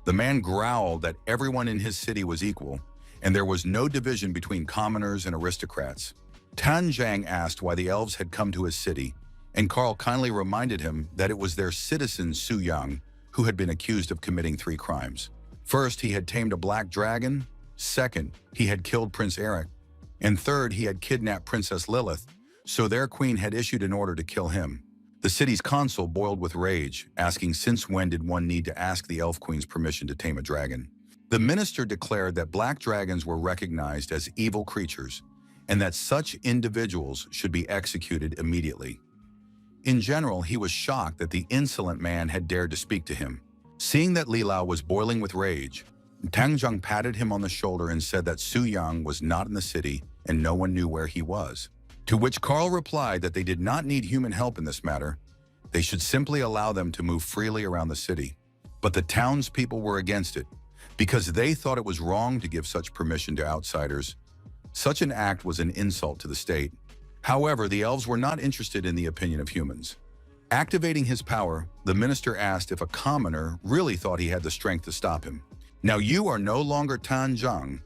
the man growled that everyone in his city was equal, and there was no division between commoners and aristocrats. Tanzhang asked why the elves had come to his city, and Karl kindly reminded him that it was their citizen Su Yang who had been accused of committing 3 crimes. First, he had tamed a black dragon. Second, he had killed Prince Eric. And third, he had kidnapped Princess Lilith, so their queen had issued an order to kill him. The city's consul boiled with rage, asking since when did one need to ask the elf queen's permission to tame a dragon. The minister declared that black dragons were recognized as evil creatures, and that such individuals should be executed immediately. In general, he was shocked that the insolent man had dared to speak to him. Seeing that Li Lao was boiling with rage, Tanzheng patted him on the shoulder and said that Su Yang was not in the city and no one knew where he was. To which Karl replied that they did not need human help in this matter. They should simply allow them to move freely around the city. But the townspeople were against it, because they thought it was wrong to give such permission to outsiders. Such an act was an insult to the state. However, the elves were not interested in the opinion of humans. Activating his power, the minister asked if a commoner really thought he had the strength to stop him. Now you are no longer Tanzheng.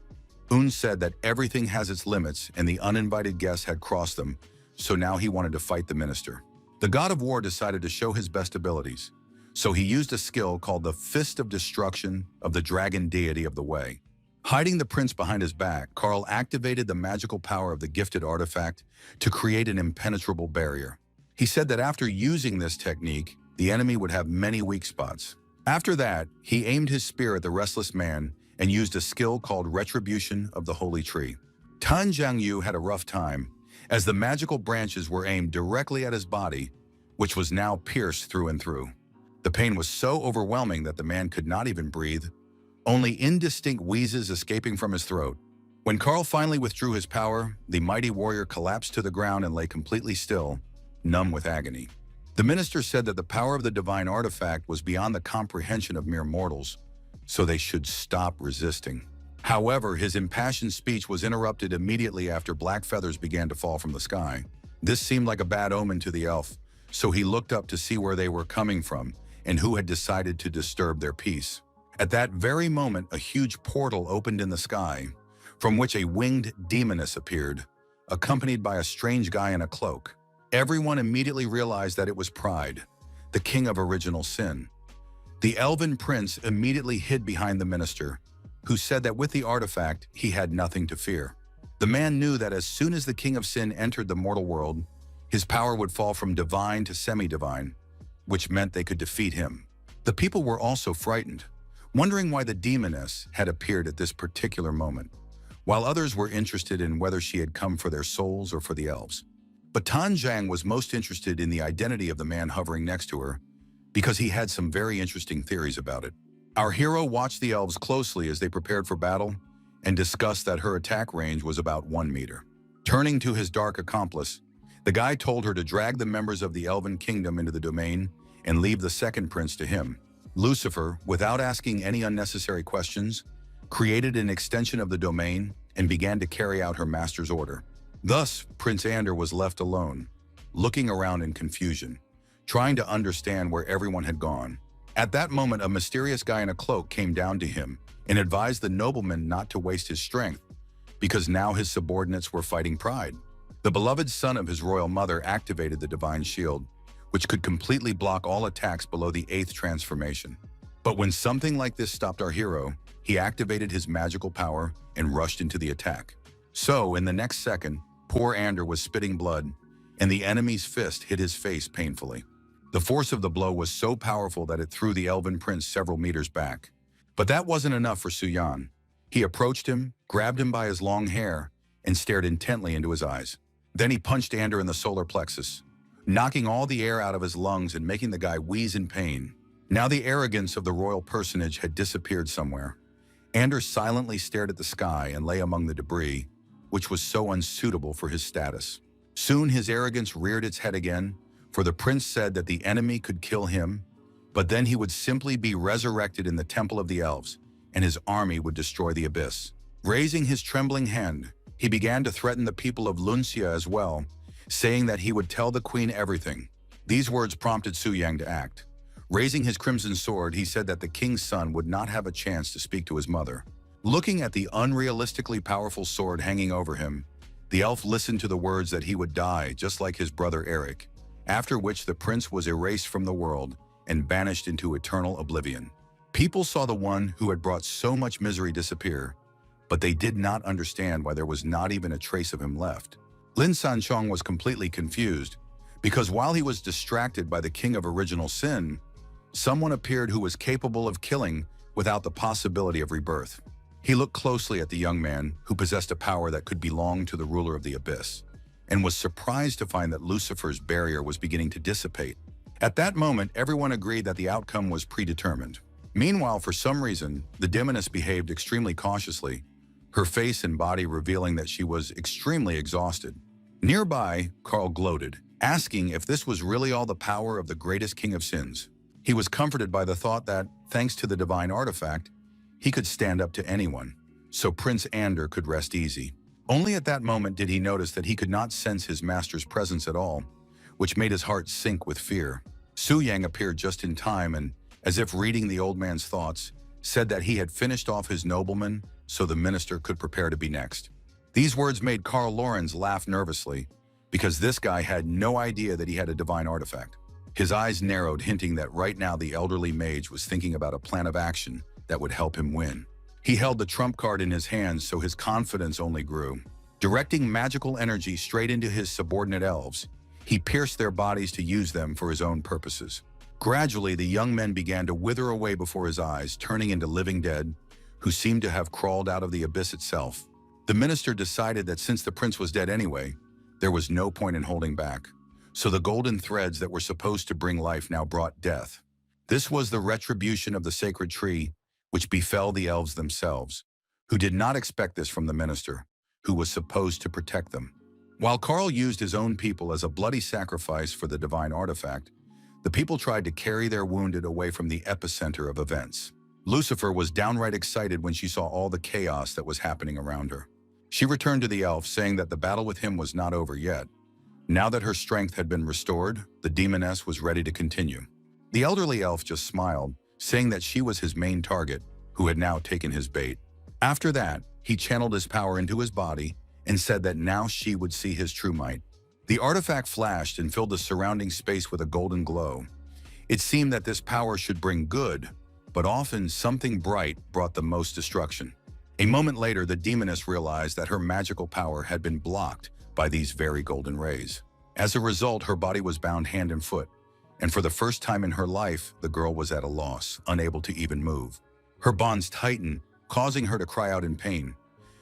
Un said that everything has its limits and the uninvited guests had crossed them, so now he wanted to fight the minister. The god of war decided to show his best abilities, so he used a skill called the Fist of Destruction of the dragon deity of the way. Hiding the prince behind his back, Karl activated the magical power of the gifted artifact to create an impenetrable barrier. He said that after using this technique, the enemy would have many weak spots. After that, he aimed his spear at the restless man and used a skill called Retribution of the Holy Tree. Tan Jiangyu had a rough time, as the magical branches were aimed directly at his body, which was now pierced through and through. The pain was so overwhelming that the man could not even breathe, only indistinct wheezes escaping from his throat. When Karl finally withdrew his power, the mighty warrior collapsed to the ground and lay completely still, numb with agony. The minister said that the power of the divine artifact was beyond the comprehension of mere mortals, so they should stop resisting. However, his impassioned speech was interrupted immediately after black feathers began to fall from the sky. This seemed like a bad omen to the elf, so he looked up to see where they were coming from and who had decided to disturb their peace. At that very moment, a huge portal opened in the sky, from which a winged demoness appeared, accompanied by a strange guy in a cloak. Everyone immediately realized that it was Pride, the king of original sin. The elven prince immediately hid behind the minister, who said that with the artifact, he had nothing to fear. The man knew that as soon as the king of sin entered the mortal world, his power would fall from divine to semi-divine, which meant they could defeat him. The people were also frightened, wondering why the demoness had appeared at this particular moment, while others were interested in whether she had come for their souls or for the elves. But Tan Jiang was most interested in the identity of the man hovering next to her, because he had some very interesting theories about it. Our hero watched the elves closely as they prepared for battle and discussed that her attack range was about 1 meter. Turning to his dark accomplice, the guy told her to drag the members of the elven kingdom into the domain and leave the second prince to him. Lucifer, without asking any unnecessary questions, created an extension of the domain and began to carry out her master's order. Thus, Prince Ander was left alone, looking around in confusion, trying to understand where everyone had gone. At that moment, a mysterious guy in a cloak came down to him and advised the nobleman not to waste his strength, because now his subordinates were fighting Pride. The beloved son of his royal mother activated the divine shield, which could completely block all attacks below the 8th transformation. But when something like this stopped our hero, he activated his magical power and rushed into the attack. So, in the next second, poor Ander was spitting blood, and the enemy's fist hit his face painfully. The force of the blow was so powerful that it threw the elven prince several meters back. But that wasn't enough for Suyan. He approached him, grabbed him by his long hair, and stared intently into his eyes. Then he punched Ander in the solar plexus, knocking all the air out of his lungs and making the guy wheeze in pain. Now the arrogance of the royal personage had disappeared somewhere. Ander silently stared at the sky and lay among the debris, which was so unsuitable for his status. Soon his arrogance reared its head again, for the prince said that the enemy could kill him, but then he would simply be resurrected in the temple of the elves, and his army would destroy the abyss. Raising his trembling hand, he began to threaten the people of Luncia as well, saying that he would tell the queen everything. These words prompted Su Yang to act. Raising his crimson sword, he said that the king's son would not have a chance to speak to his mother. Looking at the unrealistically powerful sword hanging over him, the elf listened to the words that he would die just like his brother Eric, after which the prince was erased from the world and banished into eternal oblivion. People saw the one who had brought so much misery disappear, but they did not understand why there was not even a trace of him left. Lin Sanchong was completely confused, because while he was distracted by the king of original sin, someone appeared who was capable of killing without the possibility of rebirth. He looked closely at the young man, who possessed a power that could belong to the ruler of the abyss, and was surprised to find that Lucifer's barrier was beginning to dissipate. At that moment, everyone agreed that the outcome was predetermined. Meanwhile, for some reason, the demoness behaved extremely cautiously, her face and body revealing that she was extremely exhausted. Nearby, Karl gloated, asking if this was really all the power of the greatest king of sins. He was comforted by the thought that, thanks to the divine artifact, he could stand up to anyone, so Prince Ander could rest easy. Only at that moment did he notice that he could not sense his master's presence at all, which made his heart sink with fear. Su Yang appeared just in time and, as if reading the old man's thoughts, said that he had finished off his nobleman so the minister could prepare to be next. These words made Karl Lorenz laugh nervously, because this guy had no idea that he had a divine artifact. His eyes narrowed, hinting that right now the elderly mage was thinking about a plan of action that would help him win. He held the trump card in his hands, so his confidence only grew. Directing magical energy straight into his subordinate elves, he pierced their bodies to use them for his own purposes. Gradually, the young men began to wither away before his eyes, turning into living dead, who seemed to have crawled out of the abyss itself. The minister decided that since the prince was dead anyway, there was no point in holding back. So the golden threads that were supposed to bring life now brought death. This was the retribution of the sacred tree, which befell the elves themselves, who did not expect this from the minister, who was supposed to protect them. While Karl used his own people as a bloody sacrifice for the divine artifact, the people tried to carry their wounded away from the epicenter of events. Lucifer was downright excited when she saw all the chaos that was happening around her. She returned to the elf, saying that the battle with him was not over yet. Now that her strength had been restored, the demoness was ready to continue. The elderly elf just smiled, saying that she was his main target, who had now taken his bait. After that, he channeled his power into his body and said that now she would see his true might. The artifact flashed and filled the surrounding space with a golden glow. It seemed that this power should bring good, but often something bright brought the most destruction. A moment later, the demoness realized that her magical power had been blocked by these very golden rays. As a result, her body was bound hand and foot, and for the first time in her life, the girl was at a loss, unable to even move. Her bonds tightened, causing her to cry out in pain.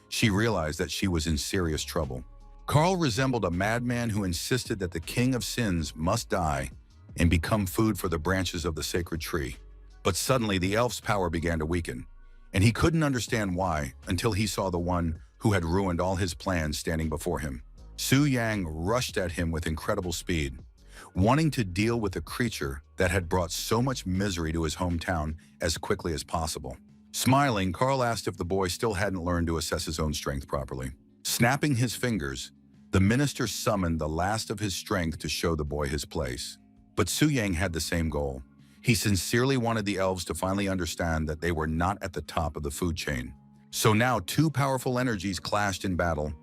She realized that she was in serious trouble. Karl resembled a madman who insisted that the king of sins must die and become food for the branches of the sacred tree. But suddenly the elf's power began to weaken, and he couldn't understand why until he saw the one who had ruined all his plans standing before him. Su Yang rushed at him with incredible speed, wanting to deal with a creature that had brought so much misery to his hometown as quickly as possible. Smiling, Karl asked if the boy still hadn't learned to assess his own strength properly. Snapping his fingers, the minister summoned the last of his strength to show the boy his place. But Su Yang had the same goal. He sincerely wanted the elves to finally understand that they were not at the top of the food chain. So now two powerful energies clashed in battle,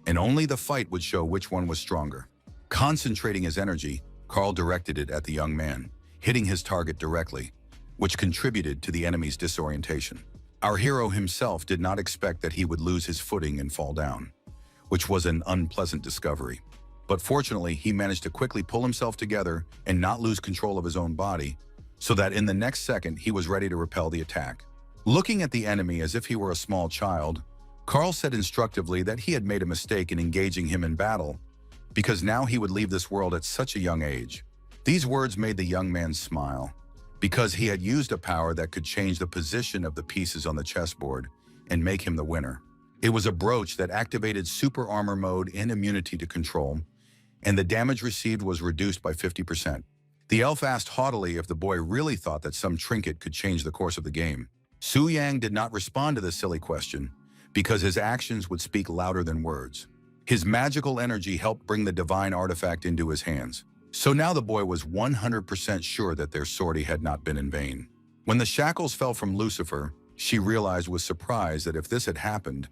and only the fight would show which one was stronger. Concentrating his energy, Karl directed it at the young man, hitting his target directly, which contributed to the enemy's disorientation. Our hero himself did not expect that he would lose his footing and fall down, which was an unpleasant discovery. But fortunately, he managed to quickly pull himself together and not lose control of his own body, so that in the next second he was ready to repel the attack. Looking at the enemy as if he were a small child, Karl said instructively that he had made a mistake in engaging him in battle, because now he would leave this world at such a young age. These words made the young man smile, because he had used a power that could change the position of the pieces on the chessboard and make him the winner. It was a brooch that activated super armor mode and immunity to control, and the damage received was reduced by 50%. The elf asked haughtily if the boy really thought that some trinket could change the course of the game. Su Yang did not respond to this silly question, because his actions would speak louder than words. His magical energy helped bring the divine artifact into his hands. So now the boy was 100% sure that their sortie had not been in vain. When the shackles fell from Lucifer, she realized with surprise that if this had happened,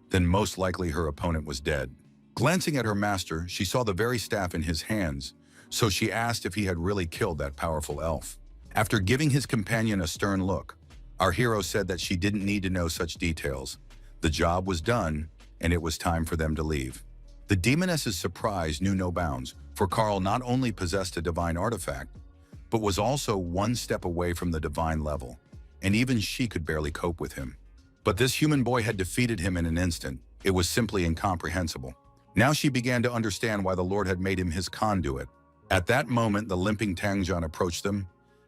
then most likely her opponent was dead. Glancing at her master, she saw the very staff in his hands, so she asked if he had really killed that powerful elf. After giving his companion a stern look, our hero said that she didn't need to know such details. The job was done, and it was time for them to leave. The demoness's surprise knew no bounds, for Karl not only possessed a divine artifact, but was also one step away from the divine level, and even she could barely cope with him. But this human boy had defeated him in an instant. It was simply incomprehensible. Now she began to understand why the Lord had made him his conduit. At that moment, the limping Tangjan approached them,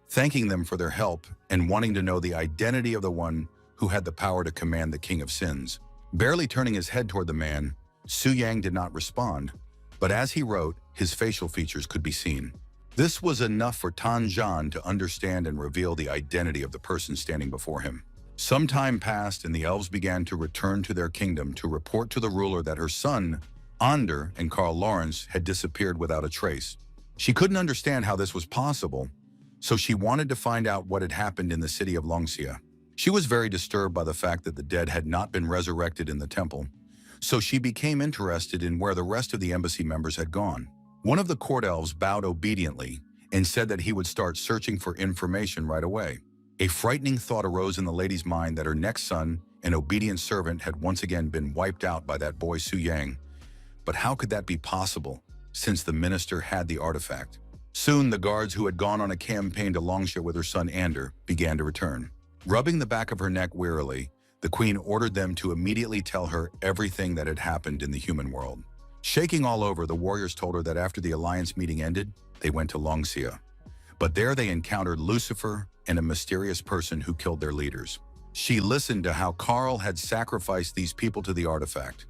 thanking them for their help and wanting to know the identity of the one who had the power to command the king of sins. Barely turning his head toward the man, Su Yang did not respond, but as he wrote, his facial features could be seen. This was enough for Tangjan to understand and reveal the identity of the person standing before him. Some time passed, and the elves began to return to their kingdom to report to the ruler that her son, Ander, and Karl Lawrence had disappeared without a trace. She couldn't understand how this was possible, so she wanted to find out what had happened in the city of Longxia. She was very disturbed by the fact that the dead had not been resurrected in the temple, so she became interested in where the rest of the embassy members had gone. One of the court elves bowed obediently and said that he would start searching for information right away. A frightening thought arose in the lady's mind that her next son, an obedient servant, had once again been wiped out by that boy Su Yang. But how could that be possible, since the minister had the artifact? Soon, the guards who had gone on a campaign to Longxia with her son Ander began to return. Rubbing the back of her neck wearily, the queen ordered them to immediately tell her everything that had happened in the human world. Shaking all over, the warriors told her that after the alliance meeting ended, they went to Longxia. But there they encountered Lucifer and a mysterious person who killed their leaders. She listened to how Karl had sacrificed these people to the artifact,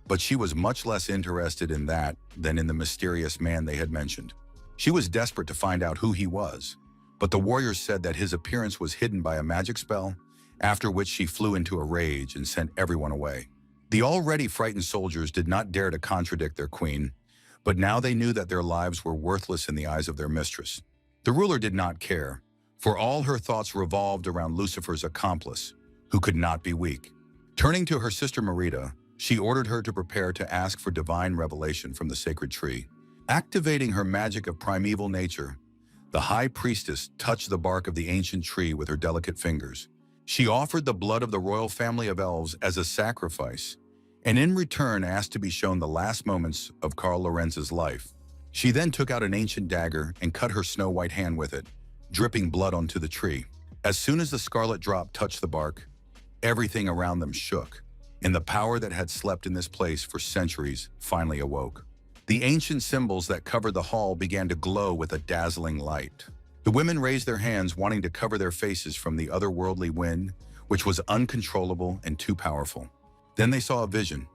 but she was much less interested in that than in the mysterious man they had mentioned. She was desperate to find out who he was, but the warriors said that his appearance was hidden by a magic spell, after which she flew into a rage and sent everyone away. The already frightened soldiers did not dare to contradict their queen, but now they knew that their lives were worthless in the eyes of their mistress. The ruler did not care, for all her thoughts revolved around Lucifer's accomplice, who could not be weak. Turning to her sister Merida, she ordered her to prepare to ask for divine revelation from the sacred tree. Activating her magic of primeval nature, the high priestess touched the bark of the ancient tree with her delicate fingers. She offered the blood of the royal family of elves as a sacrifice, and in return asked to be shown the last moments of Karl Lorenz's life. She then took out an ancient dagger and cut her snow-white hand with it, dripping blood onto the tree. As soon as the scarlet drop touched the bark, everything around them shook, and the power that had slept in this place for centuries finally awoke. The ancient symbols that covered the hall began to glow with a dazzling light. The women raised their hands, wanting to cover their faces from the otherworldly wind, which was uncontrollable and too powerful. Then they saw a vision.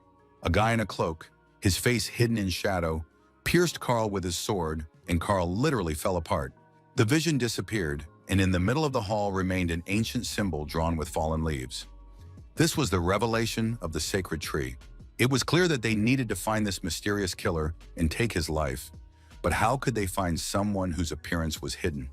A guy in a cloak, his face hidden in shadow, pierced Karl with his sword, and Karl literally fell apart. The vision disappeared, and in the middle of the hall remained an ancient symbol drawn with fallen leaves. This was the revelation of the sacred tree. It was clear that they needed to find this mysterious killer and take his life. But how could they find someone whose appearance was hidden?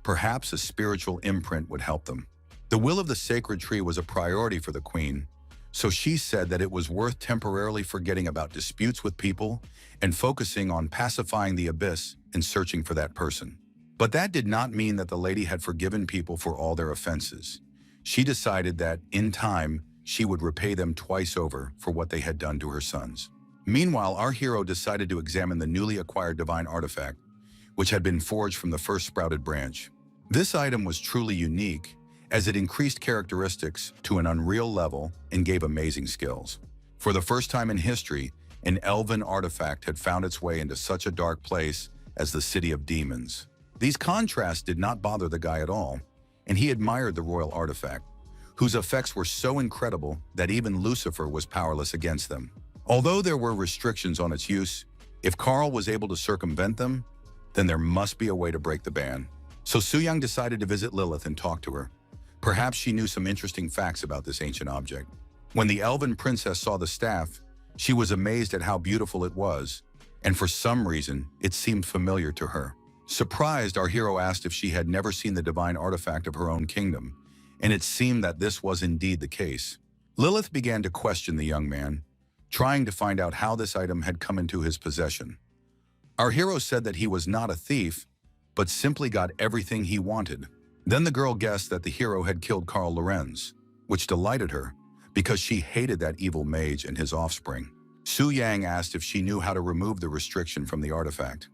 Perhaps a spiritual imprint would help them. The will of the sacred tree was a priority for the queen, so she said that it was worth temporarily forgetting about disputes with people and focusing on pacifying the abyss and searching for that person. But that did not mean that the lady had forgiven people for all their offenses. She decided that, in time, she would repay them twice over for what they had done to her sons. Meanwhile, our hero decided to examine the newly acquired divine artifact, which had been forged from the first sprouted branch. This item was truly unique, as it increased characteristics to an unreal level and gave amazing skills. For the first time in history, an elven artifact had found its way into such a dark place as the City of Demons. These contrasts did not bother the guy at all, and he admired the royal artifact, whose effects were so incredible that even Lucifer was powerless against them. Although there were restrictions on its use, if Karl was able to circumvent them, then there must be a way to break the ban. So Suyang decided to visit Lilith and talk to her. Perhaps she knew some interesting facts about this ancient object. When the elven princess saw the staff, she was amazed at how beautiful it was, and for some reason, it seemed familiar to her. Surprised, our hero asked if she had never seen the divine artifact of her own kingdom, and it seemed that this was indeed the case. Lilith began to question the young man, trying to find out how this item had come into his possession. Our hero said that he was not a thief, but simply got everything he wanted. Then the girl guessed that the hero had killed Karl Lorenz, which delighted her, because she hated that evil mage and his offspring. Su Yang asked if she knew how to remove the restriction from the artifact.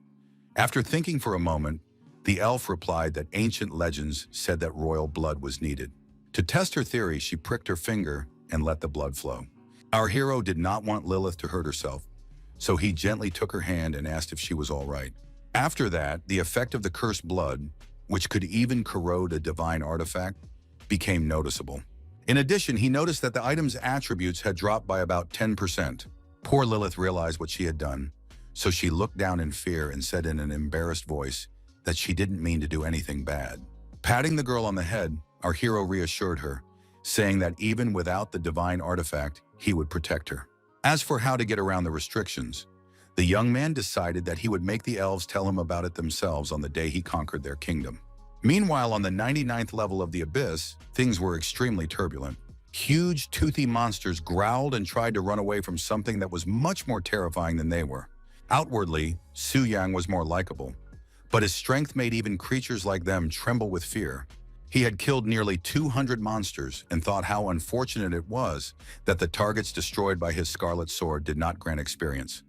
After thinking for a moment, the elf replied that ancient legends said that royal blood was needed. To test her theory, she pricked her finger and let the blood flow. Our hero did not want Lilith to hurt herself, so he gently took her hand and asked if she was all right. After that, the effect of the cursed blood, which could even corrode a divine artifact, became noticeable. In addition, he noticed that the item's attributes had dropped by about 10%. Poor Lilith realized what she had done, so she looked down in fear and said in an embarrassed voice that she didn't mean to do anything bad. Patting the girl on the head, our hero reassured her, saying that even without the divine artifact, he would protect her. As for how to get around the restrictions, the young man decided that he would make the elves tell him about it themselves on the day he conquered their kingdom. Meanwhile, on the 99th level of the abyss, things were extremely turbulent. Huge, toothy monsters growled and tried to run away from something that was much more terrifying than they were. Outwardly, Su Yang was more likable, but his strength made even creatures like them tremble with fear. He had killed nearly 200 monsters and thought how unfortunate it was that the targets destroyed by his scarlet sword did not grant experience.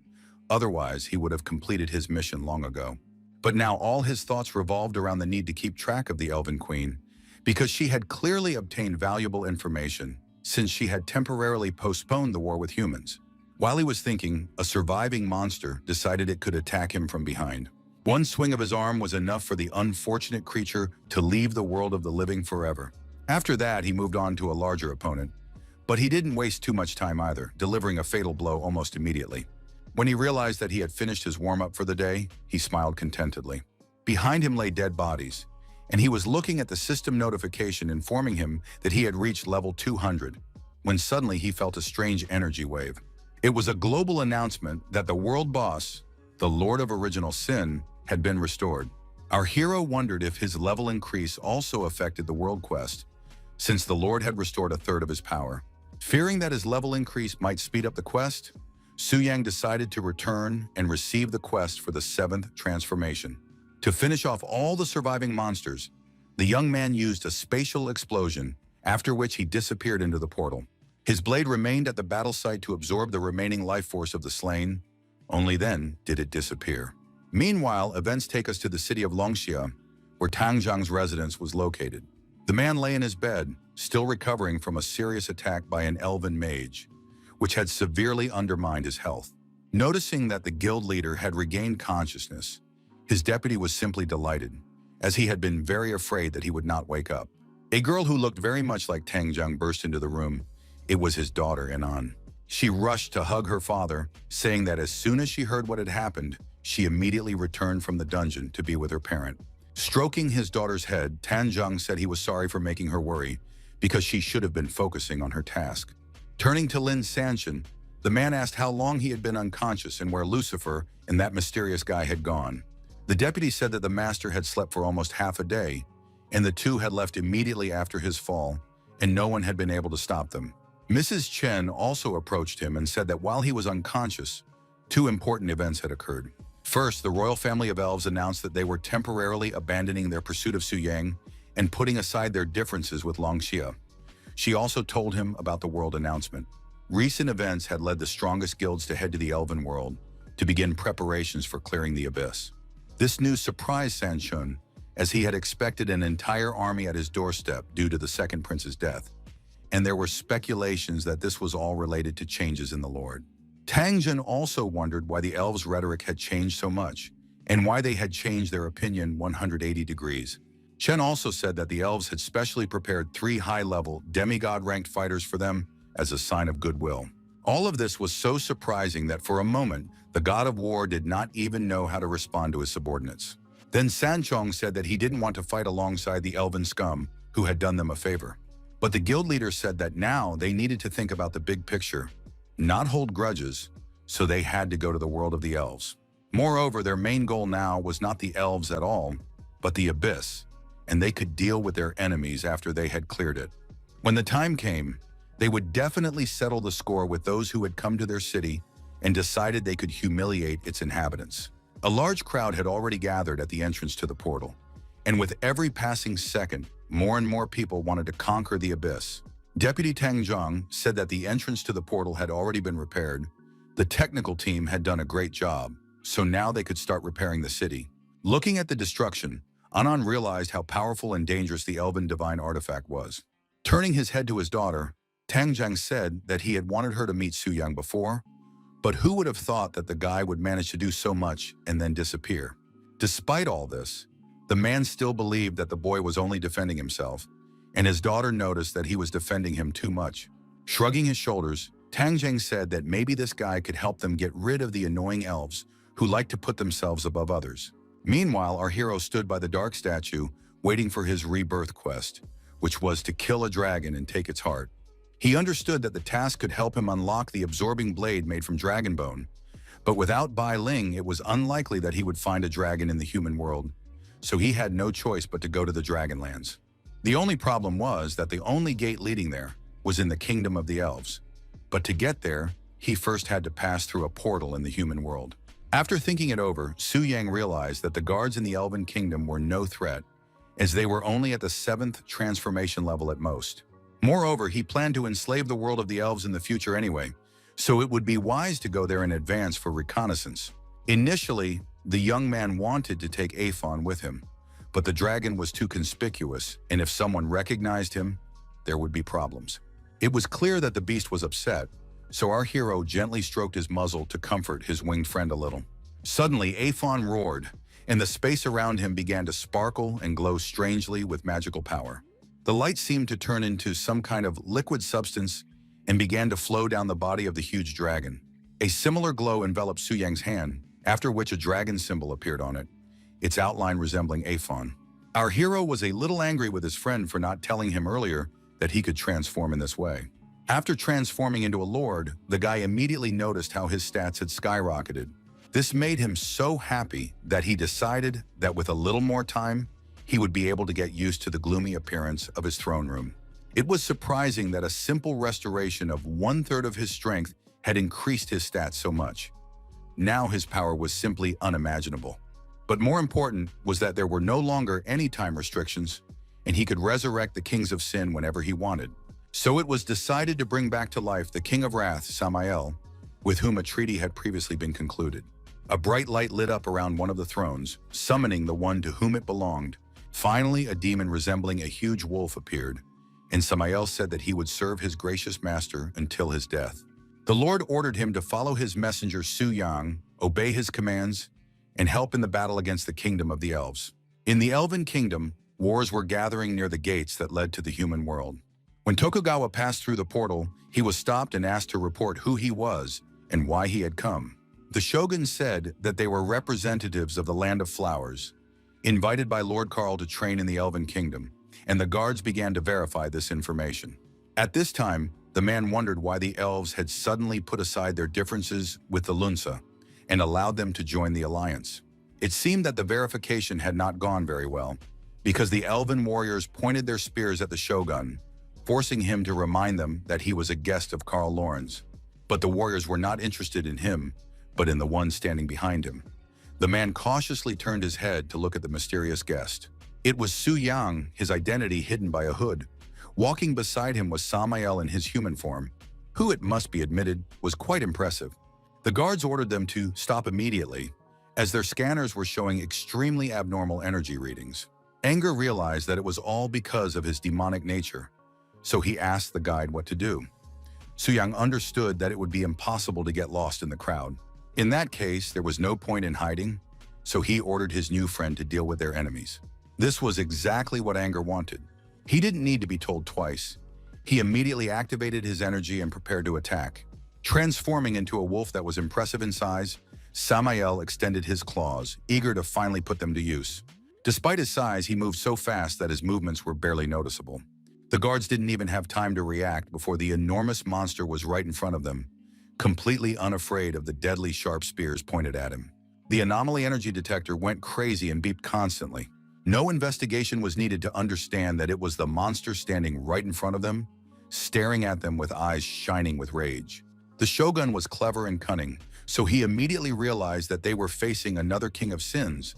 Otherwise, he would have completed his mission long ago. But now all his thoughts revolved around the need to keep track of the Elven Queen, because she had clearly obtained valuable information since she had temporarily postponed the war with humans. While he was thinking, a surviving monster decided it could attack him from behind. One swing of his arm was enough for the unfortunate creature to leave the world of the living forever. After that, he moved on to a larger opponent, but he didn't waste too much time either, delivering a fatal blow almost immediately. When he realized that he had finished his warm-up for the day, he smiled contentedly. Behind him lay dead bodies, and he was looking at the system notification informing him that he had reached level 200, when suddenly he felt a strange energy wave. It was a global announcement that the world boss, the Lord of Original Sin, had been restored. Our hero wondered if his level increase also affected the world quest, since the Lord had restored a third of his power. Fearing that his level increase might speed up the quest, Su Yang decided to return and receive the quest for the 7th transformation. To finish off all the surviving monsters, the young man used a spatial explosion, after which he disappeared into the portal. His blade remained at the battle site to absorb the remaining life force of the slain. Only then did it disappear. Meanwhile, events take us to the city of Longxia, where Tang Zhang's residence was located. The man lay in his bed, still recovering from a serious attack by an elven mage, which had severely undermined his health. Noticing that the guild leader had regained consciousness, his deputy was simply delighted, as he had been very afraid that he would not wake up. A girl who looked very much like Tang Zhang burst into the room. It was his daughter, Anan. She rushed to hug her father, saying that as soon as she heard what had happened, she immediately returned from the dungeon to be with her parent. Stroking his daughter's head, Tang Zhang said he was sorry for making her worry, because she should have been focusing on her task. Turning to Lin Sanshin, the man asked how long he had been unconscious and where Lucifer and that mysterious guy had gone. The deputy said that the master had slept for almost half a day, and the two had left immediately after his fall, and no one had been able to stop them. Mrs. Chen also approached him and said that while he was unconscious, 2 important events had occurred. First, the royal family of elves announced that they were temporarily abandoning their pursuit of Su Yang and putting aside their differences with Longxia. She also told him about the world announcement. Recent events had led the strongest guilds to head to the elven world to begin preparations for clearing the abyss. This news surprised Sanshun, as he had expected an entire army at his doorstep due to the second prince's death, and there were speculations that this was all related to changes in the Lord. Tang Zhen also wondered why the elves' rhetoric had changed so much, and why they had changed their opinion 180 degrees. Chen also said that the elves had specially prepared 3 high-level, demigod-ranked fighters for them as a sign of goodwill. All of this was so surprising that for a moment, the god of war did not even know how to respond to his subordinates. Then Sanchong said that he didn't want to fight alongside the elven scum who had done them a favor. But the guild leader said that now they needed to think about the big picture, not hold grudges, so they had to go to the world of the elves. Moreover, their main goal now was not the elves at all, but the abyss, and they could deal with their enemies after they had cleared it. When the time came, they would definitely settle the score with those who had come to their city and decided they could humiliate its inhabitants. A large crowd had already gathered at the entrance to the portal, and with every passing second, more and more people wanted to conquer the abyss. Deputy Tang Zhang said that the entrance to the portal had already been repaired. The technical team had done a great job, so now they could start repairing the city. Looking at the destruction, Anan realized how powerful and dangerous the elven divine artifact was. Turning his head to his daughter, Tang Zhang said that he had wanted her to meet Su Yang before, but who would have thought that the guy would manage to do so much and then disappear? Despite all this, the man still believed that the boy was only defending himself, and his daughter noticed that he was defending him too much. Shrugging his shoulders, Tang Zhang said that maybe this guy could help them get rid of the annoying elves who like to put themselves above others. Meanwhile, our hero stood by the dark statue, waiting for his rebirth quest, which was to kill a dragon and take its heart. He understood that the task could help him unlock the absorbing blade made from dragon bone, but without Bai Ling, it was unlikely that he would find a dragon in the human world, so he had no choice but to go to the Dragonlands. The only problem was that the only gate leading there was in the kingdom of the elves, but to get there, he first had to pass through a portal in the human world. After thinking it over, Su Yang realized that the guards in the elven kingdom were no threat, as they were only at the 7th transformation level at most. Moreover, he planned to enslave the world of the elves in the future anyway, so it would be wise to go there in advance for reconnaissance. Initially, the young man wanted to take Aphon with him, but the dragon was too conspicuous, and if someone recognized him, there would be problems. It was clear that the beast was upset, so our hero gently stroked his muzzle to comfort his winged friend a little. Suddenly, Aphon roared, and the space around him began to sparkle and glow strangely with magical power. The light seemed to turn into some kind of liquid substance and began to flow down the body of the huge dragon. A similar glow enveloped Su Yang's hand, after which a dragon symbol appeared on it, its outline resembling Aphon. Our hero was a little angry with his friend for not telling him earlier that he could transform in this way. After transforming into a lord, the guy immediately noticed how his stats had skyrocketed. This made him so happy that he decided that with a little more time, he would be able to get used to the gloomy appearance of his throne room. It was surprising that a simple restoration of 1/3 of his strength had increased his stats so much. Now his power was simply unimaginable. But more important was that there were no longer any time restrictions, and he could resurrect the kings of sin whenever he wanted. So it was decided to bring back to life the King of Wrath, Samael, with whom a treaty had previously been concluded. A bright light lit up around one of the thrones, summoning the one to whom it belonged. Finally, a demon resembling a huge wolf appeared, and Samael said that he would serve his gracious master until his death. The Lord ordered him to follow his messenger Su Yang, obey his commands, and help in the battle against the kingdom of the elves. In the elven kingdom, wars were gathering near the gates that led to the human world. When Tokugawa passed through the portal, he was stopped and asked to report who he was and why he had come. The shogun said that they were representatives of the Land of Flowers, invited by Lord Karl to train in the elven kingdom, and the guards began to verify this information. At this time, the man wondered why the elves had suddenly put aside their differences with the Lunsa and allowed them to join the alliance. It seemed that the verification had not gone very well, because the elven warriors pointed their spears at the shogun, forcing him to remind them that he was a guest of Karl Lorenz. But the warriors were not interested in him, but in the one standing behind him. The man cautiously turned his head to look at the mysterious guest. It was Su Yang, his identity hidden by a hood. Walking beside him was Samael in his human form, who, it must be admitted, was quite impressive. The guards ordered them to stop immediately, as their scanners were showing extremely abnormal energy readings. Anger realized that it was all because of his demonic nature, so he asked the guide what to do. Su Yang understood that it would be impossible to get lost in the crowd. In that case, there was no point in hiding, so he ordered his new friend to deal with their enemies. This was exactly what Anger wanted. He didn't need to be told twice. He immediately activated his energy and prepared to attack. Transforming into a wolf that was impressive in size, Samael extended his claws, eager to finally put them to use. Despite his size, he moved so fast that his movements were barely noticeable. The guards didn't even have time to react before the enormous monster was right in front of them, completely unafraid of the deadly sharp spears pointed at him. The anomaly energy detector went crazy and beeped constantly. No investigation was needed to understand that it was the monster standing right in front of them, staring at them with eyes shining with rage. The shogun was clever and cunning, so he immediately realized that they were facing another king of sins.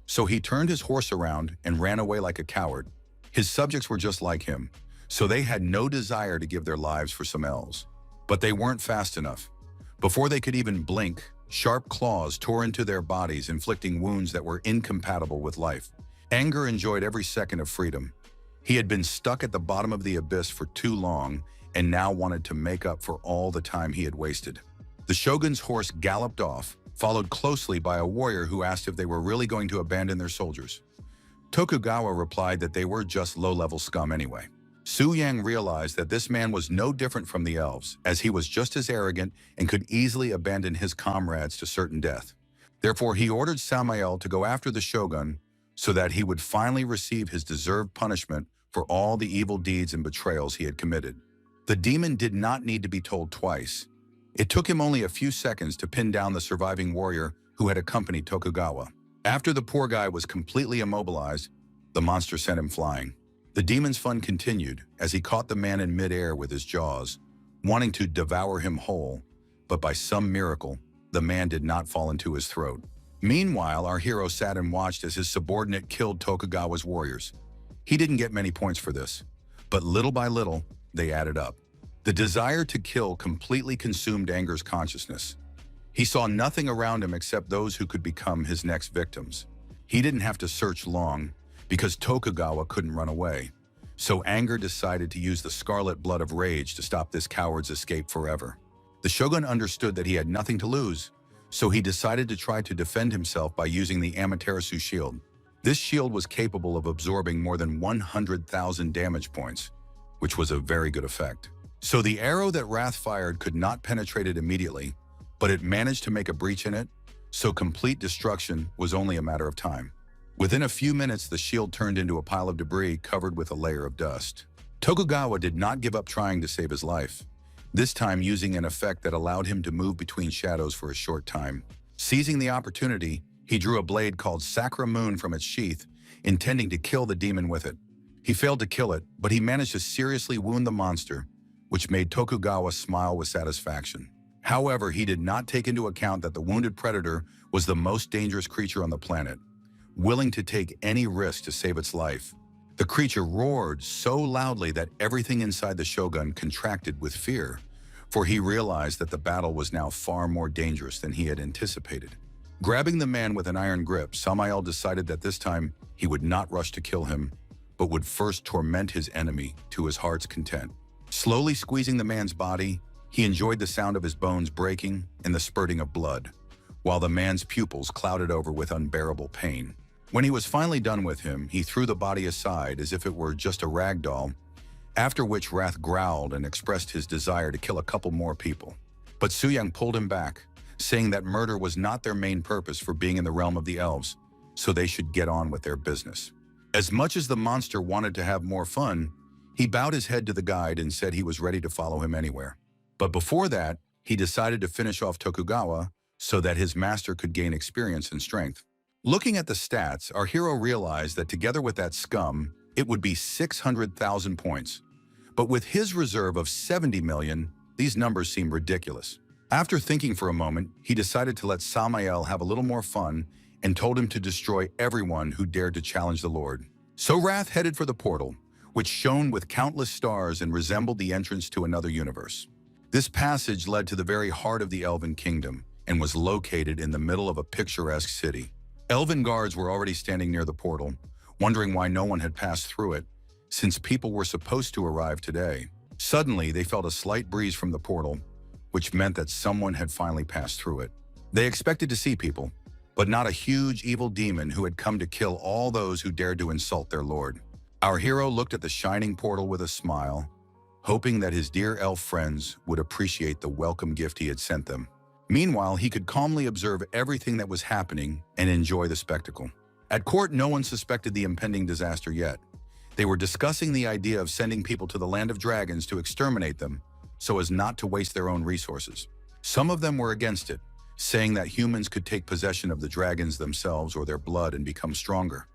So he turned his horse around and ran away like a coward. His subjects were just like him, so they had no desire to give their lives for some elves. But they weren't fast enough. Before they could even blink, sharp claws tore into their bodies, inflicting wounds that were incompatible with life. Anger enjoyed every second of freedom. He had been stuck at the bottom of the abyss for too long and now wanted to make up for all the time he had wasted. The shogun's horse galloped off, followed closely by a warrior who asked if they were really going to abandon their soldiers. Tokugawa replied that they were just low-level scum anyway. Su Yang realized that this man was no different from the elves, as he was just as arrogant and could easily abandon his comrades to certain death. Therefore, he ordered Samael to go after the shogun so that he would finally receive his deserved punishment for all the evil deeds and betrayals he had committed. The demon did not need to be told twice. It took him only a few seconds to pin down the surviving warrior who had accompanied Tokugawa. After the poor guy was completely immobilized, the monster sent him flying. The demon's fun continued as he caught the man in midair with his jaws, wanting to devour him whole, but by some miracle, the man did not fall into his throat. Meanwhile, our hero sat and watched as his subordinate killed Tokugawa's warriors. He didn't get many points for this, but little by little, they added up. The desire to kill completely consumed Anger's consciousness. He saw nothing around him except those who could become his next victims. He didn't have to search long, because Tokugawa couldn't run away. So anger decided to use the scarlet blood of rage to stop this coward's escape forever. The shogun understood that he had nothing to lose, so he decided to try to defend himself by using the Amaterasu shield. This shield was capable of absorbing more than 100,000 damage points, which was a very good effect. So the arrow that Wrath fired could not penetrate it immediately, but it managed to make a breach in it, so complete destruction was only a matter of time. Within a few minutes, the shield turned into a pile of debris covered with a layer of dust. Tokugawa did not give up trying to save his life, this time using an effect that allowed him to move between shadows for a short time. Seizing the opportunity, he drew a blade called Sakura Moon from its sheath, intending to kill the demon with it. He failed to kill it, but he managed to seriously wound the monster, which made Tokugawa smile with satisfaction. However, he did not take into account that the wounded predator was the most dangerous creature on the planet, willing to take any risk to save its life. The creature roared so loudly that everything inside the shogun contracted with fear, for he realized that the battle was now far more dangerous than he had anticipated. Grabbing the man with an iron grip, Samael decided that this time he would not rush to kill him, but would first torment his enemy to his heart's content. Slowly squeezing the man's body, he enjoyed the sound of his bones breaking and the spurting of blood, while the man's pupils clouded over with unbearable pain. When he was finally done with him, he threw the body aside as if it were just a rag doll, after which Wrath growled and expressed his desire to kill a couple more people. But Suyang pulled him back, saying that murder was not their main purpose for being in the realm of the elves, so they should get on with their business. As much as the monster wanted to have more fun, he bowed his head to the guide and said he was ready to follow him anywhere. But before that, he decided to finish off Tokugawa so that his master could gain experience and strength. Looking at the stats, our hero realized that together with that scum, it would be 600,000 points. But with his reserve of 70 million, these numbers seem ridiculous. After thinking for a moment, he decided to let Samael have a little more fun and told him to destroy everyone who dared to challenge the Lord. So Wrath headed for the portal, which shone with countless stars and resembled the entrance to another universe. This passage led to the very heart of the Elven Kingdom and was located in the middle of a picturesque city. Elven guards were already standing near the portal, wondering why no one had passed through it, since people were supposed to arrive today. Suddenly, they felt a slight breeze from the portal, which meant that someone had finally passed through it. They expected to see people, but not a huge evil demon who had come to kill all those who dared to insult their lord. Our hero looked at the shining portal with a smile, hoping that his dear elf friends would appreciate the welcome gift he had sent them. Meanwhile, he could calmly observe everything that was happening and enjoy the spectacle. At court, no one suspected the impending disaster yet. They were discussing the idea of sending people to the land of dragons to exterminate them so as not to waste their own resources. Some of them were against it, saying that humans could take possession of the dragons themselves or their blood and become stronger.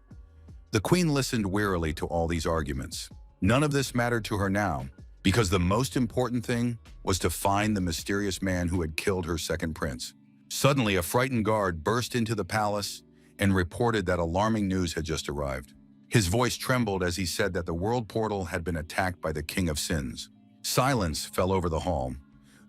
The queen listened wearily to all these arguments. None of this mattered to her now, because the most important thing was to find the mysterious man who had killed her second prince. Suddenly, a frightened guard burst into the palace and reported that alarming news had just arrived. His voice trembled as he said that the world portal had been attacked by the King of Sins. Silence fell over the hall.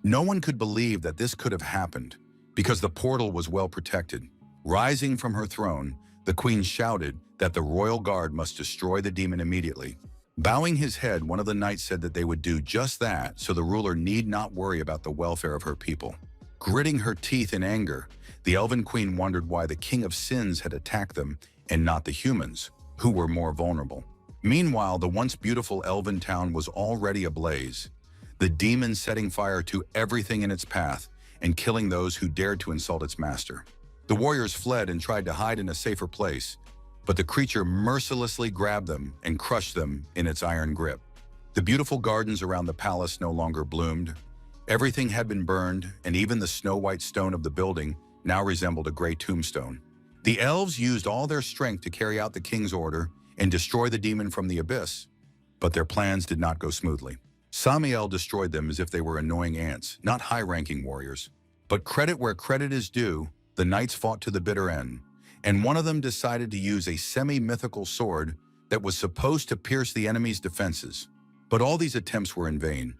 No one could believe that this could have happened, because the portal was well protected. Rising from her throne, the queen shouted that the royal guard must destroy the demon immediately. Bowing his head, one of the knights said that they would do just that, so the ruler need not worry about the welfare of her people. Gritting her teeth in anger, the Elven Queen wondered why the King of Sins had attacked them and not the humans, who were more vulnerable. Meanwhile, the once beautiful elven town was already ablaze, the demon setting fire to everything in its path and killing those who dared to insult its master. The warriors fled and tried to hide in a safer place, but the creature mercilessly grabbed them and crushed them in its iron grip. The beautiful gardens around the palace no longer bloomed. Everything had been burned, and even the snow-white stone of the building now resembled a gray tombstone. The elves used all their strength to carry out the king's order and destroy the demon from the abyss, but their plans did not go smoothly. Samael destroyed them as if they were annoying ants, not high-ranking warriors. But credit where credit is due, the knights fought to the bitter end, and one of them decided to use a semi-mythical sword that was supposed to pierce the enemy's defenses. But all these attempts were in vain,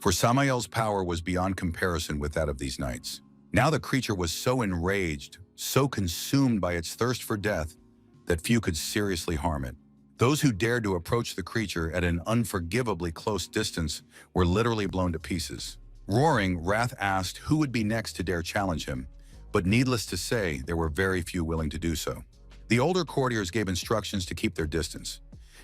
for Samael's power was beyond comparison with that of these knights. Now the creature was so enraged, so consumed by its thirst for death, that few could seriously harm it. Those who dared to approach the creature at an unforgivably close distance were literally blown to pieces. Roaring, Wrath asked who would be next to dare challenge him, but needless to say, there were very few willing to do so. The older courtiers gave instructions to keep their distance,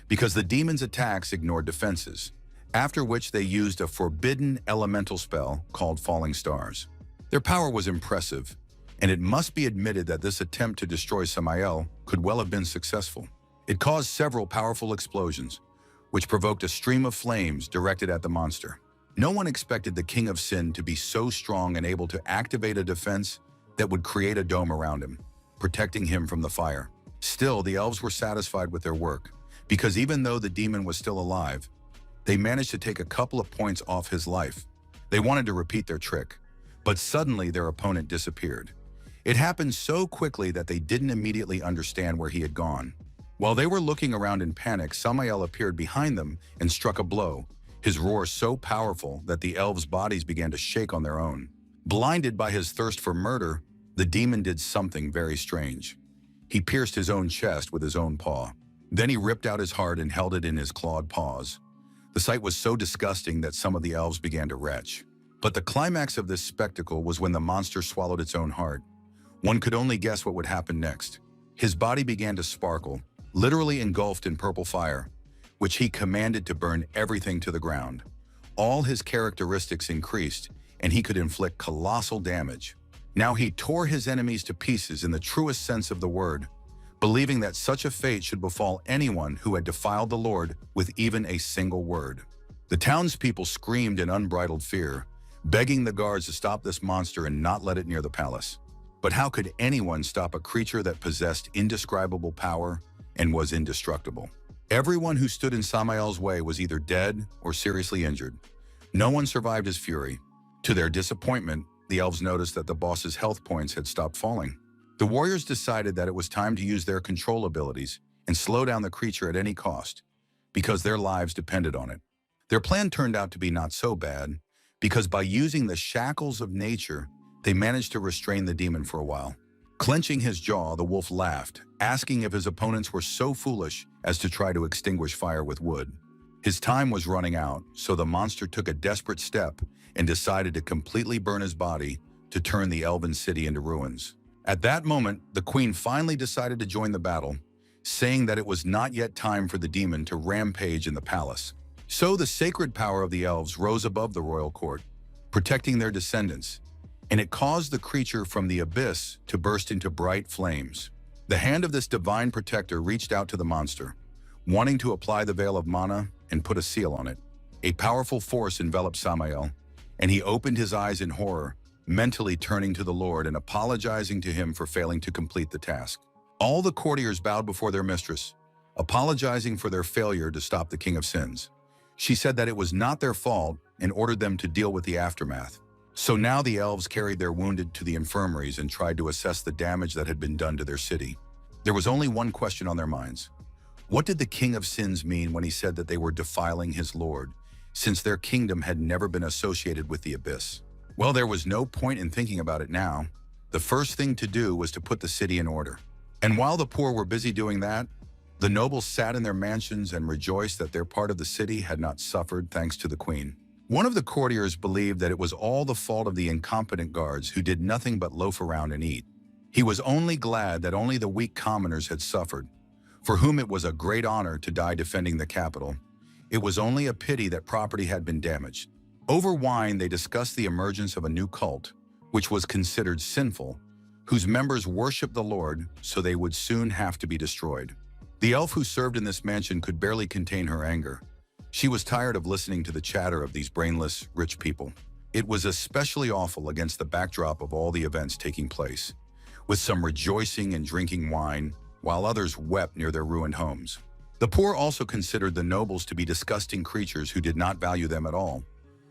because the demon's attacks ignored defenses, after which they used a forbidden elemental spell called Falling Stars. Their power was impressive, and it must be admitted that this attempt to destroy Samael could well have been successful. It caused several powerful explosions, which provoked a stream of flames directed at the monster. No one expected the King of Sin to be so strong and able to activate a defense that would create a dome around him, protecting him from the fire. Still, the elves were satisfied with their work, because even though the demon was still alive, they managed to take a couple of points off his life. They wanted to repeat their trick, but suddenly their opponent disappeared. It happened so quickly that they didn't immediately understand where he had gone. While they were looking around in panic, Samael appeared behind them and struck a blow, his roar so powerful that the elves' bodies began to shake on their own. Blinded by his thirst for murder, the demon did something very strange. He pierced his own chest with his own paw. Then he ripped out his heart and held it in his clawed paws. The sight was so disgusting that some of the elves began to retch. But the climax of this spectacle was when the monster swallowed its own heart. One could only guess what would happen next. His body began to sparkle, literally engulfed in purple fire, which he commanded to burn everything to the ground. All his characteristics increased, and he could inflict colossal damage. Now he tore his enemies to pieces in the truest sense of the word, believing that such a fate should befall anyone who had defiled the Lord with even a single word. The townspeople screamed in unbridled fear, begging the guards to stop this monster and not let it near the palace. But how could anyone stop a creature that possessed indescribable power and was indestructible? Everyone who stood in Samael's way was either dead or seriously injured. No one survived his fury. To their disappointment, the elves noticed that the boss's health points had stopped falling. The warriors decided that it was time to use their control abilities and slow down the creature at any cost, because their lives depended on it. Their plan turned out to be not so bad, because by using the shackles of nature, they managed to restrain the demon for a while. Clenching his jaw, the wolf laughed, asking if his opponents were so foolish as to try to extinguish fire with wood. His time was running out, so the monster took a desperate step and decided to completely burn his body to turn the elven city into ruins. At that moment, the queen finally decided to join the battle, saying that it was not yet time for the demon to rampage in the palace. So the sacred power of the elves rose above the royal court, protecting their descendants, and it caused the creature from the abyss to burst into bright flames. The hand of this divine protector reached out to the monster, wanting to apply the veil of mana and put a seal on it. A powerful force enveloped Samael, and he opened his eyes in horror, mentally turning to the Lord and apologizing to him for failing to complete the task. All the courtiers bowed before their mistress, apologizing for their failure to stop the King of Sins. She said that it was not their fault and ordered them to deal with the aftermath. So now the elves carried their wounded to the infirmaries and tried to assess the damage that had been done to their city. There was only one question on their minds. What did the King of Sins mean when he said that they were defiling his Lord, since their kingdom had never been associated with the abyss? Well, there was no point in thinking about it now. The first thing to do was to put the city in order. And while the poor were busy doing that, the nobles sat in their mansions and rejoiced that their part of the city had not suffered thanks to the queen. One of the courtiers believed that it was all the fault of the incompetent guards who did nothing but loaf around and eat. He was only glad that only the weak commoners had suffered, for whom it was a great honor to die defending the capital. It was only a pity that property had been damaged. Over wine, they discussed the emergence of a new cult, which was considered sinful, whose members worshiped the Lord, so they would soon have to be destroyed. The elf who served in this mansion could barely contain her anger. She was tired of listening to the chatter of these brainless, rich people. It was especially awful against the backdrop of all the events taking place, with some rejoicing and drinking wine, while others wept near their ruined homes. The poor also considered the nobles to be disgusting creatures who did not value them at all.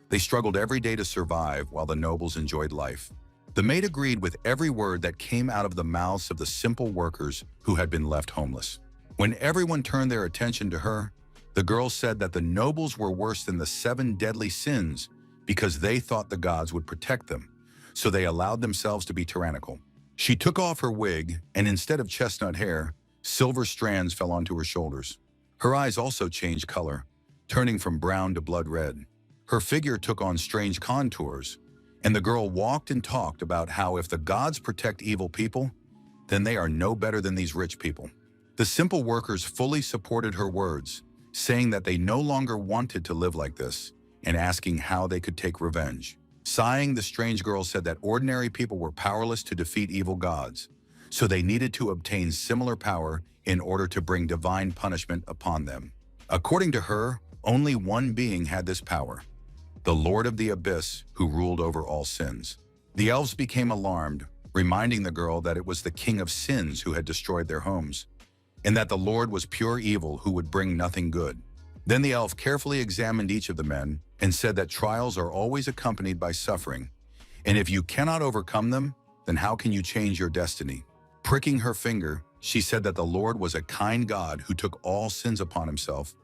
They struggled every day to survive while the nobles enjoyed life. The maid agreed with every word that came out of the mouths of the simple workers who had been left homeless. When everyone turned their attention to her, the girl said that the nobles were worse than the 7 deadly sins because they thought the gods would protect them, so they allowed themselves to be tyrannical. She took off her wig, and instead of chestnut hair, silver strands fell onto her shoulders. Her eyes also changed color, turning from brown to blood red. Her figure took on strange contours, and the girl walked and talked about how if the gods protect evil people, then they are no better than these rich people. The simple workers fully supported her words, saying that they no longer wanted to live like this, and asking how they could take revenge. Sighing, the strange girl said that ordinary people were powerless to defeat evil gods, so they needed to obtain similar power in order to bring divine punishment upon them. According to her, only one being had this power, the Lord of the Abyss, who ruled over all sins. The elves became alarmed, reminding the girl that it was the king of sins who had destroyed their homes, and that the Lord was pure evil who would bring nothing good. Then the elf carefully examined each of the men and said that trials are always accompanied by suffering, and if you cannot overcome them, then how can you change your destiny? Pricking her finger, she said that the Lord was a kind God who took all sins upon himself,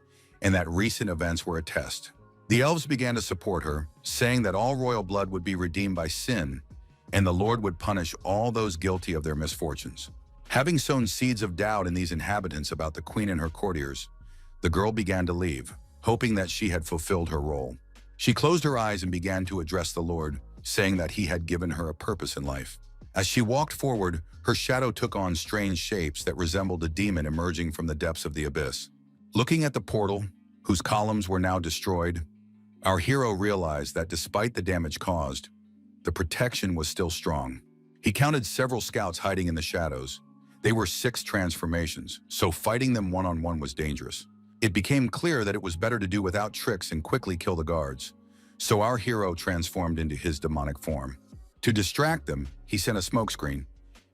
and that recent events were a test. The elves began to support her, saying that all royal blood would be redeemed by sin, and the Lord would punish all those guilty of their misfortunes. Having sown seeds of doubt in these inhabitants about the queen and her courtiers, the girl began to leave, hoping that she had fulfilled her role. She closed her eyes and began to address the Lord, saying that he had given her a purpose in life. As she walked forward, her shadow took on strange shapes that resembled a demon emerging from the depths of the abyss. Looking at the portal, whose columns were now destroyed, our hero realized that despite the damage caused, the protection was still strong. He counted several scouts hiding in the shadows. They were 6 transformations, so fighting them one-on-one was dangerous. It became clear that it was better to do without tricks and quickly kill the guards, so our hero transformed into his demonic form. To distract them, he sent a smokescreen,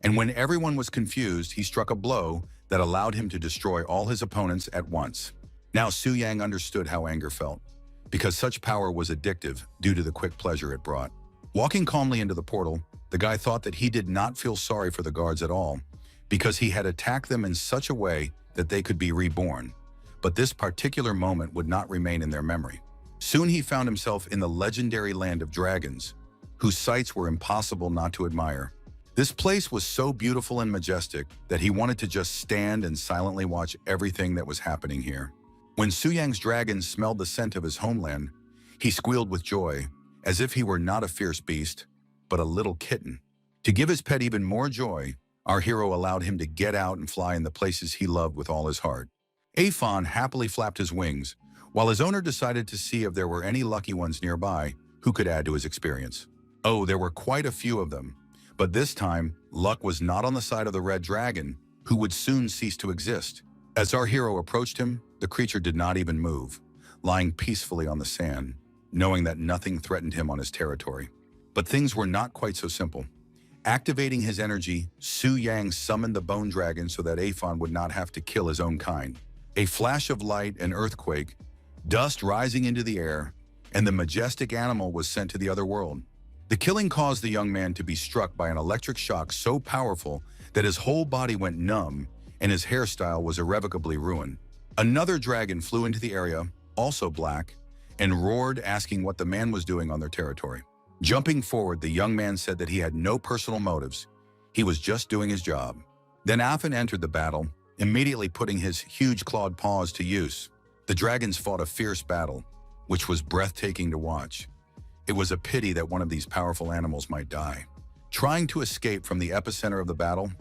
and when everyone was confused, he struck a blow that allowed him to destroy all his opponents at once. Now Su Yang understood how anger felt, because such power was addictive due to the quick pleasure it brought. Walking calmly into the portal, the guy thought that he did not feel sorry for the guards at all, because he had attacked them in such a way that they could be reborn. But this particular moment would not remain in their memory. Soon he found himself in the legendary land of dragons, whose sights were impossible not to admire. This place was so beautiful and majestic that he wanted to just stand and silently watch everything that was happening here. When Su Yang's dragon smelled the scent of his homeland, he squealed with joy, as if he were not a fierce beast, but a little kitten. To give his pet even more joy, our hero allowed him to get out and fly in the places he loved with all his heart. Aphon happily flapped his wings, while his owner decided to see if there were any lucky ones nearby who could add to his experience. Oh, there were quite a few of them, but this time, luck was not on the side of the red dragon, who would soon cease to exist. As our hero approached him, the creature did not even move, lying peacefully on the sand, knowing that nothing threatened him on his territory. But things were not quite so simple. Activating his energy, Su Yang summoned the bone dragon so that Aphon would not have to kill his own kind. A flash of light, an earthquake, dust rising into the air, and the majestic animal was sent to the other world. The killing caused the young man to be struck by an electric shock so powerful that his whole body went numb and his hairstyle was irrevocably ruined. Another dragon flew into the area, also black, and roared, asking what the man was doing on their territory. Jumping forward, the young man said that he had no personal motives. He was just doing his job. Then Aphon entered the battle, immediately putting his huge clawed paws to use. The dragons fought a fierce battle, which was breathtaking to watch. It was a pity that one of these powerful animals might die. Trying to escape from the epicenter of the battle,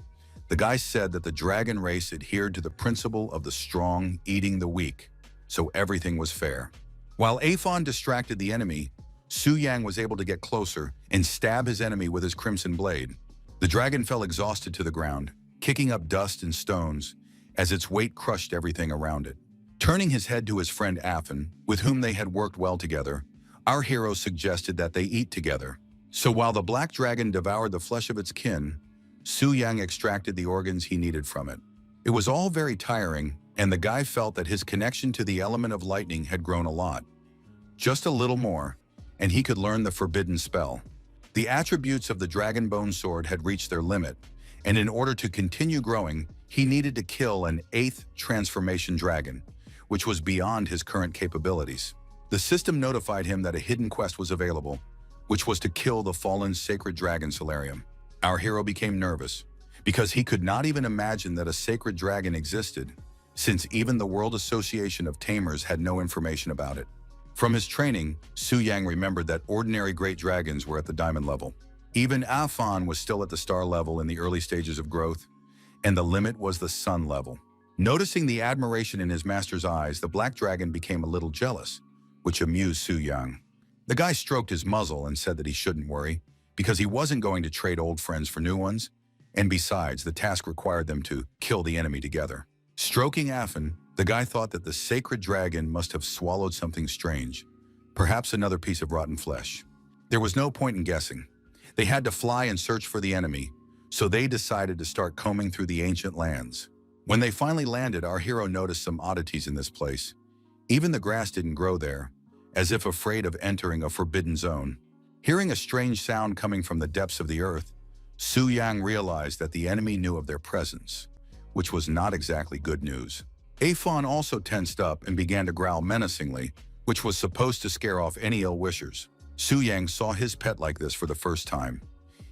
the guy said that the dragon race adhered to the principle of the strong eating the weak, so everything was fair. While Aphon distracted the enemy, Su Yang was able to get closer and stab his enemy with his crimson blade. The dragon fell exhausted to the ground, kicking up dust and stones as its weight crushed everything around it. Turning his head to his friend Aphon, with whom they had worked well together, our hero suggested that they eat together. So while the black dragon devoured the flesh of its kin, Su Yang extracted the organs he needed from it. It was all very tiring, and the guy felt that his connection to the element of lightning had grown a lot. Just a little more, and he could learn the forbidden spell. The attributes of the dragon bone sword had reached their limit, and in order to continue growing, he needed to kill an 8th transformation dragon, which was beyond his current capabilities. The system notified him that a hidden quest was available, which was to kill the fallen sacred dragon Solarium. Our hero became nervous, because he could not even imagine that a sacred dragon existed, since even the World Association of Tamers had no information about it. From his training, Su Yang remembered that ordinary great dragons were at the diamond level. Even Afan was still at the star level in the early stages of growth, and the limit was the sun level. Noticing the admiration in his master's eyes, the black dragon became a little jealous, which amused Su Yang. The guy stroked his muzzle and said that he shouldn't worry, because he wasn't going to trade old friends for new ones, and besides, the task required them to kill the enemy together. Stroking Afan, the guy thought that the sacred dragon must have swallowed something strange, perhaps another piece of rotten flesh. There was no point in guessing. They had to fly and search for the enemy, so they decided to start combing through the ancient lands. When they finally landed, our hero noticed some oddities in this place. Even the grass didn't grow there, as if afraid of entering a forbidden zone. Hearing a strange sound coming from the depths of the earth, Su Yang realized that the enemy knew of their presence, which was not exactly good news. Afan also tensed up and began to growl menacingly, which was supposed to scare off any ill-wishers. Su Yang saw his pet like this for the first time.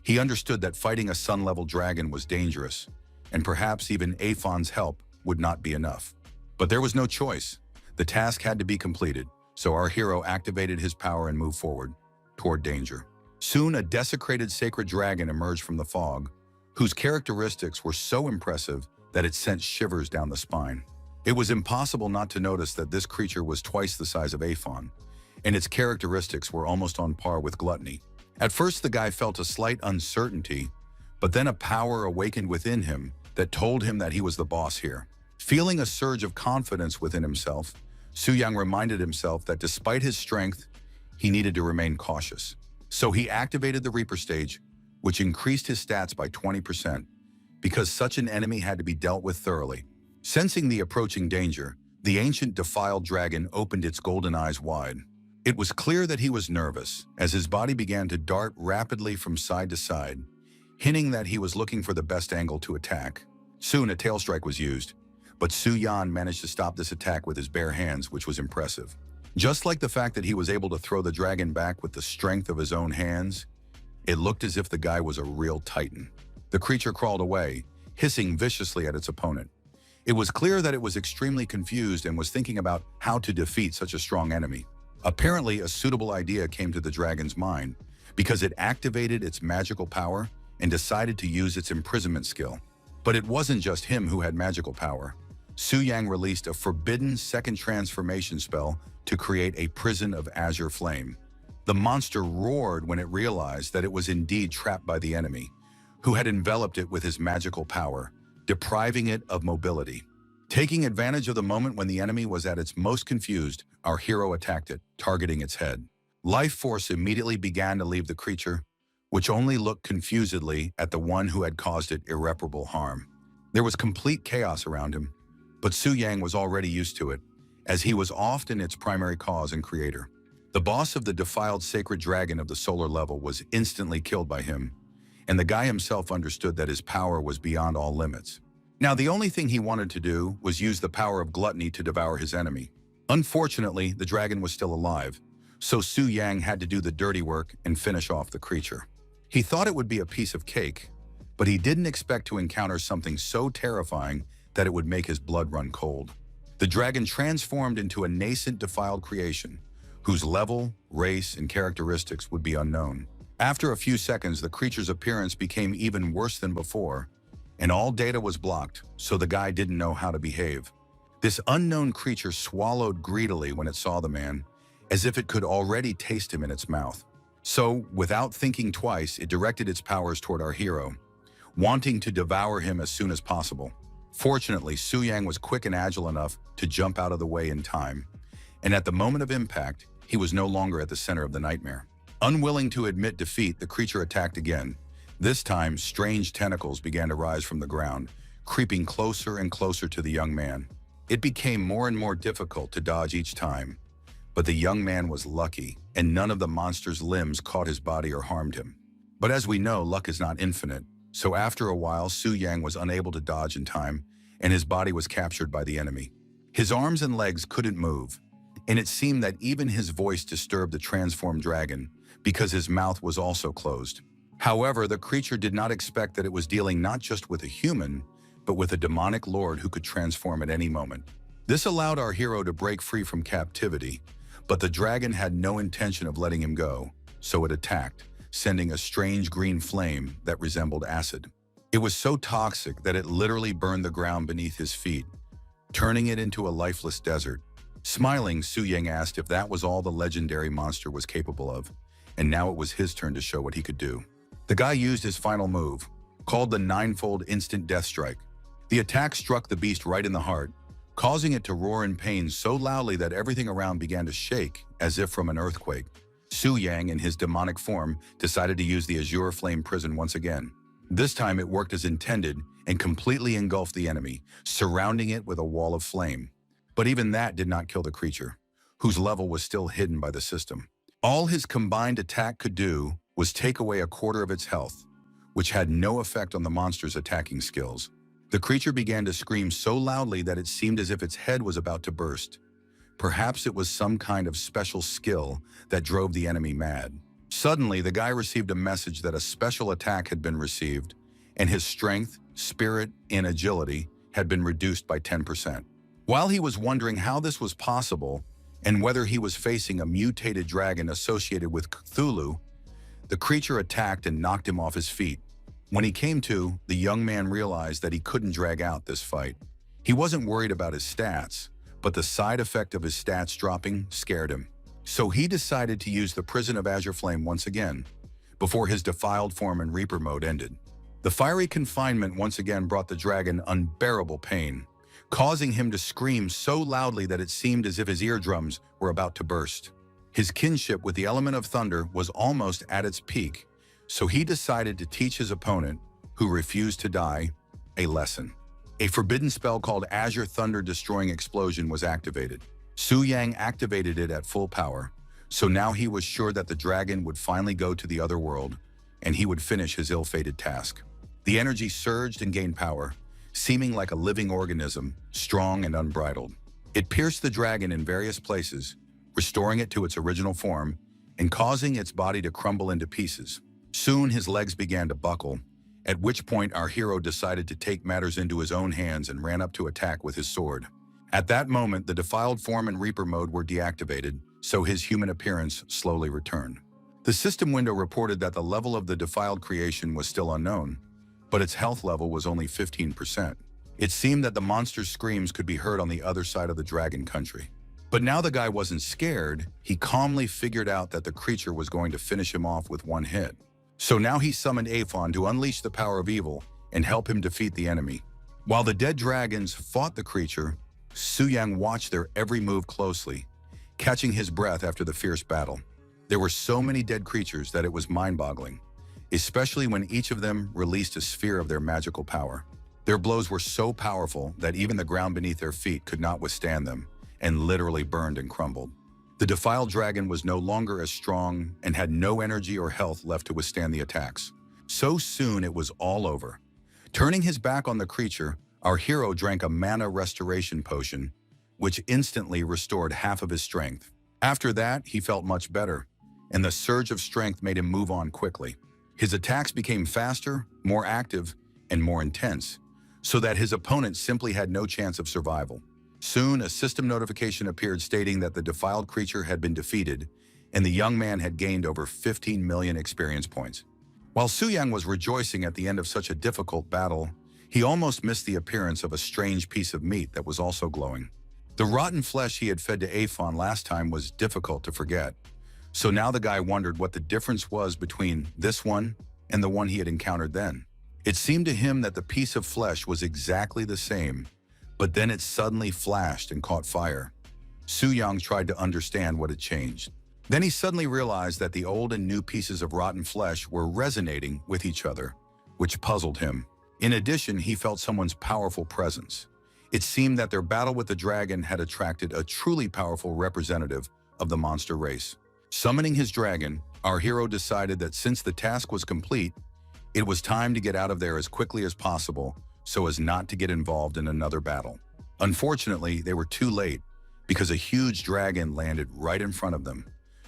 He understood that fighting a sun-level dragon was dangerous, and perhaps even Afan's help would not be enough. But there was no choice. The task had to be completed, so our hero activated his power and moved forward, toward danger. Soon, a desecrated sacred dragon emerged from the fog, whose characteristics were so impressive that it sent shivers down the spine. It was impossible not to notice that this creature was twice the size of Afan, and its characteristics were almost on par with gluttony. At first, the guy felt a slight uncertainty, but then a power awakened within him that told him that he was the boss here. Feeling a surge of confidence within himself, Su Yang reminded himself that despite his strength, he needed to remain cautious. So he activated the Reaper stage, which increased his stats by 20%, because such an enemy had to be dealt with thoroughly. Sensing the approaching danger, the ancient defiled dragon opened its golden eyes wide. It was clear that he was nervous, as his body began to dart rapidly from side to side, hinting that he was looking for the best angle to attack. Soon, a tail strike was used, but Su Yan managed to stop this attack with his bare hands, which was impressive. Just like the fact that he was able to throw the dragon back with the strength of his own hands, it looked as if the guy was a real titan. The creature crawled away, hissing viciously at its opponent. It was clear that it was extremely confused and was thinking about how to defeat such a strong enemy. Apparently, a suitable idea came to the dragon's mind, because it activated its magical power and decided to use its imprisonment skill. But it wasn't just him who had magical power. Su Yang released a forbidden second transformation spell to create a prison of azure flame. The monster roared when it realized that it was indeed trapped by the enemy, who had enveloped it with his magical power, depriving it of mobility. Taking advantage of the moment when the enemy was at its most confused, our hero attacked it, targeting its head. Life force immediately began to leave the creature, which only looked confusedly at the one who had caused it irreparable harm. There was complete chaos around him, but Su Yang was already used to it, as he was often its primary cause and creator. The boss of the defiled sacred dragon of the solar level was instantly killed by him, and the guy himself understood that his power was beyond all limits. Now, the only thing he wanted to do was use the power of gluttony to devour his enemy. Unfortunately, the dragon was still alive, so Su Yang had to do the dirty work and finish off the creature. He thought it would be a piece of cake, but he didn't expect to encounter something so terrifying that it would make his blood run cold. The dragon transformed into a nascent defiled creation, whose level, race, and characteristics would be unknown. After a few seconds, the creature's appearance became even worse than before, and all data was blocked, so the guy didn't know how to behave. This unknown creature swallowed greedily when it saw the man, as if it could already taste him in its mouth. So, without thinking twice, it directed its powers toward our hero, wanting to devour him as soon as possible. Fortunately, Su Yang was quick and agile enough to jump out of the way in time, and at the moment of impact, he was no longer at the center of the nightmare. Unwilling to admit defeat, the creature attacked again. This time, strange tentacles began to rise from the ground, creeping closer and closer to the young man. It became more and more difficult to dodge each time, but the young man was lucky, and none of the monster's limbs caught his body or harmed him. But as we know, luck is not infinite, so after a while, Su Yang was unable to dodge in time, and his body was captured by the enemy. His arms and legs couldn't move, and it seemed that even his voice disturbed the transformed dragon, because his mouth was also closed. However, the creature did not expect that it was dealing not just with a human, but with a demonic lord who could transform at any moment. This allowed our hero to break free from captivity, but the dragon had no intention of letting him go, so it attacked, sending a strange green flame that resembled acid. It was so toxic that it literally burned the ground beneath his feet, turning it into a lifeless desert. Smiling, Su Yang asked if that was all the legendary monster was capable of, and now it was his turn to show what he could do. The guy used his final move, called the ninefold instant death strike. The attack struck the beast right in the heart, causing it to roar in pain so loudly that everything around began to shake as if from an earthquake. Su Yang, in his demonic form, decided to use the Azure Flame Prison once again. This time it worked as intended and completely engulfed the enemy, surrounding it with a wall of flame. But even that did not kill the creature, whose level was still hidden by the system. All his combined attack could do was take away a quarter of its health, which had no effect on the monster's attacking skills. The creature began to scream so loudly that it seemed as if its head was about to burst. Perhaps it was some kind of special skill that drove the enemy mad. Suddenly, the guy received a message that a special attack had been received, and his strength, spirit, and agility had been reduced by 10%. While he was wondering how this was possible, and whether he was facing a mutated dragon associated with Cthulhu, the creature attacked and knocked him off his feet. When he came to, the young man realized that he couldn't drag out this fight. He wasn't worried about his stats, but the side effect of his stats dropping scared him. So he decided to use the Prison of Azure Flame once again, before his defiled form in Reaper mode ended. The fiery confinement once again brought the dragon unbearable pain, causing him to scream so loudly that it seemed as if his eardrums were about to burst. His kinship with the element of thunder was almost at its peak, so he decided to teach his opponent, who refused to die, a lesson. A forbidden spell called Azure Thunder Destroying Explosion was activated. Su Yang activated it at full power, so now he was sure that the dragon would finally go to the other world, and he would finish his ill-fated task. The energy surged and gained power, seeming like a living organism, strong and unbridled. It pierced the dragon in various places, restoring it to its original form and causing its body to crumble into pieces. Soon his legs began to buckle, at which point our hero decided to take matters into his own hands and ran up to attack with his sword. At that moment, the defiled form and Reaper mode were deactivated, so his human appearance slowly returned. The system window reported that the level of the defiled creation was still unknown, but its health level was only 15%. It seemed that the monster's screams could be heard on the other side of the dragon country. But now the guy wasn't scared. He calmly figured out that the creature was going to finish him off with one hit. So now he summoned Aphon to unleash the power of evil and help him defeat the enemy. While the dead dragons fought the creature, Su Yang watched their every move closely, catching his breath after the fierce battle. There were so many dead creatures that it was mind-boggling, especially when each of them released a sphere of their magical power. Their blows were so powerful that even the ground beneath their feet could not withstand them, and literally burned and crumbled. The defiled dragon was no longer as strong and had no energy or health left to withstand the attacks. So soon it was all over. Turning his back on the creature, our hero drank a mana restoration potion, which instantly restored half of his strength. After that, he felt much better, and the surge of strength made him move on quickly. His attacks became faster, more active, and more intense, so that his opponent simply had no chance of survival. Soon, a system notification appeared stating that the defiled creature had been defeated, and the young man had gained over 15 million experience points. While Su Yang was rejoicing at the end of such a difficult battle, he almost missed the appearance of a strange piece of meat that was also glowing. The rotten flesh he had fed to Aphon last time was difficult to forget, so now the guy wondered what the difference was between this one and the one he had encountered then. It seemed to him that the piece of flesh was exactly the same, but then it suddenly flashed and caught fire. Su Yang tried to understand what had changed. Then he suddenly realized that the old and new pieces of rotten flesh were resonating with each other, which puzzled him. In addition, he felt someone's powerful presence. It seemed that their battle with the dragon had attracted a truly powerful representative of the monster race. Summoning his dragon, our hero decided that since the task was complete, it was time to get out of there as quickly as possible so as not to get involved in another battle. Unfortunately, they were too late because a huge dragon landed right in front of them,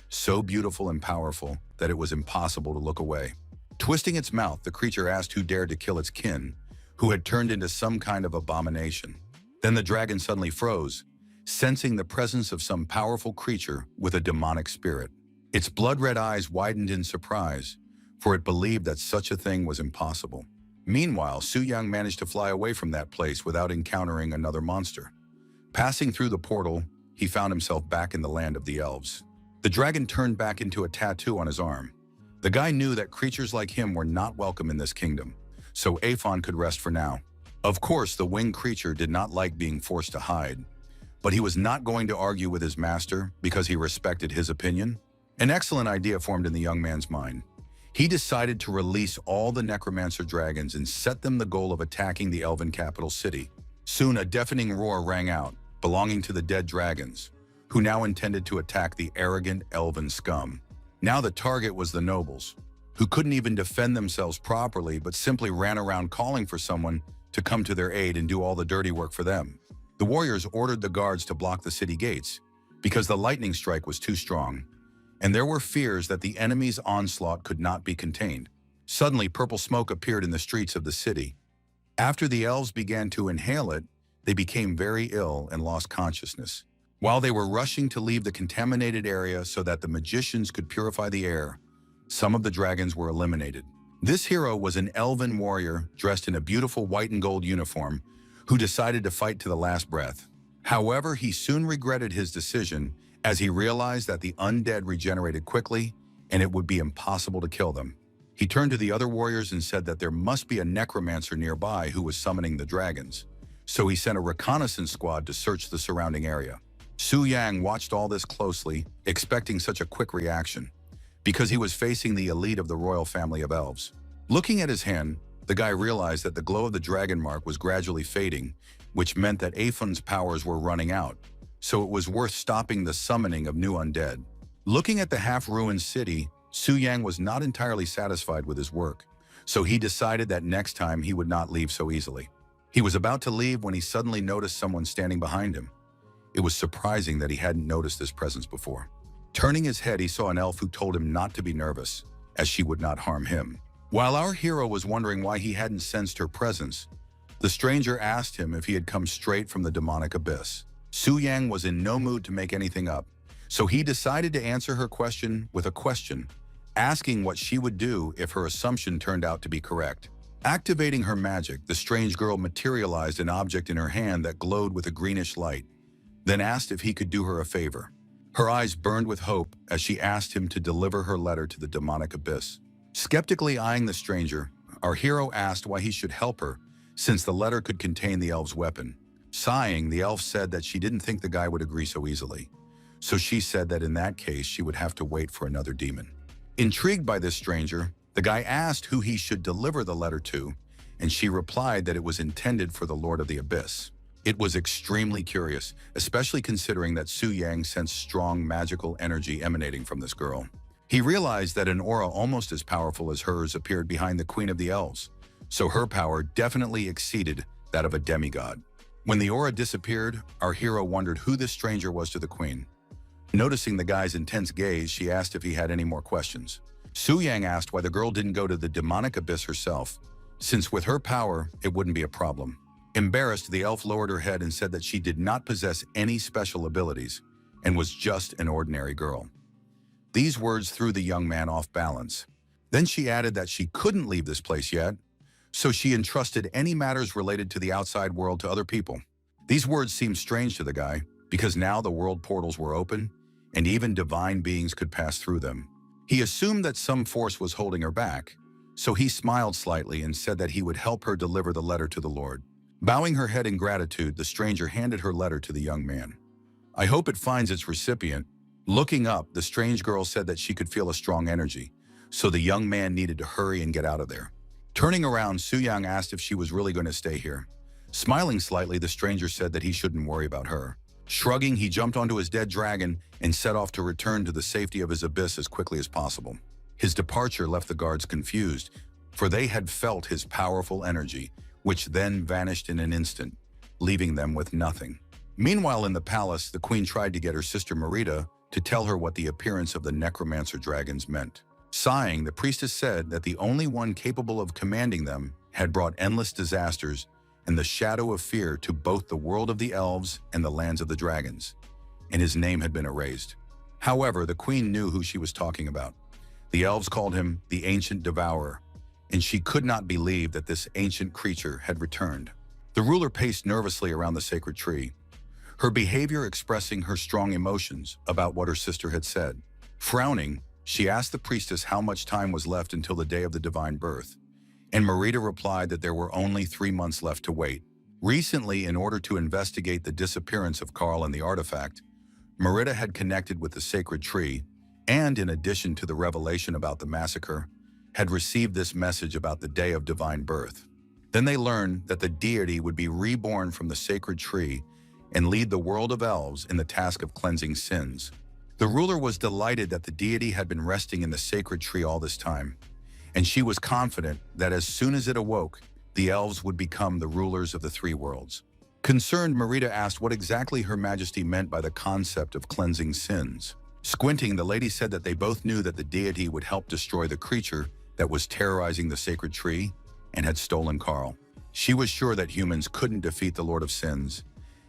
so beautiful and powerful that it was impossible to look away. Twisting its mouth, the creature asked who dared to kill its kin, who had turned into some kind of abomination. Then the dragon suddenly froze, sensing the presence of some powerful creature with a demonic spirit. Its blood-red eyes widened in surprise, for it believed that such a thing was impossible. Meanwhile, Su Yang managed to fly away from that place without encountering another monster. Passing through the portal, he found himself back in the land of the elves. The dragon turned back into a tattoo on his arm. The guy knew that creatures like him were not welcome in this kingdom, so Aphon could rest for now. Of course, the winged creature did not like being forced to hide, but he was not going to argue with his master because he respected his opinion. An excellent idea formed in the young man's mind. He decided to release all the necromancer dragons and set them the goal of attacking the elven capital city. Soon a deafening roar rang out, belonging to the dead dragons, who now intended to attack the arrogant elven scum. Now the target was the nobles, who couldn't even defend themselves properly but simply ran around calling for someone to come to their aid and do all the dirty work for them. The warriors ordered the guards to block the city gates because the lightning strike was too strong, and there were fears that the enemy's onslaught could not be contained. Suddenly, purple smoke appeared in the streets of the city. After the elves began to inhale it, they became very ill and lost consciousness. While they were rushing to leave the contaminated area so that the magicians could purify the air, some of the dragons were eliminated. This hero was an elven warrior dressed in a beautiful white and gold uniform who decided to fight to the last breath. However, he soon regretted his decision as he realized that the undead regenerated quickly and it would be impossible to kill them. He turned to the other warriors and said that there must be a necromancer nearby who was summoning the dragons. So he sent a reconnaissance squad to search the surrounding area. Su Yang watched all this closely, expecting such a quick reaction, because he was facing the elite of the royal family of elves. Looking at his hand, the guy realized that the glow of the dragon mark was gradually fading, which meant that Aphon's powers were running out, so it was worth stopping the summoning of new undead. Looking at the half-ruined city, Su Yang was not entirely satisfied with his work, so he decided that next time he would not leave so easily. He was about to leave when he suddenly noticed someone standing behind him. It was surprising that he hadn't noticed this presence before. Turning his head, he saw an elf who told him not to be nervous, as she would not harm him. While our hero was wondering why he hadn't sensed her presence, the stranger asked him if he had come straight from the demonic abyss. Su Yang was in no mood to make anything up, so he decided to answer her question with a question, asking what she would do if her assumption turned out to be correct. Activating her magic, the strange girl materialized an object in her hand that glowed with a greenish light, then asked if he could do her a favor. Her eyes burned with hope as she asked him to deliver her letter to the demonic abyss. Skeptically eyeing the stranger, our hero asked why he should help her, since the letter could contain the elf's weapon. Sighing, the elf said that she didn't think the guy would agree so easily, so she said that in that case she would have to wait for another demon. Intrigued by this stranger, the guy asked who he should deliver the letter to, and she replied that it was intended for the Lord of the Abyss. It was extremely curious, especially considering that Su Yang sensed strong magical energy emanating from this girl. He realized that an aura almost as powerful as hers appeared behind the Queen of the Elves, so her power definitely exceeded that of a demigod. When the aura disappeared, our hero wondered who this stranger was to the Queen. Noticing the guy's intense gaze, she asked if he had any more questions. Su Yang asked why the girl didn't go to the demonic abyss herself, since with her power, it wouldn't be a problem. Embarrassed, the elf lowered her head and said that she did not possess any special abilities and was just an ordinary girl. These words threw the young man off balance. Then she added that she couldn't leave this place yet, so she entrusted any matters related to the outside world to other people. These words seemed strange to the guy, because now the world portals were open, and even divine beings could pass through them. He assumed that some force was holding her back, so he smiled slightly and said that he would help her deliver the letter to the Lord. Bowing her head in gratitude, the stranger handed her letter to the young man. "I hope it finds its recipient." Looking up, the strange girl said that she could feel a strong energy, so the young man needed to hurry and get out of there. Turning around, Su Yang asked if she was really going to stay here. Smiling slightly, the stranger said that he shouldn't worry about her. Shrugging, he jumped onto his dead dragon and set off to return to the safety of his abyss as quickly as possible. His departure left the guards confused, for they had felt his powerful energy, which then vanished in an instant, leaving them with nothing. Meanwhile, in the palace, the queen tried to get her sister Marita to tell her what the appearance of the necromancer dragons meant. Sighing, the priestess said that the only one capable of commanding them had brought endless disasters and the shadow of fear to both the world of the elves and the lands of the dragons, and his name had been erased. However, the queen knew who she was talking about. The elves called him the Ancient Devourer, and she could not believe that this ancient creature had returned. The ruler paced nervously around the sacred tree, her behavior expressing her strong emotions about what her sister had said. Frowning, she asked the priestess how much time was left until the day of the divine birth, and Merida replied that there were only 3 months left to wait. Recently, in order to investigate the disappearance of Carl and the artifact, Merida had connected with the sacred tree, and in addition to the revelation about the massacre, had received this message about the day of divine birth. Then they learned that the deity would be reborn from the sacred tree and lead the world of elves in the task of cleansing sins. The ruler was delighted that the deity had been resting in the sacred tree all this time, and she was confident that as soon as it awoke, the elves would become the rulers of the 3 worlds. Concerned, Merida asked what exactly Her Majesty meant by the concept of cleansing sins. Squinting, the lady said that they both knew that the deity would help destroy the creature that was terrorizing the sacred tree and had stolen Carl. She was sure that humans couldn't defeat the Lord of Sins,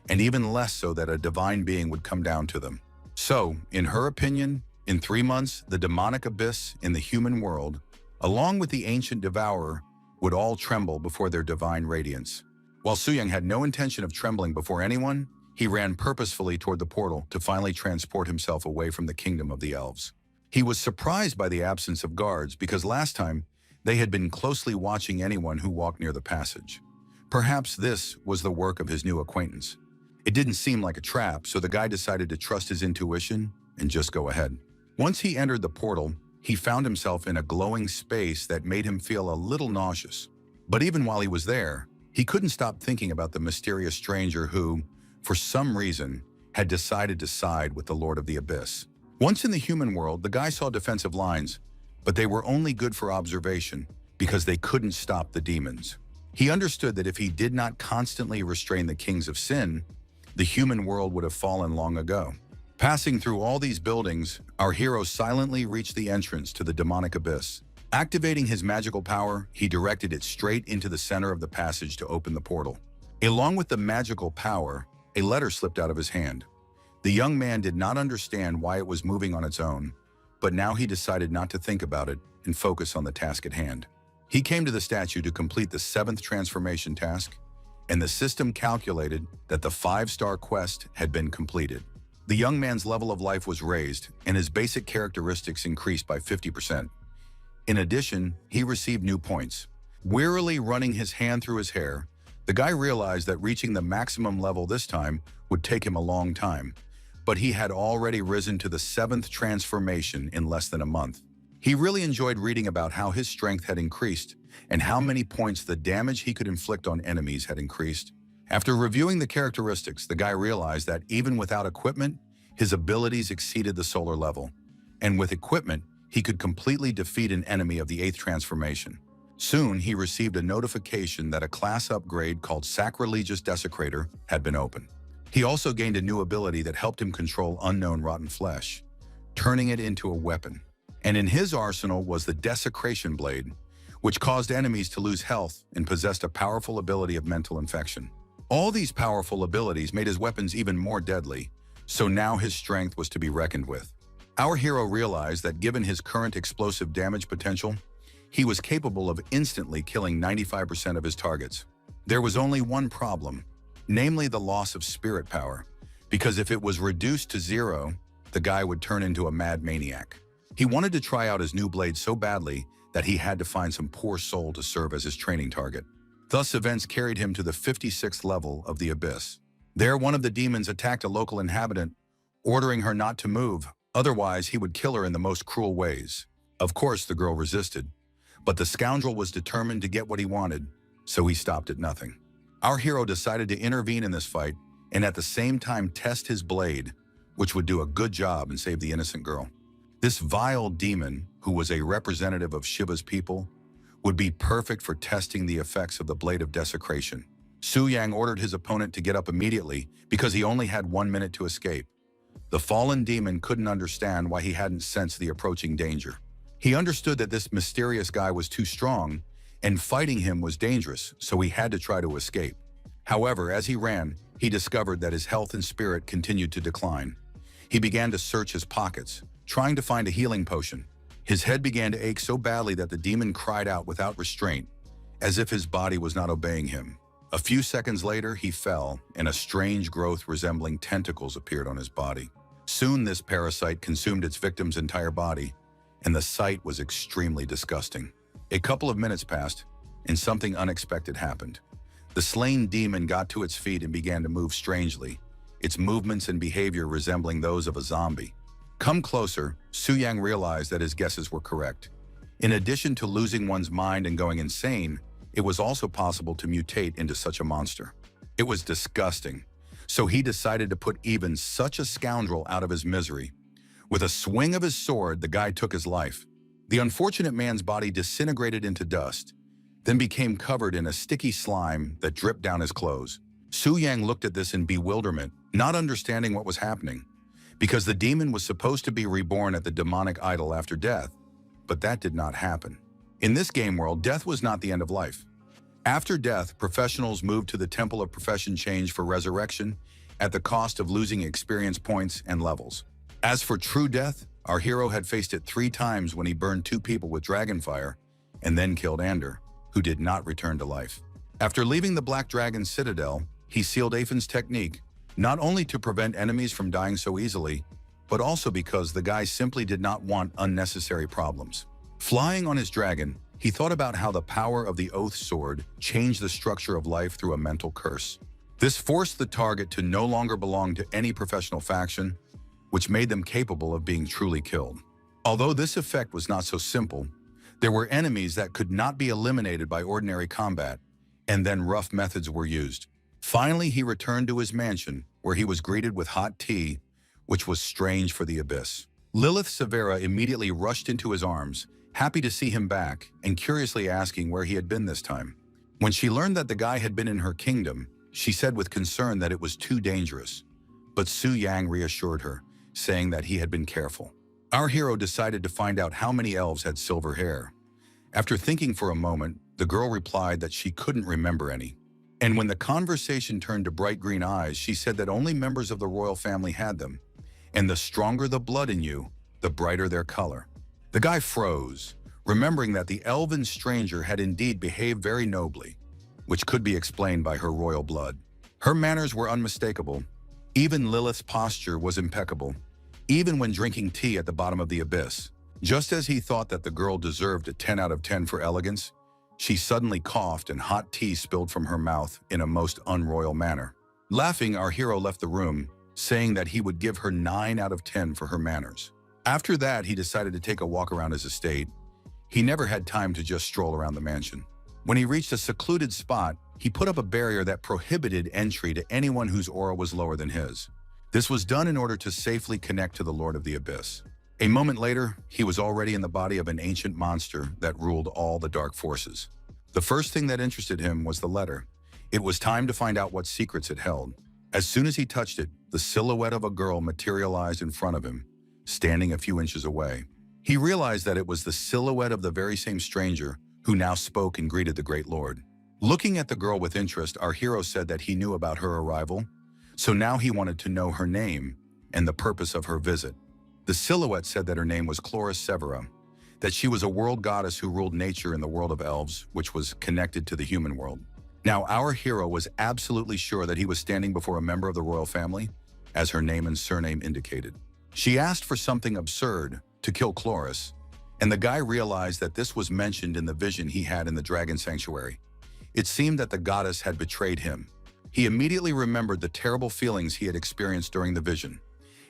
and even less so that a divine being would come down to them. So, in her opinion, in 3 months, the demonic abyss in the human world, along with the ancient devourer, would all tremble before their divine radiance. While Suyang had no intention of trembling before anyone, he ran purposefully toward the portal to finally transport himself away from the kingdom of the elves. He was surprised by the absence of guards because last time they had been closely watching anyone who walked near the passage. Perhaps this was the work of his new acquaintance. It didn't seem like a trap, so the guy decided to trust his intuition and just go ahead. Once he entered the portal, he found himself in a glowing space that made him feel a little nauseous. But even while he was there, he couldn't stop thinking about the mysterious stranger who, for some reason, had decided to side with the Lord of the Abyss. Once in the human world, the guy saw defensive lines, but they were only good for observation because they couldn't stop the demons. He understood that if he did not constantly restrain the kings of sin, the human world would have fallen long ago. Passing through all these buildings, our hero silently reached the entrance to the demonic abyss. Activating his magical power, he directed it straight into the center of the passage to open the portal. Along with the magical power, a letter slipped out of his hand. The young man did not understand why it was moving on its own, but now he decided not to think about it and focus on the task at hand. He came to the statue to complete the 7th transformation task, and the system calculated that the 5-star quest had been completed. The young man's level of life was raised, and his basic characteristics increased by 50%. In addition, he received new points. Wearily running his hand through his hair, the guy realized that reaching the maximum level this time would take him a long time, but he had already risen to the 7th transformation in less than a month. He really enjoyed reading about how his strength had increased and how many points the damage he could inflict on enemies had increased. After reviewing the characteristics, the guy realized that even without equipment, his abilities exceeded the solar level, and with equipment, he could completely defeat an enemy of the 8th transformation. Soon, he received a notification that a class upgrade called Sacrilegious Desecrator had been opened. He also gained a new ability that helped him control unknown rotten flesh, turning it into a weapon. And in his arsenal was the Desecration Blade, which caused enemies to lose health and possessed a powerful ability of mental infection. All these powerful abilities made his weapons even more deadly, so now his strength was to be reckoned with. Our hero realized that given his current explosive damage potential, he was capable of instantly killing 95% of his targets. There was only one problem, namely the loss of spirit power, because if it was reduced to 0, the guy would turn into a mad maniac. He wanted to try out his new blade so badly that he had to find some poor soul to serve as his training target. Thus, events carried him to the 56th level of the Abyss. There, one of the demons attacked a local inhabitant, ordering her not to move, otherwise he would kill her in the most cruel ways. Of course, the girl resisted, but the scoundrel was determined to get what he wanted, so he stopped at nothing. Our hero decided to intervene in this fight and at the same time test his blade, which would do a good job and save the innocent girl. This vile demon, who was a representative of Shiva's people, would be perfect for testing the effects of the Blade of Desecration. Su Yang ordered his opponent to get up immediately because he only had 1 minute to escape. The fallen demon couldn't understand why he hadn't sensed the approaching danger. He understood that this mysterious guy was too strong and fighting him was dangerous, so he had to try to escape. However, as he ran, he discovered that his health and spirit continued to decline. He began to search his pockets, trying to find a healing potion. His head began to ache so badly that the demon cried out without restraint, as if his body was not obeying him. A few seconds later, he fell, and a strange growth resembling tentacles appeared on his body. Soon, this parasite consumed its victim's entire body, and the sight was extremely disgusting. A couple of minutes passed, and something unexpected happened. The slain demon got to its feet and began to move strangely, its movements and behavior resembling those of a zombie. Come closer, Su Yang realized that his guesses were correct. In addition to losing one's mind and going insane, it was also possible to mutate into such a monster. It was disgusting, so he decided to put even such a scoundrel out of his misery. With a swing of his sword, the guy took his life. The unfortunate man's body disintegrated into dust, then became covered in a sticky slime that dripped down his clothes. Su Yang looked at this in bewilderment, not understanding what was happening, because the demon was supposed to be reborn at the demonic idol after death, but that did not happen. In this game world, death was not the end of life. After death, professionals moved to the Temple of Profession Change for resurrection at the cost of losing experience points and levels. As for true death, our hero had faced it 3 times when he burned 2 people with dragonfire and then killed Ander, who did not return to life. After leaving the Black Dragon Citadel, he sealed Aphan's technique, not only to prevent enemies from dying so easily, but also because the guy simply did not want unnecessary problems. Flying on his dragon, he thought about how the power of the Oath Sword changed the structure of life through a mental curse. This forced the target to no longer belong to any professional faction, which made them capable of being truly killed. Although this effect was not so simple, there were enemies that could not be eliminated by ordinary combat, and then rough methods were used. Finally, he returned to his mansion, where he was greeted with hot tea, which was strange for the Abyss. Lilith Severa immediately rushed into his arms, happy to see him back, and curiously asking where he had been this time. When she learned that the guy had been in her kingdom, she said with concern that it was too dangerous. But Su Yang reassured her, saying that he had been careful. Our hero decided to find out how many elves had silver hair. After thinking for a moment, the girl replied that she couldn't remember any. And when the conversation turned to bright green eyes, she said that only members of the royal family had them, and the stronger the blood in you, the brighter their color. The guy froze, remembering that the elven stranger had indeed behaved very nobly, which could be explained by her royal blood. Her manners were unmistakable. Even Lilith's posture was impeccable, even when drinking tea at the bottom of the abyss. Just as he thought that the girl deserved a 10 out of 10 for elegance, she suddenly coughed and hot tea spilled from her mouth in a most unroyal manner. Laughing, our hero left the room, saying that he would give her 9 out of 10 for her manners. After that, he decided to take a walk around his estate. He never had time to just stroll around the mansion. When he reached a secluded spot, he put up a barrier that prohibited entry to anyone whose aura was lower than his. This was done in order to safely connect to the Lord of the Abyss. A moment later, he was already in the body of an ancient monster that ruled all the dark forces. The first thing that interested him was the letter. It was time to find out what secrets it held. As soon as he touched it, the silhouette of a girl materialized in front of him, standing a few inches away. He realized that it was the silhouette of the very same stranger who now spoke and greeted the Great Lord. Looking at the girl with interest, our hero said that he knew about her arrival, so now he wanted to know her name and the purpose of her visit. The silhouette said that her name was Chloris Severa, that she was a world goddess who ruled nature in the world of elves, which was connected to the human world. Now, our hero was absolutely sure that he was standing before a member of the royal family, as her name and surname indicated. She asked for something absurd, to kill Chloris, and the guy realized that this was mentioned in the vision he had in the dragon sanctuary. It seemed that the goddess had betrayed him. He immediately remembered the terrible feelings he had experienced during the vision,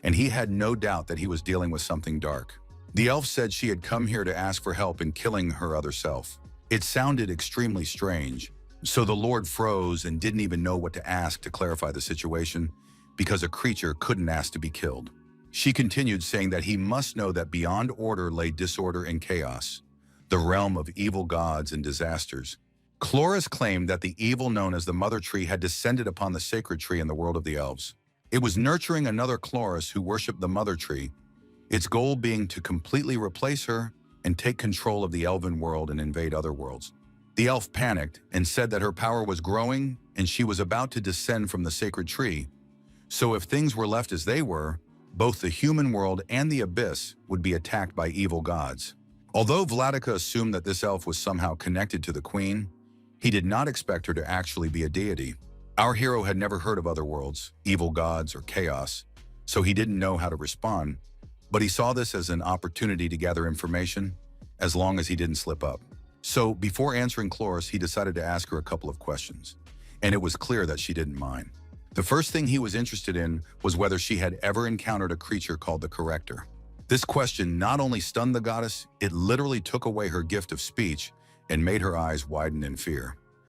and he had no doubt that he was dealing with something dark. The elf said she had come here to ask for help in killing her other self. It sounded extremely strange, so the Lord froze and didn't even know what to ask to clarify the situation, because a creature couldn't ask to be killed. She continued, saying that he must know that beyond order lay disorder and chaos, the realm of evil gods and disasters. Chloris claimed that the evil known as the Mother Tree had descended upon the sacred tree in the world of the elves. It was nurturing another Chloris who worshipped the Mother Tree, its goal being to completely replace her and take control of the elven world and invade other worlds. The elf panicked and said that her power was growing and she was about to descend from the sacred tree. So if things were left as they were, both the human world and the abyss would be attacked by evil gods. Although Vladika assumed that this elf was somehow connected to the queen, he did not expect her to actually be a deity. Our hero had never heard of other worlds, evil gods, or chaos, so he didn't know how to respond, but he saw this as an opportunity to gather information, as long as he didn't slip up. So before answering Chloris, he decided to ask her a couple of questions, and it was clear that she didn't mind. The first thing he was interested in was whether she had ever encountered a creature called the Corrector. This question not only stunned the goddess, it literally took away her gift of speech and made her eyes widen in fear.